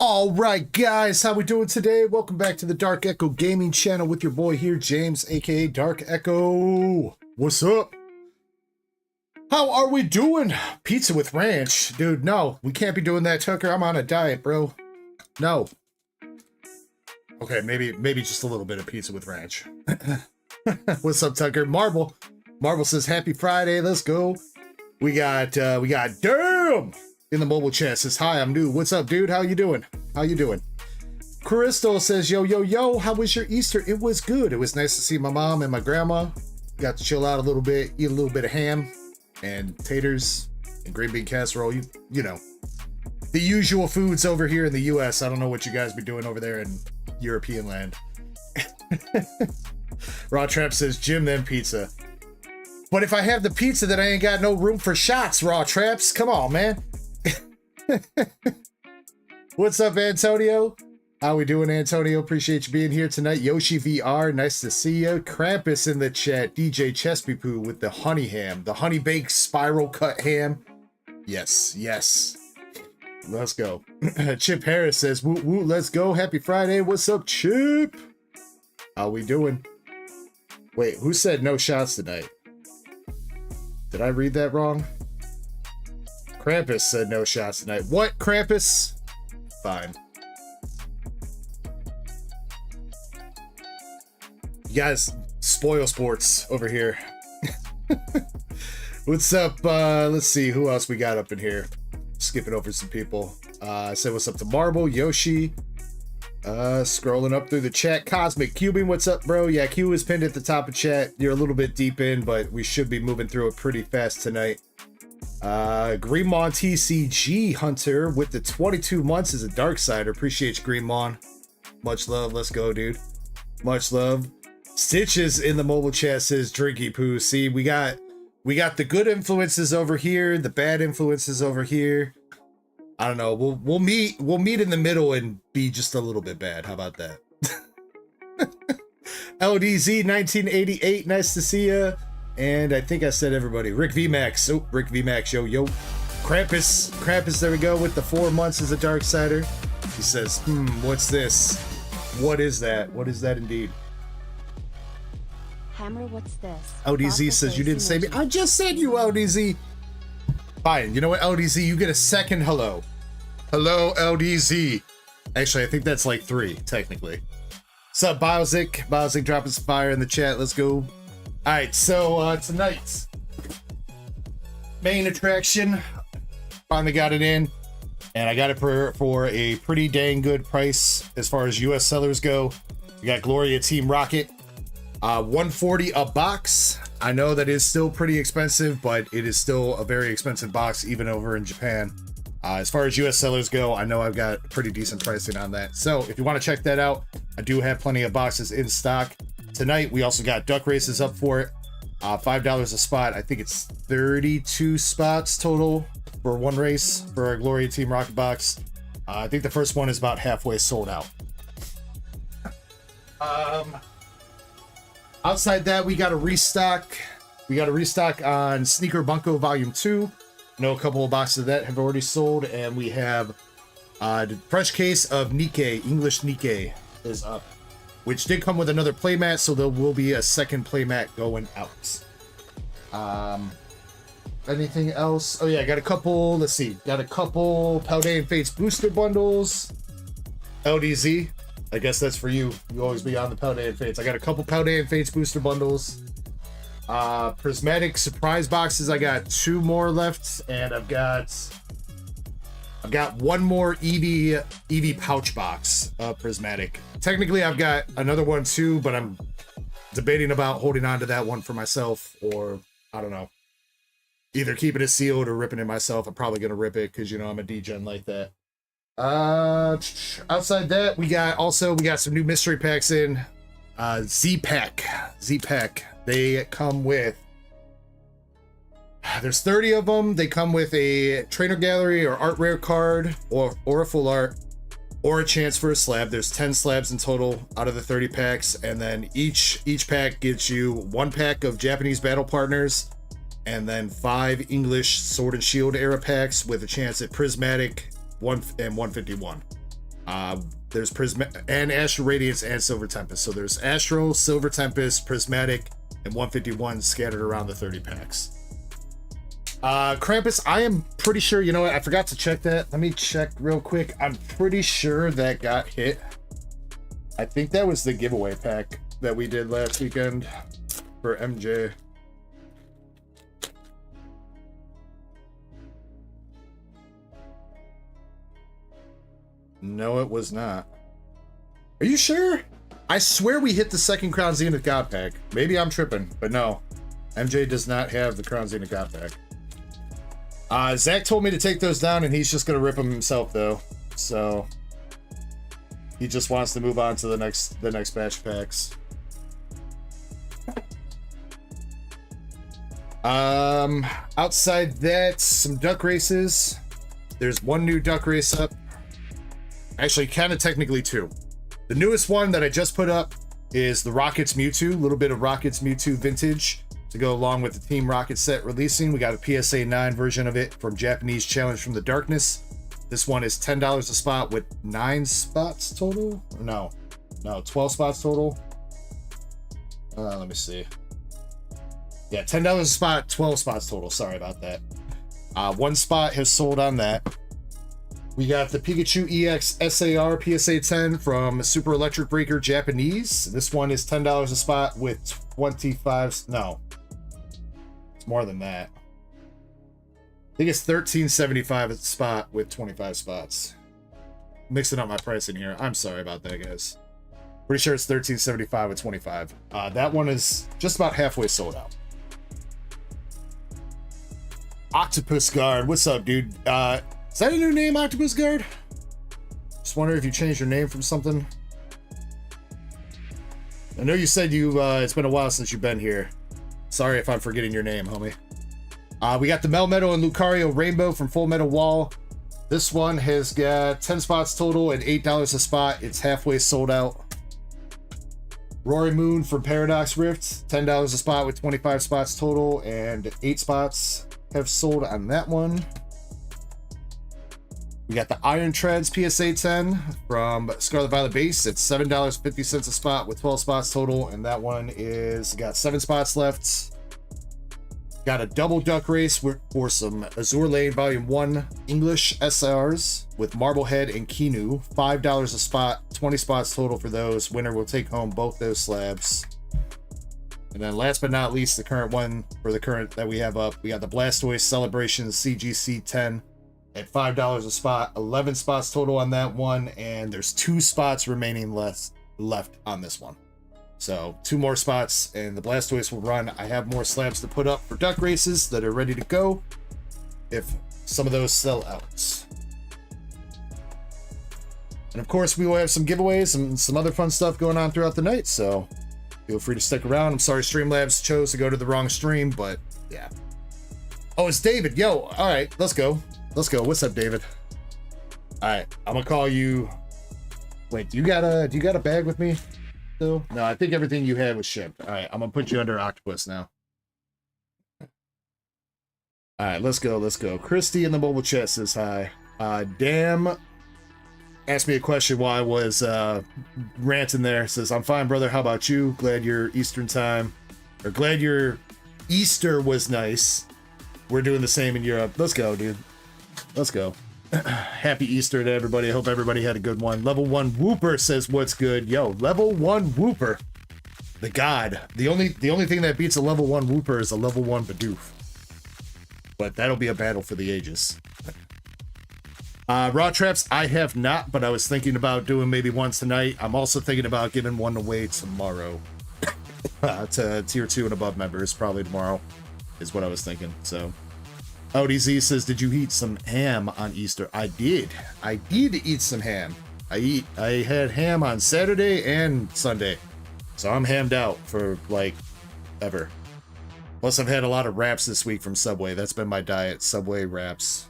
All right, guys, how we doing today? Welcome back to the Dark Echo Gaming channel with your boy here, James, aka Dark Echo. What's up? How are we doing? Pizza with ranch, dude. No, we can't be doing that, Tucker. I'm on a diet, bro. No. Okay, maybe just a little bit of pizza with ranch. What's up, Tucker? Marble says happy Friday. Let's go. We got Damn in the mobile chat says hi, I'm new. What's up, dude? How you doing? Crystal says yo, how was your Easter? It was good. It was nice to see my mom and my grandma. Got to chill out a little bit, eat a little bit of ham and taters and green bean casserole. You know, the usual foods over here in the US. I don't know what you guys be doing over there in European land. Raw Trap says Jim, then pizza. But if I have the pizza, then I ain't got no room for shots, Raw Traps. Come on, man. What's up, Antonio? How we doing, Antonio? Appreciate you being here tonight. Yoshi VR, nice to see you. Krampus in the chat. DJ Chespy Poo with the honey ham, the honey baked spiral cut ham. Yes. Let's go. Chip Harris says, woo woo, let's go. Happy Friday. What's up, Chip? How we doing? Wait, who said no shots tonight? Did I read that wrong? Krampus said no shots tonight. What, Krampus? Fine. You guys spoil sports over here. What's up? Let's see who else we got up in here. Skipping over some people. I said what's up to Marble, Yoshi. Scrolling up through the chat. Cosmic Cubing, what's up, bro? Yeah, Q is pinned at the top of chat. You're a little bit deep in, but we should be moving through it pretty fast tonight. Greenmon TCG Hunter with the 22 months as a Darksider. Appreciate you, Greenmon. Much love. Let's go, dude. Much love. Stitches in the mobile chat says Drinky Poo. See, we got the good influences over here, the bad influences over here. I don't know. We'll meet in the middle and be just a little bit bad. How about that? LDZ 1988, nice to see ya. And I think I said everybody. Rick VMAX. Oh, Rick VMAX, yo. Krampus, there we go, with the 4 months as a Darksider. He says, what's this? What is that? What is that indeed? Hammer, what's this? LDZ says you didn't say me. I just said you, LDZ. Fine. You know what, LDZ? You get a second hello. Hello, LDZ. Actually, I think that's like 3, technically. What's up, Biozic? Biozic dropping some fire in the chat. Let's go. All right, so tonight's main attraction, finally got it in, and I got it for a pretty dang good price as far as US sellers go. We got Gloria Team Rocket, $140 a box. I know that is still pretty expensive, but it is still a very expensive box even over in Japan. As far as US sellers go, I know I've got pretty decent pricing on that. So if you want to check that out, I do have plenty of boxes in stock. Tonight, we also got duck races up for it. $5 a spot. I think it's 32 spots total for one race for our Gloria Team Rocket box. I think the first one is about halfway sold out. Outside that, we got a restock. We got a restock on Sneaker Bunko Volume 2. I know a couple of boxes of that have already sold, and we have the fresh case of Nikke, English Nikke is up, which did come with another playmat, so there will be a second playmat going out. Anything else? Oh yeah, I got a couple, let's see, got a couple Paldean Fates booster bundles. LDZ, I guess that's for you. You always be on the Paldean Fates. I got a couple Paldean Fates booster bundles. Prismatic surprise boxes, I got 2 more left, and I've got one more EV pouch box of prismatic. Technically, I've got another one too, but I'm debating about holding on to that one for myself, or I don't know, either keeping it sealed or ripping it myself. I'm probably gonna rip it because, you know, I'm a degen like that. Outside that, we got some new mystery packs in. Z-Pack. They come with, there's 30 of them. They come with a trainer gallery or art rare card or a full art or a chance for a slab. There's 10 slabs in total out of the 30 packs, and then each pack gives you 1 pack of Japanese battle partners and then 5 English Sword and Shield era packs with a chance at prismatic 1 and 151. There's and Astro Radiance and Silver Tempest. So there's Astro, Silver Tempest, Prismatic, and 151 scattered around the 30 packs. Krampus, I am pretty sure, you know what, I forgot to check that. Let me check real quick. I'm pretty sure that got hit. I think that was the giveaway pack that we did last weekend for MJ. No, it was not. Are you sure? I swear we hit the second Crown Zenith God pack. Maybe I'm tripping, but no. MJ does not have the Crown Zenith God pack. Zach told me to take those down, and he's just gonna rip them himself, though. So he just wants to move on to the next batch of packs. Outside that, some duck races. There's one new duck race up. Actually, kind of technically two. The newest one that I just put up is the Rockets Mewtwo. A little bit of Rockets Mewtwo vintage to go along with the Team Rocket set releasing. We got a PSA 9 version of it from Japanese Challenge from the Darkness. This one is $10 a spot with 9 spots total. No, 12 spots total. Let me see. Yeah, $10 a spot, 12 spots total. Sorry about that. One spot has sold on that. We got the Pikachu EX SAR PSA 10 from Super Electric Breaker Japanese. This one is $10 a spot with 25. No, it's more than that. I think it's $13.75 a spot with 25 spots. Mixing up my pricing here. I'm sorry about that, guys. Pretty sure it's $13.75 with 25. That one is just about halfway sold out. Octopus Guard, what's up, dude? Is that a new name, Octopus Guard? Just wondering if you changed your name from something. I know you said it's been a while since you've been here. Sorry if I'm forgetting your name, homie. We got the Melmetal and Lucario Rainbow from Full Metal Wall. This one has got 10 spots total and $8 a spot. It's halfway sold out. Rory Moon from Paradox Rift, $10 a spot with 25 spots total, and 8 spots have sold on that one. We got the Iron Treads PSA 10 from Scarlet Violet Base. It's $7.50 a spot with 12 spots total, and that one is got 7 spots left. Got a double duck race for some Azure Lane Volume 1 English SRs with Marblehead and Kinu. $5 a spot, 20 spots total for those. Winner will take home both those slabs. And then last but not least, the current one for the current that we have up, we got the Blastoise Celebration CGC 10 at $5 a spot, 11 spots total on that one, and there's 2 spots remaining left on this one. So 2 more spots and the Blastoise will run. I have more slabs to put up for duck races that are ready to go if some of those sell out. And of course, we will have some giveaways and some other fun stuff going on throughout the night, so feel free to stick around. I'm sorry Streamlabs chose to go to the wrong stream, but yeah. Oh, it's David. Yo, all right, let's go. Let's go. What's up, David? All right, I'm gonna call you. Wait, do you got a bag with me still? No, I think everything you had was shipped. All right, I'm gonna put you under Octopus now. All right, let's go. Let's go. Christy in the mobile chat says hi. Damn asked me a question while I was ranting there. Says, I'm fine, brother. How about you? Glad your Eastern time, or glad your Easter was nice. We're doing the same in Europe. Let's go, dude. Let's go. Happy Easter to everybody. I hope everybody had a good one. Level 1 Whooper says, what's good? Yo, level 1 Whooper. The god. The only thing that beats a level 1 Whooper is a level 1 Bidoof. But that'll be a battle for the ages. Raw traps, I have not, but I was thinking about doing maybe one tonight. I'm also thinking about giving one away tomorrow. To tier 2 and above members, probably tomorrow, is what I was thinking. So, ODZ says, did you eat some ham on Easter? I did. I did eat some ham. I had ham on Saturday and Sunday. So I'm hammed out for, like, ever. Plus, I've had a lot of wraps this week from Subway. That's been my diet, Subway wraps.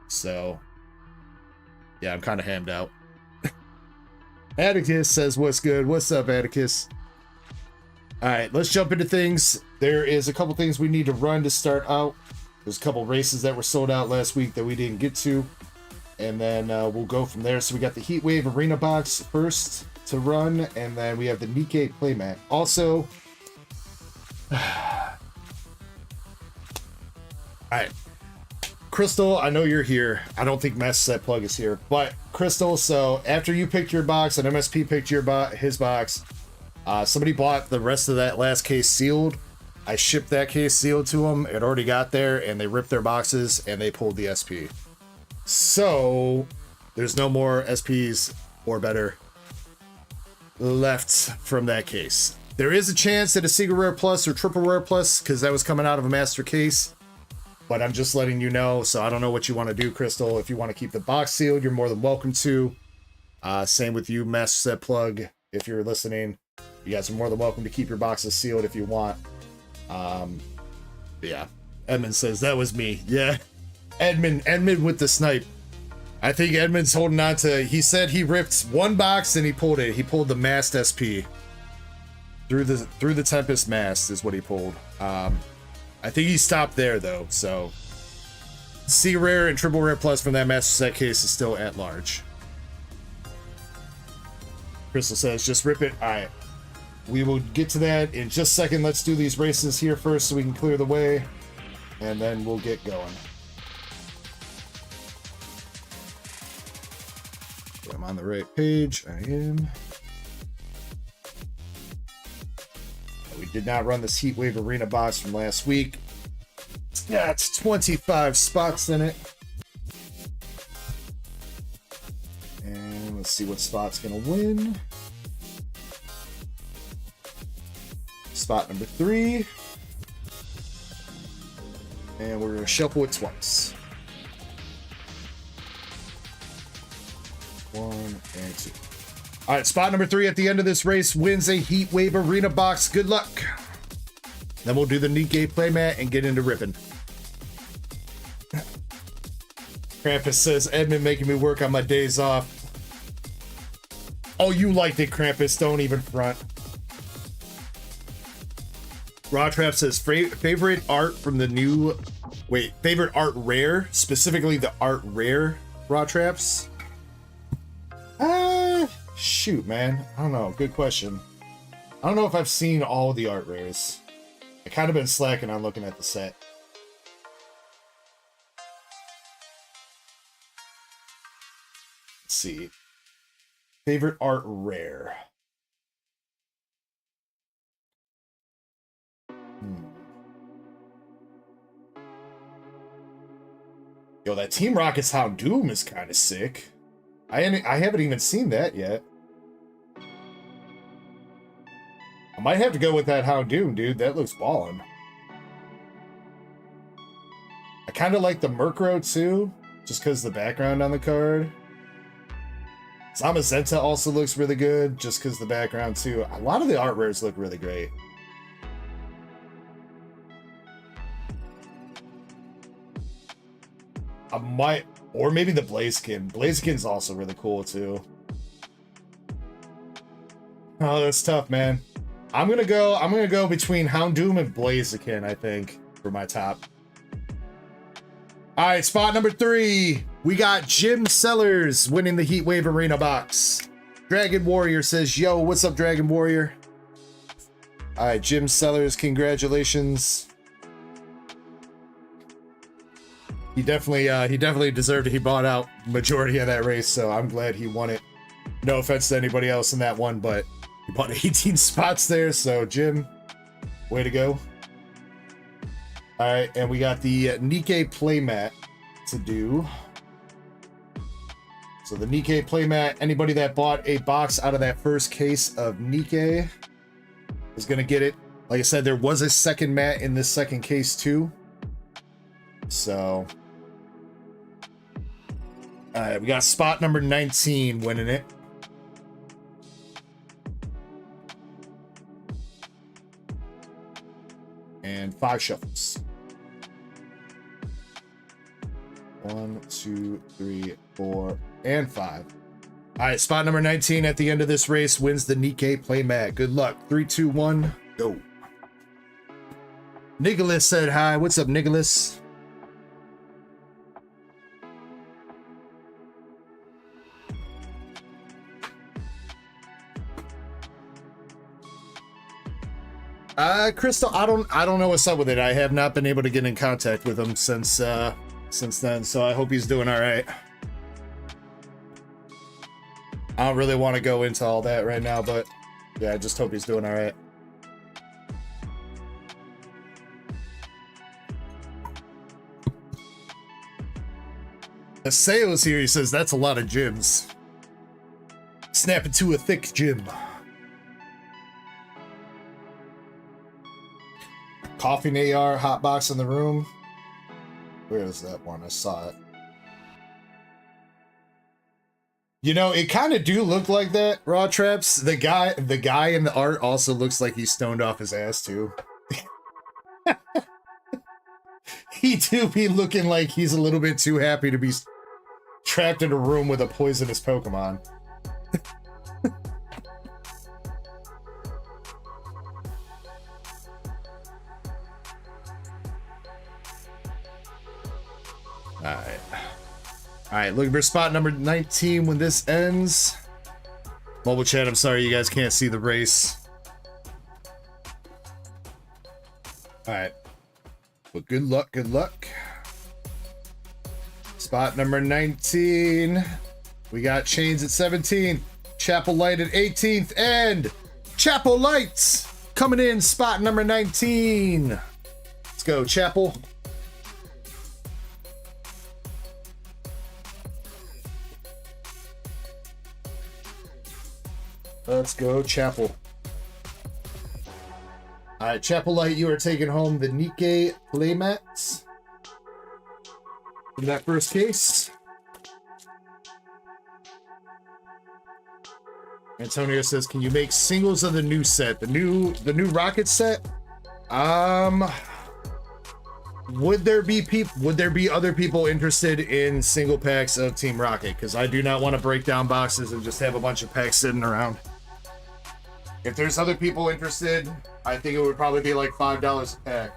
So, yeah, I'm kind of hammed out. Atticus says, what's good? What's up, Atticus? All right, let's jump into things. There is a couple things we need to run to start out. There's a couple races that were sold out last week that we didn't get to. and then we'll go from there. So we got the Heatwave Arena box first to run, and then we have the Nikke playmat. Also, all right, Crystal, I know you're here. I don't think Master Set Plug is here, but Crystal, so after you picked your box and MSP picked your his box, somebody bought the rest of that last case sealed. I shipped that case sealed to them. It already got there, and they ripped their boxes and they pulled the SP. So there's no more SPs or better left from that case. There is a chance at a Secret Rare Plus or Triple Rare Plus, because that was coming out of a master case. But I'm just letting you know, so I don't know what you want to do, Crystal. If you want to keep the box sealed, you're more than welcome to. Same with you, Master Set Plug, if you're listening. You guys are more than welcome to keep your boxes sealed if you want. Yeah. Edmund says, that was me. Yeah. Edmund with the snipe. I think Edmund's holding on to, he said he ripped one box and he pulled it. He pulled the Mast SP. Through the Tempest Mast is what he pulled. I think he stopped there though, so C Rare and Triple Rare Plus from that Master Set case is still at large. Crystal says, just rip it. Alright. We will get to that in just a second. Let's do these races here first so we can clear the way, and then we'll get going. I'm on the right page. I am. We did not run this Heatwave Arena box from last week. Yeah, it's 25 spots in it. And let's see what spot's gonna win. Spot number 3. And we're gonna shuffle it twice. 1 and 2. All right, spot number 3 at the end of this race wins a Heatwave Arena box. Good luck. Then we'll do the Nikke playmat and get into ripping. Krampus says, Edmund making me work on my days off. Oh, you liked it, Krampus. Don't even front. Raw Trap says, favorite art from the new... Wait, favorite art rare? Specifically the art rare Raw Traps? Shoot, man. I don't know. Good question. I don't know if I've seen all of the art rares. I kind of been slacking on looking at the set. Let's see. Favorite art rare. Yo, that Team Rocket's Houndoom is kind of sick. I haven't even seen that yet. I might have to go with that Houndoom, dude. That looks ballin'. I kind of like the Murkrow, too, just because the background on the card. Zamazenta also looks really good, just because the background, too. A lot of the art rares look really great. I might... Or maybe the Blaziken. Blaziken's also really cool, too. Oh, that's tough, man. I'm gonna go between Houndoom and Blaziken, I think, for my top. Alright, spot number 3. We got Jim Sellers winning the Heatwave Arena box. Dragon Warrior says, yo, what's up, Dragon Warrior? Alright, Jim Sellers, congratulations. He definitely deserved it. He bought out majority of that race, so I'm glad he won it. No offense to anybody else in that one, but he bought 18 spots there, so Jim, way to go. All right, and we got the Nikke playmat to do. So the Nikke playmat, anybody that bought a box out of that first case of Nikke is gonna get it. Like I said, there was a second mat in this second case too. So, all right, we got spot number 19 winning it. And 5 shuffles. 1, 2, 3, 4, and 5. All right, spot number 19 at the end of this race wins the Nikke playmat. Good luck. 3, 2, 1, go. Nicholas said hi. What's up, Nicholas? Crystal, I don't know what's up with it. I have not been able to get in contact with him since then, so I hope he's doing all right. I don't really want to go into all that right now, but yeah, I just hope he's doing all right. Aseo's here, he says, that's a lot of gyms. Snap into a thick gym. Coughing AR, hotbox in the room. Where is that one? I saw it. You know, it kind of do look like that, Raw Traps. The guy in the art also looks like he's stoned off his ass too. He do be looking like he's a little bit too happy to be trapped in a room with a poisonous Pokemon. Alright, looking for spot number 19 when this ends. Mobile chat, I'm sorry you guys can't see the race. Alright. But good luck, good luck. Spot number 19. We got Chains at 17. Chapel Light at 18th. And Chapel Lights coming in spot number 19. Let's go, Chapel. Let's go, Chapel. Alright, Chapel Light, you are taking home the Nikke playmats from that first case. Antonio says, can you make singles of the new set? The new Rocket set? Would there be other people interested in single packs of Team Rocket? Because I do not want to break down boxes and just have a bunch of packs sitting around. If there's other people interested, I think it would probably be like $5 a pack.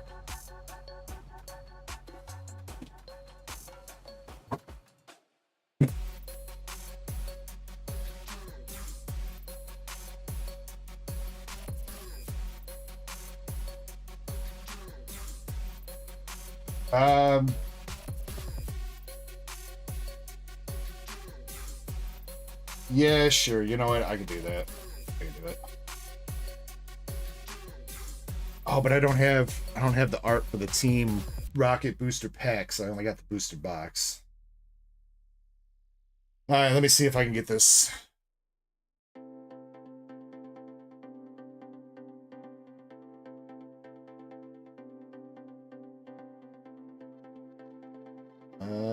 Yeah, sure. You know what? I can do that. Oh, but I don't have the art for the Team Rocket booster packs. I only got the booster box. All right, let me see if I can get this.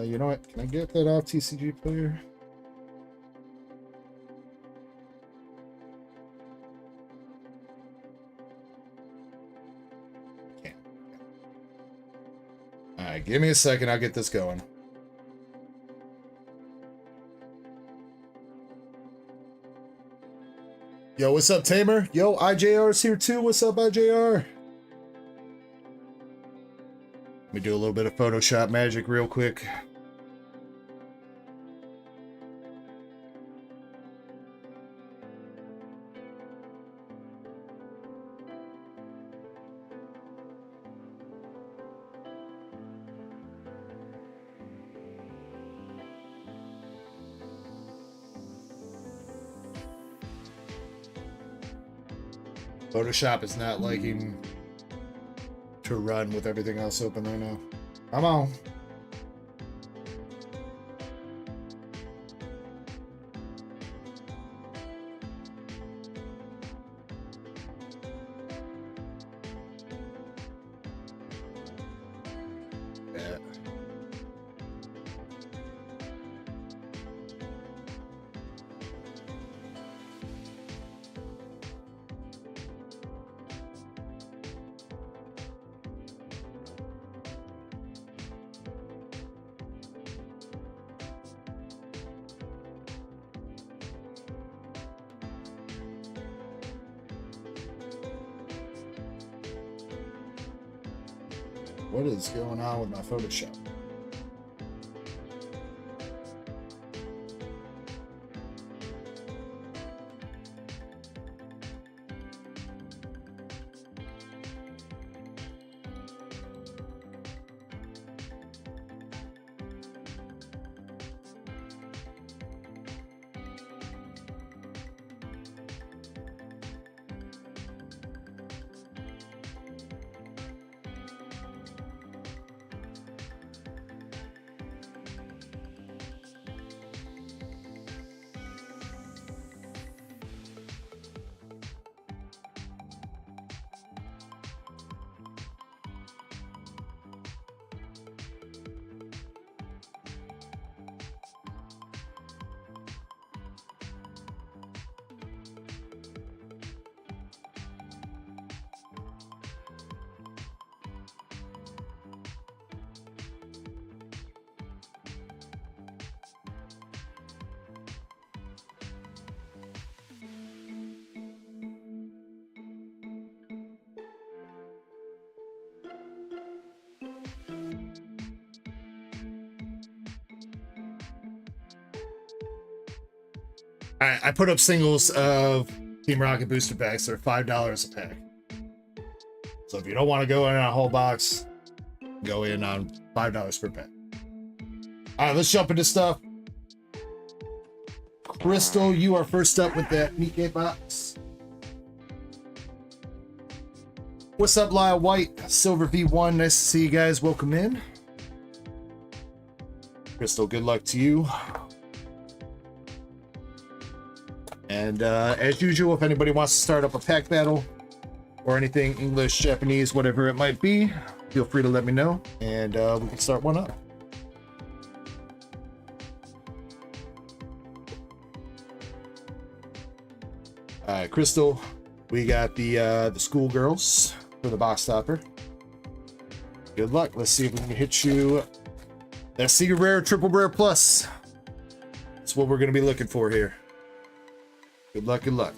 You know what? Can I get that off TCG Player? Can't. All right, give me a second. I'll get this going. Yo, what's up, Tamer? Yo, IJR's here too. What's up, IJR? Let me do a little bit of Photoshop magic real quick. Photoshop is not liking to run with everything else open right now. Come on. Yeah. What is going on with my Photoshop? I put up singles of Team Rocket booster packs. They're $5 a pack. So if you don't want to go in on a whole box, go in on $5 per pack. All right, let's jump into stuff. Crystal, you are first up with that Nikke box. What's up, Lyle White? Silver V1, nice to see you guys. Welcome in. Crystal, good luck to you. And as usual, if anybody wants to start up a pack battle or anything English, Japanese, whatever it might be, feel free to let me know, and we can start one up. All right, Crystal, we got the schoolgirls for the box topper. Good luck. Let's see if we can hit you that secret rare, triple rare plus. That's what we're going to be looking for here. Good luck, good luck.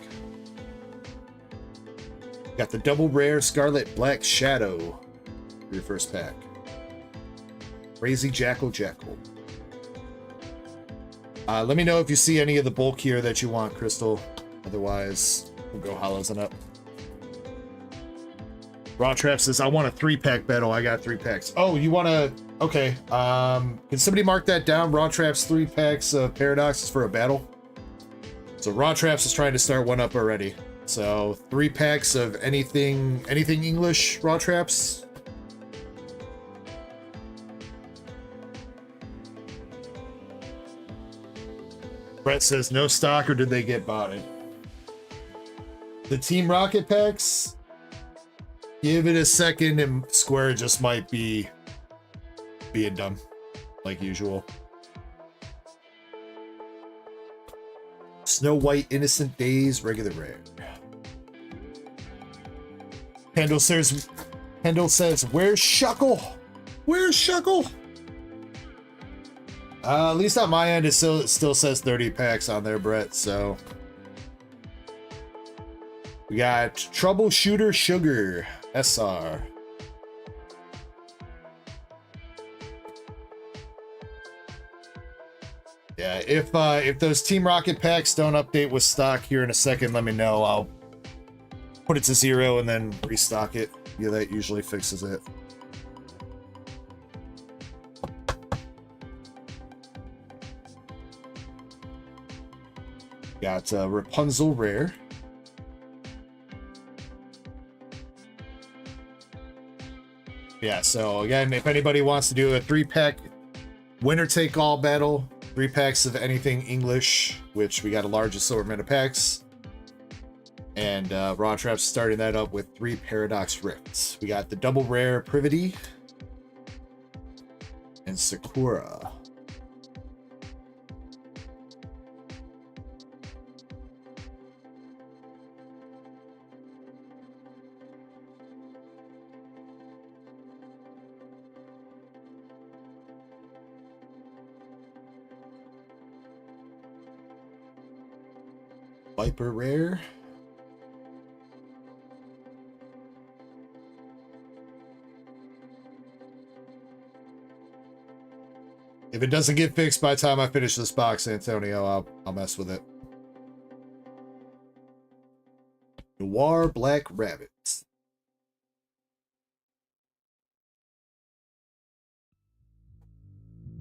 Got the double rare Scarlet Black Shadow for your first pack. Crazy Jackal. Let me know if you see any of the bulk here that you want, Crystal. Otherwise, we'll go hollows and up. Raw Trap says, I want a 3-pack battle. I got 3 packs. Oh, you want to... Okay. Can somebody mark that down? Raw Trap's 3 packs of Paradoxes for a battle. So Raw Traps is trying to start one up already. So 3 packs of anything English Raw Traps. Brett says no stock, or did they get botted? The Team Rocket packs, give it a second and Square just might be being dumb like usual. Snow White Innocent Days regular rare. Pendle says, where's Shuckle? Where's Shuckle? At least on my end, it still says 30 packs on there, Brett. So we got Troubleshooter Sugar SR. Yeah, if those Team Rocket packs don't update with stock here in a second, let me know. I'll put it to 0 and then restock it. Yeah, that usually fixes it. Got Rapunzel rare. Yeah, so again, if anybody wants to do a 3-pack winner take all battle, 3 packs of anything English, which we got a large assortment of packs, and Raw Traps starting that up with 3 Paradox Rifts. We got the double rare Privity and Sakura. Viper rare. If it doesn't get fixed by the time I finish this box, Antonio, I'll mess with it. Noir Black Rabbit.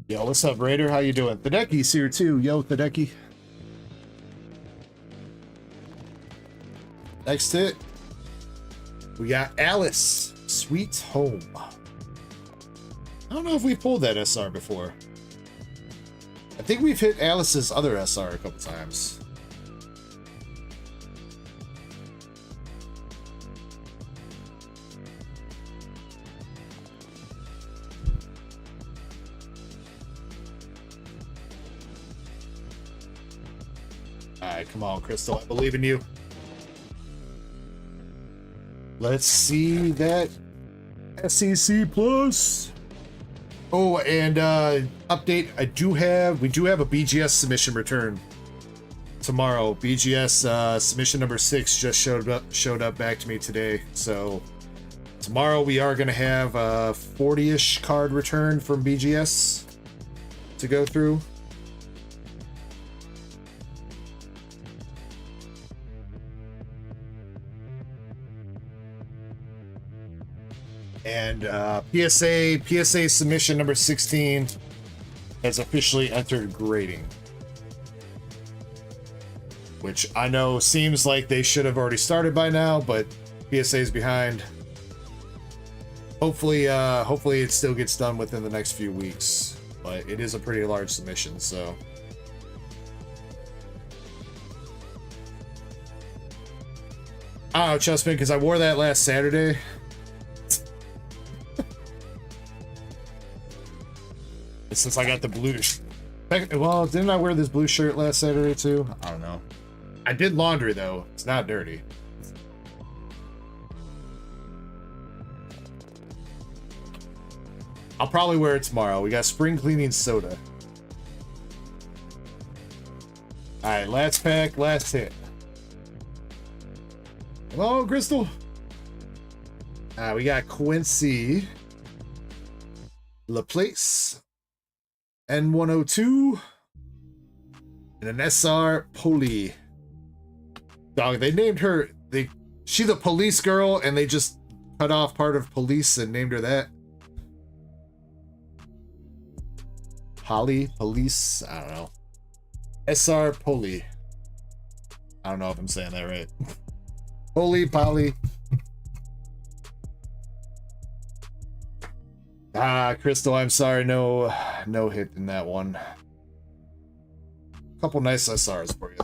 Yo, what's up, Raider? How you doing? Thedecki's here too. Yo, Thedecki. Next hit, we got Alice, Sweet Home. I don't know if we pulled that SR before. I think we've hit Alice's other SR a couple times. All right, come on, Crystal. I believe in you. Let's see that SEC Plus. Oh, and update. We do have a BGS submission return tomorrow. BGS submission number 6 just showed up back to me today. So tomorrow we are going to have a 40-ish card return from BGS to go through. And PSA submission number 16 has officially entered grading. Which I know seems like they should have already started by now, but PSA is behind. Hopefully it still gets done within the next few weeks. But it is a pretty large submission, so. I don't know, Chessman, because I wore that last Saturday. Since I got the blue. Well, didn't I wear this blue shirt last Saturday too? I don't know. I did laundry though. It's not dirty. I'll probably wear it tomorrow. We got spring cleaning soda. Alright, last pack, last hit. Hello, Crystal. We got Quincy Laplace, N102, and an SR Poli. Dog, they named her, she's the police girl, and they just cut off part of police and named her that. Polly, police, I don't know. SR Poli. I don't know if I'm saying that right. Poli, Polly. Crystal, I'm sorry, no hit in that one. Couple nice SRs for you.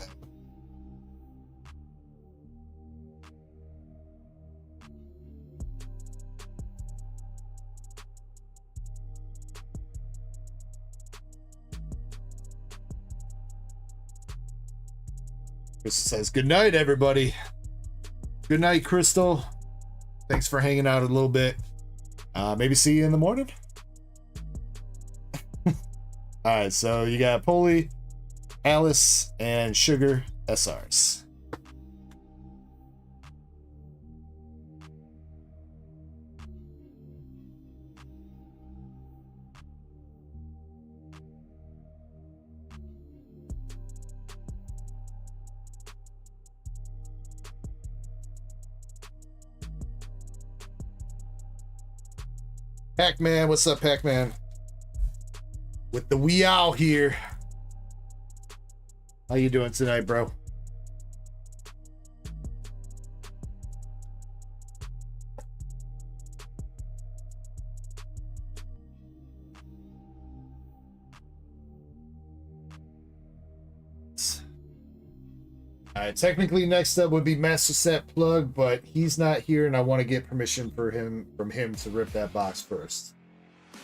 Crystal says, good night, everybody. Good night, Crystal. Thanks for hanging out a little bit. Maybe see you in the morning. Alright, so you got Polly, Alice, and Sugar SRs. Pac-Man, what's up, Pac-Man? With the wee owl here. How you doing tonight, bro? Alright, technically next up would be Master Set Plug, but he's not here and I want to get permission from him to rip that box first.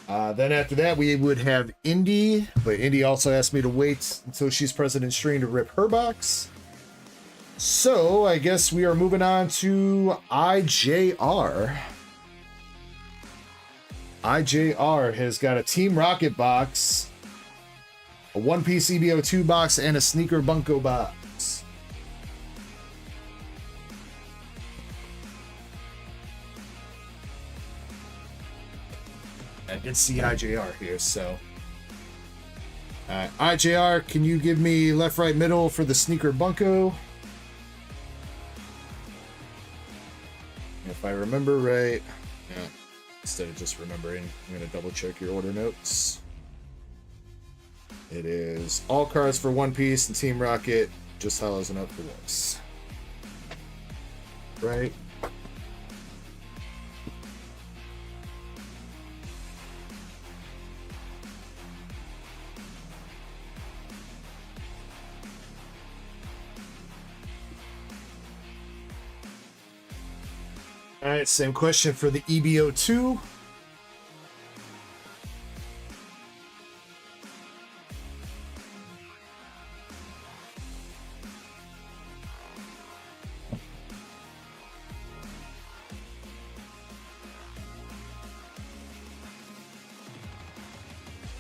Then after that we would have Indy, but Indy also asked me to wait until she's present in stream to rip her box. So I guess we are moving on to IJR. IJR has got a Team Rocket box, a One Piece EBO2 box, and a Sneaker Bunko box. I did see IJR here, so. IJR, can you give me left, right, middle for the Sneaker Bunko? If I remember right. Yeah. Instead of just remembering, I'm going to double check your order notes. It is all cards for One Piece and Team Rocket, just hollows and up for this. Right? All right, same question for the EBO2.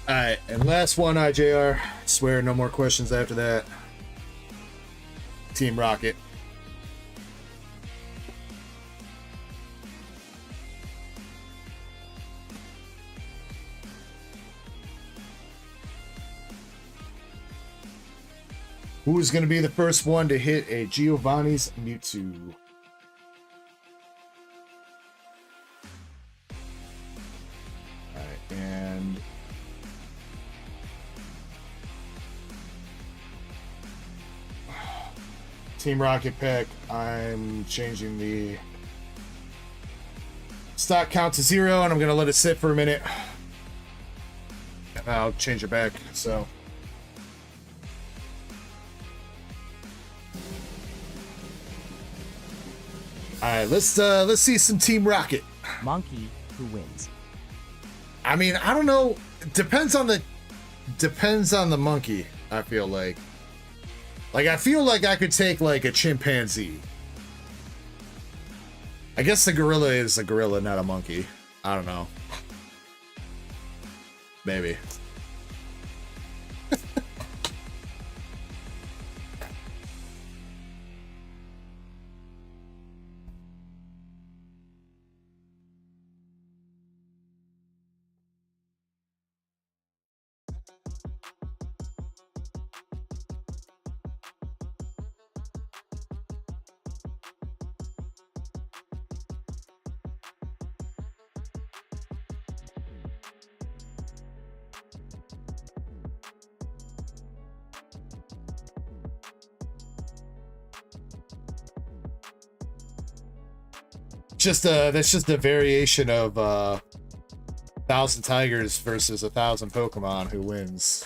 All right, and last one, IJR. I swear, no more questions after that. Team Rocket. Who's going to be the first one to hit a Giovanni's Mewtwo? And Team Rocket pack, I'm changing the stock count to 0, and I'm gonna let it sit for a minute. And I'll change it back. So alright, let's see some Team Rocket. Monkey who wins. I mean, I don't know. Depends on the monkey, I feel like. Like, I feel like I could take, like, a chimpanzee. I guess the gorilla is a gorilla, not a monkey. I don't know. Maybe. That's just a variation of 1,000 tigers versus 1,000 Pokemon. Who wins?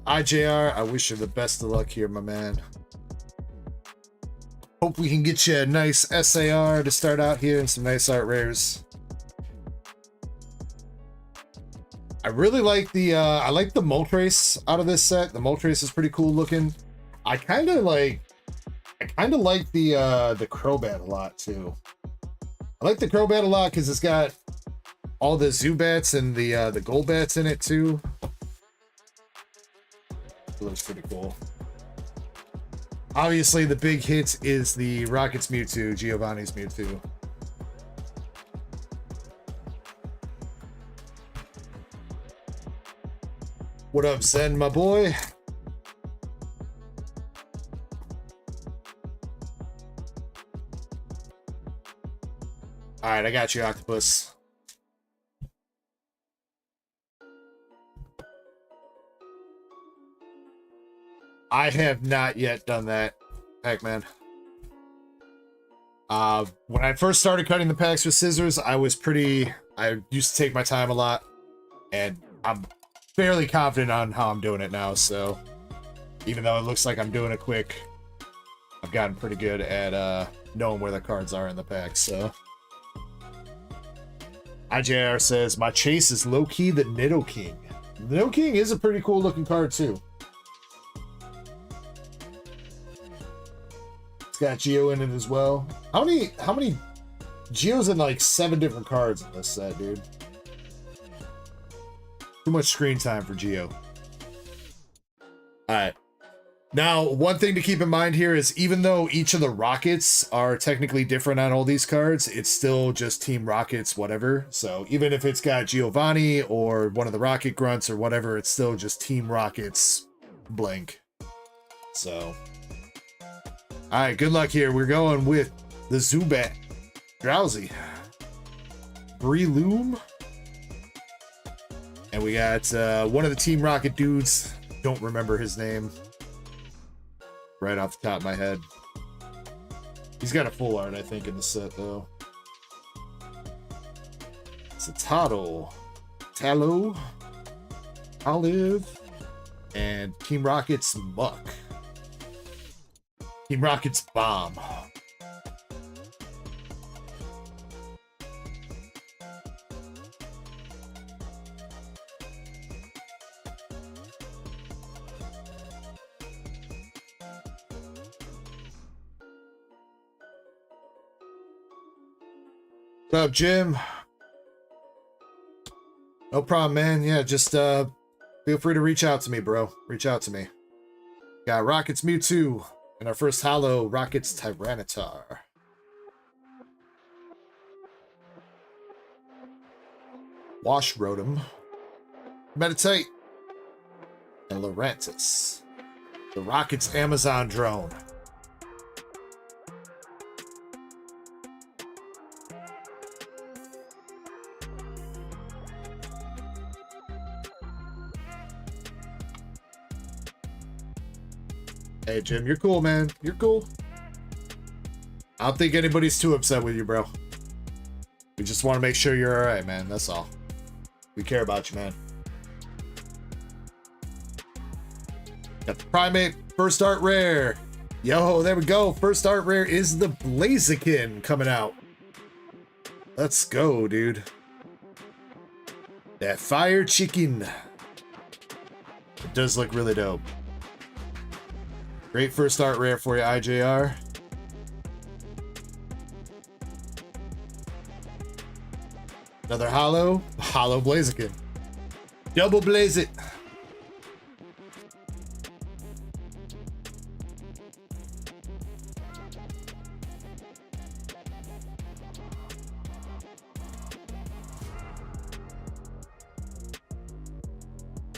IJR, I wish you the best of luck here, my man. Hope we can get you a nice SAR to start out here and some nice art rares. I really like the I like the Moltres out of this set. The Moltres is pretty cool looking. I kind of like the Crobat a lot too. I like the Crobat a lot because it's got all the Zubats and the Golbats in it too. Looks pretty cool. Obviously, the big hit is the Rocket's Mewtwo, Giovanni's Mewtwo. What up, Zen, my boy? Alright, I got you, Octopus. I have not yet done that, Pac-Man. When I first started cutting the packs with scissors, I used to take my time a lot, and I'm fairly confident on how I'm doing it now, so even though it looks like I'm doing it quick, I've gotten pretty good at knowing where the cards are in the pack, so. IJR says, my chase is low-key the Nidoking. The Nidoking is a pretty cool looking card, too. It's got Geo in it as well. How many Geo's in like 7 different cards in this set, dude. Too much screen time for Geo. Alright. Now, one thing to keep in mind here is even though each of the Rockets are technically different on all these cards, it's still just Team Rockets, whatever. So even if it's got Giovanni or one of the Rocket Grunts or whatever, it's still just Team Rockets blank. So, alright, good luck here. We're going with the Zubat. Drowsy. Breloom. And we got one of the Team Rocket dudes. Don't remember his name right off the top of my head. He's got a full art, I think, in the set, though. It's a Tallow, Olive, and Team Rocket's Muck. Team Rocket's Bomb. What's up, Jim? No problem, man. Yeah, just feel free to reach out to me, bro. Reach out to me. Got Rocket's Mewtwo And our first holo, Rocket's Tyranitar. Wash Rotom. Meditate. And Laurentis. The Rocket's Amazon drone. Hey, Jim, you're cool, man. You're cool. I don't think anybody's too upset with you, bro. We just want to make sure you're all right, man. That's all. We care about you, man. Got the Primate, first art rare. Yo, there we go. First art rare is the Blaziken coming out. Let's go, dude. That fire chicken. It does look really dope. Great first art rare for you, IJR. Another holo Blaziken. Double blaze it.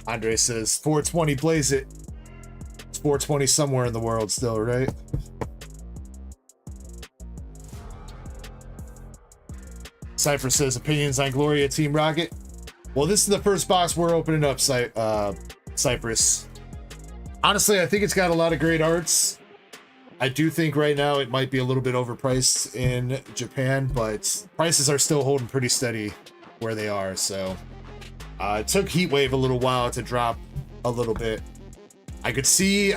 Andre says 420 blaze it. 420 somewhere in the world still, right? Cypher says opinions on Gloria Team Rocket. Well, this is the first box we're opening up, Cypress. Honestly, I think it's got a lot of great arts. I do think right now it might be a little bit overpriced in Japan, but prices are still holding pretty steady where they are. So it took Heatwave a little while to drop a little bit. I could see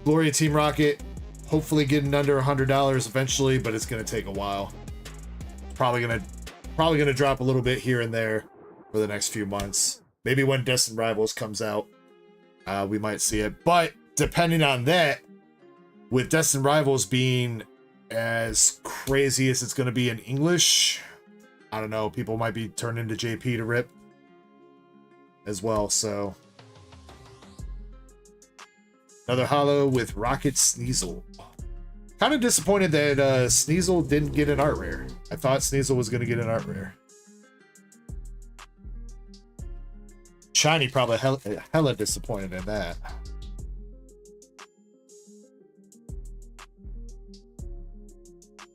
Gloria Team Rocket hopefully getting under $100 eventually, but it's gonna take a while. Probably gonna drop a little bit here and there for the next few months. Maybe when Destined Rivals comes out, we might see it. But depending on that, with Destined Rivals being as crazy as it's gonna be in English, I don't know, people might be turning to JP to rip as well, so. Another holo with Rocket Sneasel. Kind of disappointed that Sneasel didn't get an art rare. I thought Sneasel was going to get an art rare. Shiny probably hella disappointed in that.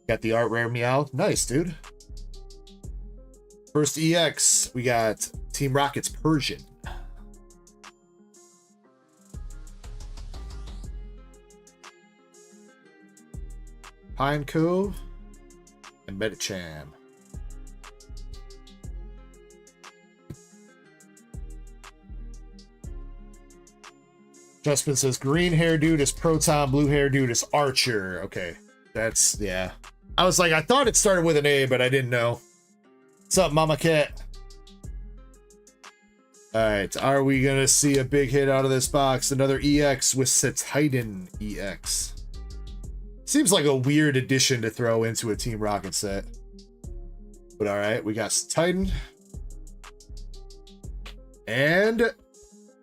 Got the art rare Meow. Nice, dude. First EX, we got Team Rocket's Persian. Pineco and Medicham. Justman says green hair dude is Proton, blue hair dude is Archer. Okay, that's, yeah. I was like, I thought it started with an A, but I didn't know. What's up, Mama Cat? All right, are we gonna see a big hit out of this box? Another EX with Titan EX. Seems like a weird addition to throw into a Team Rocket set. But all right, we got Titan. And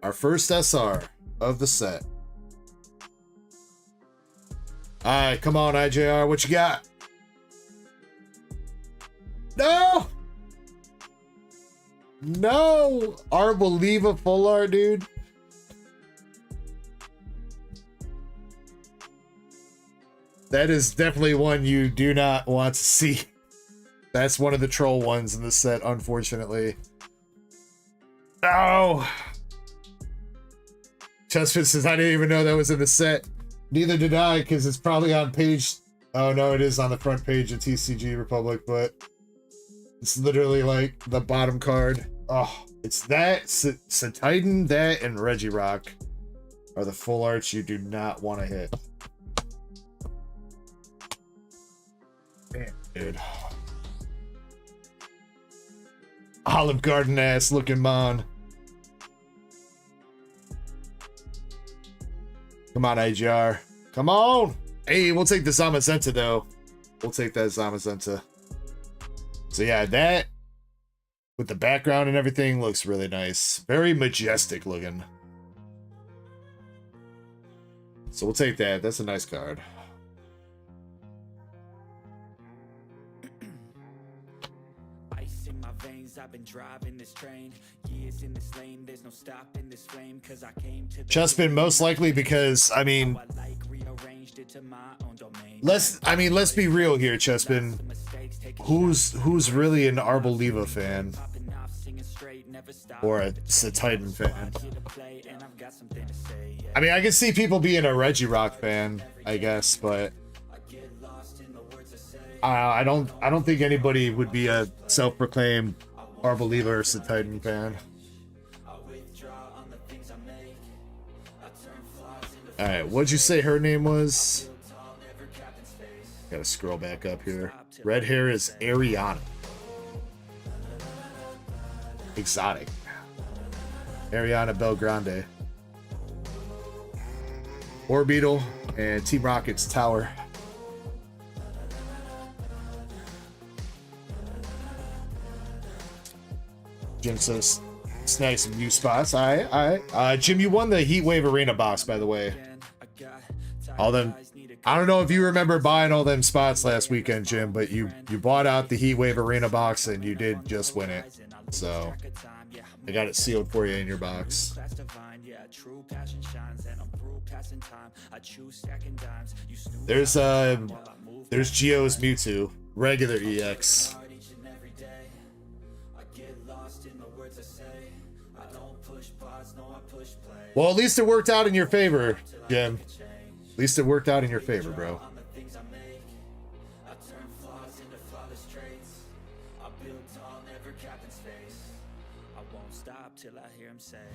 our first SR of the set. All right, come on, IJR, what you got? No! No! Arboliva full art, dude. That is definitely one you do not want to see. That's one of the troll ones in the set, unfortunately. Oh! Chessfit says, I didn't even know that was in the set. Neither did I, because it's probably on page... Oh, no, it is on the front page of TCG Republic, but... It's literally like the bottom card. Oh, it's that, Titan, that, and Regirock are the full arts you do not want to hit. Damn, dude. Olive Garden ass looking mon. Come on, AGR. Come on. Hey, we'll take the Zamazenta though. We'll take that Zamazenta. So yeah, that with the background and everything looks really nice. Very majestic looking. So we'll take that. That's a nice card. Ice in my veins, I've been driving this train. Years in this lane, there's no stopping this flame. Cause I came to Chespin, most likely because, I mean, let's be real here, Chespin. Who's really an Arboliva fan? Or a Titan fan? I mean, I can see people being a Regirock fan, I guess, but I don't think anybody would be a self-proclaimed Arboliva or Titan fan. Alright, what'd you say her name was? Gotta scroll back up here. Red hair is Ariana. Exotic. Ariana Belgrande. Orbital and Team Rocket's Tower. Jim says, snag some new spots. Alright. Jim, you won the Heatwave Arena box, by the way. All them. I don't know if you remember buying all them spots last weekend, Jim, but you bought out the Heatwave Arena box and you did just win it. So I got it sealed for you in your box. There's Geo's Mewtwo, regular EX. Well, at least it worked out in your favor, Jim. At least it worked out in your favor, bro.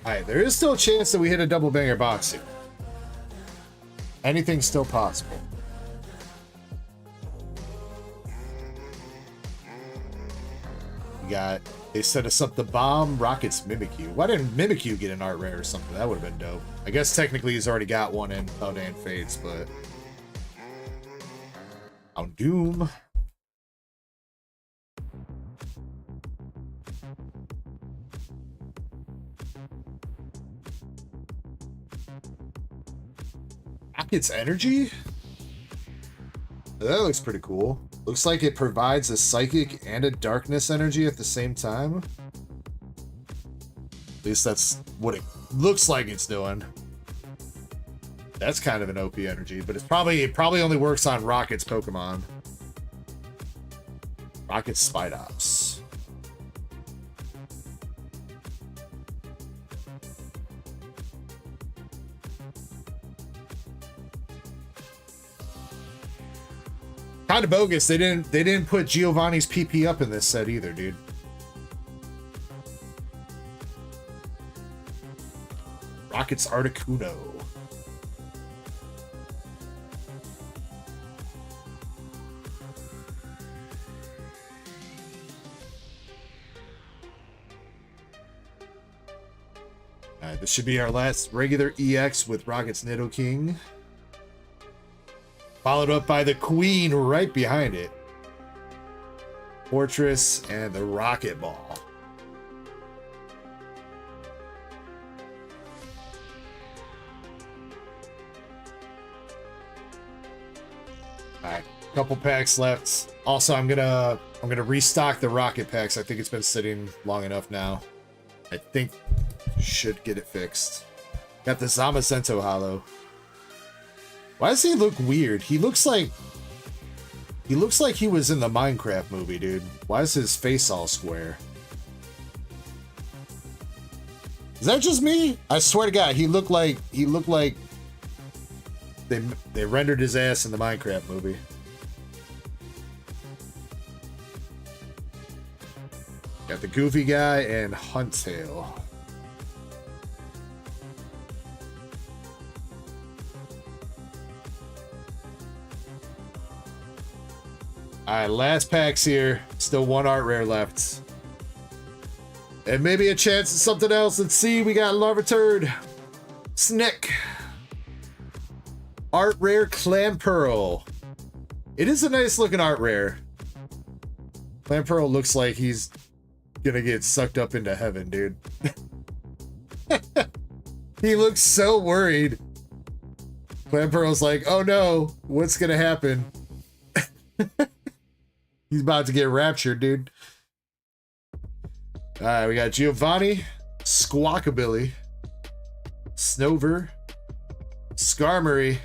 Alright, there is still a chance that we hit a double banger box here. Anything's still possible. We got, they set us up the bomb, Rocket's Mimikyu. Why didn't Mimikyu get an art rare or something? That would have been dope. I guess technically he's already got one in Eldan Fates, but on Doom. Rocket's Energy? That looks pretty cool. Looks like it provides a psychic and a darkness energy at the same time. At least that's what it looks like it's doing. That's kind of an OP energy, but it probably only works on Rocket's Pokemon. Rocket's Spidops. Kind of bogus. They didn't put Giovanni's PP up in this set either, dude. Rocket's Articuno. Alright, this should be our last regular EX with Rocket's Nidoking. Followed up by the Queen right behind it. Fortress and the Rocket Ball. Alright, couple packs left. Also, I'm gonna restock the Rocket packs. I think it's been sitting long enough now. I think should get it fixed. Got the Zamazento Hollow. Why does he look weird? He looks like he was in the Minecraft movie, dude. Why is his face all square? Is that just me? I swear to God, he looked like they rendered his ass in the Minecraft movie. Got the Goofy guy and Huntail. Alright, last packs here. Still one art rare left. And maybe a chance at something else. Let's see. We got Larviturd. Snick. Art rare Clamperl. It is a nice looking art rare. Clamperl looks like he's gonna get sucked up into heaven, dude. He looks so worried. Clan Pearl's like, oh no, what's gonna happen? He's about to get raptured, dude. All right, we got Giovanni, Squawkabilly, Snover, Skarmory.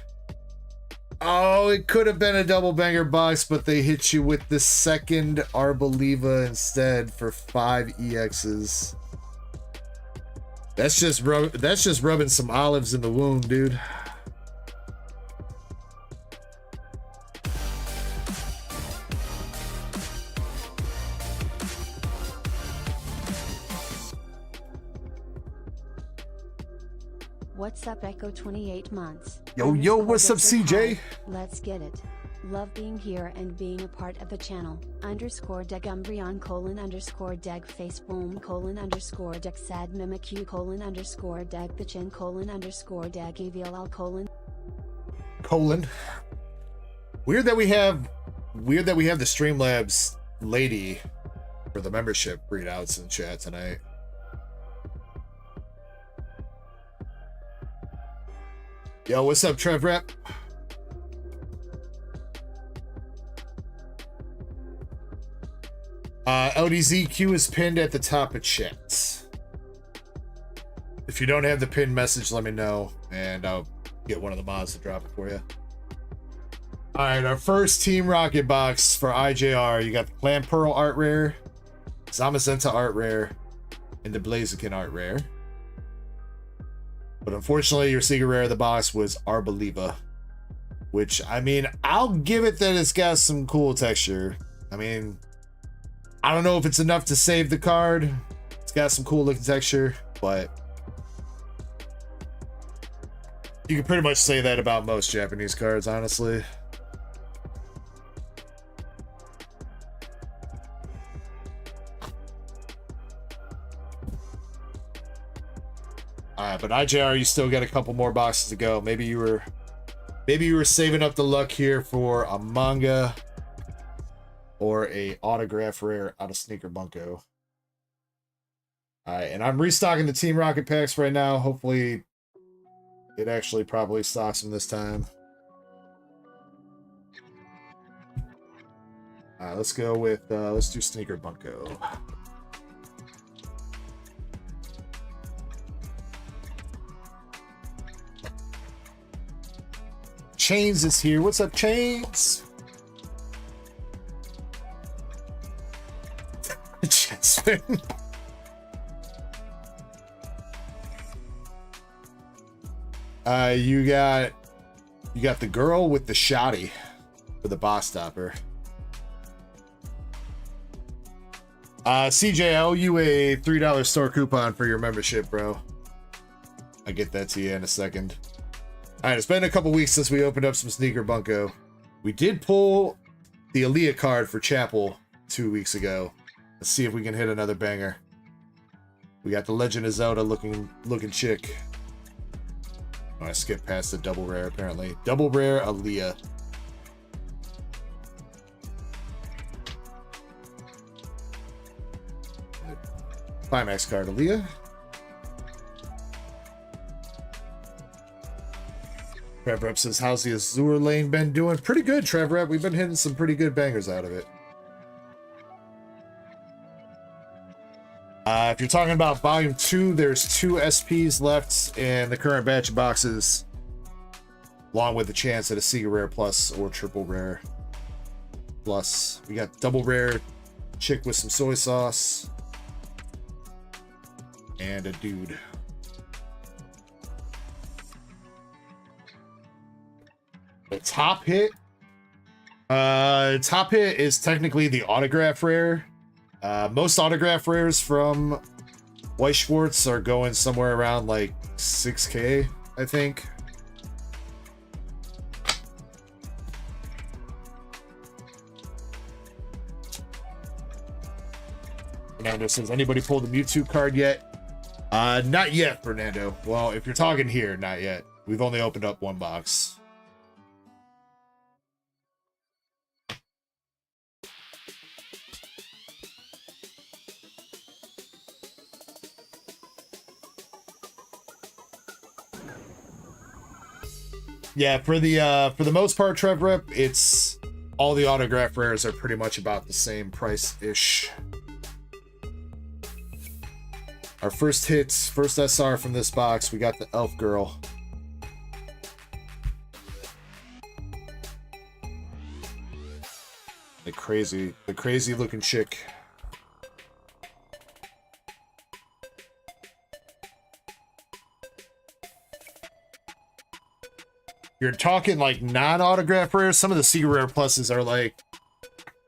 Oh, it could have been a double banger box, but they hit you with the second Arboliva instead for 5 EXs. That's just rubbing some olives in the wound, dude. What's up, Ecko 28 months? Yo, what's up, CJ? Let's get it. Love being here and being a part of the channel. _Degumbrion : _Deg Faceboom : _Deg Sad Mimikyu : _Deg Bichin : _Deg Eviolal : colon. Weird that we have the Streamlabs lady for the membership readouts in chat tonight. Yo, what's up, Trev Rep? LDZQ is pinned at the top of chat. If you don't have the pinned message, let me know, and I'll get one of the mods to drop it for you. All right, our first Team Rocket box for IJR. You got the Clan Pearl art rare, Zamazenta art rare, and the Blaziken art rare. But unfortunately, your secret rare of the box was Arboliva, which, I mean, I'll give it that it's got some cool texture. I mean, I don't know if it's enough to save the card. It's got some cool looking texture, but you can pretty much say that about most Japanese cards, honestly. Alright, but IJR, you still got a couple more boxes to go. Maybe you were saving up the luck here for a manga or a autograph rare out of Sneaker Bunko. Alright, and I'm restocking the Team Rocket packs right now. Hopefully it actually probably stocks them this time. Alright, let's go with let's do Sneaker Bunko. Chains is here. What's up, Chains? Jasmine. You got the girl with the shoddy for the boss stopper. CJ, I owe you a $3 store coupon for your membership, bro. I'll get that to you in a second. Alright, it's been a couple weeks since we opened up some Sneaker Bunko. We did pull the Aaliyah card for Chapel 2 weeks ago. Let's see if we can hit another banger. We got the Legend of Zelda looking chick. Oh, I skipped past the double rare, apparently. Double rare Aaliyah. Climax card Aaliyah. Trev Rep says, how's the Azure lane been doing? Pretty good, Trev Rep. We've been hitting some pretty good bangers out of it. If you're talking about Volume 2, there's 2 SPs left in the current batch of boxes, along with the chance at a Secret Rare Plus or Triple Rare Plus. We got Double Rare chick with some soy sauce and a dude. The top hit is technically the autograph rare. Most autograph rares from White Schwartz are going somewhere around like 6K, I think. Fernando says, anybody pulled the Mewtwo card yet? Not yet, Fernando. Well, if you're talking here, not yet. We've only opened up one box. Yeah, for the most part, Trev Rep, it's all the autograph rares are pretty much about the same price-ish. Our first hits, first SR from this box, we got the Elf Girl. The crazy looking chick. You're talking like non-autograph rares. Some of the Secret Rare Pluses are like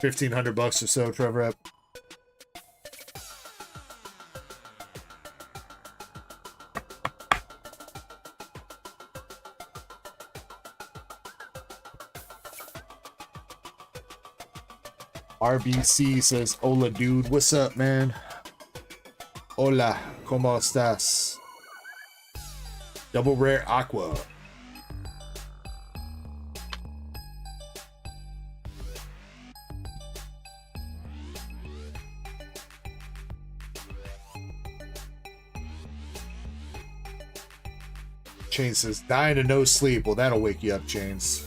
$1,500 or so, Trevor Rep. RBC says, "Hola, dude. What's up, man? Hola, ¿cómo estás?" Double rare aqua. Chains says, "Dying to no sleep." Well, that'll wake you up, Chains.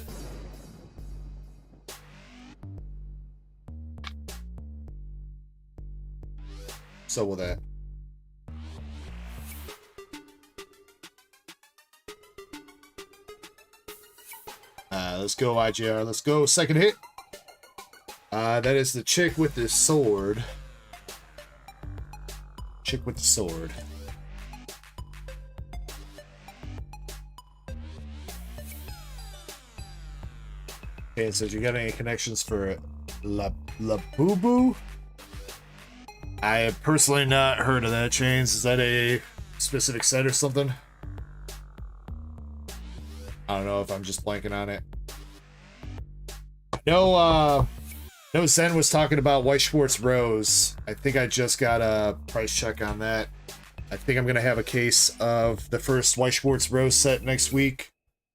So will that. Let's go, IGR. Let's go. Second hit. That is the chick with the sword. Chick with the sword. Okay, it says, "You got any connections for La Boo Boo?" I have personally not heard of that, Chains. Is that a specific set or something? I don't know if I'm just blanking on it. No, Zen was talking about White Schwartz Rose. I think I just got a price check on that. I think I'm going to have a case of the first White Schwartz Rose set next week.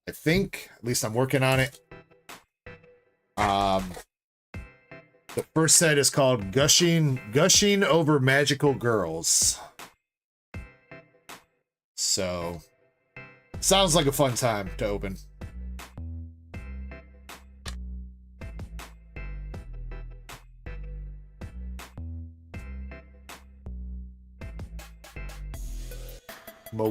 I think. At least I'm working on it. The first set is called Gushing Over Magical Girls. So, sounds like a fun time to open. My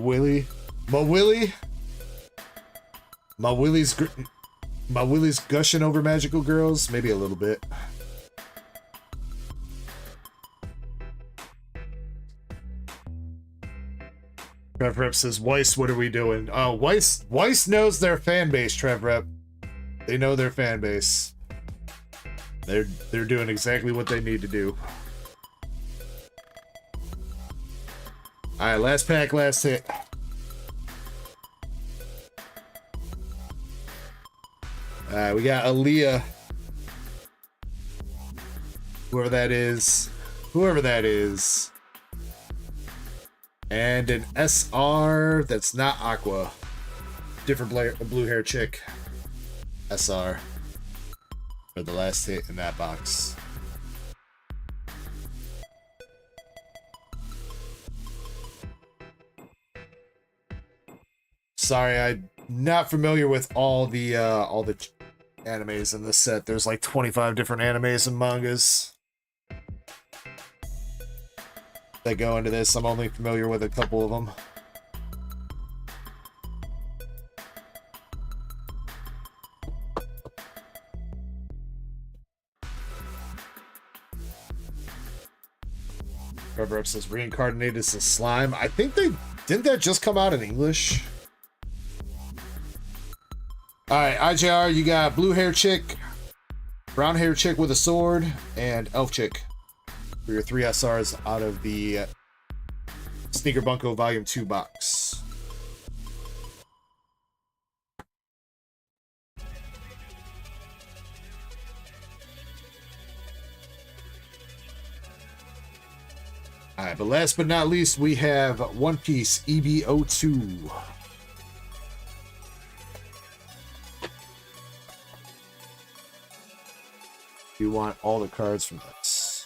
Willie's gushing over magical girls? Maybe a little bit. Trev Rep says, "Weiss, what are we doing?" Oh, Weiss knows their fan base, Trev Rep. They know their fan base. They're doing exactly what they need to do. Alright, last pack, last hit. Alright, we got Aaliyah. Whoever that is. And an SR that's not Aqua. Different blue hair chick. SR. For the last hit in that box. Sorry, I'm not familiar with all the animes in this set. There's like 25 different animes and mangas that go into this. I'm only familiar with a couple of them. Trevor Up says, "Reincarnated as a slime." I think didn't that just come out in English? Alright, IJR, you got blue hair chick, brown hair chick with a sword, and elf chick for your 3 SRs out of the Sneaker Bunko Volume 2 box. Alright, but last but not least, we have One Piece EB02. You want all the cards from this.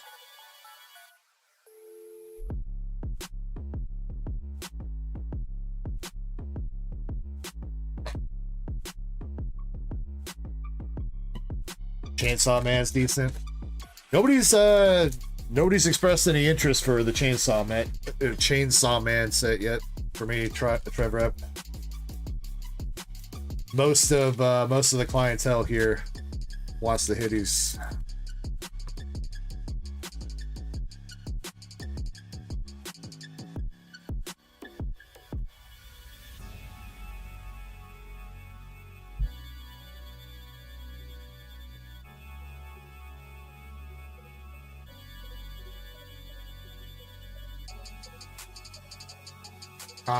Chainsaw Man's decent. Nobody's expressed any interest for the Chainsaw Man set yet. For me, Trevor. Most of the clientele here wants the hitties.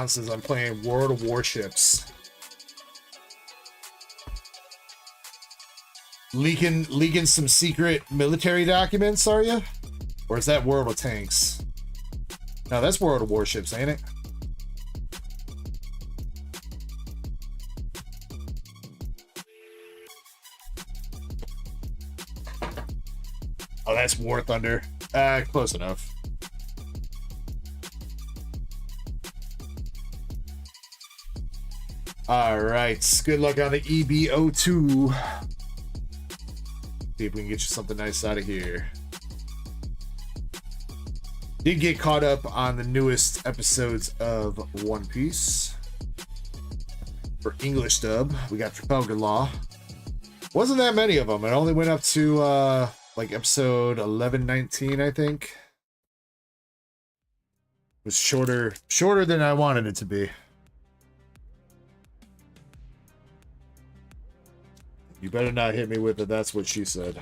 Says I'm playing World of Warships. Leaking some secret military documents, are you? Or is that World of Tanks? No, that's World of Warships, ain't it? Oh, that's War Thunder. Close enough. All right, good luck on the EBO2. See if we can get you something nice out of here. Did get caught up on the newest episodes of One Piece. For English dub, we got Trafalgar Law. Wasn't that many of them. It only went up to like episode 11-19, I think. It was shorter than I wanted it to be. You better not hit me with it. That's what she said.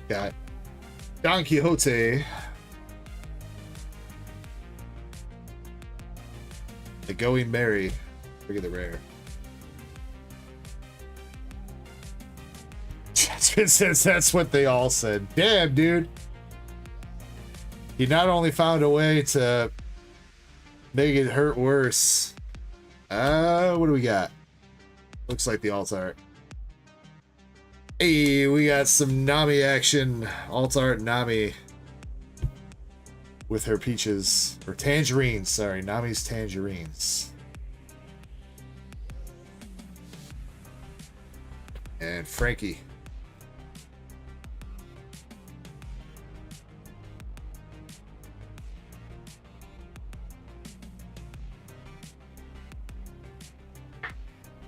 Got Don Quixote. The Going Merry. Look at the rare. Says that's what they all said. Damn, dude. He not only found a way to make it hurt worse. What do we got? Looks like the alt art. Hey, we got some Nami action. Alt art Nami. With her peaches. Or tangerines, sorry. Nami's tangerines. And Frankie.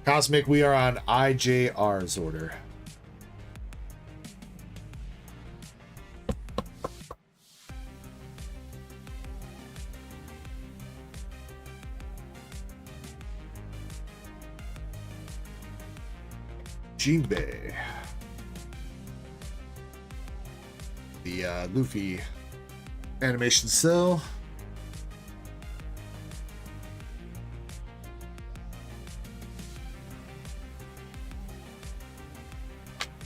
Cosmic, we are on IJR's order. Jinbei. The Luffy animation cell.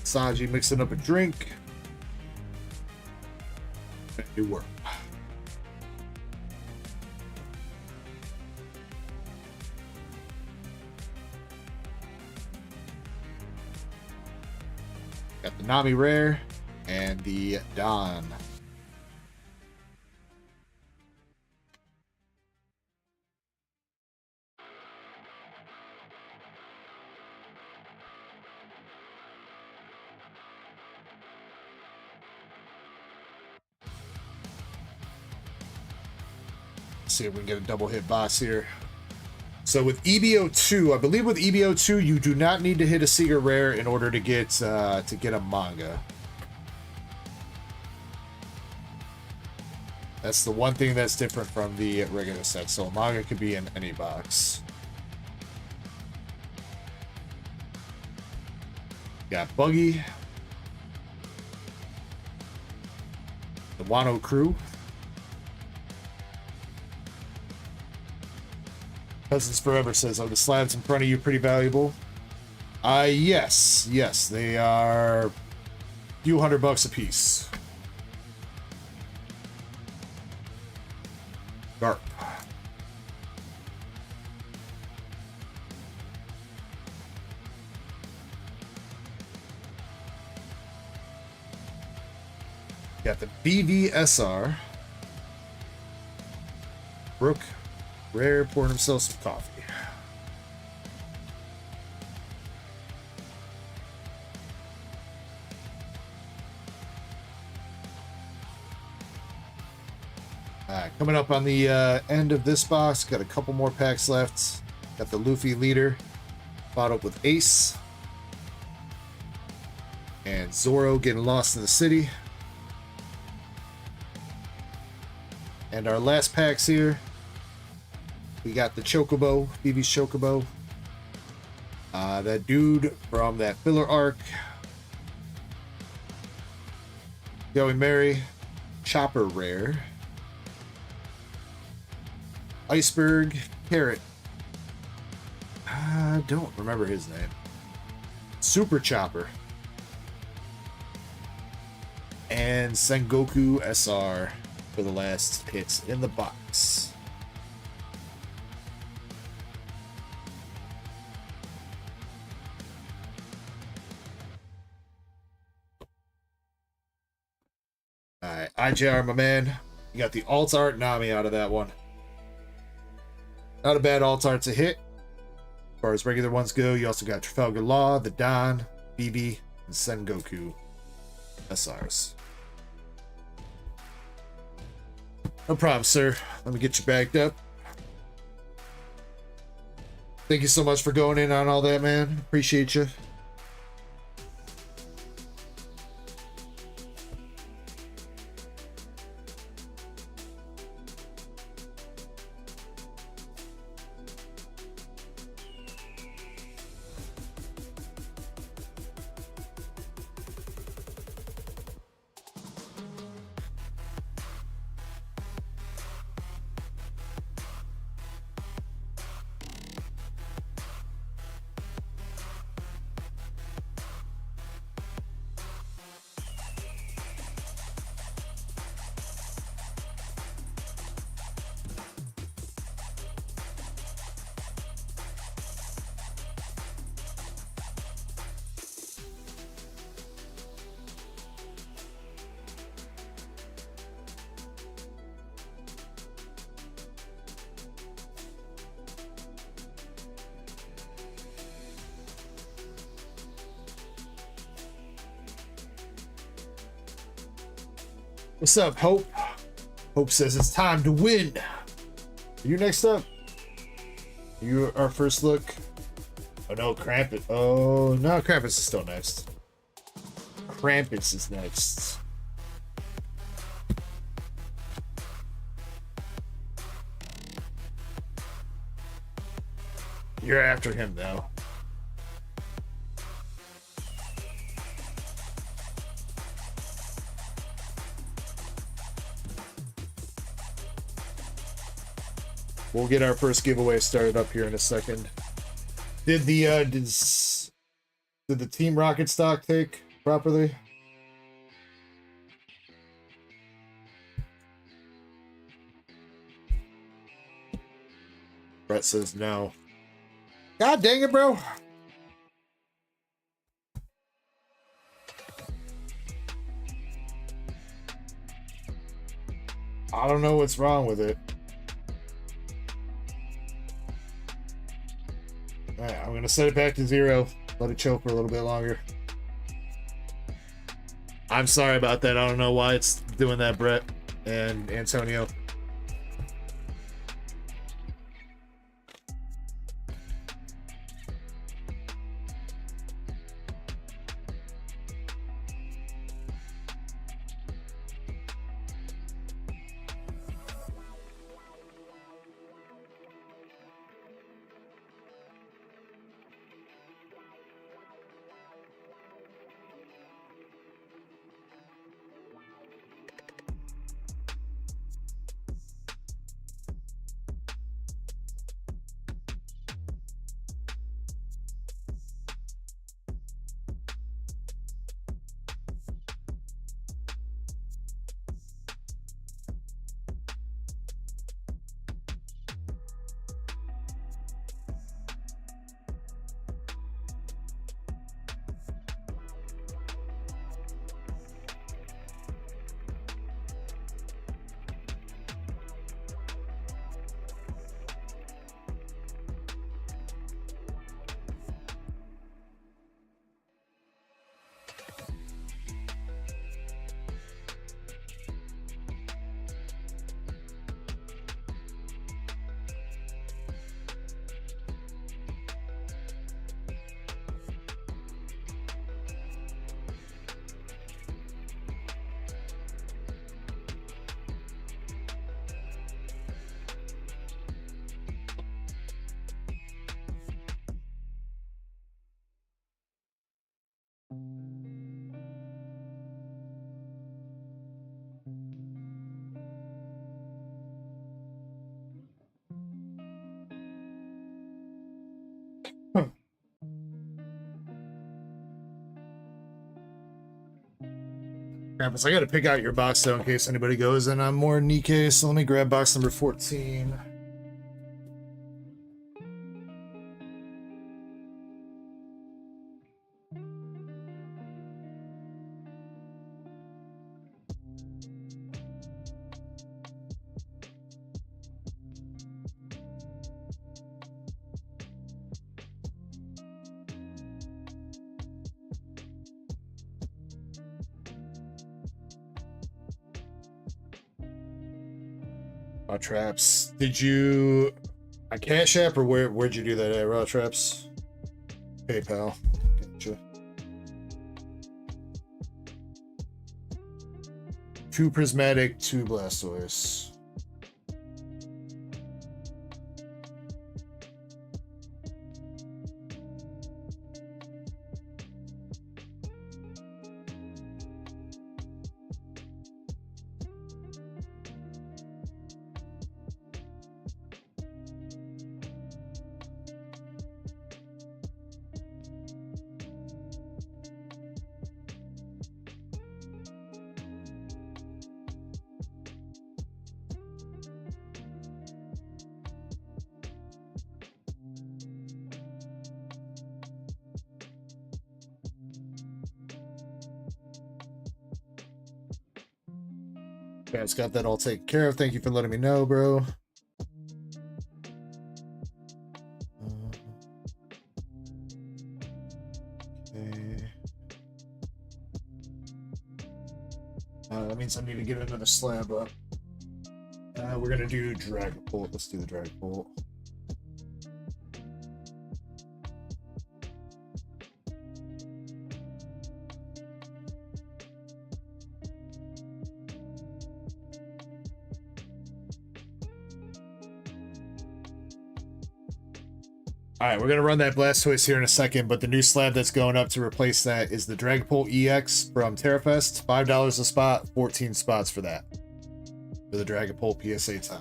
Sanji mixing up a drink. It worked. Got the Nami Rare and the Don. See if we can get a double hit boss here. So with EBO2, I believe with EBO2 you do not need to hit a secret rare in order to get a manga. That's the one thing that's different from the regular set. So a manga could be in any box. Got Buggy, the Wano crew. Cousins Forever says, are the slabs in front of you pretty valuable? Yes. They are a few $100 a piece. Garp. Got the BVSR. Brooke, rare, pouring himself some coffee. Coming up on the end of this box, got a couple more packs left. Got the Luffy leader, bought up with Ace. And Zoro getting lost in the city. And our last packs here, we got the Chocobo, BB's Chocobo. That dude from that filler arc. Joey Mary, Chopper rare. Iceberg, Carrot. I don't remember his name. Super Chopper. And Sengoku SR for the last hits in the box. Alright, IJR, my man. You got the alt art Nami out of that one. Not a bad alt art to hit. As far as regular ones go, you also got Trafalgar Law, the Don, BB, and Sengoku SRs. No problem, sir. Let me get you backed up. Thank you so much for going in on all that, man. Appreciate you. What's up, Hope? Hope says it's time to win. Are you next up? You our first look. Oh no, Krampus. Oh no, Krampus is still next. Krampus is next. You're after him though. We'll get our first giveaway started up here in a second. Did the did the Team Rocket stock take properly? Brett says no. God dang it, bro. I don't know what's wrong with it. Alright, I'm gonna set it back to 0. Let it chill for a little bit longer. I'm sorry about that. I don't know why it's doing that, Brett and Antonio. Krampus, I gotta pick out your box though in case anybody goes, and I'm more Nikke, so let me grab box number 14. Raw Traps. Did you a Cash App or where'd you do that at? Raw Traps? PayPal. Gotcha. 2 Prismatic, 2 Blastoise. Guys, got that all taken care of. Thank you for letting me know, bro. Okay. That means I need to get another slab up. We're gonna do Dragon Bolt. Let's do the Dragon Bolt. All right, we're going to run that Blastoise here in a second, but the new slab that's going up to replace that is the Dragapult EX from Terrafest. $5 a spot, 14 spots for that. For the Dragapult PSA 10.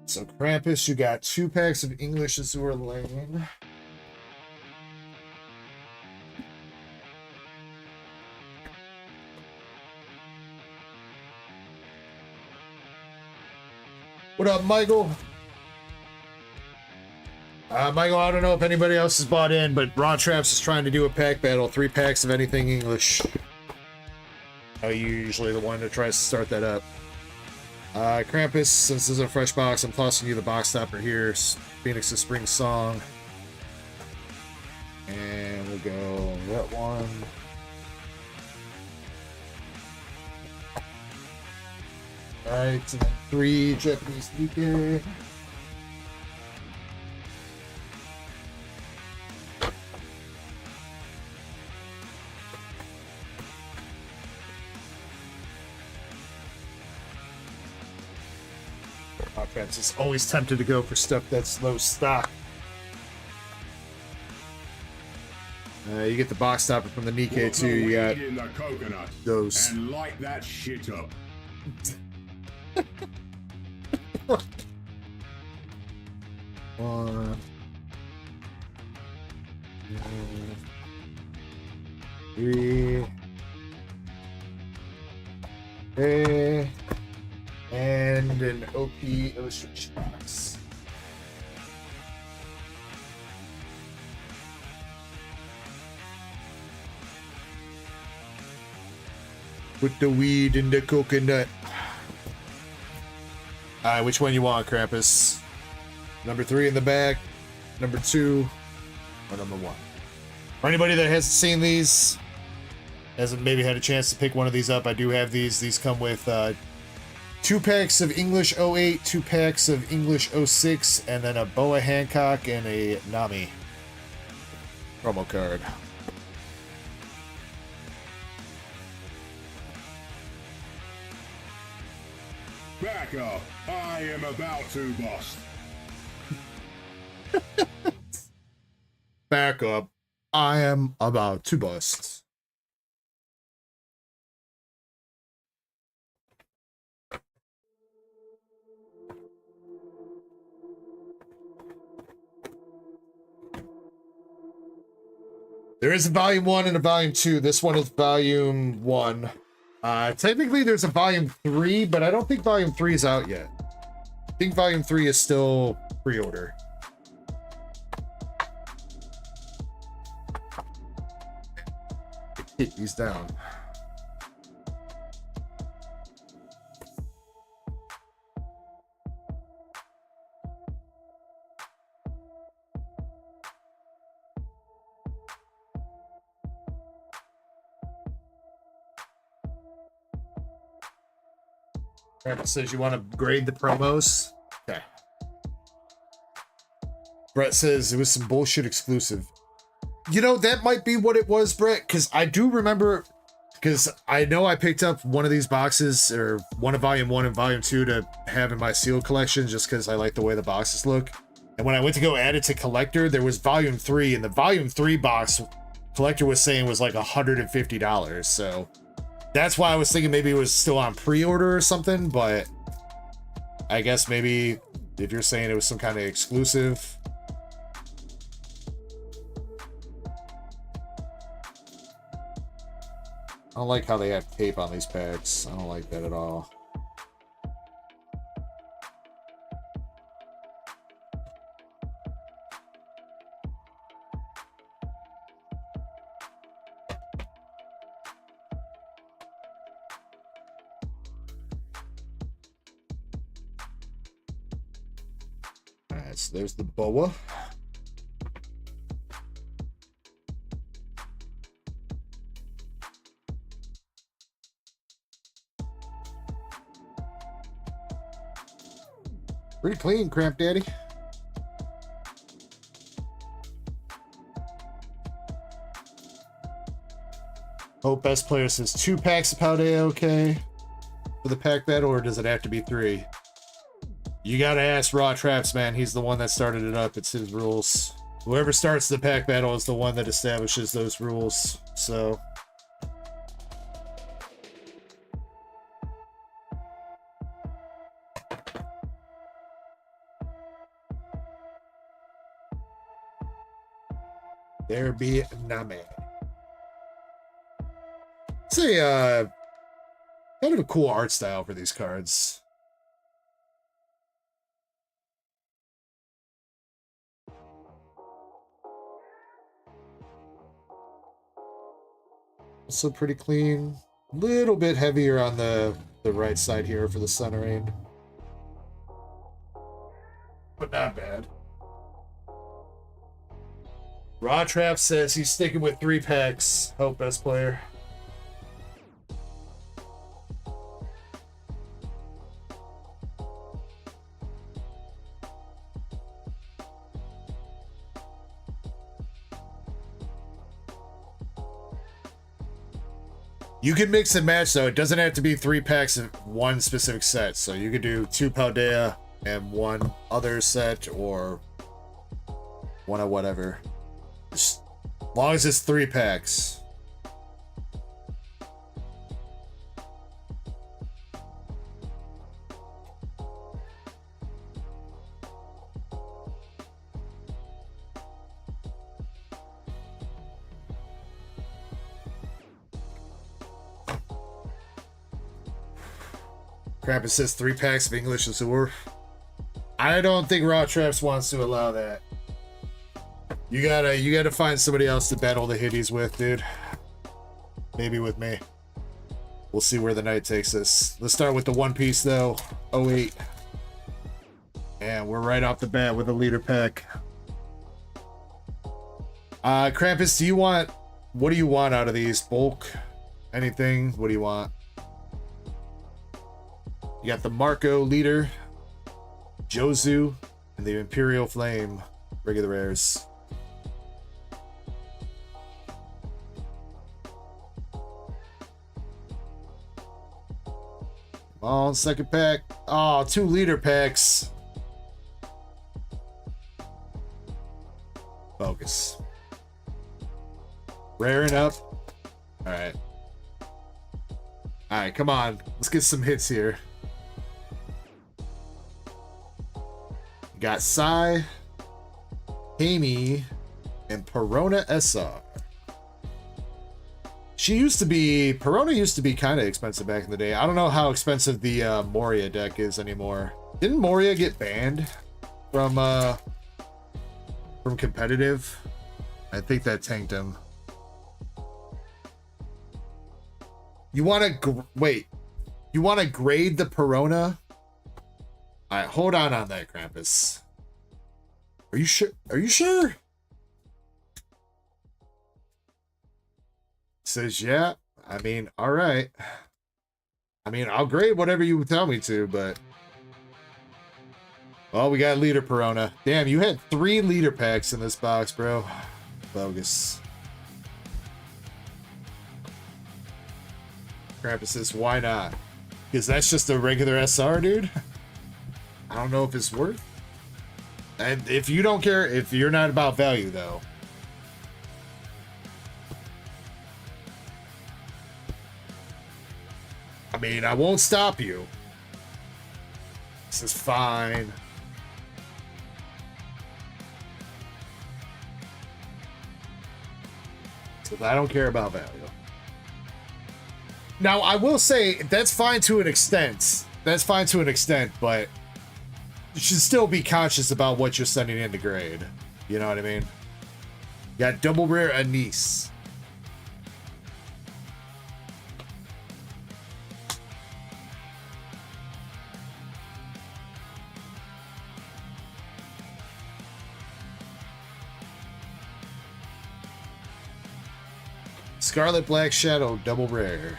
So Krampus, you got 2 packs of English Azure Lane. What up, Michael? Michael, I don't know if anybody else has bought in, but Raw Traps is trying to do a pack battle. 3 packs of anything English. You're usually the one that tries to start that up. Krampus, since this is a fresh box, I'm tossing you the box stopper here. Phoenix's Spring Song. And we'll go that one. Alright, and then 3 Japanese Nikke. Offense is always tempted to go for stuff that's low stock. You get the box stopper from the Nikke too. You got in the coconut those. and light that shit up. One, 2, 3. And an OP illustration box. Put the weed in the coconut. Alright, which one you want, Krampus? Number 3 in the back, number 2, or number 1? For anybody that hasn't seen these, hasn't maybe had a chance to pick one of these up, I do have these. These come with 2 packs of English 08, 2 packs of English 06, and then a Boa Hancock and a Nami promo card. Back up. I am about to bust. Back up. I am about to bust. There is a volume 1 and a volume 2. This one is volume 1. Technically there's a volume 3, but I don't think volume 3 is out yet. I think volume 3 is still pre-order. Hit these down. Brett says you want to grade the promos. Okay. Brett says it was some bullshit exclusive. You know, that might be what it was, Brett, because I do remember, because I know I picked up one of these boxes, or one of volume 1 and volume 2 to have in my sealed collection, just because I like the way the boxes look. And when I went to go add it to collector, there was volume 3, and the volume 3 box collector was saying was like $150. So that's why I was thinking maybe it was still on pre-order or something, but I guess maybe if you're saying it was some kind of exclusive. I don't like how they have tape on these packs. I don't like that at all. Alright, so there's the boa. Pretty clean, Cramp Daddy. Hope Best Player says 2 packs of Paldea okay for the pack battle, or does it have to be 3? You gotta ask Raw Traps, man. He's the one that started it up. It's his rules. Whoever starts the pack battle is the one that establishes those rules. So there be Name. It's a kind of a cool art style for these cards. Also pretty clean. Little bit heavier on the right side here for the centering, but not bad. Raw Trap says he's sticking with 3 packs. Hope Best Player. You can mix and match, though. It doesn't have to be 3 packs of one specific set. So you could do 2 Paldea and 1 other set, or 1 of whatever. As long as it's 3 packs. Crap, it says 3 packs of English Azure. I don't think Raw Traps wants to allow that. You gotta find somebody else to battle the hitties with, dude. Maybe with me. We'll see where the night takes us. Let's start with the One Piece, though. 08. And we're right off the bat with a leader pack. Krampus, what do you want out of these? Bulk? Anything? What do you want? You got the Marco leader, Jozu, and the Imperial Flame regular rares. Come on, second pack. Oh, 2 leader packs. Focus. Raring up. Alright. Alright, come on. Let's get some hits here. Got Sai, Amy, and Perona SR. She used to be, Perona used to be kind of expensive back in the day. I don't know how expensive the Moria deck is anymore. Didn't Moria get banned from competitive? I think that tanked him. You want to wait? You want to grade the Perona? All right, hold on that, Krampus. Are you sure? Are you sure? Says, yeah. I mean, all right. I mean, I'll grade whatever you tell me to, but... Well, we got leader Perona. Damn, you had 3 leader packs in this box, bro. Bogus. Krampus says, why not? Because that's just a regular SR, dude. I don't know if it's worth. And if you don't care, if you're not about value, though. I mean, I won't stop you. This is fine. So I don't care about value. Now, I will say, that's fine to an extent. That's fine to an extent, but you should still be conscious about what you're sending in to grade. You know what I mean? Got double rare Anise. Scarlet Black Shadow, double rare.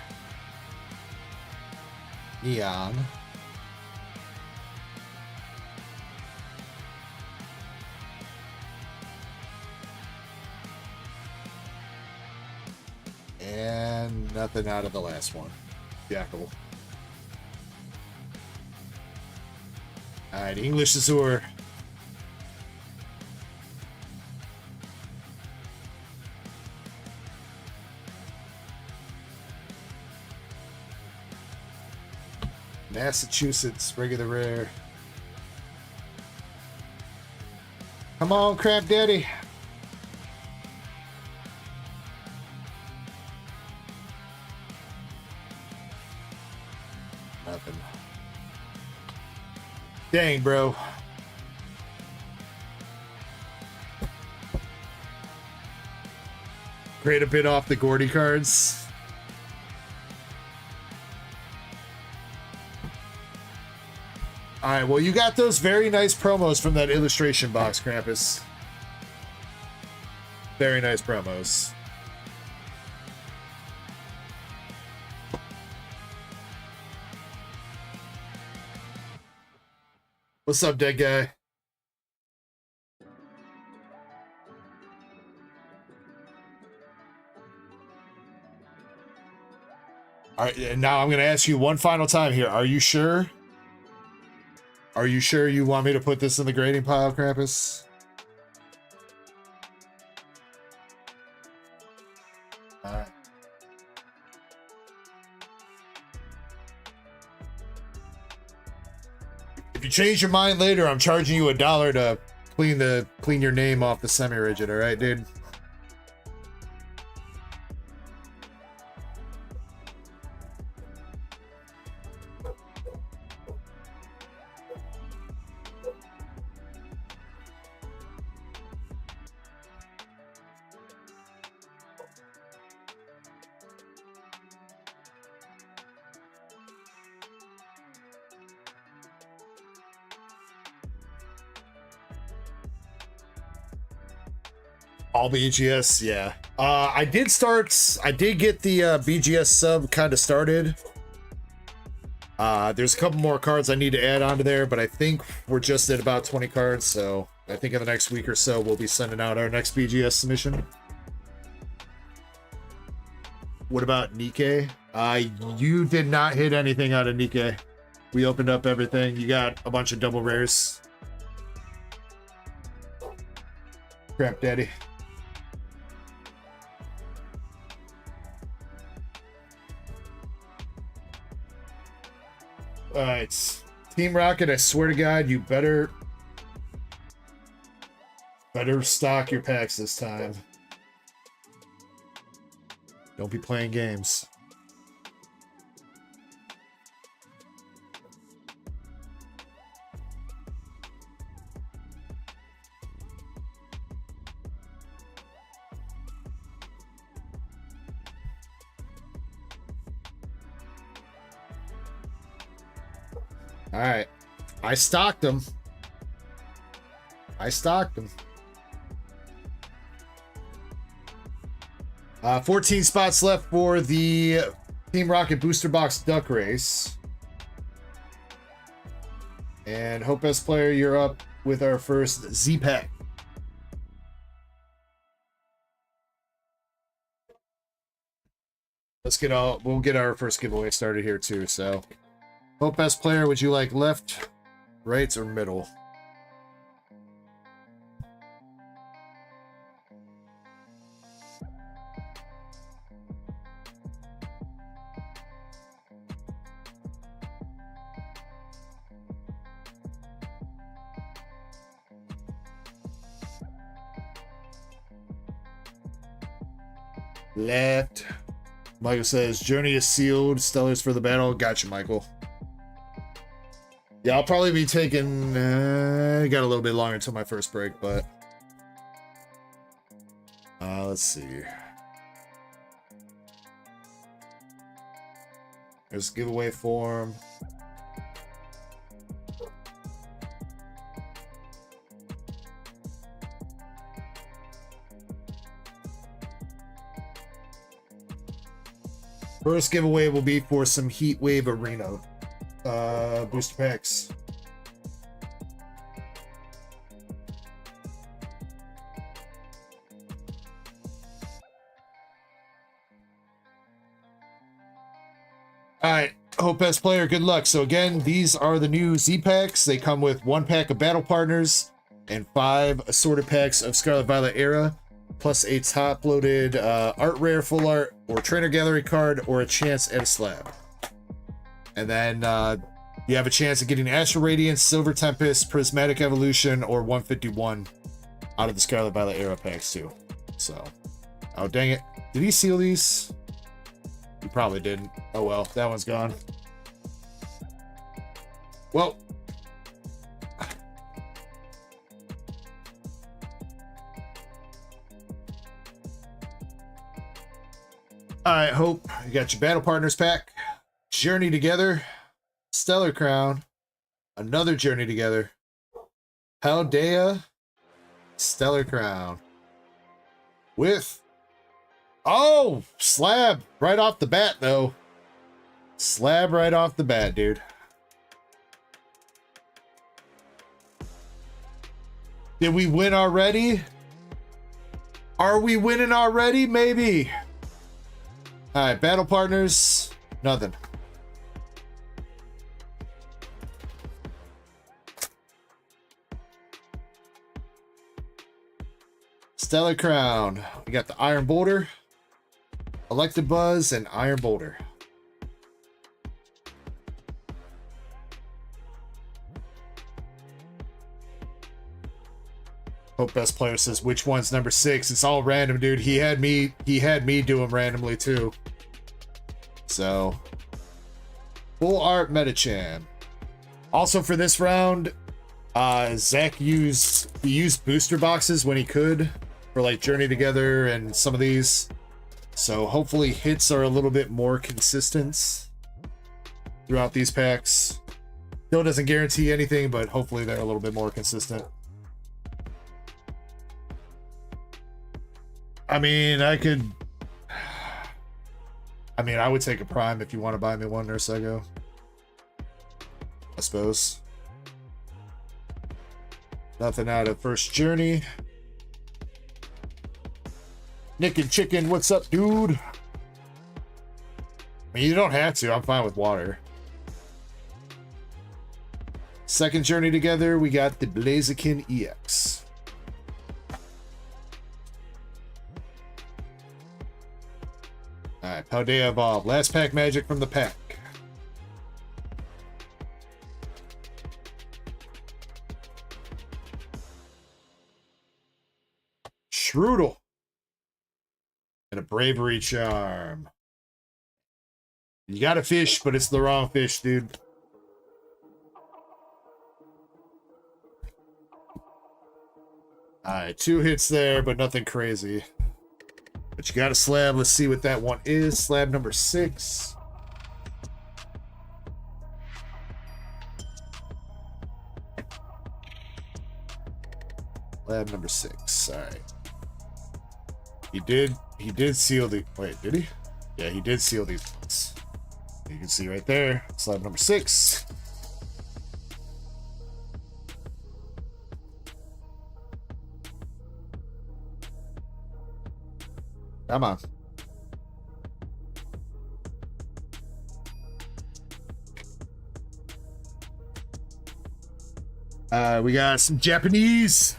Neon. And nothing out of the last one. Jackal. Alright, English Azure. Massachusetts, regular rare. Come on, Crab Daddy. Nothing. Dang, bro. Great a bit off the Gordy cards. Alright, well, you got those very nice promos from that illustration box, Krampus. Very nice promos. What's up, dead guy? Alright, and now I'm going to ask you one final time here. Are you sure? Are you sure you want me to put this in the grading pile, Krampus? Alright. If you change your mind later, I'm charging you $1 to clean your name off the semi-rigid, alright, dude? All BGS, yeah. I did get the BGS sub kind of started. There's a couple more cards I need to add onto there, but I think we're just at about 20 cards, so I think in the next week or so we'll be sending out our next BGS submission. What about Nikke? You did not hit anything out of Nikke. We opened up everything. You got a bunch of double rares. Crap, Daddy. Alright, Team Rocket, I swear to God, you better stock your packs this time. Don't be playing games. All right. I stocked them. 14 spots left for the Team Rocket Booster Box Duck Race. And Hope S Player, you're up with our first Z-Pack. We'll get our first giveaway started here too. So, Hope S Player, would you like left, right, or middle? Left. Michael says, Journey is sealed. Stellars for the battle. Gotcha, Michael. Yeah, I'll probably be taking... got a little bit longer until my first break, but... let's see. There's giveaway form. First giveaway will be for some Heat Wave Arena booster packs. Alright, Hope S Player, good luck. So again, these are the new Z packs. They come with 1 pack of Battle Partners and 5 assorted packs of Scarlet Violet Era, plus a top-loaded art rare, full art, or trainer gallery card, or a chance at a slab. And then you have a chance of getting Astral Radiance, Silver Tempest, Prismatic Evolution, or 151 out of the Scarlet Violet Era packs too. So, oh dang it. Did he seal these? He probably didn't. Oh well, that one's gone. Well, alright, Hope, you got your Battle Partners pack, Journey Together, Stellar Crown, another Journey Together, Paldea, Stellar Crown, with, oh, slab right off the bat though. Slab right off the bat, dude. Did we win already? Are we winning already? Maybe. All right, Battle Partners, nothing. Stellar Crown. We got the Iron Boulder, Elected Buzz, and Iron Boulder. Hope Best Player says, which one's number 6? It's all random, dude. He had me do them randomly too. So, full art Metachan. Also for this round, Zach used booster boxes when he could for like Journey Together and some of these. So hopefully hits are a little bit more consistent throughout these packs. Still doesn't guarantee anything, but hopefully they're a little bit more consistent. I mean, I would take a Prime if you want to buy me one, Nurse Ego. I suppose. Nothing out of first Journey. Nikke Chicken, what's up, dude? I mean, you don't have to. I'm fine with water. Second Journey Together, we got the Blaziken EX. Alright, Paldea Evolve. Last pack magic from the pack. Strudel. and a bravery charm. You got a fish, but it's the wrong fish, dude. Alright, 2 hits there, but nothing crazy. But you got a slab. Let's see what that one is. Slab number 6. Slab number 6. Alright. He did seal the... Wait, did he? Yeah, he did seal these ones. You can see right there. Slab number 6. Come on. We got some Japanesey.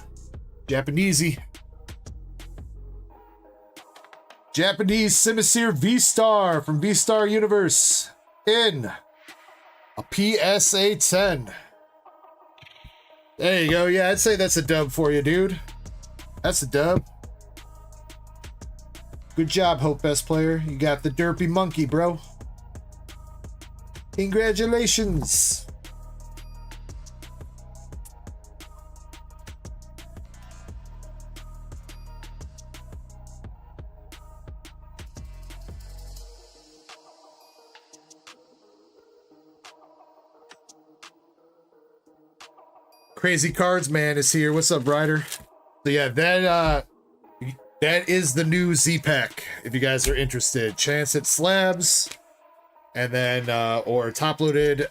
Japanese Simisear V-Star from V-Star Universe in a PSA 10. There you go. Yeah, I'd say that's a dub for you, dude. That's a dub. Good job, Hope Best Player. You got the derpy monkey, bro. Congratulations. Crazy Cards Man is here. What's up, Ryder? So yeah, that is the new Z-Pack, if you guys are interested. Chance at slabs, and then or top-loaded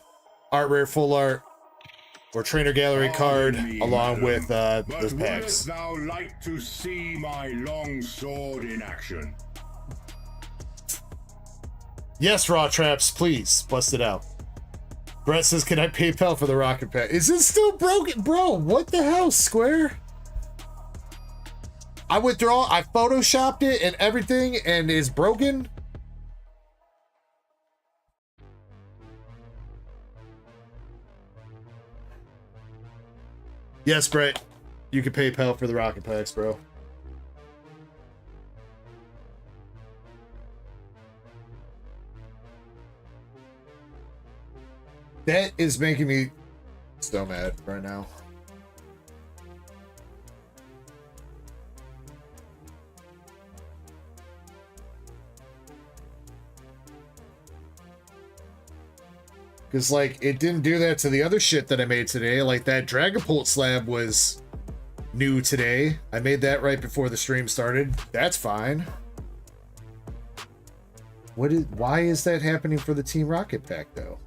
art rare full art, or trainer gallery card, along with those packs. Wouldst thou like to see my long sword in action? Yes, Raw Traps, please bust it out. Brett says, "Can I PayPal for the rocket pack?" Is it still broken, bro? What the hell, Square? I withdraw. I photoshopped it and everything, and it's broken. Yes, Brett. You can PayPal for the rocket packs, bro. That is making me so mad right now. Because, like, it didn't do that to the other shit that I made today. Like, that Dragapult slab was new today. I made that right before the stream started. That's fine. Why is that happening for the Team Rocket pack, though?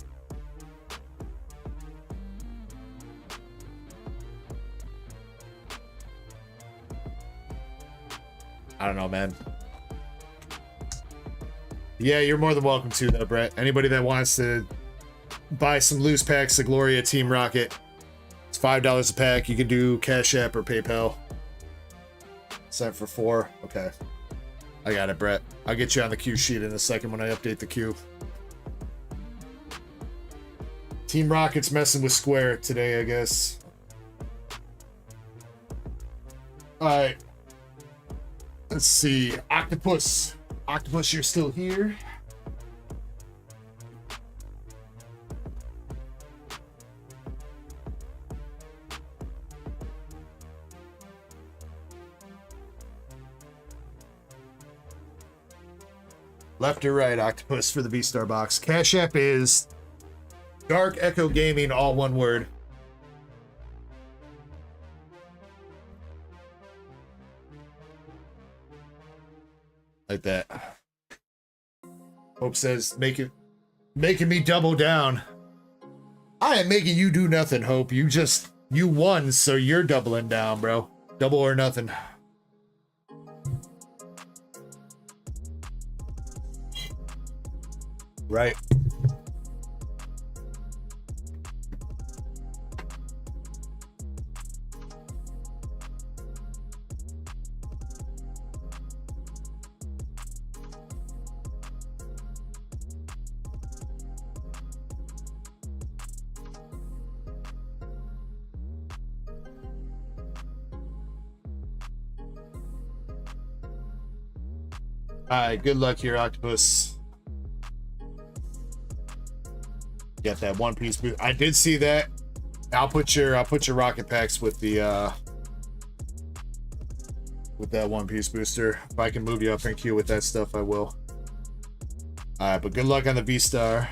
I don't know, man. Yeah, you're more than welcome to, though, Brett. Anybody that wants to buy some loose packs of Gloria Team Rocket, it's $5 a pack. You can do Cash App or PayPal. Sent for 4. Okay. I got it, Brett. I'll get you on the queue sheet in a second when I update the queue. Team Rocket's messing with Square today, I guess. Alright. Let's see. Octopus. Octopus, you're still here. Left or right, Octopus, for the V-Star box. Cash App is DarkEckoGaming, all one word. Like that. Hope says, making me double down. I am making you do nothing, Hope. You won, so you're doubling down, bro. Double or nothing. Right. Alright, good luck here, Octopus. Get that one piece boot. I did see that. I'll put your rocket packs with the with that one piece booster. If I can move you up in queue with that stuff, I will. Alright, but good luck on the V-Star.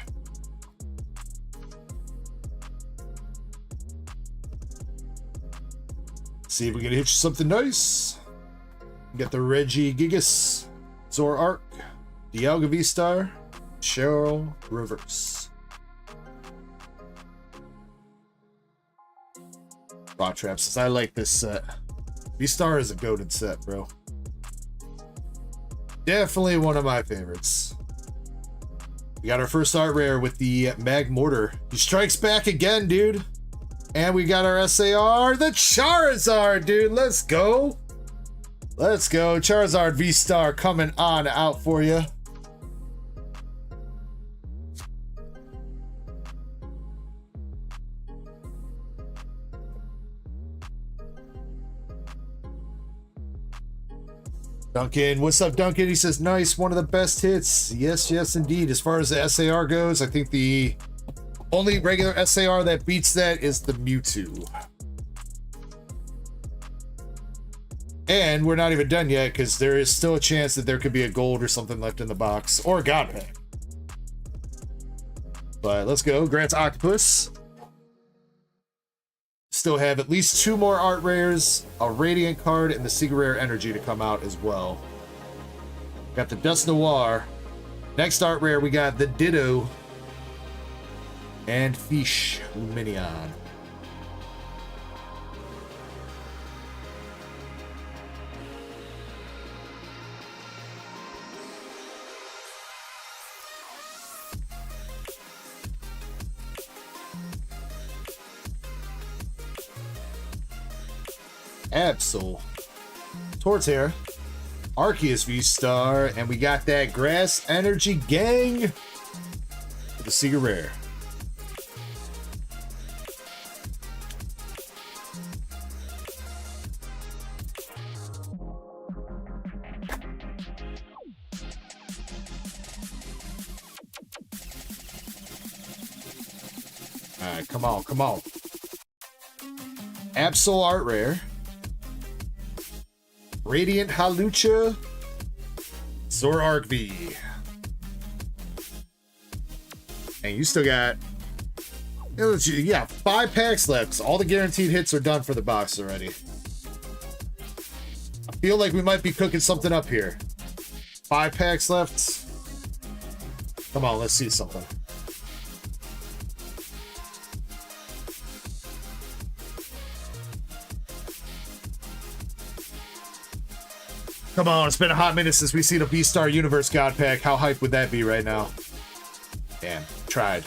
See if we can hit you something nice. Get the Reggie Gigas, Zor Arc, Dialga V-Star, Cheryl Reverse. Raw Traps. I like this set. V-Star is a goated set, bro. Definitely one of my favorites. We got our first art rare with the Mag Mortar. He strikes back again, dude. And we got our SAR, the Charizard, dude. Let's go. Let's go. Charizard V-Star coming on out for you. Duncan, what's up, Duncan? He says, nice, one of the best hits. Yes, yes, indeed. As far as the SAR goes, I think the only regular SAR that beats that is the Mewtwo. And we're not even done yet, because there is still a chance that there could be a gold or something left in the box, or a God Pack. But let's go. Grant's Octopus. Still have at least 2 more art rares, a Radiant card, and the Secret Rare Energy to come out as well. Got the Dust Noir. Next art rare, we got the Ditto and Fish Luminion. Absol, Torterra, Arceus V-Star, and we got that Grass Energy Gang with the Secret Rare. Alright, come on, come on. Absol art rare. Radiant Halucha, Zoroark V. And you still got, yeah, 5 packs left. All the guaranteed hits are done for the box already. I feel like we might be cooking something up here. 5 packs left. Come on, let's see something. Come on, it's been a hot minute since we've seen a V-Star Universe God Pack. How hype would that be right now? Damn, tried.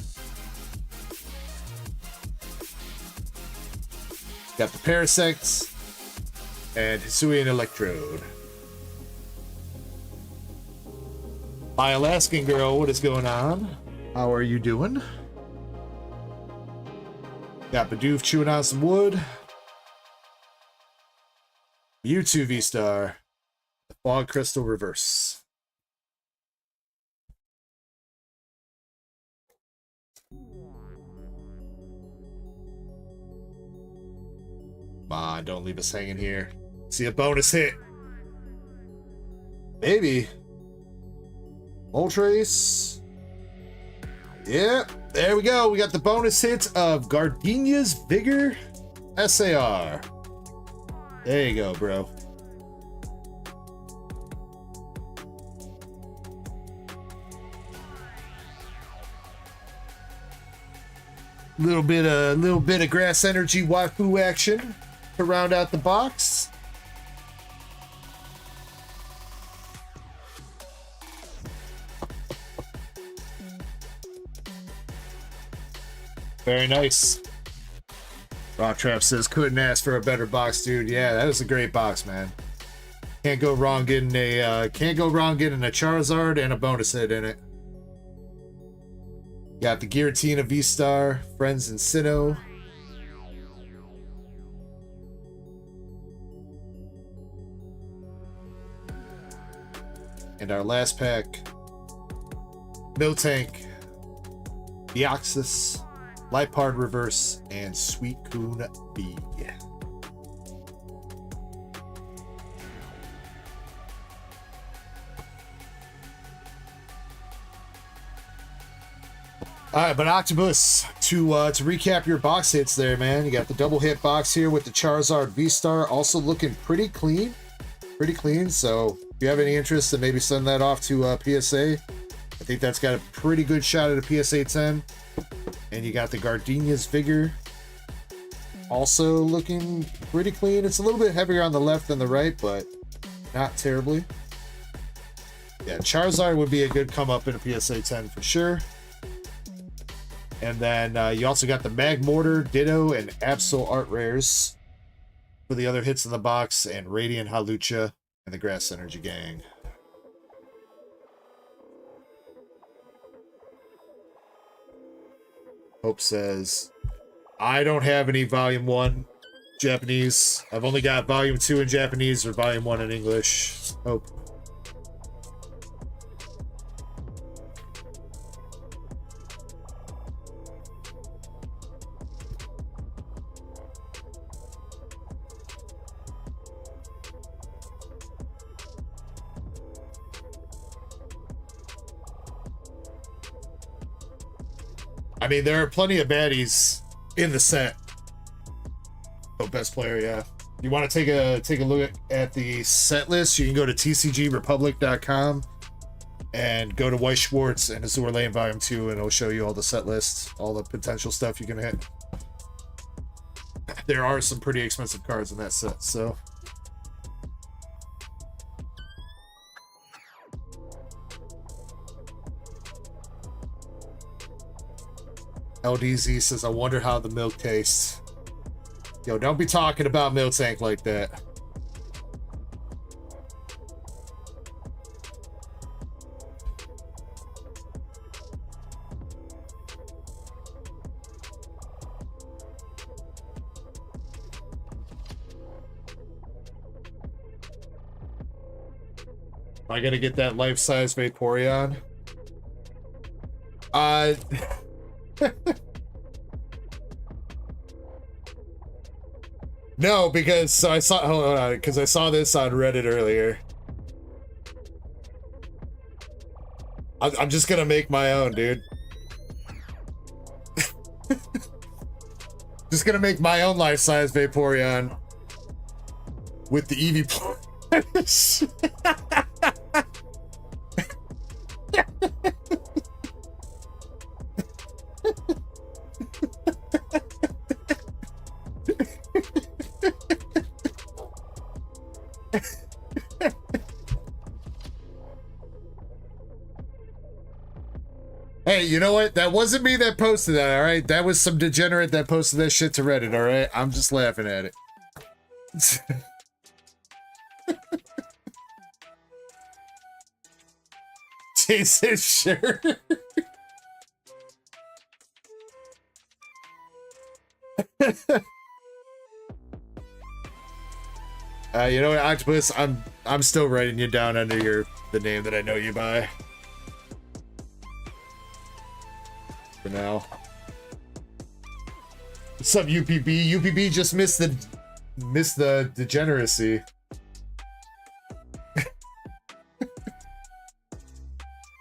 Got the Parasect and Hisuian Electrode. My Alaskan girl, what is going on? How are you doing? Got Bidoof chewing on some wood. Mewtwo V-Star. The Fog Crystal Reverse. Come on, don't leave us hanging here. See a bonus hit. Maybe. Moltres. Yep, there we go. We got the bonus hit of Gardenia's Vigor SAR. There you go, bro. Little bit of Grass Energy waifu action to round out the box. Very nice. Rock Trap says couldn't ask for a better box, dude. Yeah, that was a great box, man. Can't go wrong getting a Charizard and a bonus hit in it. Got the Giratina V-Star, Friends and Sinnoh. And our last pack, Miltank, Deoxys, Lipard Reverse, and Sweet Coon B. All right, but Octopus, to recap your box hits there, man, you got the double hit box here with the Charizard V-Star, also looking pretty clean. So if you have any interest in maybe sending that off to PSA, I think that's got a pretty good shot at a PSA 10. And you got the Gardenia's Vigor, also looking pretty clean. It's a little bit heavier on the left than the right, but not terribly. Yeah, Charizard would be a good come up in a PSA 10 for sure. And then you also got the Magmortar, Ditto, and Absol Art Rares for the other hits in the box, and Radiant Halucha and the Grass Energy Gang. Hope says, I don't have any Volume 1 Japanese. I've only got Volume 2 in Japanese or Volume 1 in English. Hope. I mean, there are plenty of baddies in the set. Oh, best player, yeah. You want to take a look at the set list? You can go to tcgrepublic.com and go to Weiss Schwartz and Azure Lane Volume 2, and it'll show you all the set lists, all the potential stuff you can hit. There are some pretty expensive cards in that set, so. LDZ says, I wonder how the milk tastes. Yo, don't be talking about Miltank like that. Am I gonna get that life-size Vaporeon? No, because I saw because I saw this on Reddit earlier. I'm just gonna make my own, dude. Just gonna make my own life-size Vaporeon with the Eevee plush. Hey, you know what? That wasn't me that posted that, alright? That was some degenerate that posted that shit to Reddit, alright? I'm just laughing at it. Jesus, sure. You know what, Octopus? I'm still writing you down under the name that I know you by. For now. What's up, UPB? UPB just missed the degeneracy.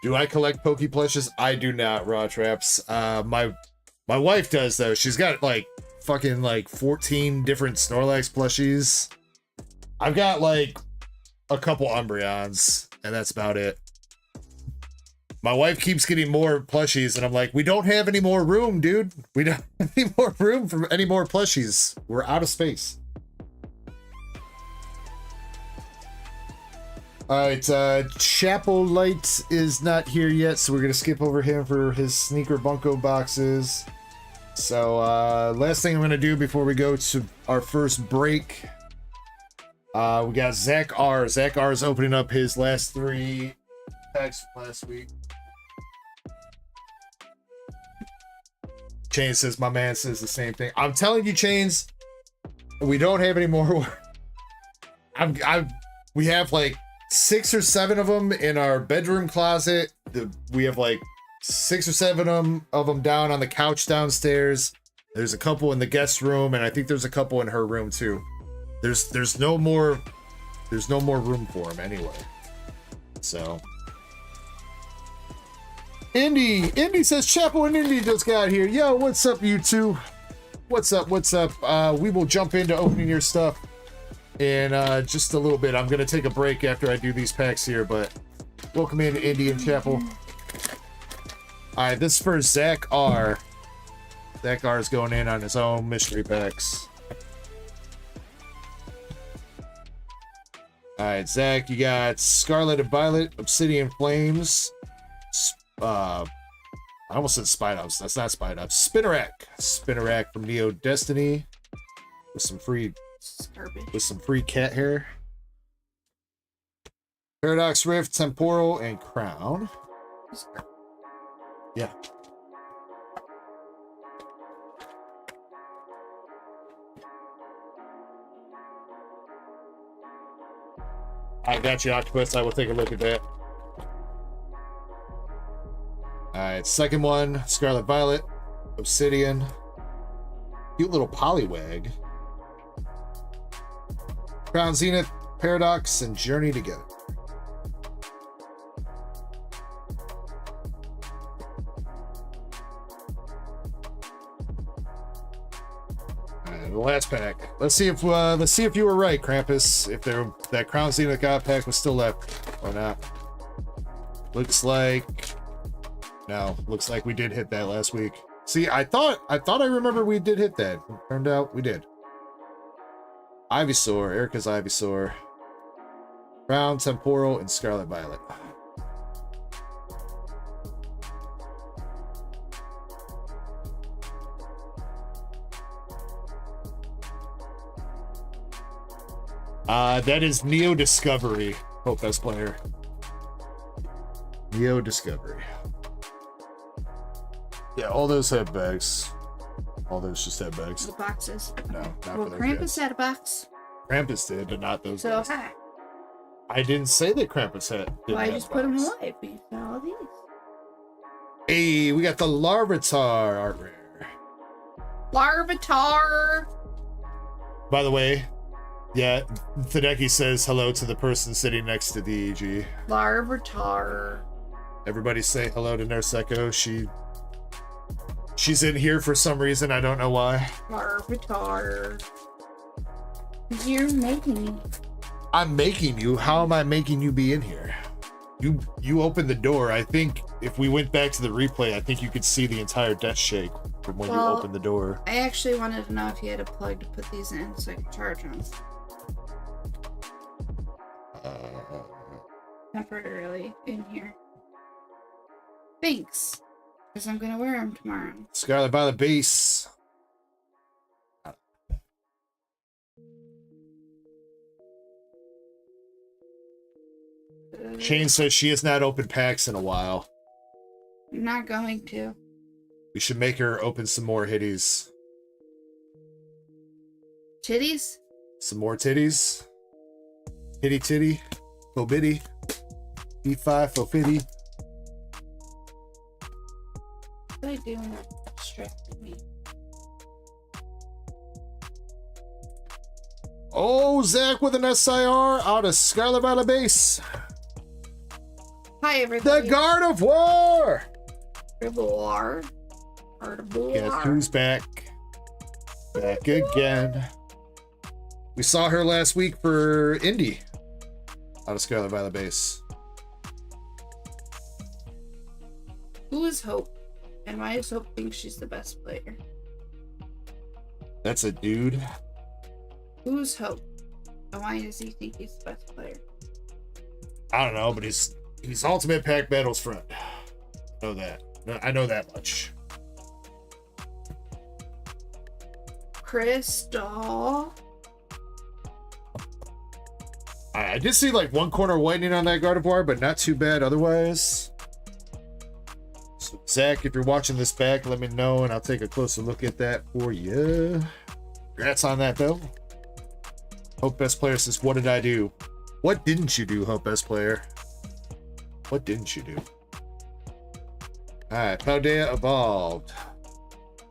Do I collect Poke plushes? I do not, Raw Traps. My wife does though. She's got like fucking like 14 different Snorlax plushies. I've got like a couple Umbreons, and that's about it. My wife keeps getting more plushies, and I'm like, we don't have any more room, dude. We don't have any more room for any more plushies. We're out of space. All right, Chapel Light is not here yet, so we're gonna skip over him for his sneaker Bunko boxes. So last thing I'm gonna do before we go to our first break, we got Zach R. Zach R is opening up his last 3 packs from last week. Chains says, my man says the same thing. I'm telling you, Chains, we don't have any more. We have like 6 or 7 of them in our bedroom closet. We have like 6 or 7 of them down on the couch downstairs. There's a couple in the guest room, and I think there's a couple in her room too. There's no more room for them anyway. So Indy says Chapel and Indy just got here. Yo, what's up, you two? What's up? We will jump into opening your stuff in just a little bit. I'm gonna take a break after I do these packs here, but welcome in, Indy and Chapel. All right, this is for Zach R. Zach R is going in on his own mystery packs. All right, Zach, you got Scarlet and Violet, Obsidian Flames. I almost said Spide Ups. That's not Spide Ups. Spinnerack from Neo Destiny with some free cat hair. Paradox Rift, Temporal, and Crown. Yeah. I got you, Octopus. I will take a look at that. Alright, second one, Scarlet Violet, Obsidian. Cute little Poliwag. Crown Zenith, Paradox, and Journey together. Alright, the last pack. Let's see if you were right, Krampus. If that Crown Zenith God pack was still left or not. Looks like looks like we did hit that last week. See, I thought I remember we did hit that. Turned out we did. Ivysaur, Erica's Ivysaur, Crown, Temporal, and Scarlet Violet. That is Neo Discovery. Hope best player. Neo Discovery. Yeah, all those have bags. All those just have bags. The boxes. No, not well, for those Krampus guys. had a box. Krampus did, but not those So guys. hi. I didn't say that Krampus had. Well, I have just a put them box. away. We saw all these. Hey, we got the Larvitar art rare. Larvitar. By the way, yeah, Tadeki says hello to the person sitting next to the EG. Larvitar. Everybody say hello to Nurse Ecko. She's in here for some reason. I don't know why. Larvitar. You're making me. I'm making you. How am I making you be in here? You opened the door. I think if we went back to the replay, I think you could see the entire desk shake from when you opened the door. I actually wanted to know if you had a plug to put these in so I could charge them. Temporarily in here. Thanks. Because I'm going to wear them tomorrow. Scarlet Violet base. Shane says she has not opened packs in a while. I'm not going to. We should make her open some more hitties. Titties? Some more titties. Hitty titty. Fobitty. E5 Fofitty. What are you doing? Distracting me. Oh, Zach with an SIR out of Scarlet Violet base. Hi, everybody. The Guard of War. War. Guess who's back? Back again. We saw her last week for Indy out of Scarlet Violet base. Who is Hope? And why does Hope think she's the best player? That's a dude. Who's Hope? And why does he think he's the best player? I don't know, but he's Ultimate Pack Battle's friend. I know that. I know that much. Crystal. I did see like one corner whitening on that Gardevoir, but not too bad otherwise. So Zach, if you're watching this back, let me know and I'll take a closer look at that for you. Congrats on that though. Hope Best Player says, what did I do? What didn't you do, Hope Best Player? What didn't you do? Alright, Paldea evolved.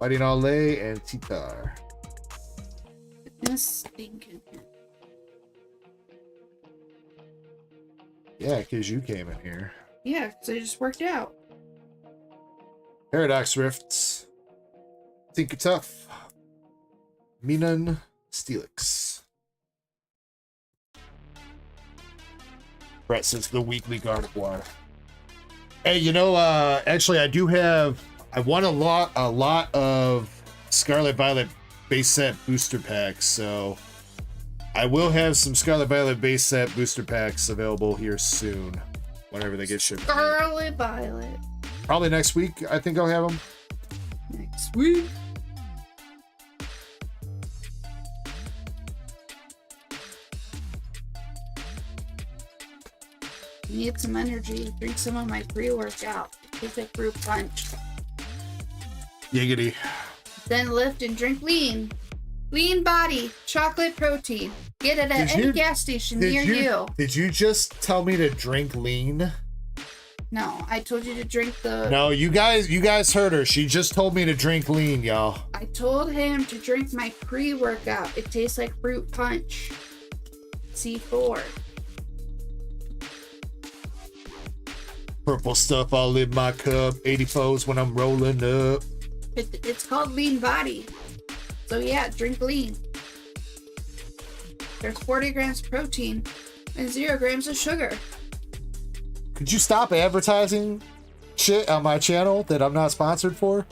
Fighting Ole and Titar. This stinking. Yeah, because you came in here. Yeah, so it just worked out. Paradox Rifts. Tinker Tough. Minan Steelix. Brett says the weekly Gardevoir. Hey, you know, actually I do have, I won a lot of Scarlet Violet base set booster packs, so I will have some Scarlet Violet base set booster packs available here soon, whenever they get shipped. Scarlet Violet. Probably next week, I think I'll have them. Next week. Need some energy. Drink some of my pre-workout. Take a fruit punch. Giggity. Then lift and drink lean. Lean body. Chocolate protein. Get it at any gas station near you. Did you just tell me to drink lean? No, I told you to drink the... No, you guys heard her. She just told me to drink lean, y'all. I told him to drink my pre-workout. It tastes like fruit punch. C4. Purple stuff all in my cup. 84s when I'm rolling up. It's called lean body. So yeah, drink lean. There's 40 grams of protein and 0 grams of sugar. Could you stop advertising shit on my channel that I'm not sponsored for?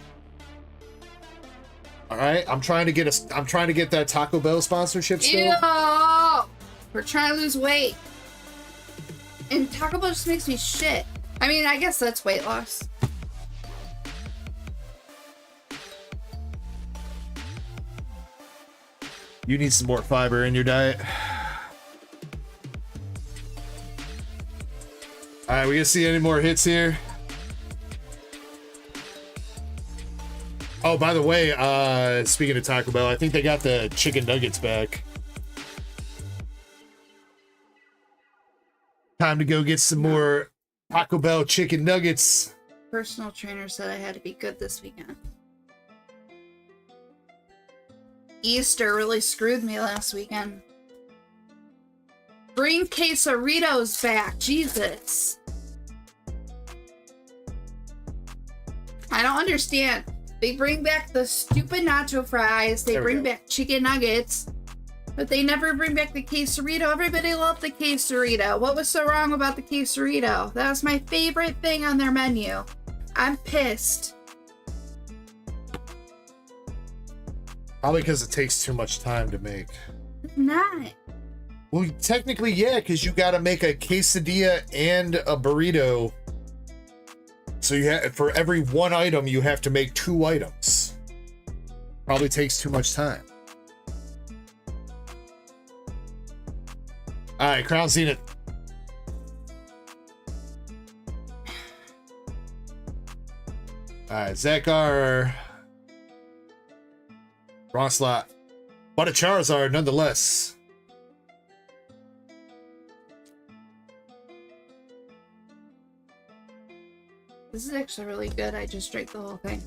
All right, I'm trying to get that Taco Bell sponsorship still. Ew! We're trying to lose weight. And Taco Bell just makes me shit. I mean, I guess that's weight loss. You need some more fiber in your diet. All right, we gonna see any more hits here? Oh, by the way, speaking of Taco Bell, I think they got the chicken nuggets back. Time to go get some more Taco Bell chicken nuggets. Personal trainer said I had to be good this weekend. Easter really screwed me last weekend. Bring quesaritos back, Jesus. I don't understand. They bring back the stupid nacho fries. They bring back chicken nuggets. But they never bring back the quesarito. Everybody loved the quesarito. What was so wrong about the quesarito? That was my favorite thing on their menu. I'm pissed. Probably because it takes too much time to make. It's not. Well, technically, yeah, because you got to make a quesadilla and a burrito. So you have, for every one item, you have to make 2 items. Probably takes too much time. All right, Crown Zenith. All right, Zekar. Wrong slot. But a Charizard, nonetheless. This is actually really good. I just drank the whole thing.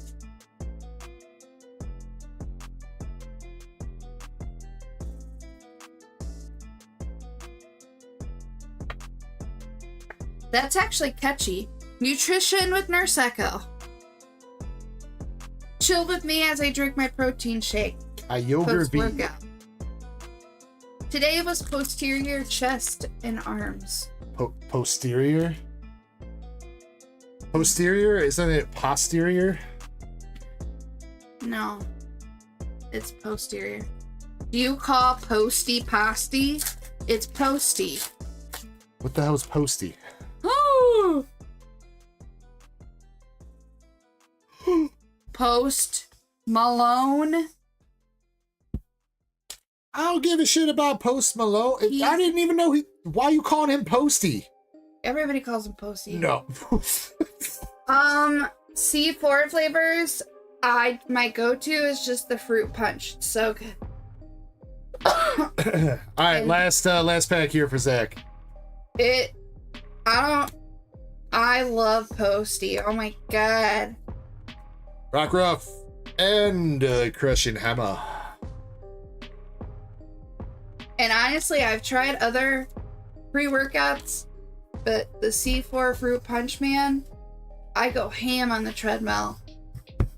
That's actually catchy. Nutrition with Nurse Ecko. Chill with me as I drink my protein shake. A yogurt beat. Post-workout. Today was posterior chest and arms. Posterior? Posterior? Isn't it posterior? No. It's posterior. Do you call posty posty? It's posty. What the hell is posty? Ooh. Post Malone. I don't give a shit about Post Malone. I didn't even know why you calling him Posty. Everybody calls him Posty. No. C4 flavors. My go-to is just the fruit punch. So good. All right, last pack here for Zach. I love Posty. Oh my god. Rock Ruff and Crushing Hammer. And honestly, I've tried other pre-workouts, but the C4 Fruit Punch Man, I go ham on the treadmill.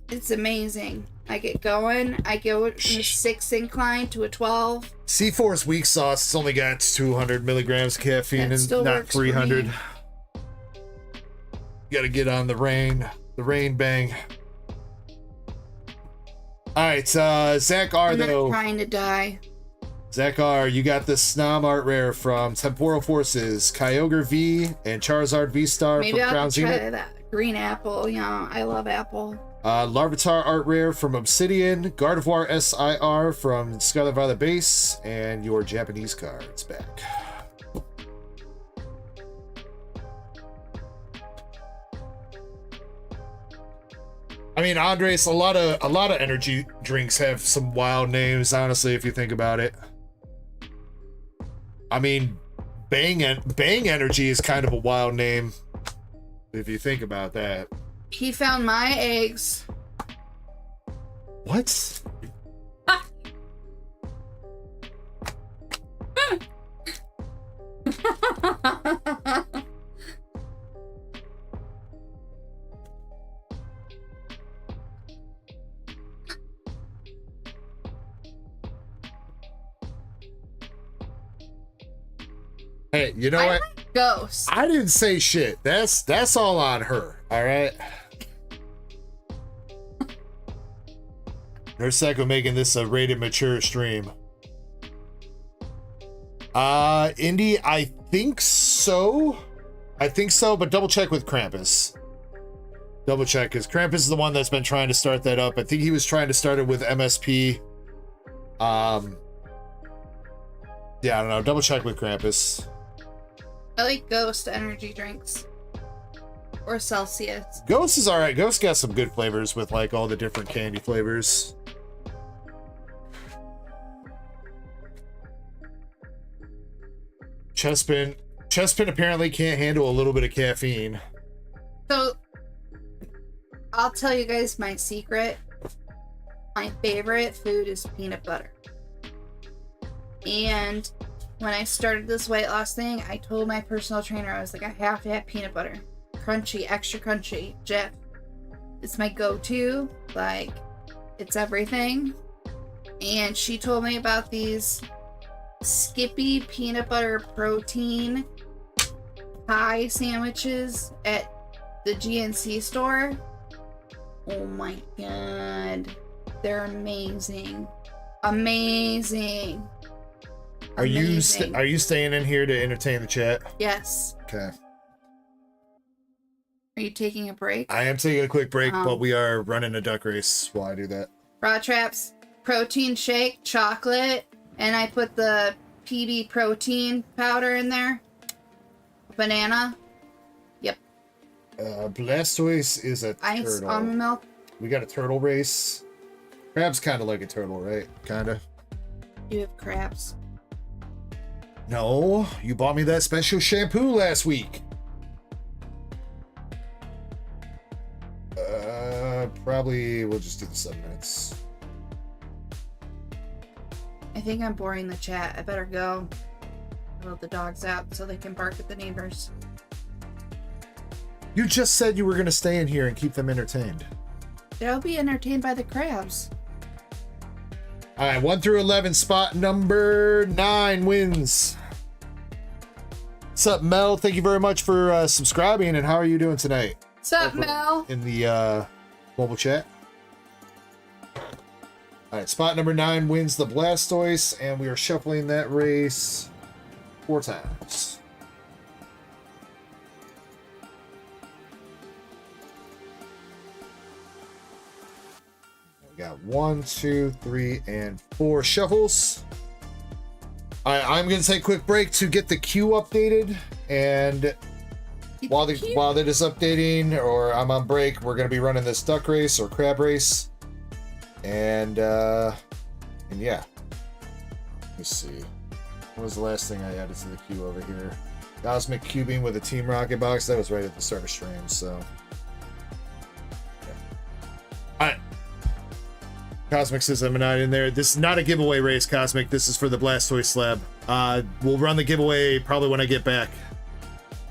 It's amazing. I get going. I go from a 6 incline to a 12. C4's weak sauce. It's only got 200 milligrams of caffeine and not 300. You gotta get on the rain bang. All right, Zach R I'm though. not trying to die. Zach R, you got the Snom art rare from Temporal Forces, Kyogre V, and Charizard V Star Maybe from I'll Crown try Zenith. that green apple. You know, I love apple. Larvitar art rare from Obsidian, Gardevoir SIR from Scarlet Violet base, and your Japanese cards back. I mean, Andres, a lot of energy drinks have some wild names, honestly, if you think about it. I mean, Bang Energy is kind of a wild name, if you think about that. He found my eggs. What? Hey, you know what? Like Ghost. I didn't say shit. That's all on her. All right. Nurse Psycho making this a rated mature stream. Indy, I think so. But double check with Krampus. Double check, because Krampus is the one that's been trying to start that up. I think he was trying to start it with MSP. Yeah, I don't know. Double check with Krampus. I like Ghost energy drinks. Or Celsius. Ghost is alright. Ghost got some good flavors with like all the different candy flavors. Chespin apparently can't handle a little bit of caffeine. So, I'll tell you guys my secret. My favorite food is peanut butter. And when I started this weight loss thing, I told my personal trainer, I was like, I have to have peanut butter. Crunchy, extra crunchy. Jeff, it's my go-to. Like, it's everything. And she told me about these Skippy peanut butter protein pie sandwiches at the GNC store. Oh my god. They're amazing. Amazing. Are you staying in here to entertain the chat? Yes. Okay. Are you taking a break? I am taking a quick break, but we are running a duck race while I do that. Raw Traps protein shake, chocolate, and I put the PB protein powder in there. Banana. Yep. Blastoise is a Ice turtle. almond milk. We got a turtle race. Crab's kind of like a turtle, right? Kind of. You have crabs. No, you bought me that special shampoo last week. Probably we'll just do the 7 minutes. I think I'm boring the chat. I better go. Let the dogs out so they can bark at the neighbors. You just said you were going to stay in here and keep them entertained. They'll be entertained by the crabs. All right, 1 through 11, spot number 9 wins. What's up, Mel? Thank you very much for subscribing, and how are you doing tonight? What's up, Mel? In the mobile chat. All right, spot number 9 wins the Blastoise, and we are shuffling that race 4 times. We got 1, 2, 3, and 4 shuffles. All right, I'm going to take a quick break to get the queue updated, and while that is updating or I'm on break, we're going to be running this duck race or crab race. And yeah. Let's see. What was the last thing I added to the queue over here? Cosmic cubing with a Team Rocket box. That was right at the start of stream, so. Yeah. Alright. Cosmic says I'm not in there. This is not a giveaway race, Cosmic. This is for the Blastoise slab. We'll run the giveaway probably when I get back.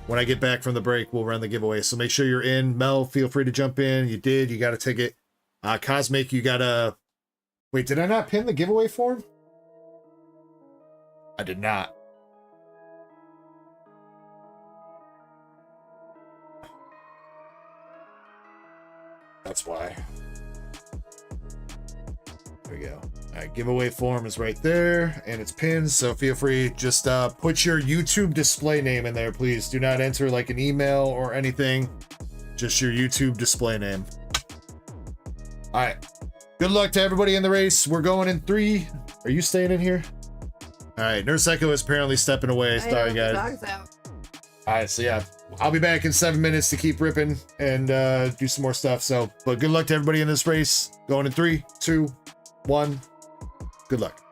When I get back from the break, we'll run the giveaway. So make sure you're in. Mel, feel free to jump in. You did. You got a ticket. Cosmic, you got to... Wait, did I not pin the giveaway form? I did not. That's why. There we go. All right, giveaway form is right there, and it's pinned, so feel free, just put your YouTube display name in there, please. Do not enter like an email or anything. Just your YouTube display name. All right. Good luck to everybody in the race. We're going in 3. Are you staying in here? All right. Nurse Ecko is apparently stepping away. Sorry, guys. Dog's out. All right. So, yeah. I'll be back in 7 minutes to keep ripping and do some more stuff. So, but good luck to everybody in this race. Going in 3, 2, 1. Good luck.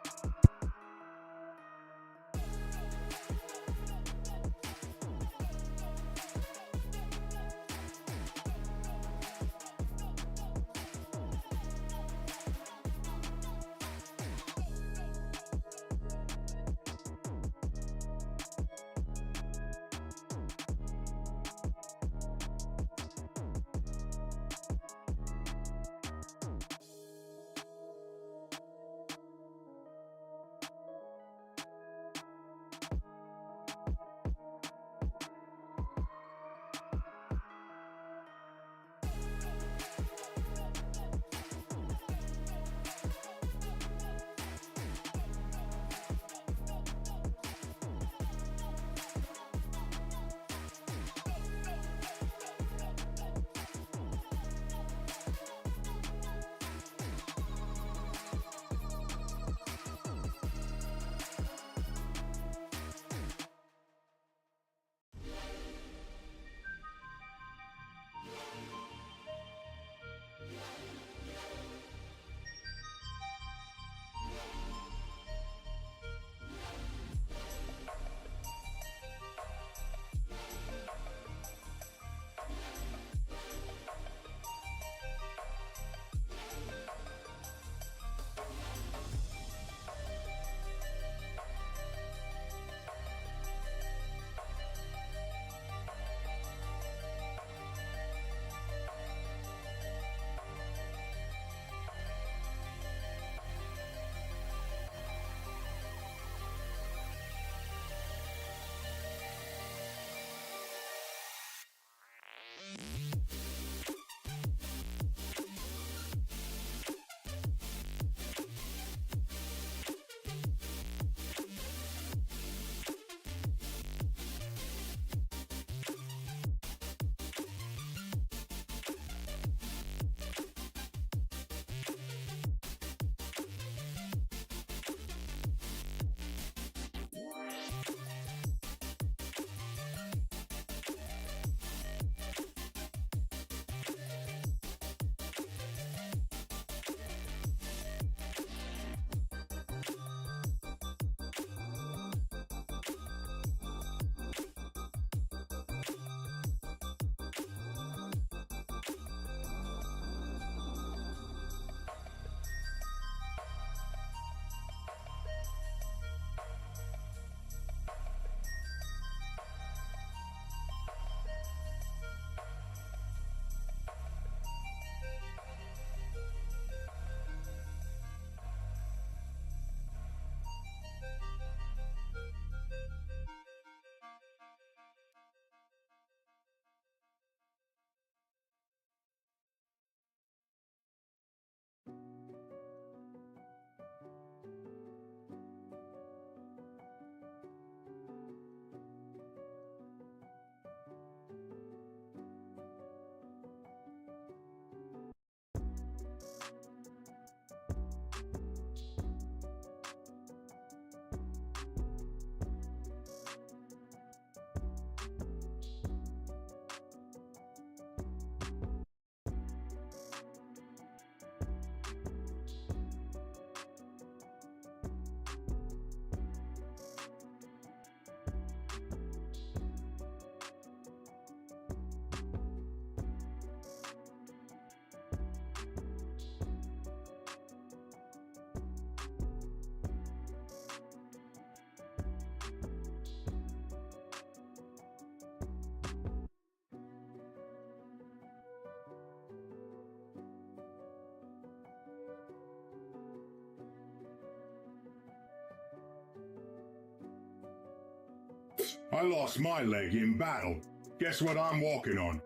I lost my leg in battle. Guess what I'm walking on?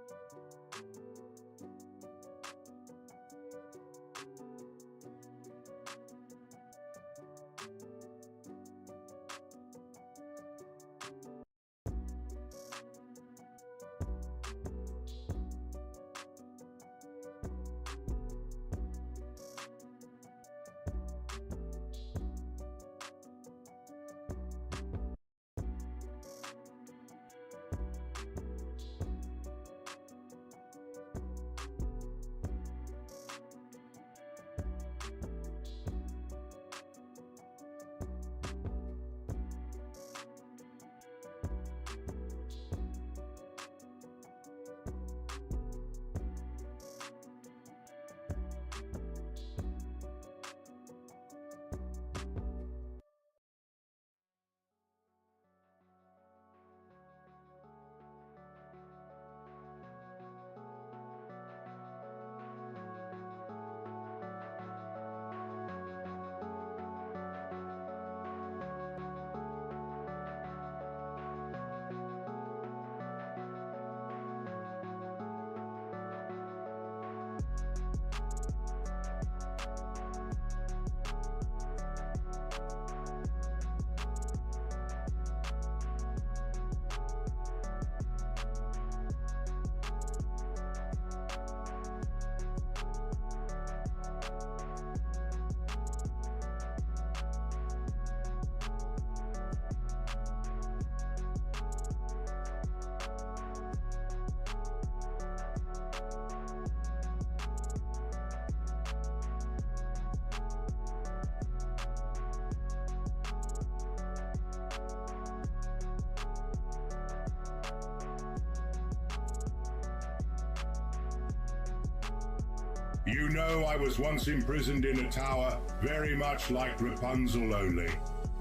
You know I was once imprisoned in a tower, very much like Rapunzel only.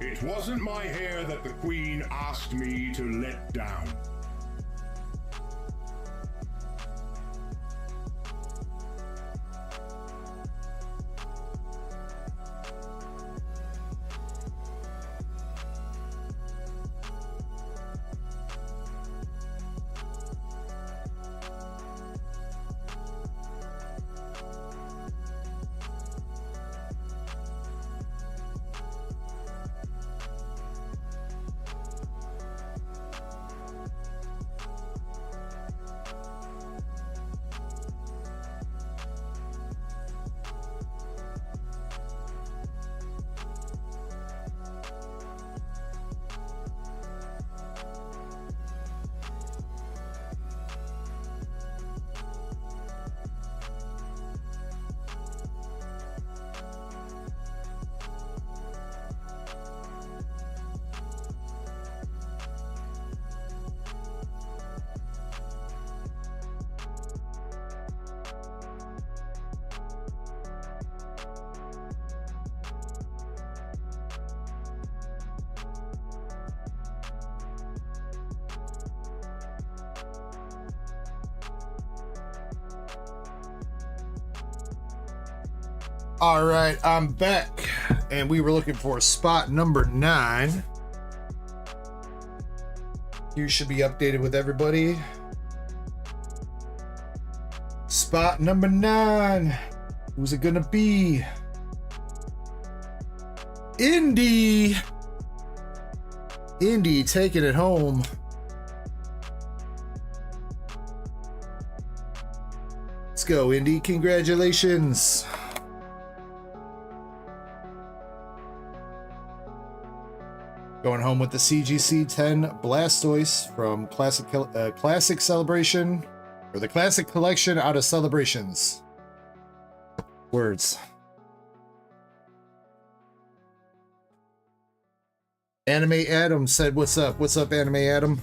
It wasn't my hair that the Queen asked me to let down. All right, I'm back, and we were looking for spot number 9. You should be updated with everybody. Spot number 9. Who's it gonna be? Indy. Indy taking it home. Let's go, Indy. Congratulations. Going home with the CGC 10 Blastoise from Classic Celebration, or the Classic Collection out of Celebrations. Words. Anime Adam said, "What's up? What's up, Anime Adam?"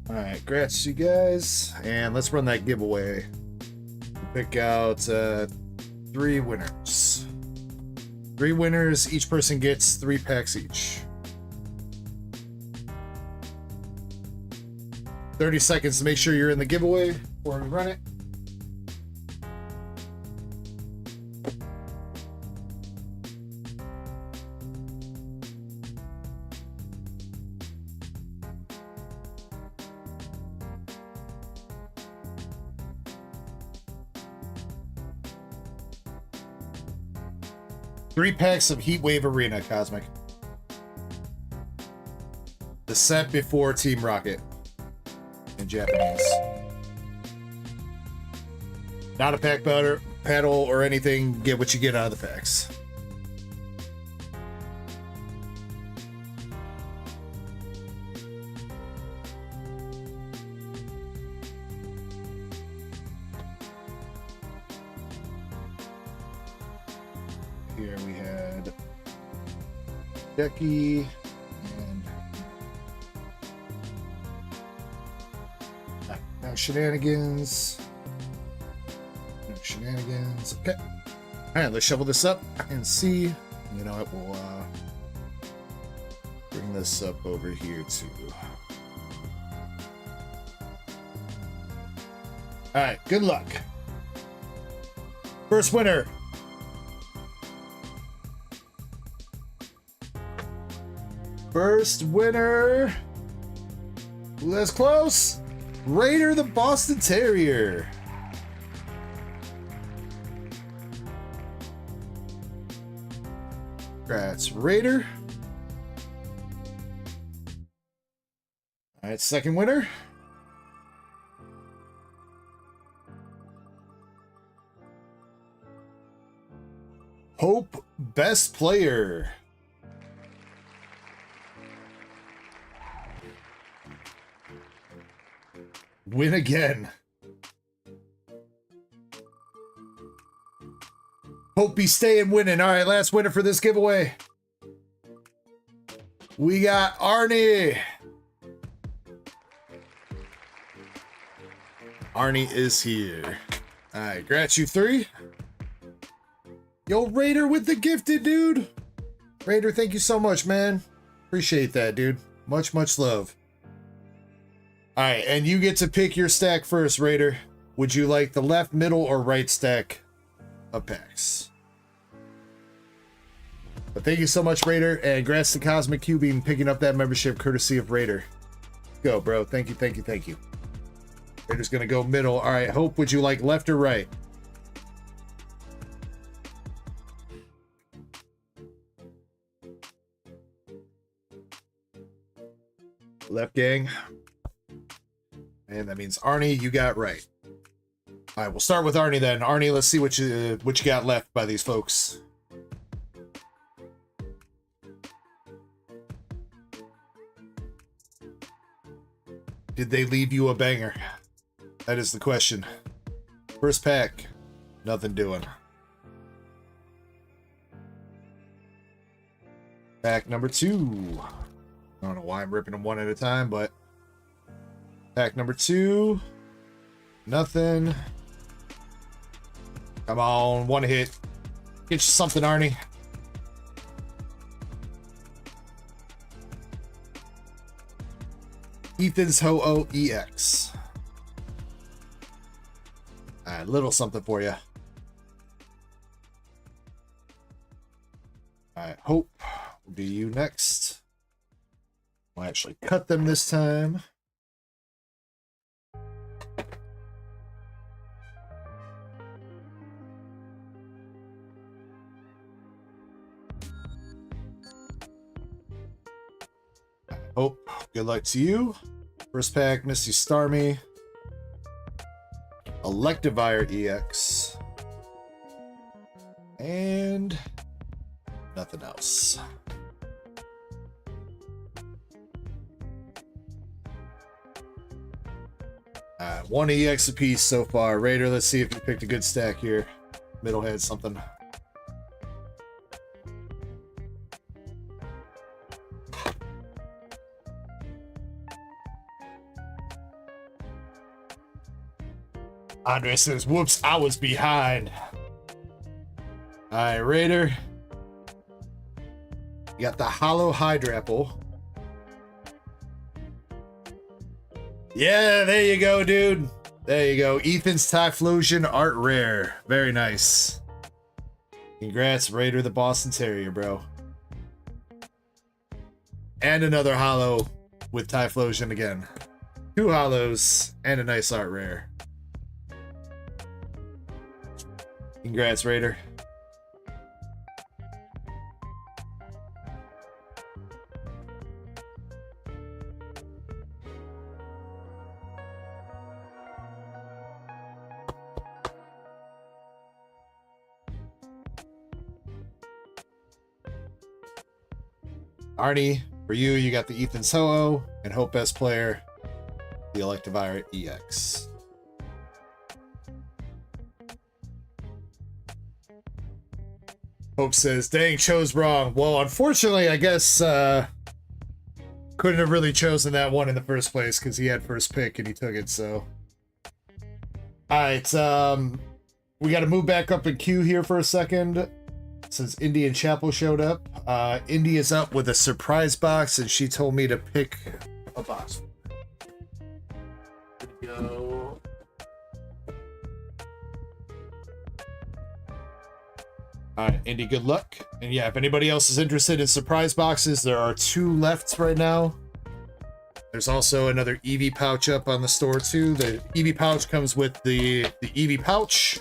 All right, congrats, you guys, and let's run that giveaway. Pick out 3 winners. 3 winners. Each person gets 3 packs each. 30 seconds to make sure you're in the giveaway before we run it. 3 packs of Heatwave Arena, Cosmic. The set before Team Rocket. In Japanese. Not a pack paddle or anything. Get what you get out of the packs. Here we had Ducky and no shenanigans. No shenanigans. Okay. All right, let's shovel this up and see. You know what? We'll bring this up over here too. All right, good luck. First winner. First winner. Ooh, that's close. Raider the Boston Terrier. Congrats, Raider. All right, second winner. Hope, best player. Win again. Hope he's staying winning. All right, last winner for this giveaway. We got Arnie. Arnie is here. All right, congrats you 3. Yo, Raider with the gifted, dude. Raider, thank you so much, man. Appreciate that, dude. Much, much love. All right, and you get to pick your stack first, Raider. Would you like the left, middle, or right stack of packs? But thank you so much, Raider, and congrats to Cosmic Cubing picking up that membership courtesy of Raider. Go, bro. Thank you, thank you, thank you. Raider's gonna go middle. All right, Hope, would you like left or right? Left, gang. And that means Arnie, you got right. All right, we'll start with Arnie then. Arnie, let's see what you got left by these folks. Did they leave you a banger? That is the question. First pack, nothing doing. Pack number 2. I don't know why I'm ripping them one at a time, but pack number 2, nothing. Come on, one hit. Get you something, Arnie. Ethan's Ho-Oh EX. Alright, little something for you. Alright, Hope will be you next. We'll actually cut them this time. Hope, good luck to you. First pack, Misty Starmie. Electivire EX. And nothing else. One EX apiece so far. Raider, let's see if you picked a good stack here. Middle had something. Andre says, whoops, I was behind. Alright, Raider. You got the Hollow Hydrapple. Yeah, there you go, dude. There you go. Ethan's Typhlosion Art Rare. Very nice. Congrats, Raider the Boston Terrier, bro. And another hollow with Typhlosion again. 2 hollows and a nice Art Rare. Congrats, Raider. Arnie, for you, you got the Ethan Soho, and Hope Best Player, the Electivire EX. Hope says, dang, chose wrong. Well, unfortunately, I guess couldn't have really chosen that one in the first place because he had first pick and he took it, so. Alright, we got to move back up in queue here for a second since Indy and Chapel showed up. Indy is up with a surprise box and she told me to pick a box. Here we go. Alright, Indy, good luck. And yeah, if anybody else is interested in surprise boxes, there are 2 left right now. There's also another Eevee pouch up on the store too. The Eevee pouch comes with the Eevee pouch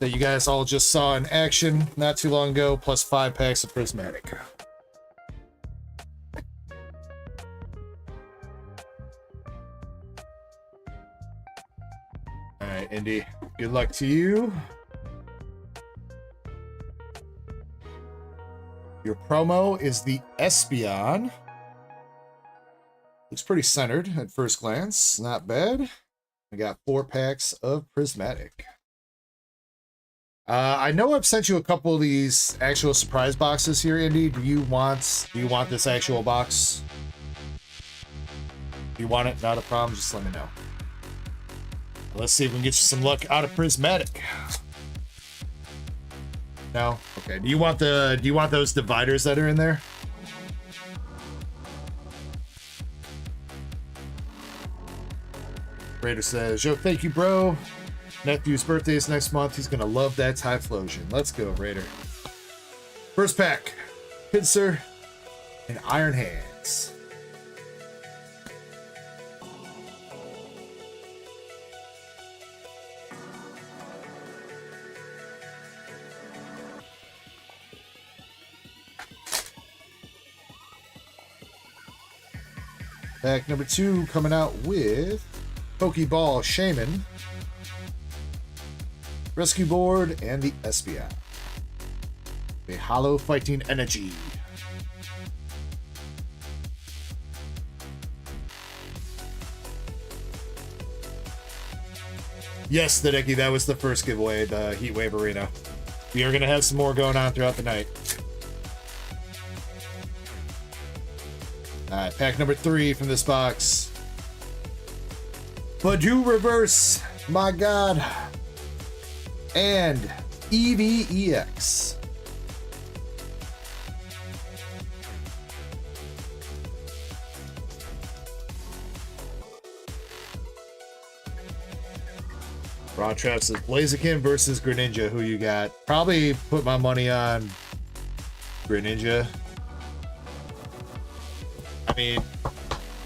that you guys all just saw in action not too long ago, plus 5 packs of Prismatic. Alright, Indy, good luck to you. Your promo is the Espeon. Looks pretty centered at first glance. Not bad. I got 4 packs of Prismatic. I know I've sent you a couple of these actual surprise boxes here, Indy. Do you want this actual box? If you want it, not a problem. Just let me know. Let's see if we can get you some luck out of Prismatic. No? Okay. Do you want those dividers that are in there? Raider says, yo, thank you, bro. Nephew's birthday is next month. He's gonna love that Typhlosion. Let's go, Raider. First pack, Pinsir and Iron Hands. Pack number 2 coming out with Pokeball Shaman, Rescue Board, and the Espeon. A Hollow Fighting Energy. Yes, Nikke, that was the first giveaway, the Heatwave Arena. We are going to have some more going on throughout the night. Alright, pack number 3 from this box. Badoo Reverse, my god. And Eevee EX. Ron Trap says Blaziken versus Greninja. Who you got? Probably put my money on Greninja. I mean,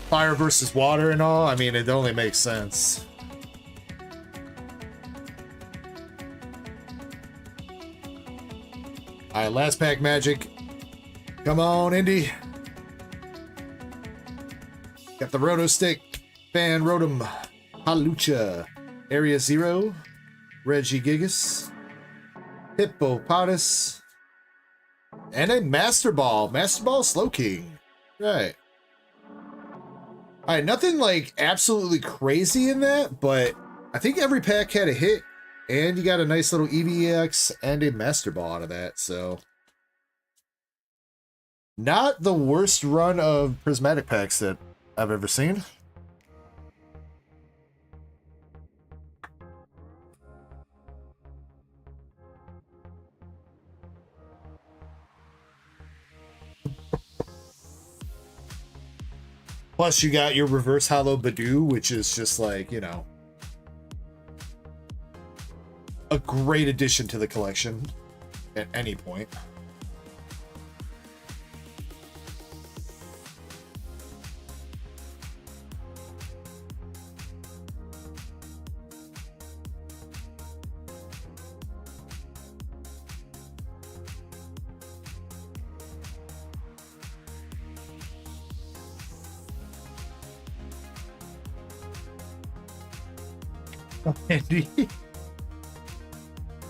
fire versus water and all. I mean, it only makes sense. All right, last pack magic. Come on, Indy. Got the Roto Stick, Fan Rotom, Halucha, Area Zero, Regigigas, Hippopotas, and a Master Ball. Master Ball Slowking. Right. Alright, nothing like absolutely crazy in that, but I think every pack had a hit, and you got a nice little Eevee EX and a Master Ball out of that, so. Not the worst run of Prismatic packs that I've ever seen. Plus, you got your Reverse Hollow Badoo, which is just like, you know, a great addition to the collection at any point. Andy.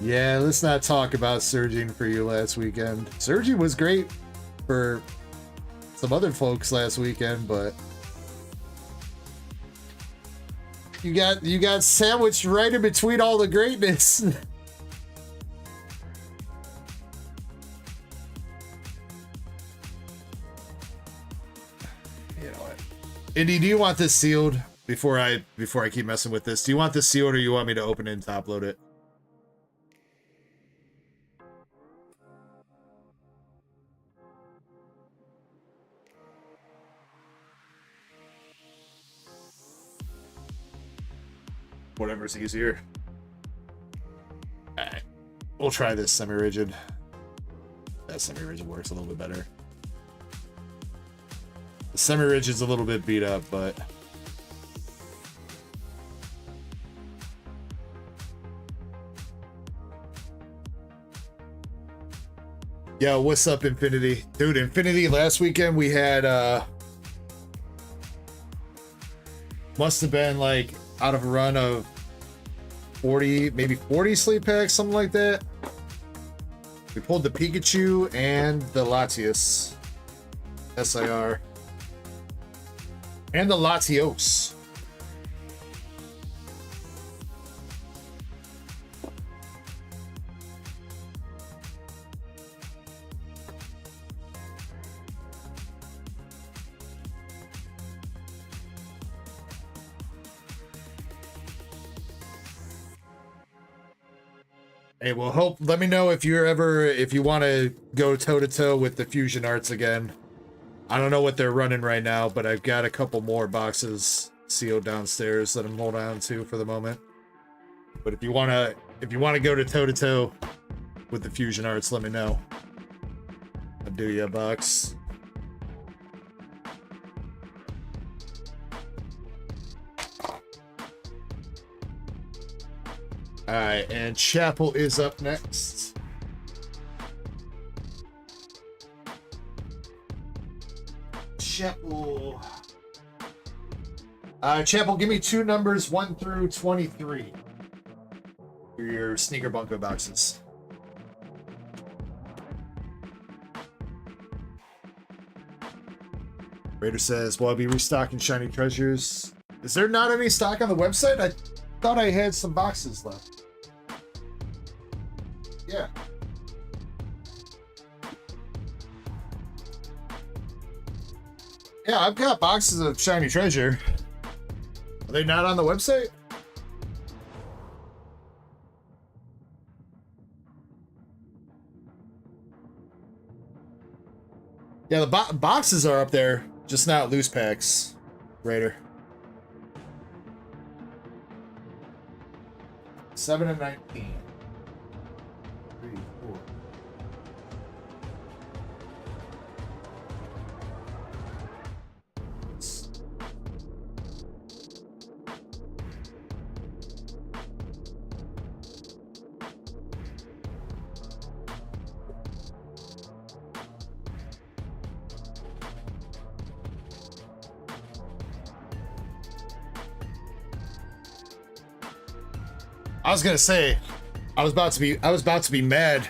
Yeah, let's not talk about surging for you last weekend. Surging was great for some other folks last weekend, but you got sandwiched right in between all the greatness. Indy, do you want this sealed before I keep messing with this? Do you want this sealed or you want me to open it and top load it? Whatever's easier. Alright. We'll try this semi-rigid. That semi-rigid works a little bit better. The semi-rigid's a little bit beat up, but yo, what's up, Infinity? Dude, Infinity, last weekend we had must have been like out of a run of 40, maybe 40 sleep packs, something like that. We pulled the Pikachu and the Latios SIR. And the Latios. Hey, well, let me know if you want to go toe to toe with the Fusion Arts again. I don't know what they're running right now, but I've got a couple more boxes sealed downstairs that I'm holding on to for the moment. But if you wanna go to toe to toe with the Fusion Arts, let me know. I'll do you a box. Alright, and Chapel is up next. Chapel. Chapel, give me 2 numbers 1 through 23 for your sneaker Bunko boxes. Raider says, "Will I be restocking shiny treasures? Is there not any stock on the website? I thought I had some boxes left." Yeah. Yeah, I've got boxes of shiny treasure. Are they not on the website? Yeah, the boxes are up there, just not loose packs, Raider. 7 and 19. 3, 4. I was gonna say, I was about to be mad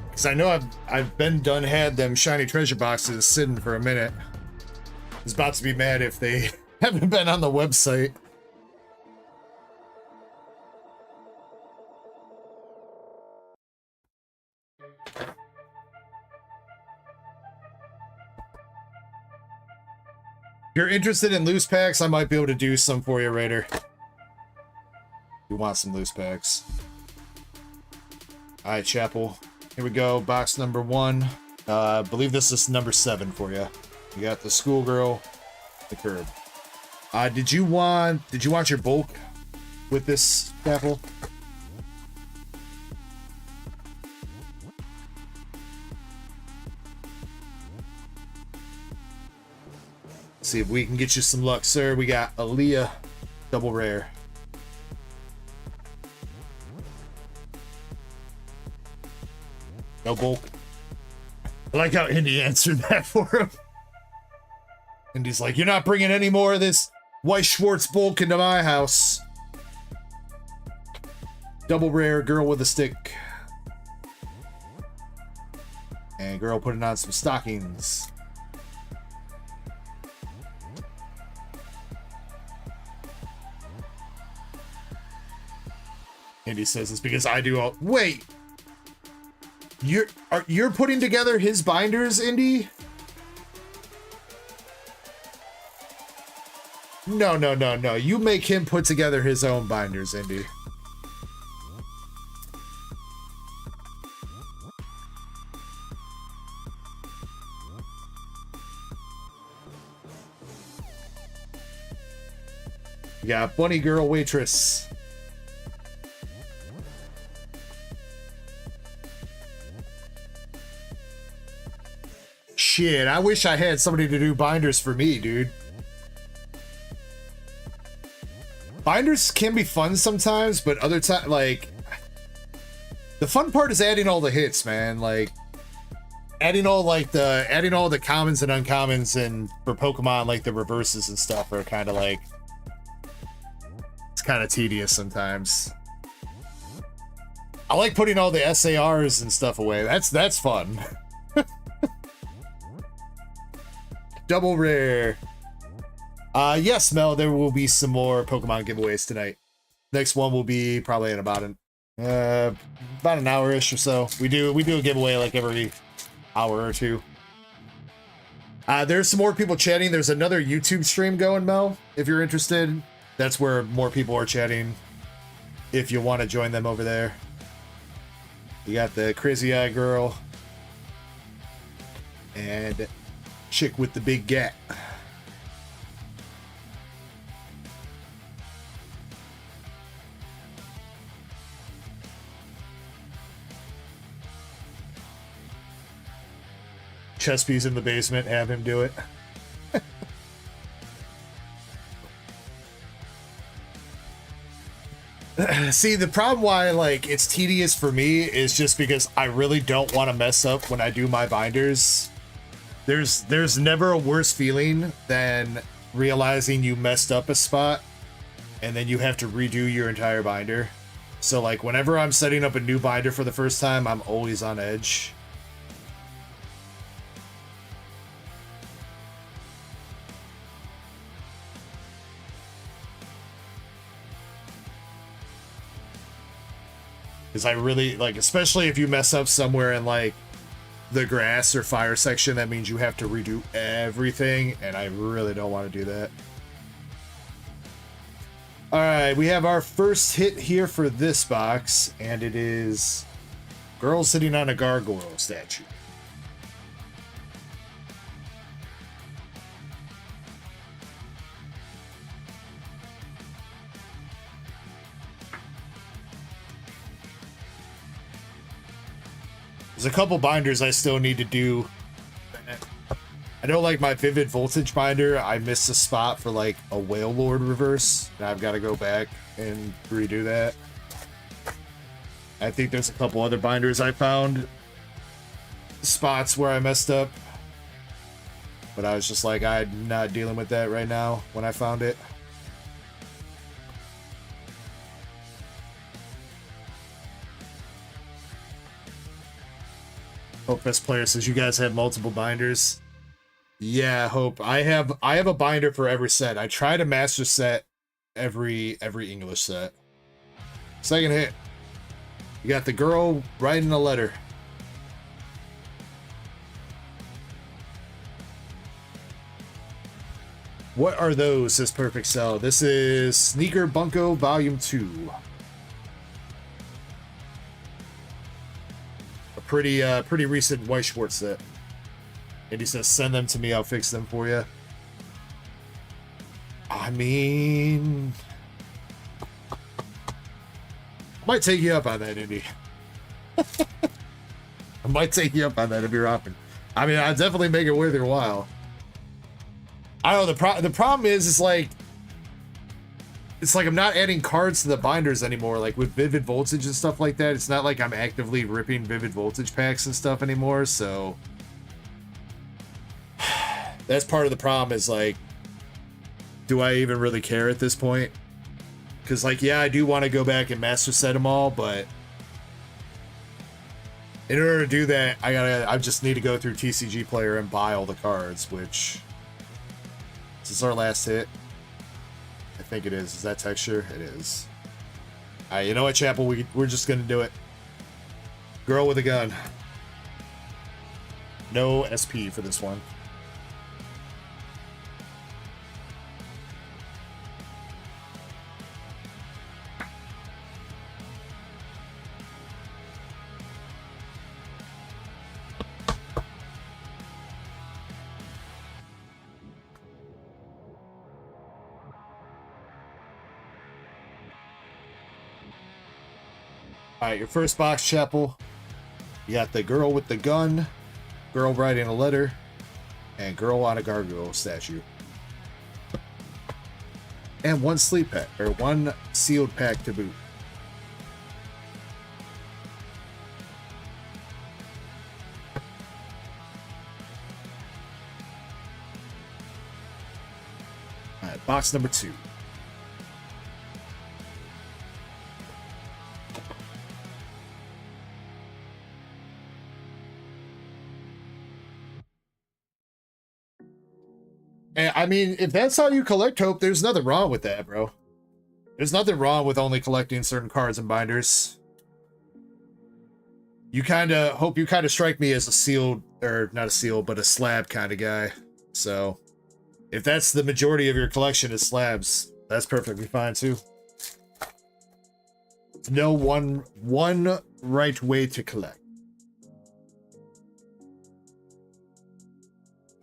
because I know I've had them shiny treasure boxes sitting for a minute. I was about to be mad if they haven't been on the website. If you're interested in loose packs, I might be able to do some for you, Raider. You want some loose packs. Alright, Chapel. Here we go. Box number 1. I believe this is number 7 for you. You got the schoolgirl, the curb. Did you want your bulk with this, Chapel? See if we can get you some luck, sir. We got Aaliyah, double rare. No bulk. I like how Indy answered that for him. Indy's like, "You're not bringing any more of this White Schwartz bulk into my house." Double rare, girl with a stick. And girl putting on some stockings. Indy says it's because I do all. Wait, you're putting together his binders, Indy? No, no, no, no. You make him put together his own binders, Indy. We got Bunny Girl Waitress. Shit, I wish I had somebody to do binders for me, dude. Binders can be fun sometimes, but other times, like, the fun part is adding all the hits, man. Like, adding all the commons and uncommons, and for Pokemon, like the reverses and stuff are kind of like, it's kind of tedious sometimes. I like putting all the SARs and stuff away. That's fun. Double rare. Yes, Mel, there will be some more Pokemon giveaways tonight. Next one will be probably in about an hour-ish or so. We do a giveaway like every hour or two. There's some more people chatting. There's another YouTube stream going, Mel, if you're interested. That's where more people are chatting, if you want to join them over there. You got the Crazy Eye Girl and chick with the big gat. Chespi's in the basement, have him do it. See, the problem why like it's tedious for me is just because I really don't want to mess up when I do my binders. There's never a worse feeling than realizing you messed up a spot and then you have to redo your entire binder. So like whenever I'm setting up a new binder for the first time, I'm always on edge. Because I really, like, especially if you mess up somewhere in, like, the grass or fire section, that means you have to redo everything, and I really don't want to do that. Alright, we have our first hit here for this box, and it is girl sitting on a gargoyle statue. There's a couple binders I still need to do. I know, like my Vivid Voltage binder, I missed a spot for like a Whale Lord reverse, and I've got to go back and redo that. I think there's a couple other binders I found spots where I messed up, but I was just like, I'm not dealing with that right now when I found it. Hope Best Player says you guys have multiple binders. Yeah, Hope. I have a binder for every set. I try to master set every English set. Second hit. You got the girl writing a letter. What are those? Says Perfect Cell. This is Sneaker Bunko Volume 2. Pretty recent White Schwartz set. And he says, send them to me, I'll fix them for you. I mean, I might take you up on that, Indy. I might take you up on that if you're offering. I mean, I'll definitely make it worth your while. I don't know, the problem is, it's like I'm not adding cards to the binders anymore. Like with Vivid Voltage and stuff like that, it's not like I'm actively ripping Vivid Voltage packs and stuff anymore, so that's part of the problem. Is like, do I even really care at this point? Because like, yeah, I do want to go back and master set them all, but in order to do that, I just need to go through TCG Player and buy all the cards, which, is this our last hit? I think it is. Is that texture? It is. All right, you know what, Chapel? We're just gonna do it. Girl with a gun. No SP for this one. All right, your first box, Chapel. You got the girl with the gun, girl writing a letter, and girl on a gargoyle statue. And one sleep pack, or one sealed pack to boot. All right, box number 2. And I mean, if that's how you collect hope, there's nothing wrong with that, bro. There's nothing wrong with only collecting certain cards and binders. You kind of strike me as a sealed, or not a sealed, but a slab kind of guy. So if that's the majority of your collection is slabs, that's perfectly fine too. No one right way to collect.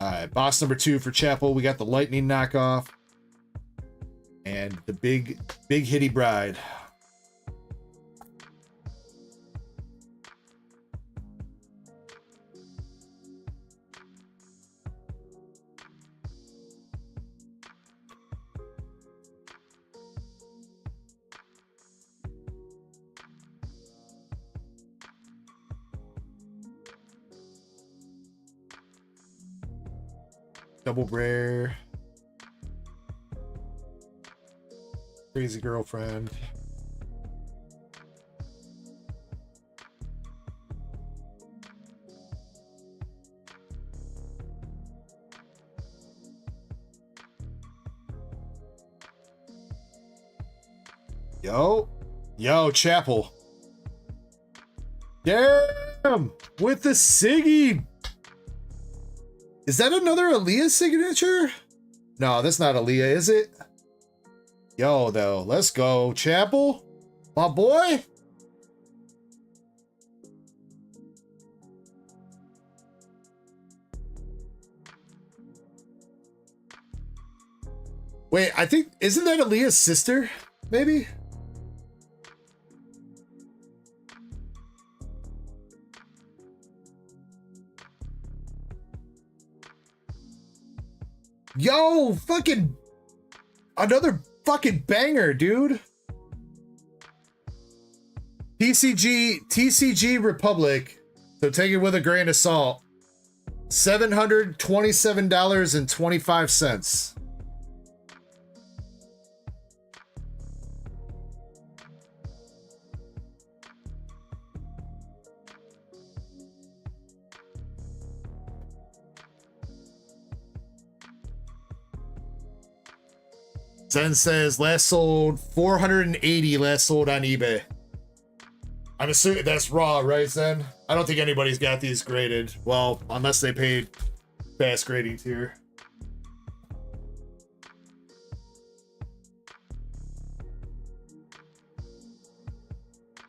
Alright, box number 2 for Chapel. We got the lightning knockoff. And the big hitty bride. Double rare. Crazy girlfriend. Yo, Chapel. Damn, with the Siggy. Is that another Aaliyah signature? No, that's not Aaliyah, is it? Yo, though, let's go, Chapel, my boy. Wait, I think, isn't that Aaliyah's sister? Maybe? Yo, fucking another fucking banger, dude. TCG Republic. So take it with a grain of salt. $727.25. Zen says last sold 480, last sold on eBay. I'm assuming that's raw, right, Zen? I don't think anybody's got these graded. Well, unless they paid fast grading tier.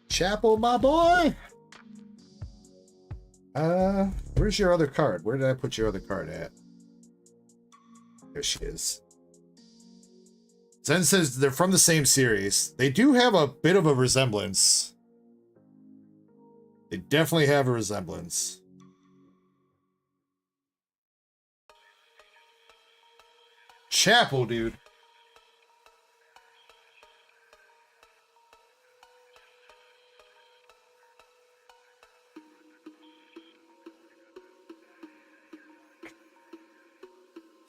Chapel, my boy. Where's your other card? Where did I put your other card at? There she is. Zen says they're from the same series. They do have a bit of a resemblance. They definitely have a resemblance. Chapel, dude.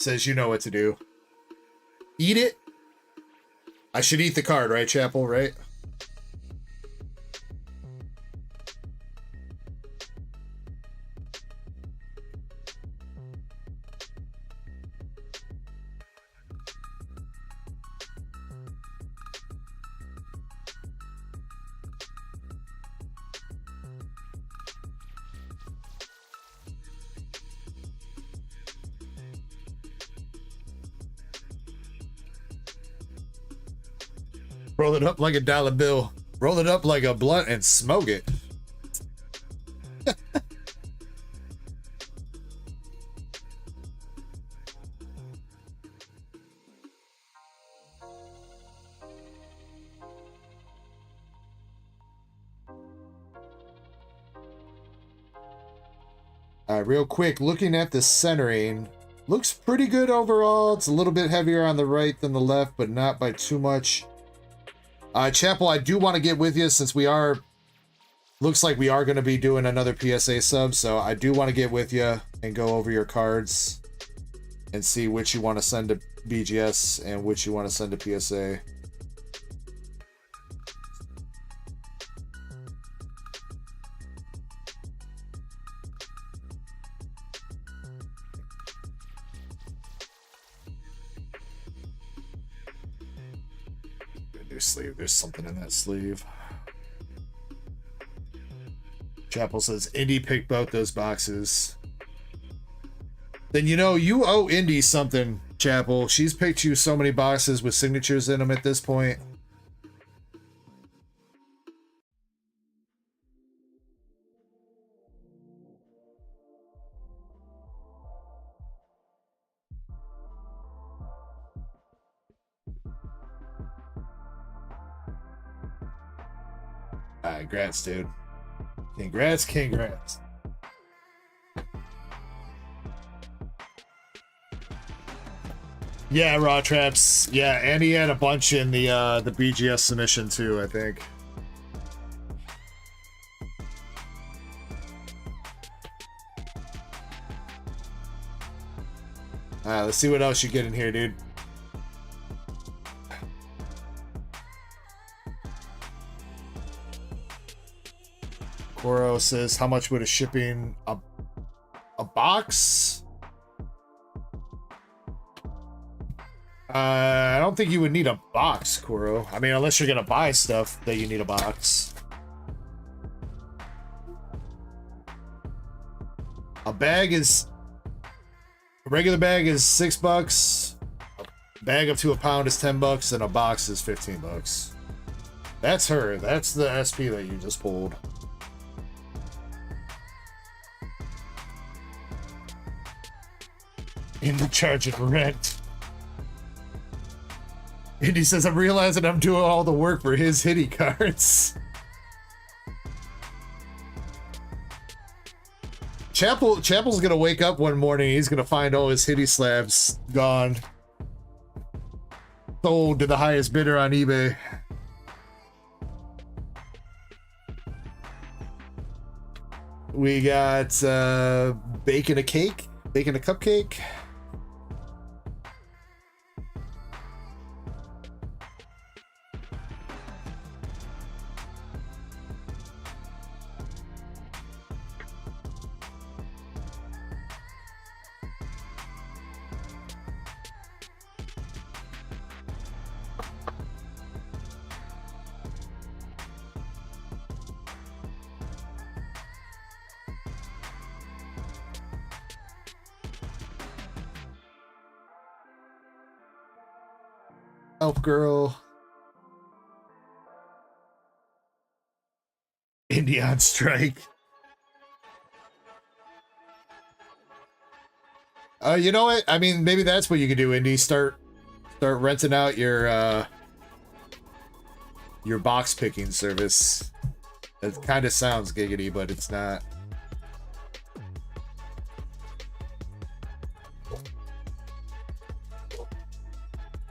Says you know what to do. Eat it. I should eat the card, right, Chapel, right? Roll it up like a dollar bill. Roll it up like a blunt and smoke it. Real quick, looking at the centering, looks pretty good overall. It's a little bit heavier on the right than the left, but not by too much. Chapel, I do want to get with you since we are, looks like we are going to be doing another PSA sub, so I do want to get with you and go over your cards and see which you want to send to BGS and which you want to send to PSA. Sleeve. There's something in that sleeve. Chapel says Indy picked both those boxes. Then you know you owe Indy something, Chapel. She's picked you so many boxes with signatures in them at this point. Congrats, dude. Congrats. Yeah, Raw Traps. Yeah, and he had a bunch in the BGS submission too, I think. Let's see what else you get in here, dude. Koro says, how much would a shipping a box? I don't think you would need a box, Koro. I mean, unless you're gonna buy stuff that you need a box. A regular bag is $6. A bag up to a pound is $10, and a box is $15. That's her. That's the SP that you just pulled. In the charge of rent. And he says, I'm realizing I'm doing all the work for his hitty cards. Chapel's gonna wake up one morning, he's gonna find all his hitty slabs gone. Sold to the highest bidder on eBay. We got bacon a cupcake. Elf girl. Indian strike. You know what? I mean, maybe that's what you could do, Indy. Start renting out your box picking service. It kind of sounds giggity, but it's not.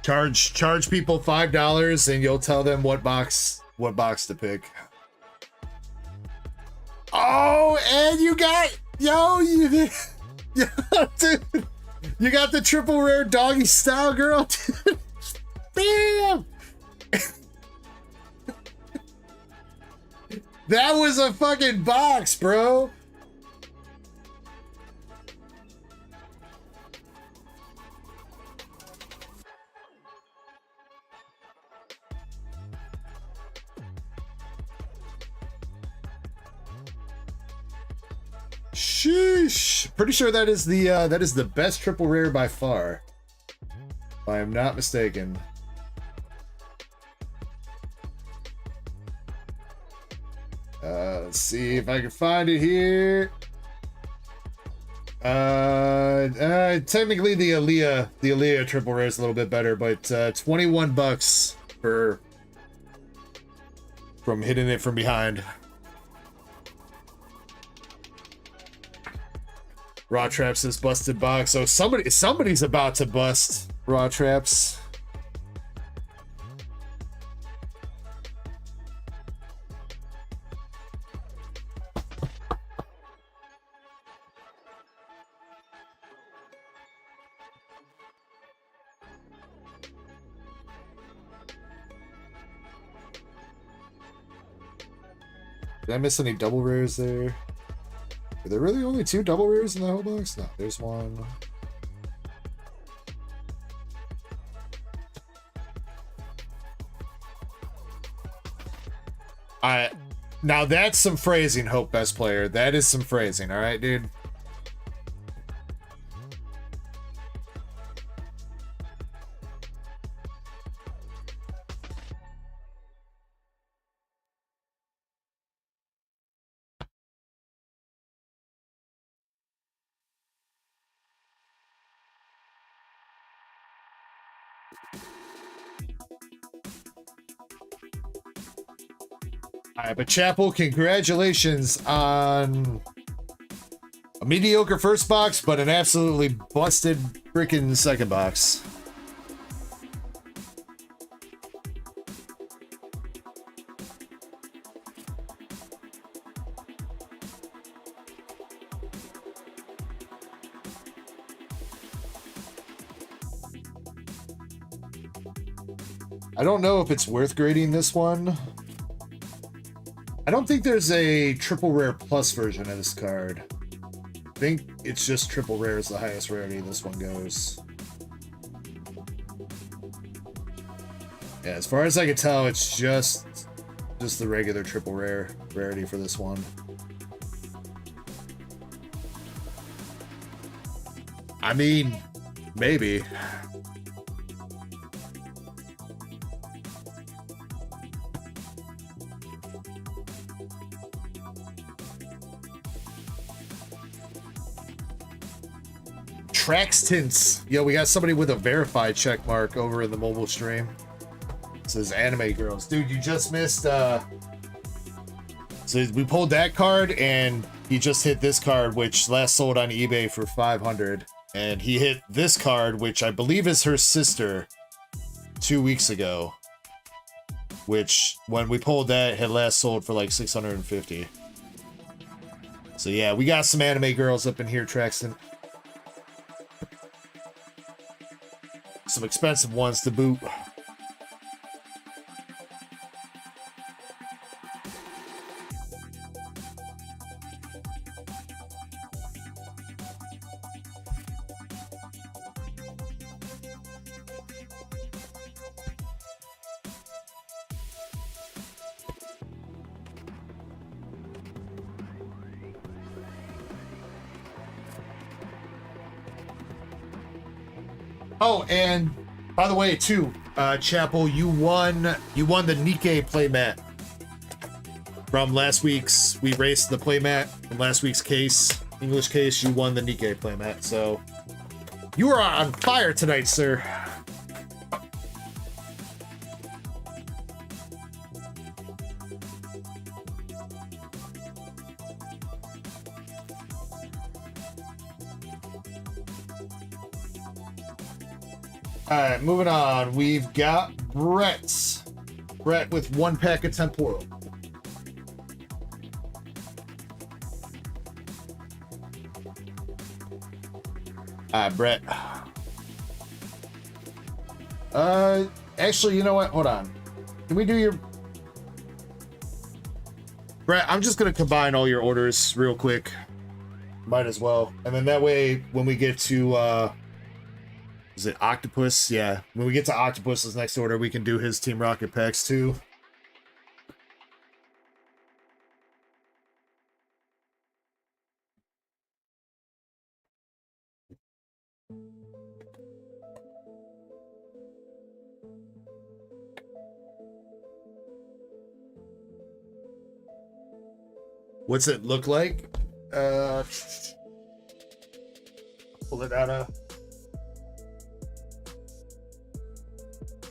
Charge people $5 and you'll tell them what box to pick. Oh, and you got you did, dude, you got the triple rare doggy style girl, dude. Bam! That was a fucking box, bro. Sheesh. Pretty sure that is the best triple rare by far. If I am not mistaken. Let's see if I can find it here. Technically the Aaliyah triple rare is a little bit better, but $21 from hitting it from behind. Raw Traps is busted box. So somebody's about to bust Raw Traps. Did I miss any double rares there? Are there really only 2 double rares in the whole box? No, there's one. Alright. Now that's some phrasing, Hope Best Player. That is some phrasing, alright, dude? Alright, but Chapel, congratulations on a mediocre first box, but an absolutely busted freaking second box. I don't know if it's worth grading this one. I don't think there's a triple rare plus version of this card. I think it's just triple rare is the highest rarity this one goes. Yeah, as far as I can tell, it's just the regular triple rare rarity for this one. I mean, maybe. Traxtants. Yo, we got somebody with a verified check mark over in the mobile stream. It says Anime Girls. Dude, you just missed so we pulled that card and he just hit this card, which last sold on eBay for 500. And he hit this card, which I believe is her sister, 2 weeks ago. Which when we pulled that had last sold for like 650. So yeah, we got some Anime Girls up in here, Traxton. Some expensive ones to boot. Oh, and by the way, too, Chapel, you won the Nikke playmat from last week's. We raced the playmat from last week's case, English case. You won the Nikke playmat, so you are on fire tonight, sir. Alright, moving on. We've got Brett. Brett with 1 pack of Temporal. Alright, Brett. Actually, you know what? Hold on. Can we do your... Brett, I'm just going to combine all your orders real quick. Might as well. And then that way, when we get to... is it Octopus? Yeah. When we get to Octopus's next order, we can do his Team Rocket packs too. What's it look like? Pull it out of.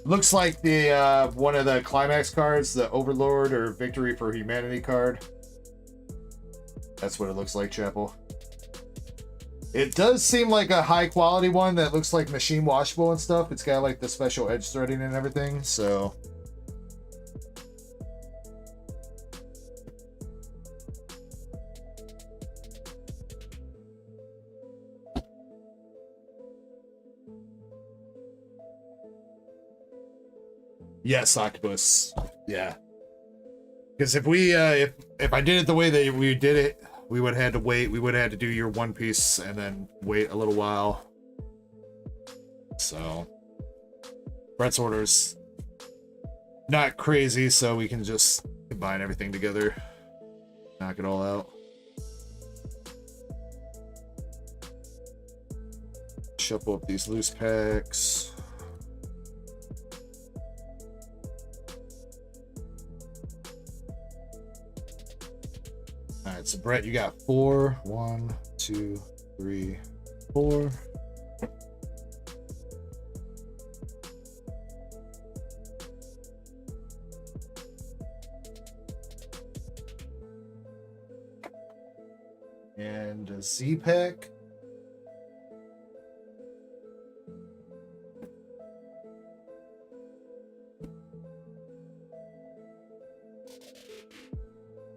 Looks like the one of the climax cards, the Overlord or Victory for Humanity card. That's what it looks like, Chapel. It does seem like a high quality one that looks like machine washable and stuff. It's got like the special edge threading and everything, so. Yes, Octopus. Yeah. Because if we if I did it the way that we did it, we would have had to wait. We would have had to do your one piece and then wait a little while. So Brett's orders not crazy, so we can just combine everything together, knock it all out. Shuffle up these loose packs. All right, so Brett, you got 4. 1, 2, 3, 4. And a Z pack.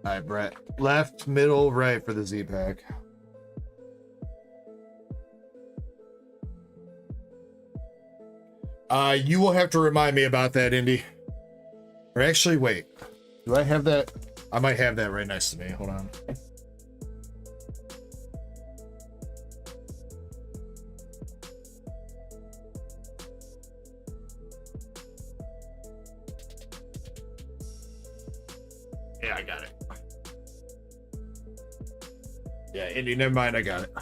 All right, Brett. Left, middle, right for the Z pack. You will have to remind me about that, Indy. Or actually, wait. Do I have that? I might have that right next to me. Hold on. Yeah, I got it. Yeah, Indy, never mind, I got it.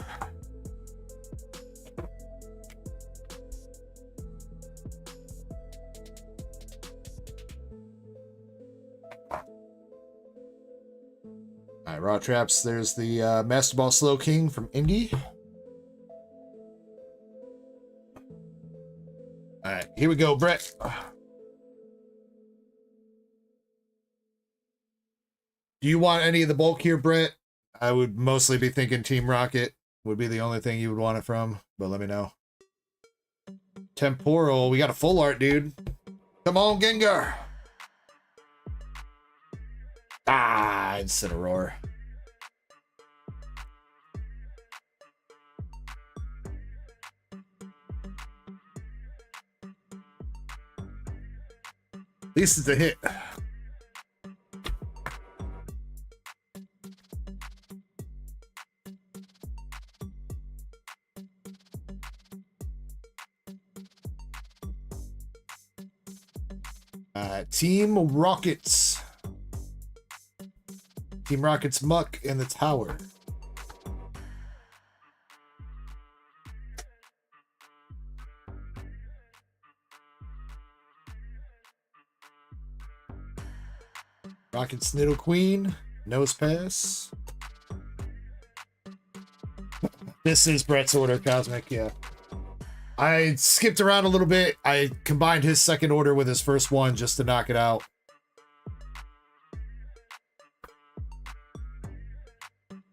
Alright, Raw Traps, there's the Master Ball Slow King from Indy. Alright, here we go, Brett. Do you want any of the bulk here, Brett? I would mostly be thinking Team Rocket would be the only thing you would want it from, but let me know. Temporal, we got a full art, dude. Come on, Gengar. Ah, Incineroar. At least it's a hit. Team Rockets. Team Rockets Muck in the tower. Rockets Niddle Queen. Nose Pass. This is Brett's order, Cosmic, yeah. I skipped around a little bit. I combined his second order with his first one just to knock it out.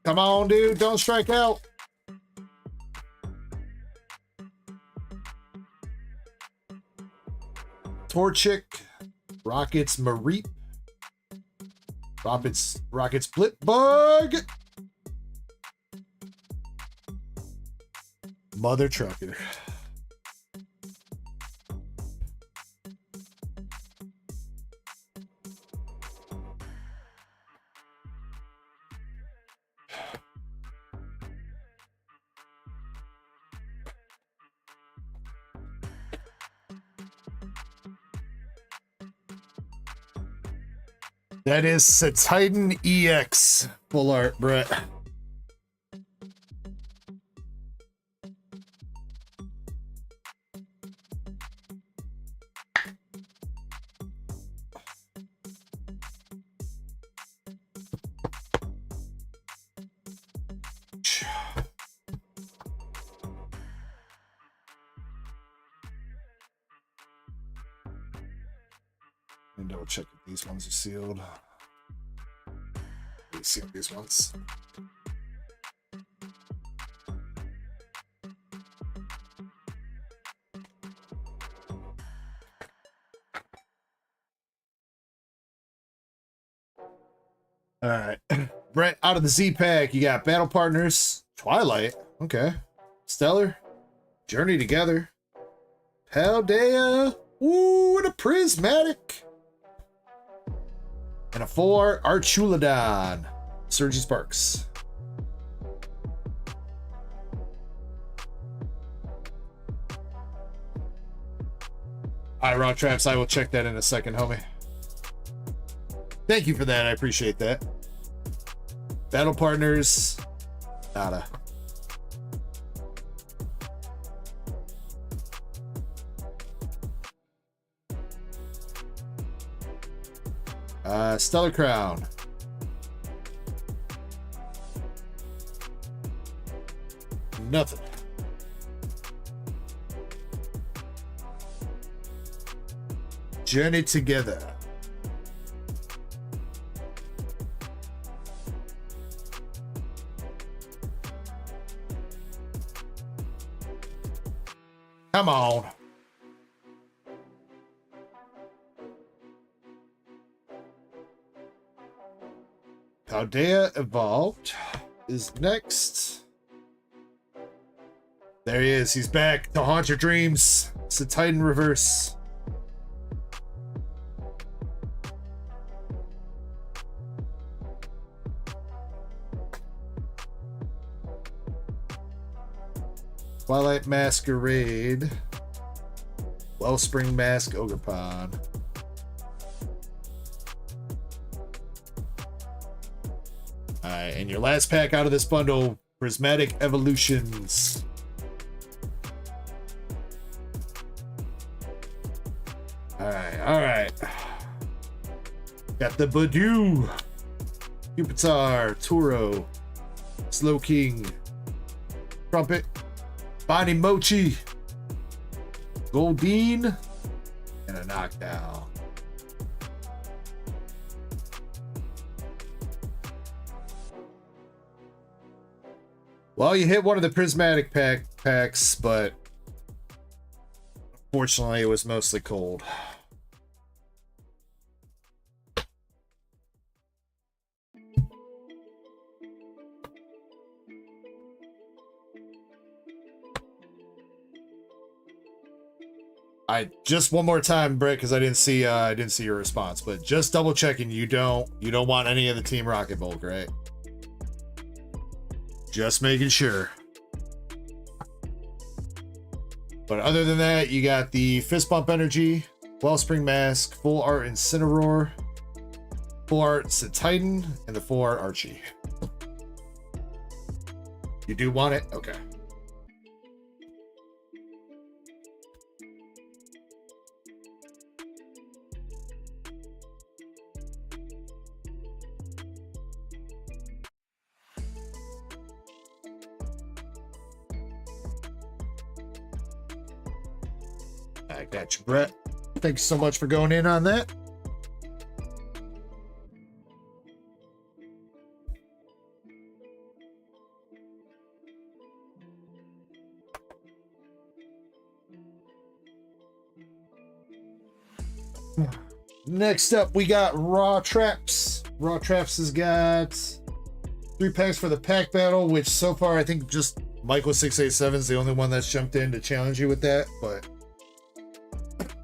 Come on, dude. Don't strike out. Torchic. Rockets Mareep. Rockets Blipbug. Mother Trucker. That is a Titan EX full art, Brett. much. And double check if these ones are sealed. We seal these ones. All right, Brett, out of the Z pack, you got Battle Partners, Twilight, okay, Stellar, Journey Together, Paldea, ooh, and a Prismatic, and a 4 Archulodon, Sergi Sparks. All right, Raw Traps, I will check that in a second, homie. Thank you for that. I appreciate that. Battle Partners. Nada. Stellar Crown. Nothing. Journey Together. Come on. Paldea Evolved is next. There he is. He's back to haunt your dreams. It's a Titan reverse. Twilight Masquerade, Wellspring Mask, Ogerpon. Alright, and your last pack out of this bundle, Prismatic Evolutions. Alright. Got the Badoo, Pupitar, Turo, Slow King, Trumpet, Bonnie Mochi, Goldeen, and a knockdown. Well, you hit one of the prismatic packs, but unfortunately it was mostly cold. Just one more time, Brett, because I didn't see your response, but just double checking, you don't want any of the Team Rocket Bulk, right? Just making sure. But other than that, you got the Fist Bump Energy, Wellspring Mask, Full Art Incineroar, Full Art Titan, and the 4 Archie. You do want it? Okay. I got you, Brett. Thanks so much for going in on that. Next up, we got Raw Traps. Raw Traps has got 3 packs for the pack battle, which so far I think just Michael687 is the only one that's jumped in to challenge you with that, but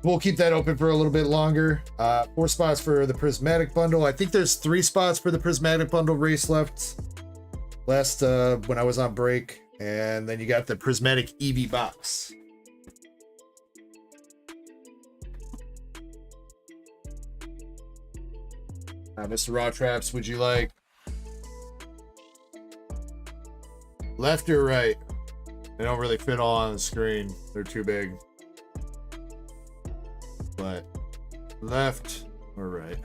we'll keep that open for a little bit longer. 4 spots for the Prismatic Bundle. I think there's 3 spots for the Prismatic Bundle race left. Last when I was on break. And then you got the Prismatic EV box. Mr. Raw Traps, would you like left or right? They don't really fit all on the screen. They're too big. But left or right?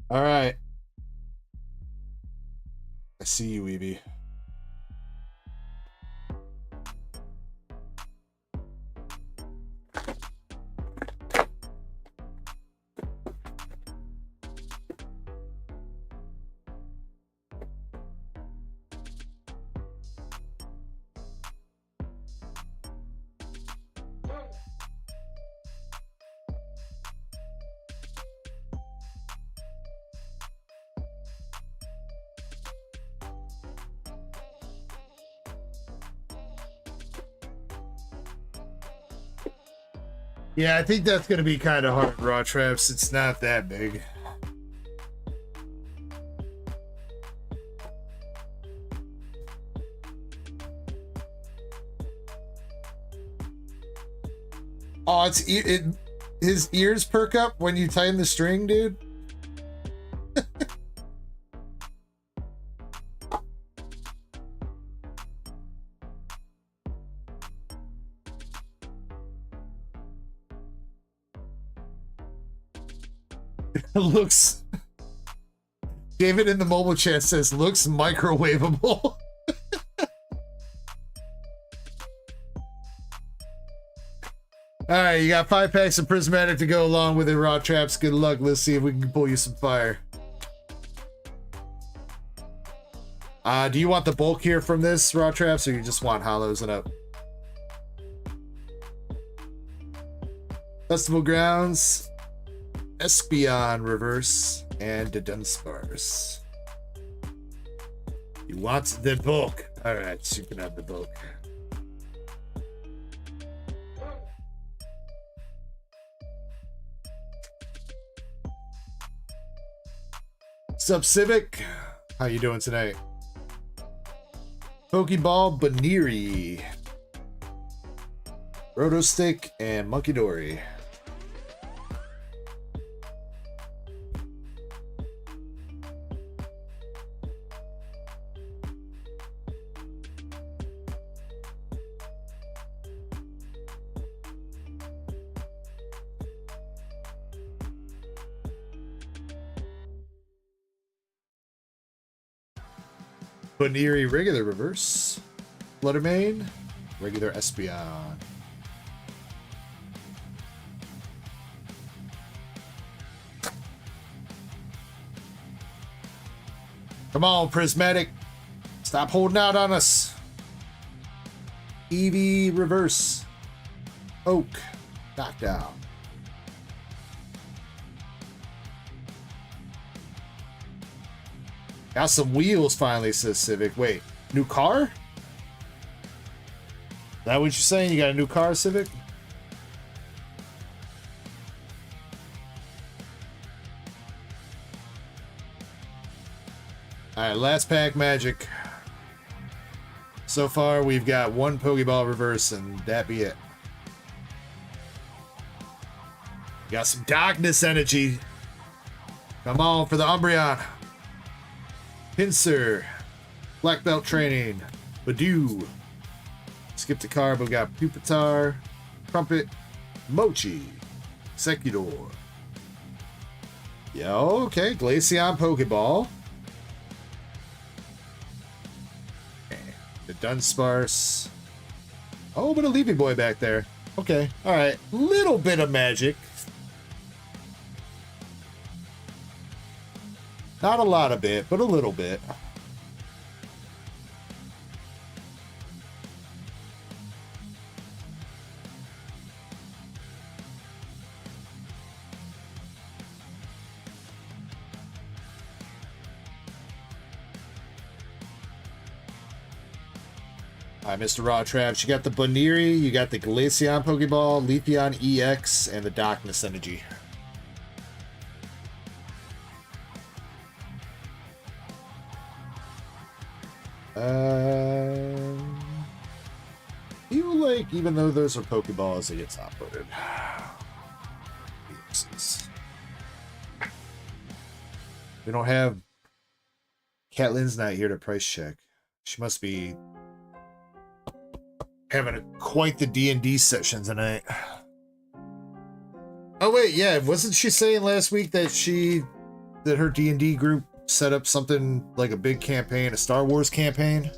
All right. I see you, Evie. Yeah, I think that's going to be kind of hard, Raw Traps. It's not that big. Oh, his ears perk up when you tighten the string, dude. Looks, David in the mobile chat says looks microwavable. All right, you got 5 packs of prismatic to go along with it, Raw Traps. Good luck. Let's see if we can pull you some fire. Do you want the bulk here from this, Raw Traps, or you just want hollows and up? Festival Grounds, Espion Reverse, and the Dunsparce. You want the bulk. Alright, so you can have the bulk. What's up, Civic? How you doing tonight? Pokeball Baniri, Rotostick, and Monkey Dory. Baniri regular reverse, Fluttermane, regular Espeon. Come on, Prismatic. Stop holding out on us. Eevee reverse, Oak, knockdown. Got some wheels finally, says Civic. Wait, new car? Is that what you're saying? You got a new car, Civic? Alright, last pack magic. So far, we've got 1 Pokeball reverse, and that be it. Got some darkness energy. Come on for the Umbreon. Pinsir, Black Belt Training, Badoo. Skip the card, but we got Pupitar, Trumpet, Mochi, Executor. Yo, okay, Glaceon Pokeball. Okay. The Dunsparce. Oh, but a Leafy Boy back there. Okay, alright. Little bit of magic. Not a lot of it, but a little bit. Alright, Mr. Raw Traps, you got the Baniri, you got the Glaceon Pokeball, Leafeon EX, and the Darkness Energy. Feel like even though those are Pokeballs, it gets outvoted. We don't have Caitlin's not here to price check. She must be having quite the D&D session tonight. Oh wait, yeah, wasn't she saying last week that she did her D&D group set up something like a big campaign, a Star Wars campaign?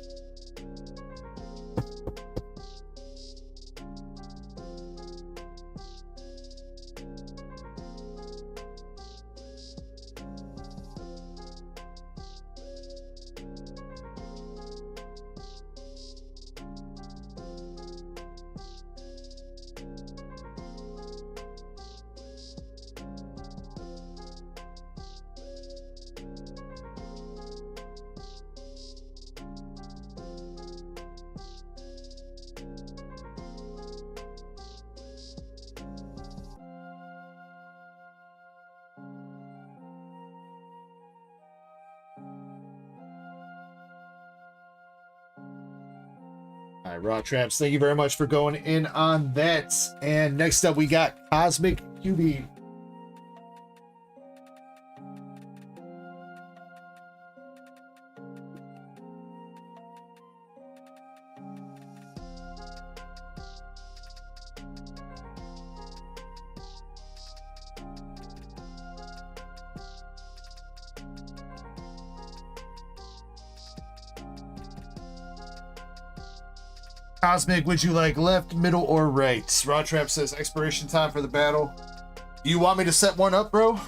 All right, Raw Traps, thank you very much for going in on that. And next up, we got Cosmic QB. Cosmic, would you like left, middle, or right? Raw Trap says expiration time for the battle. Do you want me to set one up, bro?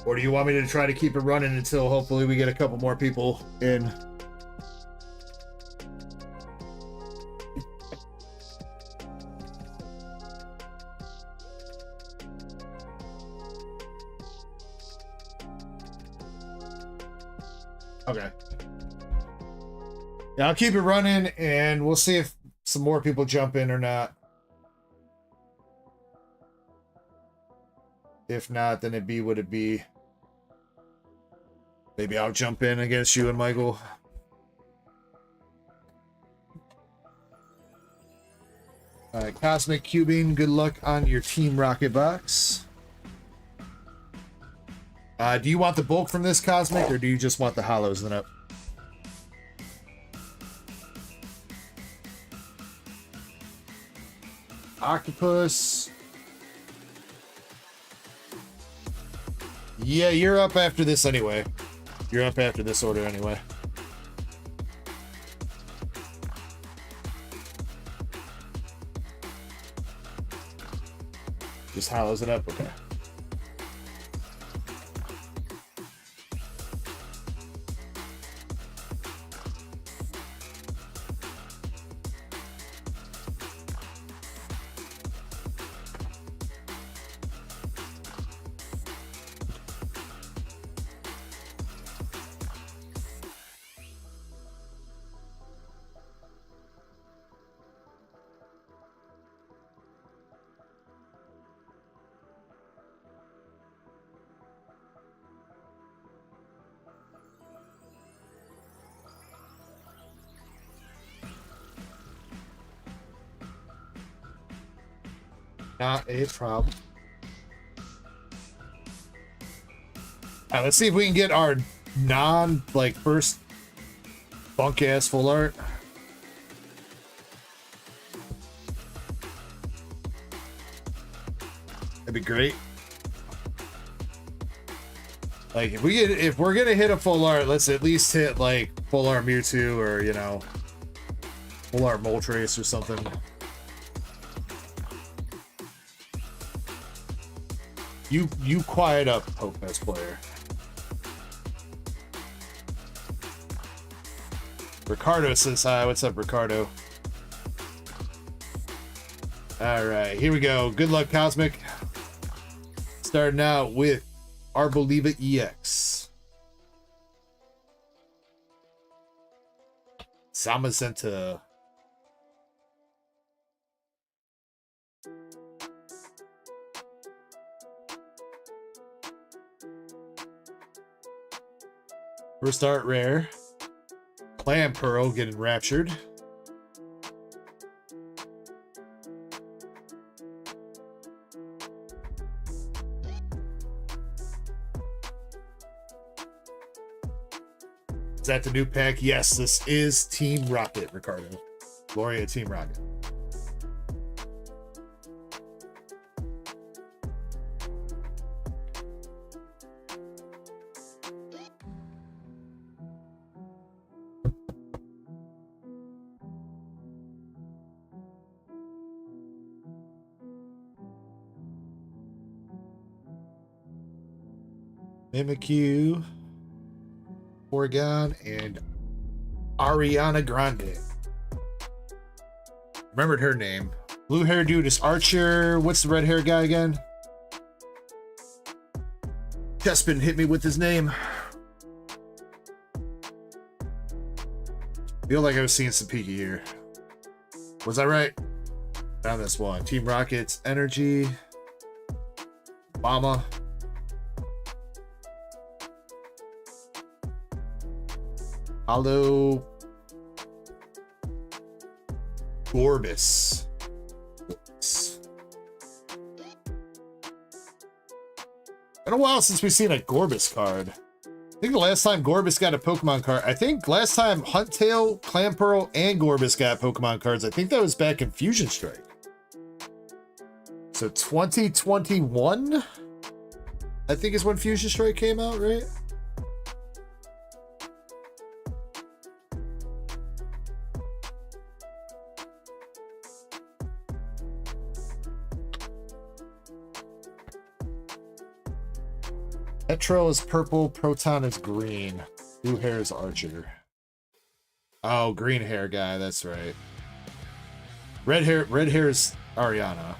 Or do you want me to try to keep it running until hopefully we get a couple more people in? Okay. Yeah, I'll keep it running and we'll see if some more people jump in or not. If not, then it be what it be. Maybe I'll jump in against you and Michael. Alright, Cosmic Cubing, good luck on your Team Rocket box. Do you want the bulk from this, Cosmic, or do you just want the hollows then up? Octopus. Yeah, you're up after this anyway. You're up after this order anyway. Just hollows it up, okay. Not a problem. Alright, let's see if we can get our first bunk ass full art. That'd be great. Like if we're gonna hit a full art, let's at least hit like full art Mewtwo or full art Moltres or something. You quiet up, Pokemon player. Ricardo says hi. What's up, Ricardo? All right, here we go. Good luck, Cosmic. Starting out with Arboliva EX. Zamazenta. First art rare. Clam Pearl getting raptured. Is that the new pack? Yes, this is Team Rocket, Ricardo. Gloria Team Rocket. Mimikyu, Oregon, and Ariana Grande. Remembered her name. Blue hair dude is Archer. What's the red hair guy again? Chespin hit me with his name. Feel like I was seeing some Piki here. Was I right? Found this one. Team Rocket's Energy. Mama. Hollow. Gorbis. Been a while since we've seen a Gorbis card. I think the last time Gorbis got a Pokemon card, I think last time Huntail, Clamperl, and Gorbis got Pokemon cards, I think that was back in Fusion Strike. So 2021, I think is when Fusion Strike came out, right? Petro is purple, Proton is green. Blue hair is Archer. Oh, green hair guy, that's right. Red hair is Ariana.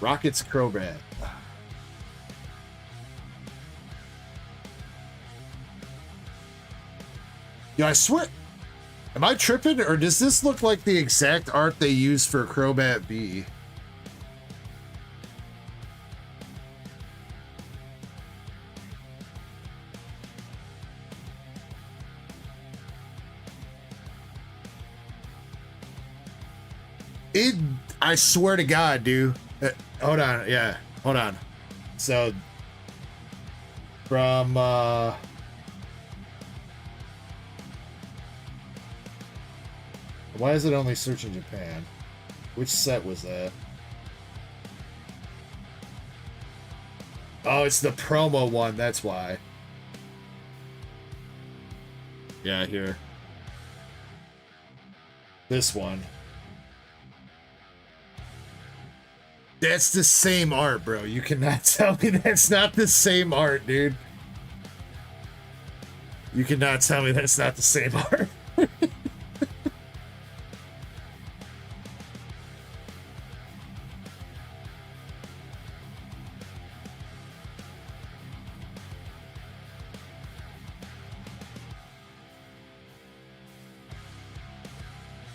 Rocket's Crobat. Yeah, I swear. Am I tripping, or does this look like the exact art they used for Crobat B? I swear to God, dude. Hold on, yeah, hold on. So, from why is it only search in Japan? Which set was that? Oh, it's the promo one, that's why. Yeah, here. This one. That's the same art, bro. You cannot tell me that's not the same art, dude. You cannot tell me that's not the same art.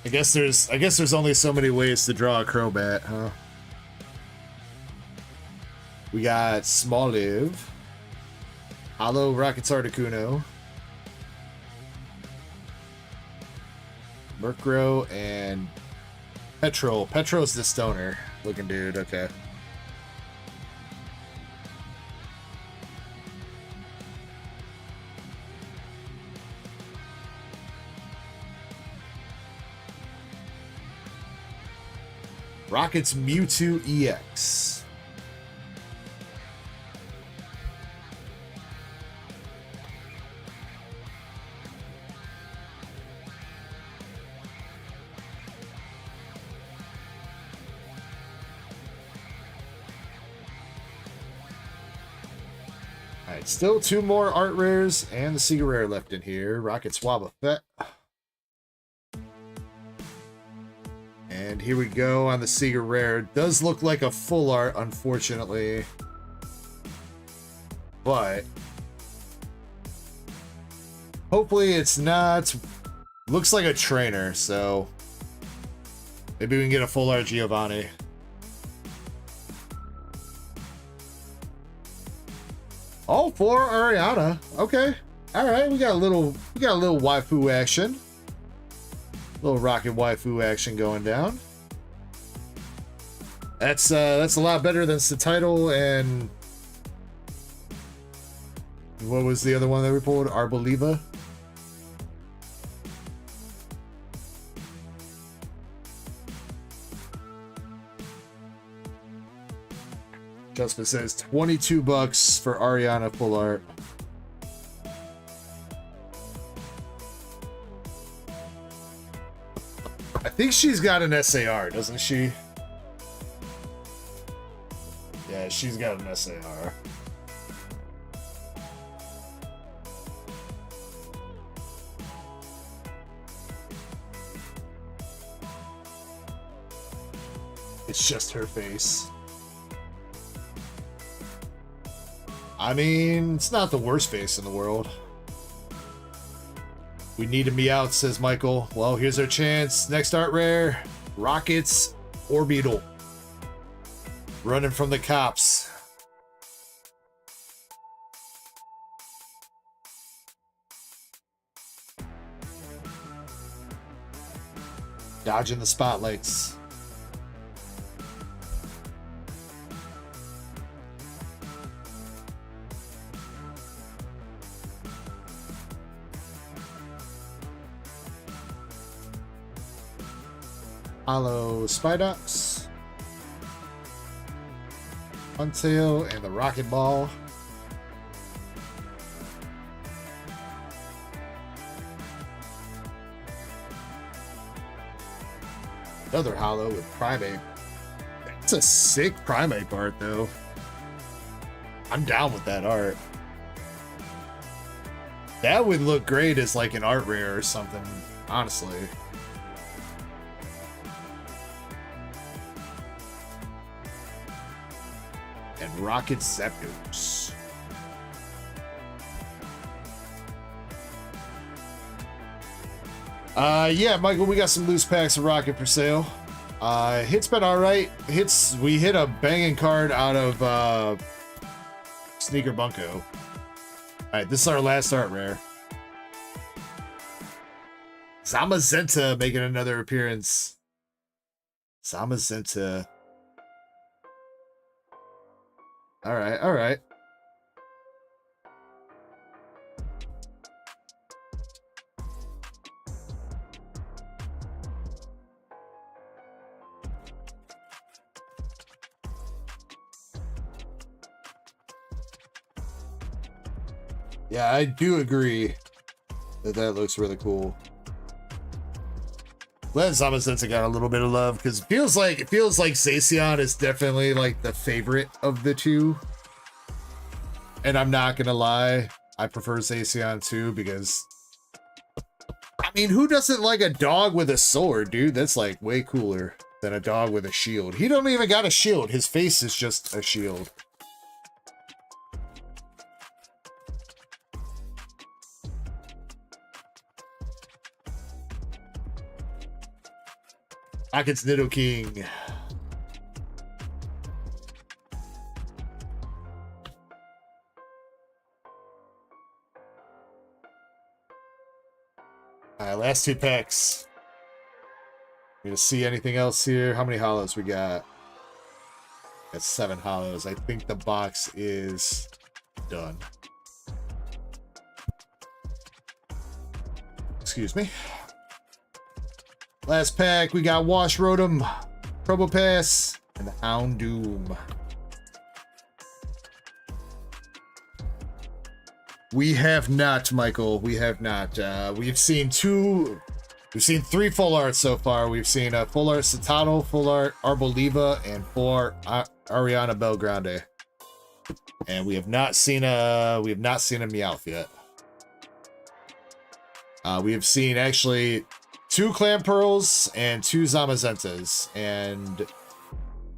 I guess there's only so many ways to draw a Crobat, huh? We got Smoliv, Hollow Rocket's Articuno, Murkrow, and Petrol. Petrol's the stoner looking dude, okay. Rocket's Mewtwo EX. Alright, still two more art rares and the Secret Rare left in here. Rocket's Wobbuffet. And here we go on the Secret Rare. It does look like a full art, unfortunately. But hopefully it's not. Looks like a trainer, so maybe we can get a full art Giovanni. Oh, for Ariana. Okay. Alright, we got a little waifu action. Little Rocket waifu action going down. That's a lot better than the title and what was the other one that we pulled? Arboliva. Justin says $22 for Ariana full art. I think she's got an SAR, doesn't she? Yeah, she's got an SAR. It's just her face. I mean, it's not the worst face in the world. We need to be out, says Michael. Well, here's our chance. Next art rare, Rockets Orbital. Running from the cops. Dodging the spotlights. Hollow Spidox, Untail, and the Rocket Ball. Another hollow with Primate. That's a sick Primate art, though. I'm down with that art. That would look great as like an art rare or something, honestly. And Rocket Zapdos. Yeah, Michael, we got some loose packs of Rocket for sale. Hit's been alright. We hit a banging card out of Sneaker Bunko. Alright, this is our last art rare. Zamazenta making another appearance. Zamazenta. Alright, alright. Yeah, I do agree that that looks really cool. Glad Zamazenta got a little bit of love because it feels like Zacian is definitely like the favorite of the two. And I'm not gonna lie, I prefer Zacian too because I mean, who doesn't like a dog with a sword, dude? That's like way cooler than a dog with a shield. He don't even got a shield. His face is just a shield. Rockets Nidoking. Alright, last two packs. You gonna see anything else here? How many hollows we got? Got 7 hollows. I think the box is done. Excuse me. Last pack, we got Wash Rotom, Probopass, and the Houndoom. We have not, Michael. We have not. We've seen 3 full arts so far. We've seen a full art Citadel, full art Arboliva, and full art Ariana Belgrande. And we have not seen a Meowth yet. We have seen actually 2 Clamperls and 2 Zamazentas, and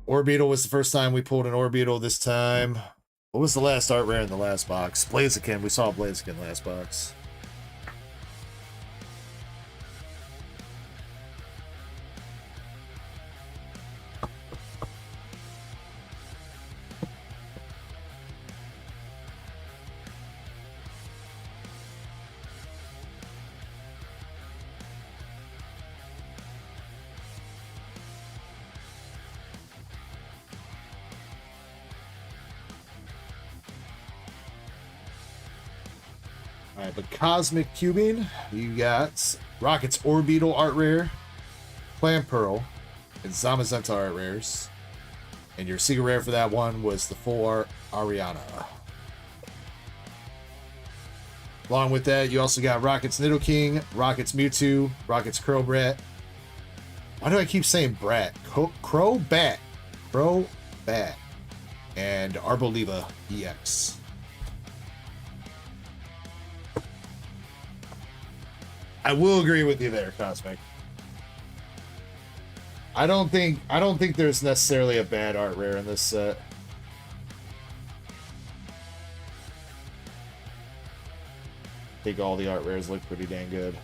Orbeetle was the first time we pulled an Orbeetle this time. What was the last art rare in the last box? Blaziken. We saw Blaziken last box. Alright, but Cosmic Cubing, you got Rocket's Orbeetle art rare, Clamperl, and Zamazenta art rares. And your secret rare for that one was the full art Ariana. Along with that, you also got Rocket's Nidoking, Rocket's Mewtwo, Rocket's Crobat. Why do I keep saying Brat? Crobat. Crobat. and Arboliva EX. I will agree with you there, Cosmic. I don't think there's necessarily a bad art rare in this set. I think all the art rares look pretty dang good.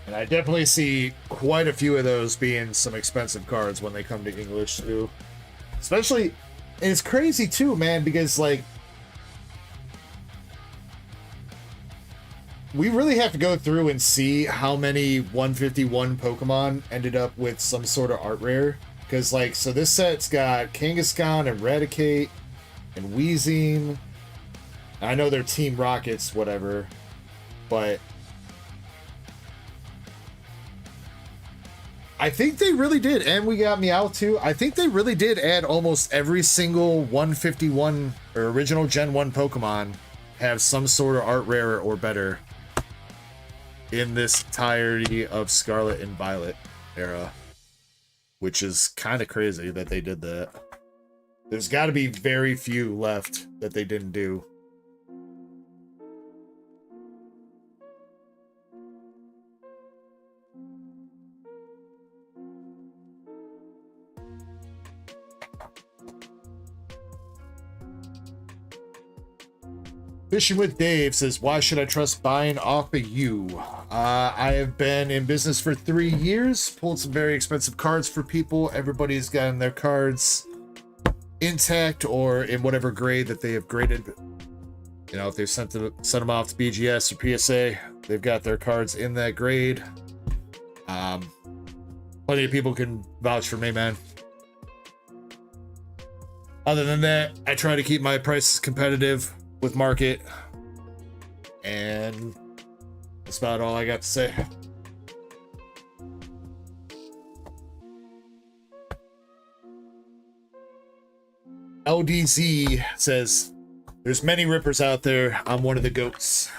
And I definitely see quite a few of those being some expensive cards when they come to English too. Especially, and it's crazy too, man, because like we really have to go through and see how many 151 Pokemon ended up with some sort of art rare. Because like, so this set's got Kangaskhan, Eradicate, and Weezing. I know they're Team Rockets, whatever, but I think they really did, and we got Meowth too. I think they really did add almost every single 151 or original Gen 1 Pokemon have some sort of art rare or better in this entirety of Scarlet and Violet era, which is kind of crazy that they did that. There's got to be very few left that they didn't do. Fishing with Dave says, why should I trust buying off of you? I have been in business for 3 years, pulled some very expensive cards for people. Everybody's gotten their cards intact or in whatever grade that they have graded. You know, if they've sent them off to BGS or PSA, they've got their cards in that grade. Plenty of people can vouch for me, man. Other than that, I try to keep my prices competitive with market, and that's about all I got to say. LDZ says, there's many rippers out there. I'm one of the goats.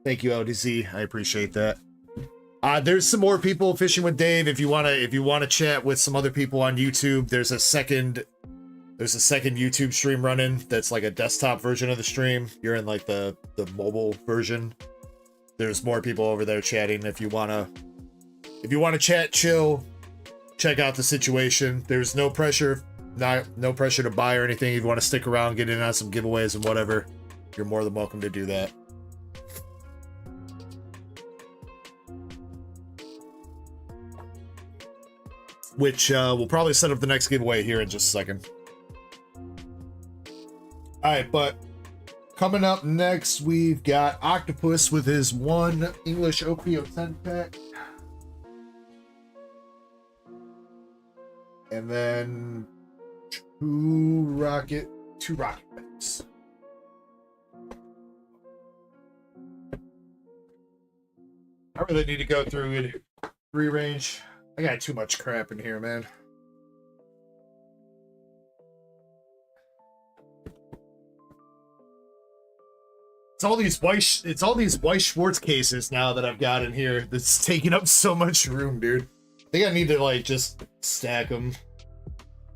Thank you, LDZ. I appreciate that. There's some more people fishing with Dave. If you wanna chat with some other people on YouTube, there's a second YouTube stream running that's like a desktop version of the stream. You're in like the mobile version. There's more people over there chatting. If you wanna chat, chill, check out the situation. There's no pressure, no pressure to buy or anything. If you want to stick around, get in on some giveaways and whatever, you're more than welcome to do that. Which we'll probably set up the next giveaway here in just a second. Alright, but coming up next, we've got Octopus with his 1 English OPO 10 pack. And then two rocket packs. I really need to go through it. Rearrange. I got too much crap in here, man. It's all these Weiss Schwartz cases now that I've got in here that's taking up so much room, dude. I think I need to like just stack them.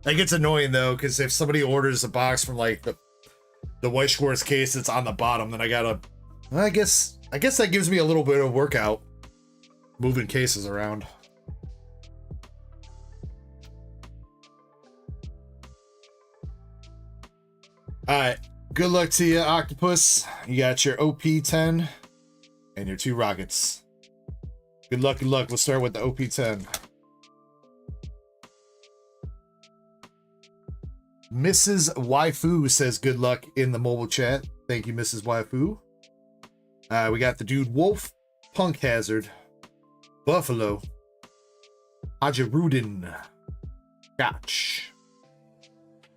That gets annoying though, because if somebody orders a box from like the Weiss Schwartz case that's on the bottom, then I gotta. I guess that gives me a little bit of workout moving cases around. All right. Good luck to you, Octopus. You got your OP10 and your 2 rockets. Good luck, good luck. We'll start with the OP10. Mrs. Waifu says good luck in the mobile chat. Thank you, Mrs. Waifu. We got the dude Wolf, Punk Hazard, Buffalo, Hajarudin, Gotch,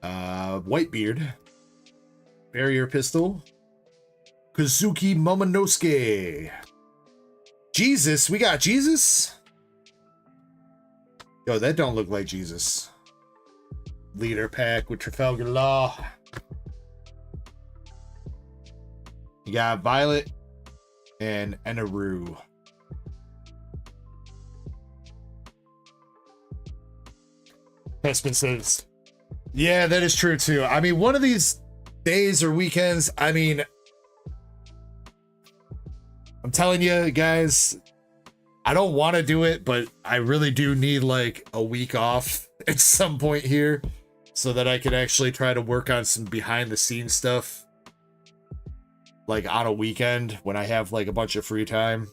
Whitebeard, Barrier Pistol, Kazuki Momonosuke, Jesus. We got Jesus. Yo, that don't look like Jesus. Leader pack with Trafalgar Law. You got Violet and Enaru. Hespen says, yeah, that is true too. I mean, one of these days or weekends, I mean, I'm telling you guys, I don't want to do it, but I really do need like a week off at some point here so that I can actually try to work on some behind the scenes stuff like on a weekend when I have like a bunch of free time.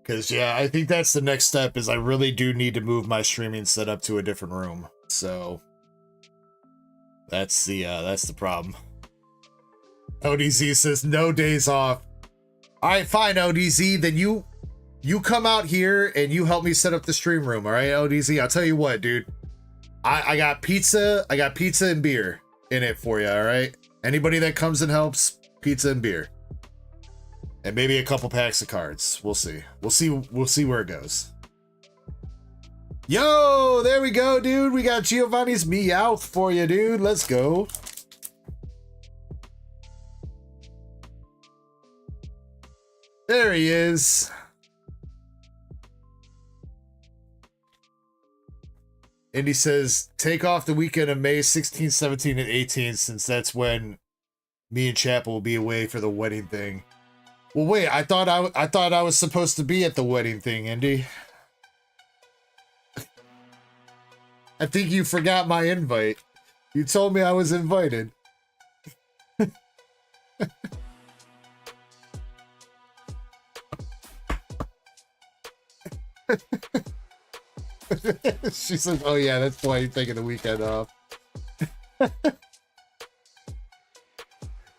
Because, yeah, I think that's the next step is I really do need to move my streaming setup to a different room. So that's the problem. ODZ says no days off. All right, fine, ODZ. Then you come out here and you help me set up the stream room. All right, ODZ. I'll tell you what, dude. I got pizza. I got pizza and beer in it for you. All right. Anybody that comes and helps, pizza and beer. And maybe a couple packs of cards. We'll see. We'll see where it goes. Yo, there we go, dude. We got Giovanni's Meowth for you, dude. Let's go. There he is. Indy says, take off the weekend of May 16, 17, and 18, since that's when me and Chapel will be away for the wedding thing. Well, wait, I thought I was supposed to be at the wedding thing, Indy. I think you forgot my invite. You told me I was invited. She says, oh yeah, that's why you're taking the weekend off.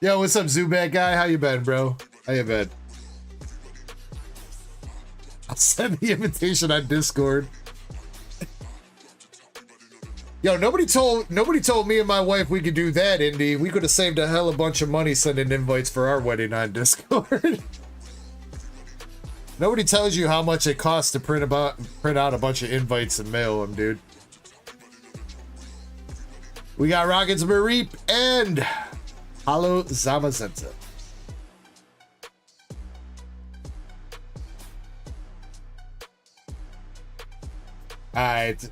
Yo, what's up, Zubat guy? How you been, bro? How you been? I'll send the invitation on Discord. Yo, nobody told me and my wife we could do that, Indy. We could have saved a hell of a bunch of money sending invites for our wedding on Discord. Nobody tells you how much it costs to print out a bunch of invites and mail them, dude. We got Rockets Mareep and Halo Zamazenta. Alright.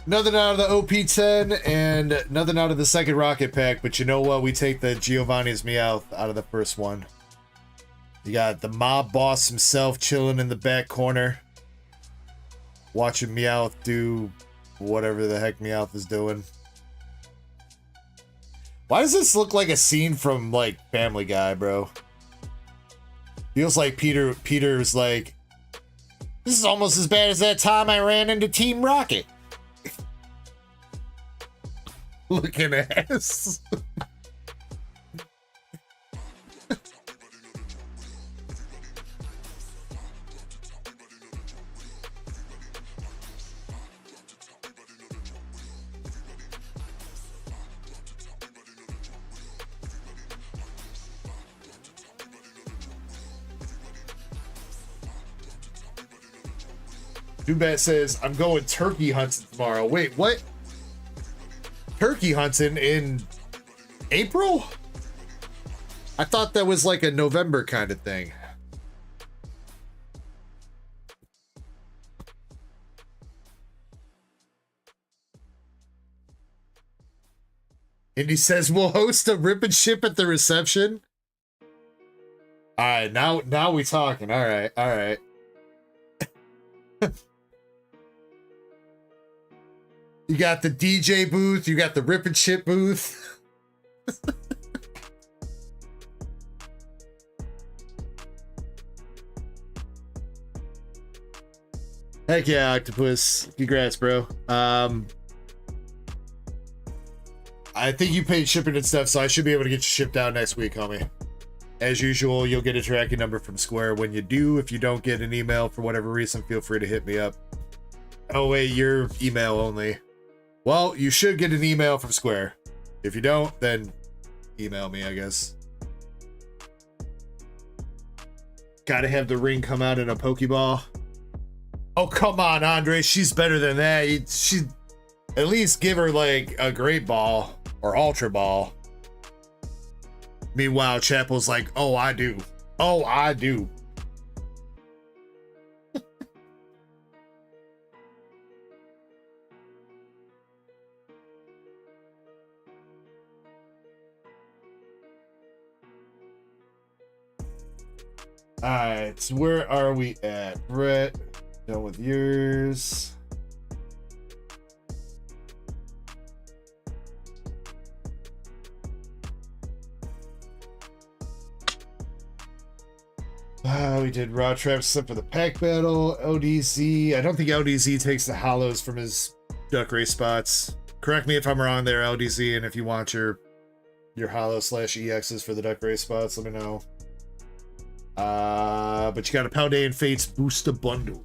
Nothing out of the OP10 and nothing out of the second rocket pack, but you know what? We take the Giovanni's Meowth out of the first one. You got the mob boss himself chilling in the back corner, watching Meowth do whatever the heck Meowth is doing. Why does this look like a scene from like Family Guy, bro? Feels like Peter's like, this is almost as bad as that time I ran into Team Rocket. Looking ass. Dubat says, I'm going turkey hunting tomorrow. Wait, what? Turkey hunting in April? I thought that was like a November kind of thing. Indy says, we'll host a rip and ship at the reception. All right, now we talking. All right, all right. You got the DJ booth, you got the rip and ship booth. Heck yeah, Octopus. Congrats, bro. I think you paid shipping and stuff, so I should be able to get you shipped out next week, homie. As usual, you'll get a tracking number from Square when you do. If you don't get an email for whatever reason, feel free to hit me up. Oh wait, your email only. Well, you should get an email from Square. If you don't, then email me, I guess. Gotta have the ring come out in a Pokeball. Oh, come on, Andre. She's better than that. She at least give her like a Great Ball or Ultra Ball. Meanwhile, Chapel's like, oh, I do. Oh, I do. Alright, so where are we at? Brett, done with yours. We did Raw Trap except for the pack battle. LDZ. I don't think LDZ takes the hollows from his duck race spots. Correct me if I'm wrong there, LDZ, and if you want your hollow / EXs for the duck race spots, let me know. But you got a Paldean Fates booster bundle.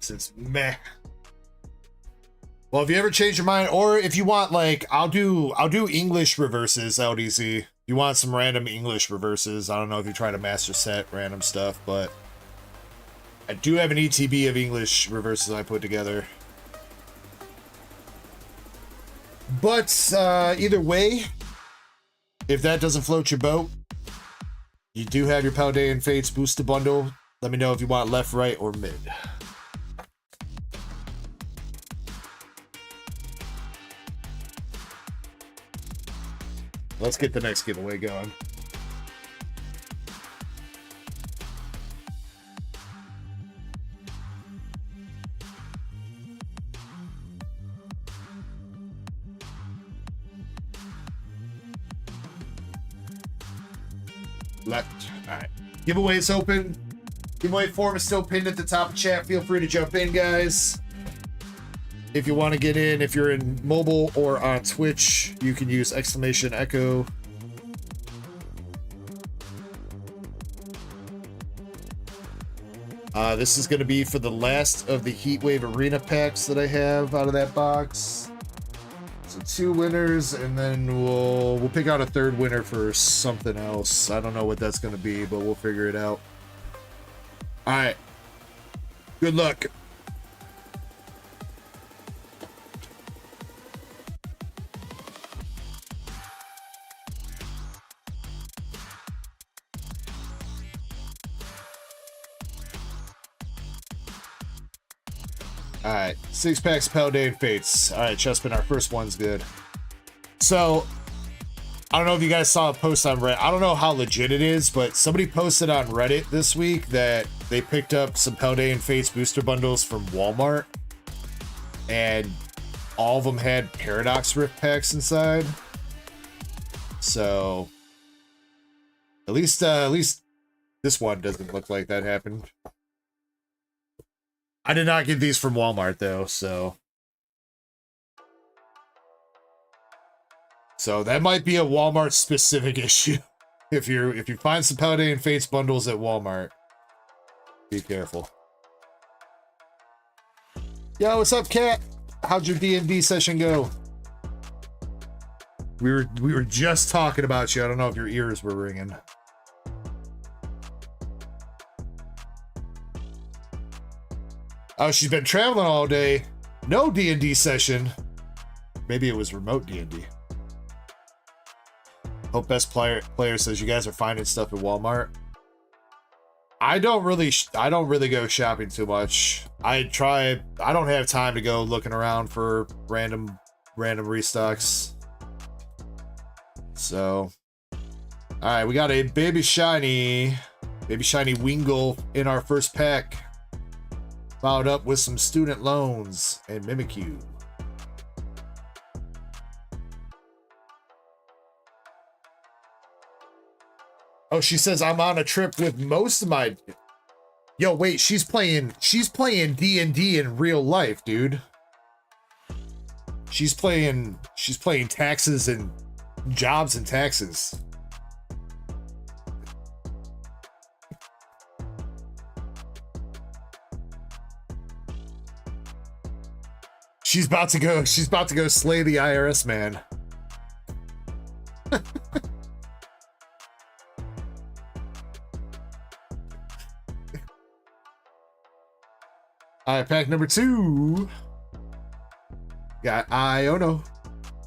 Since meh. Well, if you ever change your mind, or if you want, like, I'll do English reverses, LDZ. You want some random English reverses. I don't know if you try to master set random stuff, but I do have an ETB of English reverses I put together. But either way, if that doesn't float your boat, you do have your Paldean Fates booster bundle. Let me know if you want left, right, or mid. Let's get the next giveaway going. Left. All right. Giveaway is open. Giveaway form is still pinned at the top of chat. Feel free to jump in, guys. If you want to get in, if you're in mobile or on Twitch, you can use !Ecko. This is going to be for the last of the Heatwave Arena packs that I have out of that box. So 2 winners, and then we'll pick out a 3rd winner for something else. I don't know what that's going to be, but we'll figure it out. All right. Good luck. All right, 6 packs of Paldean Fates. All right, Chespin, our first one's good. So, I don't know if you guys saw a post on Reddit. I don't know how legit it is, but somebody posted on Reddit this week that they picked up some Paldean Fates booster bundles from Walmart, and all of them had Paradox Rift packs inside. So, at least this one doesn't look like that happened. I did not get these from Walmart though, so that might be a Walmart specific issue. If you find some Paldean Fates bundles at Walmart, be careful. Yo, what's up, Cat? How'd your D&D session go? We were just talking about you. I don't know if your ears were ringing. Oh, she's been traveling all day. No D&D session. Maybe it was remote D&D. Hope Best Player says you guys are finding stuff at Walmart. I don't really go shopping too much. I don't have time to go looking around for random restocks. So, all right, we got a baby shiny Wingull in our first pack. Followed up with some student loans and Mimikyu. Oh, she says I'm on a trip with most of my. Yo, wait, she's playing D&D in real life, dude. She's playing taxes and jobs and taxes. She's about to go slay the IRS man. All right, pack number 2. Got Iono,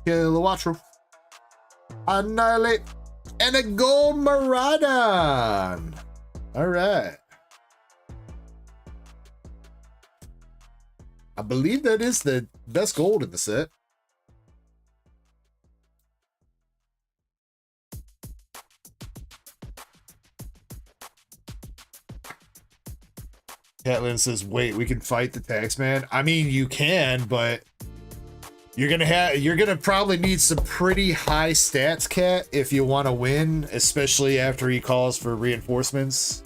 Kilowattrel, Annihilate, and a gold Maraudon. All right. I believe that is the best gold in the set. Catlin says, wait, we can fight the taxman? I mean, you can, but you're gonna probably need some pretty high stats, Cat, if you want to win, especially after he calls for reinforcements.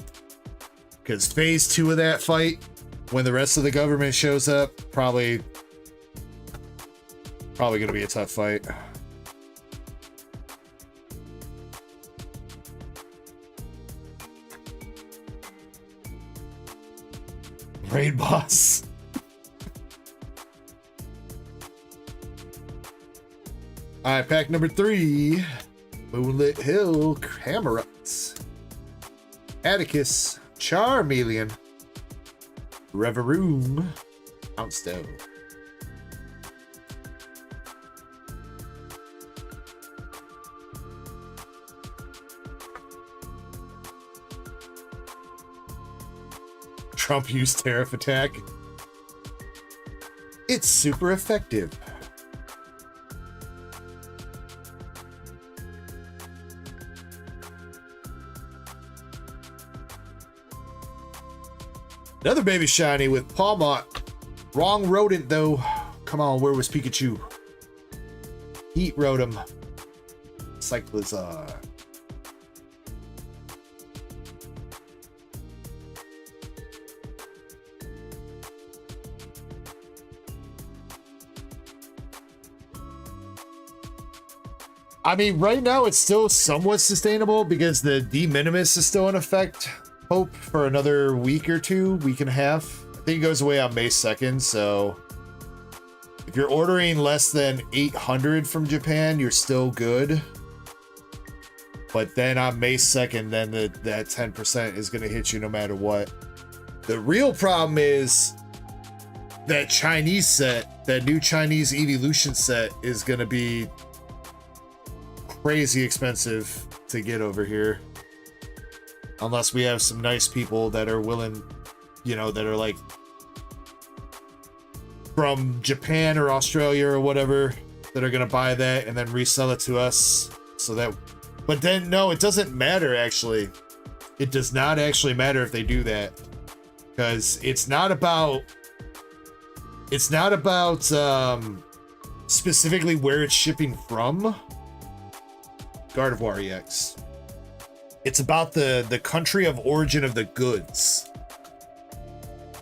Because phase 2 of that fight, when the rest of the government shows up, probably gonna be a tough fight. Raid boss. All right, pack number 3. Moonlit Hill, Cameruts, Atticus, Charmeleon, Reveroom, Outstone. Trump used tariff attack. It's super effective. Another baby shiny with Palmot. Wrong rodent though. Come on, where was Pikachu? Heat Rotom. Cyclizar. I mean, right now it's still somewhat sustainable because the de minimis is still in effect. Hope for another week or 2, week and a half. I think it goes away on May 2nd, so if you're ordering less than 800 from Japan, you're still good. But then on May 2nd, then that 10% is going to hit you no matter what. The real problem is that Chinese set, that new Chinese evolution set, is going to be crazy expensive to get over here. Unless we have some nice people that are willing, you know, that are like from Japan or Australia or whatever, that are gonna buy that and then resell it to us. So that, but then no, it doesn't matter actually. It does not actually matter if they do that, because it's not about specifically where it's shipping from. Gardevoir EX. It's about the country of origin of the goods.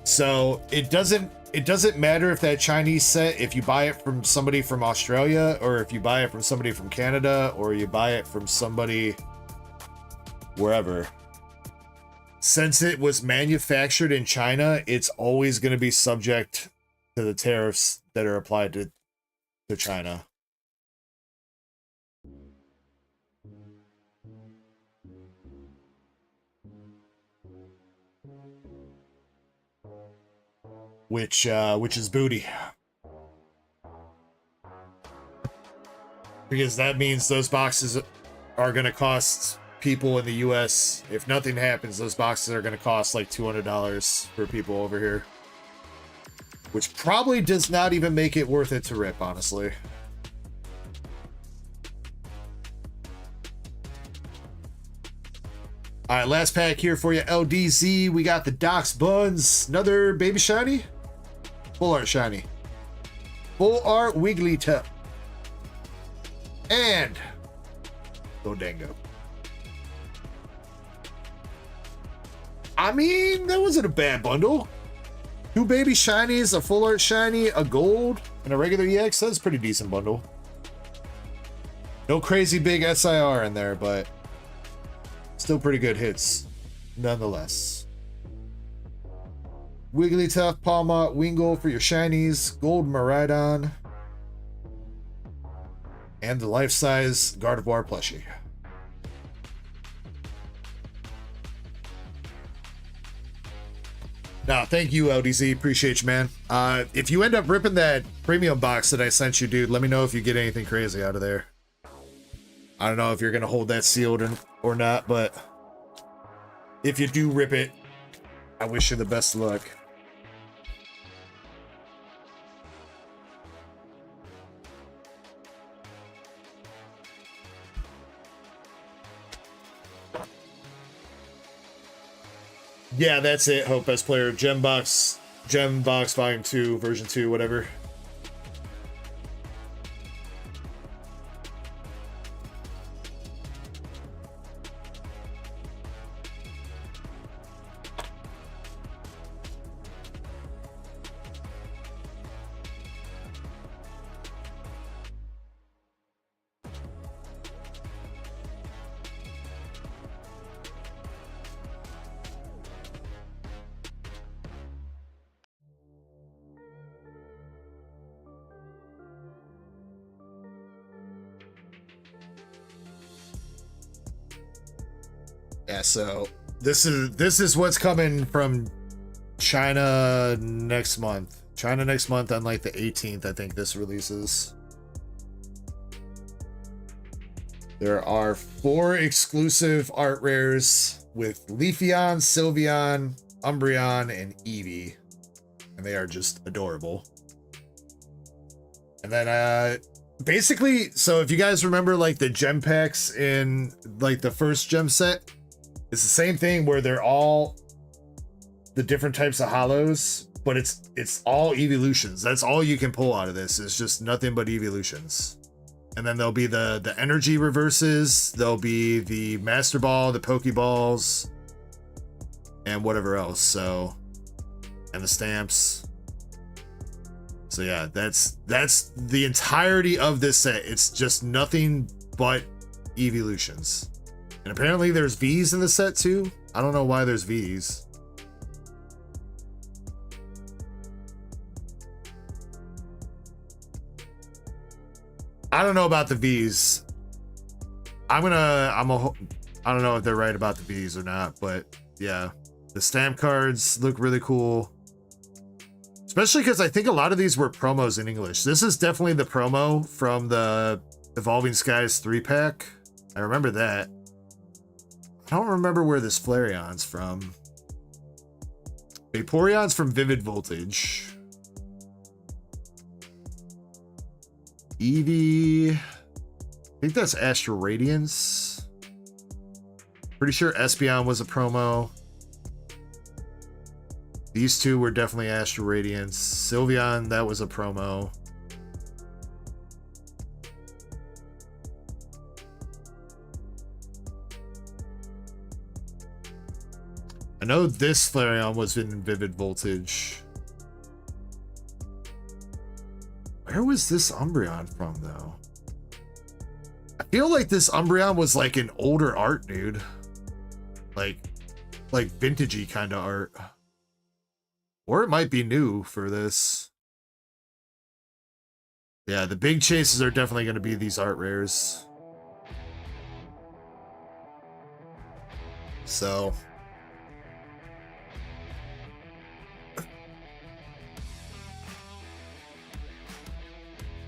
So it doesn't matter if that Chinese set, if you buy it from somebody from Australia, or if you buy it from somebody from Canada, or you buy it from somebody wherever. Since it was manufactured in China, it's always going to be subject to the tariffs that are applied to China. Which is booty. Because that means those boxes are going to cost people in the US, if nothing happens, those boxes are going to cost like $200 for people over here. Which probably does not even make it worth it to rip, honestly. All right, last pack here for you, LDZ. We got the Docs Buns, another baby shiny, full art shiny, full art Wigglytuff, and Godango. I mean, that wasn't a bad bundle. 2 baby shinies, a full art shiny, a gold, and a regular EX. That's a pretty decent bundle. No crazy big SIR in there, but still pretty good hits, nonetheless. Wigglytuff, Palmot, Wingull for your shinies, Gold Miraidon, and the life-size Gardevoir plushie. Nah, thank you, LDZ. Appreciate you, man. If you end up ripping that premium box that I sent you, dude, let me know if you get anything crazy out of there. I don't know if you're gonna hold that sealed or not, but if you do rip it, I wish you the best of luck. Yeah, that's it. Hope Best Player. Gem Box Volume 2, Version 2, whatever. Yeah, so this is what's coming from China next month. China next month on like the 18th, I think this releases. There are 4 exclusive art rares with Leafeon, Sylveon, Umbreon, and Eevee. And they are just adorable. And then basically, so if you guys remember like the gem packs in like the first gem set, it's the same thing where they're all the different types of hollows, but it's all evolutions. That's all you can pull out of this. It's just nothing but evolutions. And then there'll be the energy reverses, there'll be the Master Ball, the Pokeballs, and whatever else. So, and the stamps. So yeah, that's the entirety of this set. It's just nothing but evolutions. And apparently there's V's in the set too. I don't know why there's V's. I don't know about the V's. I don't know if they're right about the V's or not, but yeah. The stamp cards look really cool. Especially because I think a lot of these were promos in English. This is definitely the promo from the Evolving Skies 3-pack. I remember that. I don't remember where this Flareon's from. Vaporeon's from Vivid Voltage. Eevee. I think that's Astral Radiance. Pretty sure Espeon was a promo. These two were definitely Astral Radiance. Sylveon, that was a promo. I know this Flareon was in Vivid Voltage. Where was this Umbreon from, though? I feel like this Umbreon was like an older art, dude. Like vintagey kind of art. Or it might be new for this. Yeah, the big chases are definitely going to be these art rares. So...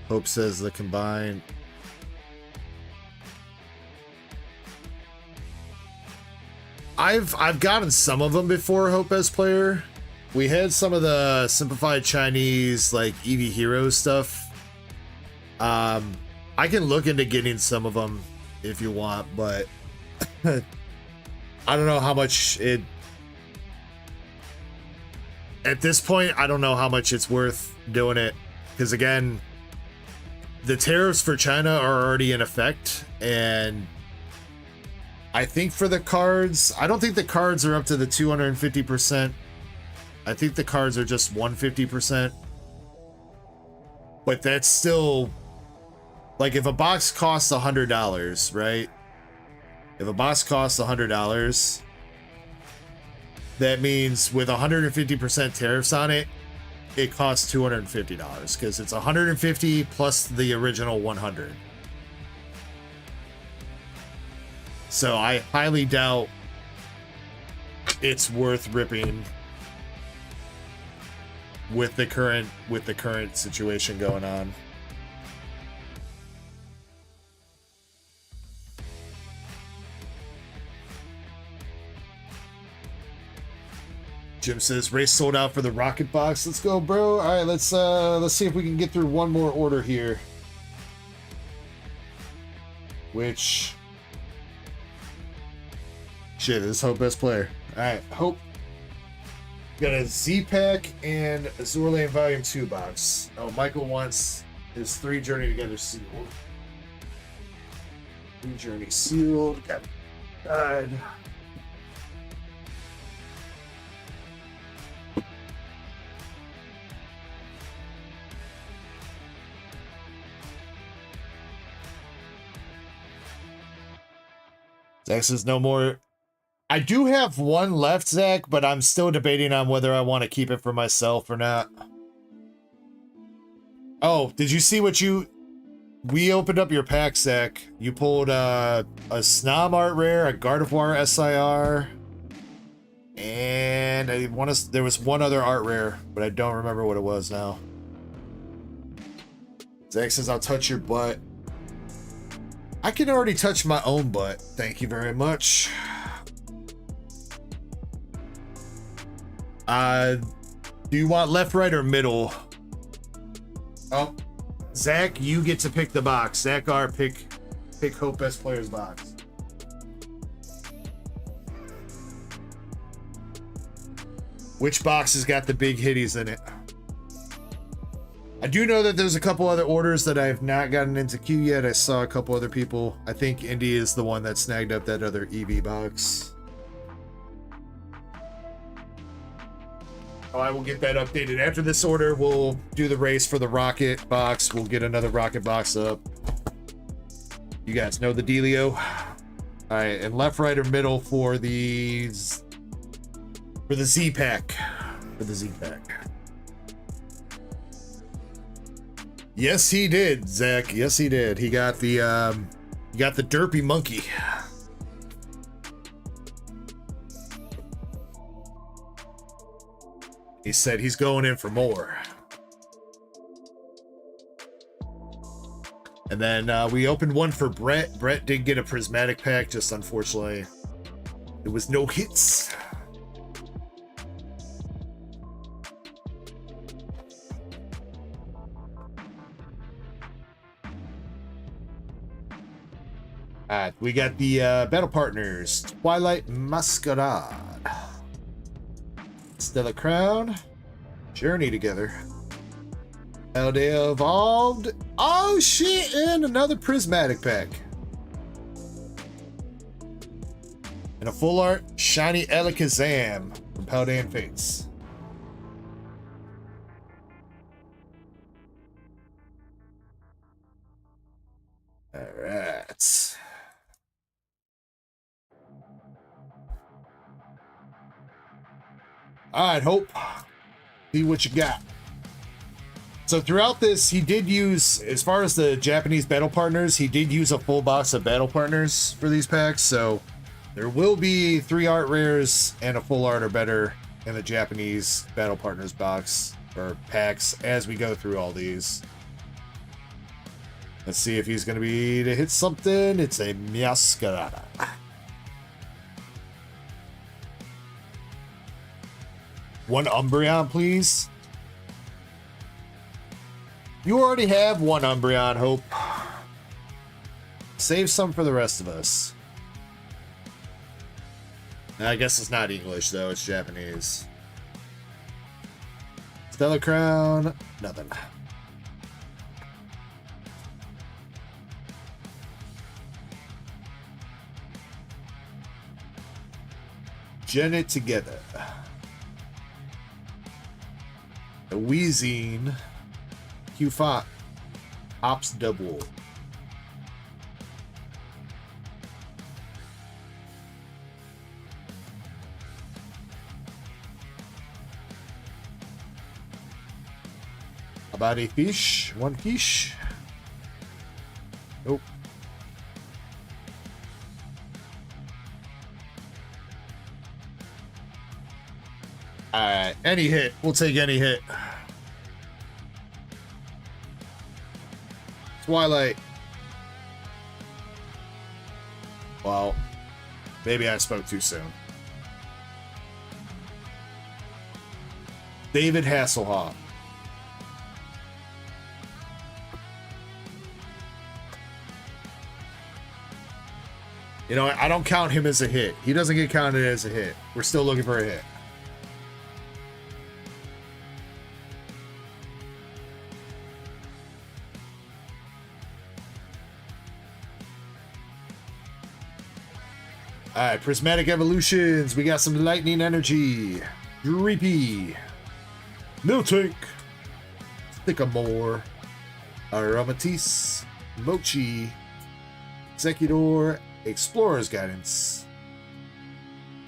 Hope says the combined. I've gotten some of them before, Hope as player. We had some of the simplified Chinese like Eevee Heroes stuff. I can look into getting some of them if you want, but I don't know how much it. At this point, I don't know how much it's worth doing it, because again, the tariffs for China are already in effect, and I think for the cards, I don't think the cards are up to the 250%. I think the cards are just 150%. But that's still, like, if a box costs $100, right? If a box costs $100, that means with 150% tariffs on it, it costs $250 because it's 150 plus the original 100. So I highly doubt it's worth ripping with the current situation going on. Jim says race sold out for the rocket box. Let's go, bro. All right, let's see if we can get through one more order here. Which shit is Hope best player. All right, Hope. Got a Z-Pack and a Zorlane Volume 2 box. Oh, Michael wants his 3 Journey Together sealed. 3 Journey sealed. Got God. Zach says no more. I do have one left, Zach, but I'm still debating on whether I want to keep it for myself or not. Oh, did you see what you... We opened up your pack, Zach. You pulled a Snom Art Rare, a Gardevoir SIR, and there was one other Art Rare, but I don't remember what it was now. Zach says, I'll touch your butt. I can already touch my own butt. Thank you very much. Do you want left, right, or middle? Oh, Zach, you get to pick the box. Zach R, pick Hope Best Player's box. Which box has got the big hitties in it? I do know that there's a couple other orders that I've not gotten into queue yet. I saw a couple other people. I think Indy is the one that snagged up that other EV box. Oh, I will get that updated after this order. We'll do the race for the rocket box. We'll get another rocket box up. You guys know the dealio. All right, and left, right, or middle for the Z-Pack. For the Z-Pack. Yes, he did, Zach. Yes, he did. He got the derpy monkey. He said he's going in for more. And then we opened one for Brett. Brett did get a prismatic pack, just unfortunately there was no hits. Alright, we got the battle partners. Twilight Masquerade. Stellar Crown. Journey Together. Elder Evolved. Oh shit, and another prismatic pack. And a full art shiny Alakazam from Paldean Fates. Alright. Alright, Hope. See what you got. So throughout this, he did use, as far as the Japanese battle partners, he did use a full box of battle partners for these packs. So there will be 3 art rares and a full art or better in the Japanese battle partners box or packs as we go through all these. Let's see if he's going to be to hit something. It's a Masquerade. One Umbreon, please. You already have one Umbreon, Hope. Save some for the rest of us. I guess it's not English, though. It's Japanese. Stellar Crown. Nothing. Journey Together. A Weezing. Q5. Ops Double. About a fish. One fish. Nope. Alright, any hit. We'll take any hit. Twilight. Well, maybe I spoke too soon. David Hasselhoff. You know, I don't count him as a hit. He doesn't get counted as a hit. We're still looking for a hit. Alright, Prismatic Evolutions. We got some Lightning Energy. Dreepy. Miltank. Sycamore. Aromatisse. Mochi. Executor. Explorer's Guidance.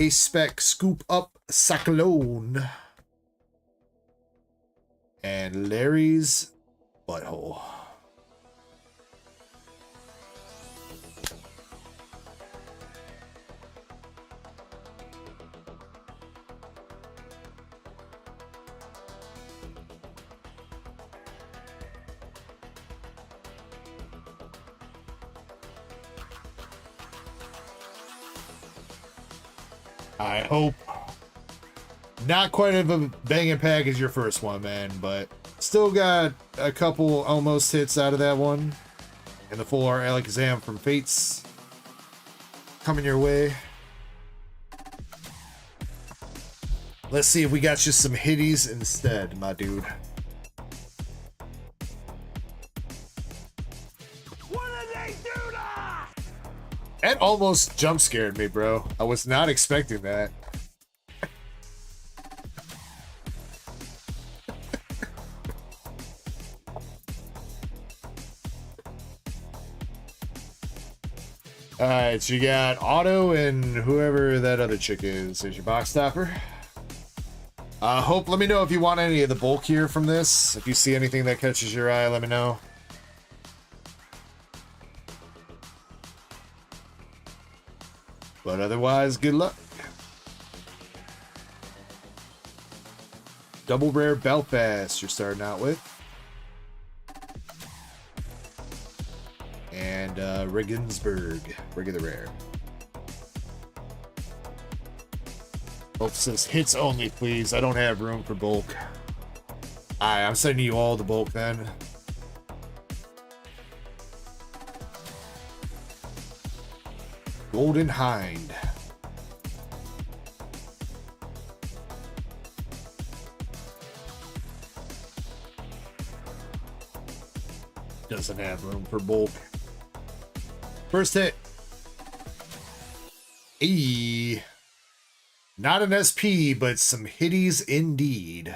Ace Spec. Scoop Up. Cyclone. And Larry's Butthole. I hope not quite of a banging pack as your first one, man, but still got a couple almost hits out of that one. And the full art Alakazam from Fates coming your way. Let's see if we got you some hitties instead, my dude. That almost jump scared me, bro. I was not expecting that. Alright, so you got Otto and whoever that other chick is as your box topper. Hope, let me know if you want any of the bulk here from this. If you see anything that catches your eye, let me know. But otherwise, good luck. Double rare Belfast you're starting out with. And Regensburg, regular rare. Both says hits only, please. I don't have room for bulk. Alright, I'm sending you all the bulk then. Golden Hind. Doesn't have room for bulk. First hit. E. Not an SP, but some hitties indeed.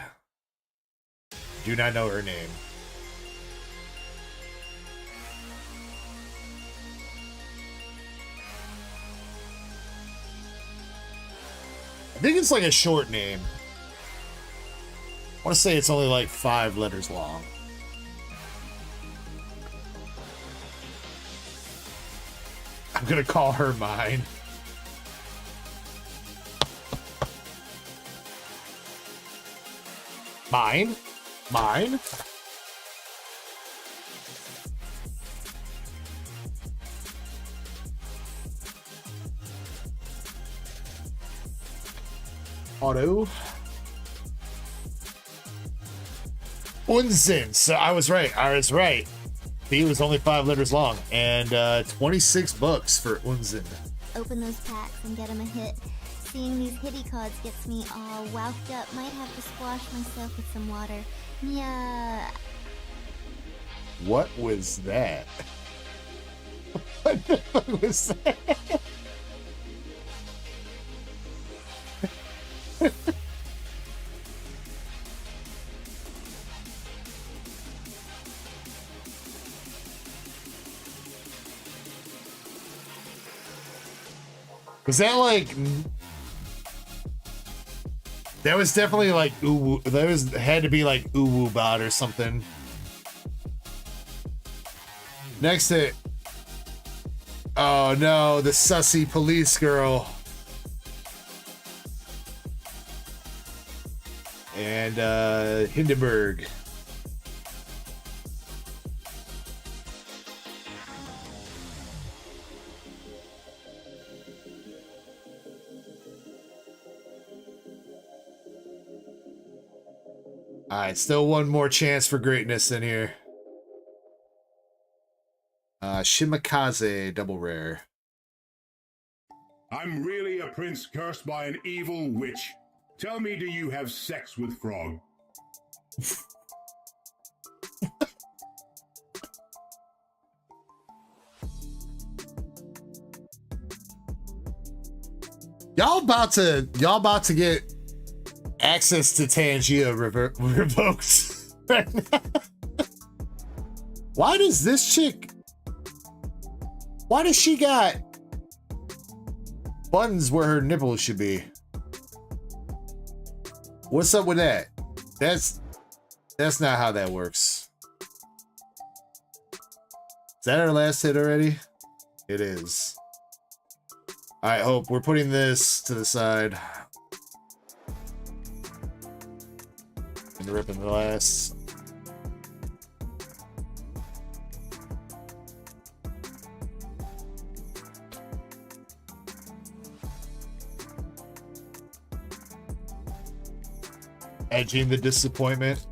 Do not know her name. I think it's like a short name. I want to say it's only like 5 letters long. I'm gonna call her mine. Mine? Mine? Auto. Unsin. So I was right. I was right. B was only 5 letters long. And $26 for Unsin. Open those packs and get him a hit. Seeing these hitty cards gets me all wound up. Might have to squash myself with some water. Yeah. What was that? What the fuck was that? Was that like... That was definitely like ooh, that was had to be like Uwu bot or something. Next hit. Oh no, the sussy police girl. And Hindenburg. All right, still one more chance for greatness in here. Shimakaze, double rare. I'm really a prince cursed by an evil witch. Tell me, do you have sex with Frog? Y'all about to get access to Tangia revoked right now. Why does this chick? Why does she got buttons where her nipples should be? What's up with that? That's not how that works. Is that our last hit already? It is. All right, Hope, we're putting this to the side. And ripping the last. Edging the disappointment.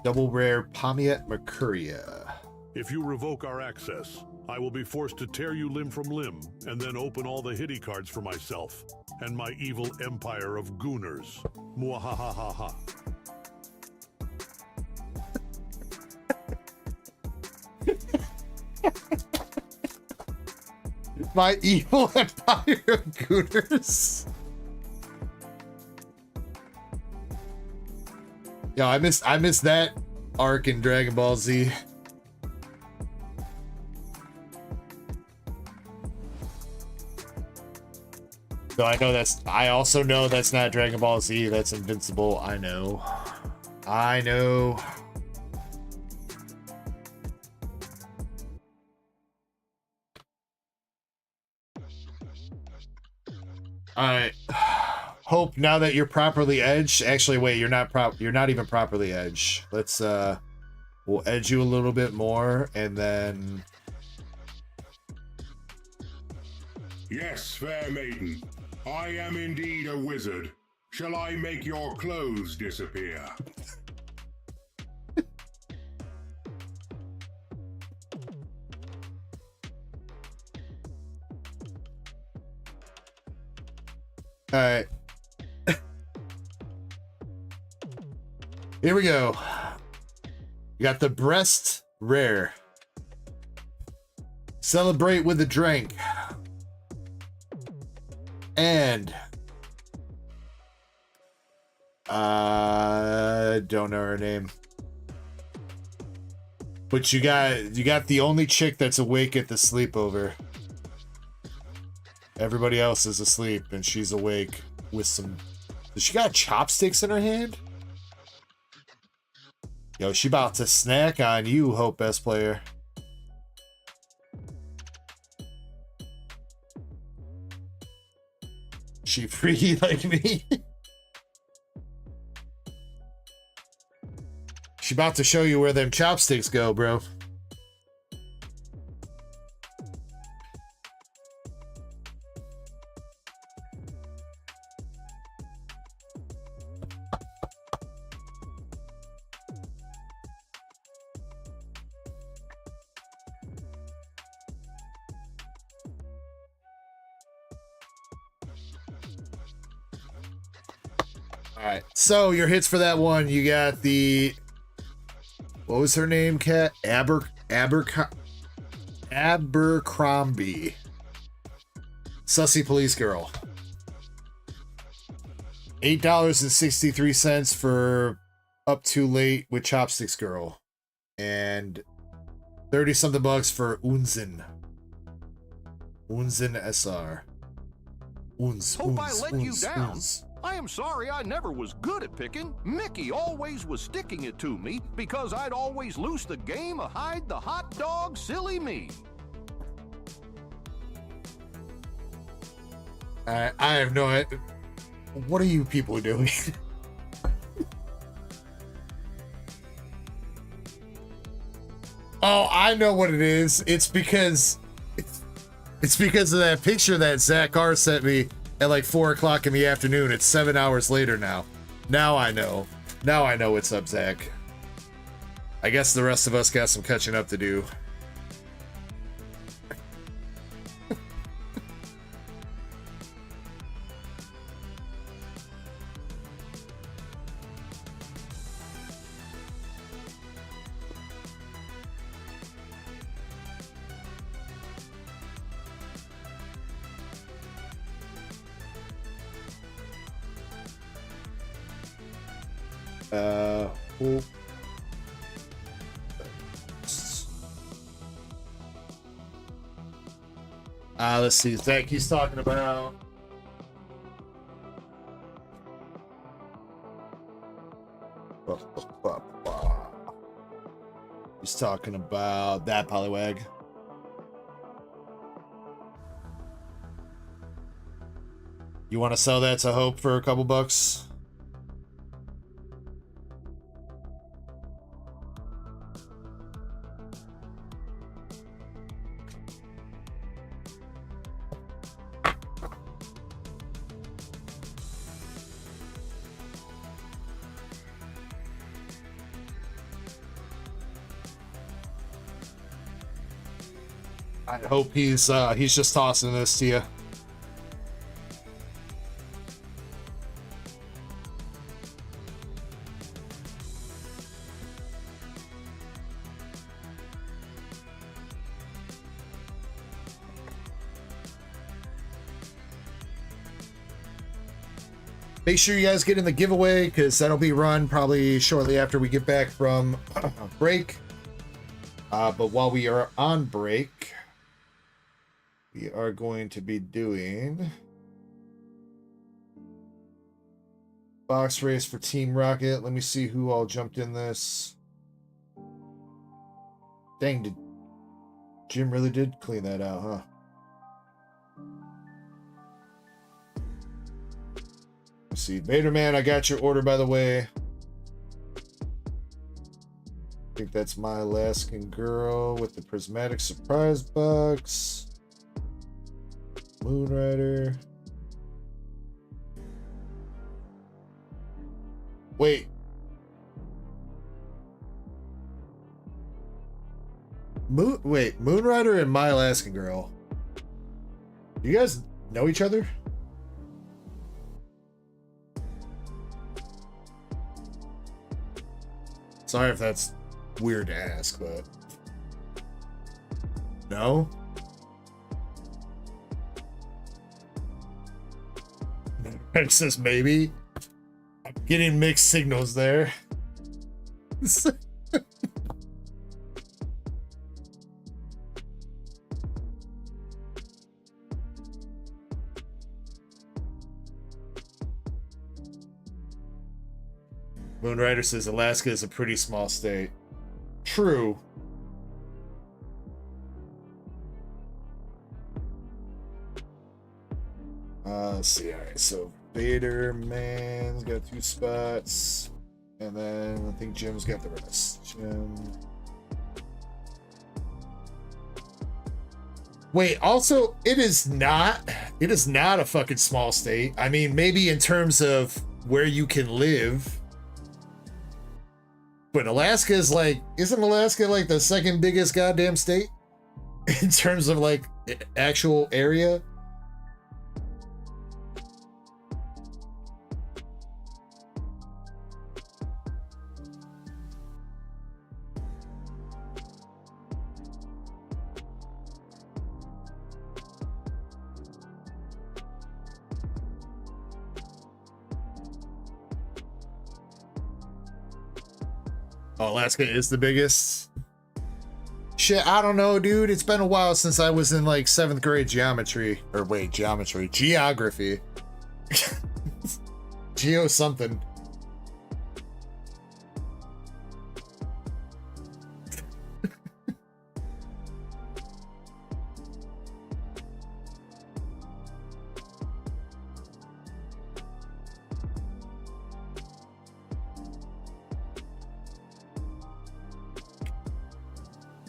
Double rare Pomiat Mercuria. If you revoke our access, I will be forced to tear you limb from limb and then open all the hitty cards for myself and my evil empire of gooners. Muahahaha. My evil empire of gooners. Yo, I miss that arc in Dragon Ball Z. So I also know that's not Dragon Ball Z, that's Invincible. I know. Alright. Hope, now that you're properly edged. Actually, wait, you're not even properly edged. Let's we'll edge you a little bit more and then. Yes, fair maiden. I am indeed a wizard. Shall I make your clothes disappear? All right. Here we go. You got the breast rare. Celebrate with a drink. And don't know her name. But you got the only chick that's awake at the sleepover. Everybody else is asleep and she's awake with some. Does she got chopsticks in her hand? Yo, she about to snack on you, Hope Best Player. She freaky like me? She about to show you where them chopsticks go, bro. Alright, so your hits for that one, you got the, what was her name, Kat? Abercrombie. Sussy Police Girl. $8.63 for Up Too Late with Chopsticks Girl. And 30-something bucks for Unzen. Unzen SR. Hope I let you down. I am sorry I never was good at picking. Mickey always was sticking it to me because I'd always lose the game or hide the hot dog, silly me. I have no idea. What are you people doing? Oh, I know what it is. It's because It's because of that picture that Zach R sent me at like 4 o'clock in the afternoon. It's 7 hours later now. Now I know. Now I know what's up, Zach. I guess the rest of us got some catching up to do. Cool. Let's see. Zach, he's talking about. He's talking about that Poliwag. You want to sell that to Hope for a couple bucks? I hope he's just tossing this to you. Make sure you guys get in the giveaway because that'll be run probably shortly after we get back from break. But while we are on break, we are going to be doing box race for Team Rocket. Let me see who all jumped in this. Dang, did Jim really did clean that out, huh? Let's see, Vaderman, I got your order, by the way. I think that's my Alaskan Girl with the prismatic surprise box. Moonrider. Wait. Moonrider and my Alaskan Girl. You guys know each other? Sorry if that's weird to ask, but no? It says maybe. I'm getting mixed signals there. Moonrider says Alaska is a pretty small state. True. Let's see. All right, so Vader Man's got 2 spots, and then I think Jim's got the rest. Jim. Wait, also, it is not a fucking small state. I mean, maybe in terms of where you can live. But Alaska is like, isn't Alaska like the second biggest goddamn state in terms of like actual area? Oh, Alaska is the biggest. Shit, I don't know, dude. It's been a while since I was in like 7th grade geometry. Or wait, geography. Geo something.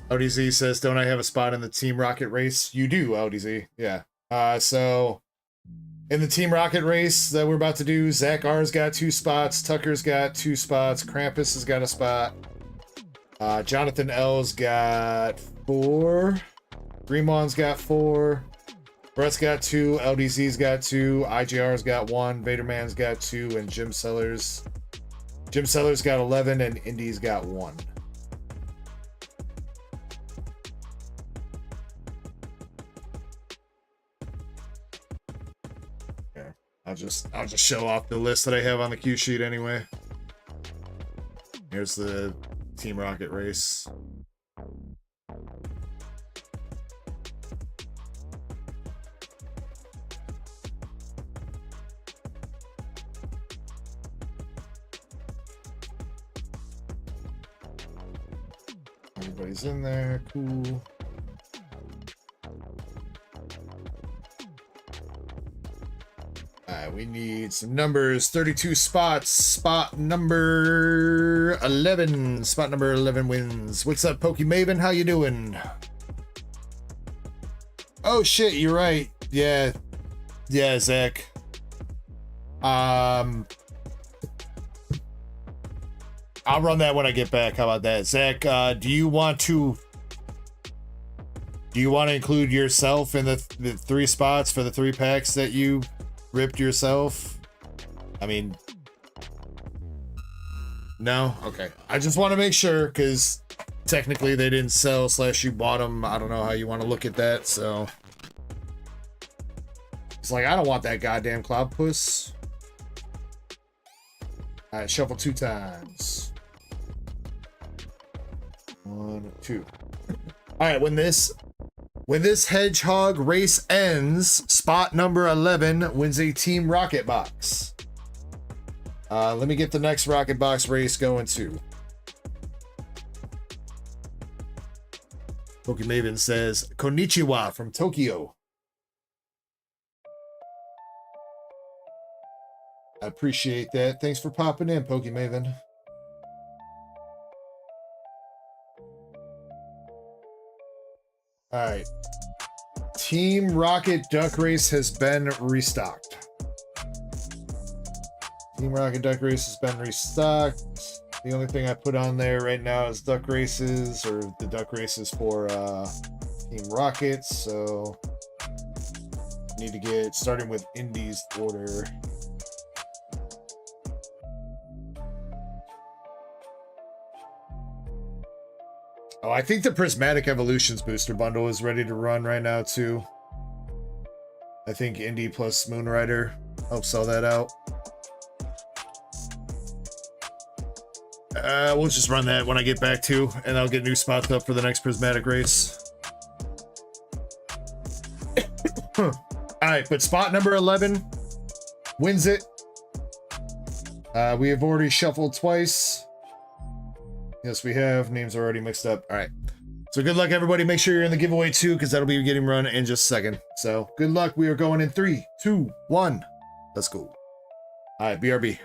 LDZ says, don't I have a spot in the Team Rocket race? You do, LDZ. Yeah. So in the Team Rocket race that we're about to do, Zach R's got 2 spots, Tucker's got 2 spots, Krampus has got a spot, Jonathan L's got 4, Greenmon's got 4, Brett's got 2, LDZ's got 2, IGR's got 1, Vaderman's got 2, and Jim Sellers got 11, and Indy's got 1. I'll just show off the list that I have on the cue sheet anyway. Here's the Team Rocket race. Everybody's in there, cool. We need some numbers. 32 spots. Spot number 11. Spot number 11 wins. What's up, Pokemaven? How you doing? Oh shit, you're right. Yeah, Zach. I'll run that when I get back. How about that, Zach? Do you want to include yourself in the 3 spots for the 3 packs that you ripped yourself? I mean, no? Okay. I just want to make sure, because technically they didn't sell / you bought them. I don't know how you want to look at that, so. It's like, I don't want that goddamn cloud puss. Alright, shuffle 2 times. 1, 2. Alright, when this hedgehog race ends, spot number 11 wins a Team Rocket box. Let me get the next Rocket box race going too. Pokemaven says, Konnichiwa from Tokyo. I appreciate that. Thanks for popping in, Pokemaven. All right. Team Rocket Duck Race has been restocked. Team Rocket Duck Race has been restocked. The only thing I put on there right now is duck races, or the duck races for Team Rocket. So need to get starting with Indy's order. Oh, I think the Prismatic Evolutions booster bundle is ready to run right now too. I think Indy plus Moonrider helps sell that out. We'll just run that when I get back to, and I'll get new spots up for the next Prismatic race. All right, but spot number 11 wins it. We have already shuffled twice. Yes, we have. Names are already mixed up. All right. So good luck, everybody. Make sure you're in the giveaway too, because that'll be getting run in just a second. So good luck. We are going in 3, 2, 1. Let's go. All right, BRB.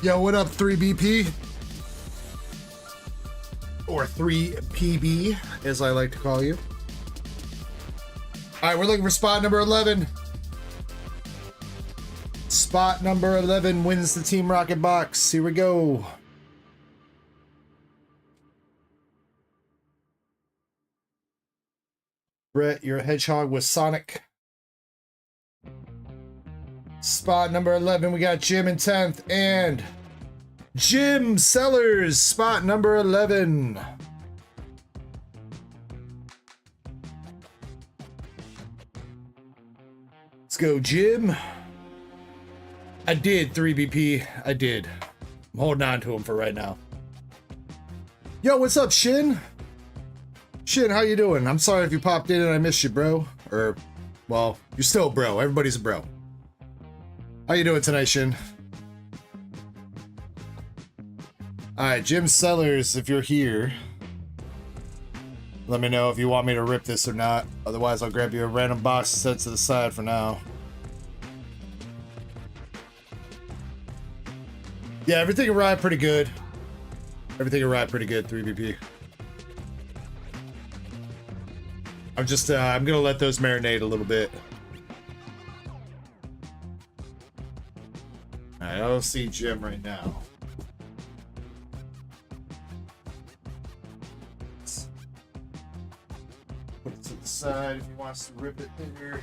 Yo, what up, 3BP? Or 3PB, as I like to call you. All right, we're looking for spot number 11. Spot number 11 wins the Team Rocket box. Here we go. Brett, you're a hedgehog with Sonic. Spot number 11, we got Jim in 10th, and Jim Sellers, spot number 11. Let's go, Jim. I did, 3BP. I did. I'm holding on to him for right now. Yo, what's up, Shin? Shin, how you doing? I'm sorry if you popped in and I missed you, bro. Or, well, you're still a bro. Everybody's a bro. How you doing tonight, Shin? Alright, Jim Sellers, if you're here, let me know if you want me to rip this or not. Otherwise, I'll grab you a random box and set it to the side for now. Yeah, everything arrived pretty good. Everything arrived pretty good, 3BP. I'm just, I'm gonna let those marinate a little bit. Alright, I don't see Jim right now. Let's put it to the side if he wants to rip it here.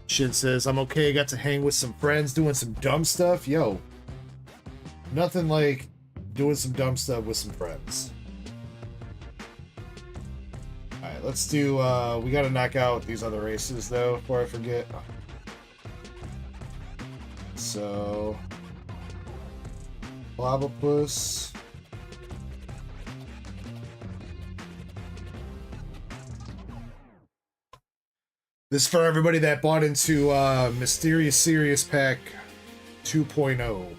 Shin says, I'm okay, got to hang with some friends doing some dumb stuff. Yo, nothing like doing some dumb stuff with some friends. Alright, let's do, we gotta knock out these other races though, before I forget. So, Blobopus. This is for everybody that bought into Mysterious Serious Pack 2.0.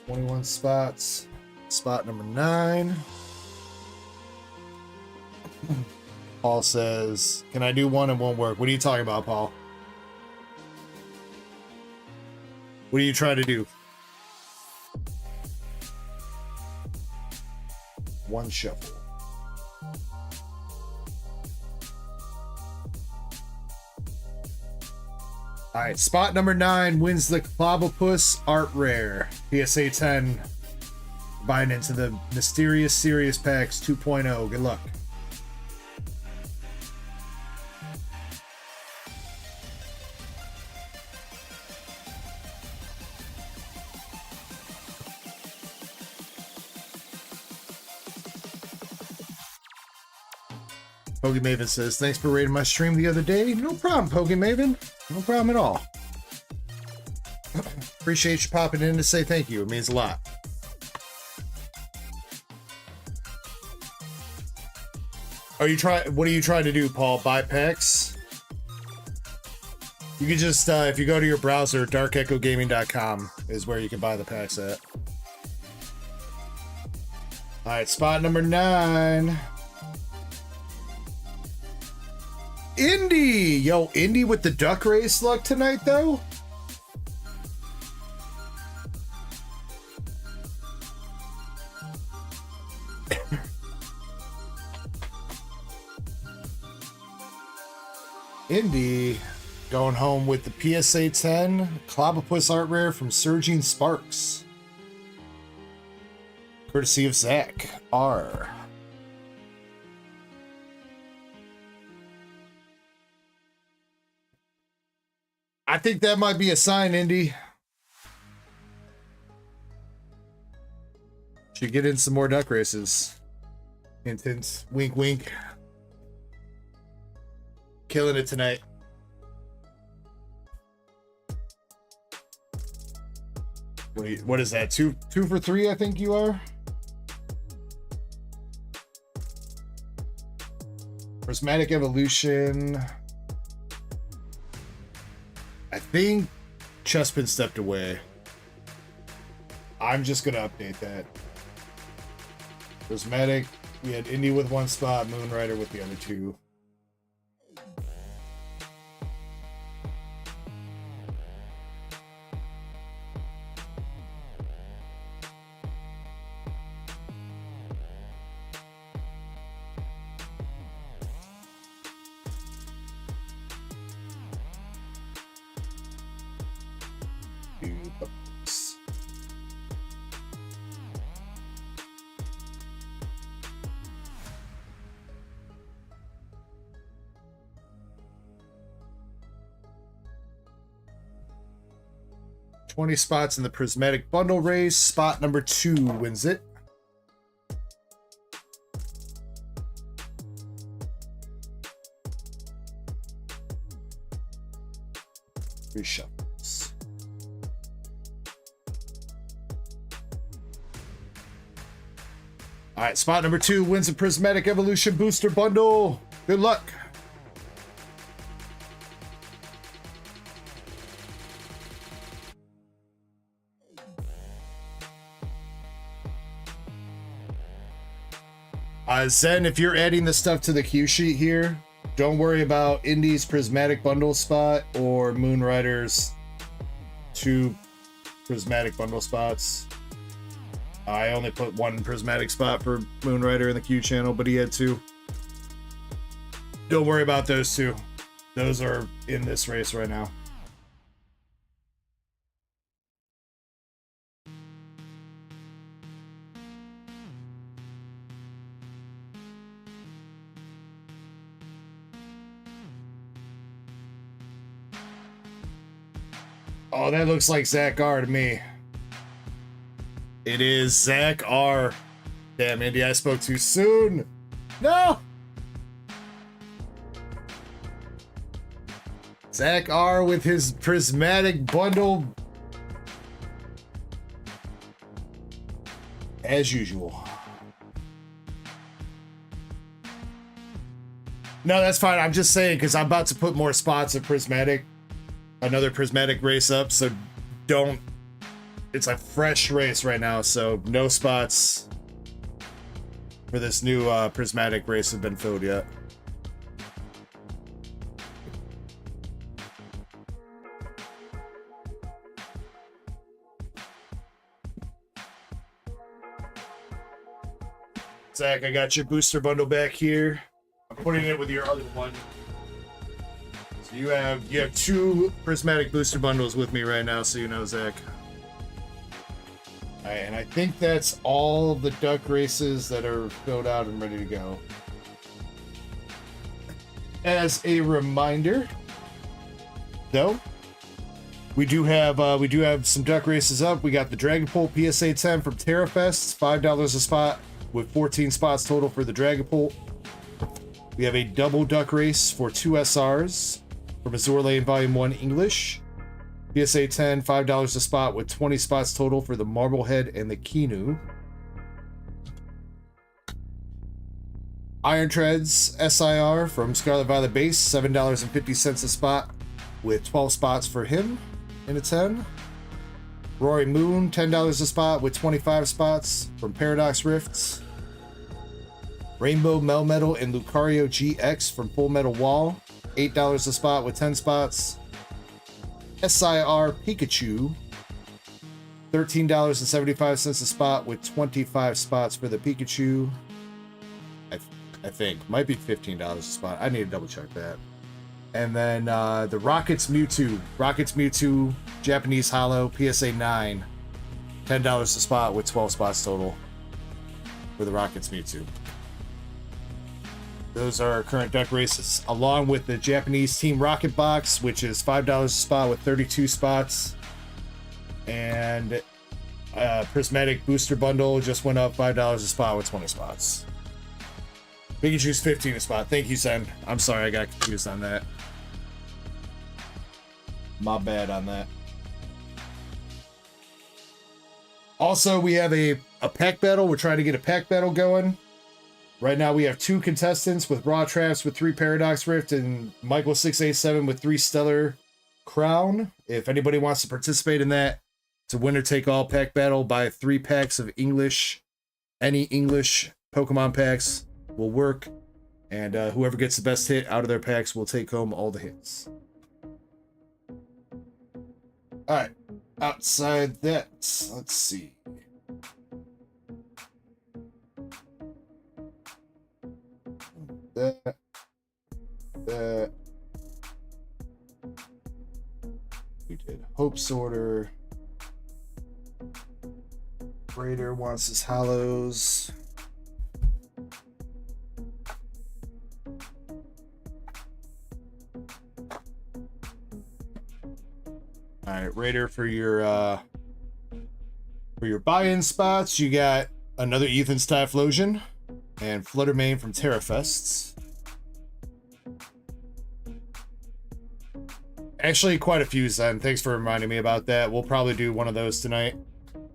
$21 spots. Spot number 9. Paul says, can I do one and won't work? What are you talking about, Paul? What are you trying to do? One shuffle. Alright, spot number 9 wins the Clobopus Art Rare. PSA 10. Buying into the Mysterious Serious Packs 2.0. Good luck. PokeMaven says, thanks for rating my stream the other day. No problem, PokeMaven. No problem at all. Appreciate you popping in to say thank you. It means a lot. What are you trying to do, Paul? Buy packs? You can just, if you go to your browser, DarkEckoGaming.com is where you can buy the packs at. Alright, spot number 9. Indy! Yo, Indy with the duck race luck tonight, though? Indy going home with the PSA 10 Clobopus Art Rare from Surging Sparks. Courtesy of Zach R. I think that might be a sign, Indy. Should get in some more duck races. Hint, hint. Wink, wink. Killing it tonight. Wait, what is that? Two for 3, I think you are? Prismatic Evolution. I think Chespin stepped away. I'm just gonna update that. Prismatic, we had Indy with 1 spot, Moonrider with the other 2. 20 spots in the prismatic bundle race. Spot number 2 wins it. Three shuffles. All right, spot number 2 wins a prismatic evolution booster bundle. Good luck. Zen, if you're adding the stuff to the cue sheet here, don't worry about Indy's prismatic bundle spot or Moonrider's 2 prismatic bundle spots. I only put 1 prismatic spot for Moonrider in the queue channel, but he had 2. Don't worry about those 2. Those are in this race right now. Oh, that looks like Zach R to me. It is Zach R. Damn, Indy, I spoke too soon. No! Zach R with his prismatic bundle. As usual. No, that's fine. I'm just saying because I'm about to put more spots of prismatic. Another prismatic race up, so don't. It's a fresh race right now, so no spots for this new prismatic race have been filled yet. Zach, I got your booster bundle back here. I'm putting it with your other one. So you have 2 prismatic booster bundles with me right now, so you know, Zach. All right, and I think that's all the duck races that are filled out and ready to go. As a reminder, though, we do have some duck races up. We got the Dragapult PSA 10 from TerraFest, $5 a spot with 14 spots total for the Dragapult. We have a double duck race for 2 SRs from Azure Lane Volume 1 English. PSA 10, $5 a spot with 20 spots total for the Marblehead and the Kinu. Iron Treads SIR from Scarlet Violet Base, $7.50 a spot with 12 spots for him in a 10. Rory Moon, $10 a spot with 25 spots from Paradox Rifts. Rainbow Melmetal and Lucario GX from Full Metal Wall, $8 a spot with 10 spots. SIR Pikachu, $13.75 a spot with 25 spots for the Pikachu. I think might be $15 a spot. I need to double check that. And then the Rockets Mewtwo Japanese Holo PSA 9, $10 a spot with 12 spots total for the Rockets Mewtwo. Those are our current duck races, along with the Japanese Team Rocket Box, which is $5 a spot with 32 spots. And Prismatic Booster Bundle just went up $5 a spot with 20 spots. Pikachu's 15 a spot. Thank you, Zen. I'm sorry I got confused on that. My bad on that. Also, we have a pack battle. We're trying to get a pack battle going. Right now we have 2 contestants with Raw Traps with 3 Paradox Rift and Michael 687 with 3 Stellar Crown. If anybody wants to participate in that, it's a winner take all pack battle. Buy 3 packs of English. Any English Pokemon packs will work. And whoever gets the best hit out of their packs will take home all the hits. Alright. Outside that, let's see. That. We did Hope's Order. Raider wants his Hollows. Alright, Raider for your buy-in spots. You got another Ethan's Typhlosion and Fluttermane from Terrafests. Actually, quite a few, Zen. Thanks for reminding me about that. We'll probably do one of those tonight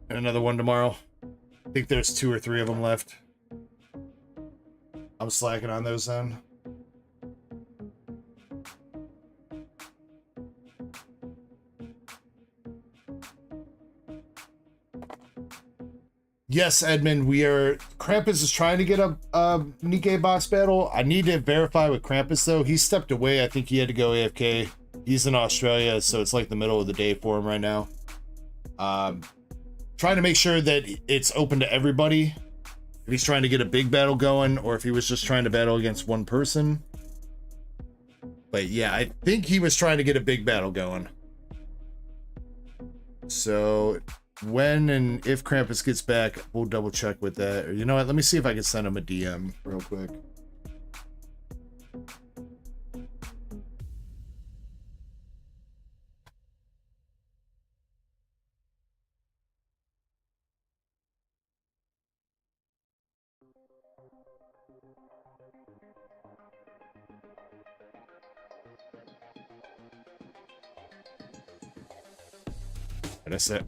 and another one tomorrow. I think there's 2 or 3 of them left. I'm slacking on those, Zen. Yes, Edmund, we are... Krampus is trying to get a Nikke box battle. I need to verify with Krampus, though. He stepped away. I think he had to go AFK. He's in Australia, so it's like the middle of the day for him right now. Trying to make sure that it's open to everybody. If he's trying to get a big battle going, or if he was just trying to battle against one person. But yeah, I think he was trying to get a big battle going. So... when and if Krampus gets back, we'll double check with that. Or you know what? Let me see if I can send him a DM real quick.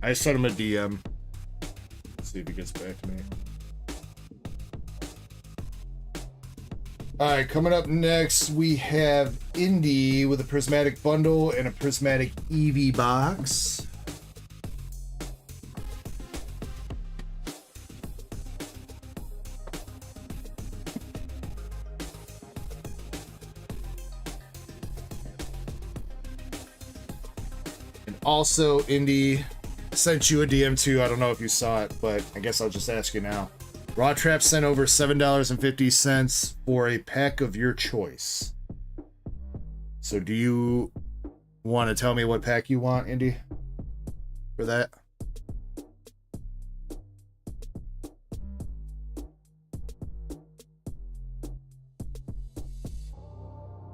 I sent him a DM. Let's see if he gets back to me. Alright, coming up next, we have Indy with a prismatic bundle and a prismatic Eevee box. Also, Indy, I sent you a DM too. I don't know if you saw it, but I guess I'll just ask you now. Raw Trap sent over $7.50 for a pack of your choice. So do you want to tell me what pack you want, Indy, for that?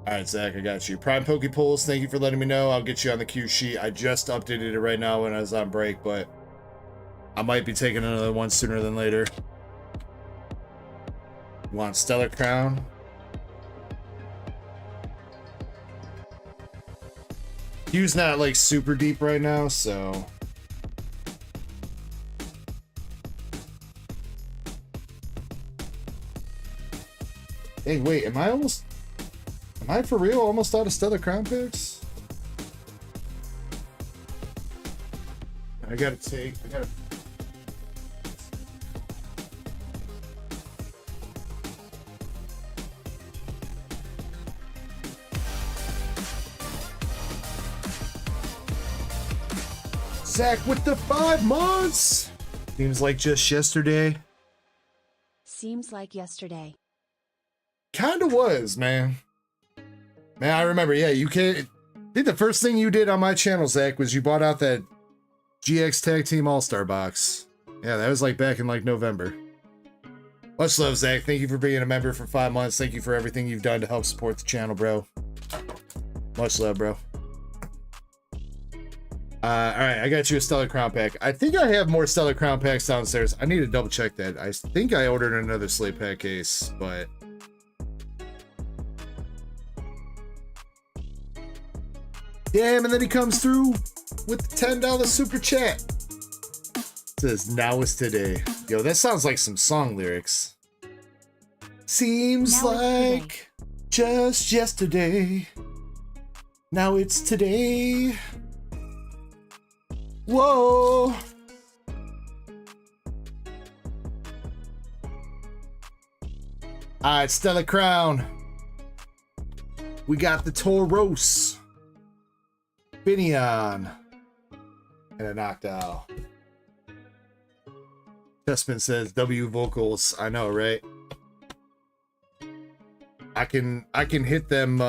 Alright, Zach, I got you. Prime Pokepulls, thank you for letting me know. I'll get you on the queue sheet. I just updated it right now when I was on break, but I might be taking another one sooner than later. Want Stellar Crown? Queue's not like super deep right now, so... Hey, wait, am I for real almost out of Stellar Crown picks? I gotta... Zach with the 5 months! Seems like just yesterday. Seems like yesterday. Kinda was, man. Man, I remember, yeah, you can't... I think the first thing you did on my channel, Zach, was you bought out that GX Tag Team All-Star box. Yeah, that was like back in like November. Much love, Zach. Thank you for being a member for 5 months. Thank you for everything you've done to help support the channel, bro. Much love, bro. Alright, I got you a Stellar Crown pack. I think I have more Stellar Crown packs downstairs. I need to double check that. I think I ordered another Slate Pack case, but... Damn, and then he comes through with the $10 super chat. Says, now is today. Yo, that sounds like some song lyrics. Seems like just yesterday. Now it's today. Whoa. Alright, Stellar Crown. We got the Tauros. Binion. And a Noctowl. Testament says W vocals. I know, right? I can hit them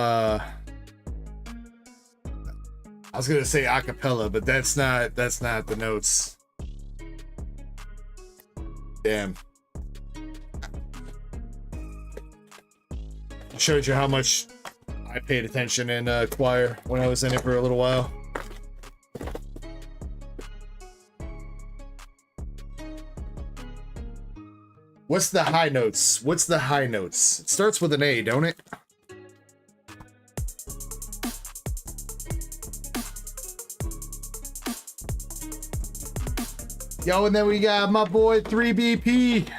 I was gonna say a cappella, but that's not the notes. Damn. I showed you how much I paid attention in choir when I was in it for a little while. What's the high notes? What's the high notes? It starts with an A, don't it? Yo, and then we got my boy 3BP.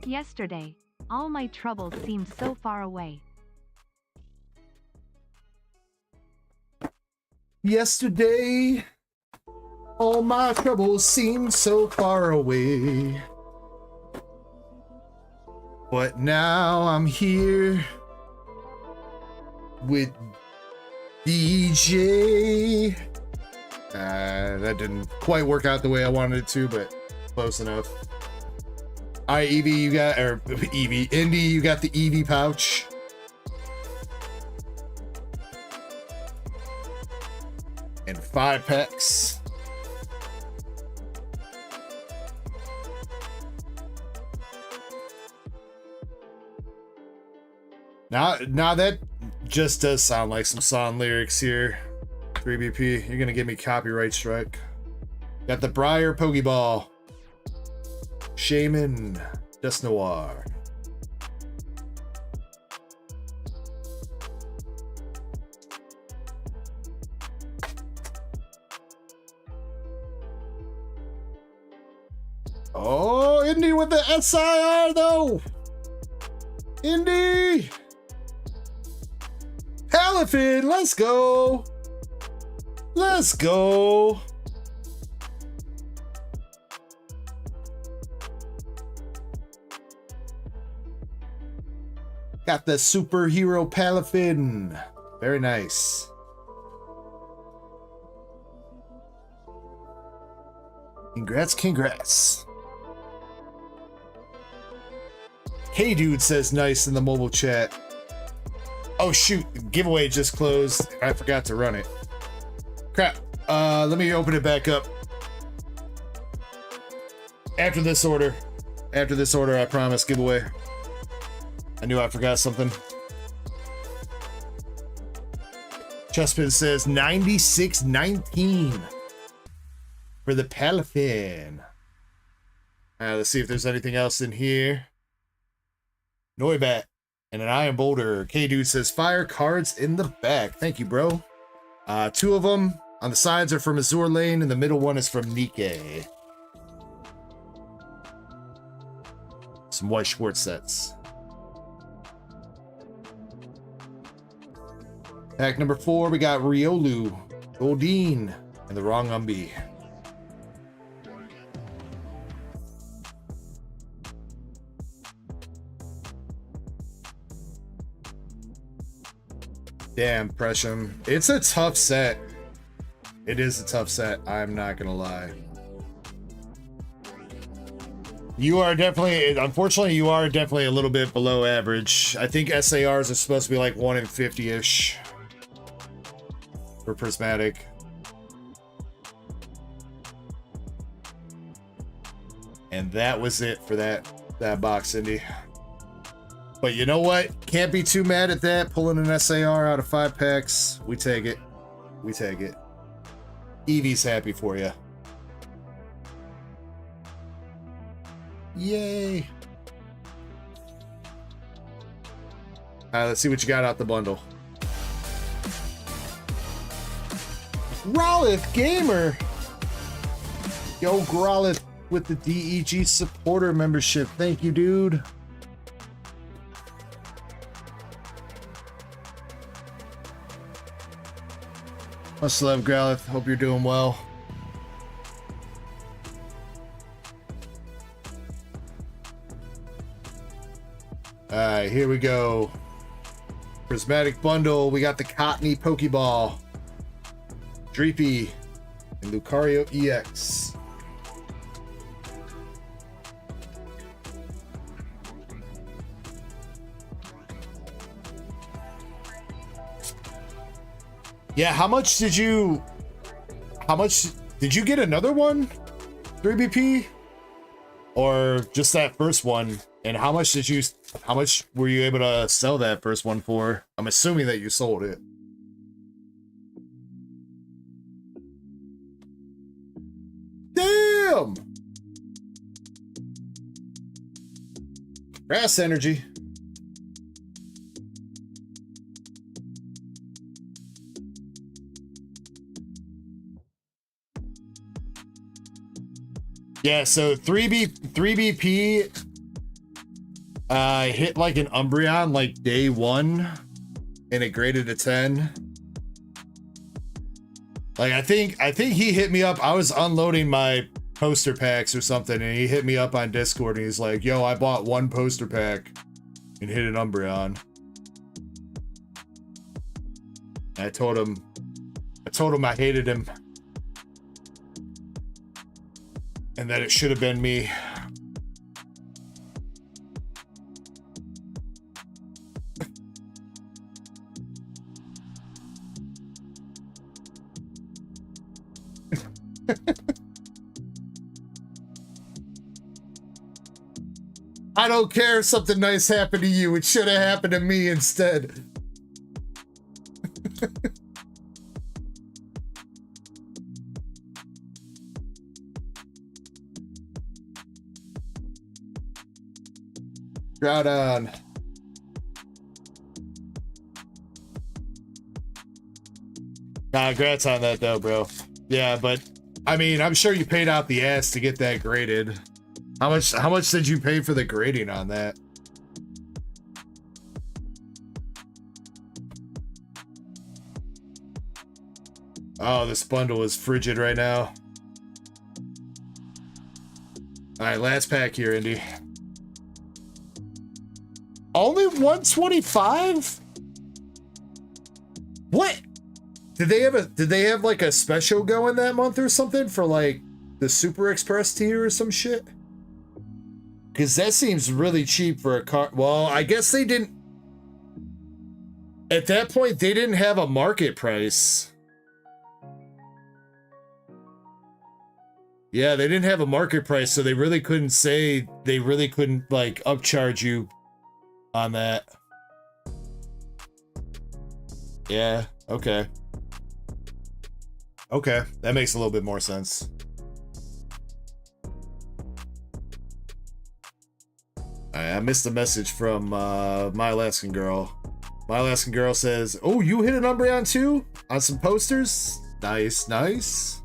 Yesterday, all my troubles seemed so far away. Yesterday, all my troubles seemed so far away. But now I'm here with DJ. That didn't quite work out the way I wanted it to, but close enough. All right, Evie, you got, or Evie, Indy, you got the Evie pouch. And 5 packs. Now that just does sound like some song lyrics here. 3BP, you're gonna give me copyright strike. Got the Briar Pokeball. Shaman, Just Noir. Oh, Indy with the SIR though. Indy. Palafin, let's go. Let's go. Got the superhero Palafin. Very nice. Congrats. Hey dude says nice in the mobile chat. Oh shoot, giveaway just closed. I forgot to run it. Crap. Let me open it back up. After this order, I promise giveaway. I knew I forgot something. Chespin says 96.19 for the Palafin. Let's see if there's anything else in here. Noibat and an Iron Boulder. K-Dude says fire cards in the back. Thank you, bro. 2 of them on the sides are from Azure Lane, and the middle one is from Nikke. Some white Schwartz sets. Pack number 4, we got Riolu, Goldeen, and the wrong Umbi. Damn, Presham. It's a tough set. It is a tough set. I'm not gonna lie. You are definitely, unfortunately, you are definitely a little bit below average. I think SARs are supposed to be like 1 in 50-ish for prismatic. And that was it for that box, Indy. But you know what? Can't be too mad at that. Pulling an SAR out of 5 packs. We take it. We take it. Evie's happy for you. Yay. Let's see what you got out the bundle. Growlith Gamer. Yo, Growlith with the DEG supporter membership. Thank you, dude. Much love, Growlith. Hope you're doing well. Alright, here we go. Prismatic bundle. We got the Cottony Pokeball, Dreepy, and Lucario EX. Yeah, how much did you get another one? 3BP? Or just that first one? And how much were you able to sell that first one for? I'm assuming that you sold it. Damn! Grass energy. Yeah, so 3BP hit like an Umbreon like day 1 and it graded a 10. Like I think he hit me up. I was unloading my poster packs or something and he hit me up on Discord and he's like, yo, I bought 1 poster pack and hit an Umbreon. And I told him I hated him. And that it should have been me. I don't care if something nice happened to you. It should have happened to me instead. Groudon. Congrats on that though, bro. Yeah, but I mean, I'm sure you paid out the ass to get that graded. How much did you pay for the grading on that? Oh, this bundle is frigid right now. All right, last pack here, Indy. Only 125? What? Did they have like a special going that month or something for like the Super Express tier or some shit? Because that seems really cheap for a car. Well, I guess they didn't. At that point, they didn't have a market price. Yeah, they didn't have a market price, so they really couldn't say, they really couldn't like upcharge you on that. Yeah, okay. Okay, that makes a little bit more sense. I missed a message from My Alaskan Girl. My Alaskan Girl says, oh, you hit an Umbreon too? On some posters? Nice, nice.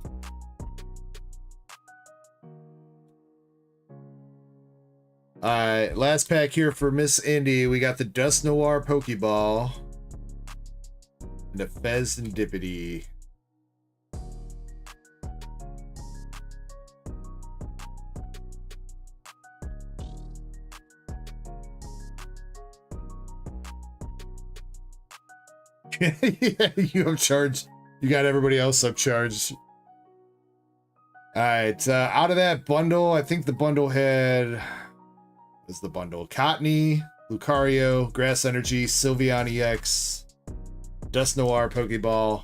Alright, last pack here for Miss Indy. We got the Dust Noir Pokeball. And the Fez and Dippity. Yeah, you upcharged. You got everybody else upcharged. Alright, out of that bundle, I think the bundle had... What's the bundle? Cottonee, Lucario, Grass Energy, Sylveon EX, Dust Noir Pokeball,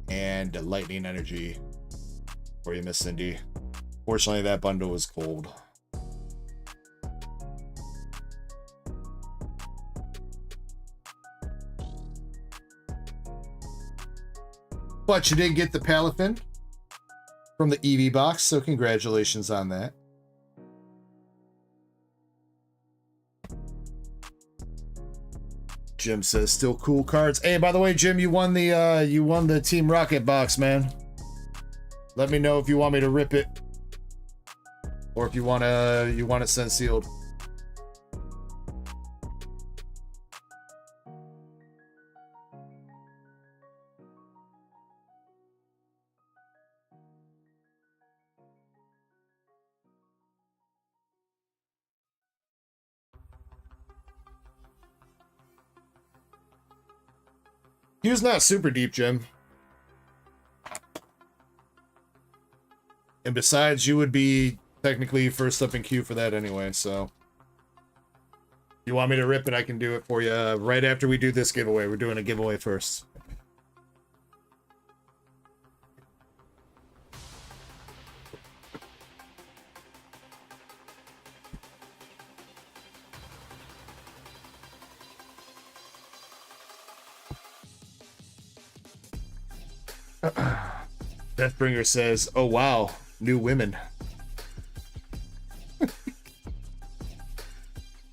and Lightning Energy for you, Miss Cindy. Fortunately, that bundle was cold. But you did get the Palafin from the EV box, so congratulations on that. Jim says still cool cards. Hey, by the way, Jim, you won the Team Rocket box, man. Let me know if you want me to rip it, or if you want to send sealed. He was not super deep, Jim. And besides, you would be technically first up in queue for that anyway, so. If you want me to rip it, I can do it for you right after we do this giveaway. We're doing a giveaway first. Deathbringer says, oh wow, new women.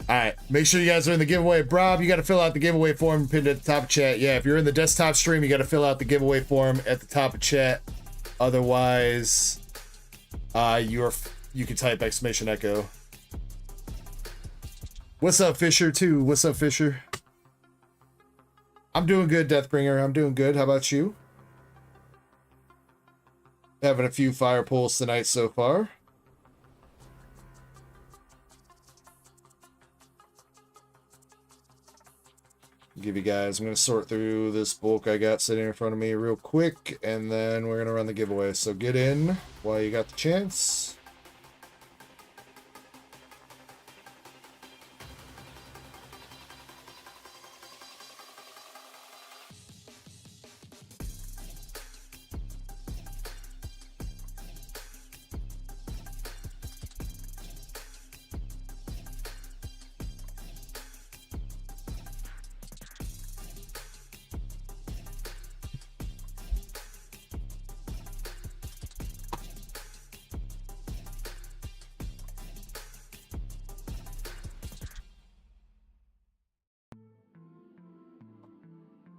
Alright, make sure you guys are in the giveaway. Rob, you got to fill out the giveaway form pinned at the top of chat. Yeah, if you're in the desktop stream, you got to fill out the giveaway form at the top of chat. Otherwise, you can type exclamation Ecko. What's up, Fisher, too? What's up, Fisher? I'm doing good, Deathbringer. I'm doing good. How about you? Having a few fire pulls tonight so far. Give you guys, I'm going to sort through this bulk I got sitting in front of me real quick, and then we're going to run the giveaway. So get in while you got the chance.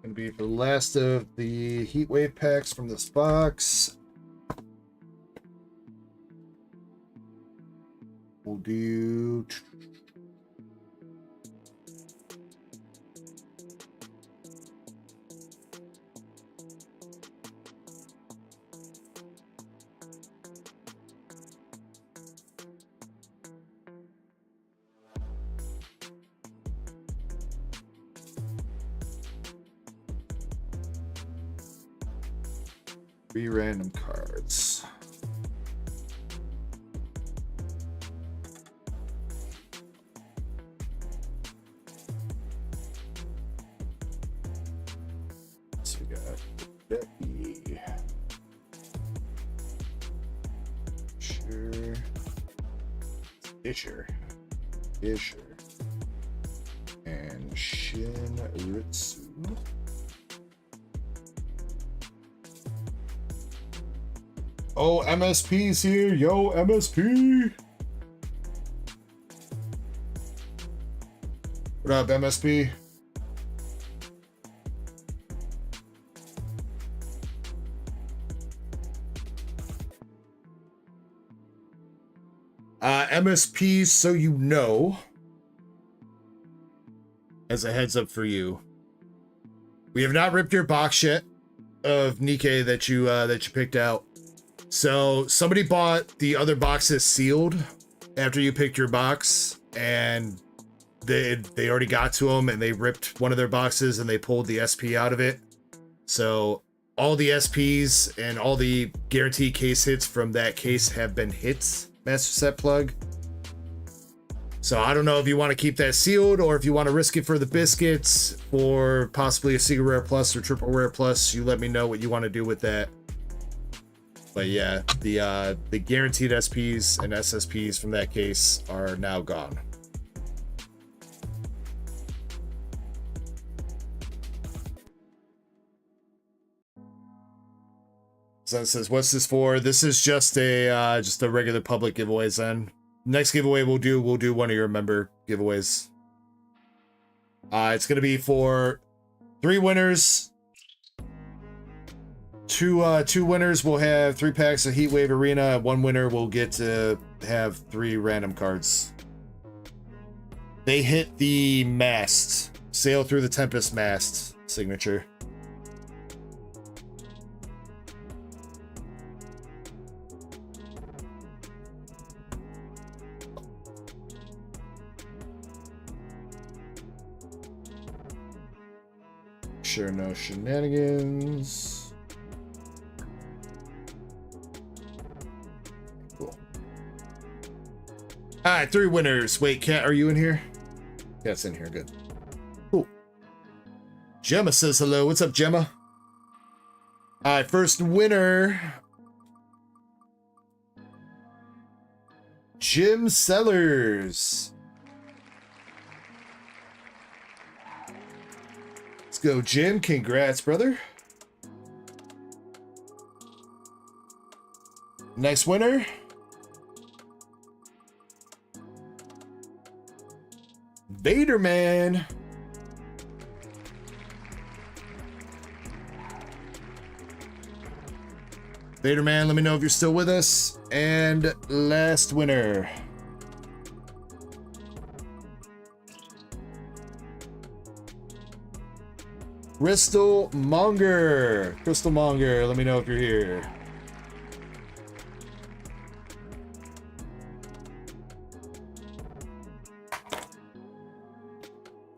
Gonna be for the last of the Heatwave packs from this box. We'll do... three random cards. So we got Becky, Fisher, and Shinritsu. Oh, MSP's here. Yo, MSP. What up, MSP? MSP, so you know, as a heads up for you, we have not ripped your box yet of Nikke that you picked out. So somebody bought the other boxes sealed after you picked your box, and they already got to them, and they ripped one of their boxes and they pulled the SP out of it. So all the SPs and all the guaranteed case hits from that case have been hits, Master Set Plug. So I don't know if you want to keep that sealed or if you want to risk it for the biscuits or possibly a Secret Rare Plus or Triple Rare Plus. You let me know what you want to do with that. But yeah, the guaranteed SPs and SSPs from that case are now gone. Zen says, "What's this for?" This is just a regular public giveaway, Zen. Next giveaway we'll do one of your member giveaways. It's gonna be for 3 winners. Two winners will have 3 packs of Heatwave Arena. 1 winner will get to have 3 random cards. They hit the mast. Sail through the Tempest mast signature. Sure, no shenanigans. Cool. All right, 3 winners. Wait, Cat, are you in here? Cat's in here. Good. Cool. Gemma says hello. What's up, Gemma? All right, first winner. Jim Sellers. Let's go, Jim. Congrats, brother. Next winner. Vader Man. Vader Man, let me know if you're still with us. And last winner. Crystal Monger. Crystal Monger, let me know if you're here.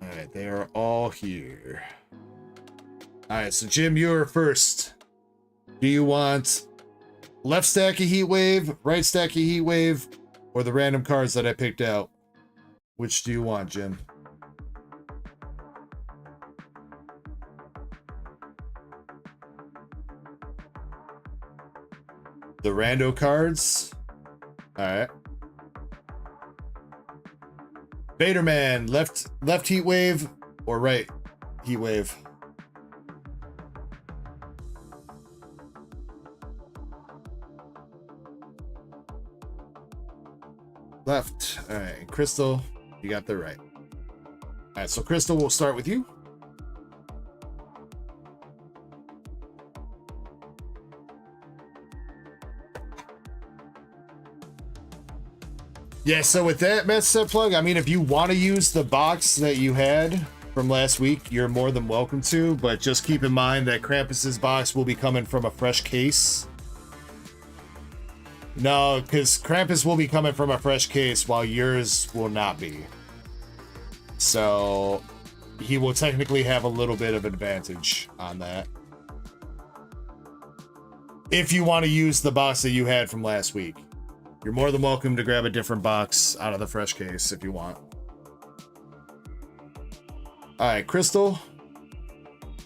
Alright, they are all here. Alright, so Jim, you're first. Do you want left stack of Heat Wave, right stack of Heat Wave, or the random cards that I picked out? Which do you want, Jim? The rando cards? Alright. Vader Man, left Heat Wave or right Heat Wave? Left. Alright, Crystal, you got the right. Alright, so Crystal, we'll start with you. Yeah, so with that message plug, I mean, if you want to use the box that you had from last week, you're more than welcome to, but just keep in mind that Krampus's box will be coming from a fresh case. No, because Krampus will be coming from a fresh case while yours will not be. So he will technically have a little bit of advantage on that. If you want to use the box that you had from last week. You're more than welcome to grab a different box out of the fresh case if you want. Alright, Crystal.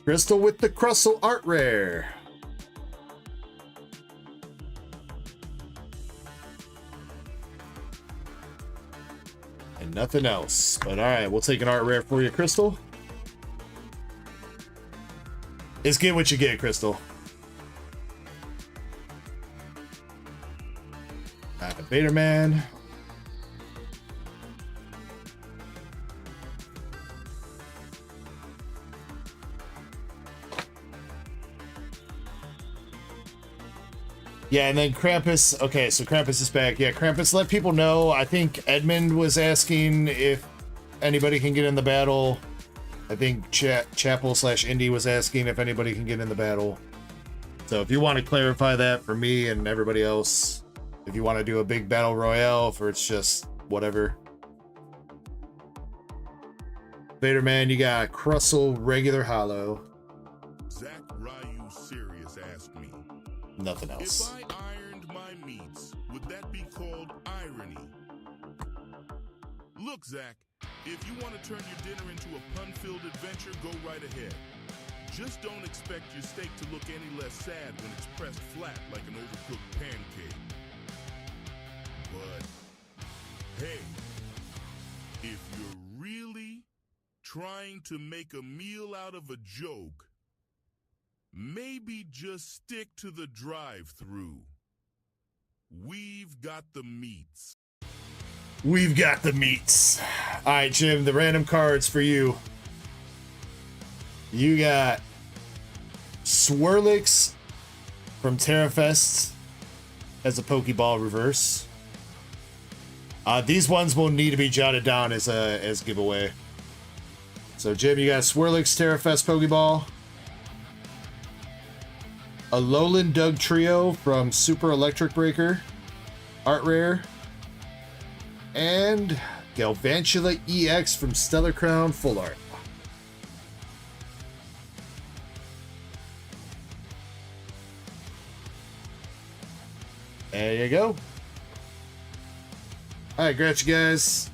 Crystal with the Crustle Art Rare. And nothing else. But alright, we'll take an Art Rare for you, Crystal. It's get what you get, Crystal. Vader Man. Yeah, and then Krampus. Okay, so Krampus is back. Yeah, Krampus, let people know. I think Edmund was asking if anybody can get in the battle. I think Chapel/Indy was asking if anybody can get in the battle. So if you want to clarify that for me and everybody else. If you want to do a big battle royale, or it's just whatever. Vader Man, you got Crustle regular hollow. Zach Ryu Sirius asked me. Nothing else. If I ironed my meats, would that be called irony? Look, Zach, if you want to turn your dinner into a pun-filled adventure, go right ahead. Just don't expect your steak to look any less sad when it's pressed flat like an overcooked pancake. But, hey, if you're really trying to make a meal out of a joke, maybe just stick to the drive-thru. We've got the meats. We've got the meats. All right, Jim, the random cards for you. You got Swirlix from Terrafest as a Pokeball reverse. These ones will need to be jotted down as giveaway. So, Jim, you got Swirlix Terrafest Pokeball. A Alolan Doug Trio from Super Electric Breaker. Art Rare. And Galvantula EX from Stellar Crown Full Art. There you go. Alright, got you guys.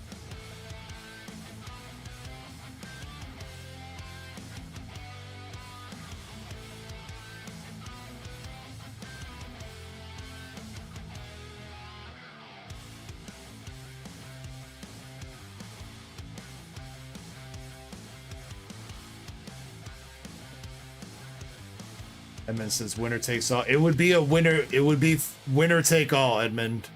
Edmund says winner takes all. It would be a winner. It would be winner take all, Edmund.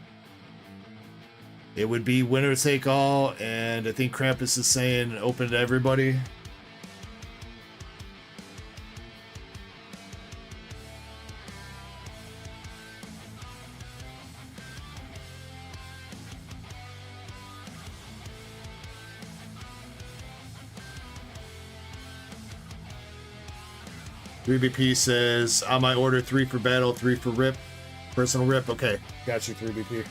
it would be winner take all, and I think Krampus is saying open to everybody. BP says, on my order, 3 for battle, 3 for rip. Personal rip. Okay, got you, 3BP.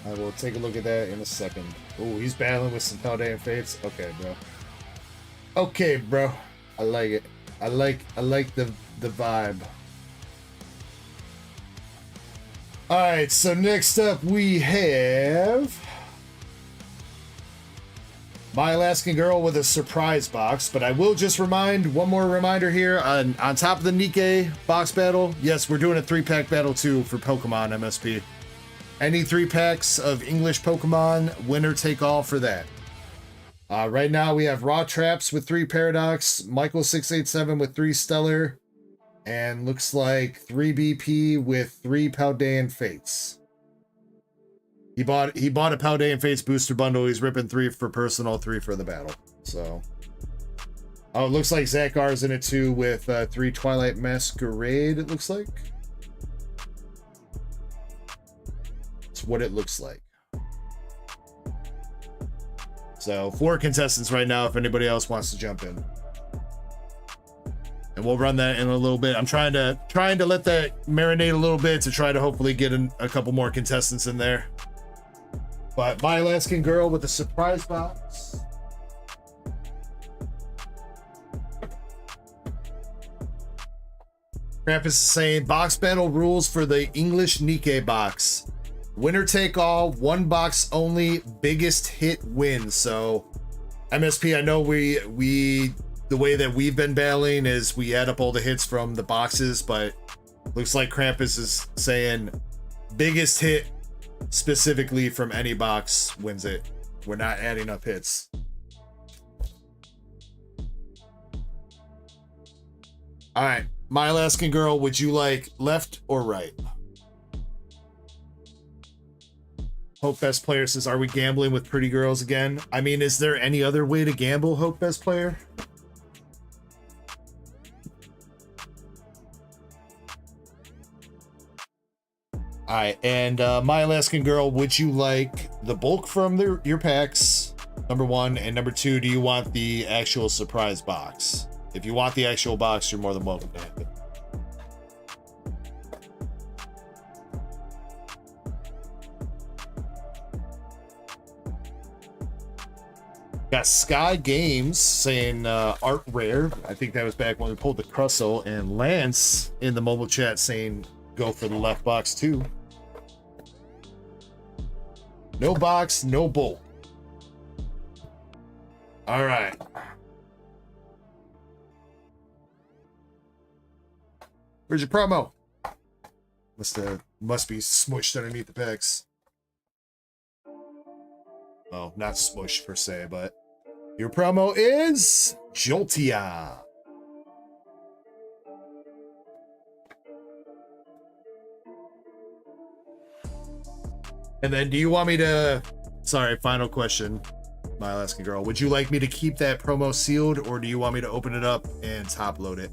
I will take a look at that in a second. Oh, he's battling with some Paldean Fates. Okay, bro. Okay, bro. I like it. I like the vibe. Alright, so next up we have My Alaskan Girl with a surprise box, but I will just remind, one more reminder here, on top of the Nikke box battle, yes, we're doing a 3-pack battle too for Pokemon MSP. Any 3 packs of English Pokemon, winner take all for that. Right now we have Raw Traps with 3 Paradox, Michael687 with 3 Stellar, and looks like 3 BP with 3 Paldean Fates. He bought a Paldean Fates booster bundle. He's ripping 3 for personal, 3 for the battle. So, oh, it looks like Zakar's in it too with 3 Twilight Masquerade. It looks like. It's what it looks like. So 4 contestants right now. If anybody else wants to jump in, and we'll run that in a little bit. I'm trying to let that marinate a little bit to try to hopefully get a couple more contestants in there. But My Alaskan Girl with a surprise box. Krampus is saying box battle rules for the English Nikke box. Winner take all, 1 box only, biggest hit wins. So MSP, I know we the way that we've been battling is we add up all the hits from the boxes, but looks like Krampus is saying biggest hit specifically from any box wins it. We're not adding up hits. All right, My Alaskan Girl, would you like left or right? Hope Best Player says, are we gambling with pretty girls again? I mean, is there any other way to gamble, Hope Best Player? All right, and My Alaskan Girl, would you like the bulk from your packs, number 1, and number 2, do you want the actual surprise box? If you want the actual box, you're more than welcome to have it. Got Sky Games saying art rare. I think that was back when we pulled the Crustle, and Lance in the mobile chat saying go for the left box too. No box, no bolt. All right. Where's your promo? Must be smushed underneath the packs. Oh, not smushed per se, but your promo is Joltia. And then do you want me to, sorry, final question, My Alaskan Girl, would you like me to keep that promo sealed, or do you want me to open it up and top load it?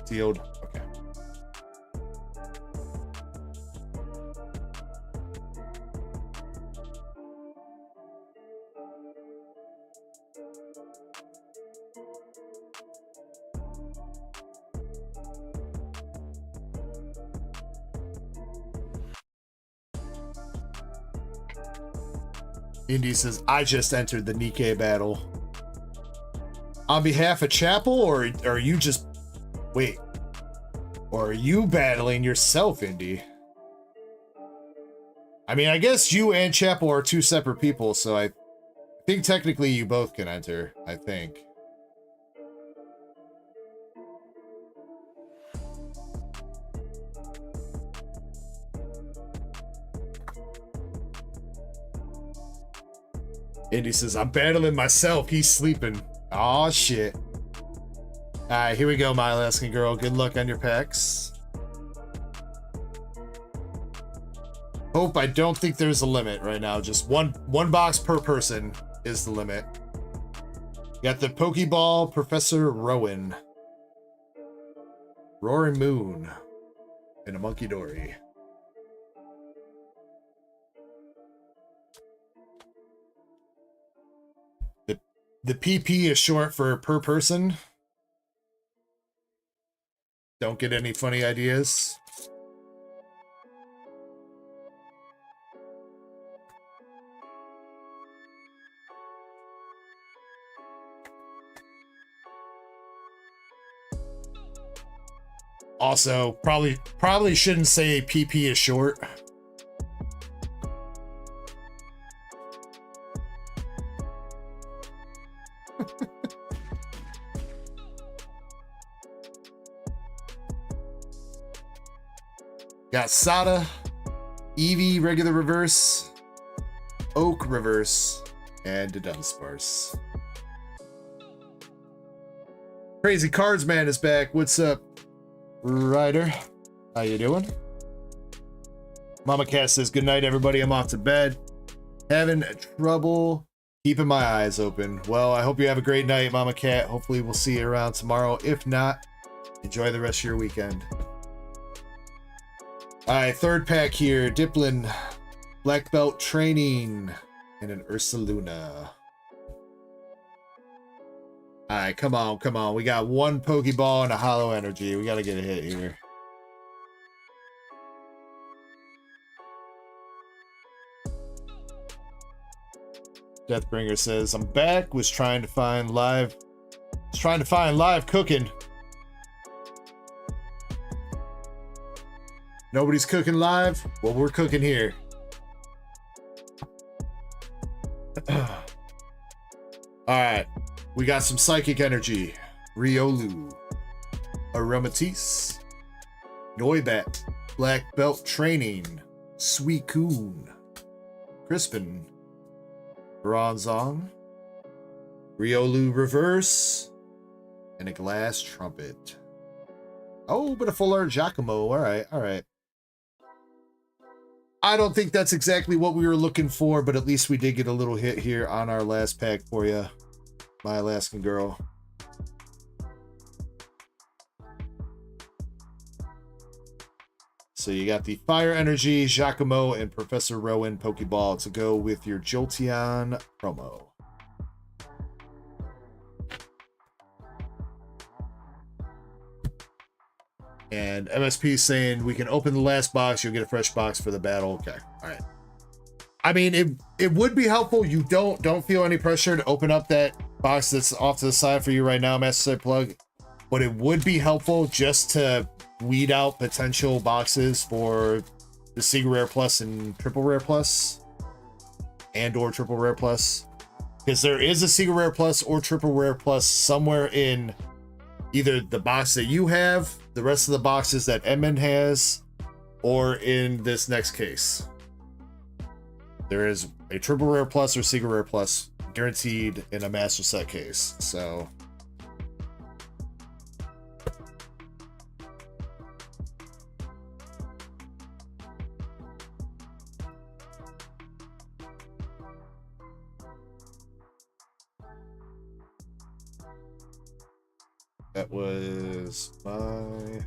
Sealed. Okay. Indy says, I just entered the Nikke battle. On behalf of Chapel, or are you just... Wait. Or are you battling yourself, Indy? I mean, I guess you and Chapel are 2 separate people, so I think technically you both can enter, I think. Indy says, I'm battling myself. He's sleeping. Aw, shit. Alright, here we go, my Alaskan girl. Good luck on your packs. Hope I don't think there's a limit right now. Just one box per person is the limit. Got the Pokeball Professor Rowan. Roaring Moon. And a Monkey Dory. The PP is short for per person. Don't get any funny ideas. Also, probably shouldn't say PP is short. Got Sada, Eevee regular reverse, Oak reverse, and a Dunsparce. Crazy Cards Man is back. What's up, Ryder? How you doing? Mama Cat says, good night, everybody. I'm off to bed. Having trouble keeping my eyes open. Well, I hope you have a great night, Mama Cat. Hopefully we'll see you around tomorrow. If not, enjoy the rest of your weekend. Alright, third pack here. Diplin, Black Belt Training, and an Ursaluna. Alright, come on, come on. We got one Pokeball and a Hollow Energy. We gotta get a hit here. Deathbringer says, I'm back. Was trying to find live cooking. Nobody's cooking live? Well, we're cooking here. Alright. We got some Psychic Energy. Riolu. Aromatisse. Noibat. Black Belt Training. Suicune. Crispin. Bronzong. Riolu Reverse. And a Glass Trumpet. Oh, but a full art Giacomo. Alright, alright. I don't think that's exactly what we were looking for, but at least we did get a little hit here on our last pack for you, my Alaskan girl. So you got the Fire Energy, Giacomo, and Professor Rowan Pokeball to go with your Jolteon promo. And MSP saying we can open the last box, you'll get a fresh box for the battle. Okay, all right. I mean, it would be helpful. You don't feel any pressure to open up that box that's off to the side for you right now, Master Site Plug. But it would be helpful just to weed out potential boxes for the Secret Rare Plus and Triple Rare Plus, and/or Triple Rare Plus, because there is a Secret Rare Plus or Triple Rare Plus somewhere in either the box that you have, the rest of the boxes that Edmund has, or in this next case. There is a Triple Rare Plus or Secret Rare Plus guaranteed in a Master Set case. So that was my...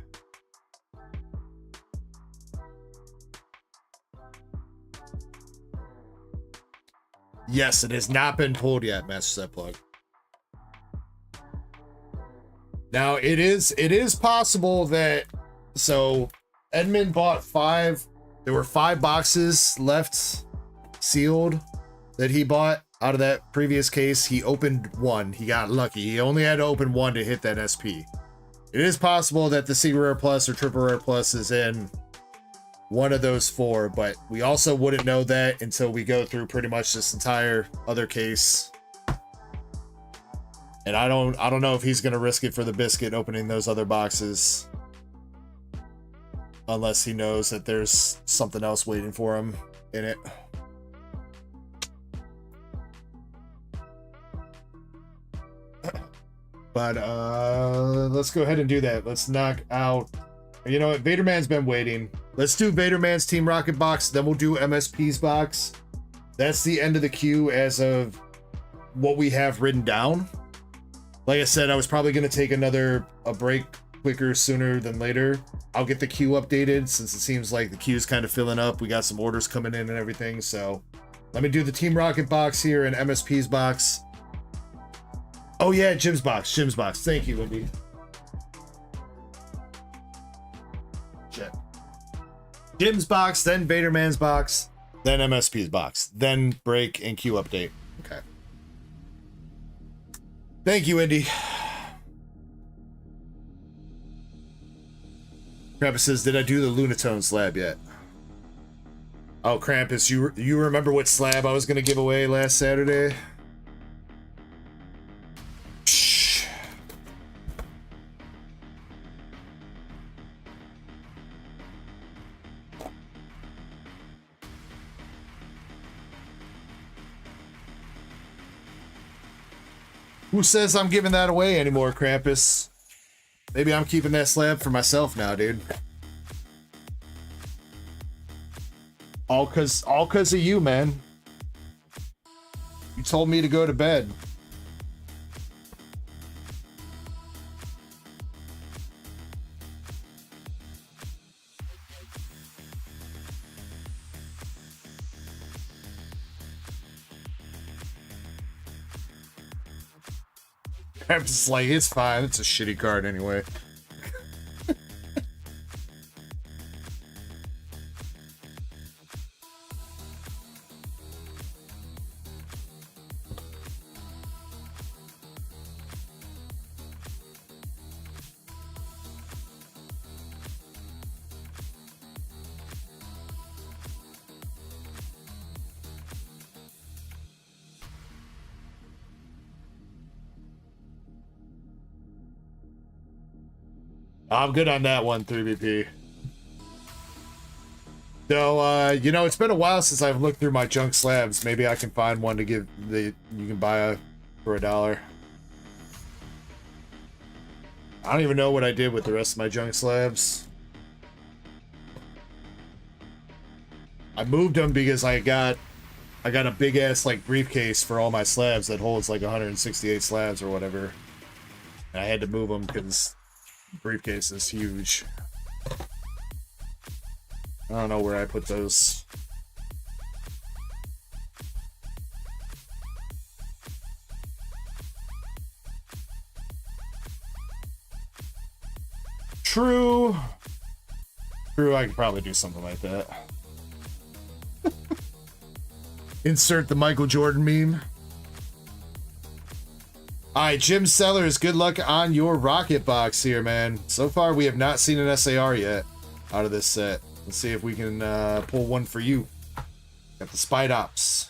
Yes, it has not been pulled yet, Master Set Plug. Now, it is possible that... So, Edmund bought 5... There were 5 boxes left sealed that he bought out of that previous case. He opened 1. He got lucky. He only had to open 1 to hit that SP. It is possible that the Secret Rare Plus or Triple Rare Plus is in one of those 4, but we also wouldn't know that until we go through pretty much this entire other case. And I don't know if he's gonna risk it for the biscuit opening those other boxes, unless he knows that there's something else waiting for him in it. But let's go ahead and do that. Let's knock out. You know what? Vaderman's been waiting. Let's do Vaderman's Team Rocket box. Then we'll do MSP's box. That's the end of the queue as of what we have written down. Like I said, I was probably going to take a break quicker sooner than later. I'll get the queue updated since it seems like the queue's kind of filling up. We got some orders coming in and everything. So let me do the Team Rocket box here and MSP's box. Oh yeah, Jim's box. Thank you, Wendy. Shit. Jim's box, then Vaderman's box, then MSP's box, then break and queue update. Okay. Thank you, Indy. Krampus says, did I do the Lunatone slab yet? Oh, Krampus, you remember what slab I was going to give away last Saturday? Shh. Who says I'm giving that away anymore, Krampus? Maybe I'm keeping that slab for myself now, dude. All cause of you, man. You told me to go to bed. I'm just like, it's fine. It's a shitty card anyway. I'm good on that one, 3BP. So, you know, it's been a while since I've looked through my junk slabs. Maybe I can find one to give you can buy for $1. I don't even know what I did with the rest of my junk slabs. I moved them because I got a big ass like briefcase for all my slabs that holds like 168 slabs or whatever. And I had to move them because briefcase is huge. I don't know where I put those. True, I could probably do something like that. Insert the Michael Jordan meme. Alright, Jim Sellers, good luck on your rocket box here, man. So far, we have not seen an SAR yet out of this set. Let's see if we can pull one for you. Got the Spide Ops.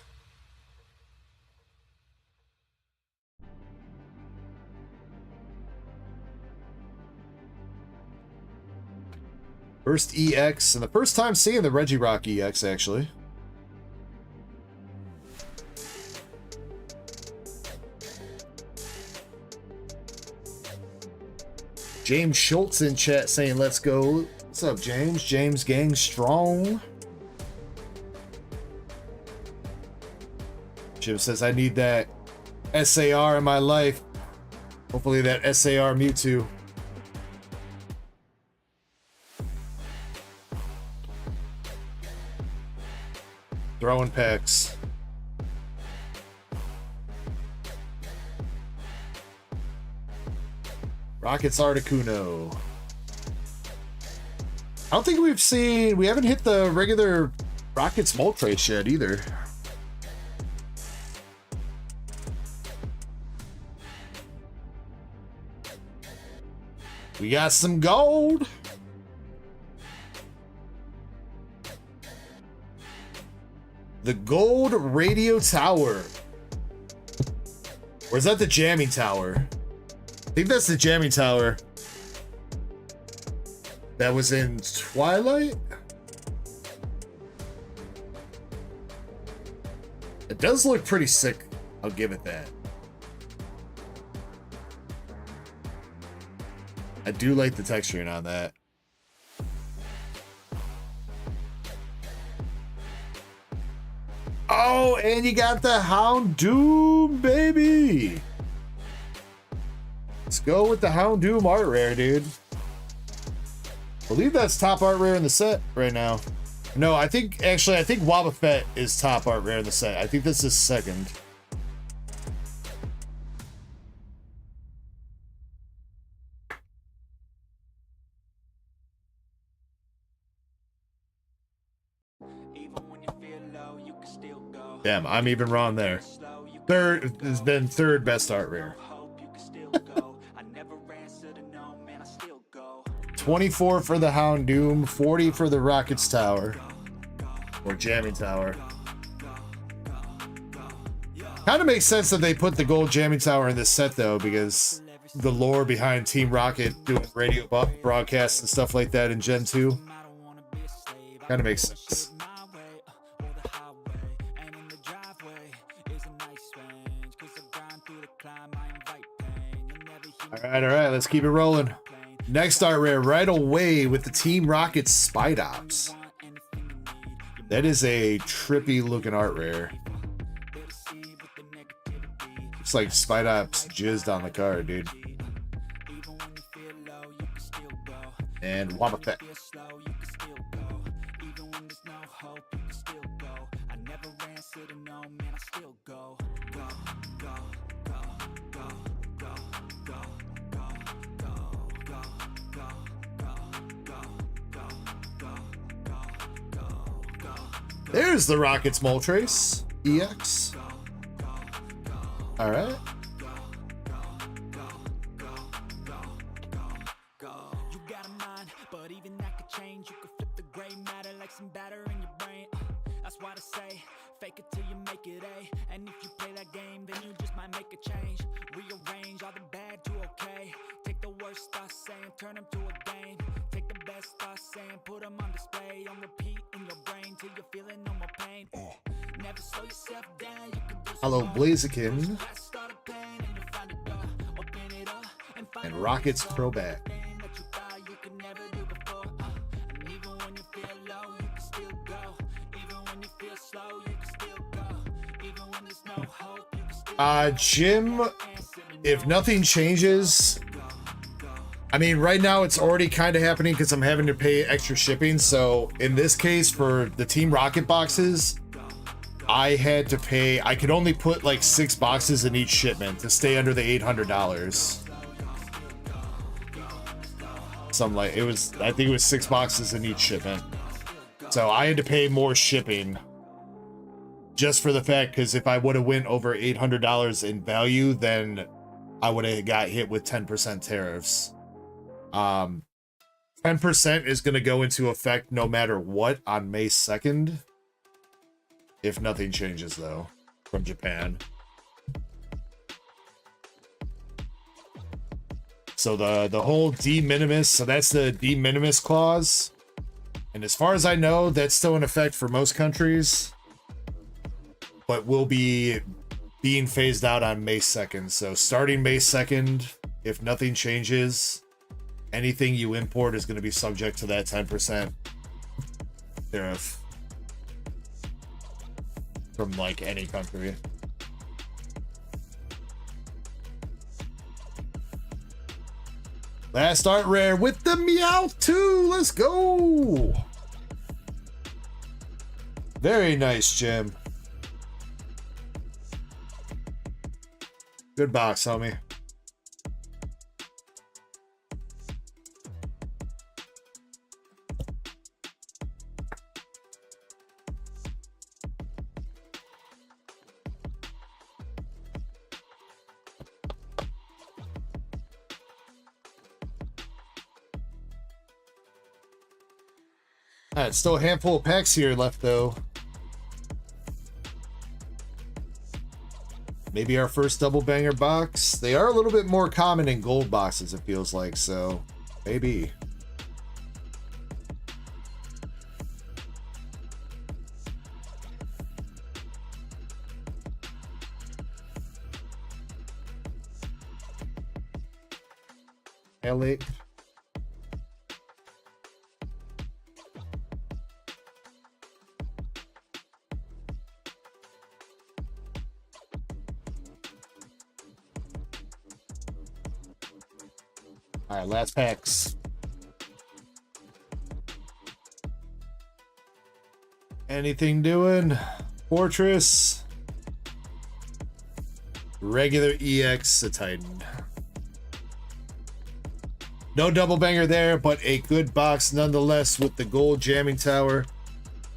First EX, and the first time seeing the Regirock EX, actually. James Schultz in chat saying, let's go. What's up, James? James gang strong. Jim says, I need that SAR in my life. Hopefully that SAR Mewtwo. Throwing packs. Rockets Articuno. I don't think we haven't hit the regular Rockets Moltres yet either. We got some gold. The gold radio tower. Or is that the jamming tower? I think that's the jamming tower. That was in Twilight? It does look pretty sick. I'll give it that. I do like the texturing on that. Oh, and you got the Houndoom, baby. Let's go with the Houndoom art rare, dude. I believe that's top art rare in the set right now. No, I think Wobbuffet is top art rare in the set. I think this is second. Damn, I'm even wrong there. Third has been third best art rare. 24 for the Houndoom, 40 for the Rockets Tower. Or Jamming Tower. Kind of makes sense that they put the gold Jamming Tower in this set, though, because the lore behind Team Rocket doing radio broadcasts and stuff like that in Gen 2. Kind of makes sense. All right, let's keep it rolling. Next art rare right away with the Team Rocket Spite Ops. That is a trippy looking art rare. Looks like Spite Ops jizzed on the card, dude. And Wobbuffet. There's the Rockets Moltres EX. All right. You got a mind, but even that could change. You could flip the gray matter like some batter in your brain. That's why I say, fake it till you make it A. And if you play that game, then you just might make a change. Rearrange all the bad to okay. Take the worst thoughts saying, turn them to a game. Take the best thoughts saying, put them on display. On repeat in your brain till you're feeling no more pain. Never slow yourself down. You can do Hello, Blaziken. And Rockets Probat. Jim, if nothing changes, I mean, right now it's already kind of happening because I'm having to pay extra shipping. So in this case, for the Team Rocket boxes, I had to pay, I could only put like 6 boxes in each shipment to stay under the $800. Something like, it was, I think it was 6 boxes in each shipment. So I had to pay more shipping just for the fact, because if I would have went over $800 in value, then I would have got hit with 10% tariffs. 10% is going to go into effect no matter what on May 2nd. If nothing changes, though, from Japan. So the whole de minimis, so that's the de minimis clause. And as far as I know, that's still in effect for most countries. But will be being phased out on May 2nd. So starting May 2nd, if nothing changes, anything you import is going to be subject to that 10% tariff. From like any country. Last art rare with the Meowth. Let's go. Very nice, Jim. Good box, homie. Alright, still a handful of packs here left, though. Maybe our first double banger box. They are a little bit more common in gold boxes, it feels like, so maybe. Elliot. All right, last packs. Anything doing? Fortress. Regular EX, a Titan. No double banger there, but a good box nonetheless with the gold jamming tower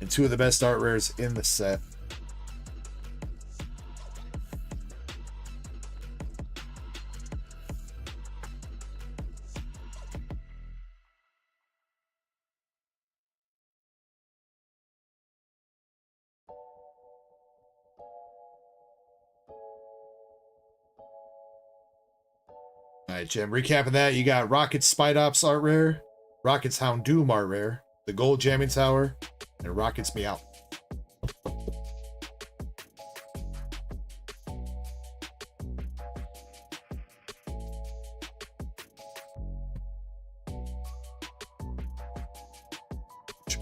and two of the best art rares in the set. All right, Jim, recapping that, you got Rocket's Spite Ops art rare, Rocket's Houndoom art rare, the gold jamming tower, and Rocket's Meow.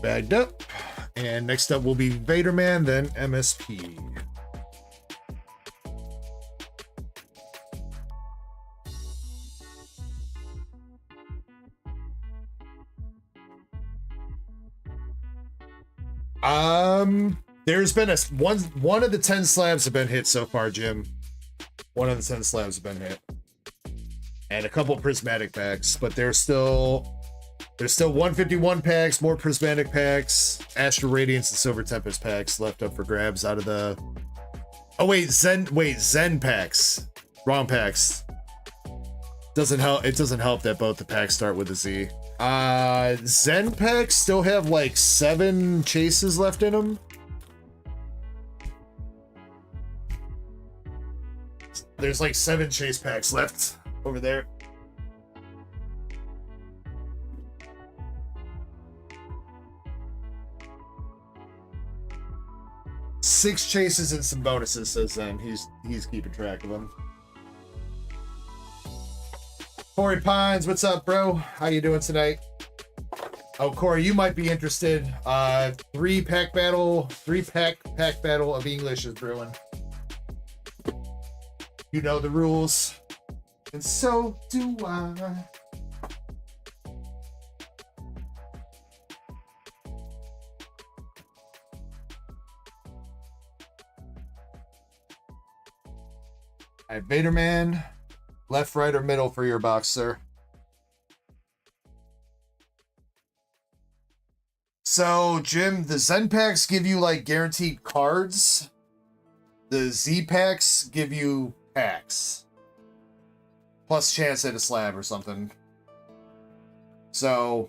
Bagged up. And next up will be Vaderman, then MSP. There's been one of the 10 slabs have been hit so far, Jim. One of the 10 slabs have been hit. And a couple prismatic packs, but there's still 151 packs, more prismatic packs, Astral Radiance and Silver Tempest packs left up for grabs out of the... Oh wait, Zen packs. Wrong packs. Doesn't help. It doesn't help that both the packs start with a Z. Zen packs still have like 7 chases left in them. There's like 7 chase packs left over there. Six chases and some bonuses, says Zen. He's keeping track of them. Corey Pines, what's up, bro? How you doing tonight? Oh, Corey, you might be interested. 3-pack battle of English is brewing. You know the rules, and so do I. All right, Vaderman, left, right, or middle for your box, sir? So, Jim, the Zen packs give you like guaranteed cards. The Z packs give you packs plus chance at a slab or something. So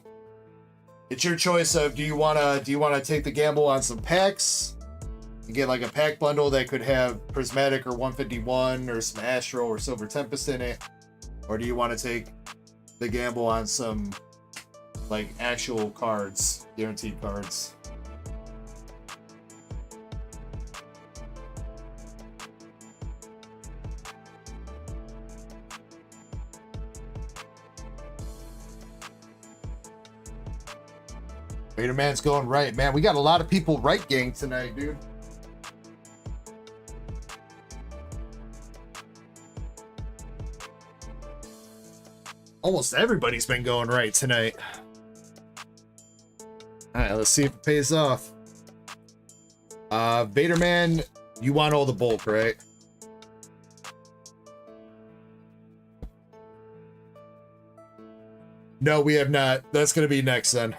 it's your choice of do you want to take the gamble on some packs and get like a pack bundle that could have prismatic or 151 or some Astral or Silver Tempest in it, or do you want to take the gamble on some like actual cards, guaranteed cards? Vaderman's going right, man. We got a lot of people right gang tonight, dude. Almost everybody's been going right tonight. All right, let's see if it pays off. Vaderman, you want all the bulk, right? No, we have not. That's going to be next then.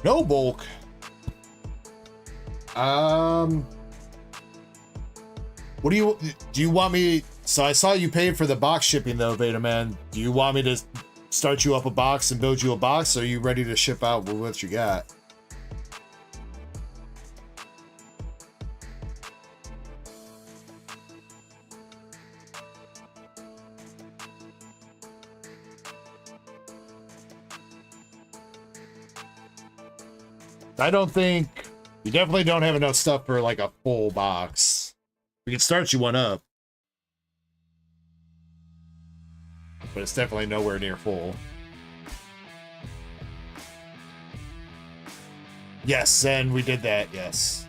No bulk. What do you want me? So I saw you paid for the box shipping though, Vaderman. Do you want me to start you up a box and build you a box? Or are you ready to ship out with what you got? I don't think... You definitely don't have enough stuff for, like, a full box. We can start you one up. But it's definitely nowhere near full. Yes, and we did that, yes.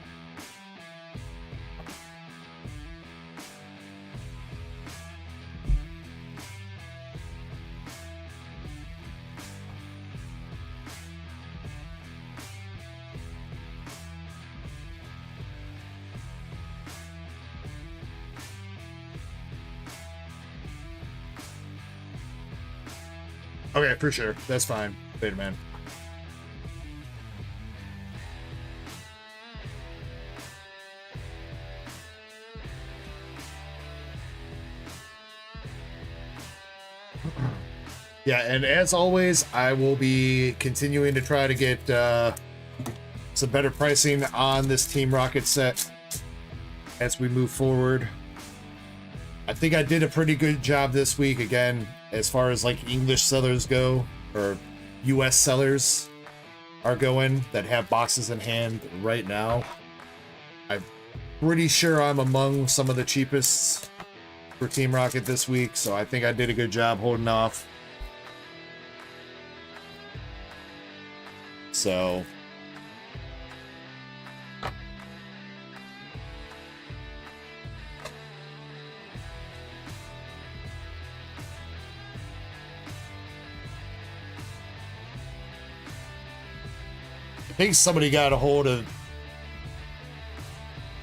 Okay, for sure. That's fine. Beta man. Yeah, and as always, I will be continuing to try to get some better pricing on this Team Rocket set as we move forward. I think I did a pretty good job this week, again, as far as like English sellers go, or US sellers are going that have boxes in hand right now. I'm pretty sure I'm among some of the cheapest for Team Rocket this week, so I think I did a good job holding off. So I think somebody got a hold of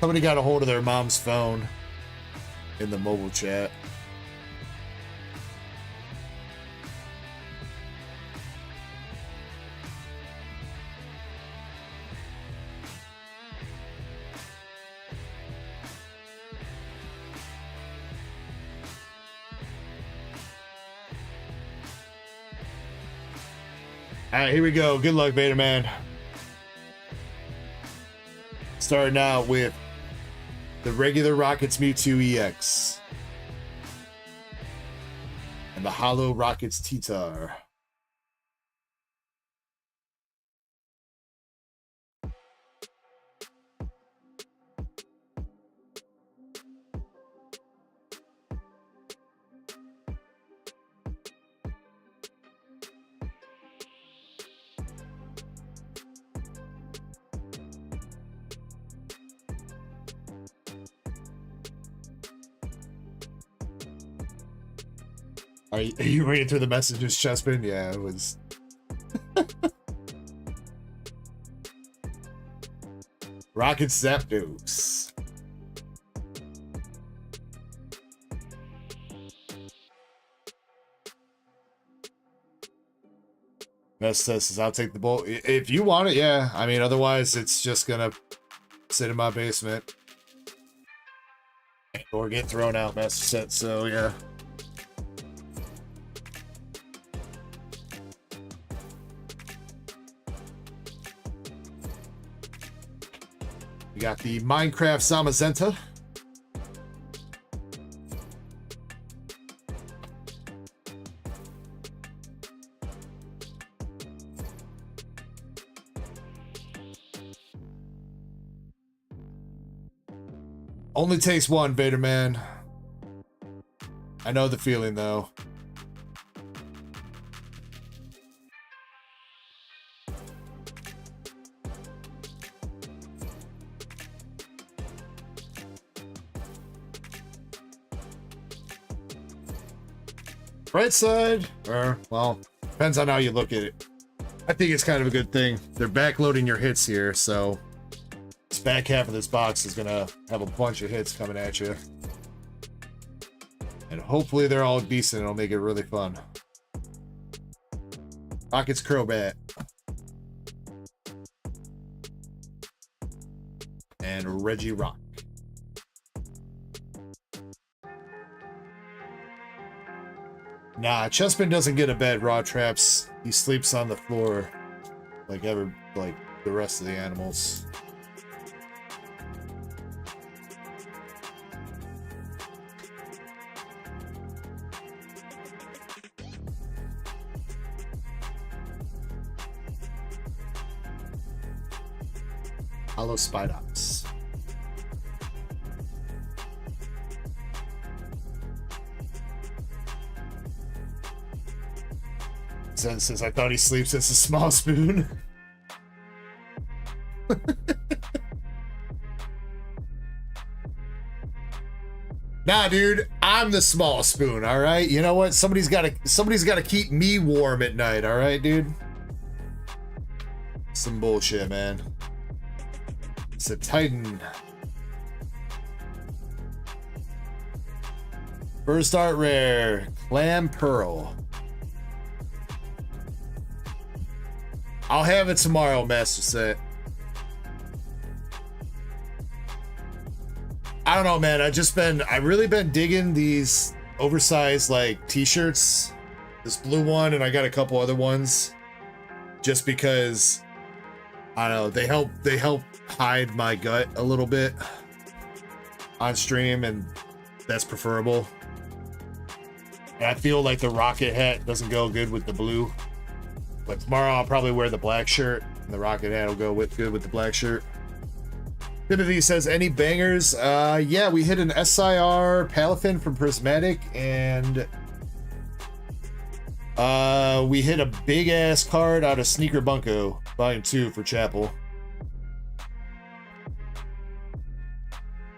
their mom's phone in the mobile chat. All right, here we go. Good luck, Beta Man. Starting out with the regular Rockets Mewtwo EX and the Hollow Rockets Titar. Are you reading through the messages, Chespin? Yeah, it was. Rocket Zapdos. Best says, I'll take the bolt. If you want it, yeah. I mean, otherwise, it's just gonna sit in my basement. Or get thrown out, Master Set, so yeah. We got the Minecraft Zamazenta. Only takes one, Beta Man. I know the feeling, though. Right side, or, well, depends on how you look at it. I think it's kind of a good thing. They're backloading your hits here, so this back half of this box is going to have a bunch of hits coming at you. And hopefully they're all decent. It'll make it really fun. Rockets Crobat. And Reggie Rock. Nah, Chespin doesn't get a bed, Raw Traps. He sleeps on the floor like the rest of the animals. Hollow Spidops. Since I thought he sleeps, it's a small spoon. Nah, dude, I'm the small spoon, all right? You know what? Somebody's got to keep me warm at night, all right, dude? Some bullshit, man. It's a Titan. First art rare, Clam Pearl. I'll have it tomorrow, Master Set. I don't know, man. I've really been digging these oversized like t-shirts. This blue one, and I got a couple other ones. Just because, I don't know, they help hide my gut a little bit on stream, and that's preferable. And I feel like the rocket hat doesn't go good with the blue. But tomorrow I'll probably wear the black shirt, and the rocket hat will go good with the black shirt. Timothy says, any bangers? Yeah, we hit an SIR Palafin from Prismatic, and we hit a big ass card out of Sneaker Bunko, Volume 2 for Chapel.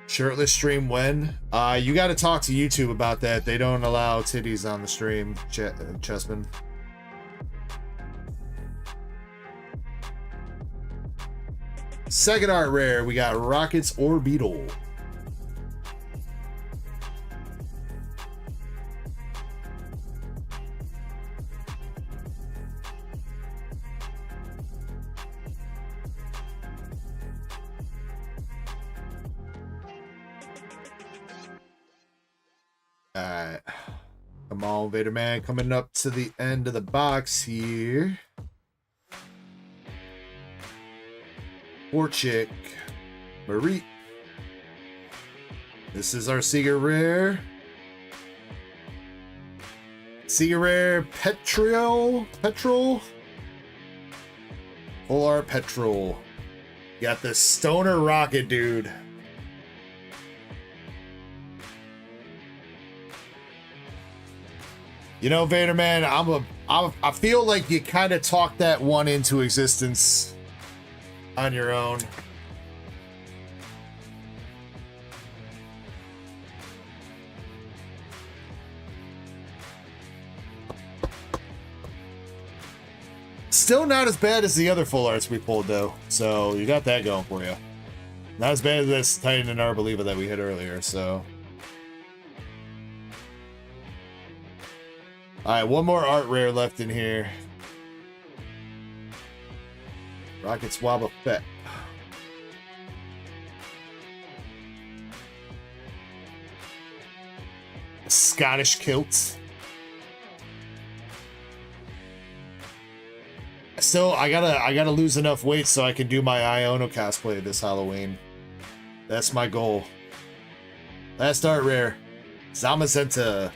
Shirtless stream when? You got to talk to YouTube about that. They don't allow titties on the stream, Chessman. Second art rare, we got Rockets or Beetle. Alright. Come on, Vader Man, coming up to the end of the box here. Chick, Marie. This is our Seeger Rare. Seeger Rare Petrol. Full art Petrol. You got the Stoner Rocket, dude. You know, Vader Man, I feel like you kind of talked that one into existence on your own. Still not as bad as the other full arts we pulled, though. So you got that going for you. Not as bad as this Titan and Arbeliva that we hit earlier, so. Alright, one more art rare left in here. Rockets Wobble Fett. Scottish Kilt. Still, I gotta lose enough weight so I can do my Iono cosplay this Halloween. That's my goal. Last art rare. Zamazenta.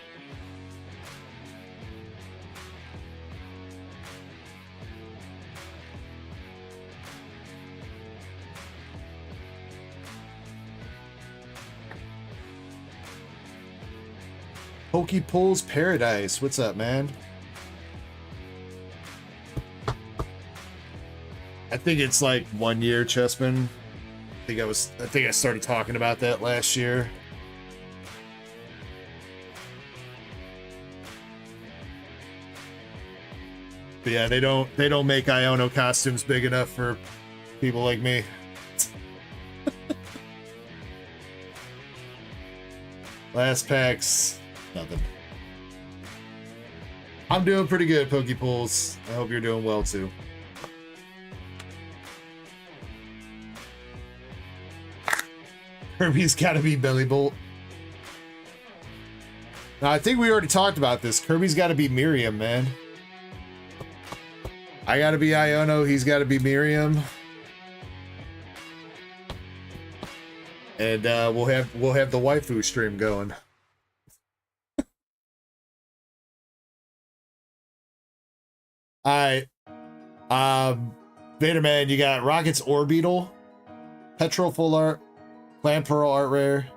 Pokey Pulls Paradise. What's up, man? I think it's like 1 year, Chessman. I think I started talking about that last year. But yeah, they don't make Iono costumes big enough for people like me. Last packs. Nothing. I'm doing pretty good, Pokey Pulls. I hope you're doing well too. Kirby's gotta be Belly Bolt. Now, I think we already talked about this. Kirby's gotta be Miriam, man. I gotta be Iono, he's gotta be Miriam. And we'll have the waifu stream going. Alright. Vader Man, you got Rockets Orbital. Petrol full art, Clan Pearl art rare,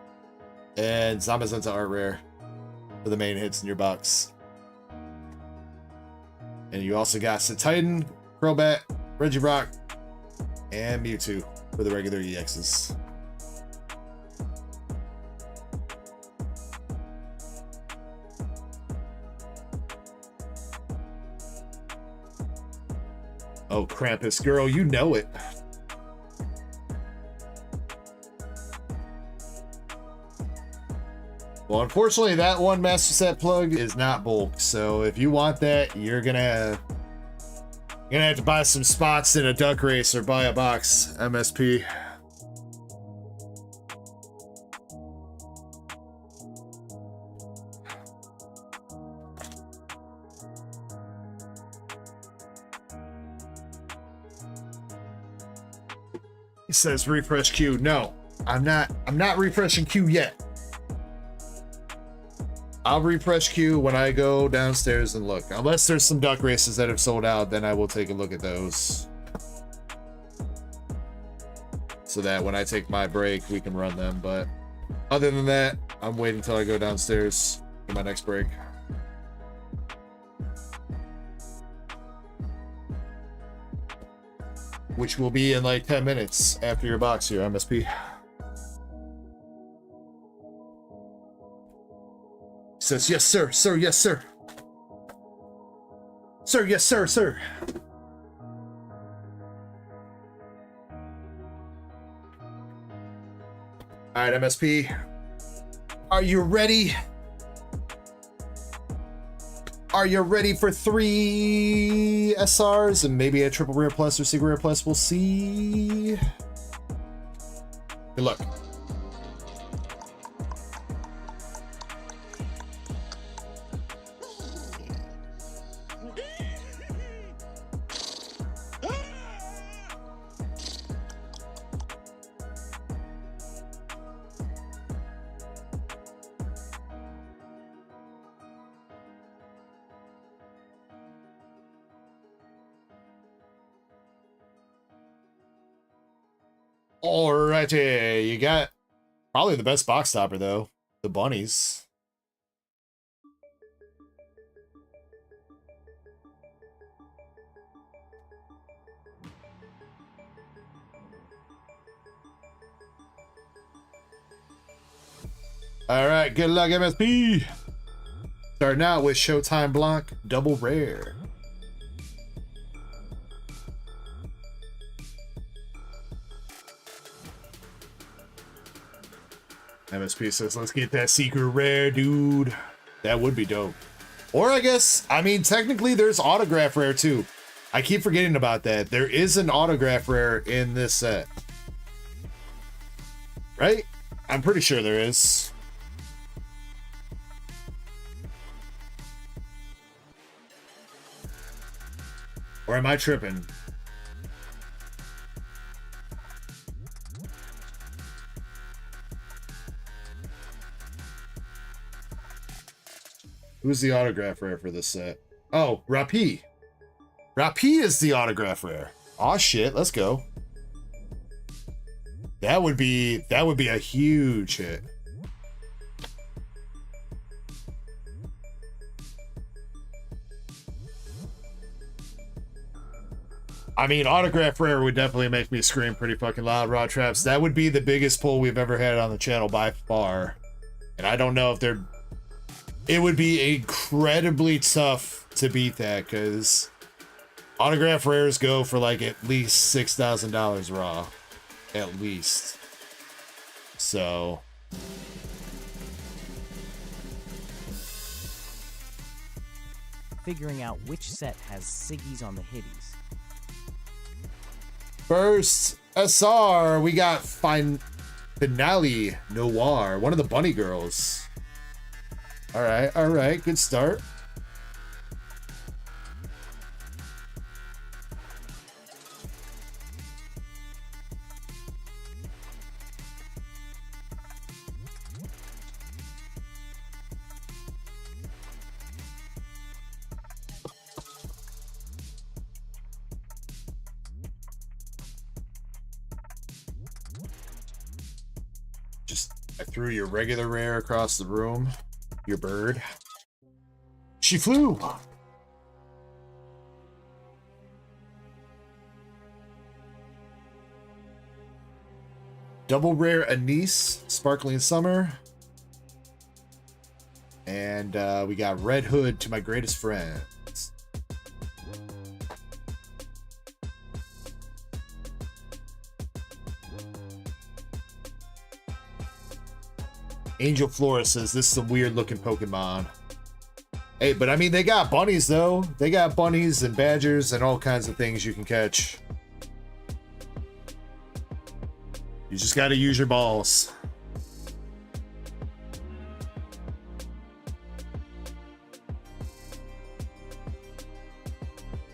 and Zamazenta art rare for the main hits in your box. And you also got Titan, Crobat, Regirock, and Mewtwo for the regular EXs. Oh, Krampus, girl, you know it. Well, unfortunately, that one Master Set plug is not bulk, so if you want that, you're gonna have to buy some spots in a duck race or buy a box MSP. He says refresh queue. No, I'm not refreshing queue yet. I'll refresh queue when I go downstairs and look. Unless there's some duck races that have sold out, then I will take a look at those. So that when I take my break, we can run them. But other than that, I'm waiting until I go downstairs for my next break. Which will be in like 10 minutes after your box here, MSP. Says, yes, sir, sir, yes, sir. Sir, yes, sir, sir. All right, MSP. Are you ready? Are you ready for 3 SRs and maybe a triple rare plus or secret rare plus? We'll see. Good luck. Alrighty, you got probably the best box topper though, the bunnies. Alright, good luck, MSP. Starting out with Showtime Block, double rare. MSP says, let's get that secret rare, dude. That would be dope. Or I guess, I mean, technically there's autograph rare too. I keep forgetting about that. There is an autograph rare in this set. Right? I'm pretty sure there is. Or am I tripping? Who's the autograph rare for this set? Oh, Rapi. Rapi is the autograph rare. Aw, shit, let's go. That would be a huge hit. I mean, autograph rare would definitely make me scream pretty fucking loud, Raw Traps. That would be the biggest pull we've ever had on the channel by far. And I don't know if they're... It would be incredibly tough to beat that, because autograph rares go for like at least $6,000 raw. At least. So... Figuring out which set has Siggies on the hitties. First SR, we got Finale Noir, one of the bunny girls. All right, good start. I threw your regular rare across the room. Your bird. She flew. Double rare anise, sparkling summer. And we got red hood to my greatest friends. Angel Flora says this is a weird looking Pokemon. Hey, but I mean, they got bunnies though. They got bunnies and badgers and all kinds of things you can catch. You just got to use your balls.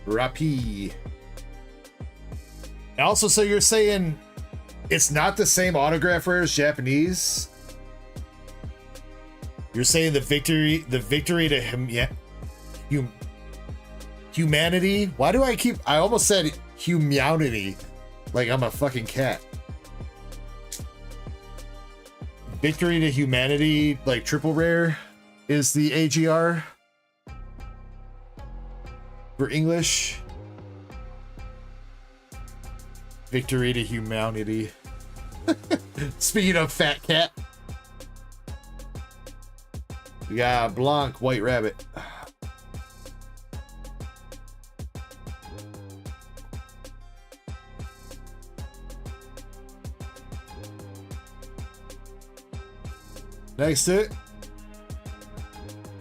Rapi. Also, so you're saying it's not the same autograph rare as Japanese? You're saying the victory to humanity? Why do I almost said humanity like I'm a fucking cat. Victory to humanity, like triple rare, is the AGR for English. Victory to humanity. Speaking of fat cat. We got Blanc, White Rabbit. Next to it,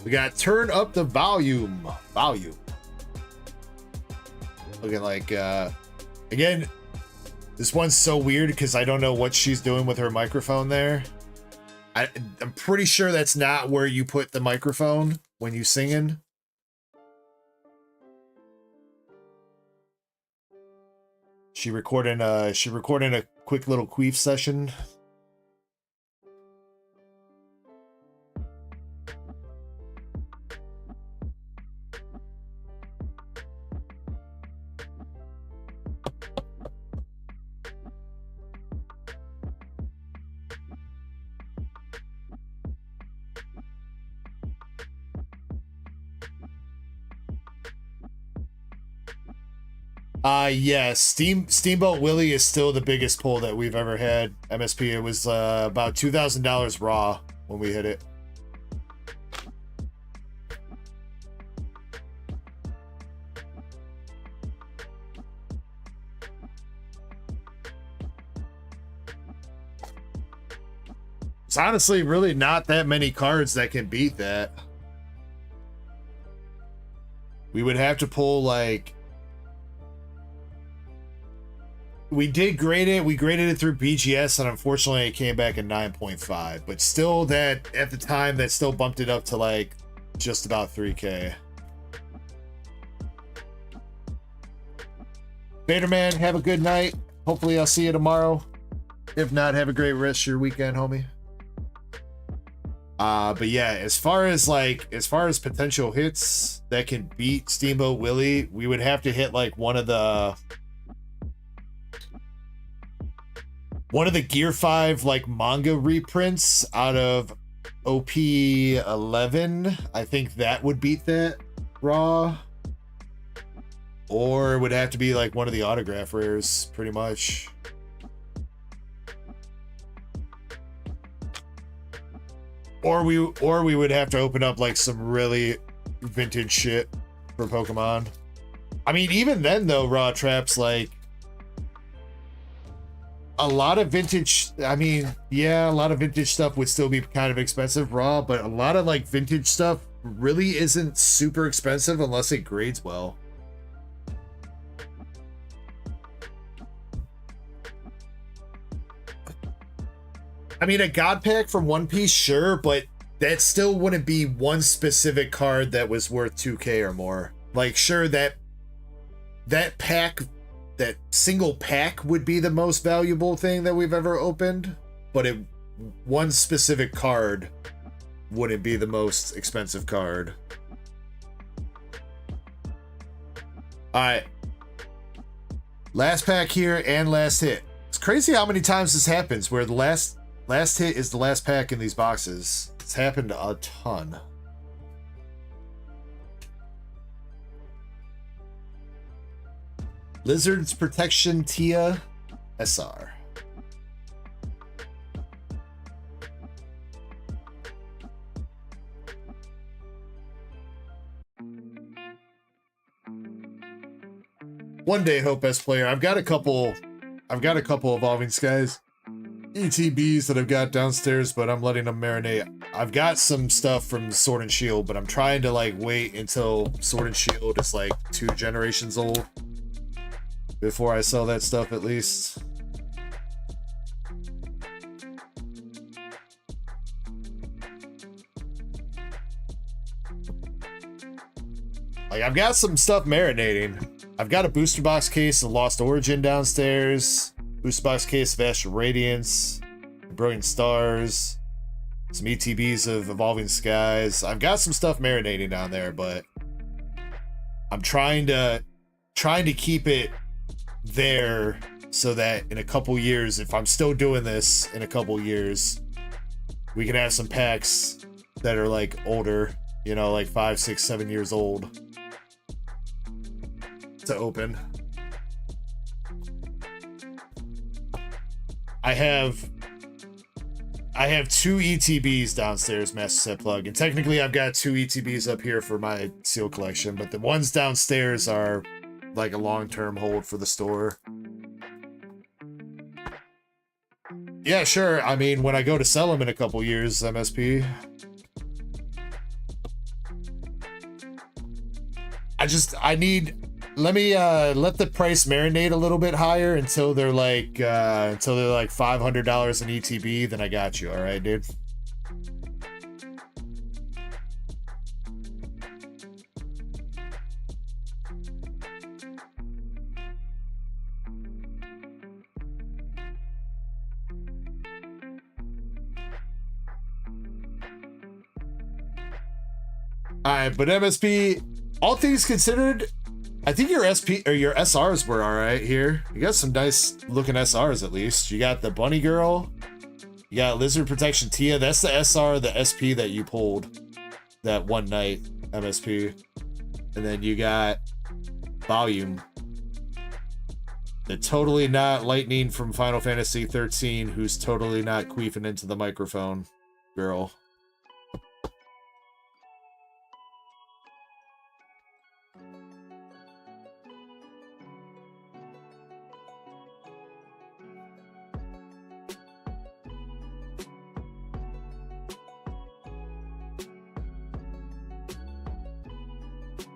we got Turn Up the Volume. Looking like, again, this one's so weird because I don't know what she's doing with her microphone there. I'm pretty sure that's not where you put the microphone when you singing. She recording a quick little queef session. Yes, Steamboat Willie is still the biggest pull that we've ever had. MSP, it was about $2,000 raw when we hit it. It's honestly really not that many cards that can beat that. We would have to pull like... We did grade it. We graded it through BGS, and unfortunately it came back at 9.5. But still, that at the time, that still bumped it up to like just about 3K. Vaderman, have a good night. Hopefully I'll see you tomorrow. If not, have a great rest of your weekend, homie. But yeah, as far as potential hits that can beat Steamboat Willie, we would have to hit like one of the Gear 5 like manga reprints out of OP 11. I think that would beat that raw. Or it would have to be like one of the autograph rares, pretty much. Or we would have to open up like some really vintage shit for Pokemon. I mean, even then though, Raw Traps, like a lot of vintage, I mean, yeah, a lot of vintage stuff would still be kind of expensive raw, but a lot of like vintage stuff really isn't super expensive unless it grades well. I mean, a God Pack from One Piece, sure, but that still wouldn't be one specific card that was worth 2K or more. Like, sure, that pack, that single pack would be the most valuable thing that we've ever opened, but one specific card wouldn't be the most expensive card. Alright. Last pack here and last hit. It's crazy how many times this happens where the last Last hit is the last pack in these boxes. It's happened a ton. Lizard's Protection Tia SR. One day, Hope S player. I've got a couple Evolving Skies ETBs that I've got downstairs, but I'm letting them marinate. I've got some stuff from Sword and Shield, but I'm trying to like wait until Sword and Shield is like 2 generations old before I sell that stuff at least. Like, I've got some stuff marinating. I've got a booster box case of Lost Origin downstairs, booster box case of Astral Radiance, Brilliant Stars, some ETBs of Evolving Skies. I've got some stuff marinating down there, but I'm trying to keep it there so that in a couple years, if I'm still doing this in a couple years, we can have some packs that are like older, you know, like 5, 6, 7 years old to open. I have 2 ETBs downstairs, Master Set Plug, and technically I've got 2 ETBs up here for my seal collection, but the ones downstairs are like a long-term hold for the store. Yeah, sure. I mean, when I go to sell them in a couple years, MSP. Let me let the price marinate a little bit higher until they're like $500 an ETB, then I got you, all right, dude? All right, but MSP, all things considered, I think your SP or your SRs were all right here. You got some nice looking SRs at least. You got the Bunny Girl. You got Lizard Protection Tia. That's the SR, the SP that you pulled that one night, MSP. And then you got Volume. The totally not Lightning from Final Fantasy 13, who's totally not queefing into the microphone girl.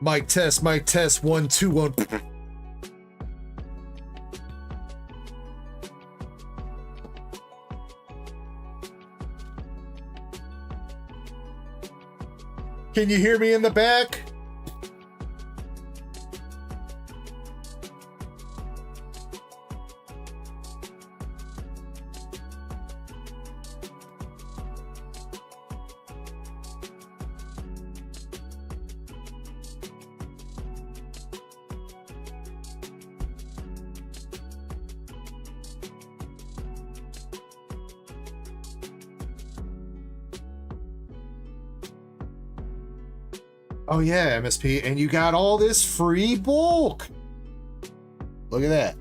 Mic test, 1, 2, 1. Can you hear me in the back? Oh yeah, MSP, and you got all this free bulk. Look at that.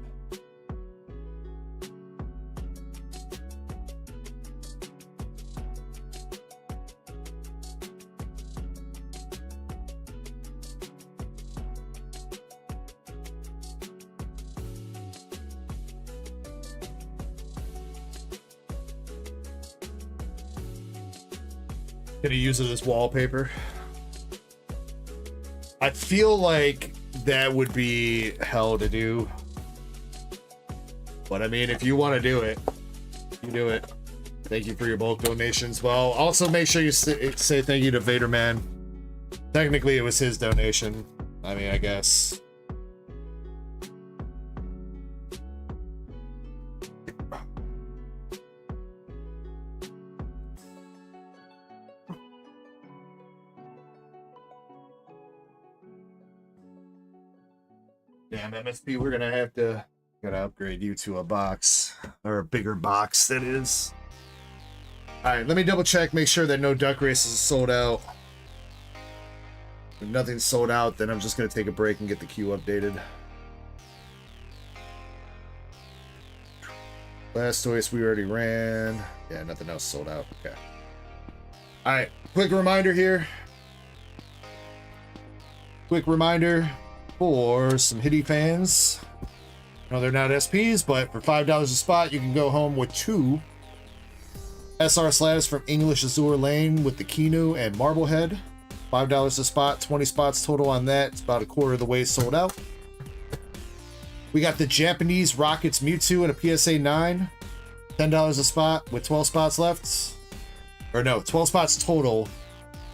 Gonna use it as wallpaper. I feel like that would be hell to do. But I mean, if you want to do it, you do it. Thank you for your bulk donations. Well, also make sure you say thank you to Vaderman. Technically, it was his donation. I mean, I guess. Damn, MSP, we're gonna gotta upgrade you to a box, or a bigger box, that is. All right, let me double check, make sure that no duck races is sold out. If nothing's sold out, then I'm just going to take a break and get the queue updated. Blastoise we already ran. Yeah, nothing else sold out. Okay. All right, quick reminder here. Quick reminder for some Hitty fans. No, they're not SPs, but for $5 a spot, you can go home with 2 SR slabs from English Azure Lane with the Kinu and Marblehead. $5 a spot, 20 spots total on that. It's about a quarter of the way sold out. We got the Japanese Rockets Mewtwo and a PSA 9. $10 a spot with 12 spots left. Or no, 12 spots total.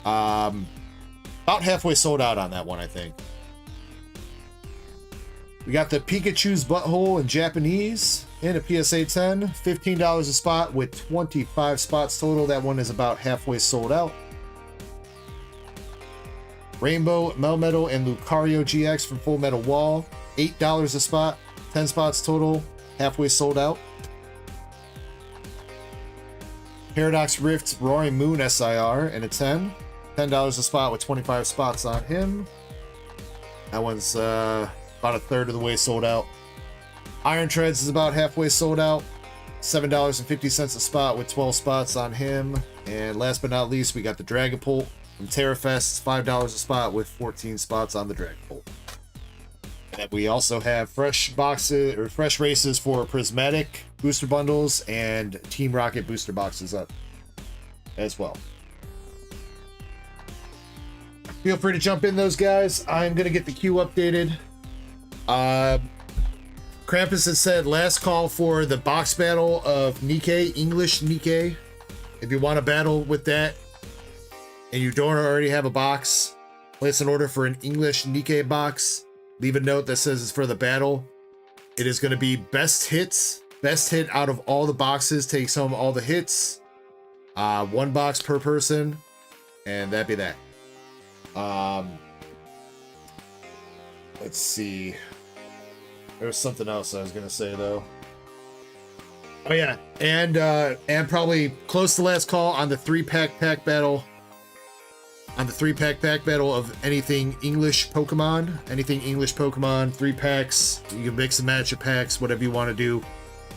About halfway sold out on that one, I think. We got the Pikachu's Butthole in Japanese and a PSA 10. $15 a spot with 25 spots total. That one is about halfway sold out. Rainbow, Melmetal, and Lucario GX from Full Metal Wall. $8 a spot, 10 spots total, halfway sold out. Paradox Rift Roaring Moon SIR and a 10. $10 a spot with 25 spots on him. That one's about a third of the way sold out. Iron Treads is about halfway sold out. $7.50 a spot with 12 spots on him. And last but not least, we got the Dragapult from Terrafest. $5 a spot with 14 spots on the Dragapult. And we also have fresh boxes or fresh races for Prismatic booster bundles and Team Rocket booster boxes up as well. Feel free to jump in those guys. I'm gonna get the queue updated. Krampus has said last call for the box battle of Nikke, English Nikke. If you want to battle with that and you don't already have a box, place an order for an English Nikke box. Leave a note that says it's for the battle. It is going to be best hits. Best hit out of all the boxes takes home all the hits. 1 box per person. And that'd be that. Let's see. There was something else I was going to say, though. Oh, yeah. And probably close to last call on the 3-pack battle. On the 3-pack battle of anything English Pokemon. Anything English Pokemon, 3 packs. You can mix and match your packs, whatever you want to do.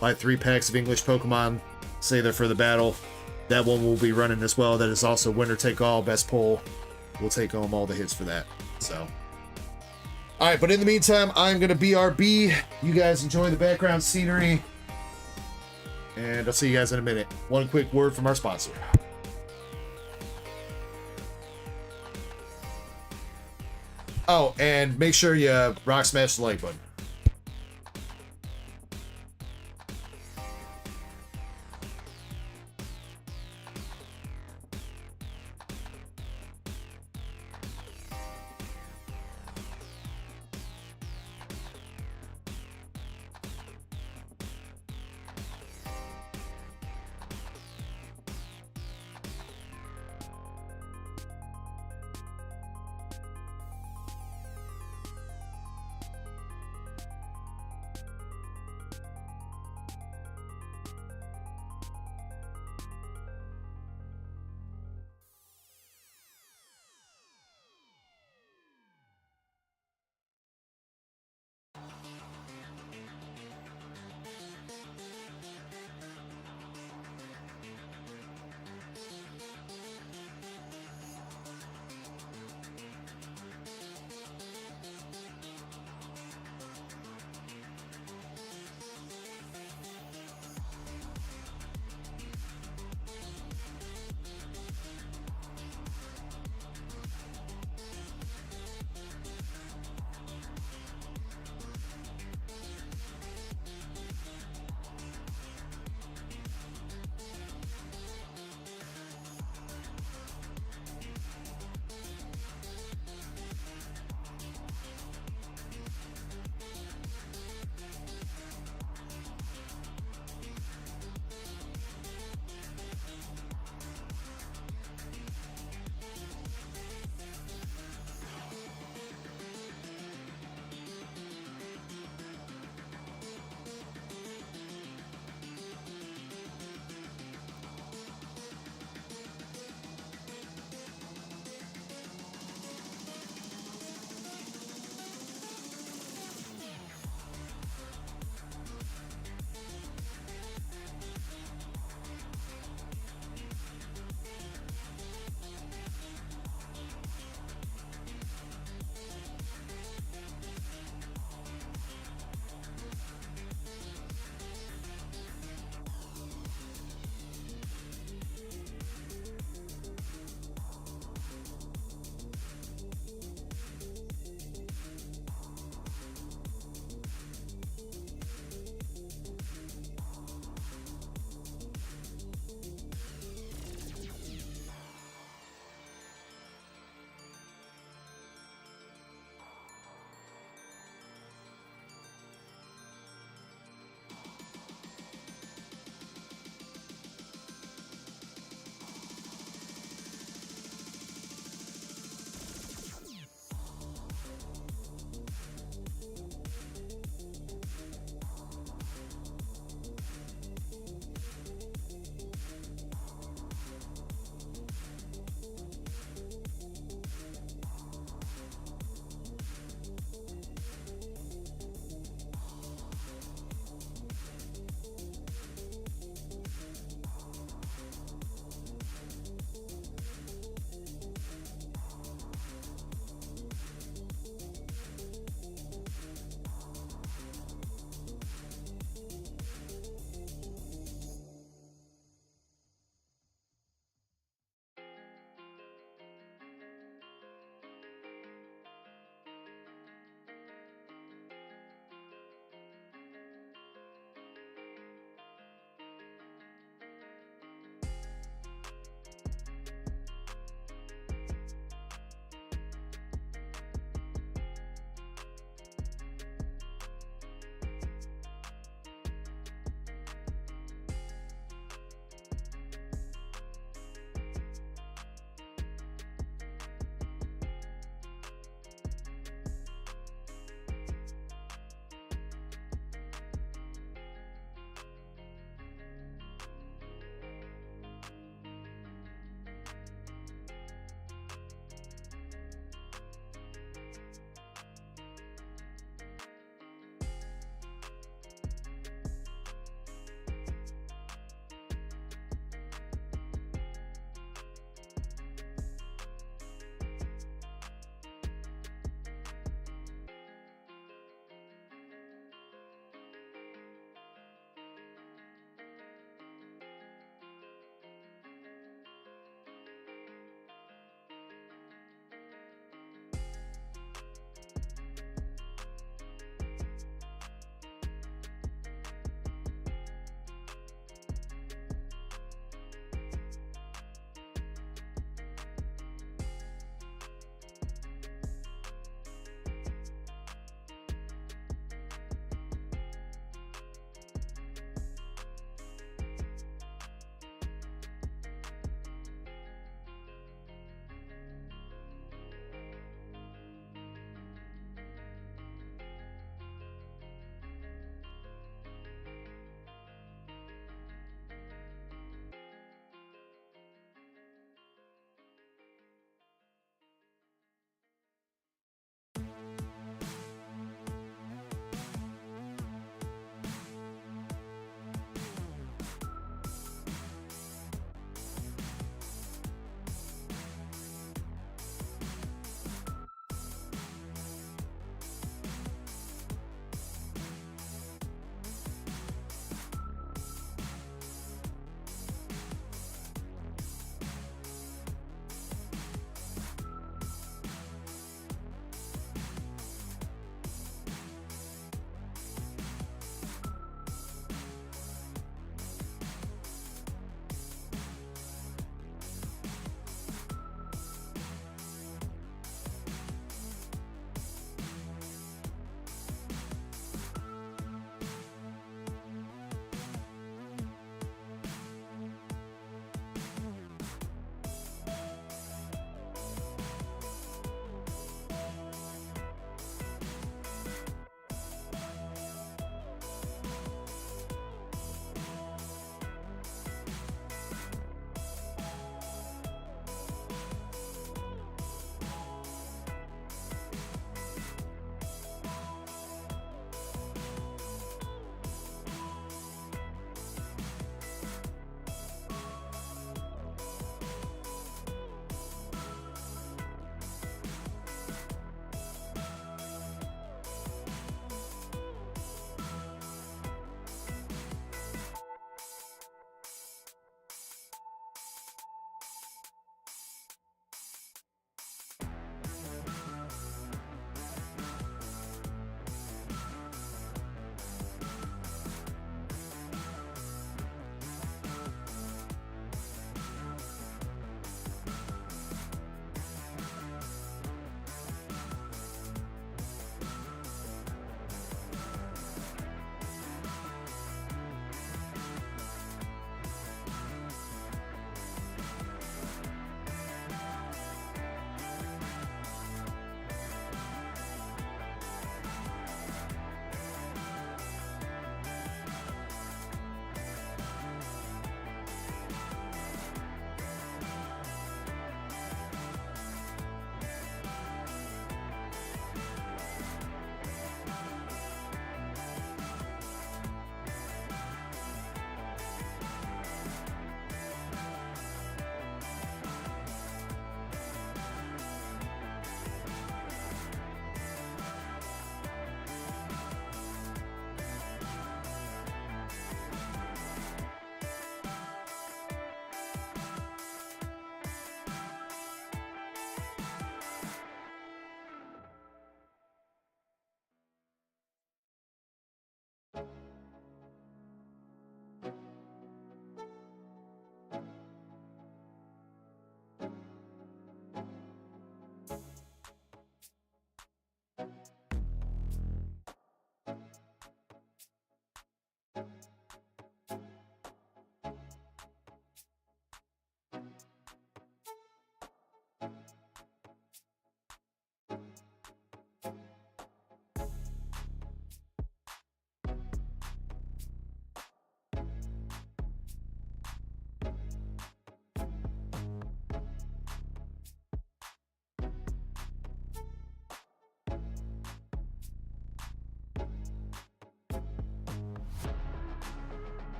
Buy 3 packs of English Pokemon. Say they're for the battle. That one will be running as well. That is also winner take all, best poll. We'll take home all the hits for that. So. Alright, but in the meantime, I'm going to BRB. You guys enjoy the background scenery. And I'll see you guys in a minute. One quick word from our sponsor. Oh, and make sure you rock smash the like button.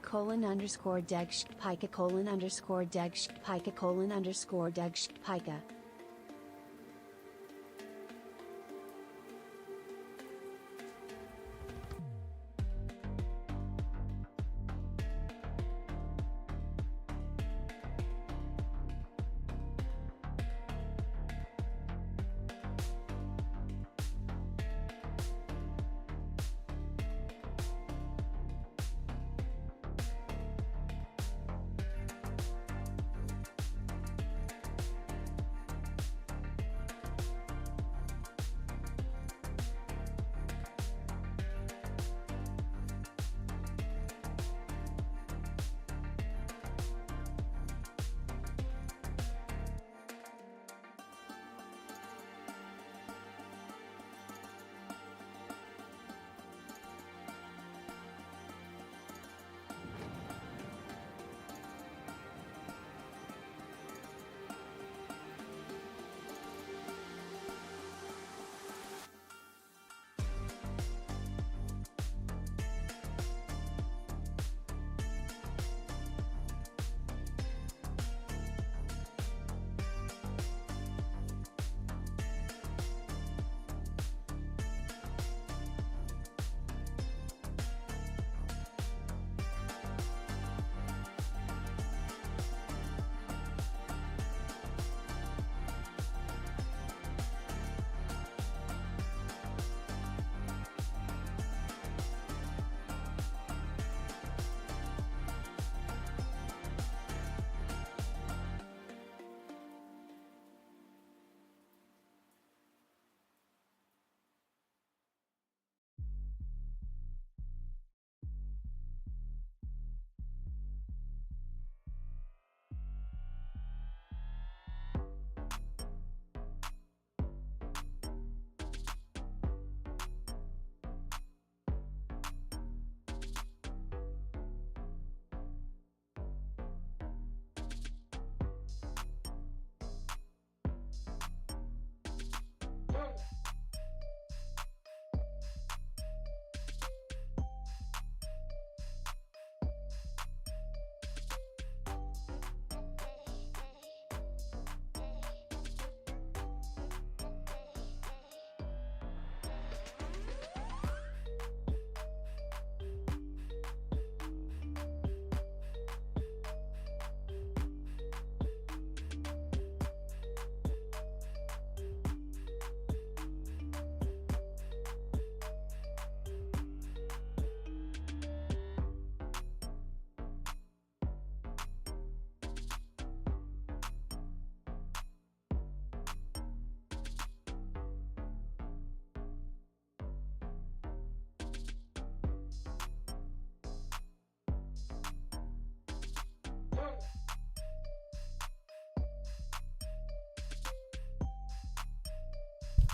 colon underscore deg pika colon underscore deg pika colon underscore deg pika.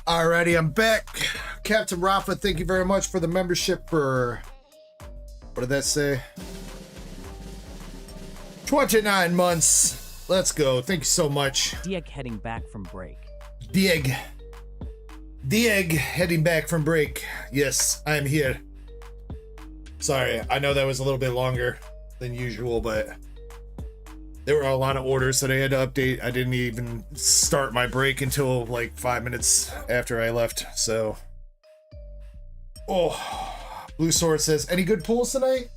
Alrighty, I'm back. Captain Rafa, thank you very much for the membership for, what did that say? 29 months. Let's go. Thank you so much. Dieg heading back from break. Dieg heading back from break. Yes, I am here. Sorry, I know that was a little bit longer than usual, but there were a lot of orders that I had to update. I didn't even start my break until like 5 minutes after I left, so. Oh, Blue Sword says, any good pulls tonight?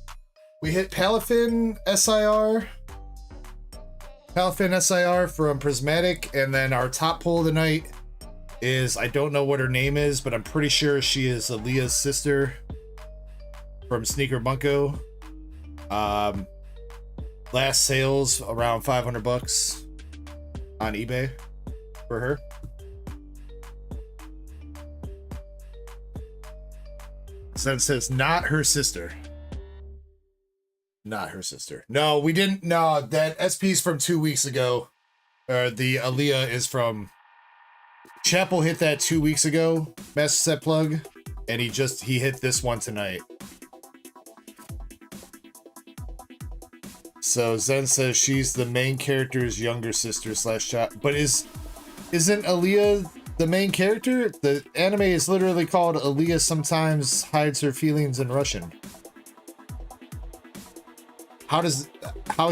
We hit Palafin SIR from Prismatic, and then our top pull of the night is, I don't know what her name is, but I'm pretty sure she is Aaliyah's sister from Sneaker Bunko. Last sales around 500 bucks on eBay for her. Sen says not her sister. Not her sister. No, we didn't. No, that SP's from 2 weeks ago. The Aaliyah is from. Chapel hit that 2 weeks ago, Master Set Plug, and he hit this one tonight. So Zen says she's the main character's younger sister / child. But isn't Aaliyah the main character? The anime is literally called Aaliyah Sometimes Hides Her Feelings in Russian. How is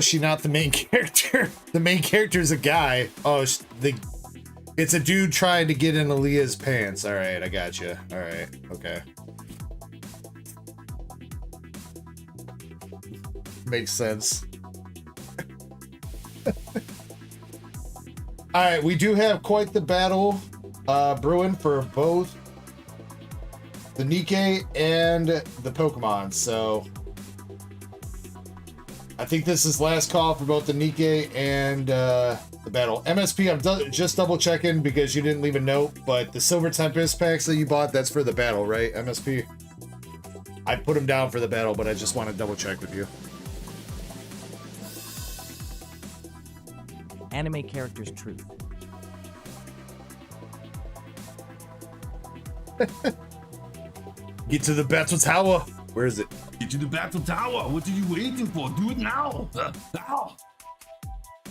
she not the main character? The main character is a guy. Oh, it's a dude trying to get in Aaliyah's pants. All right, I got you. All right, okay. Makes sense. All right, we do have quite the battle brewing for both the Nikke and the Pokemon, so I think this is last call for both the Nikke and the battle. MSP, I'm just double checking because you didn't leave a note, but the Silver Tempest packs that you bought, that's for the battle, right, MSP? I put them down for the battle, but I just want to double check with you. Anime characters truth. Get to the battle tower. Where is it? Get to the battle tower. What are you waiting for? Do it now. Now.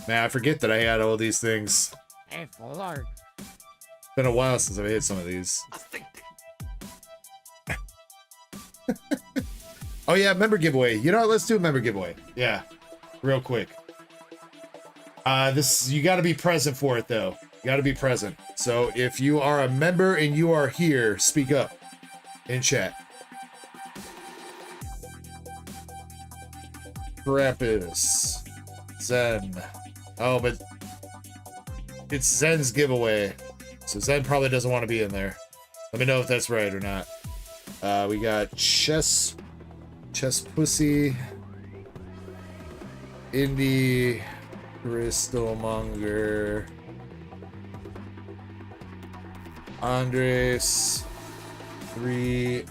Man, I forget that I had all these things. It's been a while since I've hit some of these. Oh yeah, member giveaway. You know what? Let's do a member giveaway. Yeah, real quick. This, you got to be present for it though. You got to be present. So if you are a member and you are here, speak up in chat. Krampus. Zen. Oh, but it's Zen's giveaway. So Zen probably doesn't want to be in there. Let me know if that's right or not. We got Chess Pussy, Indie, Crystalmonger, Andres, 3,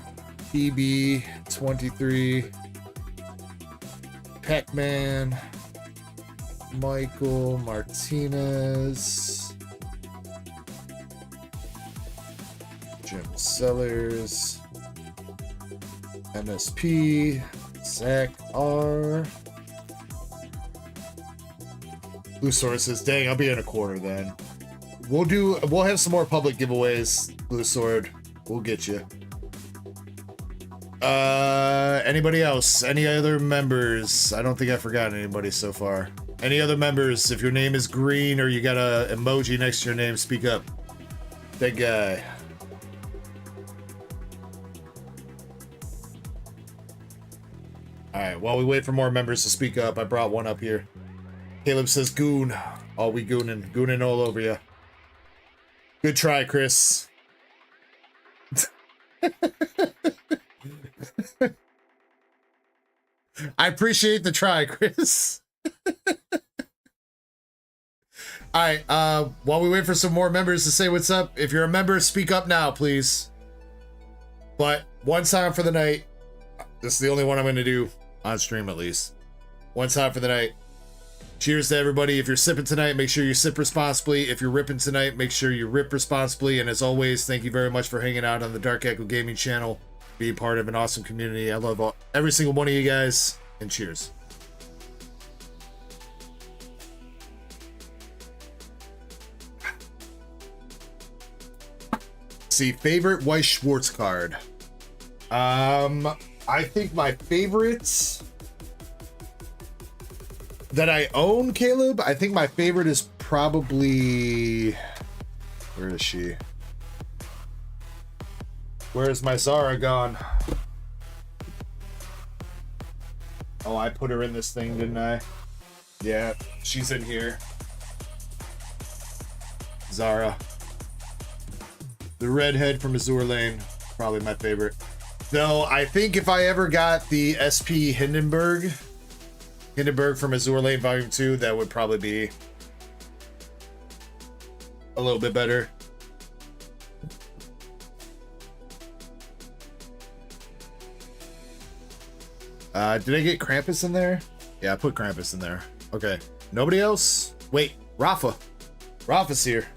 PB, 23, Pac-Man, Michael Martinez, Jim Sellers, MSP, Zach R. Blue Sword says, dang, I'll be in a quarter then. We'll have some more public giveaways, Blue Sword. We'll get you. Anybody else? Any other members? I don't think I forgot anybody so far. Any other members? If your name is green or you got a emoji next to your name, speak up. That guy. Alright, while we wait for more members to speak up, I brought one up here. Caleb says, goon. Oh, we gooning all over you. Good try, Chris. I appreciate the try, Chris. Alright, while we wait for some more members to say what's up, if you're a member, speak up now, please. But one time for the night. This is the only one I'm going to do on stream, at least. One time for the night. Cheers to everybody. If you're sipping tonight, make sure you sip responsibly. If you're ripping tonight, make sure you rip responsibly. And as always, thank you very much for hanging out on the Dark Echo Gaming channel. Being part of an awesome community. I love every single one of you guys. And cheers. See, favorite Weiss Schwartz card. I think my favorites that I own, Caleb, I think my favorite is probably... Where is she? Where is my Zara gone? Oh, I put her in this thing, didn't I? Yeah, she's in here. Zara. The redhead from Azure Lane. Probably my favorite. Though, I think if I ever got the SP Hindenburg from Azure Lane Volume 2, that would probably be a little bit better. Did I get Krampus in there? Yeah, I put Krampus in there. Okay. Nobody else? Wait, Rafa. Rafa's here.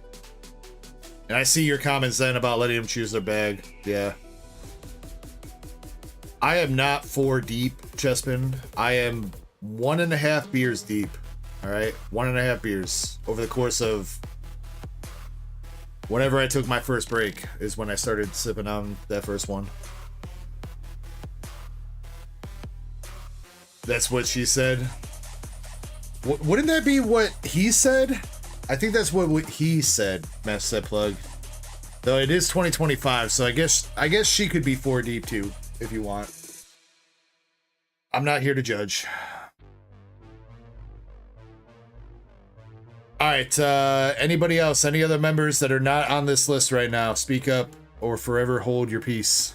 And I see your comments then about letting them choose their bag. Yeah. I am not 4 deep, Chespin. I am 1.5 beers deep. All right, 1.5 beers over the course of whenever I took my first break is when I started sipping on that first one. That's what she said. Wouldn't that be what he said? I think that's what he said, Master Set Plug. Though it is 2025, so I guess she could be 4 deep too, if you want. I'm not here to judge. Alright, anybody else? Any other members that are not on this list right now? Speak up or forever hold your peace.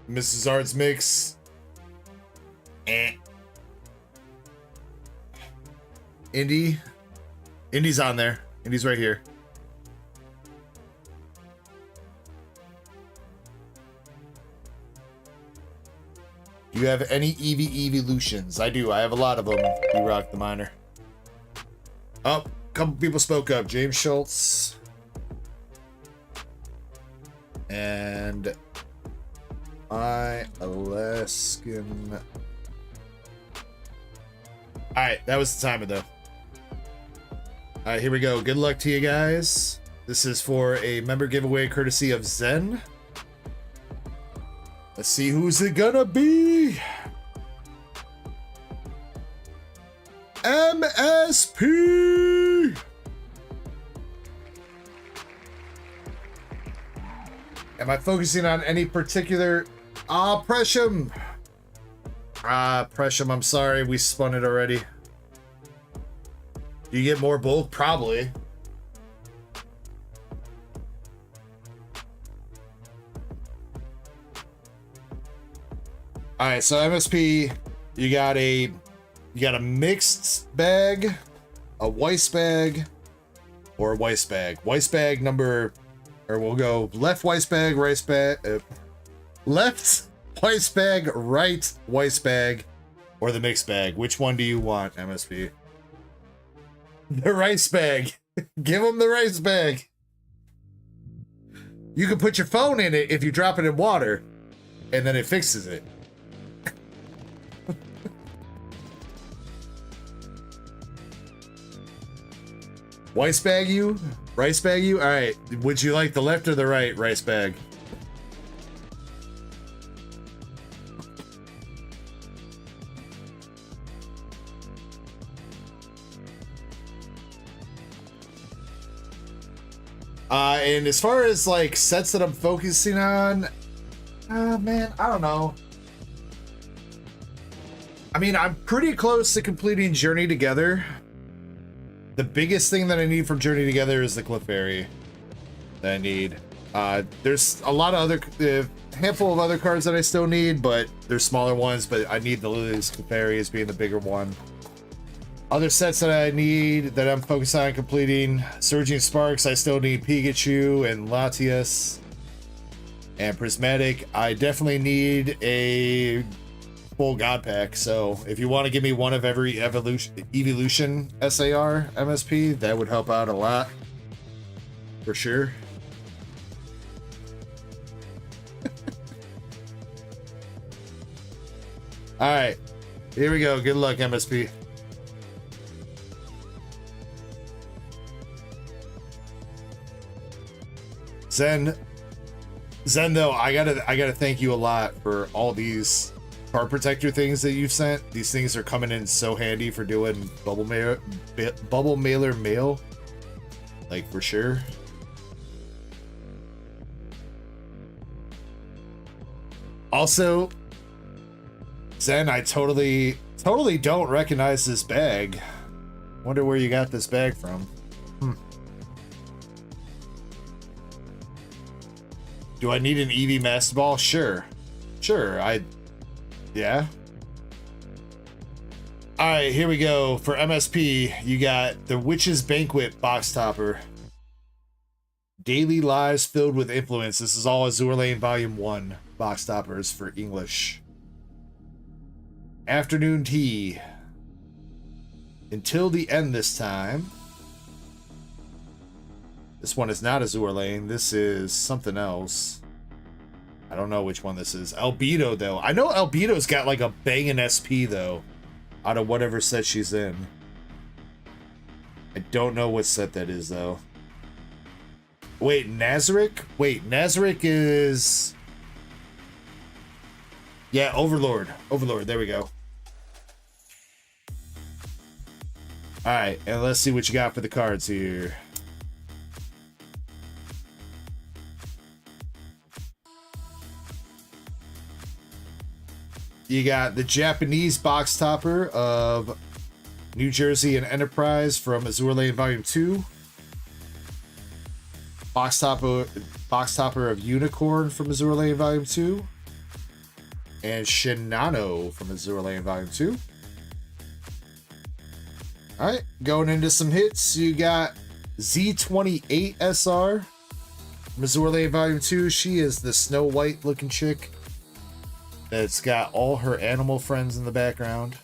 Mrs. Arts Mix. Indy's on there. Indy's right here. Do you have any Eevee evolutions? I do. I have a lot of them. You rock the miner. Oh, a couple people spoke up. James Schultz. And Alaskan. Alright, that was the timer though. Alright, here we go. Good luck to you guys. This is for a member giveaway courtesy of Zen. Let's see who's it gonna be. MSP. Am I focusing on any particular? Presham. Presham, I'm sorry, we spun it already. Do you get more bulk? Probably. Alright, so MSP, you got a mixed bag, a Weiss bag, or a Weiss bag. Weiss bag number, or we'll go left Weiss bag, right bag, left Weiss bag, right Weiss bag, or the mixed bag. Which one do you want, MSP? The rice bag. Give them the rice bag. You can put your phone in it if you drop it in water, and then it fixes it. Weiss bag you? Rice bag you? Alright. Would you like the left or the right rice bag? And as far as like sets that I'm focusing on, man, I don't know. I mean, I'm pretty close to completing Journey Together. The biggest thing that I need from Journey Together is the Clefairy that I need. There's a lot of other, handful of other cards that I still need, but they're smaller ones, but I need the Lily's Clefairy as being the bigger one. Other sets that I need that I'm focused on completing, Surging Sparks, I still need Pikachu and Latias and Prismatic. I definitely need a full God Pack, so if you want to give me one of every evolution SAR MSP, that would help out a lot for sure. All right, here we go. Good luck, MSP. Zen though, I gotta thank you a lot for all these card protector things that you've sent. These things are coming in so handy for doing bubble mailer mail, like for sure. Also, Zen, I totally don't recognize this bag. Wonder where you got this bag from. Do I need an Eevee Master Ball? Sure, yeah. All right, here we go. For MSP, you got the Witch's Banquet box topper. Daily Lives Filled with Influence. This is all Azure Lane Volume 1 box toppers for English. Afternoon Tea. Until the End this time. This one is not Azure Lane. This is something else. I don't know which one this is. Albedo, though. I know Albedo's got like a banging SP, though, out of whatever set she's in. I don't know what set that is, though. Wait, Nazarick? Wait, Nazarick is... Yeah, Overlord. Overlord, there we go. Alright, and let's see what you got for the cards here. You got the Japanese box topper of New Jersey and Enterprise from Azure Lane Volume 2. Box topper of Unicorn from Azure Lane Volume 2. And Shinano from Azure Lane Volume 2. Alright, going into some hits, you got Z28 SR from Azure Lane Volume 2. She is the Snow White looking chick that's got all her animal friends in the background.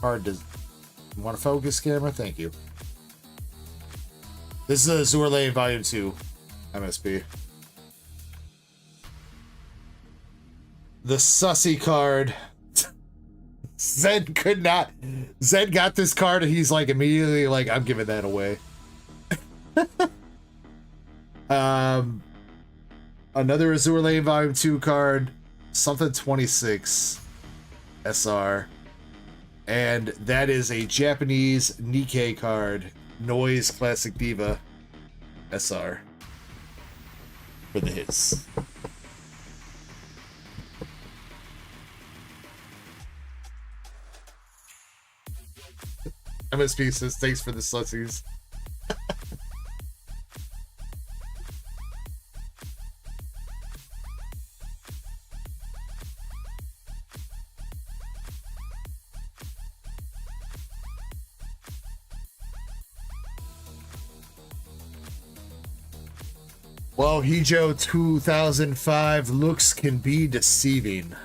Hard to... You want to focus, camera? Thank you. This is Azure Lane Volume 2 MSP. The Sussy card. Zed could not... Zed got this card and he's like immediately like, I'm giving that away. Another Azure Lane Volume 2 card. Something 26 SR. And that is a Japanese Nikke card. Noise Classic Diva SR. For the hits. MSP says, thanks for the slutsies. Well, Hijo 2005 looks can be deceiving.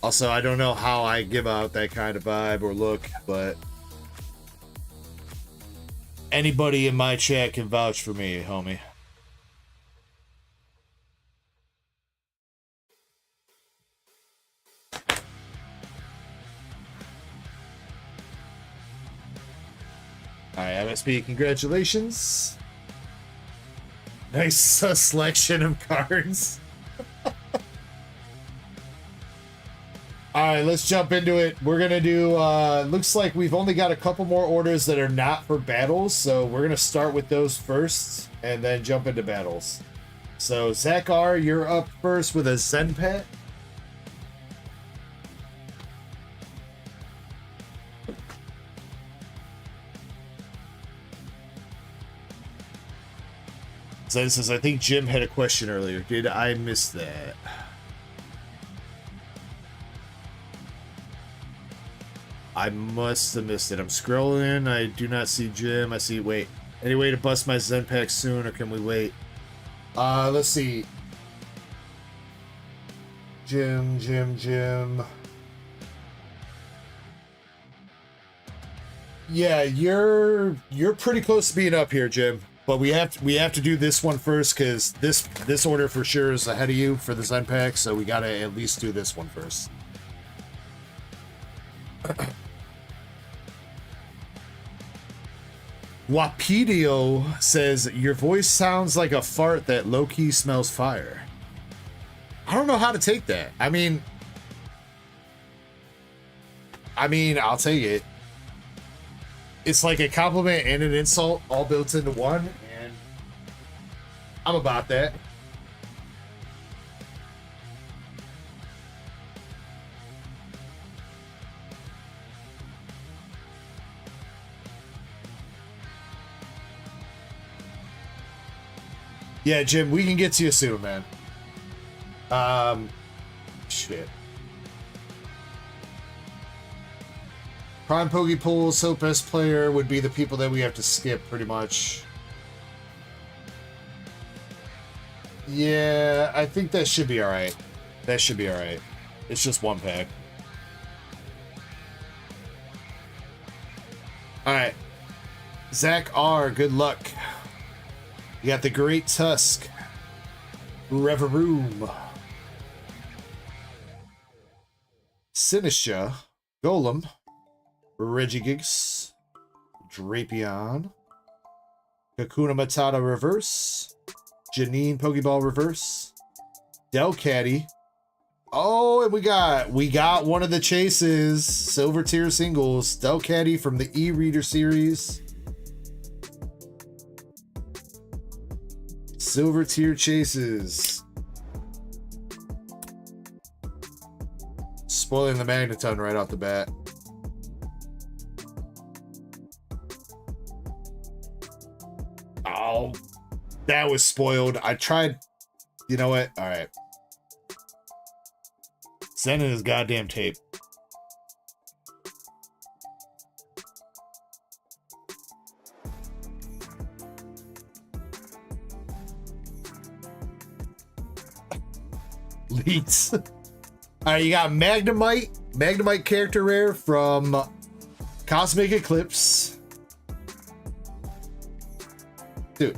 Also, I don't know how I give out that kind of vibe or look, but anybody in my chat can vouch for me, homie. Alright, MSP, congratulations. Nice selection of cards. Alright, let's jump into it. We're gonna do, looks like we've only got a couple more orders that are not for battles, so we're gonna start with those first, and then jump into battles. So, Zach R., you're up first with a Zen Pet. Zen says, I think Jim had a question earlier. Did I miss that? I must have missed it. I'm scrolling. I do not see Jim. I see... Wait. Any way to bust my Zen pack soon, or can we wait? Let's see. Jim. Yeah, you're pretty close to being up here, Jim. But we have to do this one first, because this order for sure is ahead of you for the Zen pack, so we gotta at least do this one first. Wapidio says, your voice sounds like a fart that low-key smells fire. I don't know how to take that. I mean, I'll take it. It's like a compliment and an insult all built into one, and I'm about that. Yeah, Jim, we can get to you soon, man. Shit. Prime Poke Pool, so best player would be the people that we have to skip, pretty much. Yeah, I think that should be alright. That should be alright. It's just one pack. Alright. Zach R., good luck. You got the Great Tusk. Reveroom. Sinisha. Golem. Regigigas. Drapion. Hakuna Matata reverse. Janine Pokeball reverse. Delcatty. Oh, and we got one of the chases. Silver tier singles. Delcatty from the e-reader series. Silver tier chases. Spoiling the Magneton right off the bat. Oh, that was spoiled. I tried. You know what? All right. Sending his goddamn tape. Leaks. All right, you got Magnemite character rare from Cosmic Eclipse. Dude.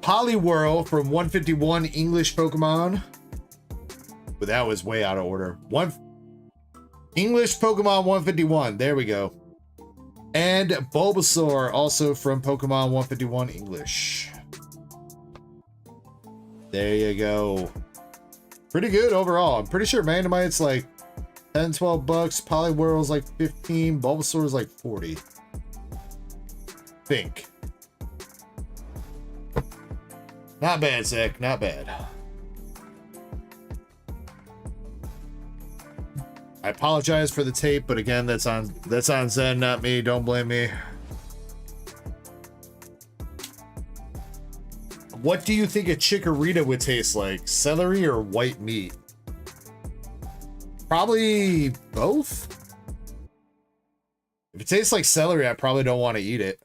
Poliwhirl from 151 English Pokemon. But that was way out of order. English Pokemon 151. There we go. And Bulbasaur, also from Pokemon 151 English. There you go. Pretty good overall. I'm pretty sure Magnemite's like 10, 12 bucks. Poliwhirl's like 15. Bulbasaur's like 40. Think. Not bad, Zach. Not bad. I apologize for the tape, but again, that's on Zen, not me. Don't blame me. What do you think a Chikorita would taste like? Celery or white meat? Probably both. If it tastes like celery, I probably don't want to eat it.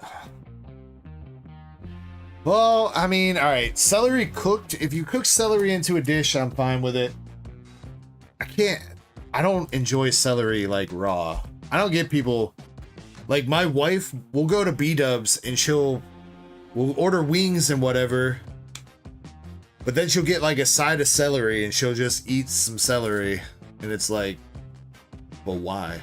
Well, I mean, all right, celery cooked. If you cook celery into a dish, I'm fine with it. I don't enjoy celery like raw. I don't get people like my wife will go to B-dubs and we'll order wings and whatever, but then she'll get like a side of celery and she'll just eat some celery, and it's like, but why?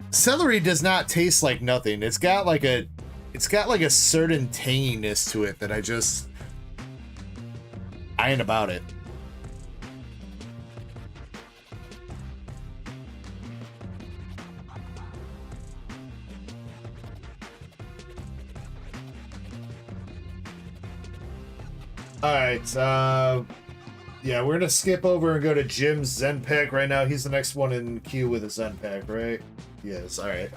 Celery does not taste like nothing. It's got like a certain tanginess to it that I ain't about it. All right, yeah, we're gonna skip over and go to Jim's Zen Pack right now. He's the next one in queue with a Zen Pack, right? Yes, all right.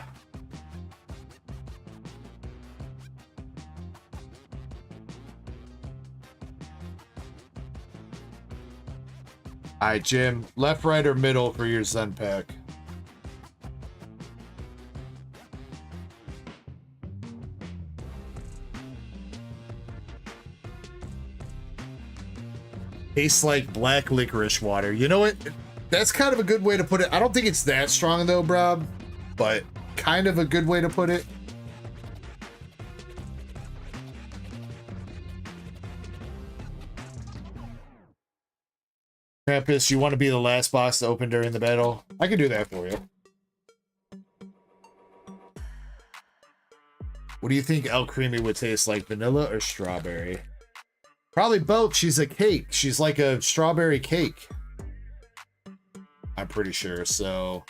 All right, Jim, left, right, or middle for your Zen Pack? Tastes like black licorice water. You know what? That's kind of a good way to put it. I don't think it's that strong though, Brob, but kind of a good way to put it. Krampus, you want to be the last box to open during the battle? I can do that for you. What do you think El Creamy would taste like, vanilla or strawberry? Probably both. She's a cake. She's like a strawberry cake. I'm pretty sure, so...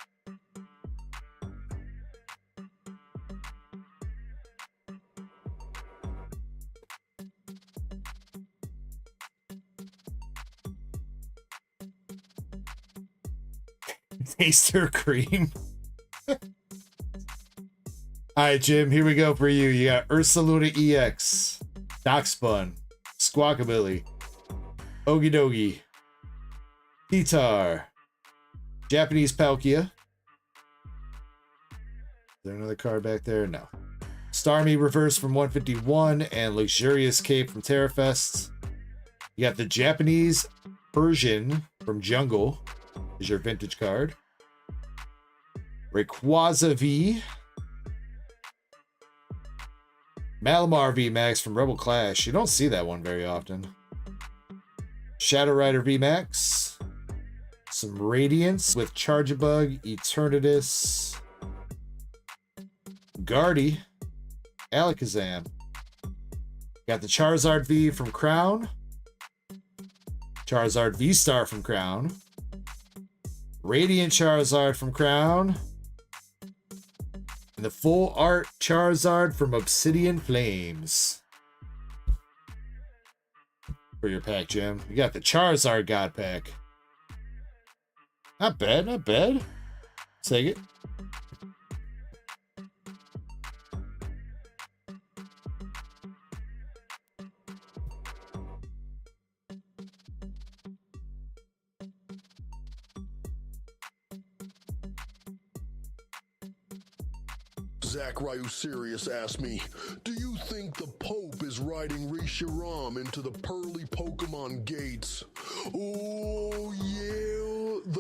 Taster cream. Alright, Jim, here we go for you. You got Ursaluna EX, Dockspun, Squawkabilly, Ogie Dogie, Pitar, Japanese Palkia. Is there another card back there? No. Starmie Reverse from 151 and Luxurious Cape from Terrafest. You got the Japanese Persian from Jungle. Is your vintage card. Rayquaza V. Malamar V Max from Rebel Clash. You don't see that one very often. Shadow Rider VMAX. Some Radiance with Charjabug, Eternatus, Guardy, Alakazam. Got the Charizard V from Crown. Charizard V-Star from Crown. Radiant Charizard from Crown. And the full art Charizard from Obsidian Flames. For your pack, Jim. You got the Charizard God pack. Not bad, not bad. Take it. Zach Ryu Sirius asked me, do you think the Pope is riding Reshiram into the pearly Pokemon gates? Oh, yeah.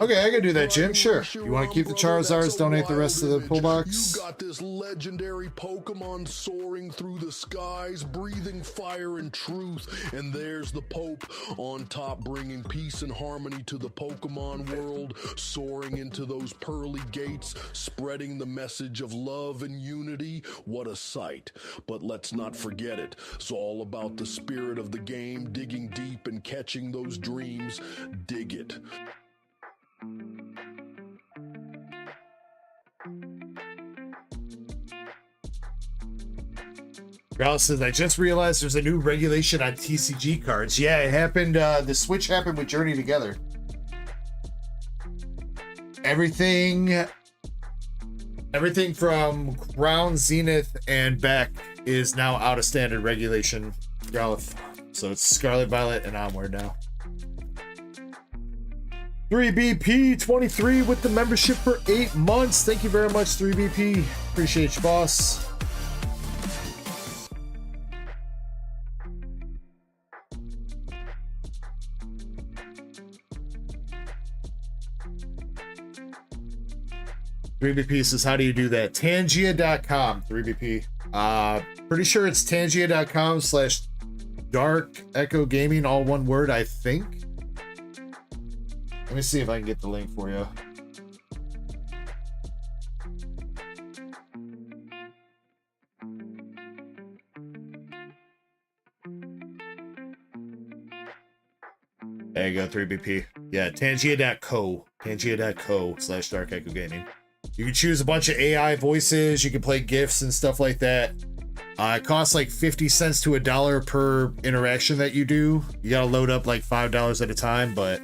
Okay, I can do that, Jim. Sure. You want to keep the Charizards, donate the rest of the pull box? You got this legendary Pokemon soaring through the skies, breathing fire and truth. And there's the Pope on top, bringing peace and harmony to the Pokemon world, soaring into those pearly gates, spreading the message of love and unity. What a sight. But let's not forget it. It's all about the spirit of the game, digging deep and catching those dreams. Dig it. Ralph says, I just realized there's a new regulation on TCG cards. Yeah, it happened. The switch happened with Journey Together. Everything from Crown, Zenith, and back is now out of standard regulation, Ralph. So it's Scarlet, Violet, and onward now. 3BP23 with the membership for 8 months. Thank you very much, 3BP. Appreciate you, boss. $3BP says, how do you do that? Tangia.com, 3BP. Pretty sure it's Tangia.com/DarkEckoGaming, all one word, I think. Let me see if I can get the link for you. There you go, 3BP. Yeah, Tangia.co. Tangia.co/DarkEckoGaming. You can choose a bunch of AI voices. You can play GIFs and stuff like that. It costs like 50 cents to $1 per interaction that you do. You gotta load up like $5 at a time, but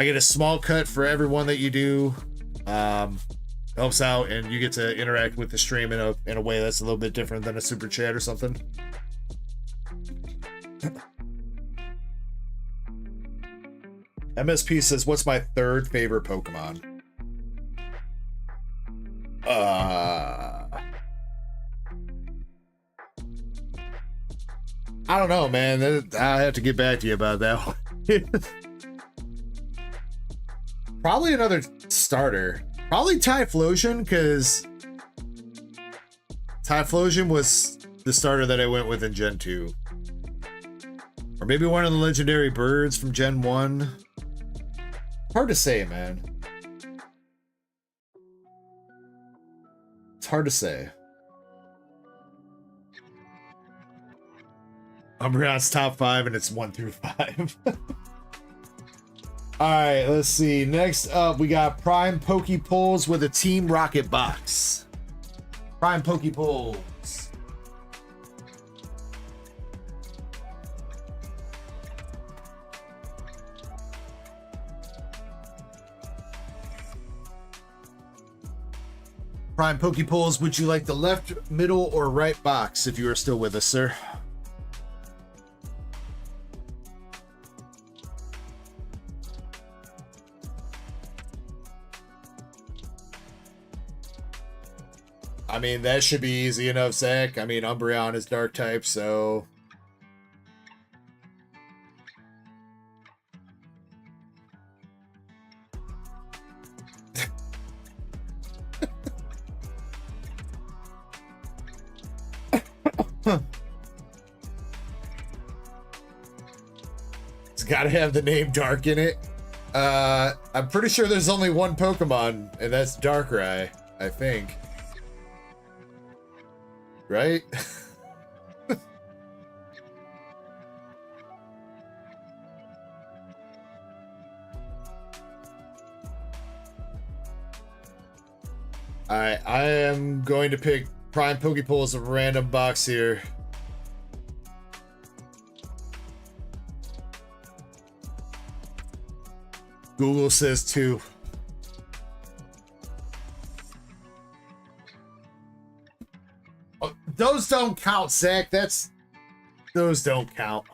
I get a small cut for every one that you do. Helps out, and you get to interact with the stream in a way that's a little bit different than a super chat or something. MSP says, what's my third favorite Pokemon? I don't know, man. I have to get back to you about that one. Probably another starter. Probably Typhlosion, because Typhlosion was the starter that I went with in Gen 2. Or maybe one of the legendary birds from Gen 1. Hard to say, man. It's hard to say. Umbreon's top 5, and it's 1 through 5. Alright, let's see. Next up, we got Prime Pokepulls with a Team Rocket box. Prime Pokepulls. Prime Pokepulls, would you like the left, middle, or right box if you are still with us, sir? I mean, that should be easy enough, Zach. I mean, Umbreon is dark type, so... It's gotta have the name Dark in it. I'm pretty sure there's only one Pokemon, and that's Darkrai, I think. Right? Alright, I am going to pick Prime Pokepool as a random box here. Google says 2. Oh, those don't count, Zach. Those don't count.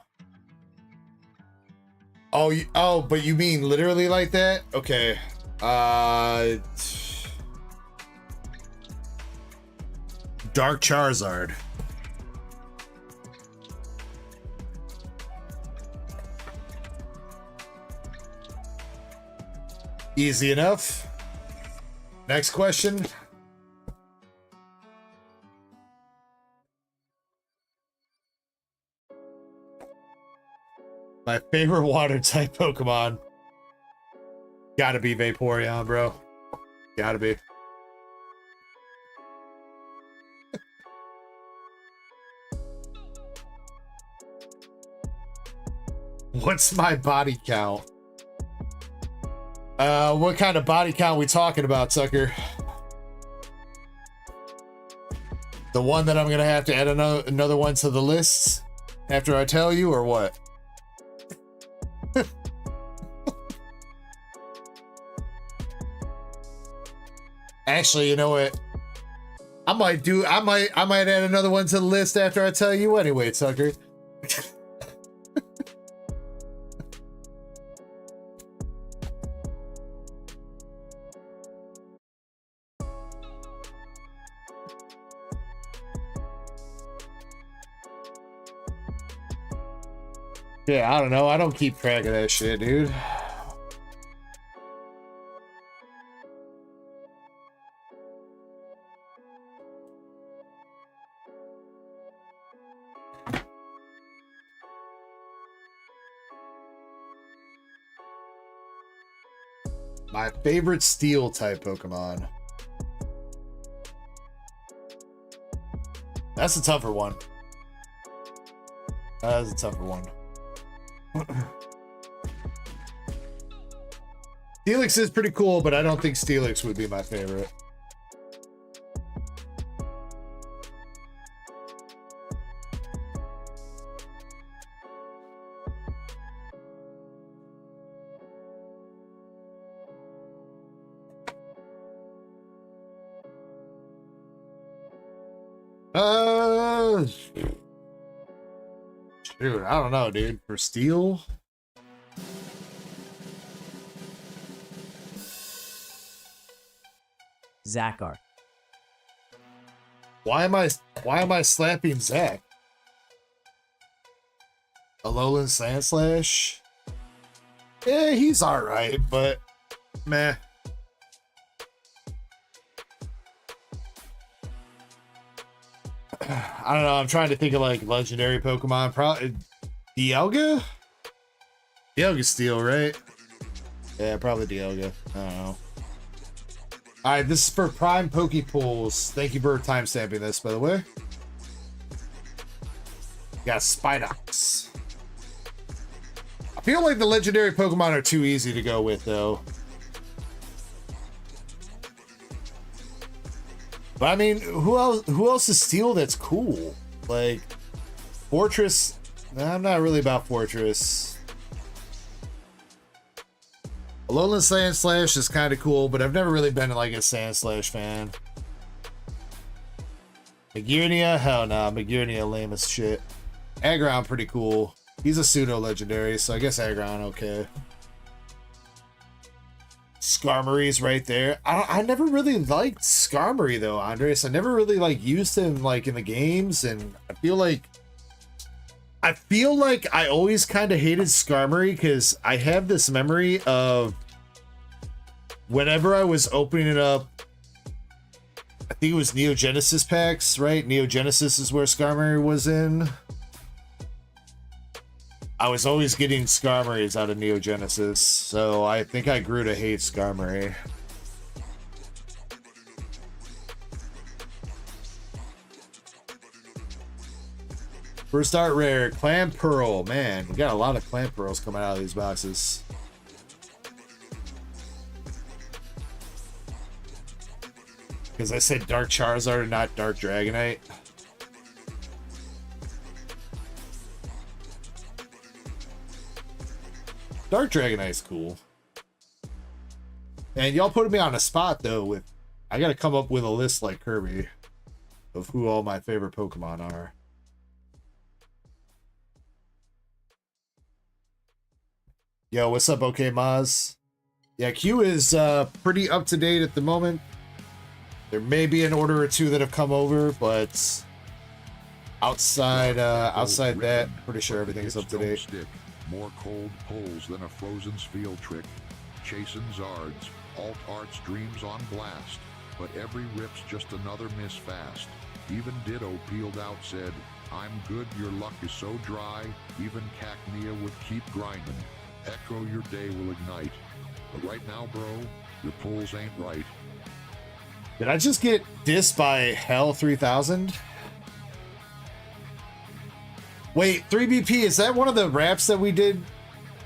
Oh, but you mean literally like that? Okay. Dark Charizard. Easy enough. Next question. My favorite water type Pokemon. Gotta be Vaporeon, bro. Gotta be. What's my body count? What kind of body count we talking about, sucker? The one that I'm gonna have to add another one to the list after I tell you, or what? Actually, you know what? I might add another one to the list after I tell you anyway, sucker. Yeah, I don't know. I don't keep track of that shit, dude. My favorite steel type Pokemon. That's a tougher one. That's a tougher one. Steelix is pretty cool, but I don't think Steelix would be my favorite. Dude, I don't know, dude. For steel? Zakar. Why am I slapping Zach? Alolan Sandslash? Yeah, he's alright, but meh. I don't know. I'm trying to think of like legendary Pokemon. Probably Dialga? Dialga's steel, right? Yeah, probably Dialga. I don't know. Alright, this is for Prime Pokepools. Thank you for timestamping this, by the way. Got Spidox. I feel like the legendary Pokemon are too easy to go with, though. But I mean, who else is steel that's cool? Like Fortress. Nah, I'm not really about Fortress. Alolan Sandslash is kind of cool, but I've never really been like a Sandslash fan. Magearnia? Hell nah, Magearnia lame as shit. Aggron pretty cool. He's a pseudo legendary, so I guess Aggron okay. Skarmory's right there. I never really liked Skarmory though, Andres. I never really like used him like in the games, and I feel like I always kind of hated Skarmory because I have this memory of whenever I was opening it up. I think it was Neo Genesis packs, right? Neo Genesis is where Skarmory was in. I was always getting Skarmories out of Neo Genesis, so I think I grew to hate Skarmory. First art rare, Clam Pearl. Man, we got a lot of Clam Pearls coming out of these boxes. Because I said Dark Charizard and not Dark Dragonite. Dark Dragonite's cool. And y'all put me on a spot though with I gotta come up with a list like Kirby of who all my favorite Pokemon are. Yo, what's up, OK Maz? Yeah, Q is pretty up to date at the moment. There may be an order or two that have come over, but outside that, pretty sure everything's up to date. Stick. More cold pulls than a Frozen's field trick. Chasing Zards. Alt Arts dreams on blast. But every rip's just another miss fast. Even Ditto peeled out said, I'm good, your luck is so dry. Even Cacnea would keep grinding. Ecko, your day will ignite. But right now, bro, your pulls ain't right. Did I just get dissed by Hell 3000? Wait, 3BP, is that one of the raps that we did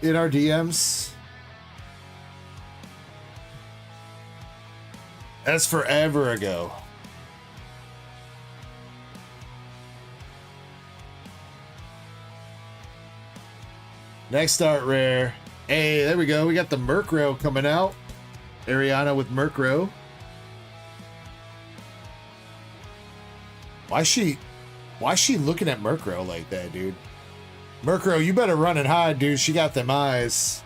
in our DMs? That's forever ago. Next art rare. Hey, there we go. We got the Murkrow coming out. Ariana with Murkrow. Why is she looking at Murkrow like that, dude? Murkrow, you better run and hide, dude. She got them eyes.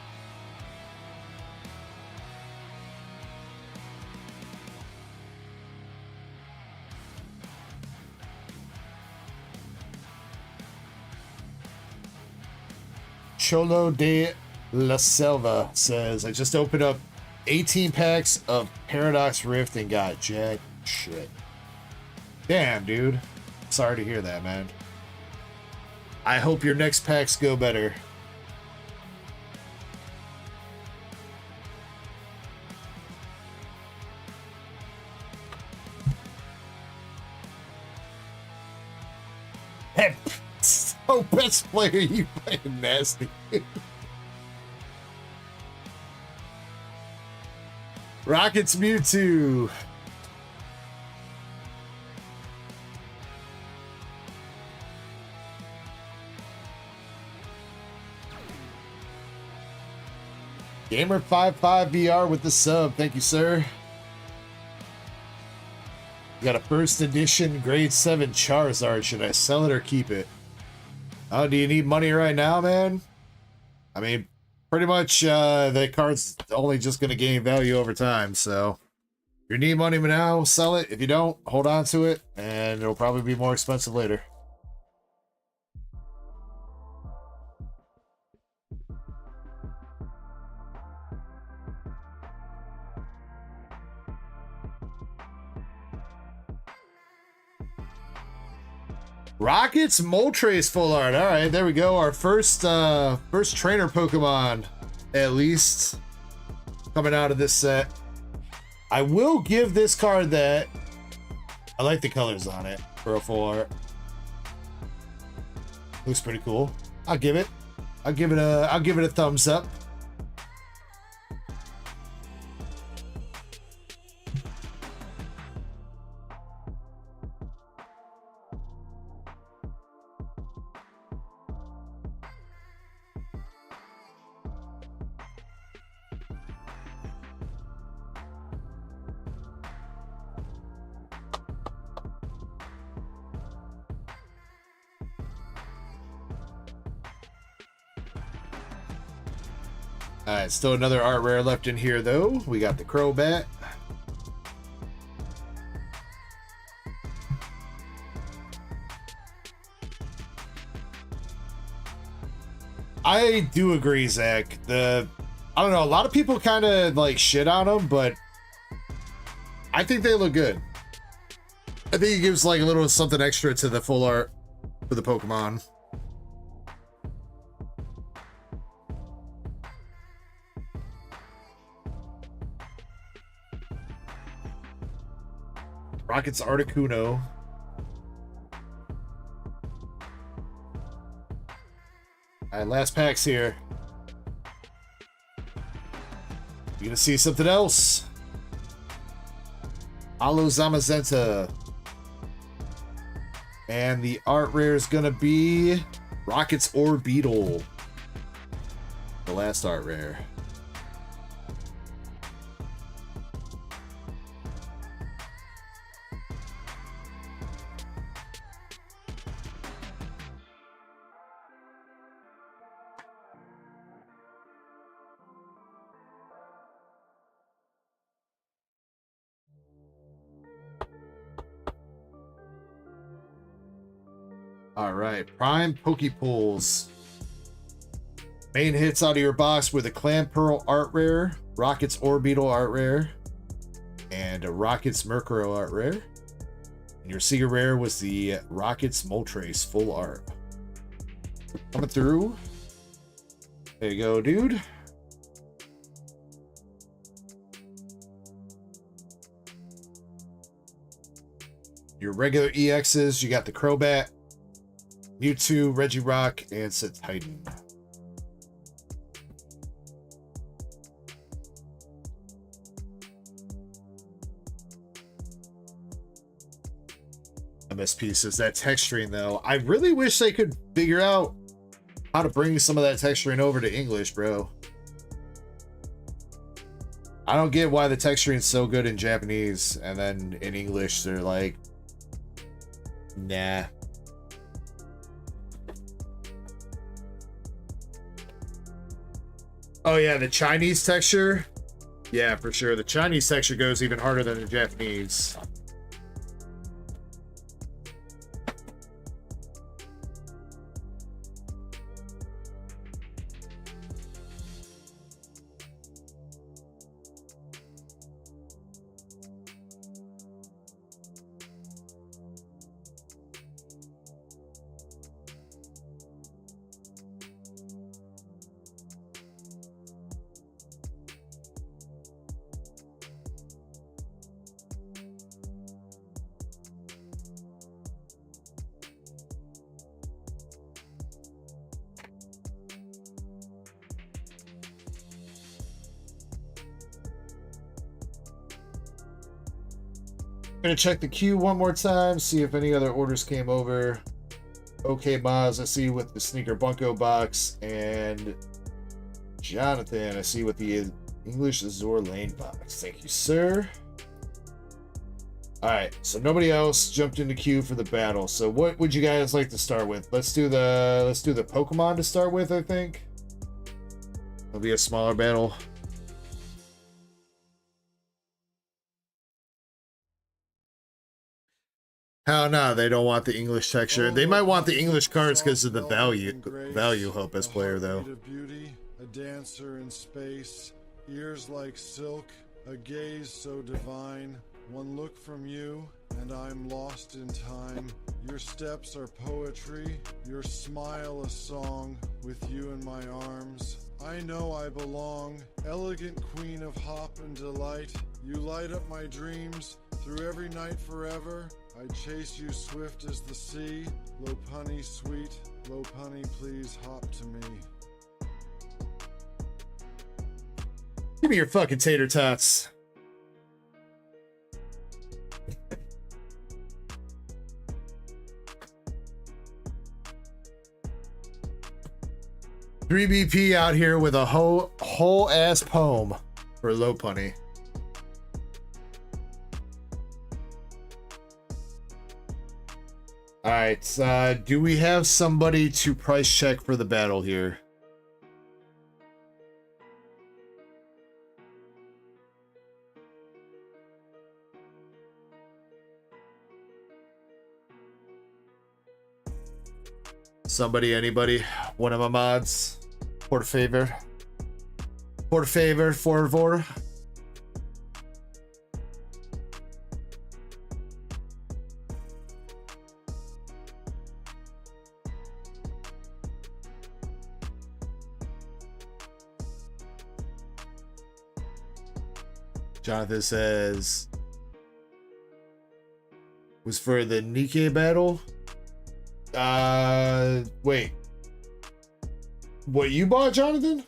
Cholo de la Selva says, I just opened up 18 packs of Paradox Rift and got jack shit. Damn, dude. Sorry to hear that, man. I hope your next packs go better. Hey, so best player, you playing nasty. Rockets Mewtwo. Gamer55 VR with the sub. Thank you, sir. You got a first edition grade 7 Charizard. Should I sell it or keep it? Oh, do you need money right now, man? I mean, pretty much the card's only just going to gain value over time. So if you need money now, sell it. If you don't, hold on to it. And it'll probably be more expensive later. Rockets Moltres full art. All right, there we go. Our first trainer Pokemon, at least, coming out of this set. I will give this card that. I like the colors on it for a full art. Looks pretty cool. I'll give it a thumbs up. Alright, still another art rare left in here, though. We got the Crobat. I do agree, Zach. I don't know, a lot of people kind of like shit on them, but I think they look good. I think it gives like a little something extra to the full art for the Pokemon. Rockets Articuno. Alright, last packs here. You gonna see something else? Alo Zamazenta. And the art rare is gonna be Rockets Orbeetle. The last art rare. All right, Prime Pokepools. Main hits out of your box with a Clam Pearl art rare, Rockets Orbeetle art rare, and a Rockets Murkrow art rare. And your Secret Rare was the Rockets Moltres full art. Coming through. There you go, dude. Your regular EXs, you got the Crobat, Mewtwo, Regirock, and Titan. MS pieces, that texturing though. I really wish they could figure out how to bring some of that texturing over to English, bro. I don't get why the texturing is so good in Japanese and then in English they're like, nah. Oh yeah, the Chinese texture? Yeah, for sure. The Chinese texture goes even harder than the Japanese. Gonna check the queue one more time, see if any other orders came over. Okay, Maz, I see with the Sneaker Bunko box, and Jonathan, I see with the English Azure Lane box. Thank you, sir. All right, so nobody else jumped into queue for the battle. So what would you guys like to start with? Let's do the Pokemon to start with. I think it'll be a smaller battle. Hell no, they don't want the English texture. They might want the English cards because of the value hope as player though. Beauty, a dancer in space, ears like silk, a gaze so divine. One look from you, and I'm lost in time. Your steps are poetry, your smile a song, with you in my arms. I know I belong, elegant queen of hop and delight. You light up my dreams, through every night forever. I chase you swift as the sea. Lopunny sweet, Lopunny please hop to me. Give me your fucking tater tots. $3BP out here with a whole ass poem for Lopunny. All right, do we have somebody to price check for the battle here? Somebody, anybody? One of my mods? Por favor. Por favor, por favor. Jonathan says, was for the Nikke battle. Wait. What you bought, Jonathan?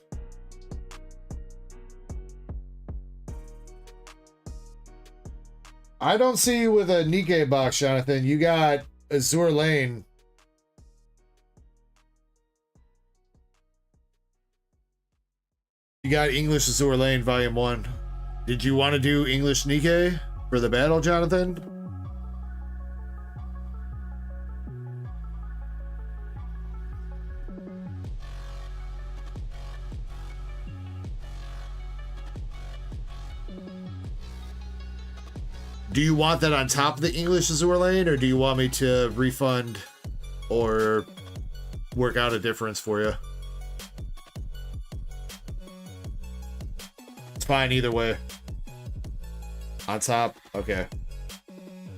I don't see you with a Nikke box, Jonathan. You got Azure Lane. You got English Azure Lane Volume 1. Did you want to do English Nikke for the battle, Jonathan? Do you want that on top of the English Azure Lane, or do you want me to refund or work out a difference for you? It's fine either way. On top? Okay.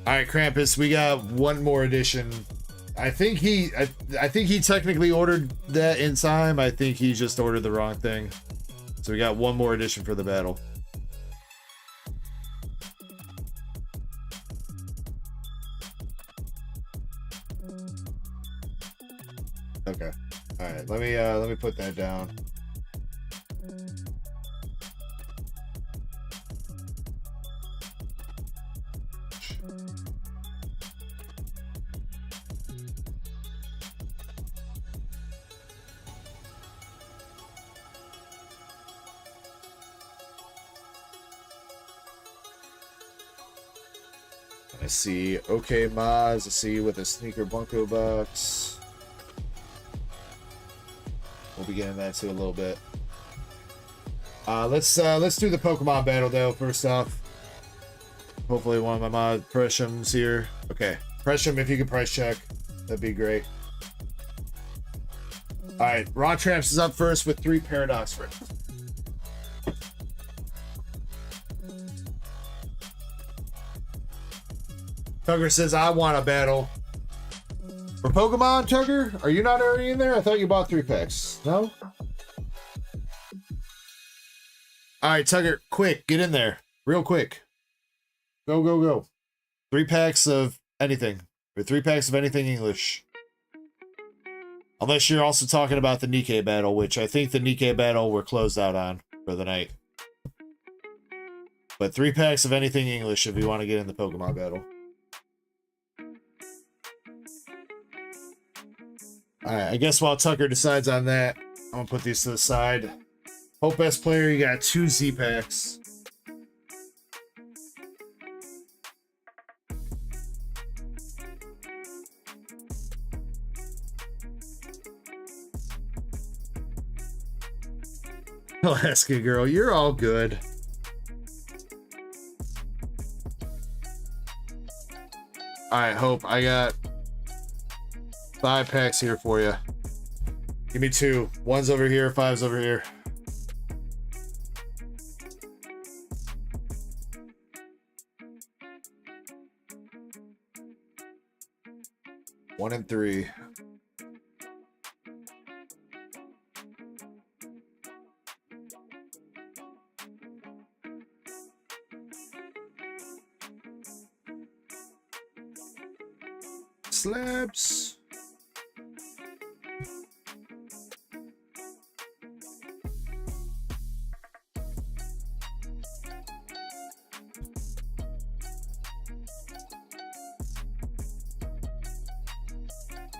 Alright, Krampus, we got one more edition. I think he technically ordered that in time. I think he just ordered the wrong thing. So we got one more edition for the battle. Okay. All right. Let me put that down. I see. Okay, Maz. I see you with a sneaker Bunko box. We'll be getting that to a little bit. Let's do the Pokemon battle though first off. Hopefully one of my mod Pressham's here. Okay, Presham, if you could price check, that'd be great. All right, Raw Tramps is up first with 3 Paradox Rips. Tugger says, I want a battle. For Pokemon, Tugger? Are you not already in there? I thought you bought 3 packs. No? Alright, Tugger, quick, get in there. Real quick. Go, go, go. 3 packs of anything. Or 3 packs of anything English. Unless you're also talking about the Nikke battle, which I think the Nikke battle we're closed out on for the night. But 3 packs of anything English if you want to get in the Pokemon battle. Alright, I guess while Tucker decides on that, I'm gonna put these to the side. Hope best player, you got 2 Z packs. Alaska girl, you're all good. Alright, Hope, I got 5 packs here for you. Give me 2. 1's over here, 5's over here. One and 3. Slabs.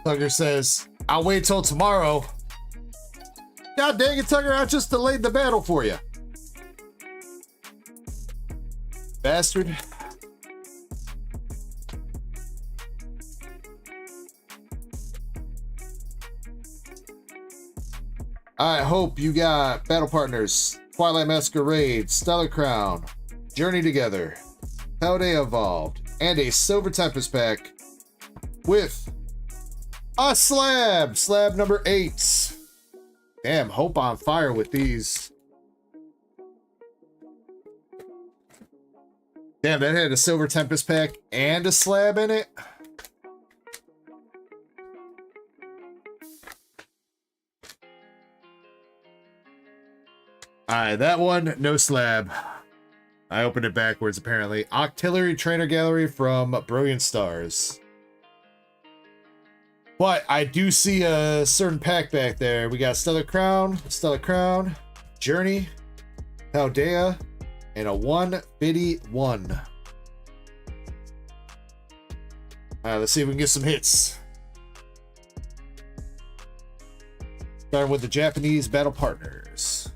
Tugger says, I'll wait till tomorrow. God dang it, Tugger, I just delayed the battle for you. Bastard. I hope you got battle partners. Twilight Masquerade, Stellar Crown, Journey Together, Paldea Evolved, and a Silver Tempest pack with a slab! Slab number 8. Damn, Hope on fire with these. Damn, that had a Silver Tempest pack and a slab in it. Alright, that one, no slab. I opened it backwards, apparently. Octillery Trainer Gallery from Brilliant Stars. But I do see a certain pack back there. We got Stellar Crown, Journey, Paldea, and a 151. Alright, let's see if we can get some hits. Starting with the Japanese Battle Partners.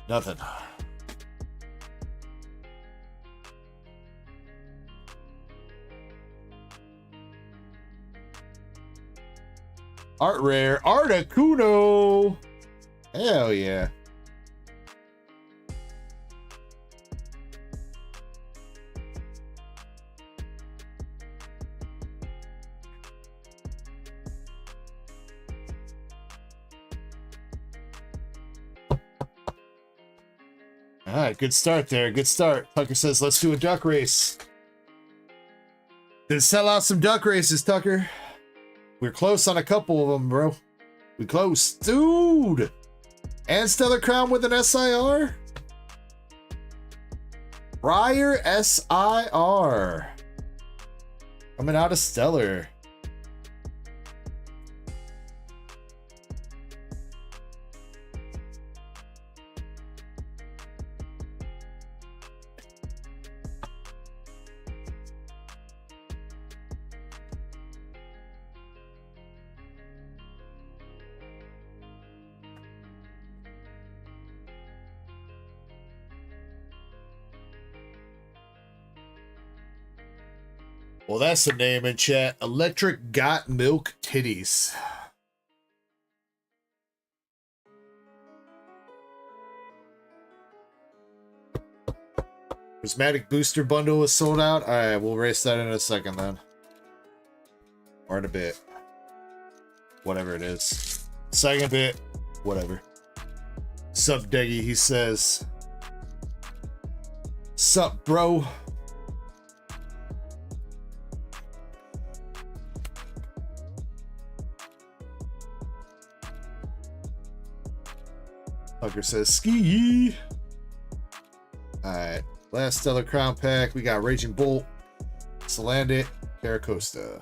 Nothing. Art Rare, Articuno! Hell yeah. Alright, good start there. Good start. Tucker says, let's do a duck race. Then sell out some duck races, Tucker. We're close on a couple of them, bro. We close. Dude! And Stellar Crown with an SIR? Briar SIR. Coming out of Stellar. Well, that's the name in chat. Electric Got Milk Titties. Prismatic Booster Bundle is sold out. Alright, we'll race that in a second then. Or in a bit. Whatever it is. Second bit. Whatever. Sup, Deggy, he says. Sup, bro. Tucker says, ski. Alright. Last Stellar Crown pack. We got Raging Bolt, Salandit, Caracosta.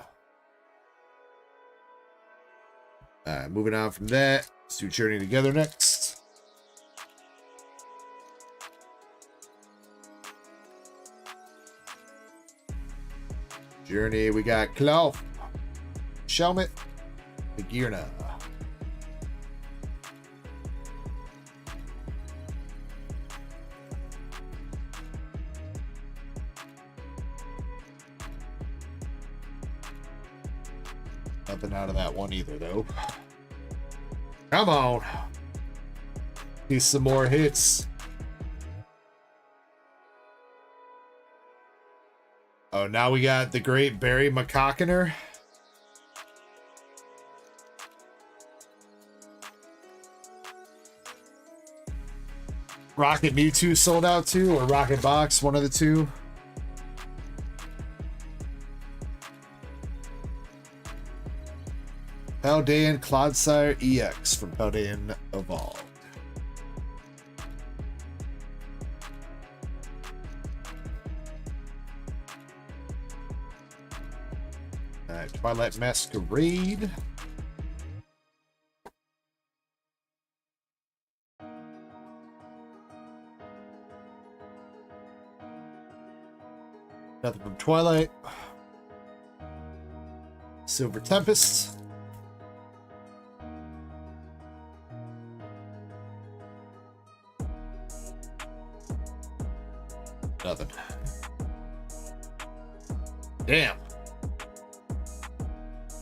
Alright, moving on from that. Let's do Journey Together next. Journey, we got Clough, Shelmet, Bagirna. Nothing out of that one either, though. Come on. See some more hits. Oh, now we got the great Barry McCockiner. Rocket Mewtwo sold out too, or Rocket Box, one of the two. Paldean Clodsire EX from Paldean Evolved. Alright, Twilight Masquerade. Nothing from Twilight. Silver Tempest. Nothing. Damn.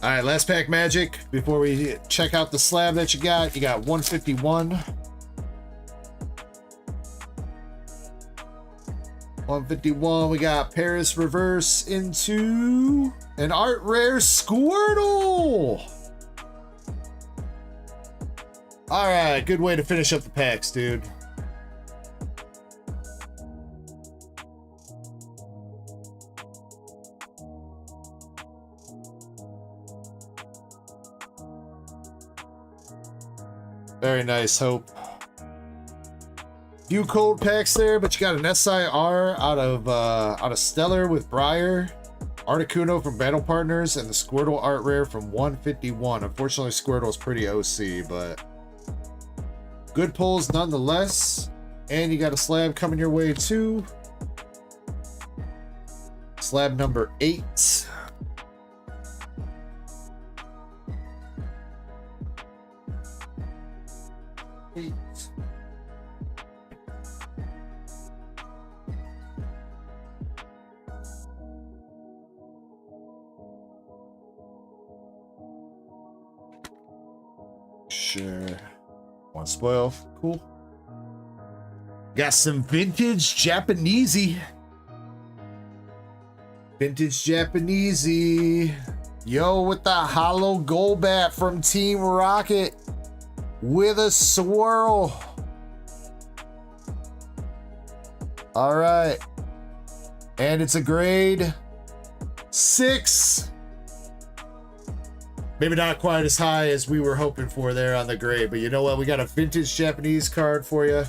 All right, last pack magic before we check out the slab that you got. You got 151. 151. We got Paris Reverse into an Art Rare Squirtle. All right, good way to finish up the packs, dude. Very nice, Hope. Few cold packs there, but you got an SIR out of Stellar with Briar, Articuno from Battle Partners, and the Squirtle art rare from 151. Unfortunately, Squirtle's pretty OC, but good pulls nonetheless. And you got a slab coming your way too. Slab number 8. Sure. One spoil. Cool. Got some vintage Japanesey. Vintage Japanesey. Yo, with the hollow Golbat from Team Rocket. With a swirl. All right. And it's a grade 6. Maybe not quite as high as we were hoping for there on the grade, but you know what? We got a vintage Japanese card for you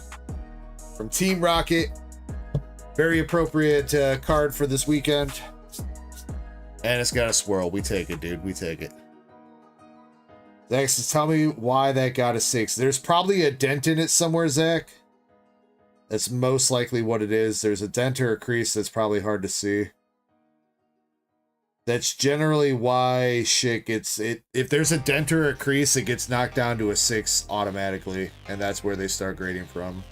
from Team Rocket. Very appropriate card for this weekend. And it's got a swirl. We take it, dude. We take it. Zach says, tell me why that got a 6. There's probably a dent in it somewhere, Zach. That's most likely what it is. There's a dent or a crease that's probably hard to see. That's generally why shit gets it. If there's a dent or a crease, it gets knocked down to a 6 automatically, and that's where they start grading from.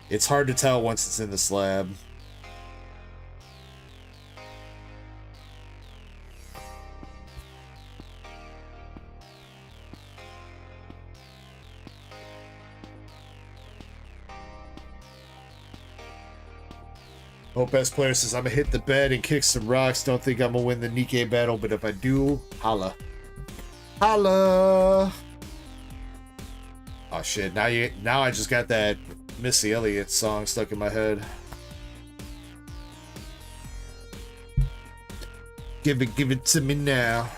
It's hard to tell once it's in the slab. Hope S Player says, I'm gonna hit the bed and kick some rocks. Don't think I'm gonna win the Nikke battle, but if I do, holla. Holla! Oh shit, now I just got that Missy Elliott song stuck in my head. Give it to me now.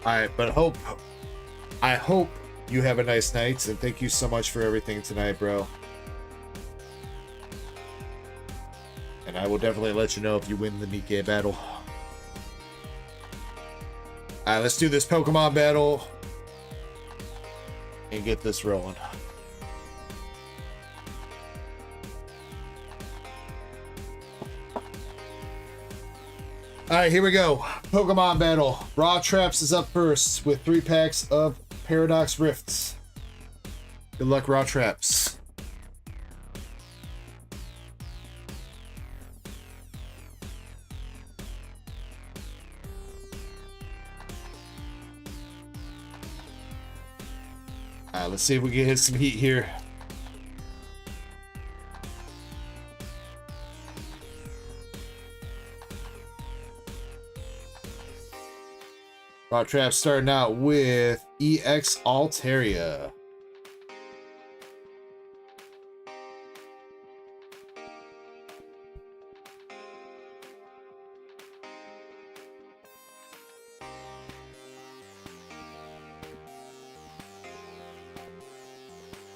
Alright, but I hope you have a nice night, and thank you so much for everything tonight, bro. And I will definitely let you know if you win the Nikke battle. Alright, let's do this Pokemon battle and get this rolling. Alright, here we go. Pokemon battle. Raw Traps is up first with 3 packs of Paradox Rifts. Good luck, Raw Traps. Alright, let's see if we can hit some heat here. Raw Trap starting out with EX Altaria.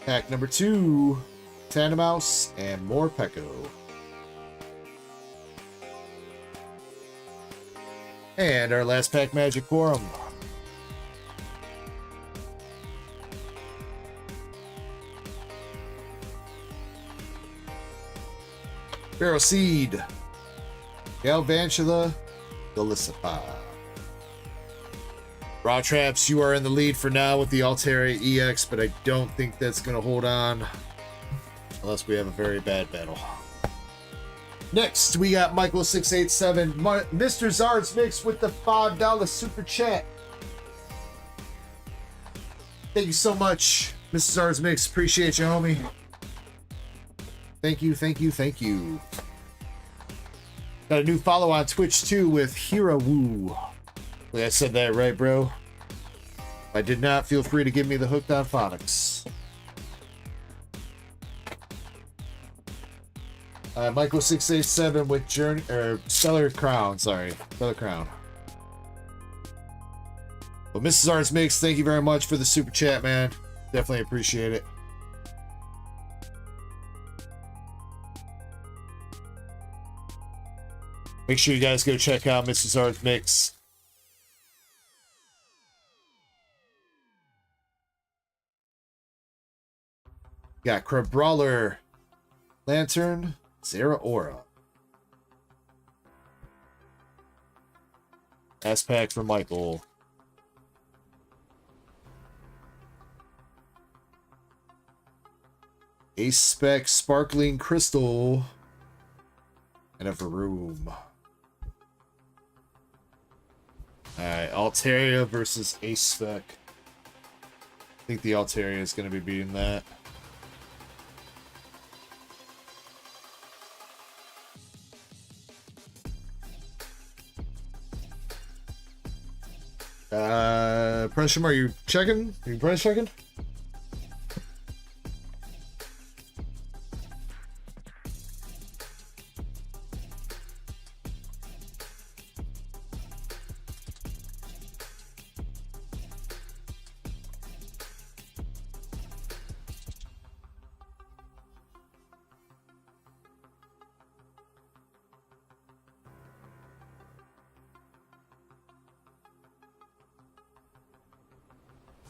Pack number 2, Tandemaus and more Pecco. And our last pack, Magic Forum. Pharaoh Seed, Galvantula, Golisopod. Raw Traps, you are in the lead for now with the Altaria EX, but I don't think that's going to hold on unless we have a very bad battle. Next, we got Michael687, Mr. Zard's Mix with the $5 super chat. Thank you so much, Mr. Zard's Mix. Appreciate you, homie. Thank you, thank you, thank you. Got a new follow on Twitch too with Hero Woo. I said that right, bro. I did not, feel free to give me the hooked on phonics. Michael 687 with Journey or Stellar Crown, sorry. Stellar Crown. Well, Mrs. Arts Mix, thank you very much for the super chat, man. Definitely appreciate it. Make sure you guys go check out Mrs. Arts Mix. Got Crab Brawler, Lantern, Zera Aura. Ass pack for Michael. Ace Spec, Sparkling Crystal, and a Varoom. Alright, Altaria versus Ace Spec. I think the Altaria is going to be beating that. Pressure, are you checking? Are you price checking?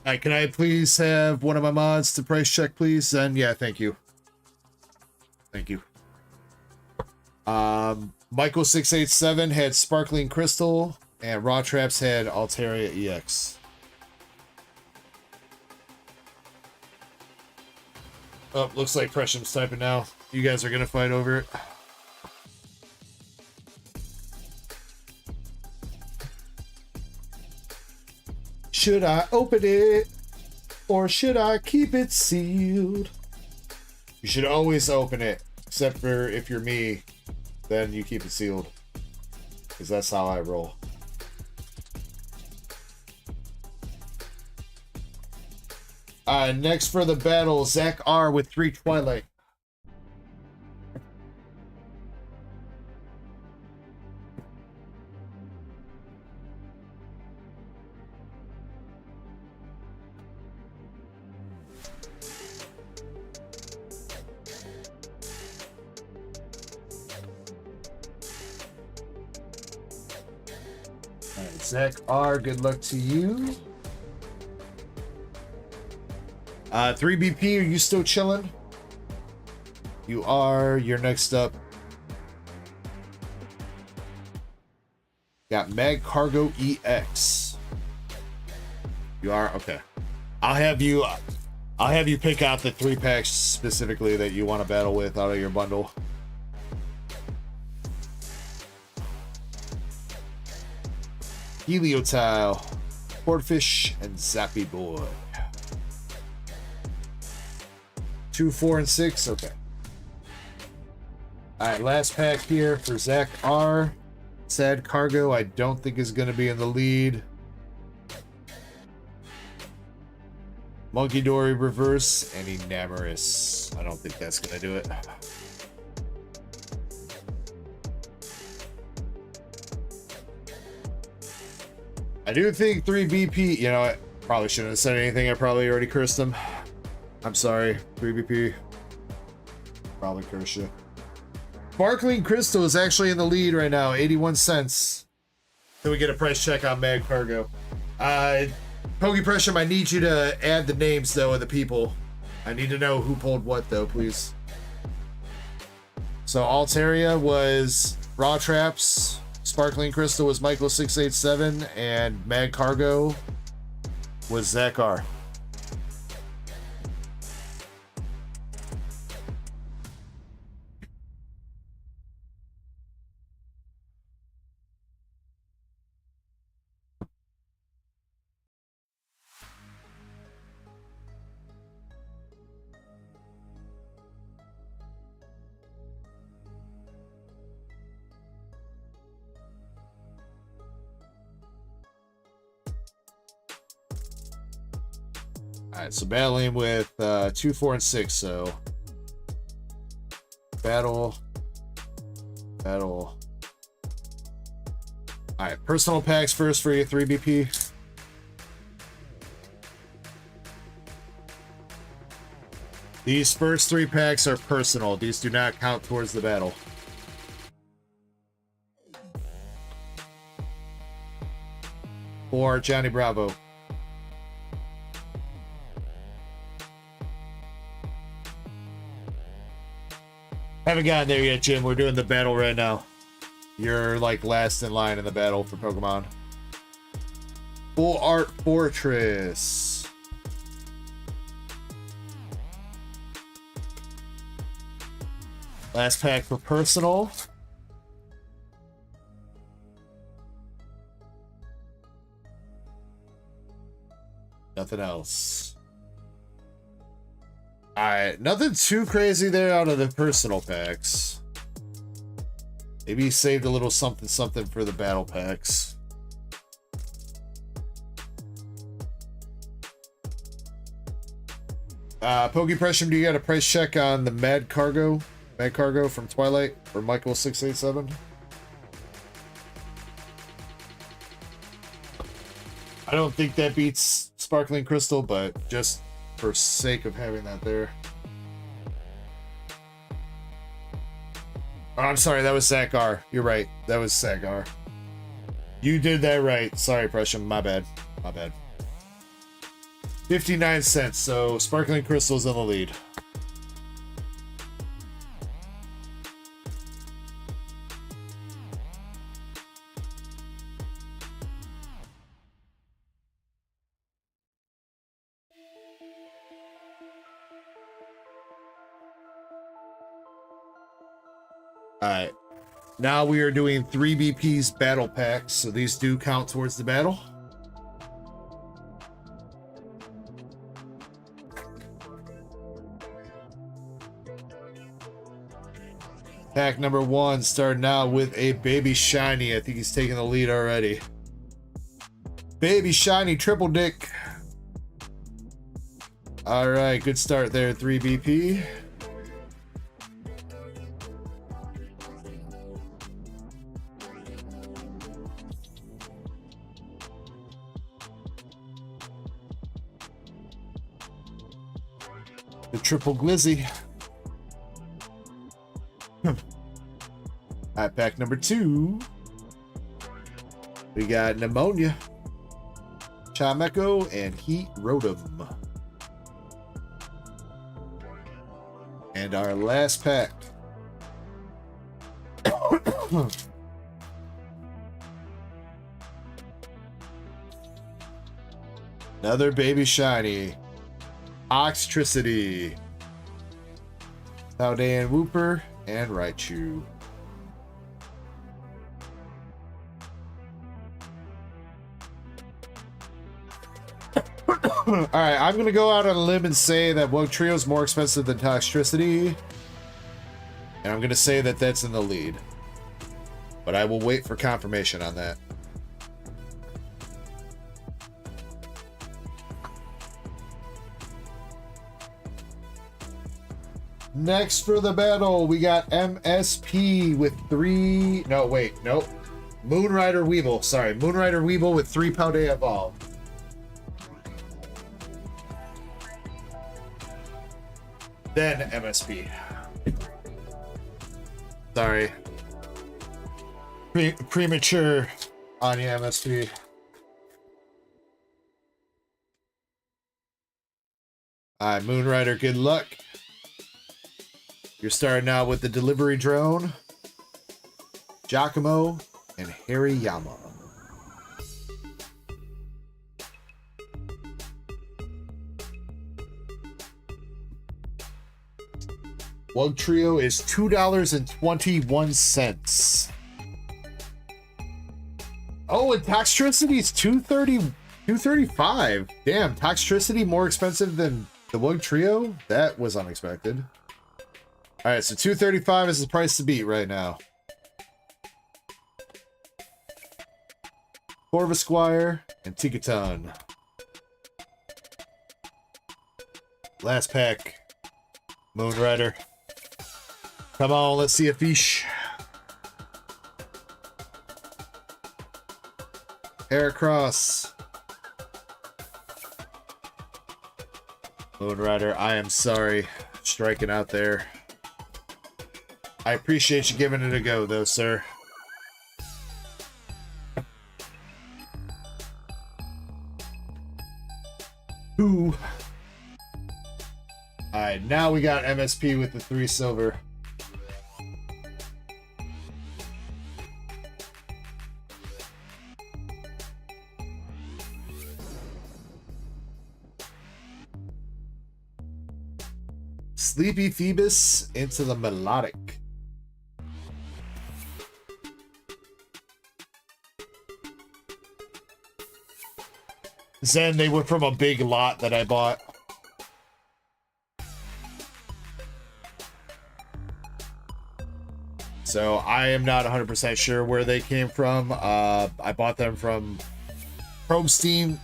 Alright, can I please have one of my mods to price check, please? And yeah, thank you. Thank you. Michael 687 had Sparkling Crystal, and Raw Traps had Altaria EX. Oh, looks like Prescium's typing now. You guys are gonna fight over it. Should I open it, or should I keep it sealed? You should always open it, except for if you're me, then you keep it sealed. Because that's how I roll. Next for the battle, Zach R with 3 Twilight. Zach R, good luck to you. 3BP, are you still chilling? You are. You're next up. Got Mag Cargo EX. You are? Okay. I'll have you pick out the 3 packs specifically that you want to battle with out of your bundle. Heliotile, Portfish, and Zappy Boy. 2, 4, and 6. Okay. Alright, last pack here for Zach R. Sad Cargo, I don't think is going to be in the lead. Monkey Dory Reverse, and Enamorous. I don't think that's going to do it. I do think 3BP, you know, I probably shouldn't have said anything. I probably already cursed him. I'm sorry, 3BP. Probably cursed you. Sparkling Crystal is actually in the lead right now, 81 cents. Can we get a price check on Mag Cargo? Pokey Pressure, I need you to add the names, though, of the people. I need to know who pulled what, though, please. So Altaria was Raw Traps. Sparkling Crystal was Michael 687, and Mag Cargo was Zach R. Alright, so battling with 2, 4, and 6, so battle. Alright, personal packs first for your 3 BP. These first 3 packs are personal. These do not count towards the battle. For Johnny Bravo. Haven't gotten there yet, Jim. We're doing the battle right now. You're like last in line in the battle for Pokemon. Full Art Fortress. Last pack for personal. Nothing else. Alright, nothing too crazy there out of the personal packs. Maybe he saved a little something something for the battle packs. Pokepressure, do you got a price check on the Mad Cargo from Twilight or Michael 687? I don't think that beats Sparkling Crystal, but just for sake of having that there. Oh, I'm sorry, that was Zakar. You're right, that was Zakar. You did that right. Sorry, Precium, my bad. My bad. 59 cents, so Sparkling Crystal's in the lead. Alright, now we are doing 3 BP's battle packs, so these do count towards the battle. Pack number 1 starting out with a Baby Shiny. I think he's taking the lead already. Baby Shiny Triple Dick. Alright, good start there, 3 BP. The Triple Glizzy. Alright, pack number 2. We got Pneumonia, Ecko, and Heat Rotom. And our last pack. Another Baby Shiny. Oxtricity. Paldean Wooper and Raichu. Alright, I'm gonna go out on a limb and say that Wugtrio is more expensive than Toxtricity. And I'm gonna say that that's in the lead. But I will wait for confirmation on that. Next for the battle, we got MSP with 3... No, wait, nope. Moonrider Weevil, sorry. Moonrider Weevil with 3 Paldea Evolve. Then MSP. Sorry. Premature on the MSP. Alright, Moonrider, good luck. You're starting out with the Delivery Drone, Giacomo, and Hariyama. Wugtrio is $2.21. Oh, and Toxtricity is $2.35. Damn, Toxtricity more expensive than the Wugtrio? That was unexpected. All right, so $2.35 is the price to beat right now. Corvisquire and Tikaton. Last pack. Moonrider. Come on, let's see a fish. Heracross. Moonrider, I am sorry. Striking out there. I appreciate you giving it a go, though, sir. Ooh. Alright, now we got MSP with the 3 silver. Sleepy Phoebus into the melodic. Zen, they were from a big lot that I bought. So I am not 100% sure where they came from. I bought them from Probstein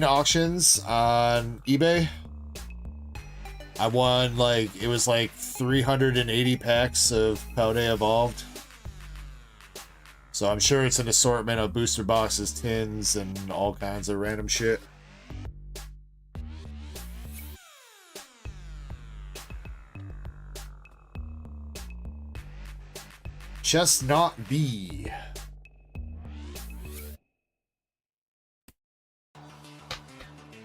auctions on eBay. I won it was like 380 packs of Paldea Evolved. So I'm sure it's an assortment of booster boxes, tins, and all kinds of random shit. Chestnut B.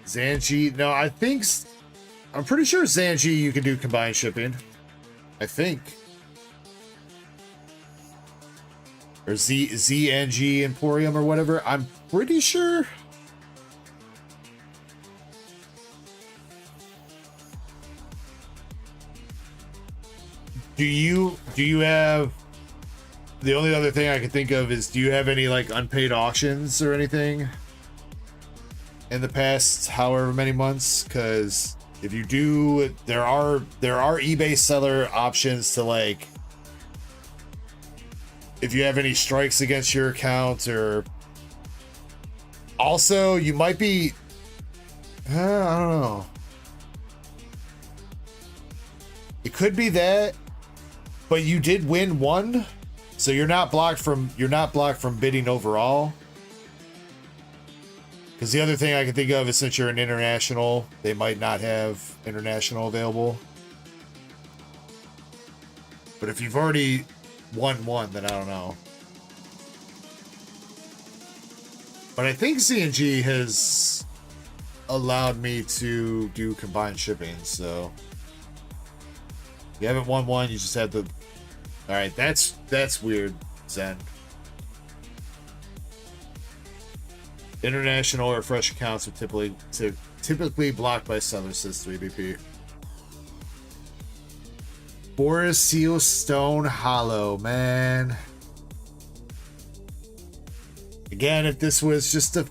Zanji. No, I'm pretty sure Zanji you can do combined shipping. I think. Or ZNG Emporium or whatever. I'm pretty sure. Do you have... The only other thing I can think of is, do you have any unpaid auctions or anything in the past however many months? Because if you do, there are eBay seller options to if you have any strikes against your account, or also you might be I don't know. It could be that, but you did win one. So you're not blocked from bidding overall. Because the other thing I can think of is, since you're an international, they might not have international available. But if you've already won one, then I don't know. But I think CNG has allowed me to do combined shipping, so if you haven't won one, you just have to. All right, that's weird, Zen. International or fresh accounts are typically blocked by sellers, says 3BP. Boris Seal Stone Hollow, man. Again, if this was just a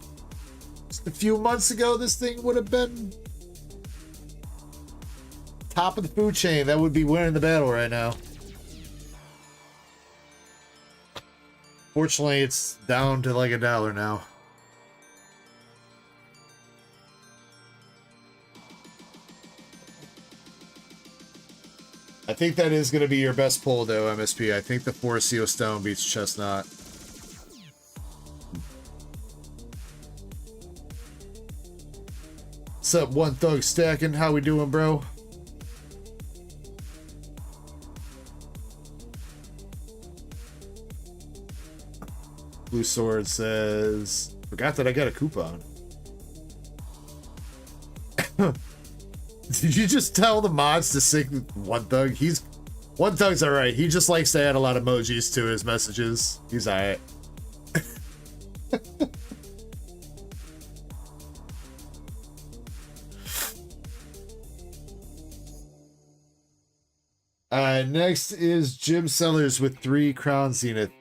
few months ago, this thing would have been top of the food chain. That would be winning the battle right now. Fortunately, it's down to $1 now. I think that is going to be your best pull, though, MSP. I think the Foresteo Stone beats Chestnut. What's up, One Thug Stacking? How we doing, bro? Blue Sword says, forgot that I got a coupon. Did you just tell the mods to sing One Thug? One Thug's alright. He just likes to add a lot of emojis to his messages. He's alright. Next is Jim Sellers with 3 Crown Zenith.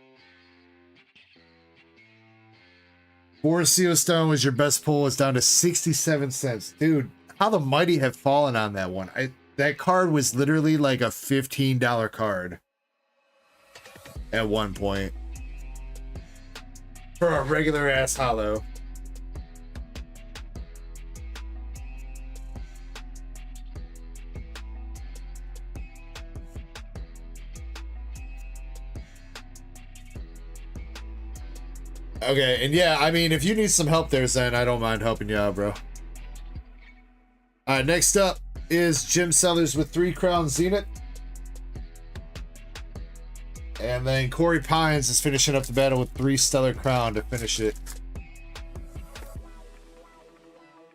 Foresteo Stone was your best pull. It's down to 67 cents. Dude, how the mighty have fallen on that one. That card was literally like a $15 card at one point for a regular ass hollow. Okay, and yeah, I mean, if you need some help there, Zen, I don't mind helping you out, bro. All right, next up is Jim Sellers with 3 Crown Zenith. And then Corey Pines is finishing up the battle with 3 Stellar Crown to finish it.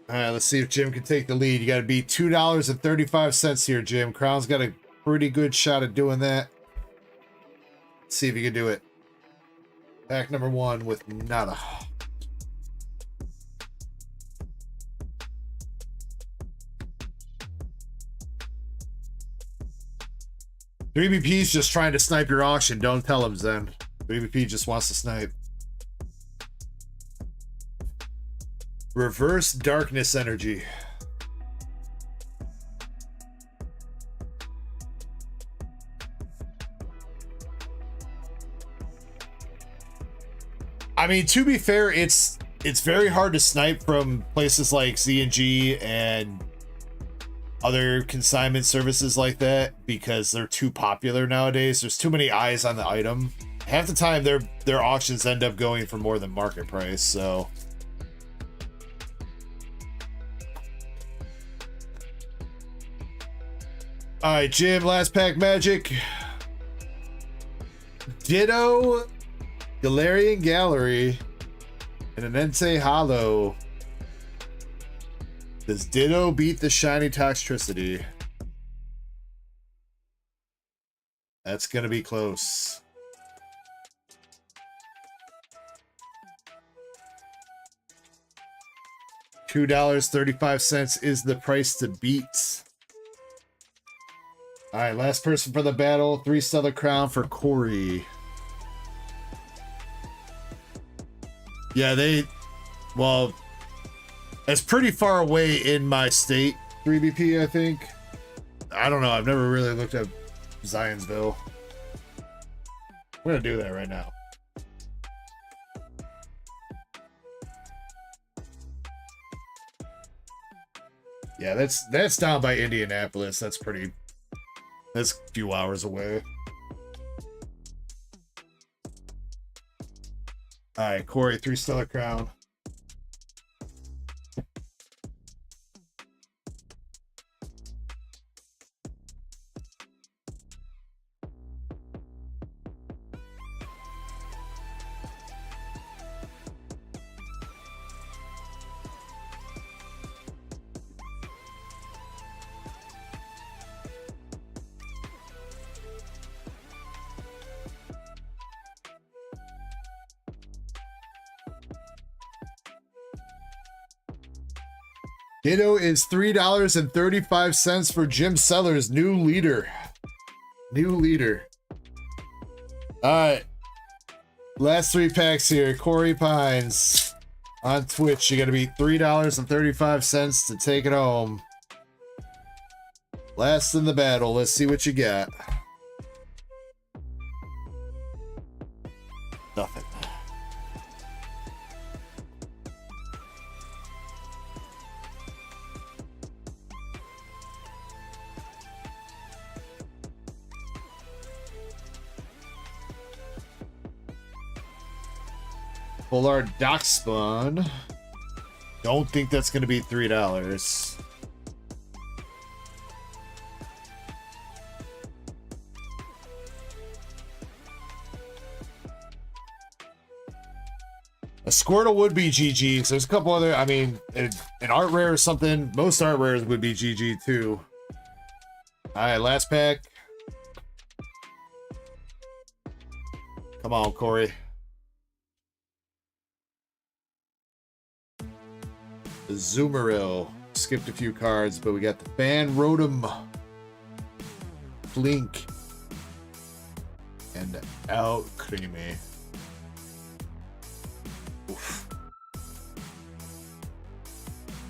All right, let's see if Jim can take the lead. You got to beat $2.35 here, Jim. Crown's got a pretty good shot at doing that. Let's see if you can do it. Pack number 1 with nada. $3BP just trying to snipe your auction. Don't tell him, Zen. $3BP just wants to snipe. Reverse darkness energy. I mean, to be fair, it's very hard to snipe from places like Z&G and other consignment services like that because they're too popular nowadays. There's too many eyes on the item. Half the time their auctions end up going for more than market price, so all right, Jim, last pack magic. Ditto, Galarian Gallery, and an Entei Hollow. Does Ditto beat the Shiny Toxtricity? That's gonna be close. $2.35 is the price to beat. All right, last person for the battle. 3 Stellar Crown for Corey. Yeah, well, it's pretty far away in my state, 3BP, I think. I don't know. I've never really looked at Zionsville. I'm going to do that right now. Yeah, that's down by Indianapolis. That's a few hours away. All right, Corey, 3 Stellar Crown. Ditto is $3.35 for Jim Sellers, new leader. New leader. All right. Last 3 packs here. Corey Pines on Twitch. You got to be $3.35 to take it home. Last in the battle. Let's see what you got. Nothing. Full art Doc Spawn. Don't think that's going to be $3. A Squirtle would be GG's. There's a couple other, I mean, an art rare or something. Most art rares would be GG too. All right, last pack. Come on, Corey. Zoomeril. Skipped a few cards, but we got the Fan Rotom, Flink, and Out Creamy. Oof.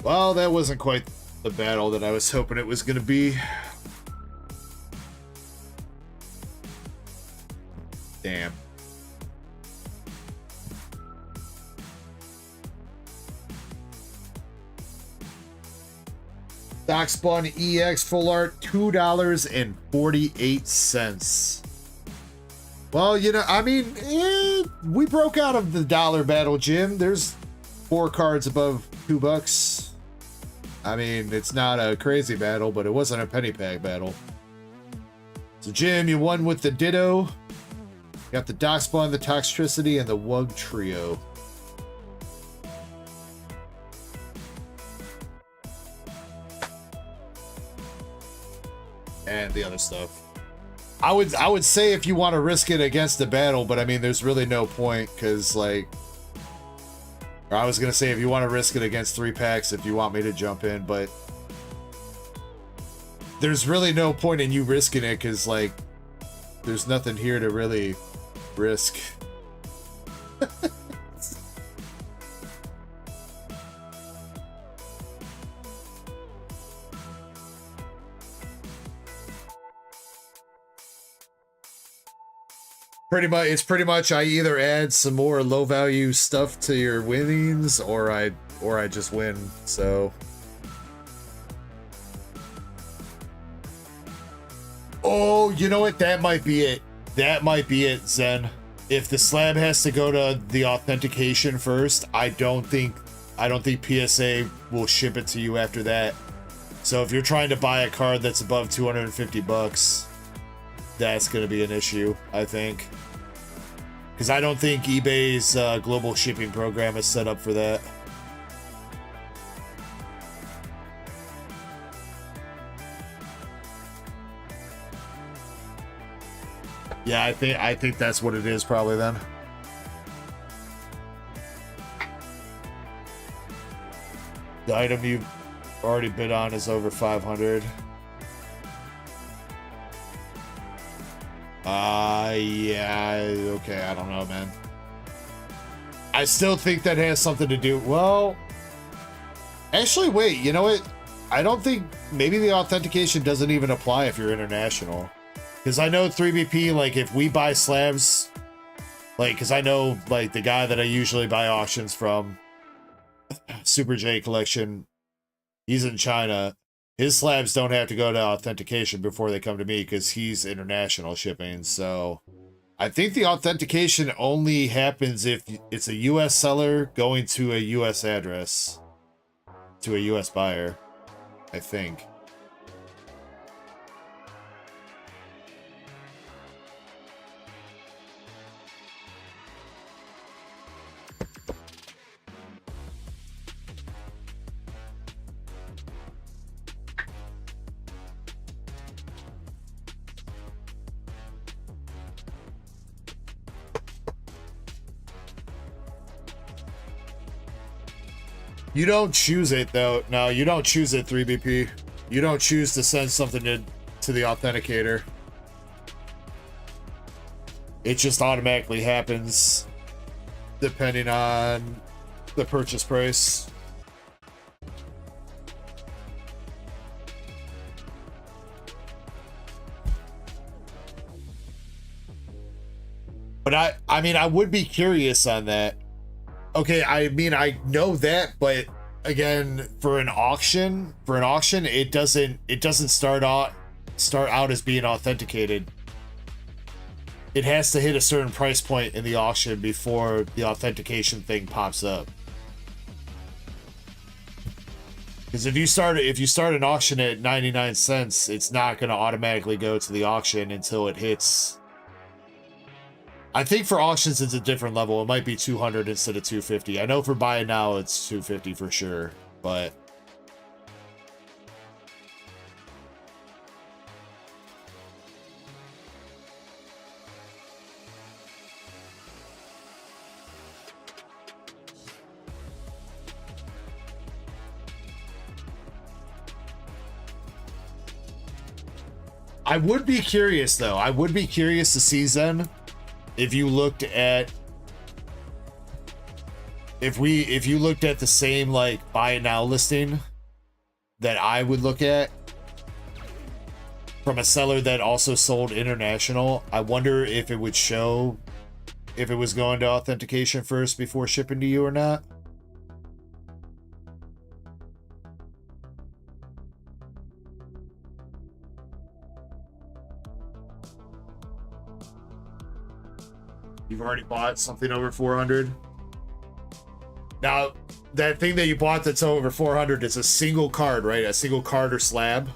Well, that wasn't quite the battle that I was hoping it was going to be. Damn. Doc Spawn EX full art, $2.48. Well, you know, I mean, we broke out of the dollar battle, Jim. There's 4 cards above $2. I mean, it's not a crazy battle, but it wasn't a penny pack battle. So, Jim, you won with the Ditto. You got the Darkspawn, the Toxtricity, and the Wug Trio. And the other stuff. I would say if you want to risk it against the battle, but I mean, there's really no point, because, like... Or I was going to say if you want to risk it against 3 packs, if you want me to jump in, but... There's really no point in you risking it, because, like... There's nothing here to really risk. It's pretty much I either add some more low value stuff to your winnings, or I just win. So, oh, you know what? That might be it. That might be it, Zen. If the slab has to go to the authentication first, I don't think PSA will ship it to you after that. So if you're trying to buy a card that's above $250, that's going to be an issue, I think. Because I don't think eBay's global shipping program is set up for that. Yeah, I think that's what it is probably then. The item you've already bid on is over 500. Yeah, okay, I don't know, man. I still think that has something to do... Well... Actually, wait, you know what? I don't think... Maybe the authentication doesn't even apply if you're international. Because I know 3BP, like, if we buy slabs... Like, because I know, like, the guy that I usually buy auctions from... Super J Collection... He's in China. His slabs don't have to go to authentication before they come to me because he's international shipping. So I think the authentication only happens if it's a US seller going to a US address, to a US buyer, I think. You don't choose it, though. No, you don't choose it, 3BP. You don't choose to send something to the authenticator. It just automatically happens depending on the purchase price. But I mean, I would be curious on that. Okay, I mean, I know that, but again, for an auction, it doesn't start out as being authenticated. It has to hit a certain price point in the auction before the authentication thing pops up. Because if you start an auction at 99 cents, it's not going to automatically go to the auction until it hits. I think for auctions it's a different level. It might be 200 instead of 250. I know for buying now it's 250 for sure, but I would be curious though. I would be curious to see Zen. If you looked at if you looked at the same like buy it now listing that I would look at from a seller that also sold international, I wonder if it would show if it was going to authentication first before shipping to you or not. You've already bought something over 400. Now, that thing that you bought that's over 400 is a single card, right? A single card or slab.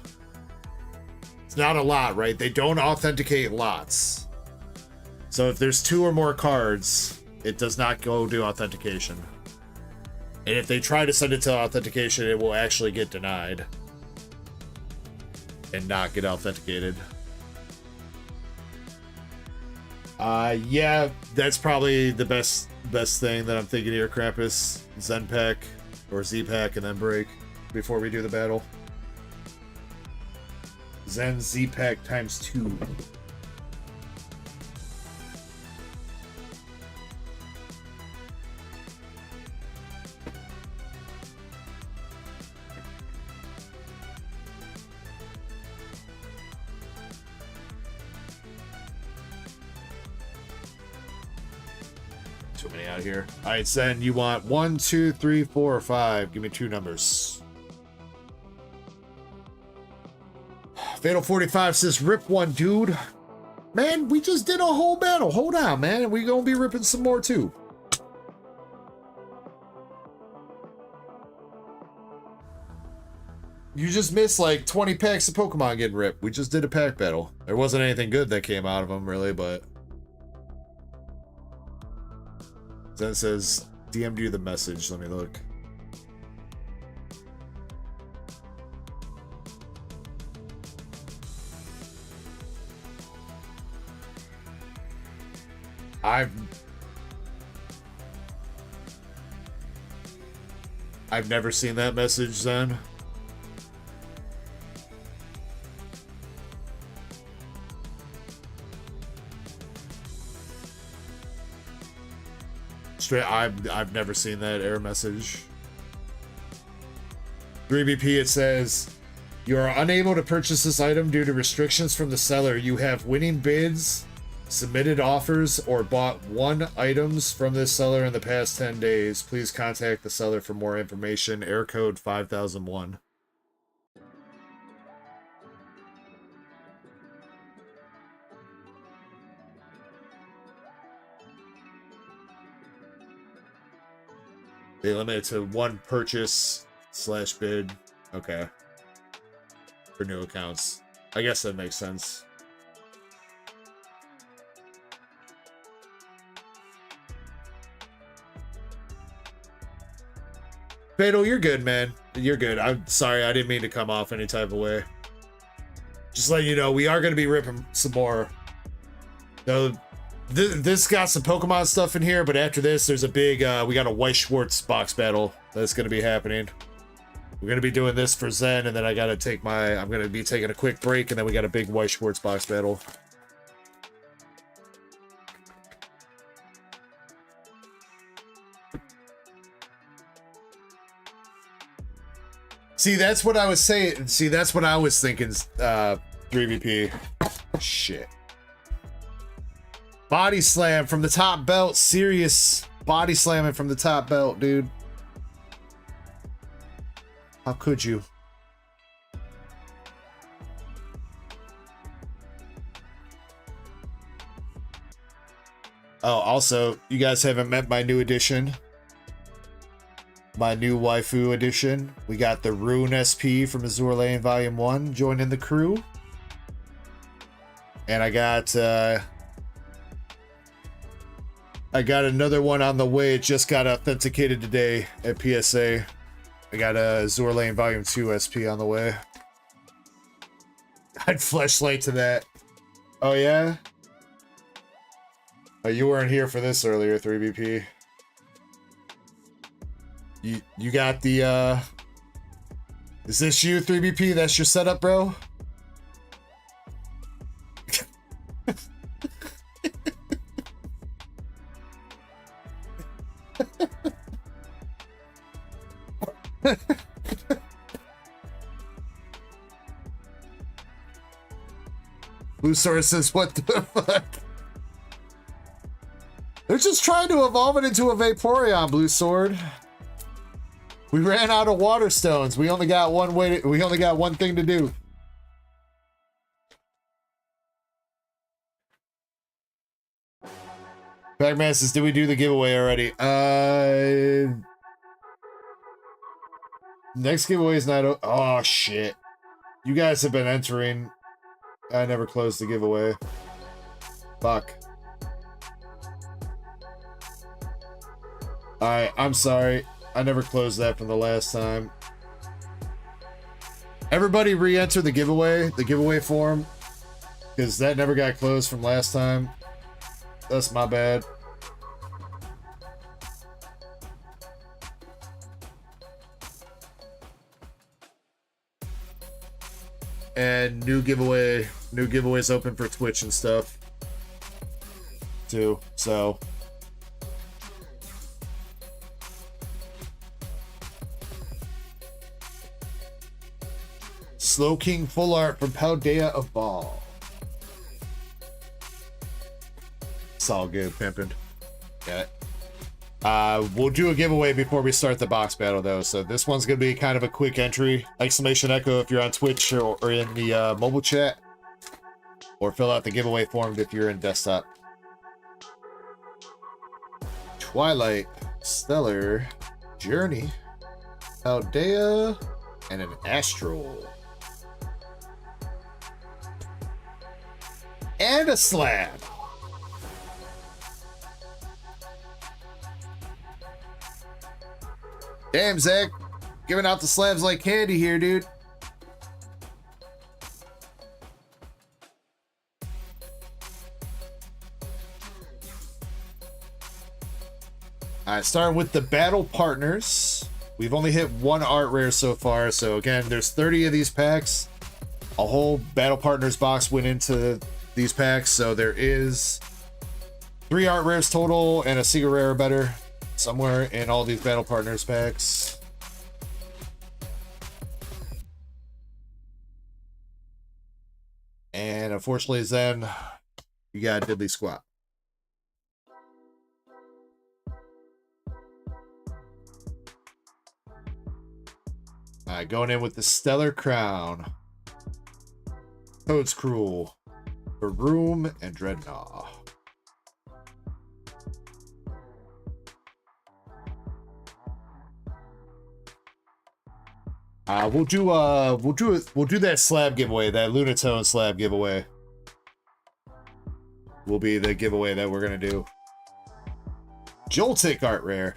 It's not a lot, right? They don't authenticate lots. So if there's 2 or more cards, it does not go to authentication. And if they try to send it to authentication, it will actually get denied and not get authenticated. Yeah, that's probably the best thing that I'm thinking here, Krampus. Zen Pack or Z Pack and then break before we do the battle. Zen Z Pack times 2. Too many out here. All right, Zen, you want 1, 2, 3, 4, or 5? Give me 2 numbers. Fatal 45 says, rip one, dude. Man, we just did a whole battle. Hold on, man. We gonna be ripping some more, too. You just missed like 20 packs of Pokemon getting ripped. We just did a pack battle. There wasn't anything good that came out of them, really, but... Zen says, DM'd you the message. Let me look. I've never seen that message, Zen. I've never seen that error message. 3BP, it says, you are unable to purchase this item due to restrictions from the seller. You have winning bids, submitted offers, or bought 1 items from this seller in the past 10 days. Please contact the seller for more information. Error code 5001. They limit it to 1 purchase / bid. Okay. For new accounts. I guess that makes sense. Fatal, you're good, man. You're good. I'm sorry, I didn't mean to come off any type of way. Just letting you know, we are going to be ripping some more. Though, this got some Pokemon stuff in here, but after this, there's a big, we got a Weiss Schwartz box battle that's going to be happening. We're going to be doing this for Zen, and then I got to take I'm going to be taking a quick break, and then we got a big Weiss Schwartz box battle. See, that's what I was saying. See, that's what I was thinking, 3VP. Shit. Body slam from the top belt. Serious body slamming from the top belt, dude. How could you? Oh, also, you guys haven't met my new edition. My new waifu edition. We got the Rune SP from Azure Lane Volume 1 joining the crew. And I got another one on the way. It just got authenticated today at PSA. I got a Azure Lane Volume 2 SP on the way. I'd flashlight to that. Oh, yeah? Oh, you weren't here for this earlier, 3BP. You got the, Is this you, 3BP? That's your setup, bro? Blue Sword says, what the fuck? They're just trying to evolve it into a Vaporeon, Blue Sword. We ran out of water stones. We only got one thing to do. Pac-Man says, did we do the giveaway already? Next giveaway is not... Oh, shit. You guys have been entering. I never closed the giveaway. Fuck. Alright, I'm sorry. I never closed that from the last time. Everybody re-enter the giveaway form, because that never got closed from last time. That's my bad. And new giveaways open for Twitch and stuff too, so Slow King full art from Paldea of Ball. It's all good, pimpin'. Got it. We'll do a giveaway before we start the box battle though, so this one's gonna be kind of a quick entry. Exclamation Echo if you're on Twitch or in the mobile chat, or fill out the giveaway form if you're in desktop. Twilight, Stellar, Journey, Paldea, and an Astral. And a slab. Damn, Zach. Giving out the slabs like candy here, dude. Alright, starting with the battle partners. We've only hit one art rare so far, so again, there's 30 of these packs. A whole battle partners box went into these packs, so there is 3 art rares total and a secret rare or better somewhere in all these battle partners packs. And unfortunately, Zen, you got a diddly squat. Alright, going in with the Stellar Crown. Toad's Cruel, Baroom, and Dreadnought. We'll do that slab giveaway, that Lunatone slab giveaway. Will be the giveaway that we're gonna do. Joltik art rare.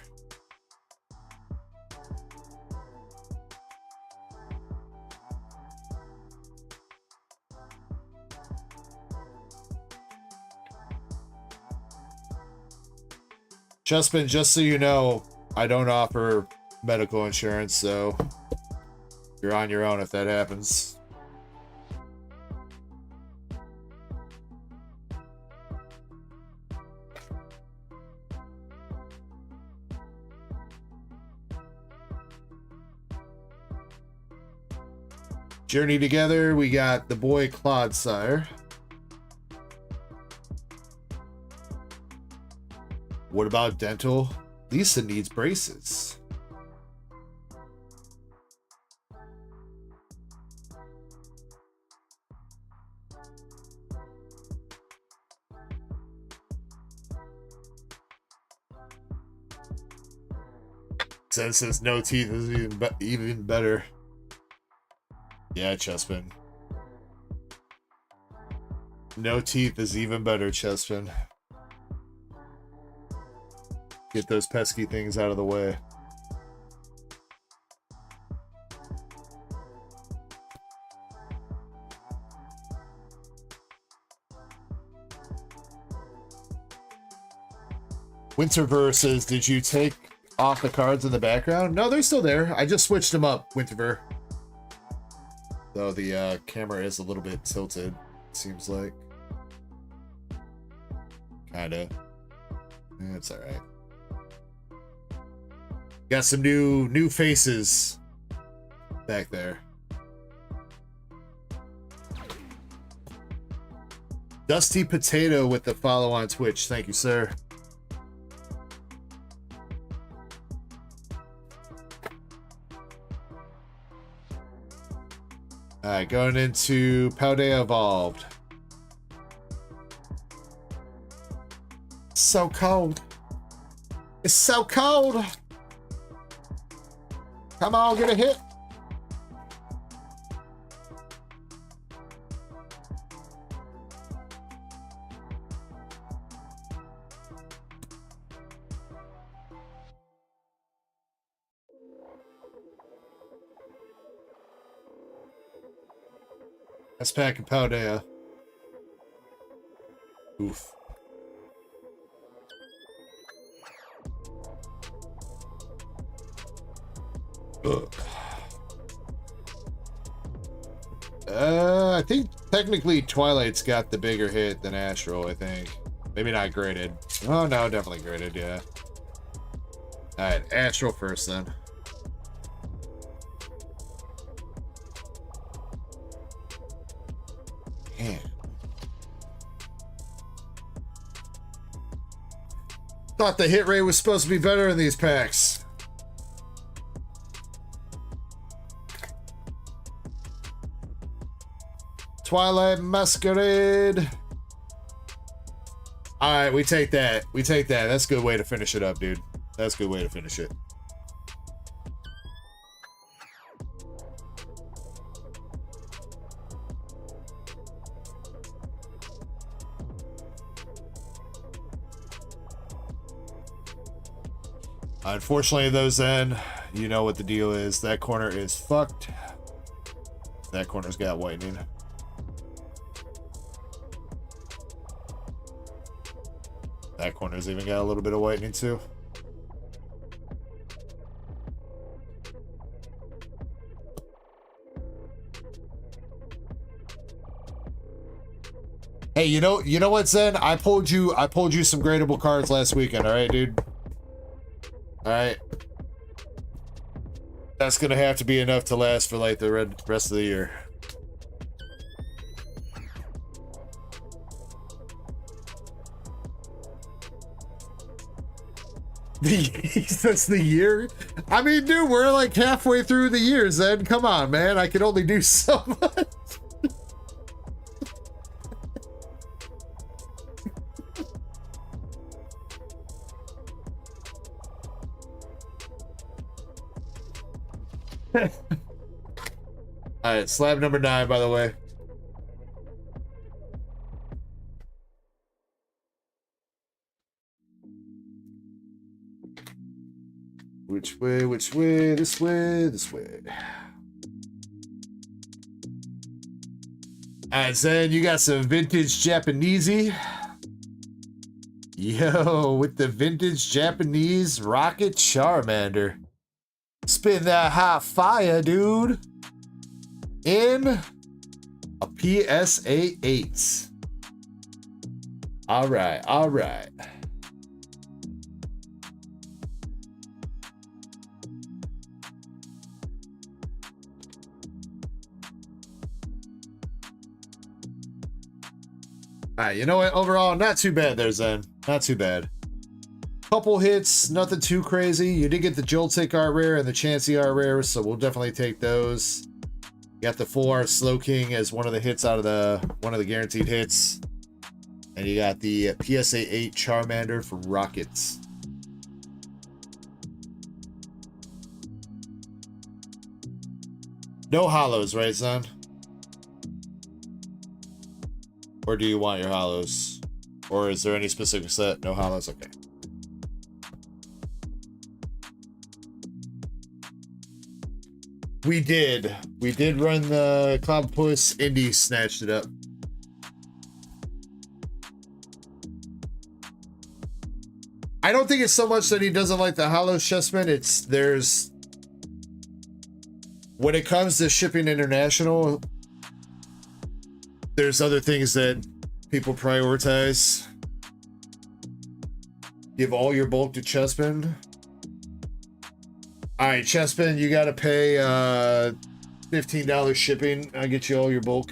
Chespin, just so you know, I don't offer medical insurance, so you're on your own if that happens. Journey Together, we got the boy Clodsire. What about dental? Lisa needs braces. Says no teeth is even better. Yeah, Chespin. No teeth is even better, Chespin. Get those pesky things out of the way. Winterver says, did you take off the cards in the background? No, they're still there. I just switched them up, Winterver. Though the camera is a little bit tilted, it seems like. Kinda. It's alright. Got some new faces back there. Dusty Potato with the follow on Twitch. Thank you, sir. Alright, going into Paldea Evolved. So cold. It's so cold. Come on, get a hit. That's pack and powder. Oof. Ugh. I think technically Twilight's got the bigger hit than Astral, I think. Maybe not graded. Oh no, definitely graded, yeah. Alright, Astral first then. Damn. Thought the hit rate was supposed to be better in these packs. Twilight Masquerade. Alright, we take that. We take that. That's a good way to finish it up, dude. That's a good way to finish it. Unfortunately, those then, you know what the deal is. That corner is fucked. That corner's got whitening. That corner's even got a little bit of whitening too. Hey, you know what, Zen? I pulled you some gradable cards last weekend, alright, dude? Alright. That's gonna have to be enough to last for like the rest of the year. That's the year? I mean, dude, we're like halfway through the year, Zen. Come on, man. I can only do so much. Alright, slab number 9, by the way. Which way, which way, this way, this way. Alright, Zen, you got some vintage Japanesey. Yo, with the vintage Japanese Rocket Charmander. Spin that hot fire, dude. In a PSA 8. Alright, alright. Alright, you know what? Overall, not too bad there, Zen. Not too bad. Couple hits, nothing too crazy. You did get the Joltik art rare and the Chansey art rare, so we'll definitely take those. You got the full art Slow King as one of the hits out of one of the guaranteed hits. And you got the PSA 8 Charmander from Rockets. No hollows, right, son? Or do you want your hollows? Or is there any specific set? No hollows? Okay. We did run the Cloudpuss. Indy snatched it up. I don't think it's so much that he doesn't like the hollow chessmen. When it comes to shipping international, there's other things that people prioritize. Give all your bulk to Chespin. All right, Chespin, you got to pay $15 shipping. I'll get you all your bulk.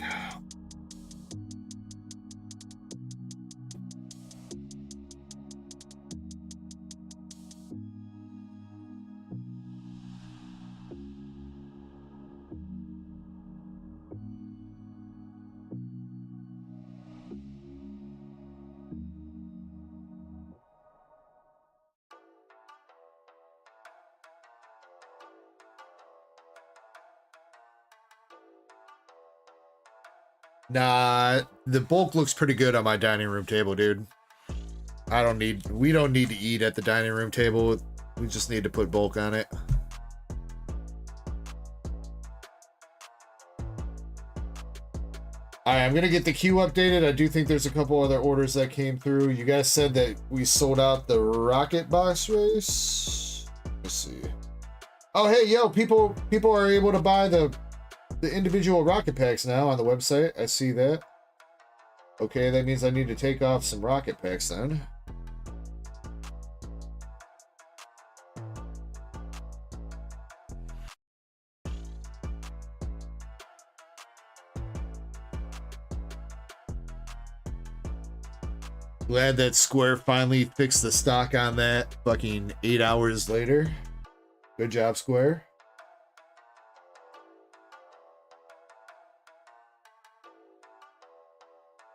Nah, the bulk looks pretty good on my dining room table, dude. We don't need to eat at the dining room table. We just need to put bulk on it. All right, I'm gonna get the queue updated. I do think there's a couple other orders that came through. You guys said that we sold out the rocket box race. Let's see. Oh, hey, yo, people are able to buy the individual rocket packs now on the website. I see that. Okay, that means I need to take off some rocket packs then. Glad that Square finally fixed the stock on that fucking 8 hours later. Good job, Square.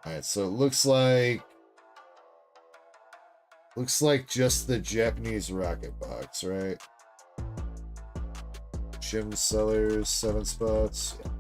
Alright, so it looks like just the Japanese rocket box, right? Jim Sellers, 7 spots. Yeah.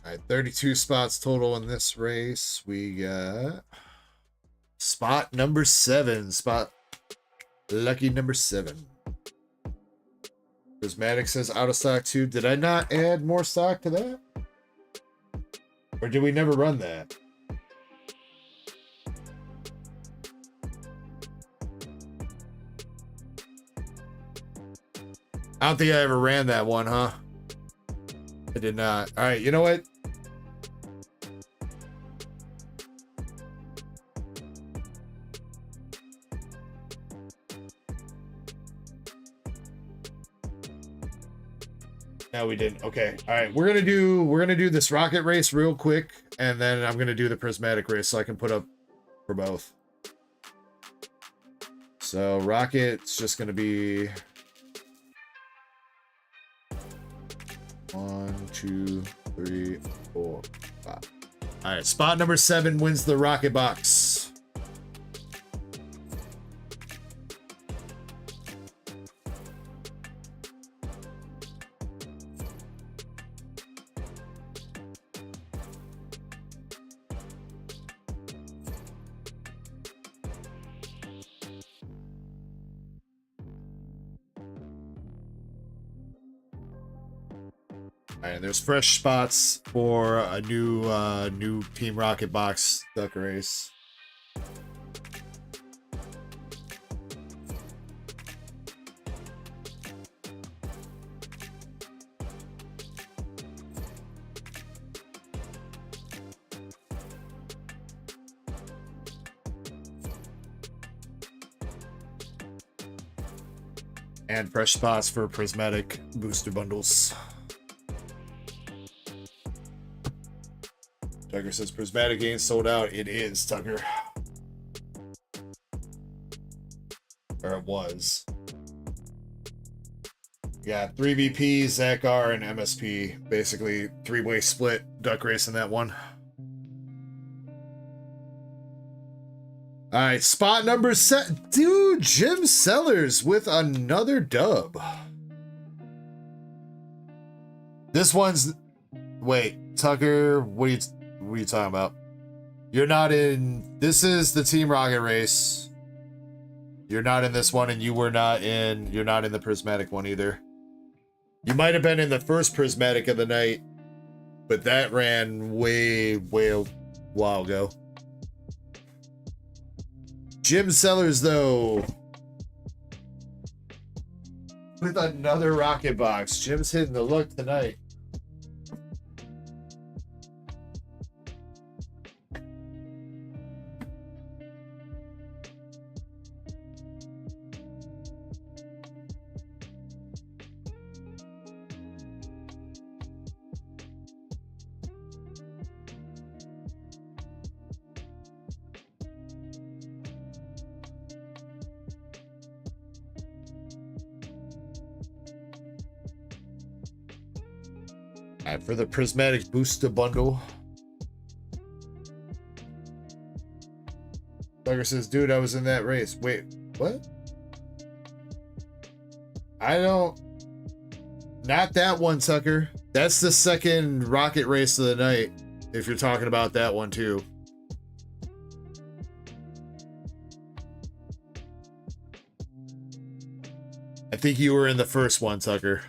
All right, 32 spots total in this race. We got spot number 7. Spot lucky number 7. Prismatic says out of stock too. Did I not add more stock to that? Or did we never run that? I don't think I ever ran that one, huh? I did not. All right, you know what? No, we didn't. Okay. All right. We're gonna do this rocket race real quick, and then I'm gonna do the prismatic race so I can put up for both. So rocket's just gonna be 1, 2, 3, 4, 5. All right. Spot number 7 wins the rocket box. And there's fresh spots for a new Team Rocket box duck race. And fresh spots for prismatic booster bundles. Tucker says prismatic ain't sold out. It is, Tucker. Or it was. Yeah, 3 VPs, Zach R, and MSP. Basically, 3-way split duck race in that one. Alright, spot number 7. Dude, Jim Sellers with another dub. This one's... Wait, Tucker, what are you talking about? You're not in... This is the Team Rocket race. You're not in this one, and you're not in the prismatic one either. You might have been in the first prismatic of the night, but that ran way a while ago. Jim Sellers, though, with another rocket box. Jim's hitting the look tonight. All right, for the prismatic booster bundle. Tucker says, dude, I was in that race. Wait, what? I don't. Not that one, Tucker. That's the second rocket race of the night. If you're talking about that one too. I think you were in the first one, Tucker.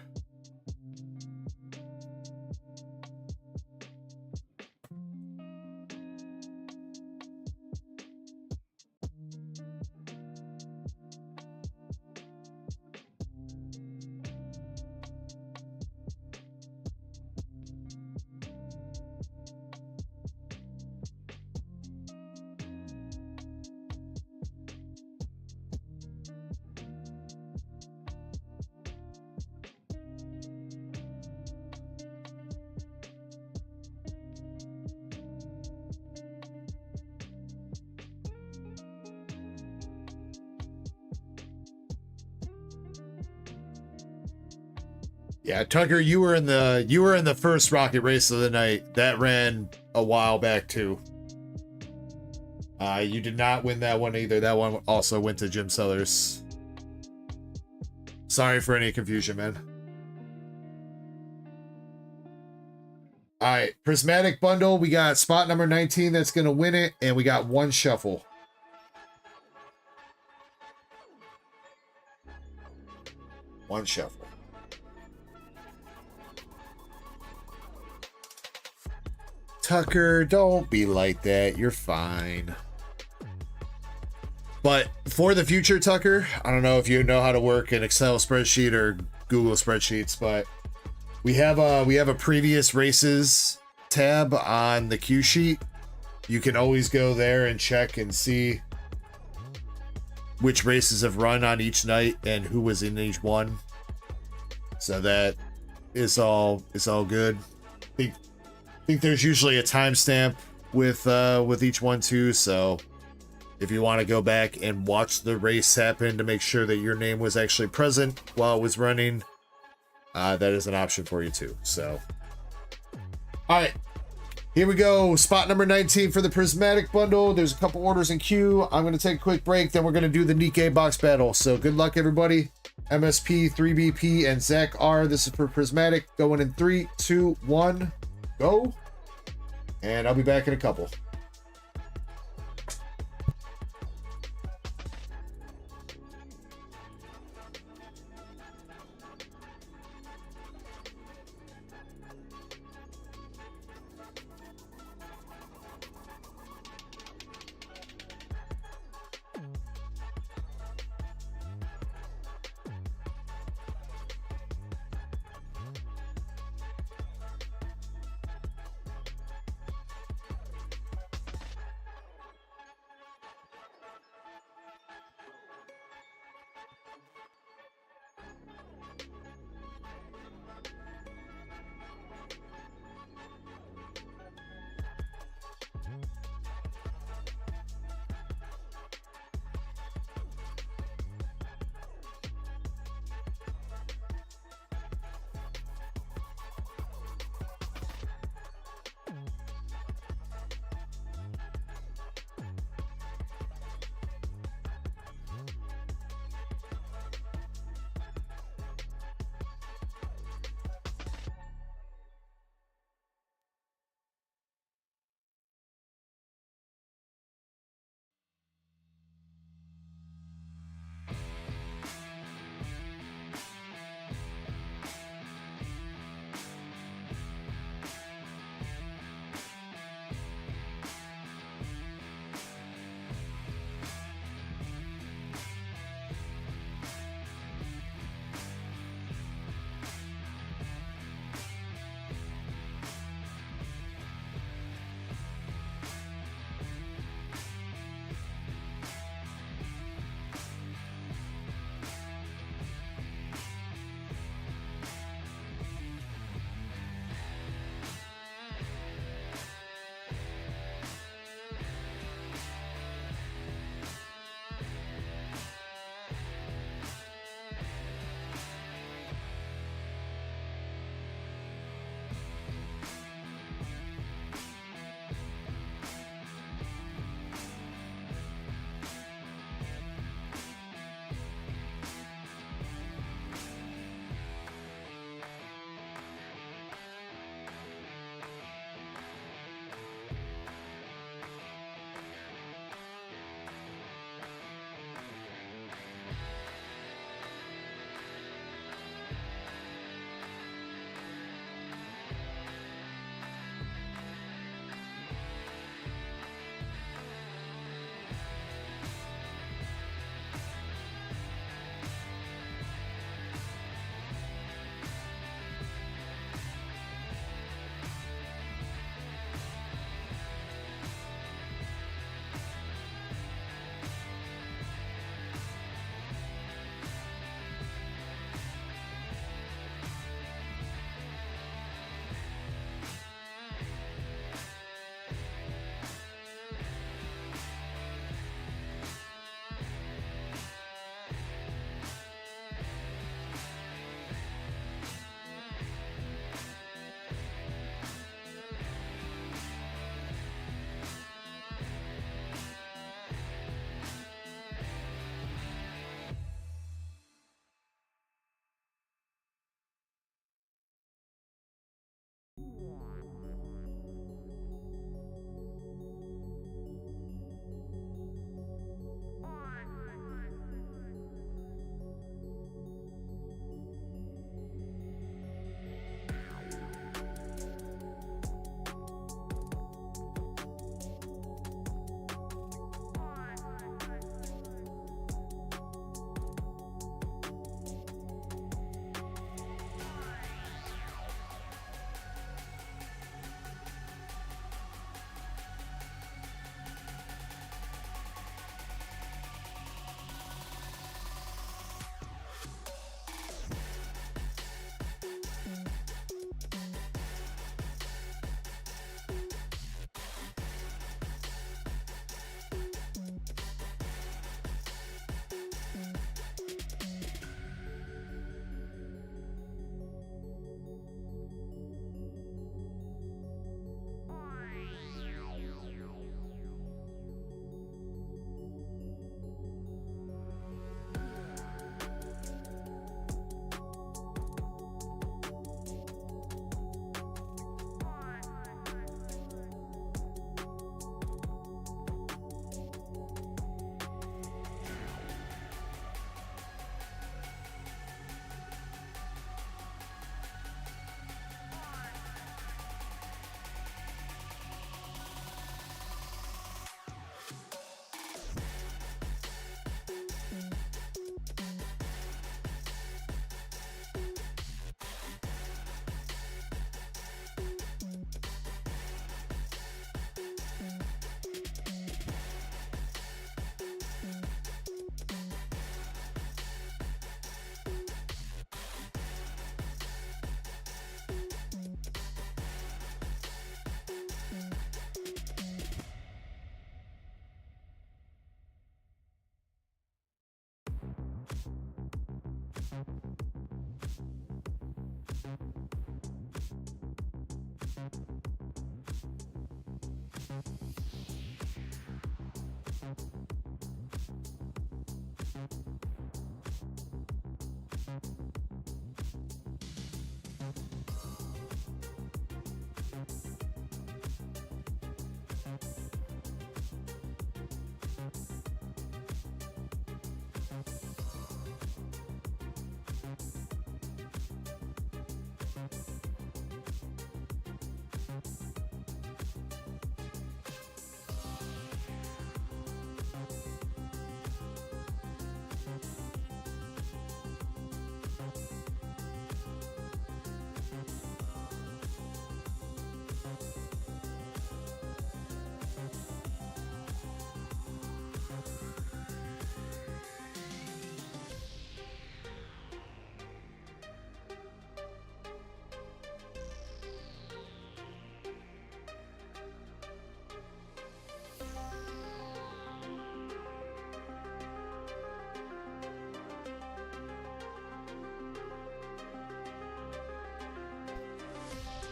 Yeah, Tucker, you were in the first rocket race of the night. That ran a while back too. You did not win that one either. That one also went to Jim Sellers. Sorry for any confusion, man. All right, prismatic bundle. We got spot number 19 that's gonna win it, and we got one shuffle. One shuffle. Tucker, don't be like that. You're fine. But for the future, Tucker, I don't know if you know how to work an Excel spreadsheet or Google spreadsheets, but we have a previous races tab on the cue sheet. You can always go there and check and see which races have run on each night and who was in each one. So that is all good. I think there's usually a timestamp with each one too, so if you want to go back and watch the race happen to make sure that your name was actually present while it was running, that is an option for you too. So, all right, here we go. Spot number 19 for the prismatic bundle. There's a couple orders in queue. I'm going to take a quick break, then we're going to do the Nikke box battle. So good luck, everybody. MSP, 3BP, and Zach R. This is for prismatic. Going in 3, 2, 1. Go, and I'll be back in a couple.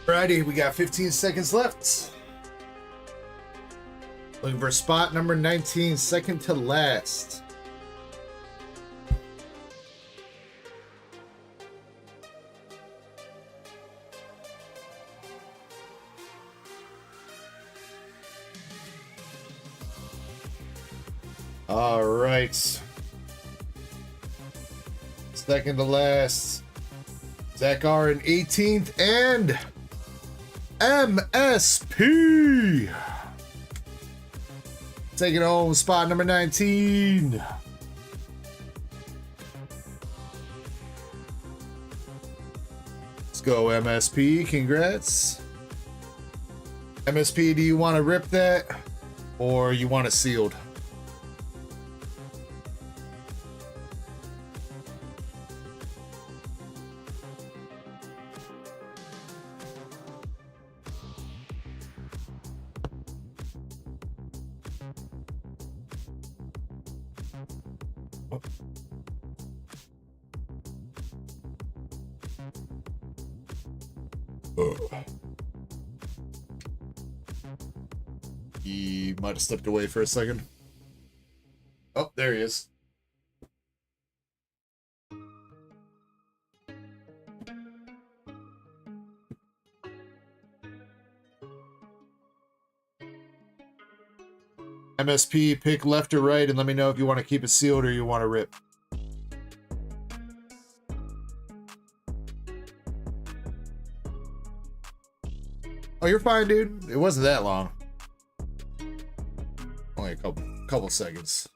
Alrighty, we got 15 seconds left. Looking for spot number 19, second to last. All right. Second to last. Zach R in 18th and MSP. Taking home spot number 19. Let's go, MSP. Congrats. MSP, do you want to rip that or you want it sealed? He might have stepped away for a second. Oh, there he is. MSP, pick left or right and let me know if you want to keep it sealed or you want to rip. Oh, you're fine, dude. It wasn't that long. Only a couple seconds.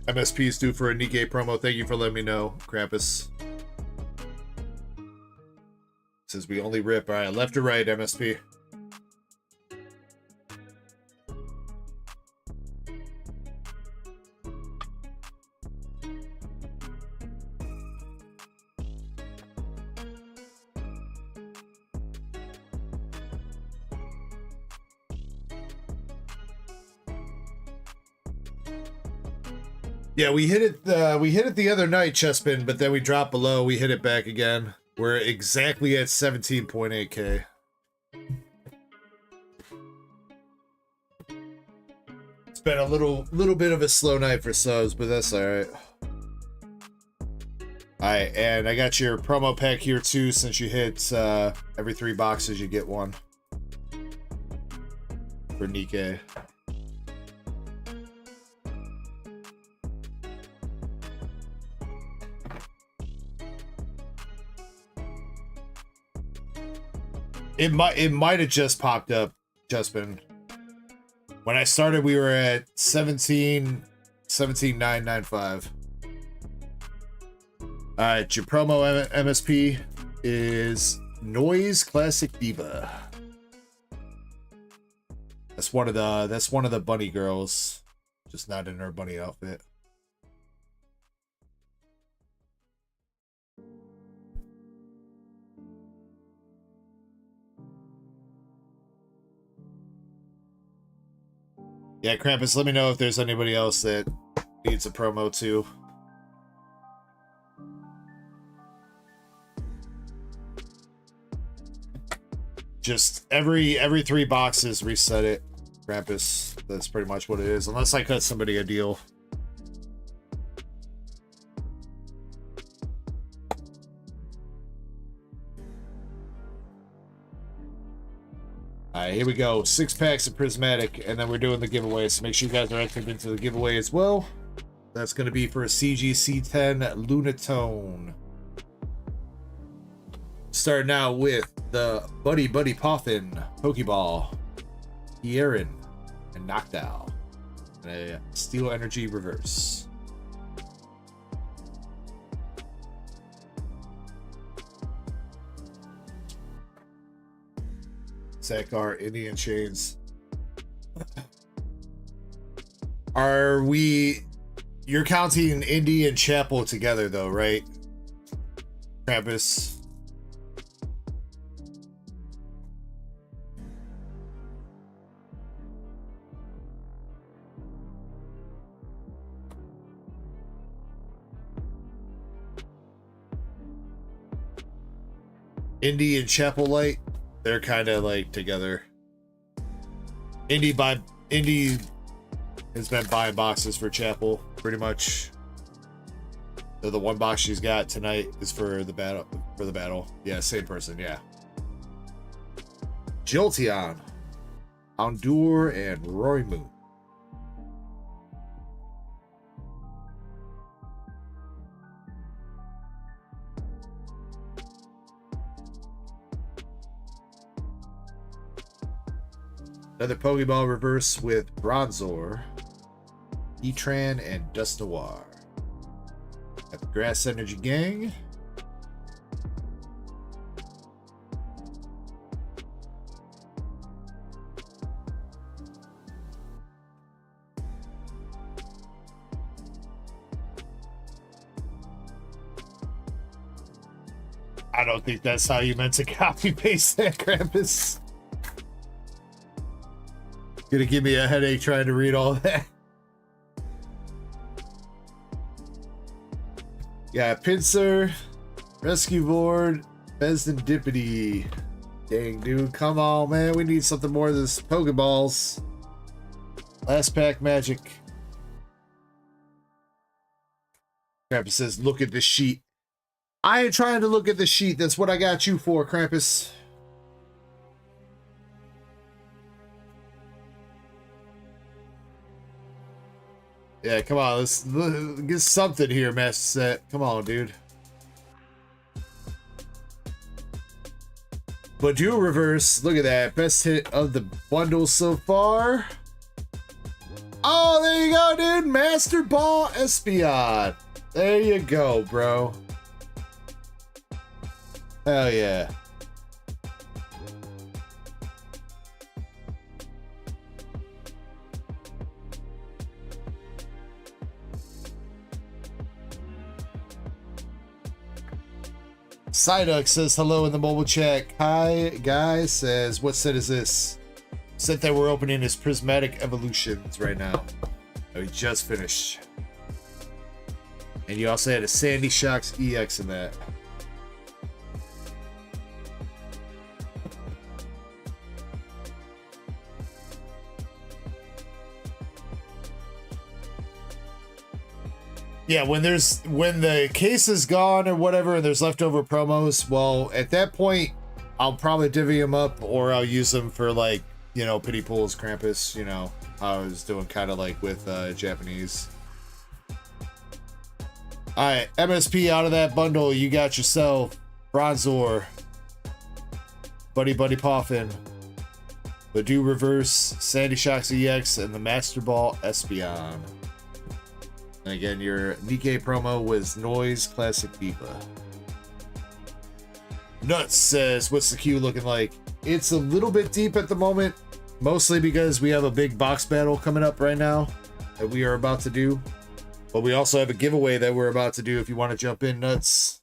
MSP is due for a Nikke promo. Thank you for letting me know, Krampus. Says we only rip. All right, left or right, MSP. Yeah, we hit it the other night, Chespin, but then we dropped below. We hit it back again. We're exactly at 17.8K. It's been a little bit of a slow night for subs, but that's all right. All right, and I got your promo pack here too. Since you hit every 3 boxes, you get one for Nikke. It might have just popped up, Justin. When I started, we were at 17,995. Alright, your promo MSP is Noise Classic Diva. That's one of the bunny girls. Just not in her bunny outfit. Yeah, Krampus, let me know if there's anybody else that needs a promo too. Just every 3 boxes, reset it, Krampus. That's pretty much what it is, unless I cut somebody a deal. Alright, here we go. 6 packs of Prismatic, and then we're doing the giveaway, so make sure you guys are entered into the giveaway as well. That's going to be for a CGC10 Lunatone. Starting out with the Buddy Poffin, Pokeball, Ierin, and Noctowl. And a Steel Energy Reverse. Sakar, Indian Chains. Are we... You're counting Indy and Chapel together though, right? Krampus. Indy and Chapel Light, they're kind of like together. Indy has been buying boxes for Chapel pretty much. So the one box she's got tonight is for the battle. Yeah, same person. Yeah. Jolteon, Houndour, and Rory Moon. Another Pokeball reverse with Bronzor, Etran, and Dust Noir. Got the Grass Energy Gang. I don't think that's how you meant to copy paste that, Krampus. Gonna give me a headache trying to read all that. Yeah, Pinsir, Rescue Board, Dippity. Dang, dude, come on, man. We need something more of this Pokeballs. Last pack magic. Krampus says, look at this sheet. I ain't trying to look at the sheet. That's what I got you for, Krampus. Yeah, come on. Let's get something here, Master Set. Come on, dude. But do reverse. Look at that. Best hit of the bundle so far. Oh, there you go, dude. Master Ball Espeon. There you go, bro. Hell yeah. Psyduck says hello in the mobile chat. Hi, guys says, what set is this? Set that we're opening is Prismatic Evolutions right now. We just finished. And you also had a Sandy Shocks EX in that. Yeah, when the case is gone or whatever and there's leftover promos, well, at that point, I'll probably divvy them up or I'll use them for, like, you know, pity pools, Krampus, you know, how I was doing kind of like with Japanese. Alright, MSP out of that bundle, you got yourself Bronzor, Buddy Poffin, Badoo Reverse, Sandy Shocks EX, and the Master Ball Espeon. And again, your Nikke promo was Noise Classic Diva. Nuts says, what's the queue looking like? It's a little bit deep at the moment, mostly because we have a big box battle coming up right now that we are about to do. But we also have a giveaway that we're about to do if you want to jump in, Nuts.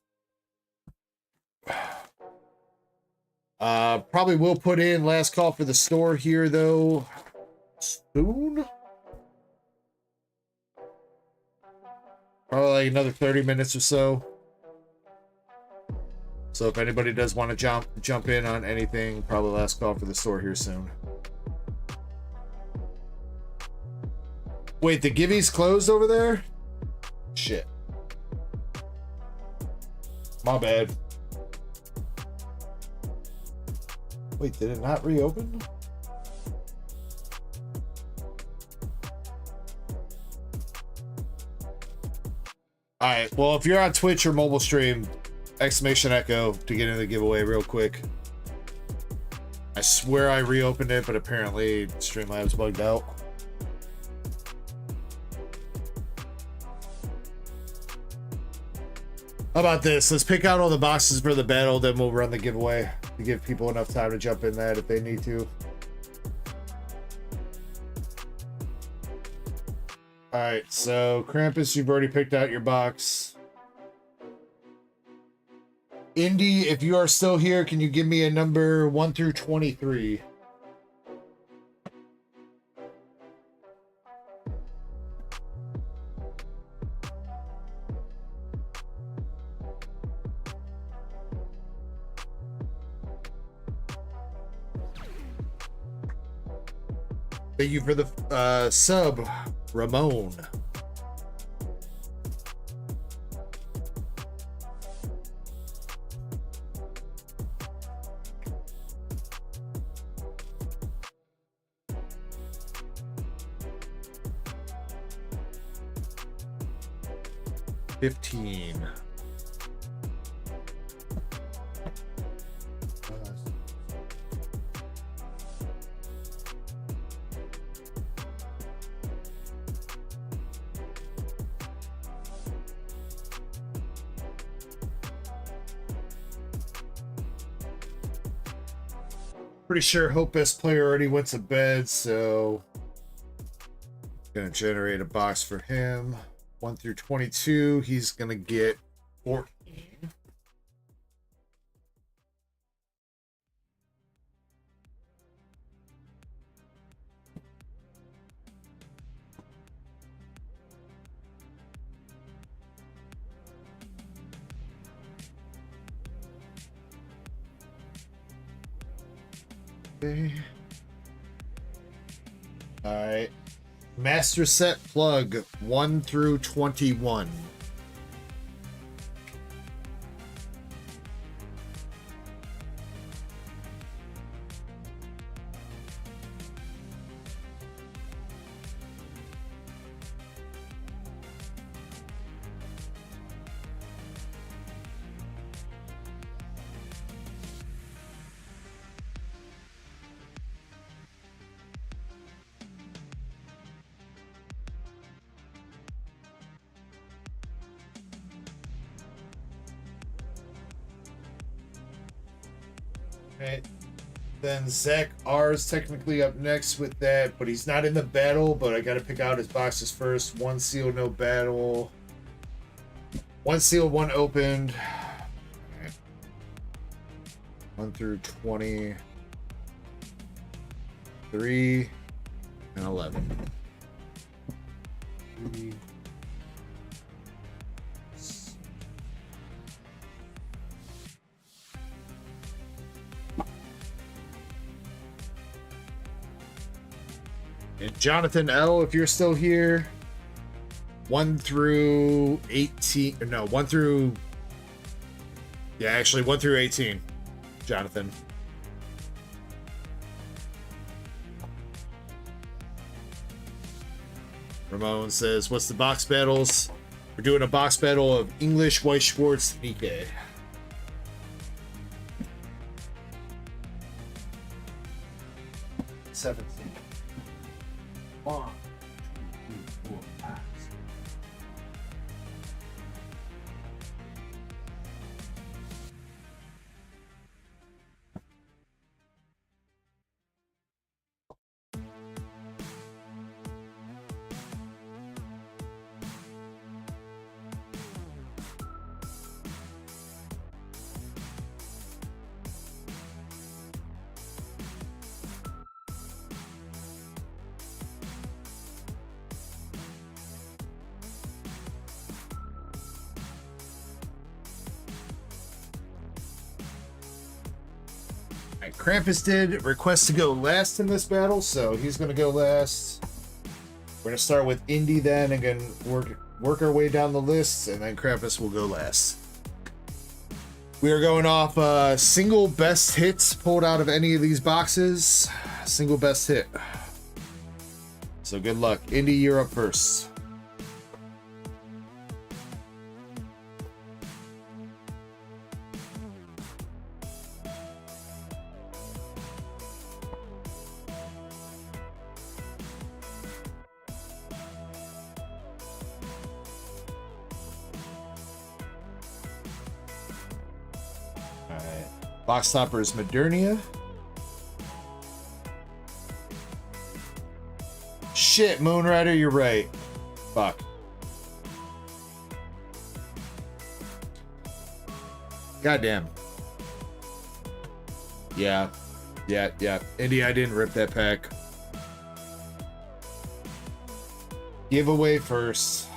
Probably will put in last call for the store here, though, soon. Probably like another 30 minutes or so. So if anybody does want to jump in on anything, probably last call for the store here soon. Wait, the Givey's closed over there? Shit. My bad. Wait, did it not reopen? Alright, well, if you're on Twitch or mobile stream, exclamation Ecko to get into the giveaway real quick. I swear I reopened it, but apparently Streamlabs bugged out. How about this? Let's pick out all the boxes for the battle, then we'll run the giveaway to give people enough time to jump in that if they need to. Alright, so Krampus, you've already picked out your box. Indy, if you are still here, can you give me a number 1 through 23? Thank you for the sub, Ramon. $15. Pretty sure Hope Best Player already went to bed, so gonna generate a box for him. 1 through 22, he's gonna get 14. Okay. All right. Master set plug 1 through 21. Right. Then Zach R is technically up next with that, but he's not in the battle, but I gotta pick out his boxes first. 1 sealed, no battle. 1 sealed, 1 opened. Right. 1 through 20. 3 and 11. 3. And Jonathan L, if you're still here, 1 through 18. No, 1 through. Yeah, actually, 1 through 18. Jonathan. Ramon says, what's the box battles? We're doing a box battle of English, White Schwartz, Nikke. $17. 1, 2, 3, 4, 5. Krampus did request to go last in this battle, so he's going to go last. We're going to start with Indy then, and then work our way down the list, and then Krampus will go last. We are going off single best hits pulled out of any of these boxes. Single best hit. So good luck. Indy, you're up first. Box topper is Modernia. Shit, Moonrider, you're right. Fuck. Goddamn. Yeah. Indy, I didn't rip that pack. Giveaway first.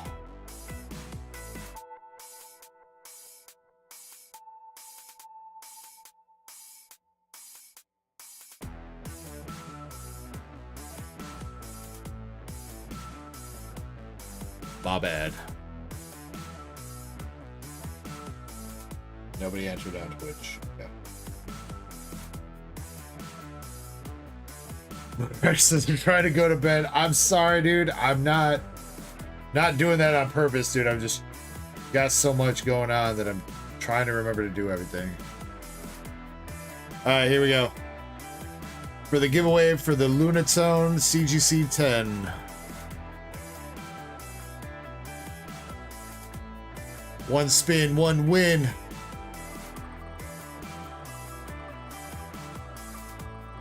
My bad. Nobody entered on Twitch. Okay. Says you're trying to go to bed. I'm sorry, dude. I'm not doing that on purpose, dude. I'm just got so much going on that I'm trying to remember to do everything. All right, here we go. For the giveaway for the Lunatone CGC 10. One spin, one win.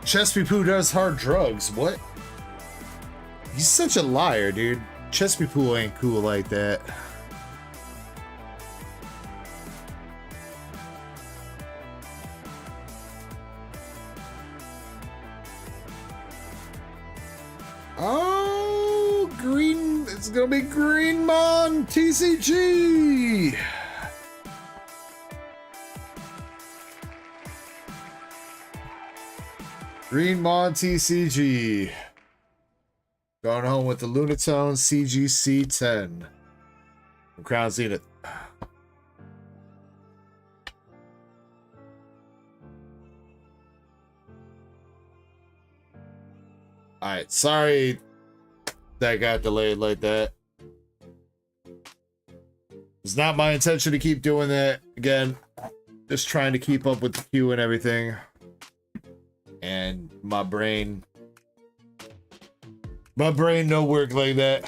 Chespy Poo does hard drugs. What? He's such a liar, dude. Chespy Poo ain't cool like that. Oh, green. It's gonna be Greenmon TCG. Greenmon TCG. Going home with the Lunatone CGC 10 from Crown Zenith. Alright, sorry that got delayed like that. It's not my intention to keep doing that. Again, just trying to keep up with the queue and everything. And my brain no work like that.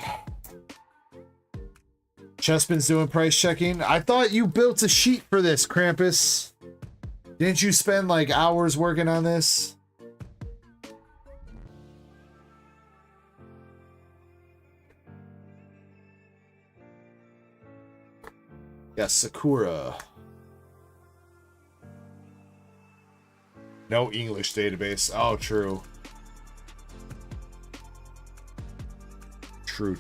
Chespin's doing price checking. I thought you built a sheet for this, Krampus. Didn't you spend like hours working on this? Yes, Sakura. No English database. Oh, true. True.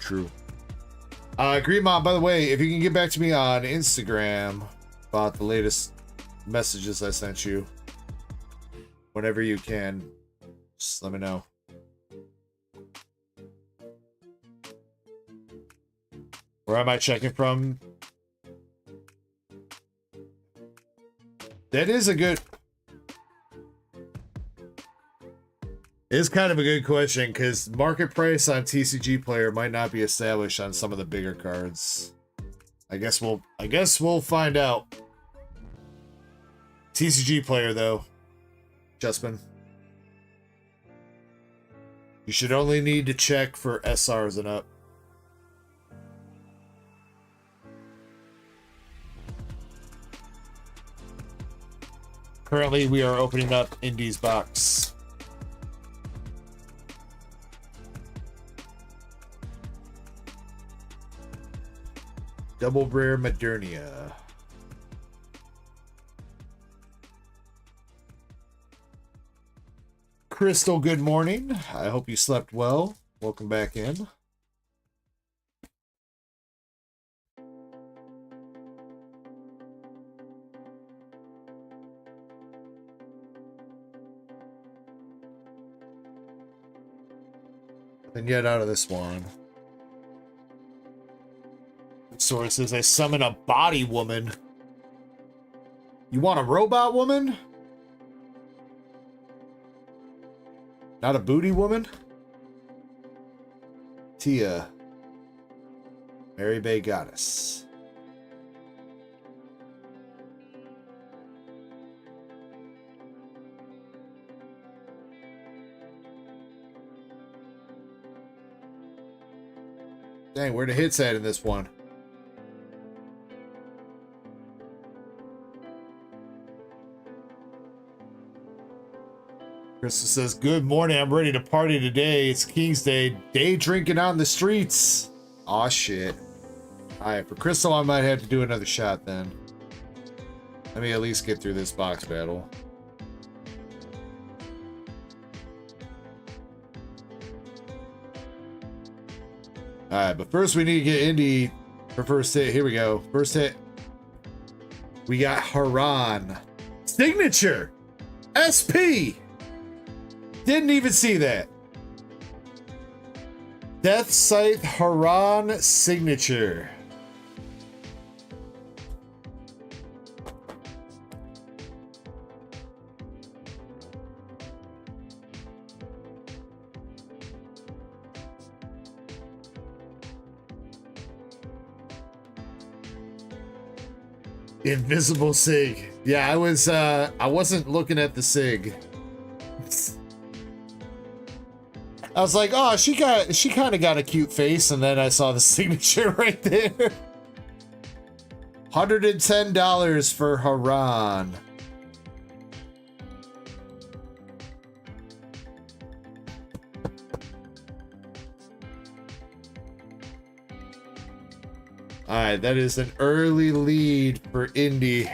Greenmon, by the way, if you can get back to me on Instagram about the latest messages I sent you. Whenever you can. Just let me know. Where am I checking from? That is a good... It's kind of a good question, because market price on TCG Player might not be established on some of the bigger cards. I guess we'll find out. TCG Player, though. Justman. You should only need to check for SRs and up. Currently, we are opening up Indies box. Double Rare Modernia. Crystal, good morning. I hope you slept well. Welcome back in. And yet out of this one. Sources, I summon a body woman. You want a robot woman? Not a booty woman? Tia. Mary Bay Goddess. Dang, where the hits at in this one? Crystal says, good morning, I'm ready to party today. It's King's Day. Day drinking on the streets. Aw, shit. Alright, for Crystal, I might have to do another shot then. Let me at least get through this box battle. Alright, but first we need to get Indy for first hit. Here we go. First hit. We got Haran. Signature! SP! Didn't even see that. Death Scythe Haran signature. Invisible Sig. Yeah, I wasn't looking at the Sig. I was like, oh, she kind of got a cute face, and then I saw the signature right there. $110 for Haran. All right, that is an early lead for Indy.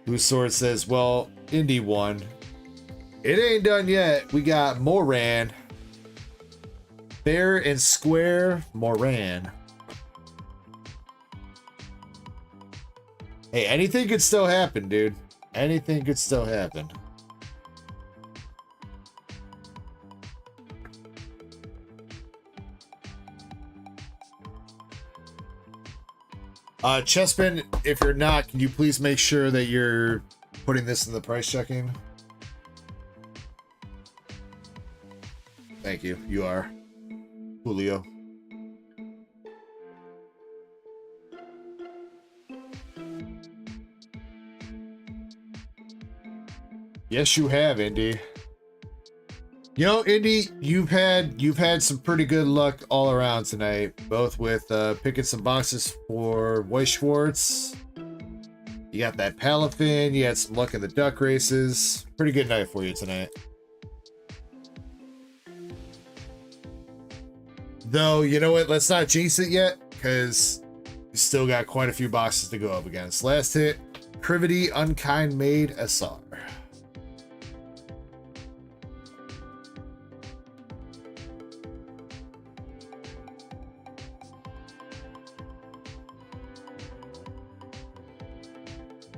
Whose Sword says, well, Indy won. It ain't done yet. We got Moran. Fair and square Moran. Hey, anything could still happen, dude. Anything could still happen. Chessman, if you're not, can you please make sure that you're putting this in the price checking? Thank you. You are. Julio. Yes, you have, Indy. You know, Indy, you've had some pretty good luck all around tonight, both with picking some boxes for Weiss Schwartz. You got that Palafin, you had some luck in the duck races. Pretty good night for you tonight. Though, you know what, let's not jinx it yet, because you still got quite a few boxes to go up against. Last hit, Privity Unkind Maid SR.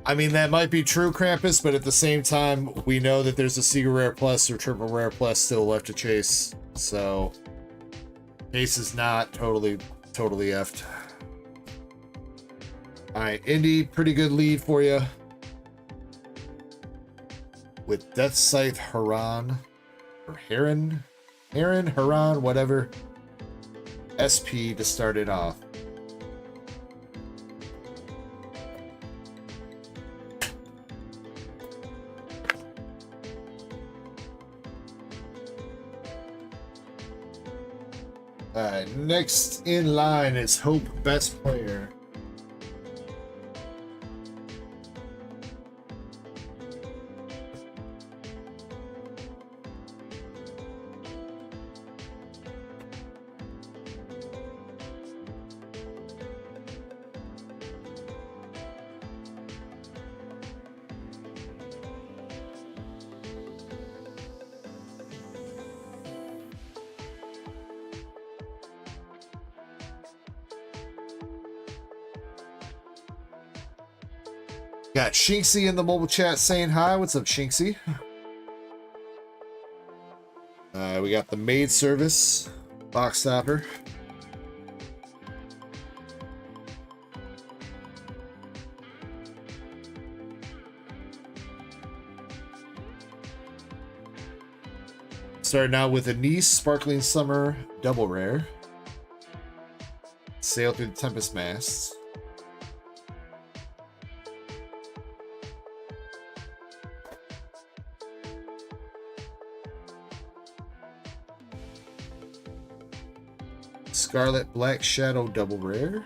I mean, that might be true, Krampus, but at the same time, we know that there's a Secret Rare Plus or Triple Rare Plus still left to chase. So, Chase is not totally effed. Alright, Indy, pretty good lead for you. With Death Scythe Haran, or Heron, Haran, whatever. SP to start it off. Alright, next in line is Hope Best Player. Got Shinxie in the mobile chat saying hi. What's up, Shinxie? We got the maid service box stopper. Starting out with a Nice Sparkling Summer Double Rare. Sail Through the Tempest Masts. Scarlet Black Shadow Double Rare.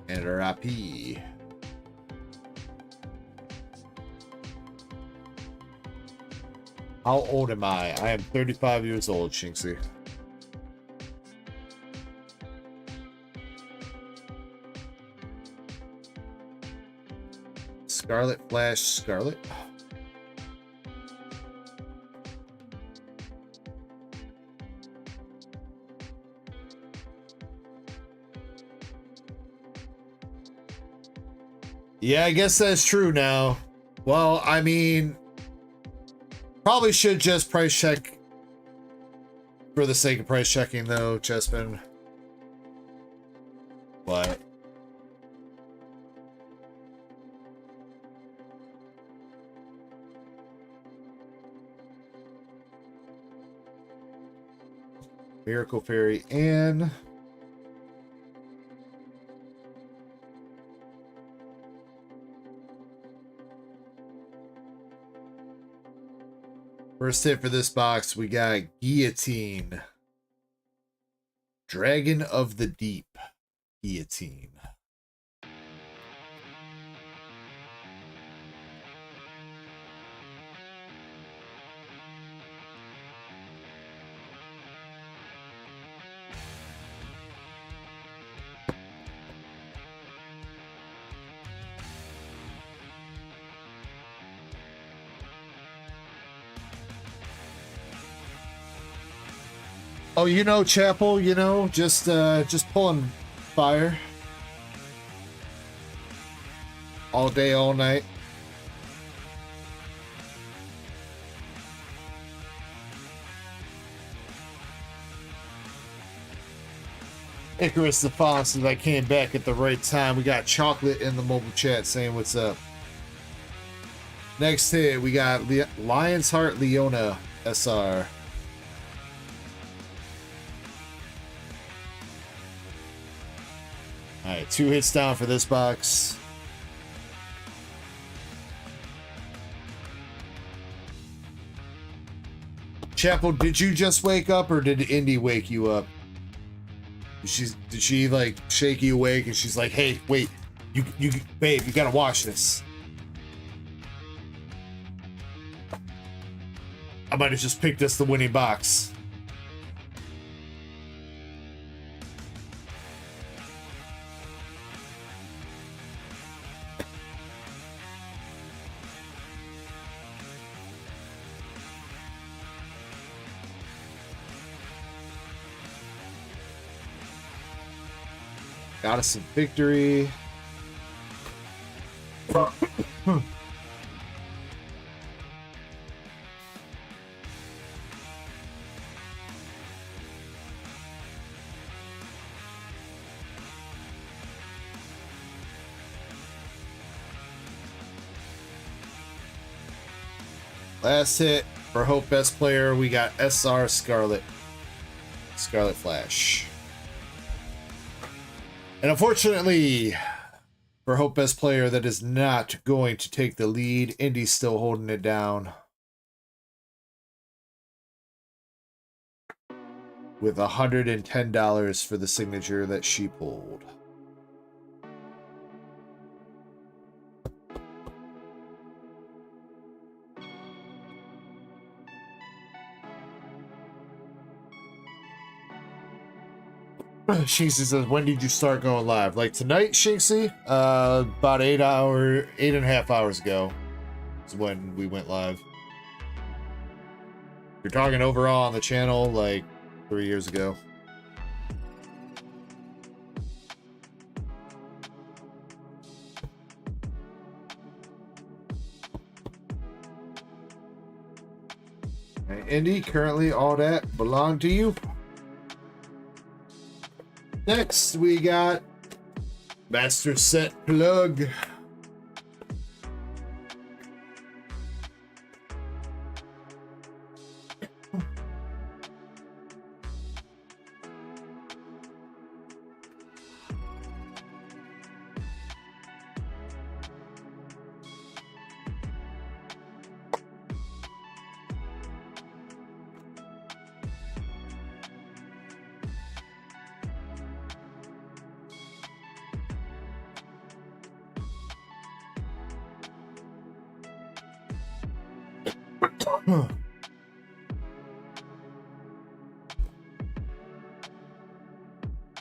And our IP. How old am I? I am 35 years old, Shinxie. Scarlet Flash Scarlet. Yeah, I guess that's true now. Well, I mean, probably should just price check for the sake of price checking, though, Chespin. But Miracle Fairy and first hit for this box, we got Guillotine. Dragon of the Deep. Guillotine. Oh, you know, Chapel, you know, just pulling fire all day, all night. Icarus the Fox, and I came back at the right time. We got Chocolate in the mobile chat saying what's up. Next hit, we got Lion's Heart Leona SR. Alright, 2 hits down for this box. Chapel, did you just wake up or did Indy wake you up? Did she like shake you awake and she's like, hey, wait, you babe, you gotta watch this. I might have just picked us the winning box. Got us some victory. Last hit for Hope Best Player, we got SR Scarlet Flash. And unfortunately, for Hope Best Player, that is not going to take the lead. Indy's still holding it down with $110 for the signature that she pulled. Shinxie says, when did you start going live? Like tonight, Shinxie? About 8.5 hours ago is when we went live. You're talking overall on the channel like 3 years ago. Hey, Indy, currently all that belong to you. Next, we got Master Set Plug.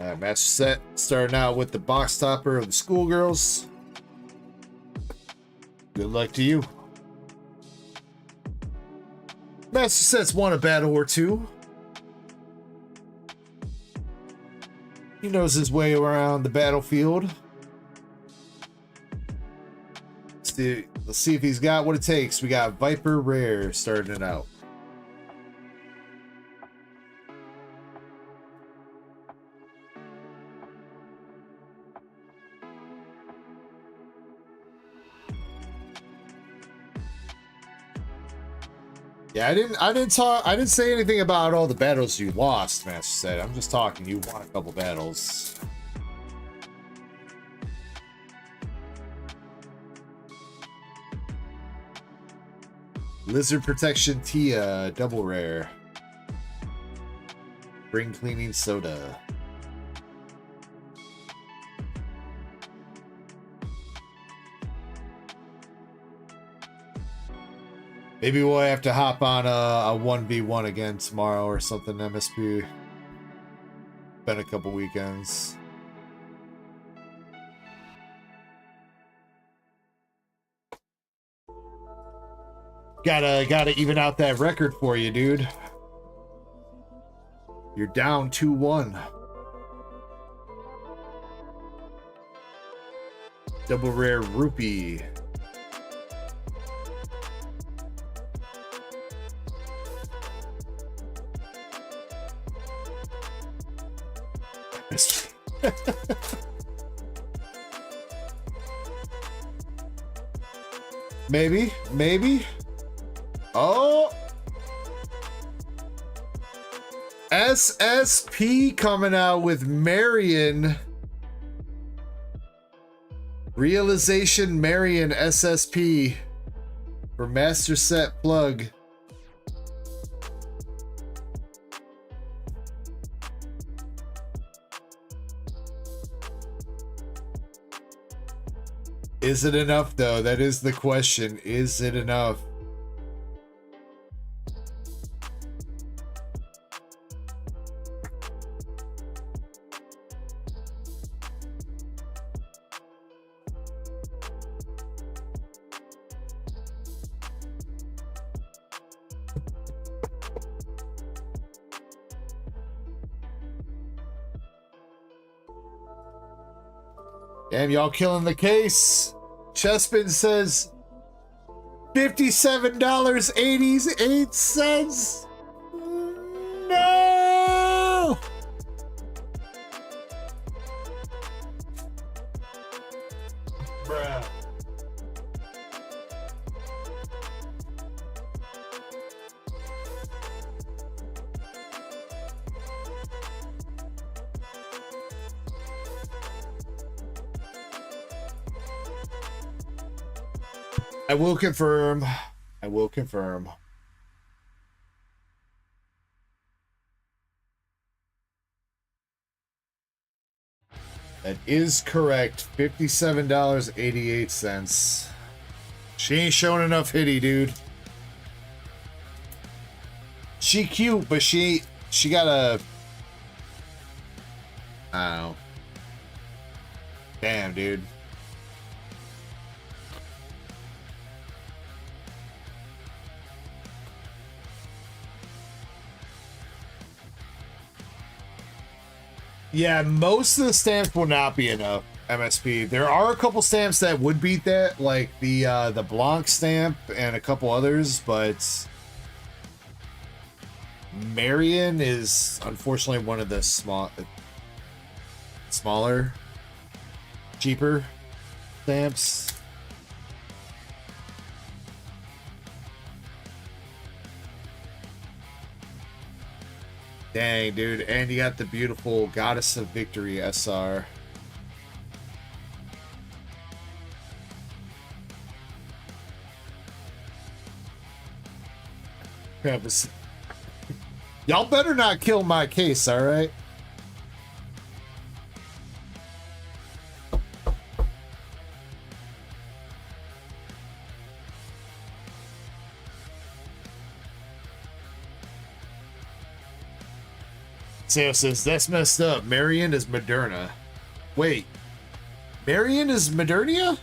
Alright, Master Set starting out with the box topper of the Schoolgirls. Good luck to you. Master Set's won a battle or two. He knows his way around the battlefield. Let's see if he's got what it takes. We got Viper Rare starting it out. Yeah, I didn't say anything about all the battles you lost, Master said. I'm just talking, you won a couple battles. Lizard Protection Tia, double rare. Spring Cleaning Soda. Maybe we'll have to hop on a 1v1 again tomorrow or something, MSP. Been a couple weekends. Gotta even out that record for you, dude. You're down 2-1. Double rare rupee. Maybe. Oh, SSP coming out with Marion. Realization Marion SSP for Master Set Plug. Is it enough, though? That is the question. Is it enough? Damn, y'all killing the case. Chespin says $57.88. No! Bruh. I will confirm. That is correct. $57.88. She ain't showing enough hitty, dude. She cute, but she got a... I don't know. Damn, dude. Yeah, most of the stamps will not be enough, MSP. There are a couple stamps that would beat that, like the Blanc stamp and a couple others, but Marion is unfortunately one of the smaller, cheaper stamps. Dang, dude. And you got the beautiful Goddess of Victory SR. Travis. Y'all better not kill my case, alright? Sam says, that's messed up. Marion is Moderna. Wait. Marion is Modernia?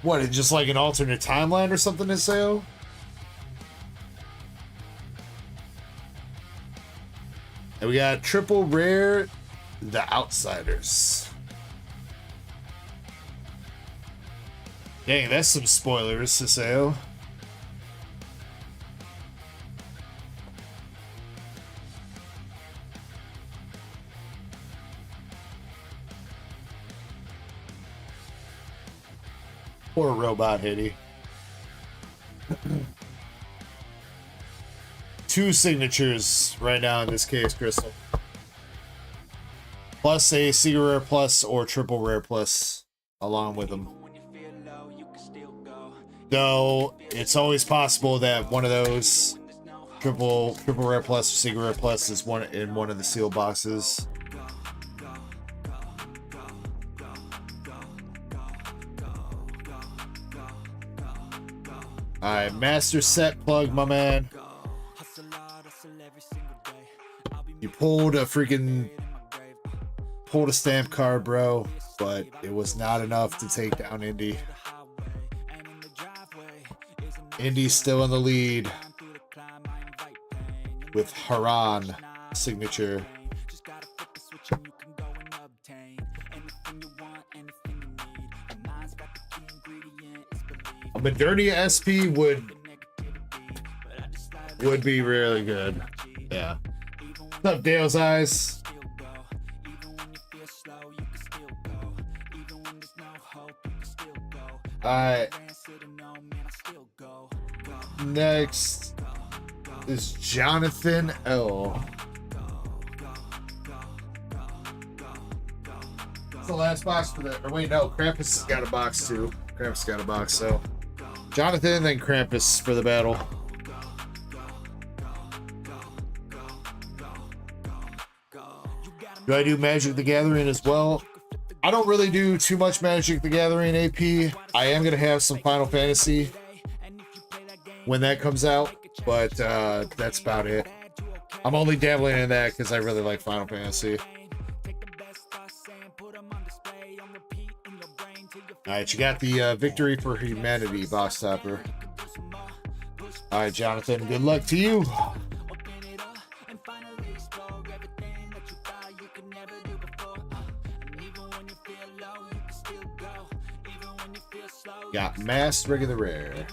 What, it's just like an alternate timeline or something, Isao? And we got triple rare, The Outsiders. Dang, that's some spoilers, Saseo. Poor robot Hitty. 2 signatures right now in this case, Crystal. Plus a Secret Rare Plus or Triple Rare Plus along with them. Though it's always possible that one of those triple Rare Plus or Secret Rare Plus is in one of the sealed boxes. Alright, master set plug, my man. You pulled a stamp card, bro, but it was not enough to take down Indy. Indy's still in the lead with Haran signature. A Modernia SP would be really good. Yeah. What's up, Dale's Eyes? Alright. Next is Jonathan L. It's the last box for the. Or wait, no, Krampus has got a box too. Krampus got a box, so Jonathan, then Krampus for the battle. Do I do Magic the Gathering as well? I don't really do too much Magic the Gathering AP. I am going to have some Final Fantasy when that comes out, but that's about it. I'm only dabbling in that because I really like Final Fantasy. Alright, you got the Victory for Humanity box topper. Alright, Jonathan, good luck to you. Got Mass Regular Rare.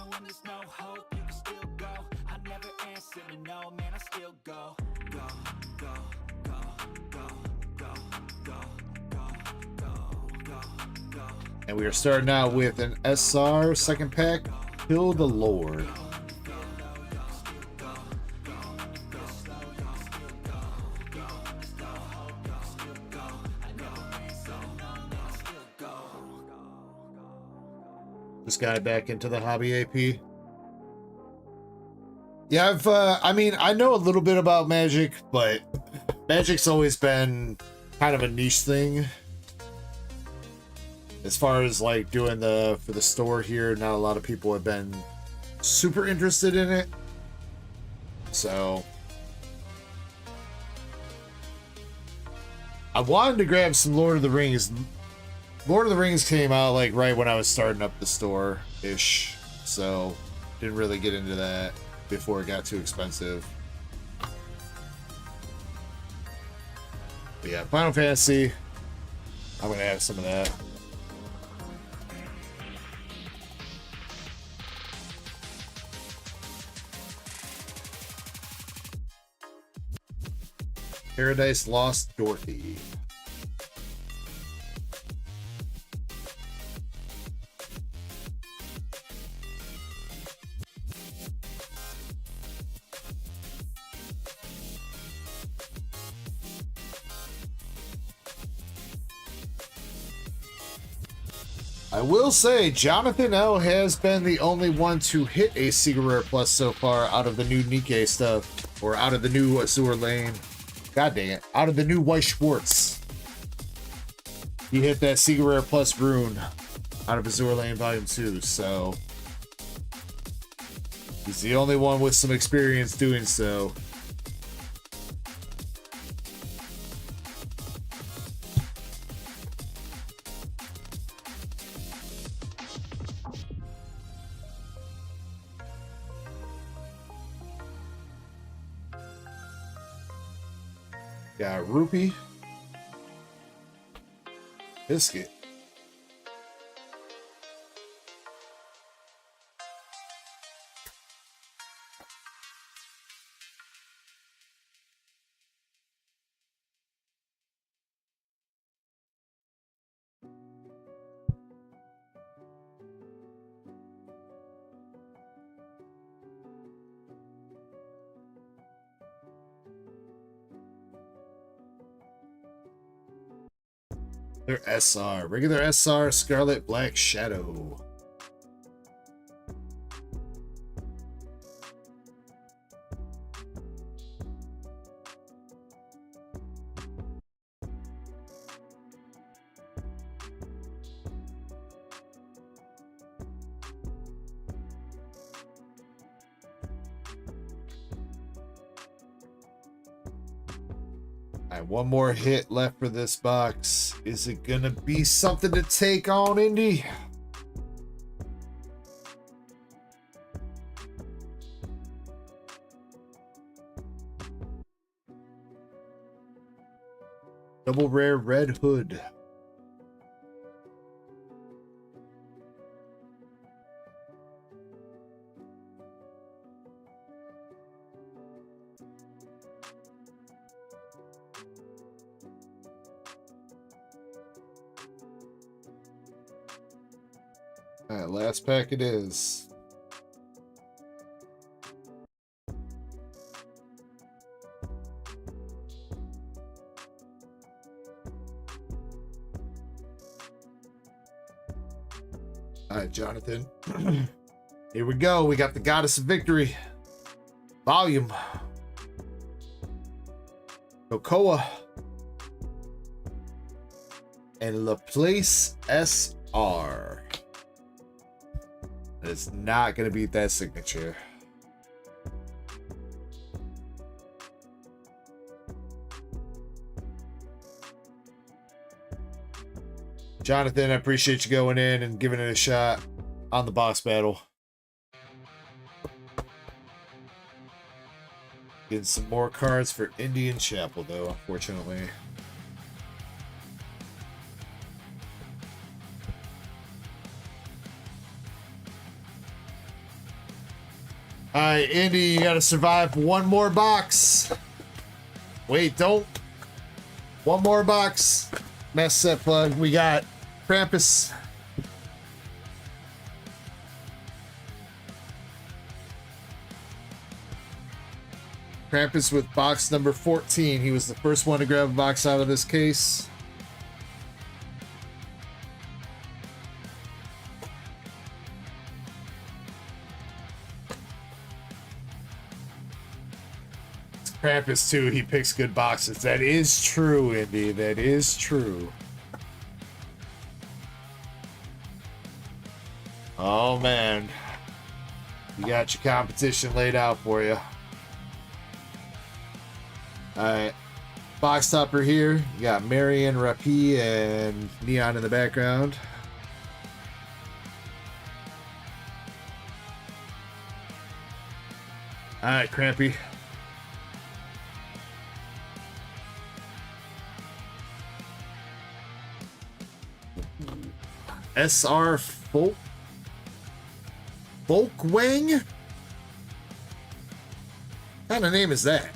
And we are starting out with an SR second pack, Kill the Lord. This guy back into the hobby AP. Yeah, I mean, I know a little bit about Magic, but Magic's always been kind of a niche thing. As far as like doing for the store here, not a lot of people have been super interested in it. So I wanted to grab some Lord of the Rings. Lord of the Rings came out like right when I was starting up the store-ish, so didn't really get into that before it got too expensive. But yeah, Final Fantasy, I'm gonna have some of that. Paradise Lost Dorothy. I will say, Jonathan L has been the only one to hit a Secret Rare Plus so far out of the new Nikke stuff, or out of the new Azure Lane. God dang it. Out of the new White Schwartz. He hit that Secret Rare Plus rune out of Azure Lane Volume 2, so he's the only one with some experience doing so. Got Rupee, Biscuit, Their SR. Regular SR, Scarlet Black Shadow. One more hit left for this box. Is it gonna be something to take on, Indy? Double rare Red Hood. All right, last pack it is. All right, Jonathan. Here we go. We got the Goddess of Victory. Volume. Cocoa. And Laplace SR. It's not going to beat that signature. Jonathan, I appreciate you going in and giving it a shot on the box battle. Getting some more cards for Indian Chapel, though, unfortunately. All right, Indy, you got to survive one more box. Wait, don't. One more box. Mess set plug. We got Krampus. Krampus with box number 14. He was the first one to grab a box out of this case. Krampus too, he picks good boxes. That is true, Indy. That is true. Oh man, you got your competition laid out for you. All right, box topper here. You got Marion Rapi and Neon in the background. All right, Crampy. SR Folkwang? What kind of name is that?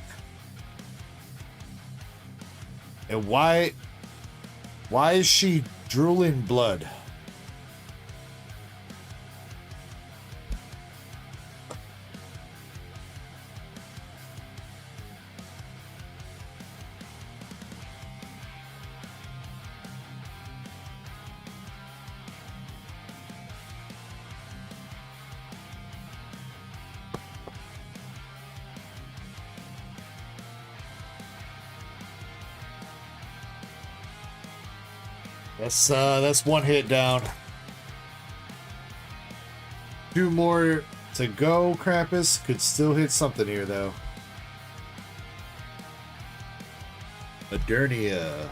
And why is she drooling blood? That's one hit down. Two more to go. Krampus could still hit something here though. Modernia.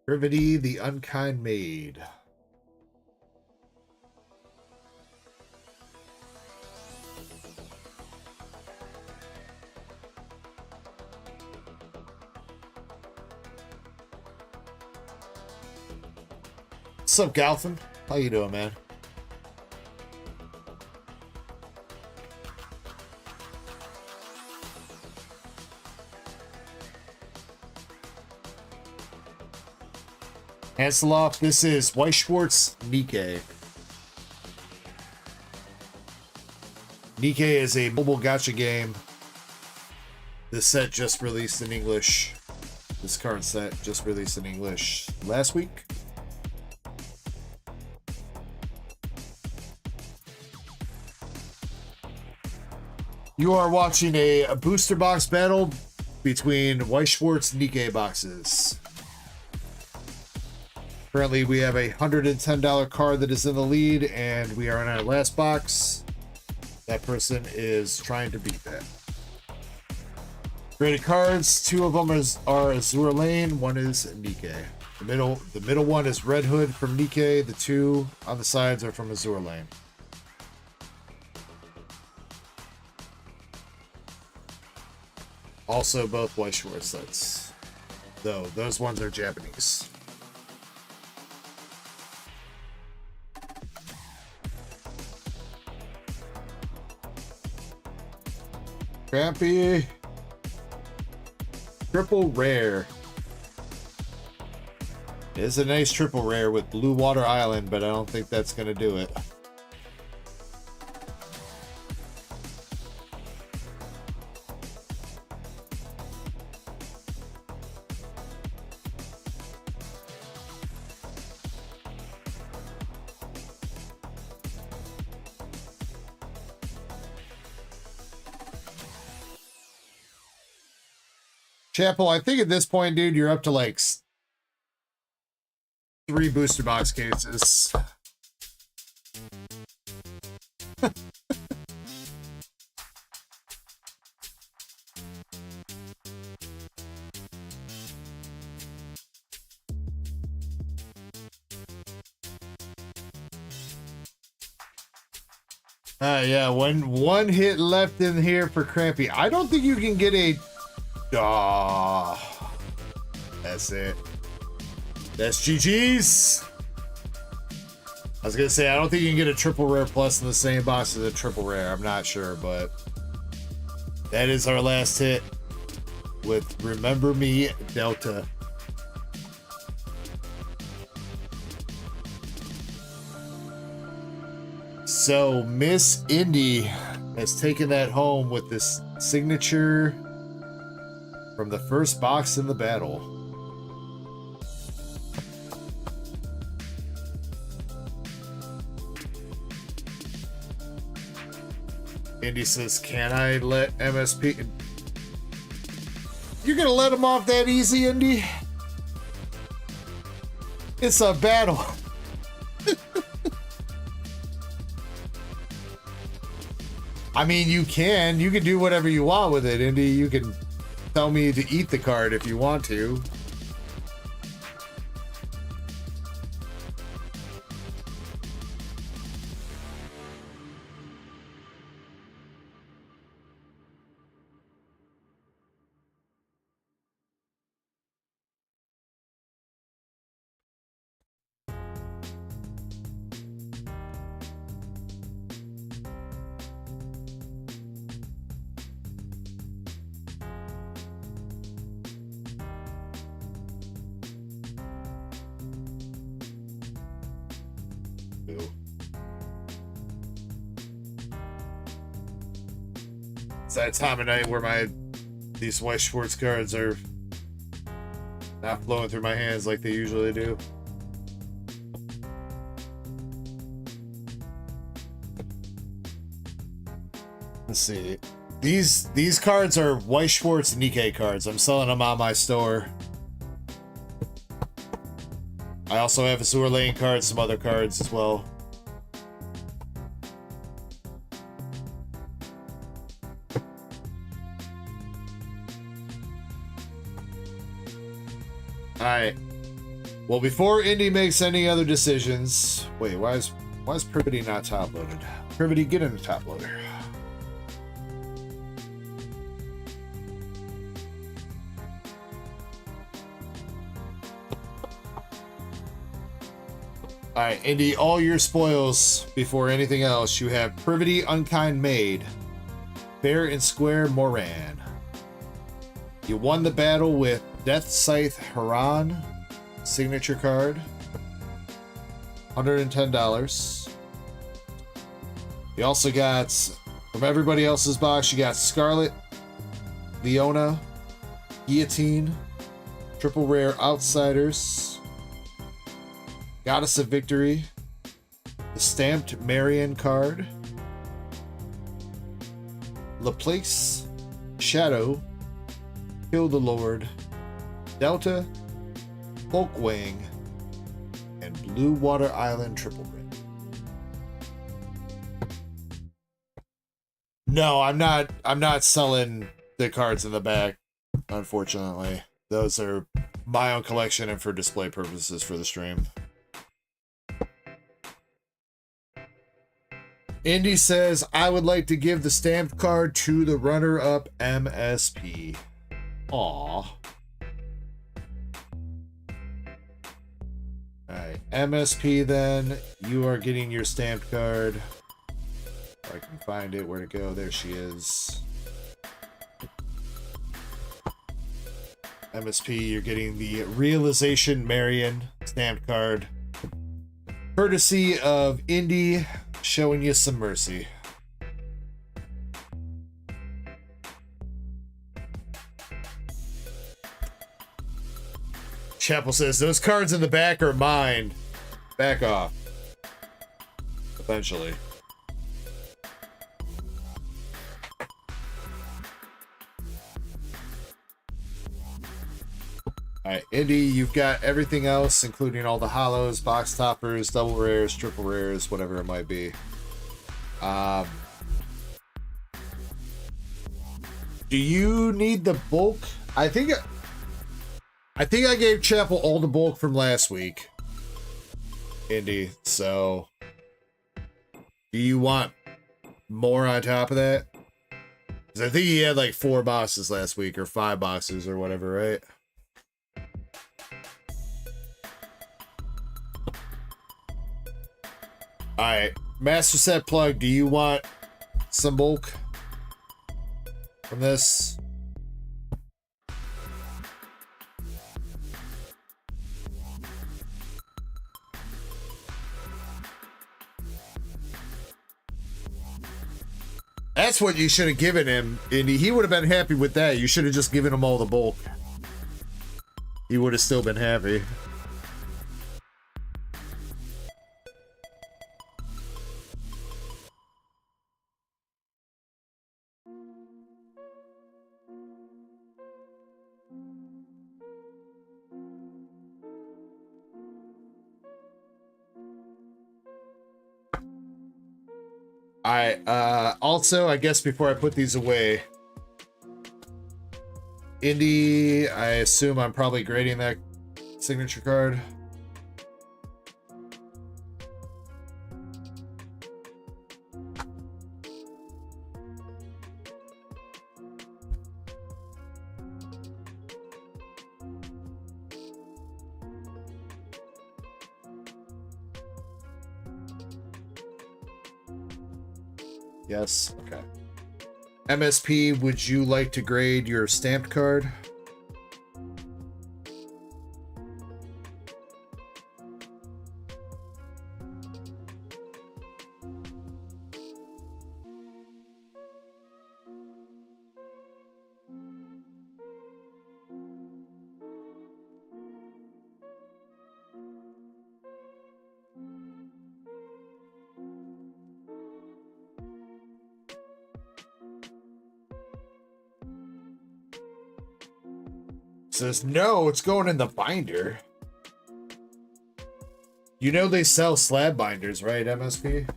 Privity, the Unkind Maid. What's up, Galtham? How you doing, man? Hanseloff, this is Weiss Schwartz Nikke. Nikke is a mobile gacha game. This set just released in English. This current set just released in English last week. You are watching a booster box battle between Weiss Schwartz Nikke boxes. Currently, we have a $110 card that is in the lead, and we are in our last box. That person is trying to beat that. Graded cards, 2 of them are Azure Lane, 1 is Nikke. The middle one is Red Hood from Nikke. The 2 on the sides are from Azure Lane. Also, both Weiss Schwartz sets, though those ones are Japanese. Crampy. Triple rare. It is a nice triple rare with Blue Water Island, but I don't think that's going to do it. Chapel, I think at this point, dude, you're up to like 3 booster box cases. Yeah, one hit left in here for Crampy. I don't think you can get a... That's it. That's GG's. I was gonna say, I don't think you can get a triple rare plus in the same box as a triple rare. I'm not sure, but that is our last hit with Remember Me Delta. So Miss Indy has taken that home with this signature from the first box in the battle. Indy says, can I let MSP... You're gonna let him off that easy, Indy? It's a battle. I mean, you can do whatever you want with it, Indy. You can tell me to eat the card if you want to. It's that time of night where these Weiss Schwartz cards are not flowing through my hands like they usually do. Let's see. These cards are Weiss Schwartz Nikke cards. I'm selling them on my store. I also have Azure Lane cards, some other cards as well. Alright. Well, before Indy makes any other decisions... Wait, why is Privity not top-loaded? Privity, get in the top-loader. Alright, Indy, all your spoils before anything else. You have Privity Unkind Maid, Fair and Square Moran. You won the battle with Death Scythe Haran, signature card, $110. You also got, from everybody else's box, you got Scarlet, Leona, Guillotine, Triple Rare Outsiders, Goddess of Victory, the Stamped Marion card, Laplace, Shadow, Kill the Lord, Delta, Folkwang, and Blue Water Island Triple Rare. No, I'm not selling the cards in the back, unfortunately. Those are my own collection and for display purposes for the stream. Indy says, I would like to give the stamped card to the runner-up MSP. Aw. Alright, MSP then, you are getting your stamped card. If I can find it, where to go, there she is. MSP, you're getting the Realization Marion stamped card. Courtesy of Indy, showing you some mercy. Chapel says, those cards in the back are mine. Back off. Eventually. Alright, Indy, you've got everything else, including all the hollows, box toppers, double rares, triple rares, whatever it might be. Do you need the bulk? I think I gave Chapel all the bulk from last week, Indy, so do you want more on top of that? Because I think he had like 4 boxes last week, or 5 boxes, or whatever, right? Alright, Master Set Plug, do you want some bulk from this? That's what you should have given him, Indy. He would have been happy with that. You should have just given him all the bulk. He would have still been happy. Also, I guess before I put these away, Indy, I assume I'm probably grading that signature card. Yes, okay. MSP, would you like to grade your stamped card? Says, no, it's going in the binder. You know they sell slab binders, right, MSP?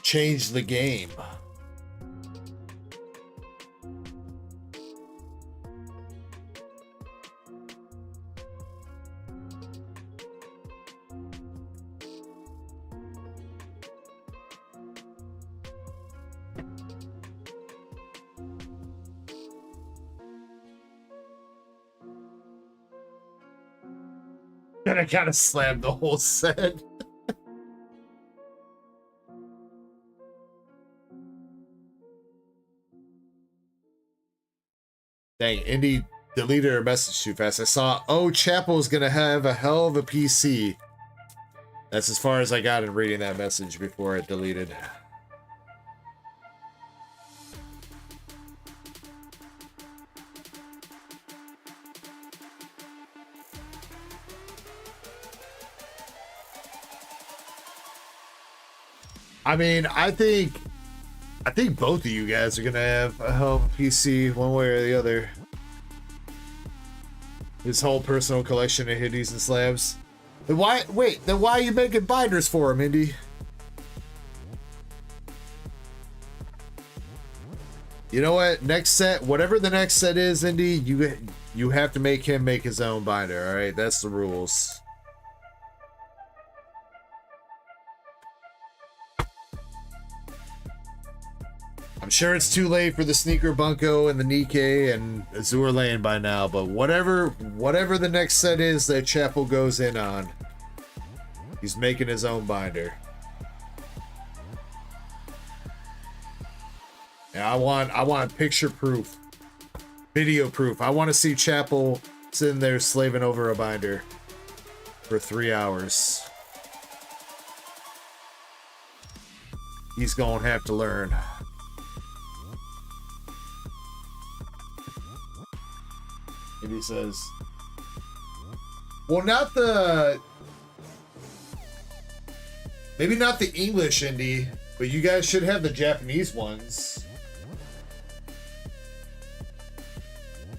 Change the game. And I kind of slammed the whole set. Dang, Indy deleted her message too fast. I saw, oh, Chapel's gonna have a hell of a PC. That's as far as I got in reading that message before it deleted. I mean, I think both of you guys are gonna have a hell of a PC one way or the other. His whole personal collection of hitties and slabs. Then why are you making binders for him, Indy? You know what? Next set, whatever the next set is, Indy, you have to make him make his own binder, alright? That's the rules. I'm sure it's too late for the sneaker Bunko and the Nikke and Azure Lane by now, but whatever the next set is that Chapel goes in on, he's making his own binder. And I want picture proof, video proof. I want to see Chapel sitting there slaving over a binder for 3 hours. He's gonna have to learn. And he says, well, maybe not the English Indy, but you guys should have the Japanese ones.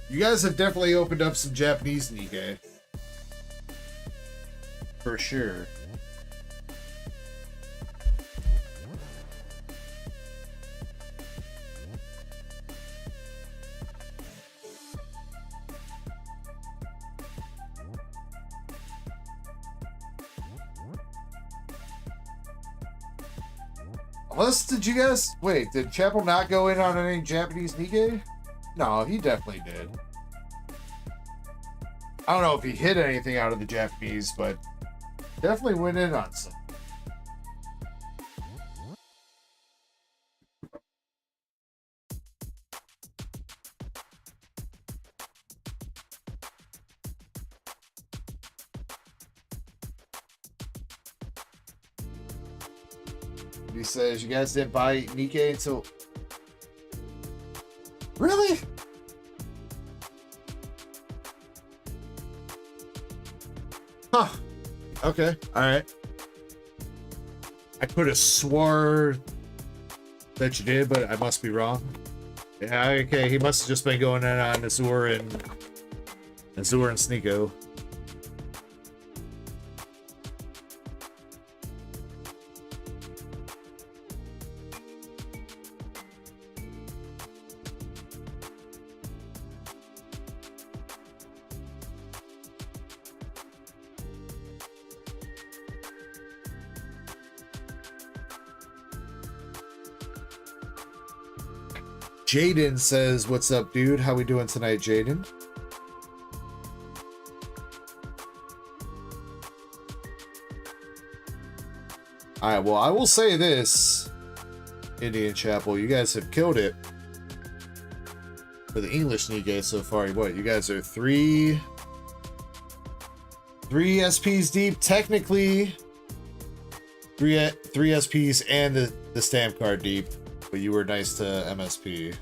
You guys have definitely opened up some Japanese Nikke. For sure. Unless, did you guys... Wait, did Chapel not go in on any Japanese Nikke? No, he definitely did. I don't know if he hit anything out of the Japanese, but definitely went in on some. He says, you guys didn't buy Nikke until... Really? Huh. Okay. Alright. I could have swore that you did, but I must be wrong. Yeah, okay. He must have just been going in on Azure and Sneeko. Jaden says, what's up, dude? How we doing tonight, Jaden? Alright, well, I will say this, Indian Chapel, you guys have killed it for the English Nikke so far. What, you guys are three SPs deep, technically three SPs and the stamp card deep. But you were nice to MSP.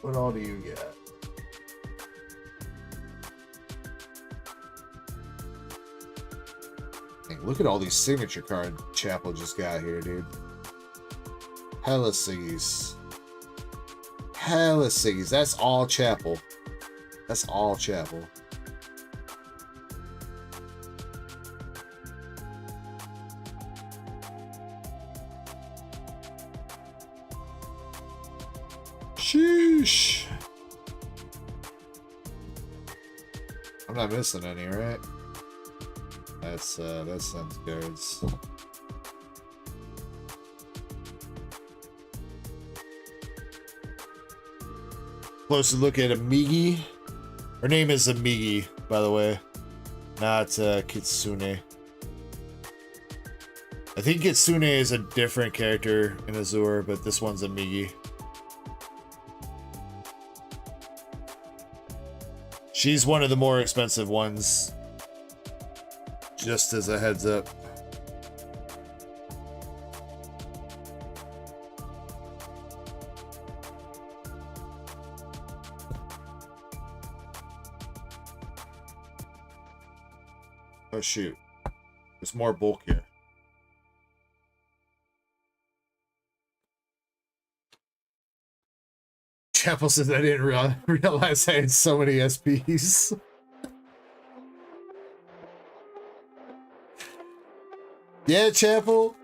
What all do you get? Dang, look at all these signature card Chapel just got here, dude. Hella siggies. Hella siggies. That's all Chapel. That's all Chapel. Sheesh. I'm not missing any, right? That's Sun's cards. Closer look at Amigi. Her name is Amigi. by the way. Not Kitsune. I think Kitsune is a different character in Azure, but this one's a Migi. She's one of the more expensive ones. Just as a heads up. Oh shoot. There's more bulk here. Chapel says I didn't realize I had so many SPs. Yeah, Chapel.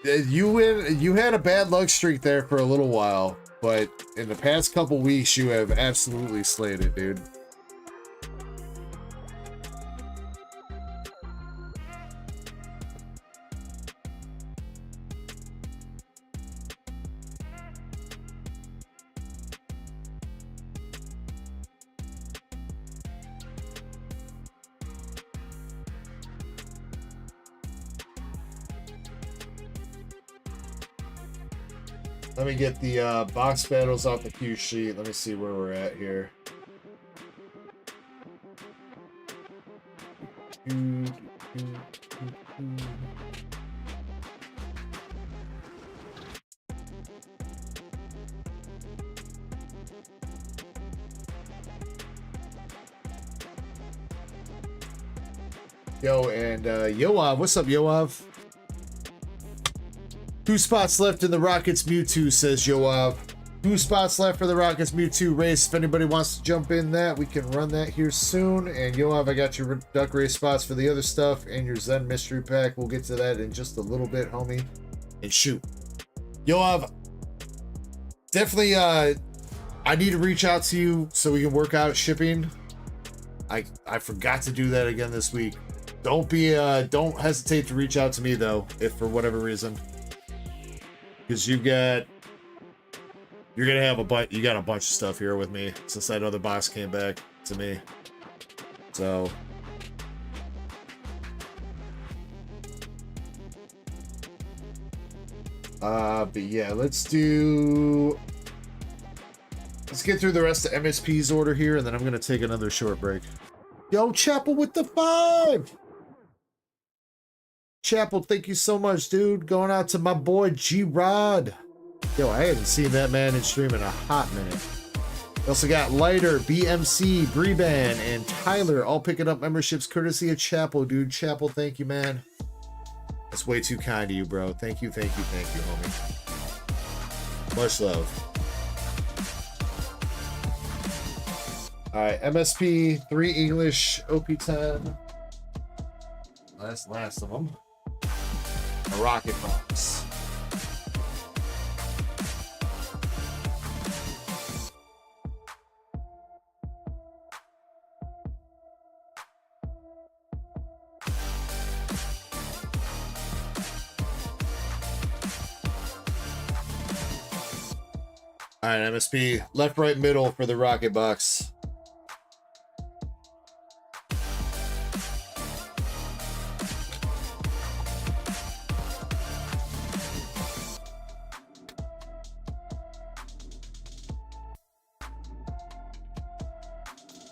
You had a bad luck streak there for a little while, but in the past couple weeks you have absolutely slayed it, dude. Let me get the box battles off the cue sheet. Let me see where we're at here. Yo, and Yoav, what's up, Yoav? 2 spots left in the Rockets Mewtwo, says Yoav. 2 spots left for the Rockets Mewtwo race. If anybody wants to jump in that, we can run that here soon. And Yoav, I got your duck race spots for the other stuff and your Zen mystery pack. We'll get to that in just a little bit, homie. And shoot. Yoav, definitely I need to reach out to you so we can work out shipping. I forgot to do that again this week. Don't hesitate to reach out to me though, if for whatever reason. Because you're gonna have a bunch of stuff here with me since that other box came back to me. So but yeah, let's get through the rest of MSP's order here, and then I'm gonna take another short break. Yo, Chapel with the 5. Chapel, thank you so much, dude. Going out to my boy G-Rod. Yo, I hadn't seen that man in stream in a hot minute. We also got Lighter, BMC, Breban, and Tyler all picking up memberships courtesy of Chapel, dude. Chapel, thank you, man. That's way too kind of you, bro. Thank you, homie. Much love. All right, MSP, 3 English, OP10. That's the last of them. A rocket box. All right, MSP, left, right, middle for the rocket box.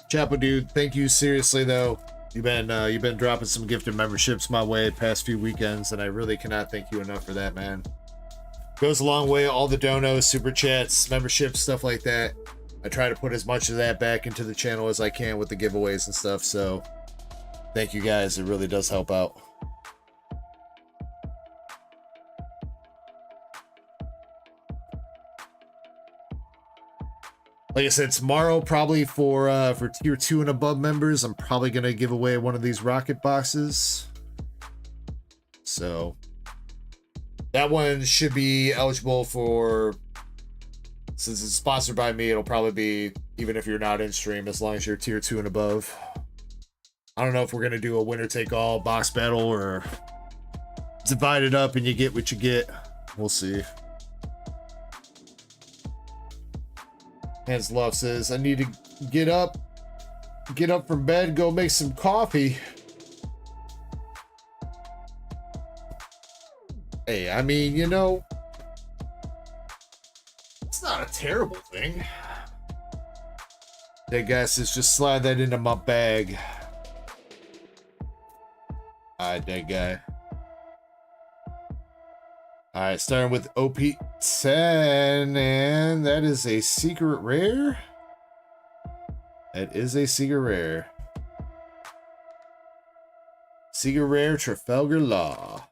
Chapel, dude, thank you seriously though. You've been dropping some gifted memberships my way past few weekends, and I really cannot thank you enough for that, man. Goes a long way. All the donos, super chats, memberships, stuff like that. I try to put as much of that back into the channel as I can with the giveaways and stuff. So thank you guys. It really does help out. Like I said, tomorrow, probably for tier 2 and above members, I'm probably going to give away one of these rocket boxes. So that one should be eligible for, since it's sponsored by me, it'll probably be, even if you're not in stream, as long as you're tier 2 and above. I don't know if we're going to do a winner take all box battle or divide it up and you get what you get. We'll see. Hans Love says, I need to get up get up from bed, go make some coffee. Hey, I mean, you know, it's not a terrible thing. Hey guys, just slide that into my bag. Alright, that guy. Alright, starting with OP10, and that is a secret rare. That is a secret rare. Secret rare Trafalgar Law.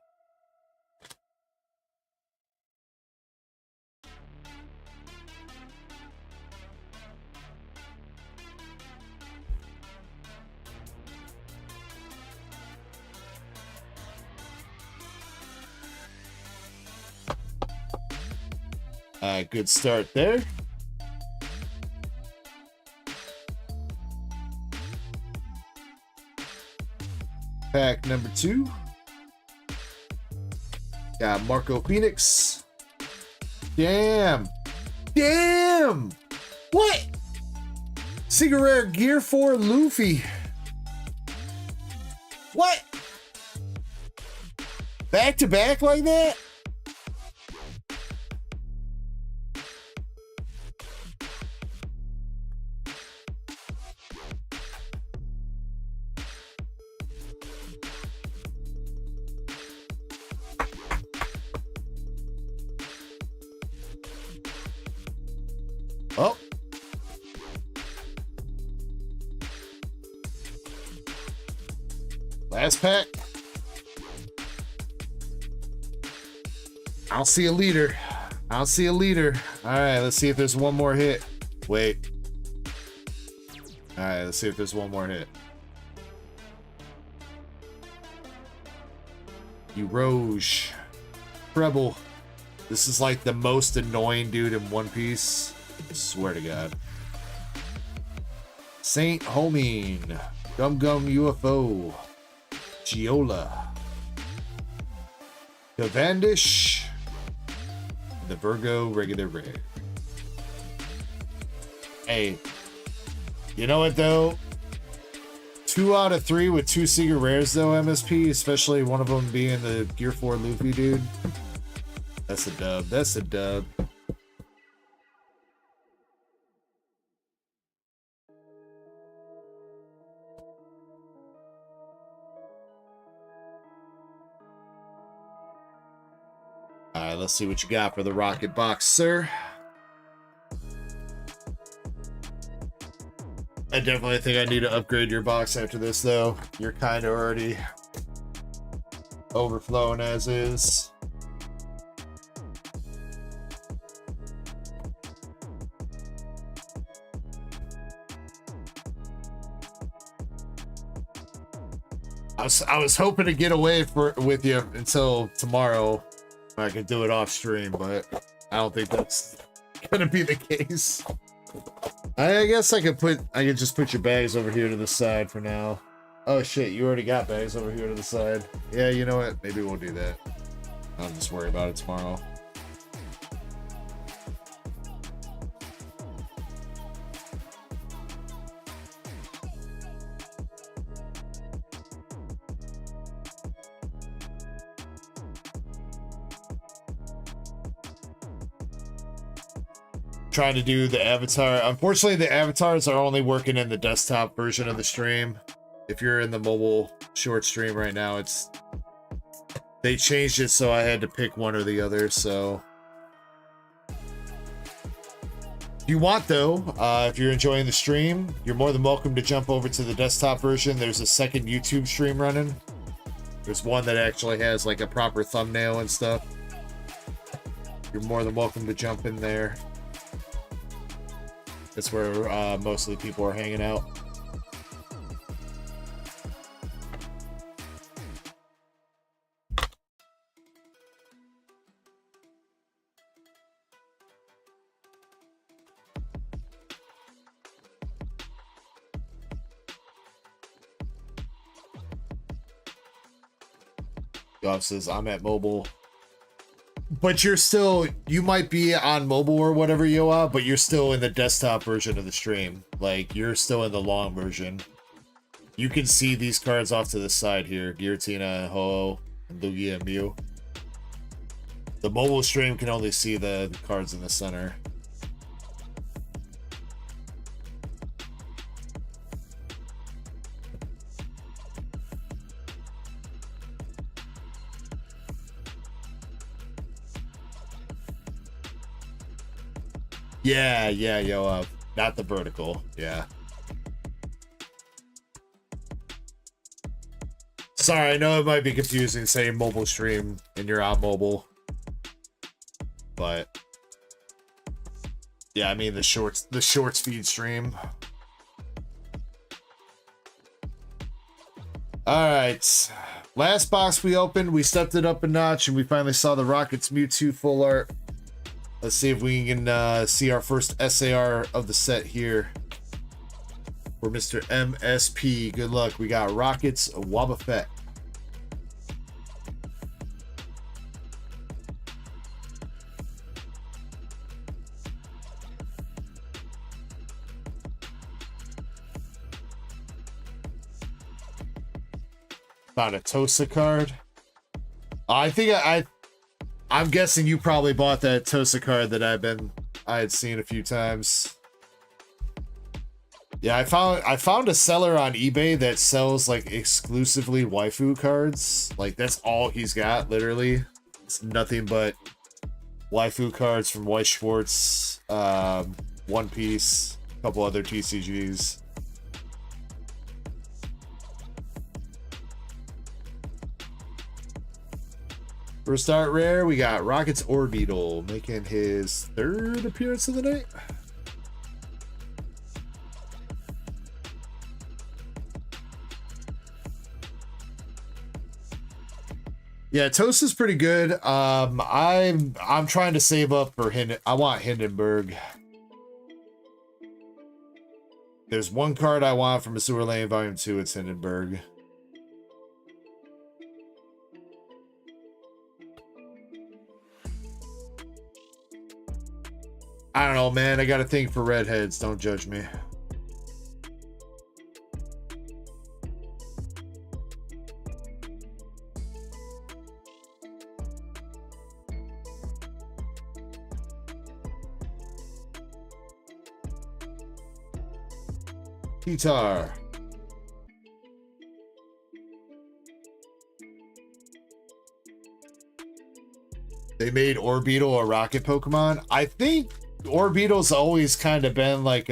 Good start there. Pack number 2. Got Marco Phoenix. Damn. Damn. What? Secret rare Gear 4 Luffy. What? Back to back like that? Oh. Last pack. I don't see a leader. I don't see a leader. All right, let's see if there's one more hit. Wait. All right, let's see if there's one more hit. Eroge. Treble. This is like the most annoying dude in One Piece. I swear to God. Saint Homine. Gum Gum UFO. Giola. Cavendish. The Virgo regular rare. Hey. You know what though? 2 out of 3 with 2 secret rares though, MSP, especially one of them being the Gear 4 Luffy dude. That's a dub. That's a dub. Alright, let's see what you got for the Rocket Box, sir. I definitely think I need to upgrade your box after this, though. You're kind of already overflowing as is. I was hoping to get away with you until tomorrow. I can do it off stream, but I don't think that's gonna be the case. I guess I could just put your bags over here to the side for now. Oh shit, you already got bags over here to the side. Yeah, you know what? Maybe we'll do that. I'll just worry about it tomorrow. Trying to do the avatar. Unfortunately, the avatars are only working in the desktop version of the stream. If you're in the mobile short stream right now, they changed it, so I had to pick one or the other. So if you want though, if you're enjoying the stream, you're more than welcome to jump over to the desktop version. There's a second YouTube stream running. There's one that actually has like a proper thumbnail and stuff. You're more than welcome to jump in there. That's where mostly people are hanging out. Goff says, I'm at mobile. but you're still, you might be on mobile or whatever, Yoa, but you're still in the desktop version of the stream. Like, you're still in the long version. You can see these cards off to the side here. Giratina, Ho, and Lugia, and Mew. The mobile stream can only see the cards in the center. Yeah, yo, not the vertical. Yeah. Sorry, I know it might be confusing saying mobile stream and you're on mobile. But yeah, I mean the short speed stream. Alright. Last box we opened, we stepped it up a notch and we finally saw the Rockets Mewtwo full art. Let's see if we can see our first SAR of the set here for Mr. MSP. Good luck. We got Rockets Wobbuffet. Found a Tosa card. I think I'm guessing you probably bought that Tosa card that I had seen a few times. Yeah, I found a seller on eBay that sells like exclusively waifu cards. Like that's all he's got, literally. It's nothing but waifu cards from Weiss Schwarz, One Piece, a couple other TCGs. First art rare, we got Rockets Orbeetle making his 3rd appearance of the night. Yeah, Toast is pretty good. I'm trying to save up for I want Hindenburg. There's one card I want from Azure Lane Volume 2, it's Hindenburg. I don't know, man. I got a thing for redheads. Don't judge me. Guitar. They made Orbeetle a rocket Pokemon. I think Orbeetle's always kind of been like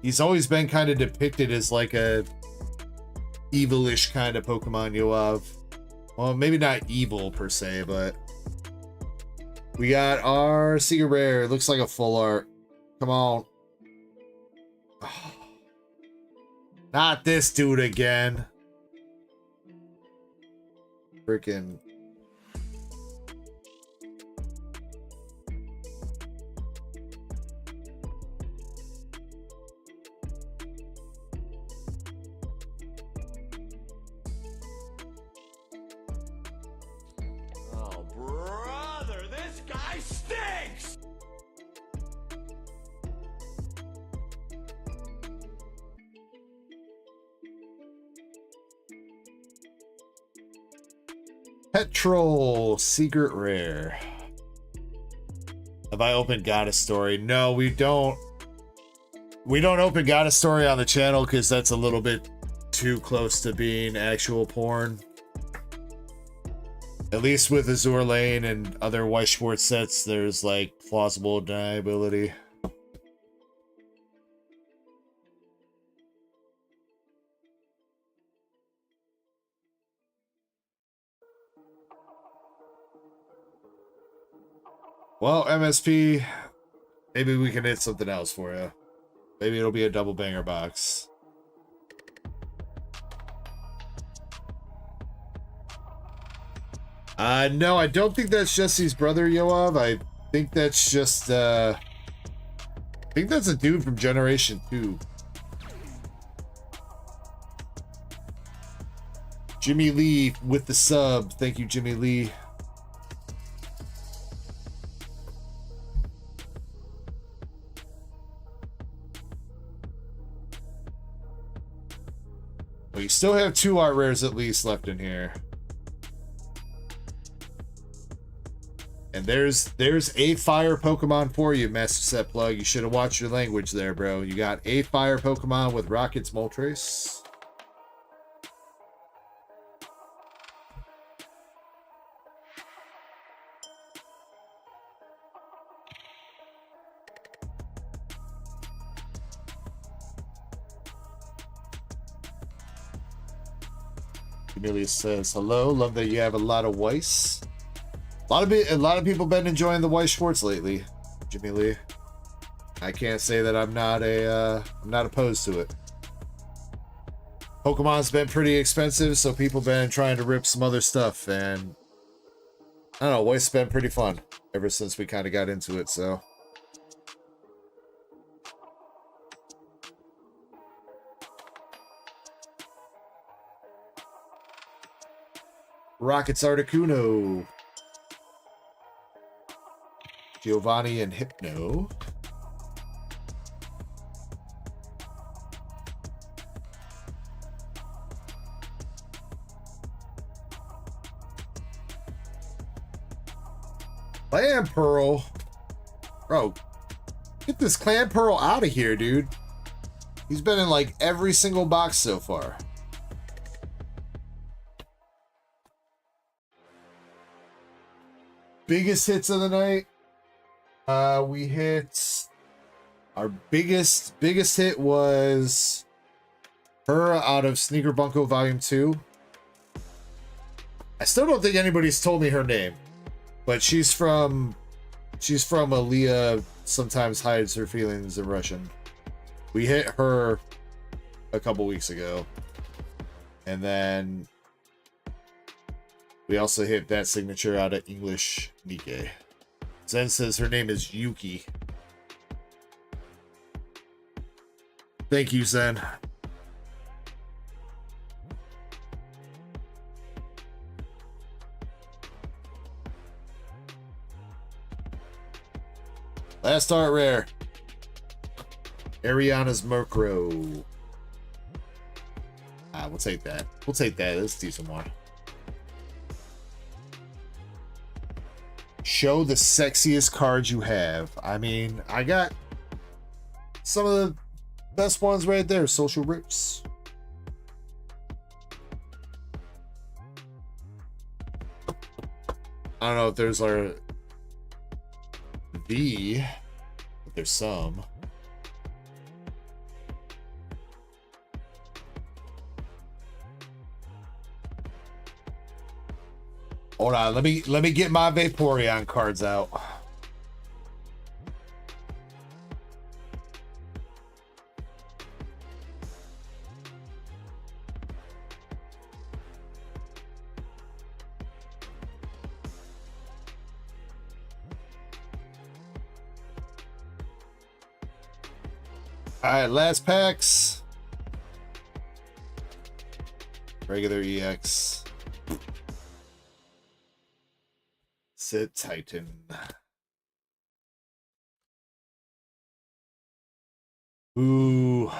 he's always been kind of depicted as like a evilish kind of Pokemon you have. Well, maybe not evil per se, but we got our Secret Rare. It looks like a full art. Come on. Oh. Not this dude again. Freaking. Oh, brother, this guy stinks! Petrol Secret Rare. Have I opened Goddess Story? No, we don't. We don't open Goddess Story on the channel because that's a little bit too close to being actual porn. At least with Azure Lane and other Weiss Schwarz sets, there's like plausible deniability. Well, MSP, maybe we can hit something else for you. Maybe it'll be a double banger box. No, I don't think that's Jesse's brother, Yoav. I think that's just, I think that's a dude from Generation 2. Jimmy Lee with the sub. Thank you, Jimmy Lee. still have 2 art rares at least left in here. And there's a fire Pokemon for you, Master Set Plug. You should have watched your language there, bro. You got a fire Pokemon with Rocket's Moltres. Amelia says, hello, love that you have a lot of Weiss. A lot of people been enjoying the Weiss Schwartz lately, Jamelia. I can't say that I'm not opposed to it. Pokemon's been pretty expensive, so people been trying to rip some other stuff, and I don't know, Weiss has been pretty fun ever since we kind of got into it, so. Rocket's Articuno. Giovanni and Hypno. Clan Pearl. Bro, get this Clan Pearl out of here, dude. He's been in like every single box so far. Biggest hits of the night. We hit our biggest hit was her out of Sneaker Bunko Volume 2. I still don't think anybody's told me her name, but she's from Aaliyah Sometimes Hides Her Feelings in Russian. We hit her a couple weeks ago, and then we also hit that signature out of English Nikke. Zen says her name is Yuki. Thank you, Zen. Last art rare. Ariana's Murkrow. We'll take that. We'll take that. Let's do some more. Show the sexiest cards you have. I mean, I got some of the best ones right there. Social Rips. I don't know if there's our V, but there's some. Hold on, let me get my Vaporeon cards out. All right, last packs. Regular EX. Sit Titan. Ooh.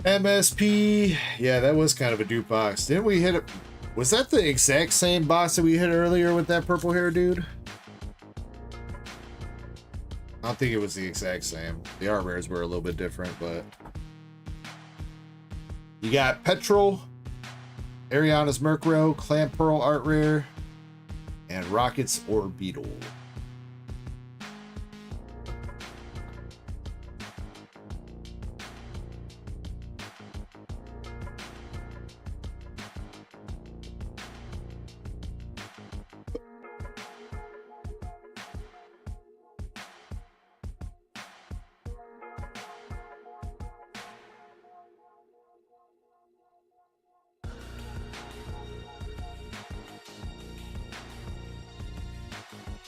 MSP. Yeah, that was kind of a dupe box. Didn't we hit it? Was that the exact same box that we hit earlier with that purple hair dude? I don't think it was the exact same. The art rares were a little bit different, but you got Petrol, Ariana's Murkrow, Clan Pearl art rare, and Rocket's Orbeetle.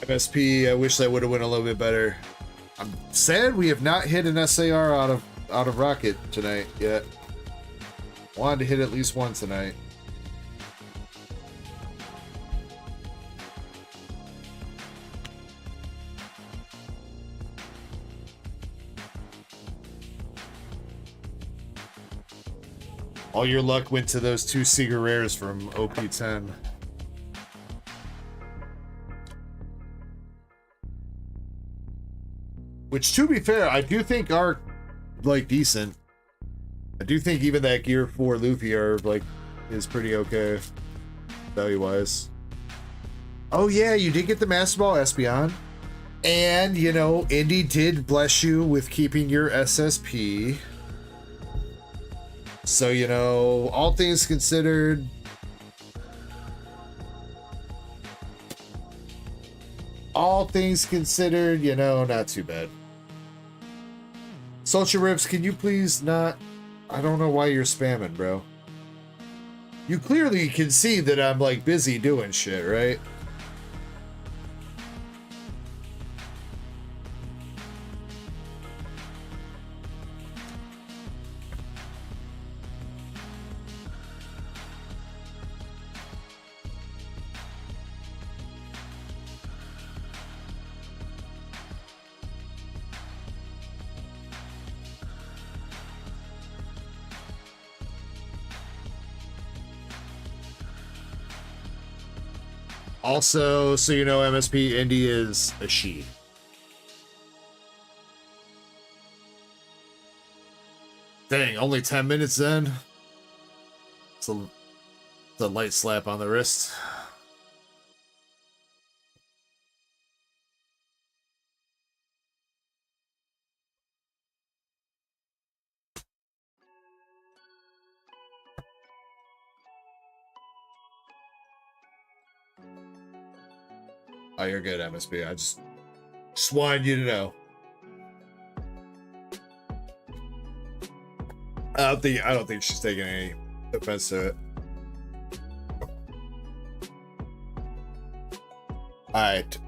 MSP, I wish that would have went a little bit better. I'm sad we have not hit an SAR out of out of rocket tonight yet. Wanted to hit at least one tonight. All your luck went to those 2 Seeger rares from OP10. Which, to be fair, I do think are, like, decent. I do think even that Gear 4 Luffy are, like, is pretty okay, value-wise. Oh, yeah, you did get the Master Ball Espeon. And, you know, Indy did bless you with keeping your SSP. So, you know, all things considered... All things considered, you know, not too bad. Soldier Rips, can you please not... I don't know why you're spamming, bro. You clearly can see that I'm, like, busy doing shit, right? Also, so you know, MSP, Indy is a she. Dang, only 10 minutes then? It's a light slap on the wrist. Oh, you're good, MSP. I just wanted you to know. I don't think she's taking any offense to it. Alright,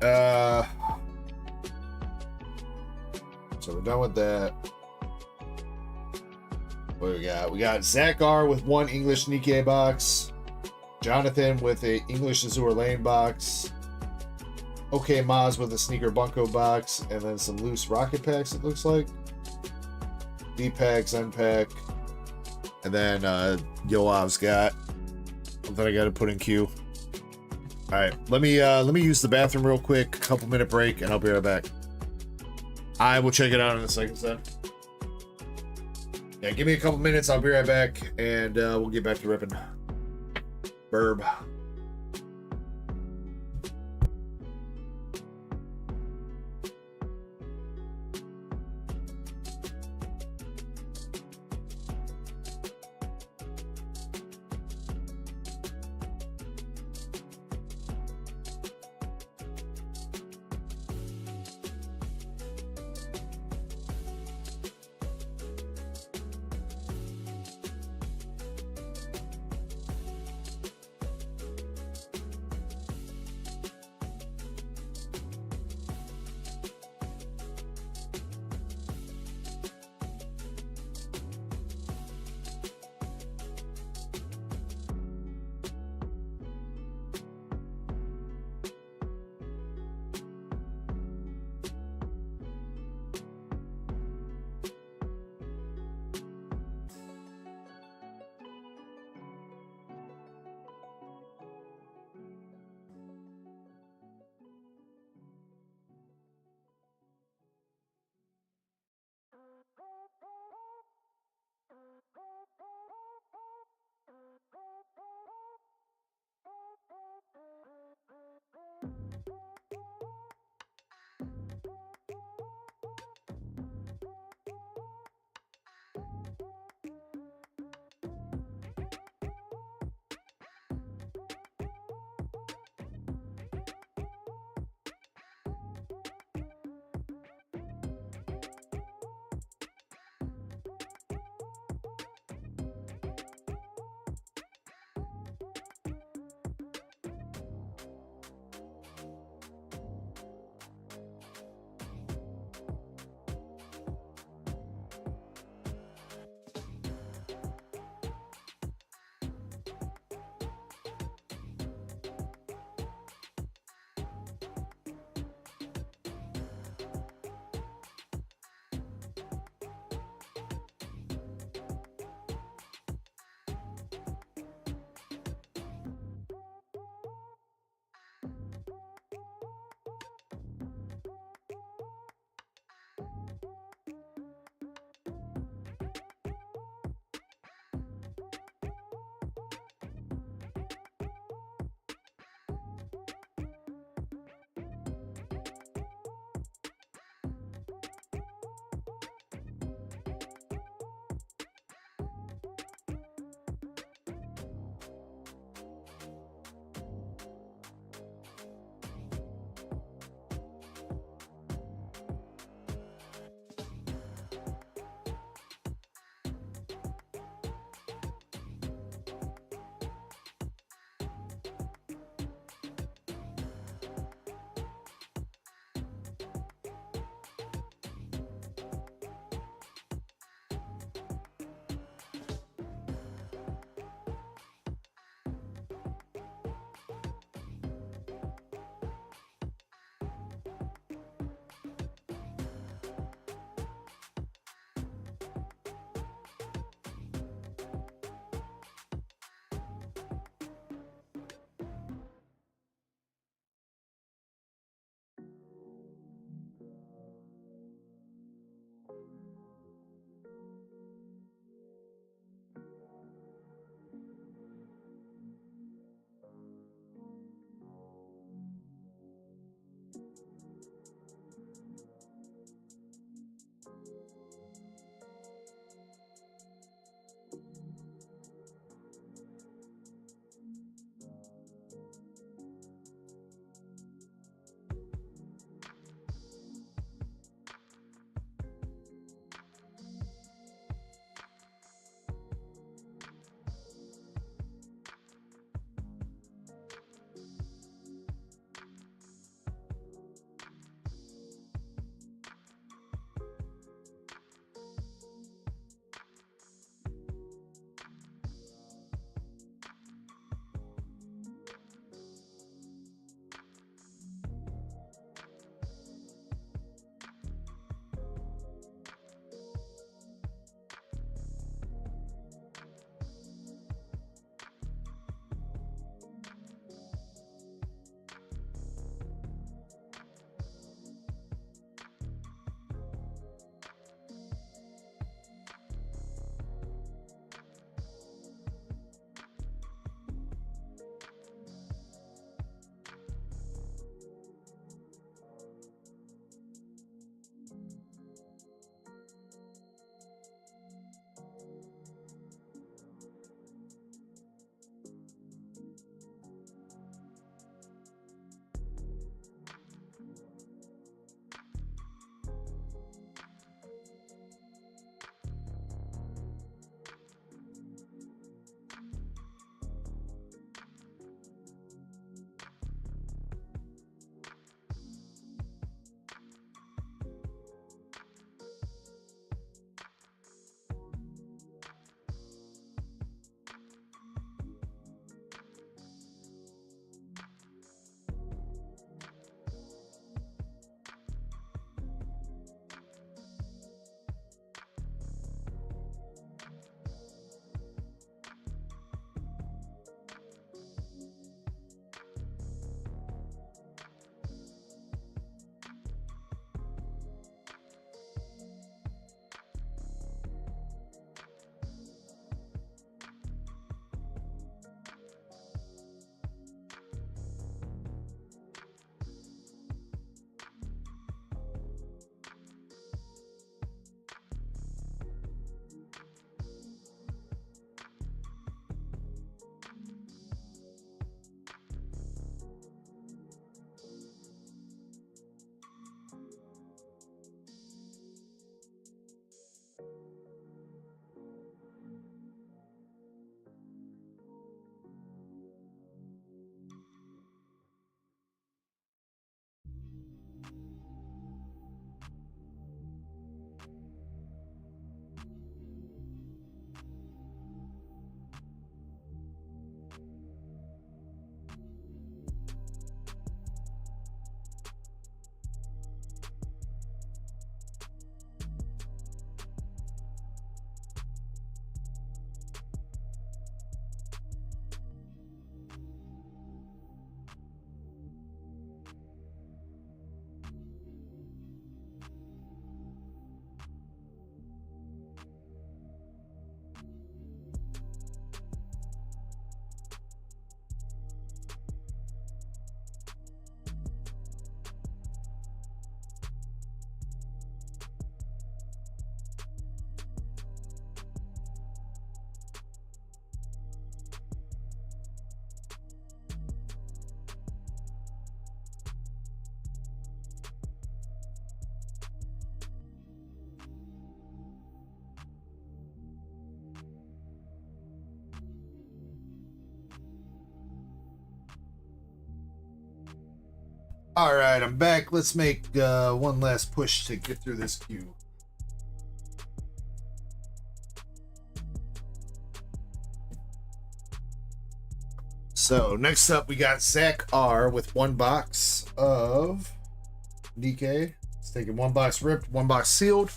so we're done with that. What do we got? We got Zach R with 1 English Nikke box, Jonathan with a English Azure Lane box, Okay Maz with a sneaker Bunko box, and then some loose rocket packs, it looks like. D-pack, Zen pack, and then Yoav's got something I gotta put in queue. Alright, let me use the bathroom real quick, couple minute break, and I'll be right back. I will check it out in a second, son. Yeah, give me a couple minutes, I'll be right back, and we'll get back to ripping. Burb. All right, I'm back. Let's make one last push to get through this queue. So next up, we got Zach R with one box of Nikke. It's taking one box ripped, one box sealed.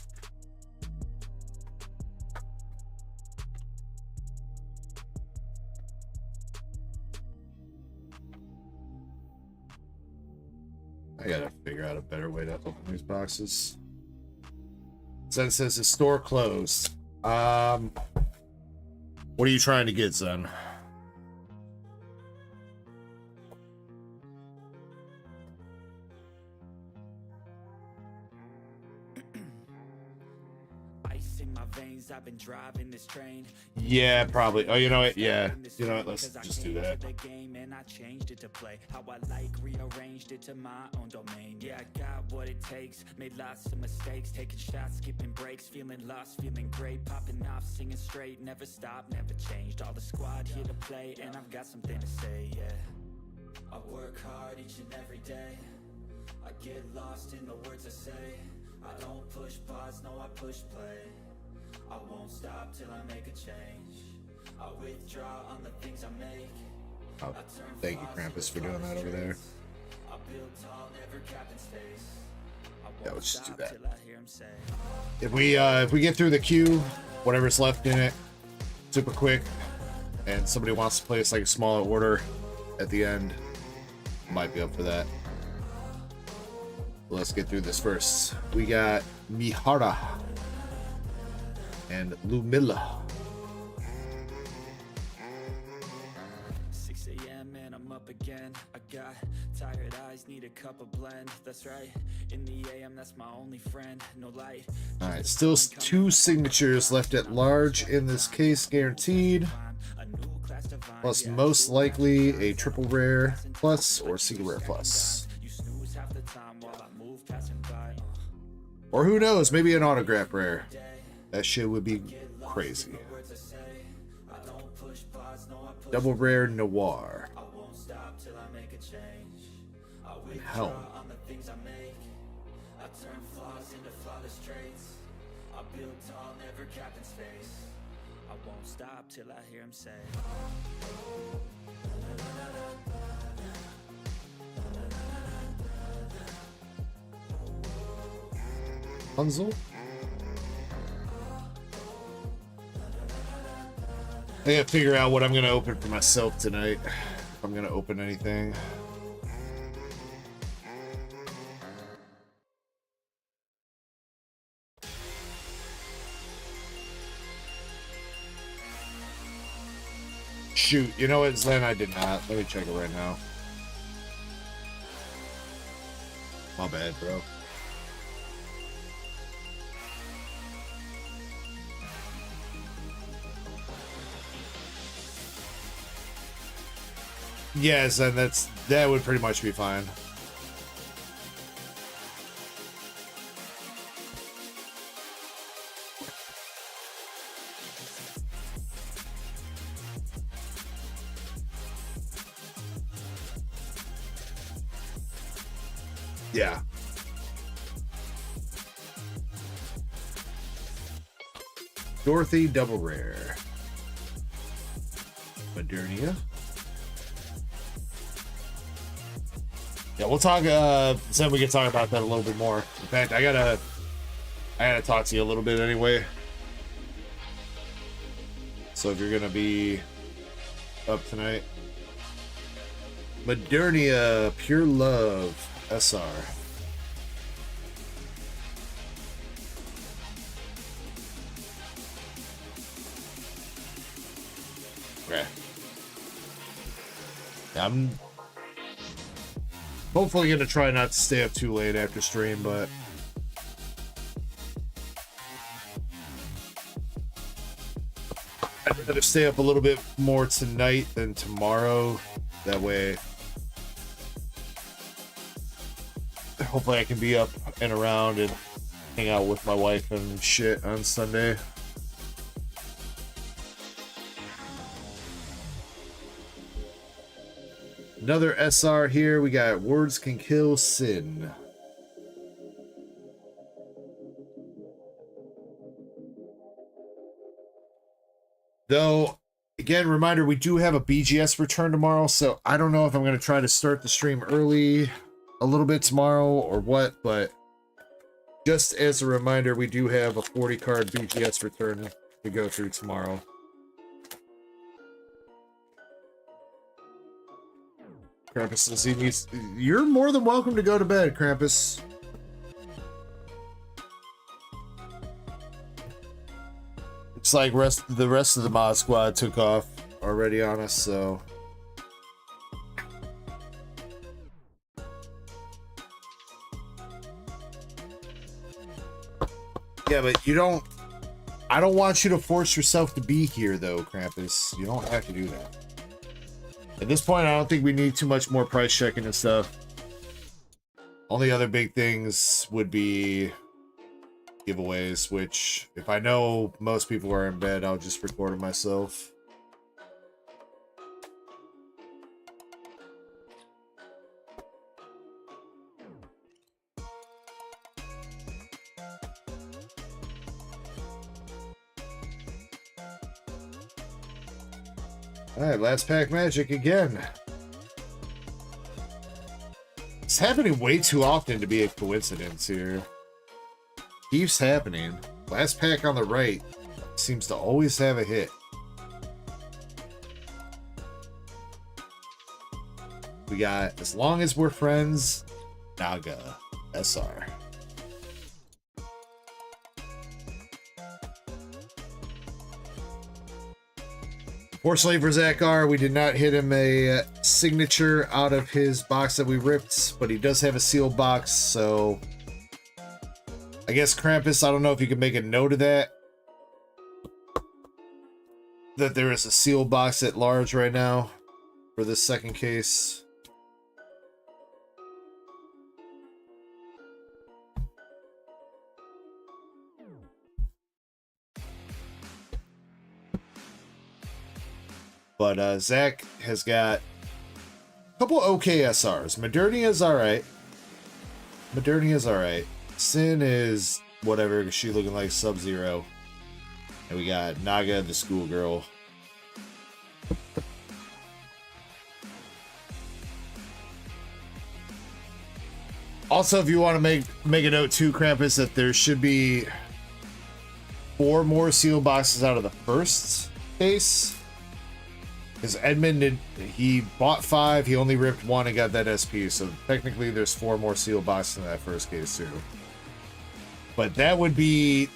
I gotta figure out a better way to open these boxes. Zen says the store closed. What are you trying to get, Zen? Ice in my veins, I've been driving this train. Yeah, probably. Oh, you know what? Yeah. You know what? Let's just do that. The game and I changed it to play how I like, rearranged it to my own domain. Yeah, I got what it takes, made lots of mistakes, taking shots, skipping breaks, feeling lost, feeling great, popping off, singing straight, never stopped, never changed. All the squad here to play, and I've got something to say. Yeah, I work hard each and every day. I get lost in the words I say. I don't push pause, no, I push play. I won't stop till I make a change. I withdraw on the things I make. Oh, thank you, Krampus, for doing that over there. I build tall, never capped in space. Yeah, let's just do that. If we get through the queue, whatever's left in it, super quick, and somebody wants to place like a smaller order at the end, might be up for that. Let's get through this first. We got Mihara and Lumilla. 6 a.m. and I'm up again. I got tired eyes, need a cup of blend. That's right. In the AM, that's my only friend. No light. All right, still 2 signatures left at large in this case, guaranteed. Plus, most likely a triple rare plus or single rare plus. Or who knows, maybe an autograph rare. That shit would be crazy. Double rare noir. And helm. I won't stop till I hear him say. Punzel? I gotta figure out what I'm gonna open for myself tonight. If I'm gonna open anything. Shoot, you know what, Zen? I did not. Let me check it right now. My bad, bro. Yes, and that would pretty much be fine. Yeah. Dorothy double rare. Modernia. Yeah, we'll talk, then we can talk about that a little bit more. In fact, I gotta talk to you a little bit anyway. So if you're gonna be up tonight. Modernia, Pure Love, SR. Okay. I'm hopefully gonna try not to stay up too late after stream, but I'd rather stay up a little bit more tonight than tomorrow. That way, hopefully I can be up and around and hang out with my wife and shit on Sunday. Another SR here. We got Words Can Kill Sin. Though, again, reminder, we do have a BGS return tomorrow, so I don't know if I'm going to try to start the stream early a little bit tomorrow or what, but just as a reminder, we do have a 40-card BGS return to go through tomorrow. Krampus says he needs... You're more than welcome to go to bed, Krampus. Looks like the rest of the mod squad took off already on us, so... Yeah, but you don't... I don't want you to force yourself to be here, though, Krampus. You don't have to do that. At this point, I don't think we need too much more price checking and stuff. Only other big things would be giveaways, which, if I know most people are in bed, I'll just record it myself. Alright, last pack magic again. It's happening way too often to be a coincidence here. Keeps happening. Last pack on the right seems to always have a hit. We got As Long As We're Friends, Naga, SR. Fortunately for Zach R, we did not hit him a signature out of his box that we ripped, but he does have a sealed box, so I guess Krampus, I don't know if you can make a note of that. That there is a sealed box at large right now for this second case. But Zach has got a couple okay SRs. Modernia is alright. Modernia is alright. Sin is whatever, because she's looking like Sub-Zero. And we got Naga, the schoolgirl. Also, if you want to make a note too, Krampus, that there should be 4 more sealed boxes out of the first case. Because Edmund, he bought 5, he only ripped 1 and got that SP, so technically there's 4 more sealed boxes in that first case too. But that would be...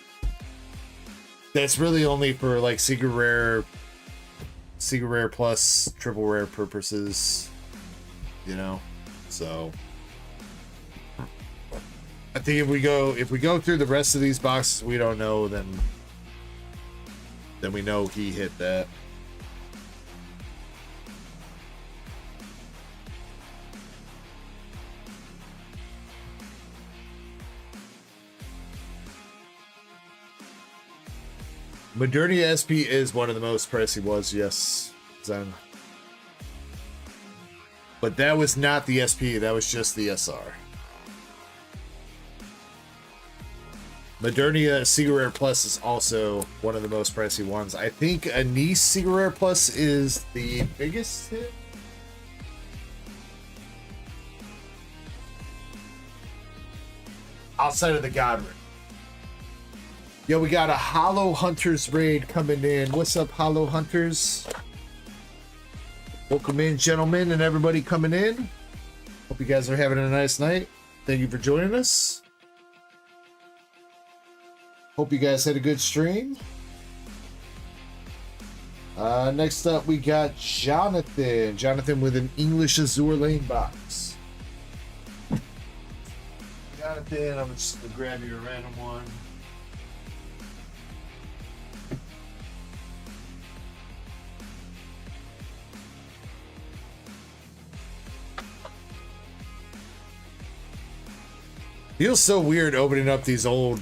That's really only for like Secret Rare plus Triple Rare purposes, you know? So... I think if we go through the rest of these boxes we don't know, then we know he hit that. Modernia SP is one of the most pricey ones, yes, Zen. But that was not the SP, that was just the SR. Modernia Secret Rare Plus is also one of the most pricey ones. I think Anise Secret Rare Plus is the biggest hit. Outside of the God Ring. Yo, we got a Hollow Hunters raid coming in. What's up, Hollow Hunters? Welcome in, gentlemen, and everybody coming in. Hope you guys are having a nice night. Thank you for joining us. Hope you guys had a good stream. Next up, we got Jonathan. Jonathan with an English Azure Lane box. Jonathan, I'm just going to grab you a random one. Feels so weird opening up these old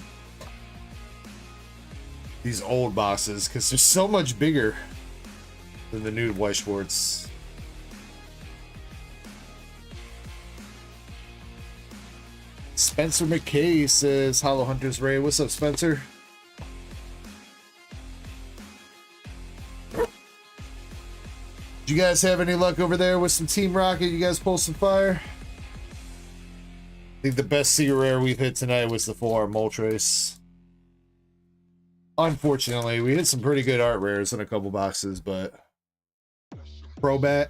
boxes because they're so much bigger than the new White Schwartz. Spencer McKay says, Hollow Hunters Ray. What's up, Spencer? Did you guys have any luck over there with some Team Rocket? You guys pull some fire? I think the best secret rare we've hit tonight was the 4 Moltres. Unfortunately, we hit some pretty good art rares in a couple boxes, but Crobat.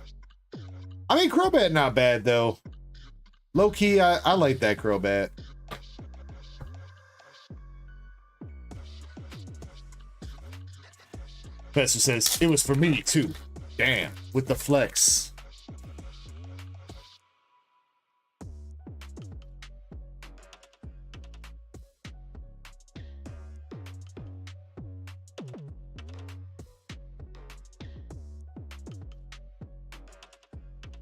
I mean, Crobat not bad though. Low key, I like that Crobat. Professor says it was for me too. Damn, with the flex.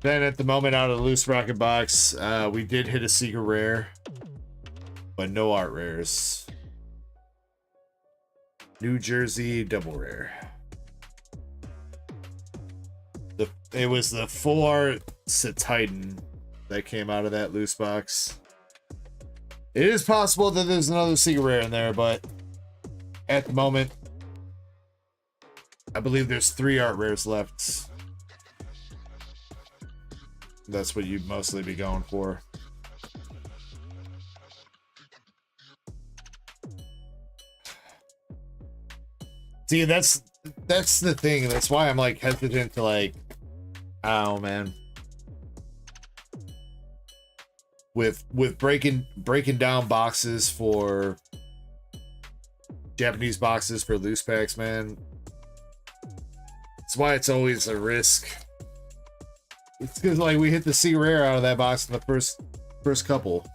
Then at the moment out of the loose rocket box, we did hit a secret rare, but no art rares. New Jersey double rare. It was the 4 Titan that came out of that loose box. It is possible that there's another secret rare in there, but at the moment, I believe there's 3 art rares left. That's what you'd mostly be going for. See, that's the thing. That's why I'm like hesitant to like, oh man. With breaking down boxes for Japanese boxes for loose packs, man. That's why it's always a risk. It's because like we hit the C rare out of that box in the first couple.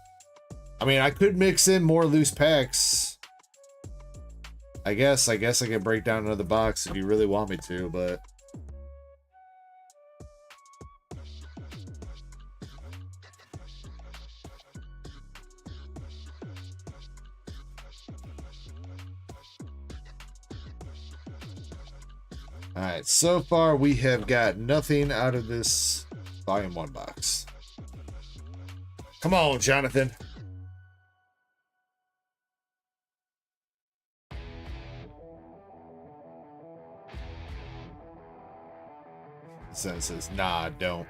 I mean, I could mix in more loose packs. I guess I could break down another box if you really want me to, but all right, so far we have got nothing out of this Volume 1 box. Come on, Jonathan. Sen says, nah, don't.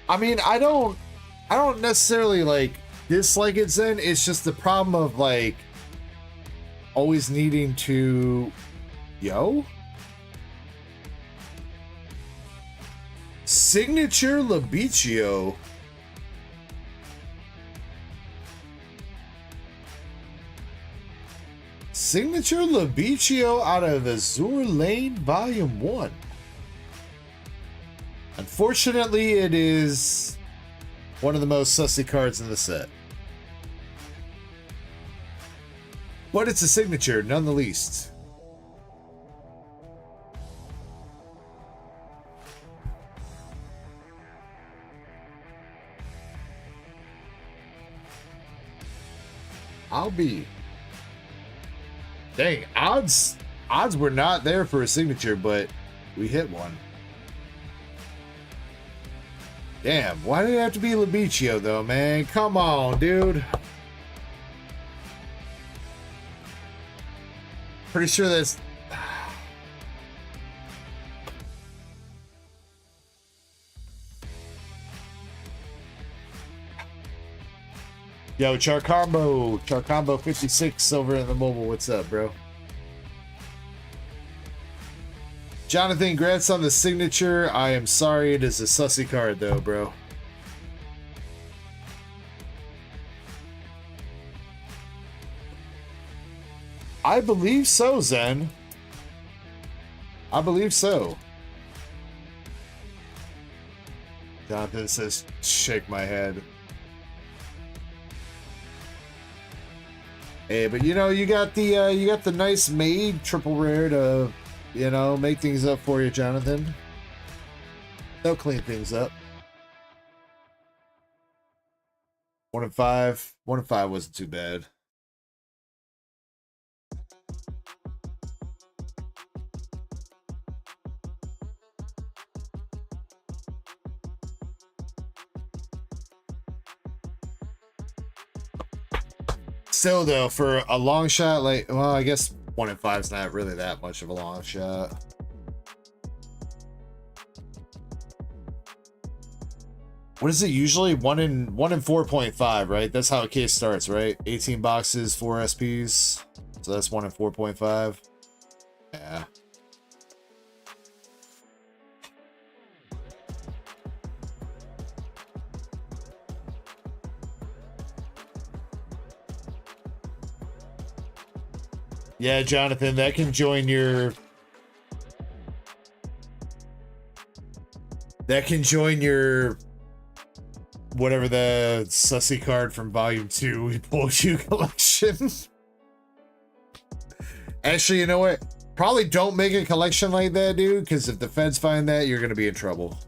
I mean, I don't necessarily like dislike it, Zen. It's just the problem of like always needing to signature Labichio. Signature Labichio out of Azure Lane Volume 1. Unfortunately, it is one of the most sussy cards in the set. But it's a signature, none the least. I'll be... Dang, odds were not there for a signature, but we hit one. Damn, why did it have to be Labichio though, man? Come on, dude. Pretty sure that's... Yo, Charcombo 56 over in the mobile. What's up, bro? Jonathan, congrats on the signature. I am sorry, it is a sussy card though, bro. I believe so, Zen. I believe so. Jonathan says, shake my head. Hey, but you know, you got the nice made triple rare to, you know, make things up for you, Jonathan. They'll clean things up. 1 and 5. 1 and 5 wasn't too bad. Still though, for a long shot, like, well, I guess 1 in 5 is not really that much of a long shot. What is it usually? 1 in 4.5, right? That's how a case starts, right? 18 boxes, 4 SPs. So that's 1 in 4.5. Yeah. Yeah, Jonathan, that can join your... That can join your... Whatever the sussy card from Volume 2 we pulled you collection. Actually, you know what? Probably don't make a collection like that, dude, because if the feds find that, you're going to be in trouble.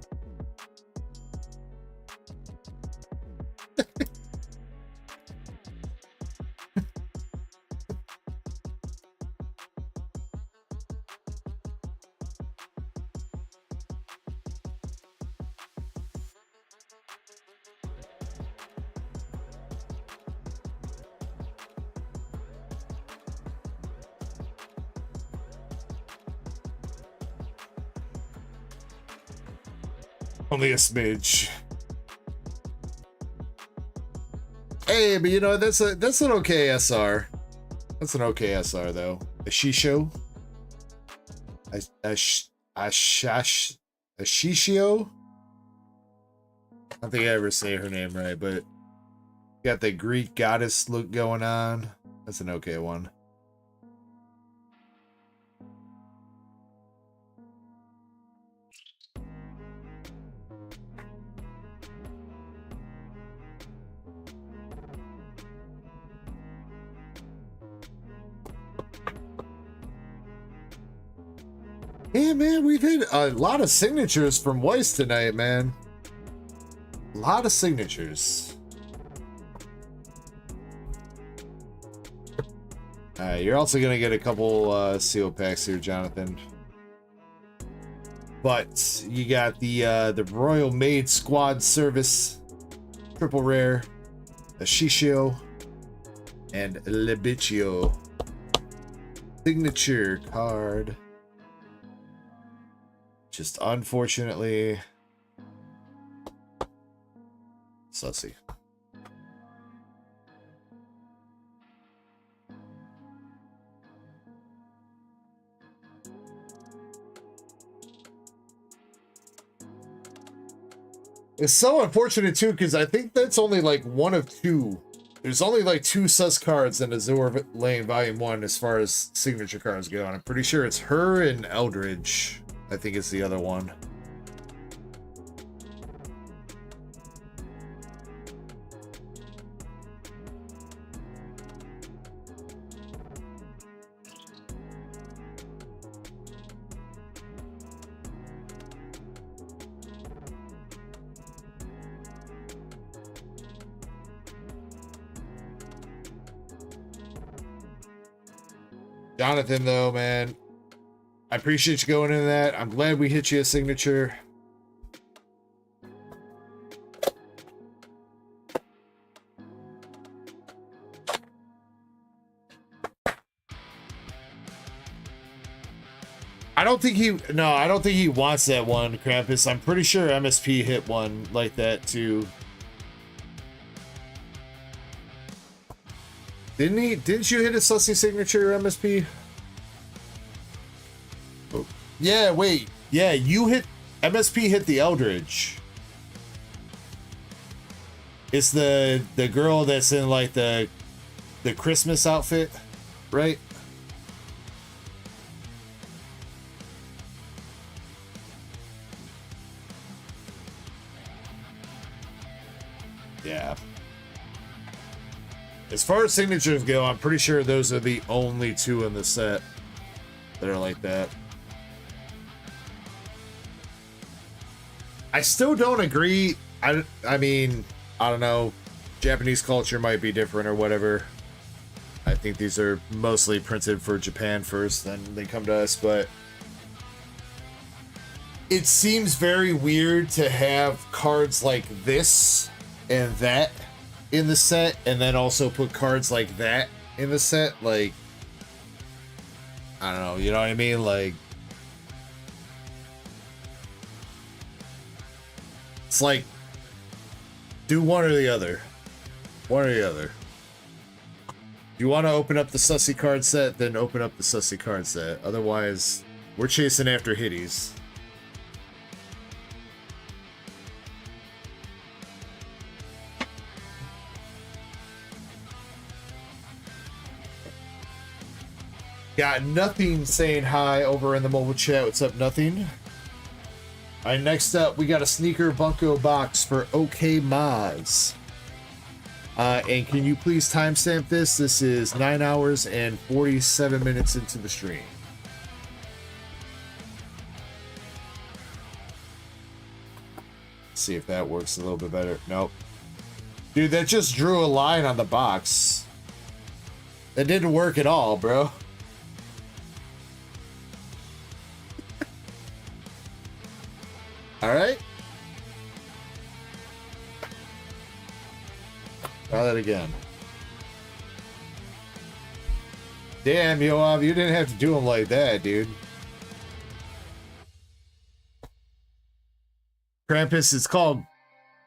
Only a smidge. Hey, but you know, that's an okay SR. That's an okay SR though. A Shishio. A Shishio. I don't think I ever say her name right, but got the Greek goddess look going on. That's an okay one. Yeah, man, we've hit a lot of signatures from Weiss tonight, man. A lot of signatures. Alright, you're also gonna get a couple seal packs here, Jonathan. But you got the Royal Maid Squad Service triple rare, a Shishio, and Lebiccio signature card. Just unfortunately sussy. It's so unfortunate too, because I think that's only like one of two. There's only like 2 sus cards in Azure Lane Volume 1 as far as signature cards go, and I'm pretty sure it's her and Eldridge. I think it's the other one. Jonathan, though, man, I appreciate you going into that. I'm glad we hit you a signature. I don't think he wants that one, Krampus. I'm pretty sure MSP hit one like that too. Didn't he? Didn't you hit a sussy signature, MSP? Oh. Yeah, wait. Yeah, you hit... MSP hit the Eldridge. It's the girl that's in, like, the Christmas outfit, right? Yeah. As far as signatures go, I'm pretty sure those are the only 2 in the set that are like that. I still don't agree. I mean, I don't know. Japanese culture might be different or whatever. I think these are mostly printed for Japan first, then they come to us, but it seems very weird to have cards like this and that in the set and then also put cards like that in the set, like, I don't know, you know what I mean? Like, it's like, do one or the other. One or the other. If you want to open up the sussy card set, then open up the sussy card set. Otherwise, we're chasing after hitties. Got Nothing saying hi over in the mobile chat. What's up, Nothing? All right, next up, we got a sneaker Bunko box for OK Maz. And can you please timestamp this? This is 9 hours and 47 minutes into the stream. See if that works a little bit better. Nope. Dude, that just drew a line on the box. That didn't work at all, bro. All right. Try that again. Damn, Yoav, you didn't have to do them like that, dude. Krampus,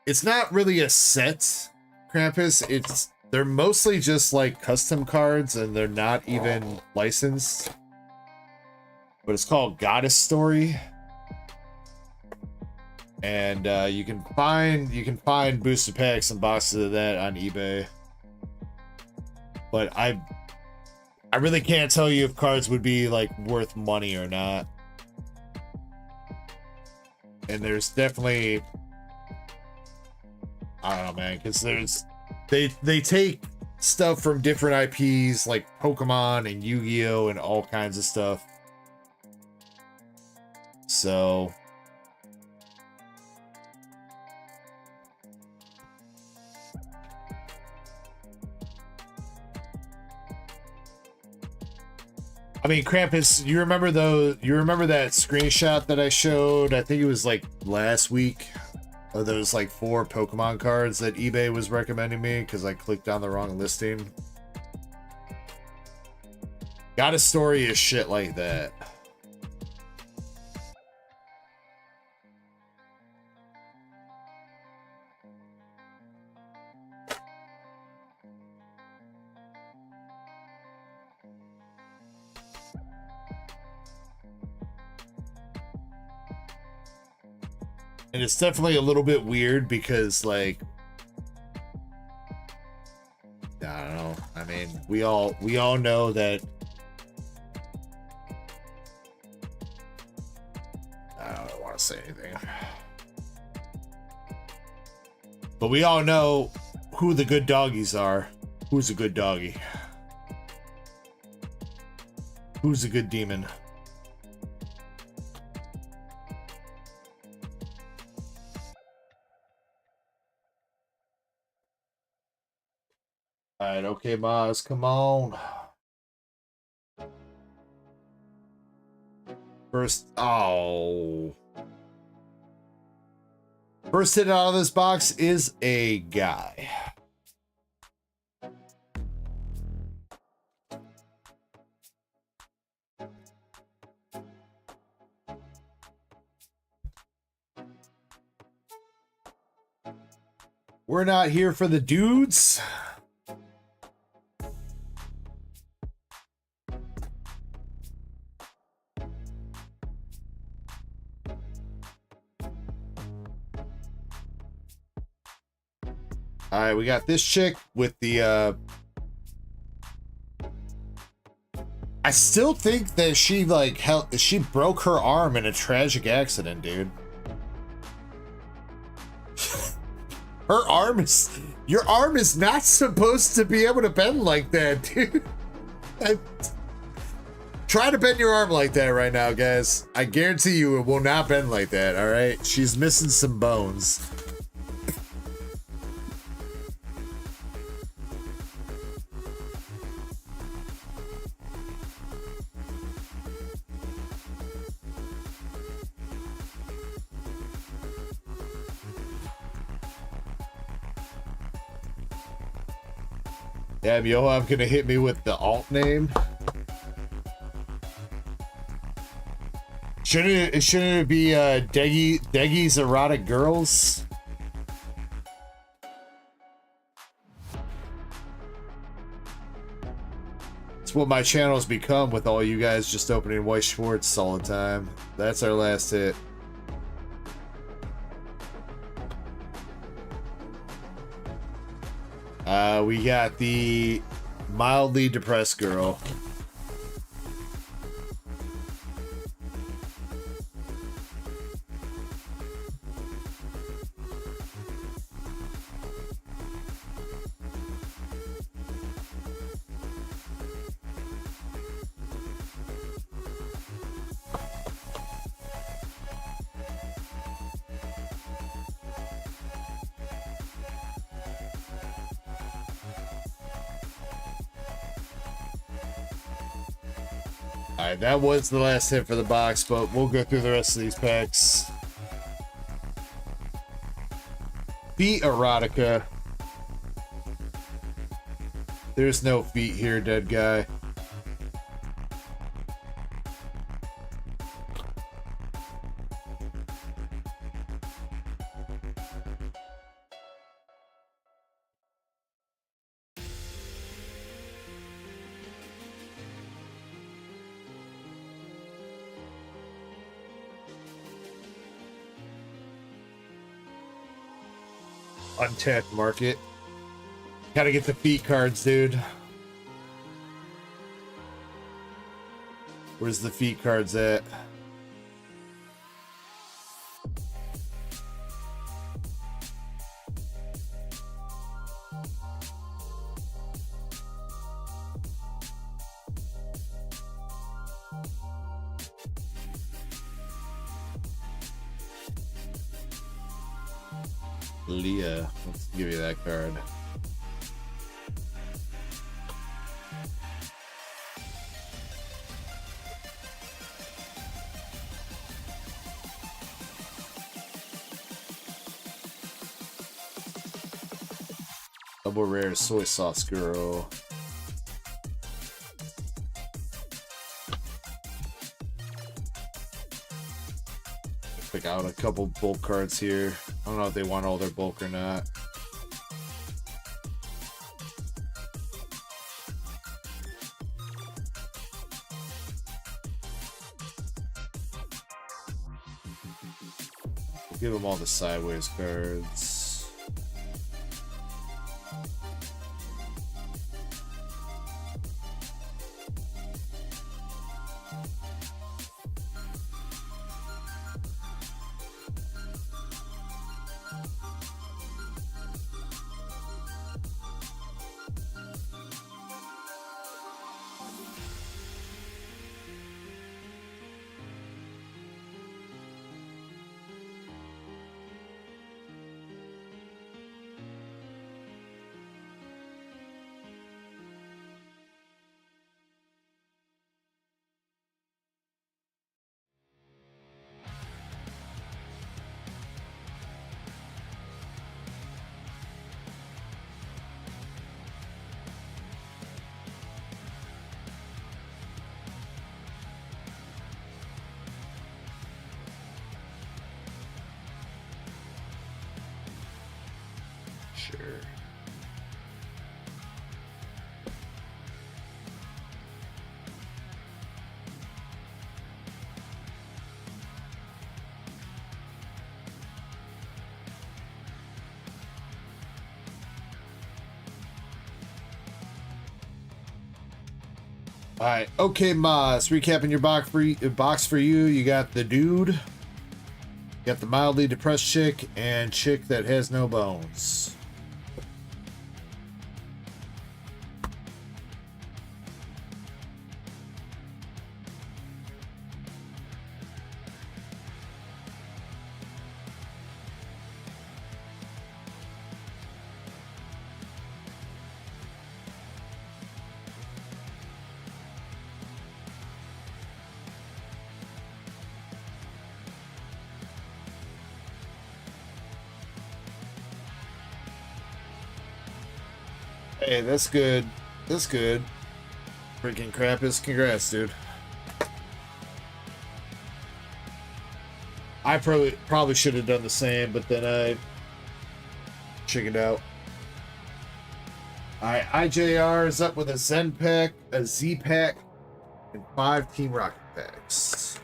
it's not really a set, Krampus. They're mostly just like custom cards and they're not even licensed. But it's called Goddess Story. And you can find booster packs and boxes of that on eBay. But I really can't tell you if cards would be like worth money or not. And there's definitely, I don't know, man, because they take stuff from different IPs like Pokemon and Yu-Gi-Oh and all kinds of stuff. So I mean, Krampus, you remember that screenshot that I showed? I think it was like last week of those like 4 Pokemon cards that eBay was recommending me because I clicked on the wrong listing. Goddess Story is shit like that. And it's definitely a little bit weird because, like, I don't know. I mean, we all know that. I don't want to say anything. But we all know who the good doggies are. Who's a good doggy? Who's a good demon? Alright, okay, Maz, come on. First hit out of this box is a guy. We're not here for the dudes. All right, we got this chick with the I still think that she she broke her arm in a tragic accident, dude. Your arm is not supposed to be able to bend like that, dude. Try to bend your arm like that right now, guys. I guarantee you it will not bend like that, all right? She's missing some bones. Damn, yo, I'm gonna hit me with the alt name. Shouldn't it be Deggy's Erotic Girls? It's what my channel's become with all you guys just opening White Schwartz all the time. That's our last hit. We got the mildly depressed girl. Alright, that was the last hit for the box, but we'll go through the rest of these packs. Feet erotica. There's no feet here, dead guy. Untapped market. Gotta get the feet cards, dude. Where's the feet cards at? Leah, let's give you that card. Double rare soy sauce girl. Pick out a couple bulk cards here. I don't know if they want all their bulk or not. Give them all the sideways cards. Sure. All right, okay, Moz. Recapping your box for you. You got the dude, you got the mildly depressed chick, and chick that has no bones. Hey, that's good. That's good. Freaking Krampus, congrats, dude. I probably should have done the same, but then I chickened out. Alright, IJR is up with a Zen pack, a Z pack, and 5 Team Rocket packs.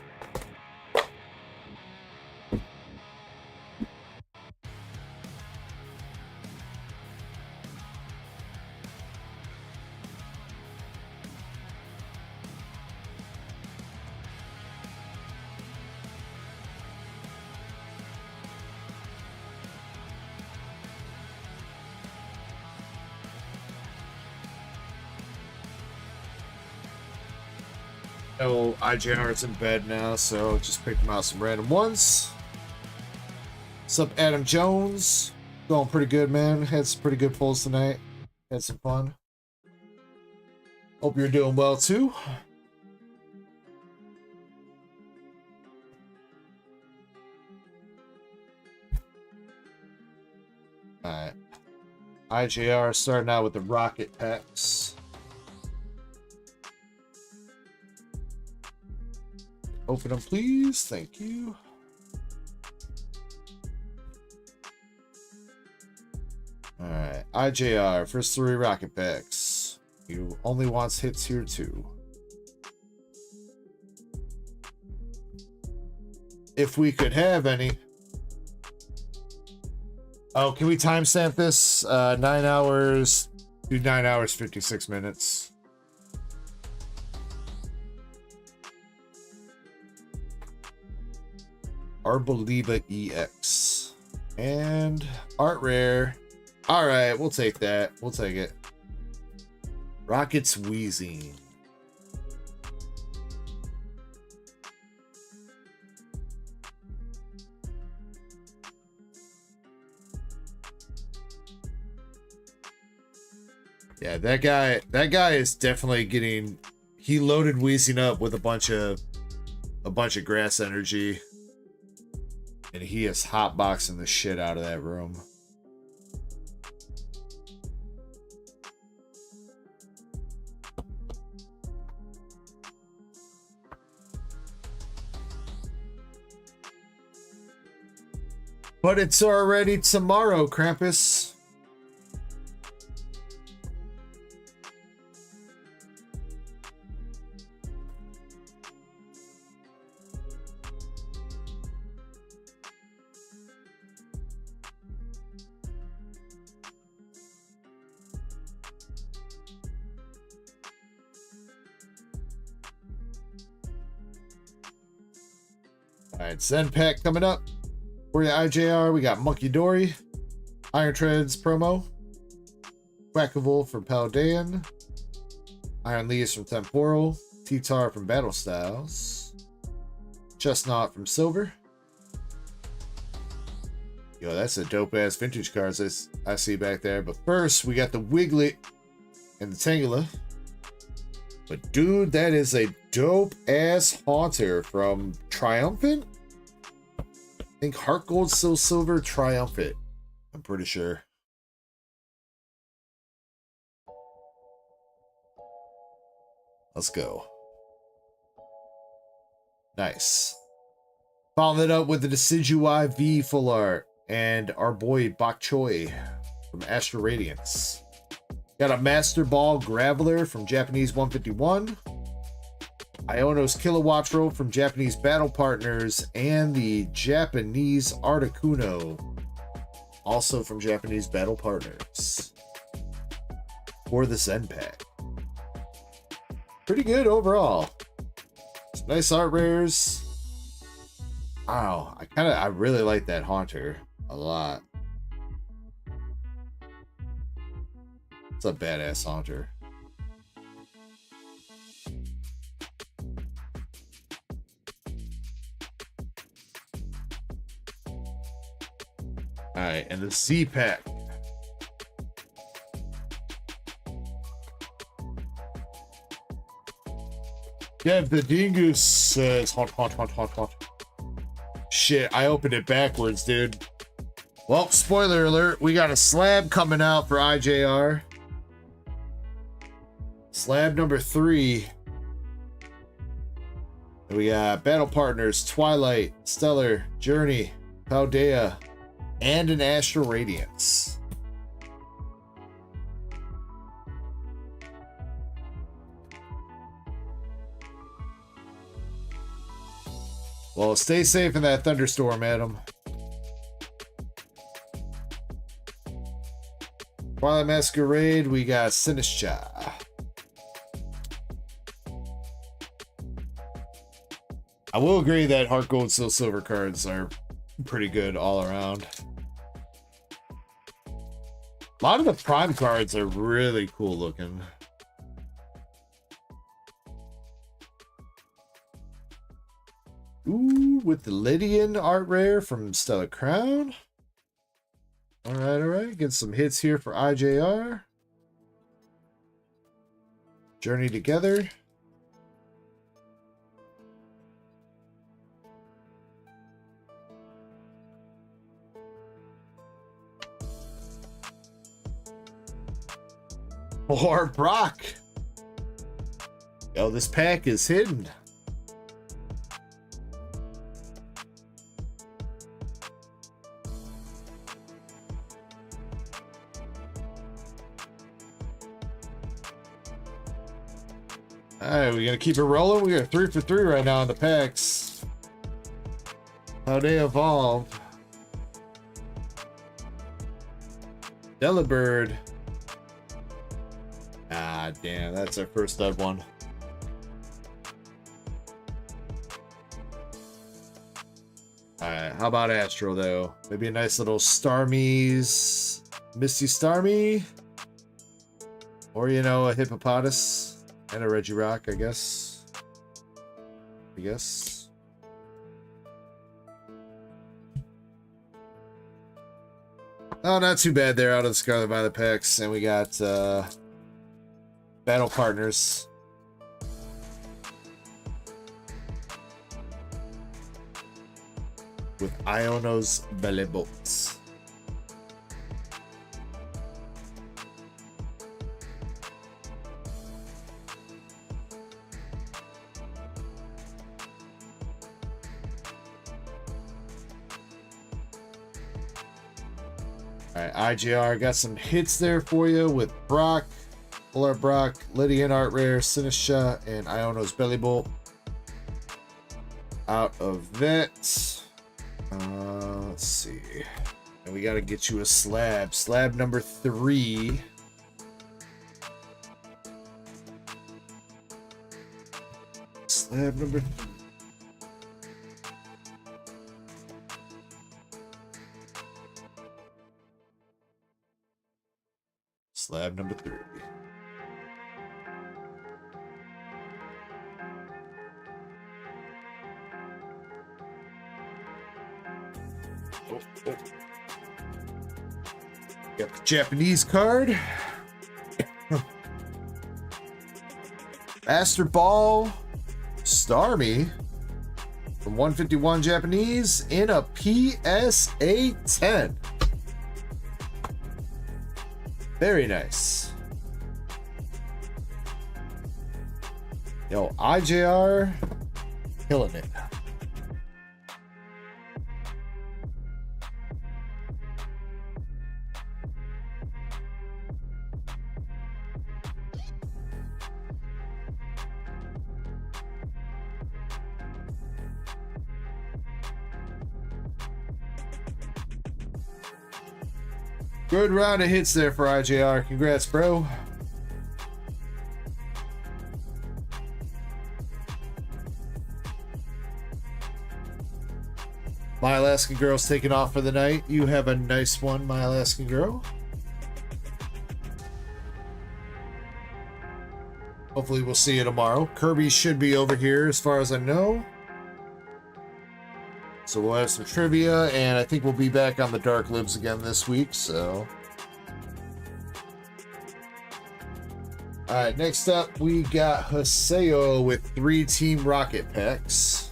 No, IJR is in bed now, so just picked him out some random ones. What's up, Adam Jones? Going pretty good, man. Had some pretty good pulls tonight. Had some fun. Hope you're doing well, too. Alright. IJR starting out with the rocket packs. Open them, please. Thank you. Alright. IJR, first 3 rocket packs. You only wants hits here too. If we could have any. Oh, can we timestamp this? 9 hours. Do 9 hours, 56 minutes. Arboliva EX. And art rare. Alright, we'll take that. We'll take it. Rockets wheezing. Yeah, that guy is definitely getting, he loaded wheezing up with a bunch of grass energy. And he is hotboxing the shit out of that room. But it's already tomorrow, Krampus. Alright, Zen Pack coming up. For your IJR, we got Monkey Dory, Iron Treads promo, Quackable from Paldean, Iron Leaves from Temporal, T-Tar from Battle Styles, Chestnut from Silver. Yo, that's a dope-ass vintage cards I see back there. But first, we got the Wiglet and the Tangela. But dude, that is a dope-ass Haunter from Triumphant? I think Heart Gold, Soul Silver, Triumphant. I'm pretty sure. Let's go. Nice. Following it up with the Decidui V full art and our boy Bok Choy from Astro Radiance. Got a Master Ball Graveler from Japanese 151. Iono's Kilowattrel from Japanese Battle Partners, and the Japanese Articuno, also from Japanese Battle Partners, for the Zen Pack. Pretty good overall. Some nice art rares. Wow, I really like that Haunter a lot. It's a badass Haunter. Alright, and the Z pack. Yeah, the Dingus says hot. Shit, I opened it backwards, dude. Well, spoiler alert, we got a slab coming out for IJR. Slab number 3. We got Battle Partners, Twilight, Stellar, Journey, Paldea, and an Astral Radiance. Well, stay safe in that thunderstorm, Adam. Twilight Masquerade, we got Sinistra. I will agree that Heart Gold, Soul Silver cards are pretty good all around. A lot of the Prime cards are really cool looking. Ooh, with the Lydian art rare from Stellar Crown. Alright. Get some hits here for IJR. Journey Together. Or Brock. Yo, this pack is hidden. Alright, we're gonna keep it rolling. We are 3 for 3 right now in the packs. How they evolve. Delibird. Ah, damn, that's our first stud one. Alright, how about Astro, though? Maybe a nice little Starmie's Misty Starmie? Or, you know, a Hippopotas and a Regirock, I guess. Oh, not too bad there out of the Scarlet Violet packs. And we got Battle Partners. With Iono's Belly Bolts. Alright, IGR got some hits there for you with Brock, Full Art Brock, Lydian Art Rare, Sinistra, and Iono's Belly Bolt. Out of that, let's see. And we got to get you a slab. Slab number 3. Slab number 3. Slab number 3. Oh. Got the Japanese card. Master Ball Starmie from 151 Japanese in a PSA 10. Very nice. Yo, IJR killing it. Good round of hits there for IJR. Congrats, bro. My Alaskan Girl's taking off for the night. You have a nice one, my Alaskan Girl. Hopefully we'll see you tomorrow. Kirby should be over here as far as I know. So we'll have some trivia, and I think we'll be back on the Dark Libs again this week, so. Alright, next up we got Haseo with 3 Team Rocket packs.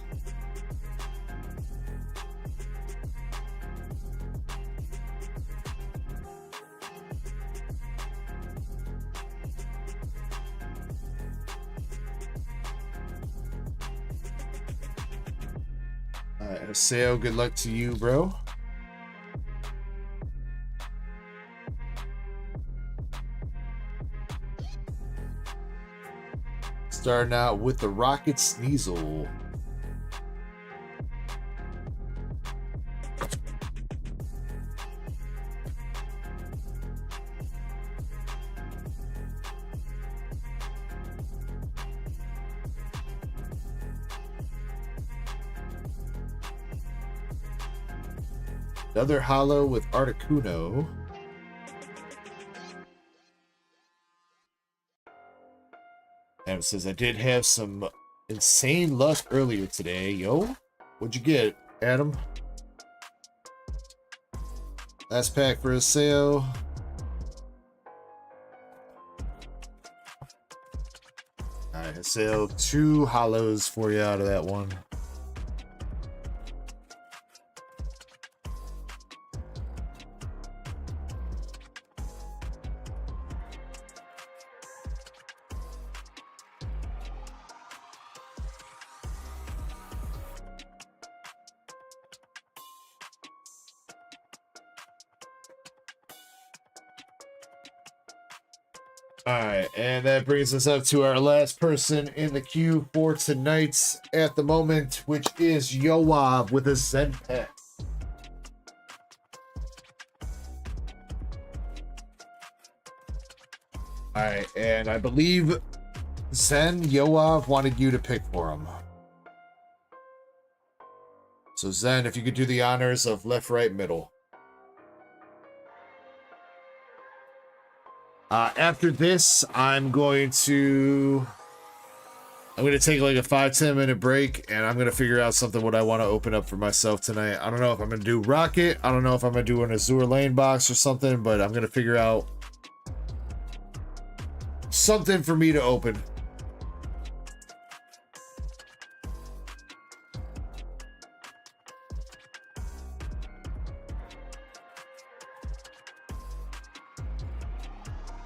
Alright, Haseo, good luck to you, bro. Starting out with the Rocket Sneasel. Another hollow with Articuno. And it says, I did have some insane luck earlier today. Yo, what'd you get, Adam? Last pack for a sale. Alright, a sale. 2 hollows for you out of that one. Alright, and that brings us up to our last person in the queue for tonight at the moment, which is Yoav with a Zen pack. Alright, and I believe Zen Yoav wanted you to pick for him. So Zen, if you could do the honors of left, right, middle. After this, I'm going to take like a 5-10 minute break, and I'm going to figure out something what I want to open up for myself tonight. I don't know if I'm going to do Rocket. I don't know if I'm going to do an Azure Lane box or something, but I'm going to figure out something for me to open.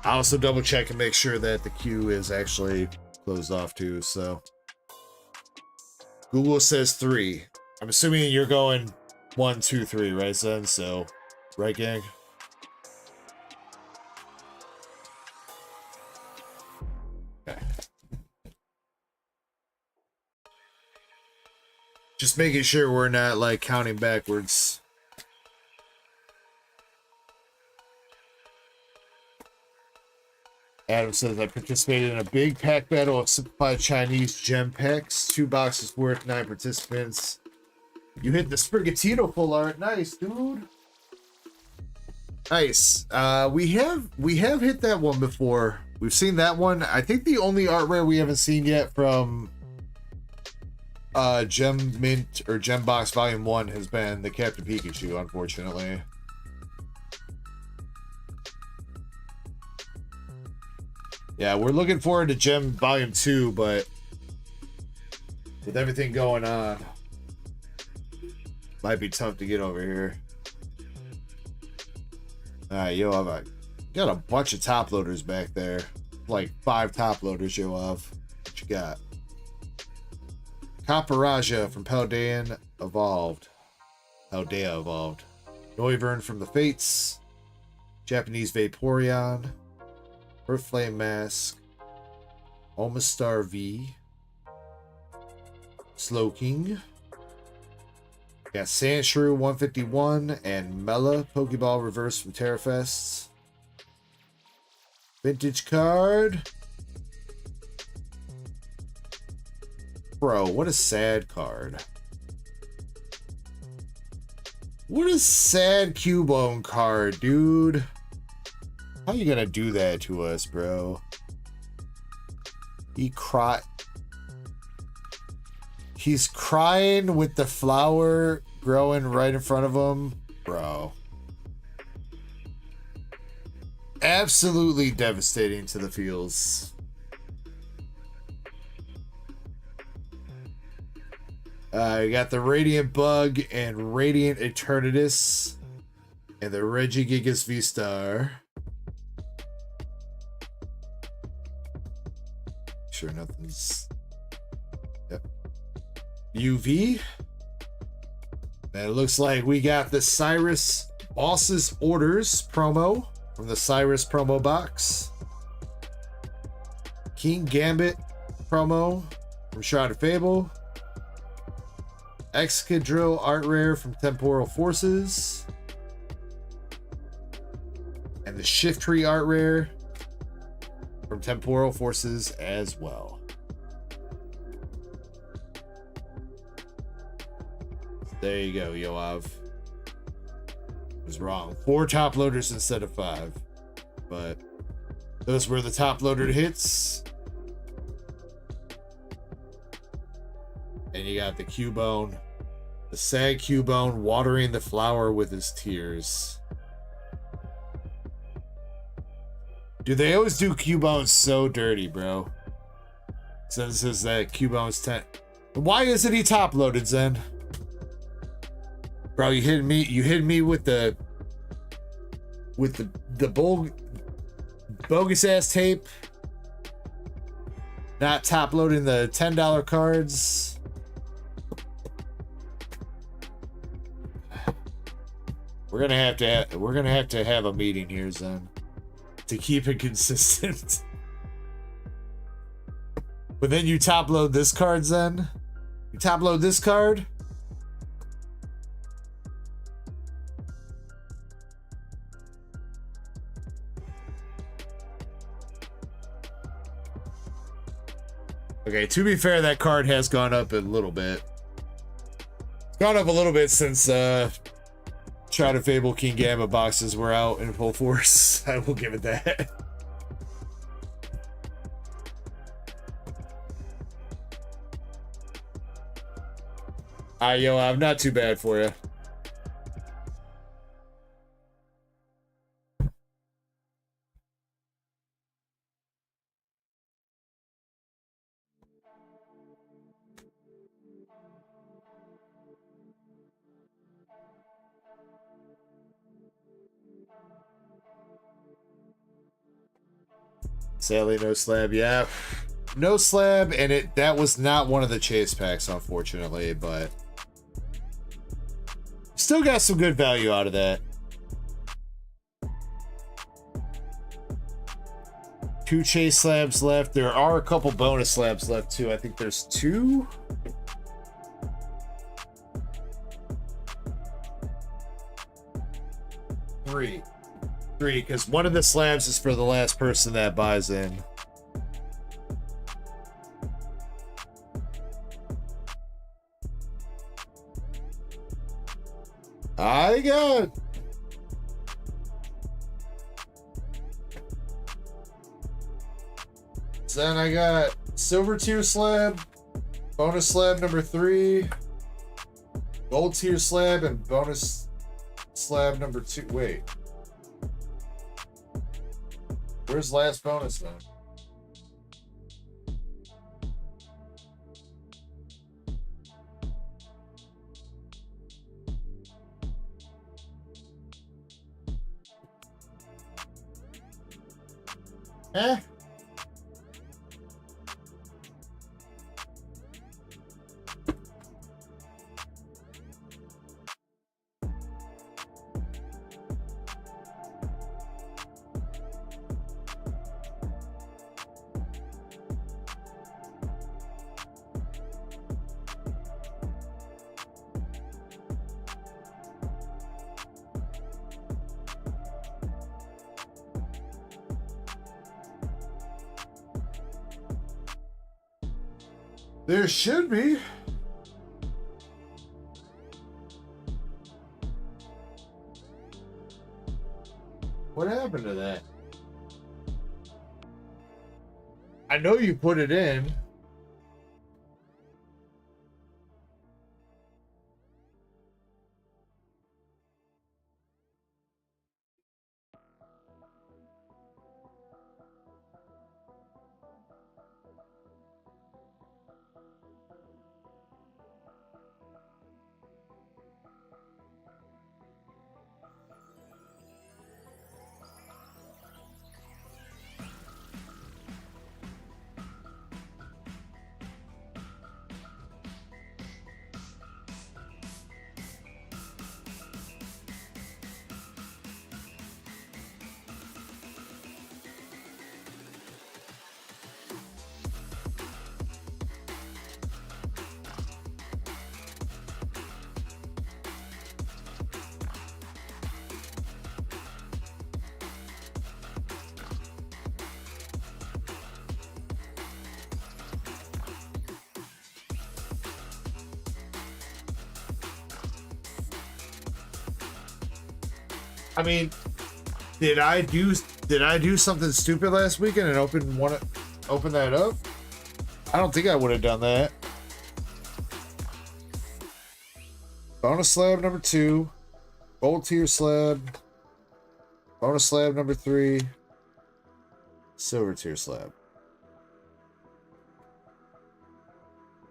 I also double check and make sure that the queue is actually closed off too. So Google says 3. I'm assuming you're going 1, 2, 3, right, Zen? So, right, gang? Okay. Just making sure we're not like counting backwards. Adam says, I participated in a big pack battle of simplified Chinese gem packs. 2 boxes worth, 9 participants. You hit the Sprigatito full art. Nice, dude. Nice. We have hit that one before. We've seen that one. I think the only art rare we haven't seen yet from Gem Mint or Gem Box Volume 1 has been the Captain Pikachu, unfortunately. Yeah, we're looking forward to Gem Volume 2, but with everything going on, might be tough to get over here. Alright, yo, I've got a bunch of top loaders back there. Like 5 top loaders, yo, what you got? Camparaja from Paldean Evolved. Paldea Evolved. Noivern from the Fates. Japanese Vaporeon. Earthflame Mask, Omastar V, Slowking, got Sandshrew 151 and Mela Pokeball Reverse from Terrafest. Vintage card. Bro, what a sad card. What a sad Cubone card, dude. How you gonna do that to us, bro? He's crying with the flower growing right in front of him, bro. Absolutely devastating to the feels. You got the Radiant Bug and Radiant Eternatus and the Regigigas V-Star. Sure nothing's... Yep. UV. And it looks like we got the Cyrus Boss's Orders promo from the Cyrus promo box. King Gambit promo from Shrouded Fable. Excadrill art rare from Temporal Forces. And the Shift Tree art rare from Temporal Forces as well. There you go, Yoav. Was wrong. 4 top loaders instead of 5. But those were the top loaded hits. And you got the Cubone. The sad Cubone watering the flower with his tears. Dude, they always do Cubones so dirty, bro. Zen says that Cubone's 10. Why isn't he top loaded, Zen? Bro, you hit me with the bogus ass tape. Not top loading the $10 cards. We're gonna have to have a meeting here, Zen, to keep it consistent. But then you top load this card, Zen. You top load this card. Okay, to be fair, that card has gone up a little bit. It's gone up a little bit since Shrouded Fable King Gambit boxes were out in full force. I will give it that. Yo, I'm not too bad for you. Sadly, no slab. Yeah, no slab, and that was not one of the chase packs, unfortunately, but still got some good value out of that. 2 chase slabs left. There are a couple bonus slabs left too. I think there's 2. Three, because one of the slabs is for the last person that buys in. I got. Then I got silver tier slab, bonus slab number 3, gold tier slab, and bonus slab number 2. Wait. Where's last bonus then? Eh? There should be. What happened to that? I know you put it in. I mean, did I do something stupid last weekend and open that up? I don't think I would have done that. Bonus slab number 2, gold tier slab, bonus slab number 3, silver tier slab.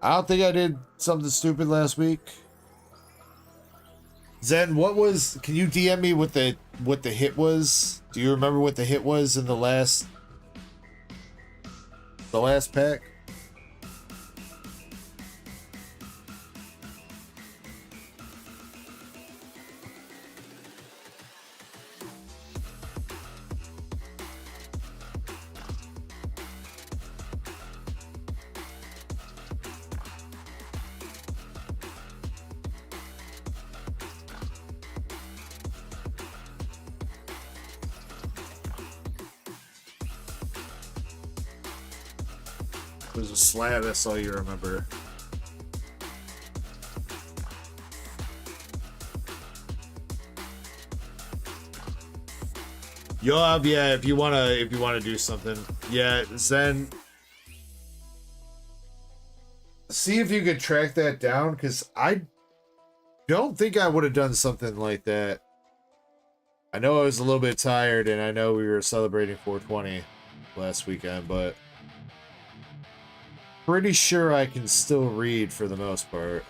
I don't think I did something stupid last week. Zen, can you DM me what the hit was? Do you remember what the hit was in the last pack? It was a slab, that's all you remember. Yoav, yeah, if you wanna do something. Yeah, Zen. See if you could track that down, because I don't think I would have done something like that. I know I was a little bit tired, and I know we were celebrating 420 last weekend, but pretty sure I can still read for the most part.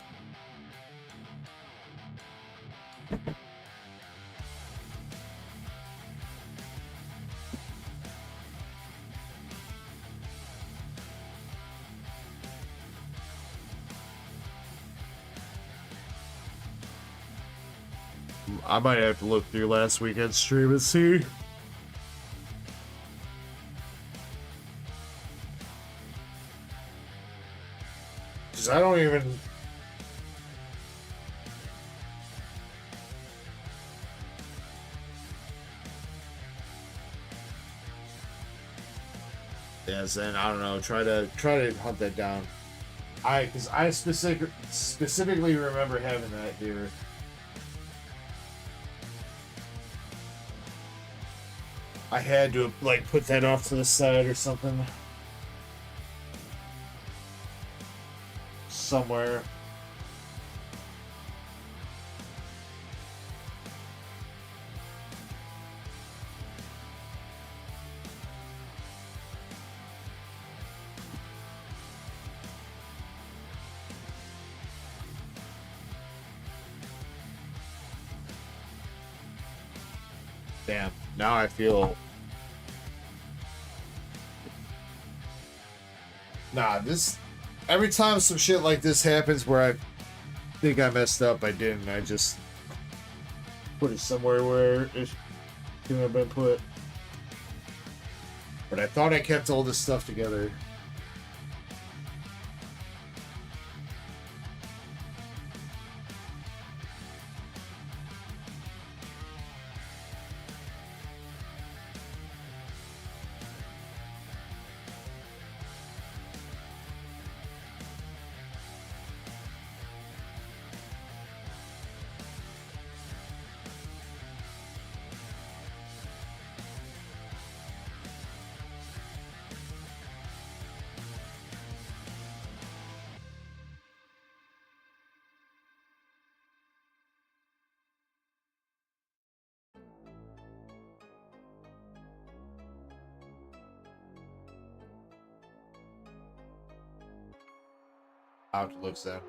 I might have to look through last weekend's stream and see. Because I don't even... Yeah, Zen, I don't know. Try to hunt that down. Because I specifically remember having that here. I had to, like, put that off to the side or something. Somewhere. Damn, now I feel... Nah, every time some shit like this happens where I think I messed up, I didn't. I just put it somewhere where it shouldn't have been put. But I thought I kept all this stuff together. How it looks at.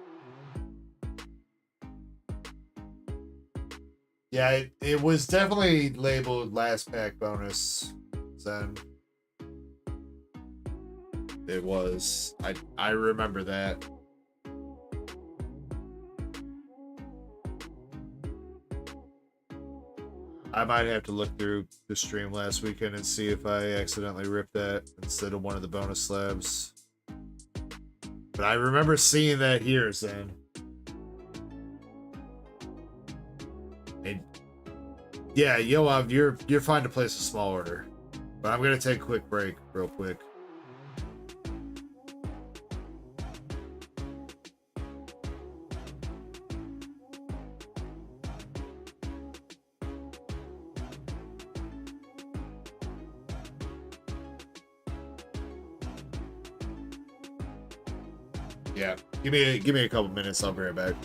Yeah, it was definitely labeled last pack bonus. Then it was. I remember that. I might have to look through the stream last weekend and see if I accidentally ripped that instead of one of the bonus slabs. But I remember seeing that here, Zen. And yeah, Yoav, you're fine to place a small order. But I'm gonna take a quick break, real quick. Yeah. Give me a couple minutes. I'll be right back.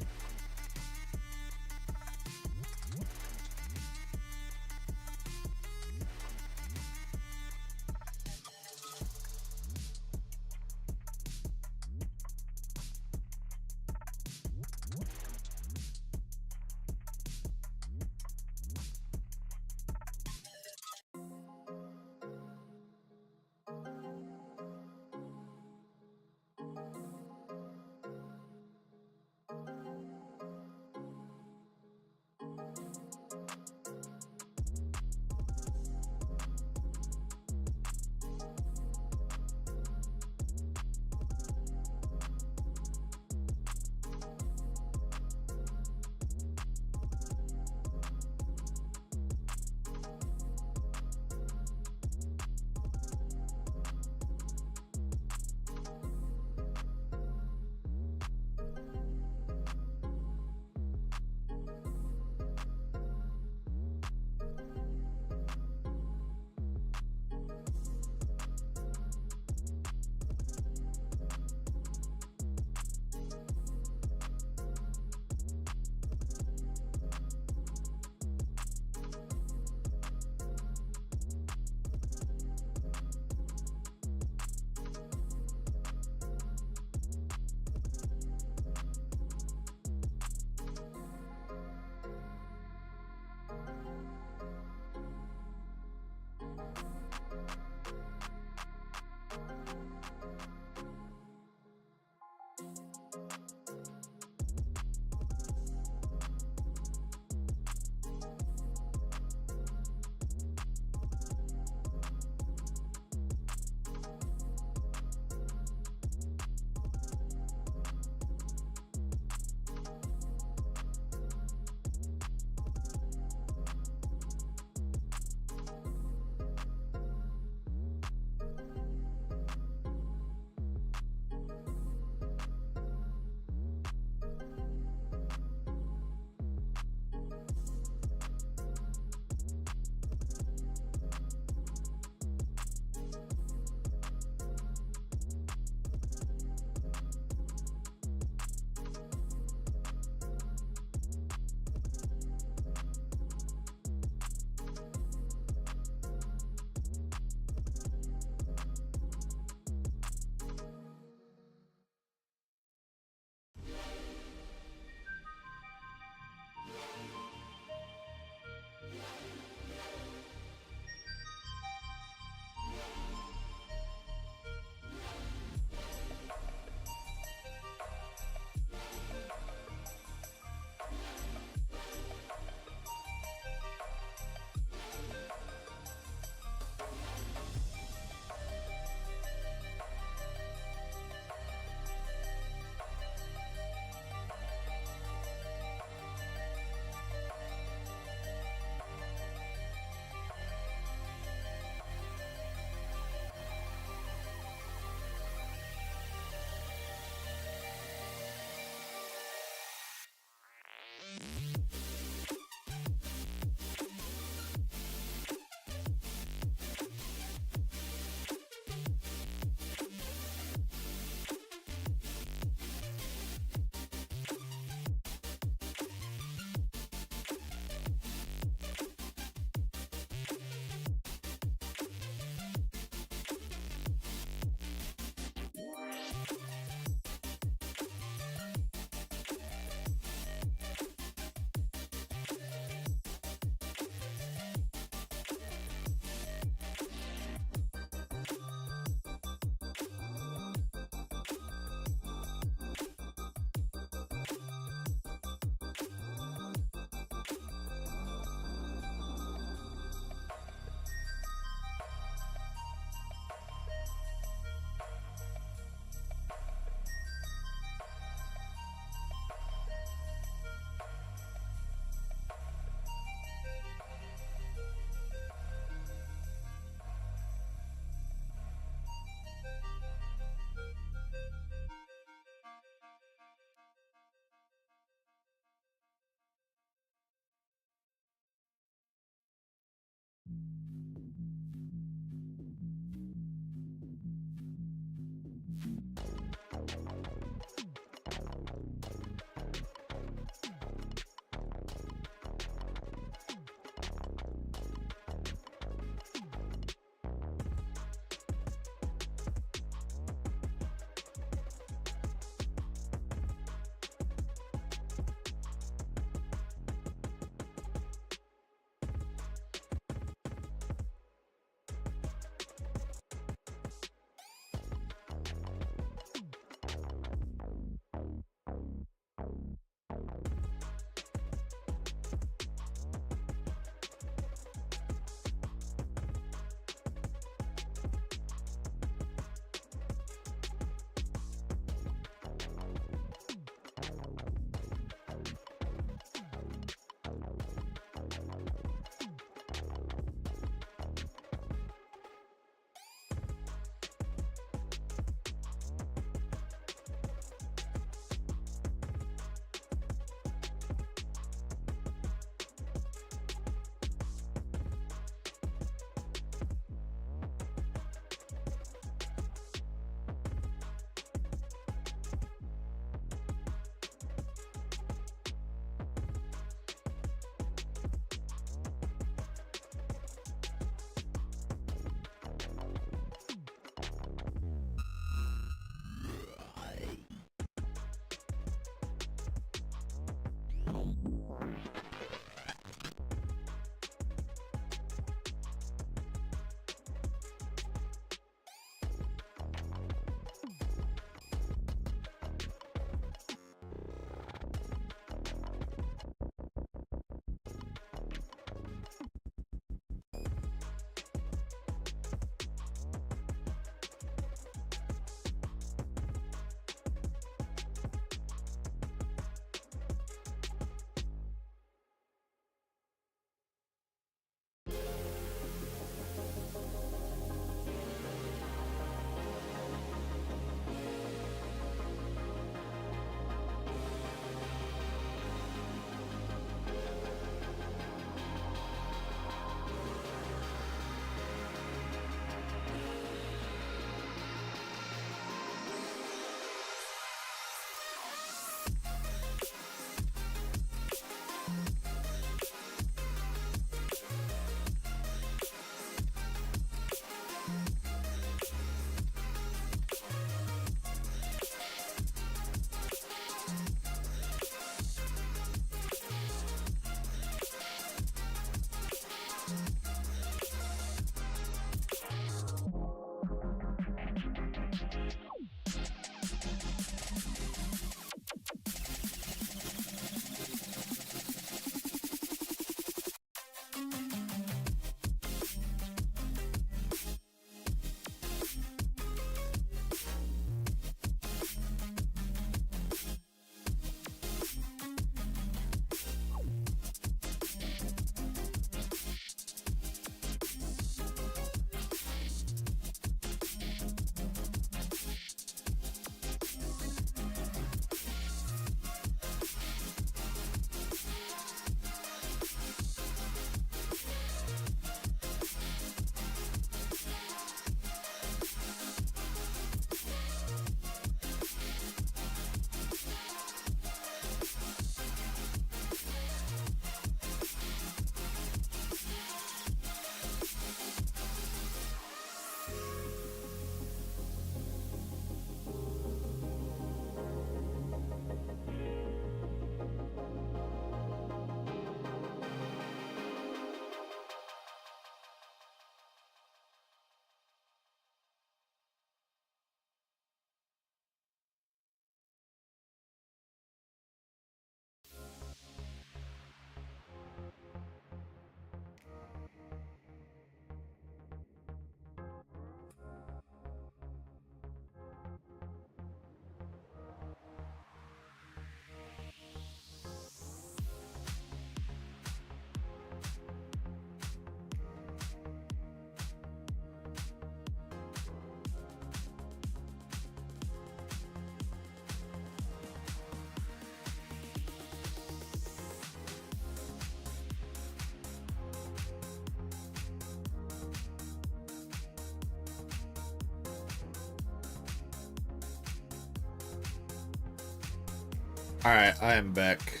Alright, I am back.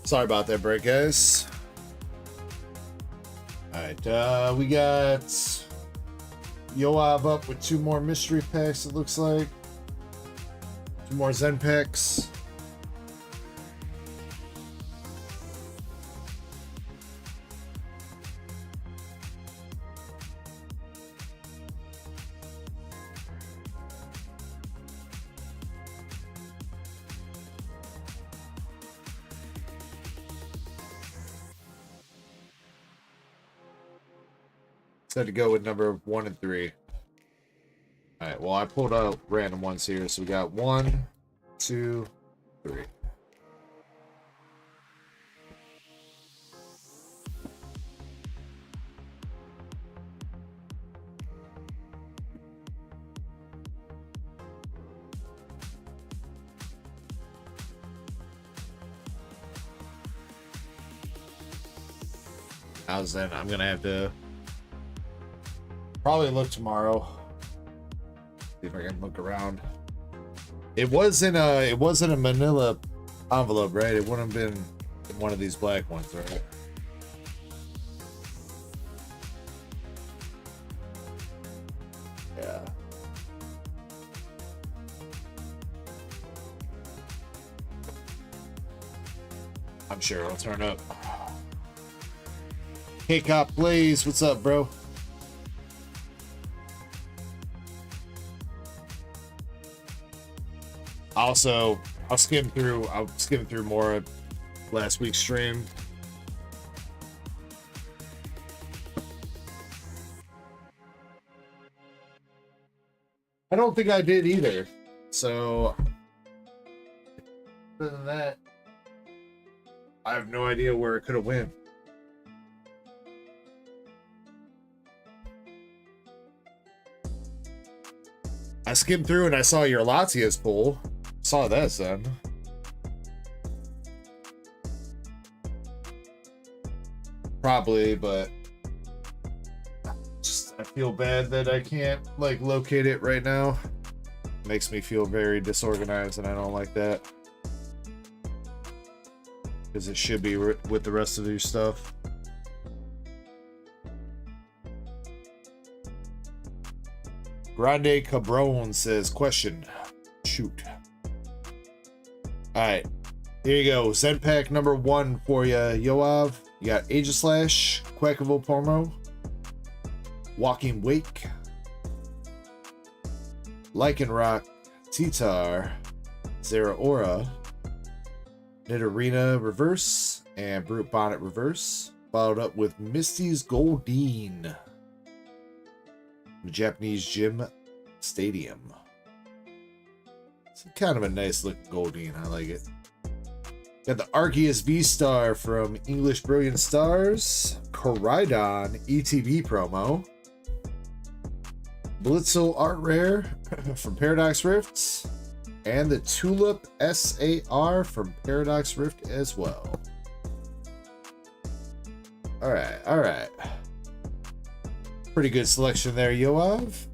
Sorry about that break, guys. Alright, we got Yoav up with 2 more mystery packs, it looks like. 2 more Zen packs. Had to go with number 1 and 3. All right. Well, I pulled out random ones here, so we got 1, 2, 3. How's that? I'm gonna have to. Probably look tomorrow. See if I can look around. It wasn't a manila envelope, right? It wouldn't have been one of these black ones, right? Yeah. I'm sure it'll turn up. Hey Cop Blaze, what's up, bro? Also, I'll skim through more of last week's stream. I don't think I did either. So, other than that, I have no idea where it could have went. I skimmed through and I saw your Latias pull. Saw that, son. Probably, but just I feel bad that I can't like locate it right now. Makes me feel very disorganized, and I don't like that because it should be with the rest of your stuff. Grande Cabron says, question. Shoot. Alright. Here you go. Zen pack number 1 for you, Yoav. You got Aegislash, Quackable Pormo, Walking Wake, Lycanroc, Titar, Zeraora, Nidorina Reverse, and Brute Bonnet Reverse. Followed up with Misty's Goldeen. The Japanese Gym Stadium. It's kind of a nice looking Goldeen. I like it. Got the Arceus V-Star from English Brilliant Stars. Koraidon ETB promo. Blitzel Art Rare from Paradox Rifts. And the Tulip SAR from Paradox Rift as well. Alright, alright. Pretty good selection there, Yoav.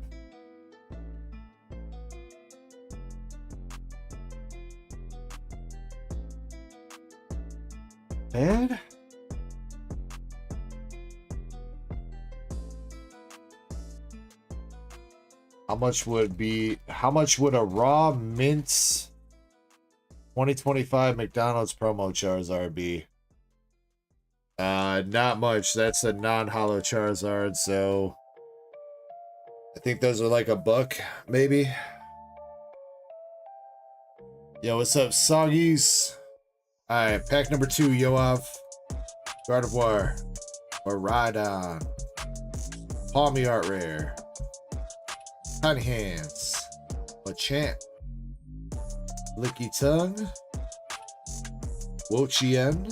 Bad? How much would a raw mint 2025 McDonald's promo Charizard be? Not much. That's a non-holo Charizard, so I think those are like $1, maybe. Yo, what's up, Soggies? Alright, pack number 2, Yoav. Gardevoir, Maridon, Palmy Art Rare, Tiny Hands, Machamp, Licky Tongue, Wo-Chien,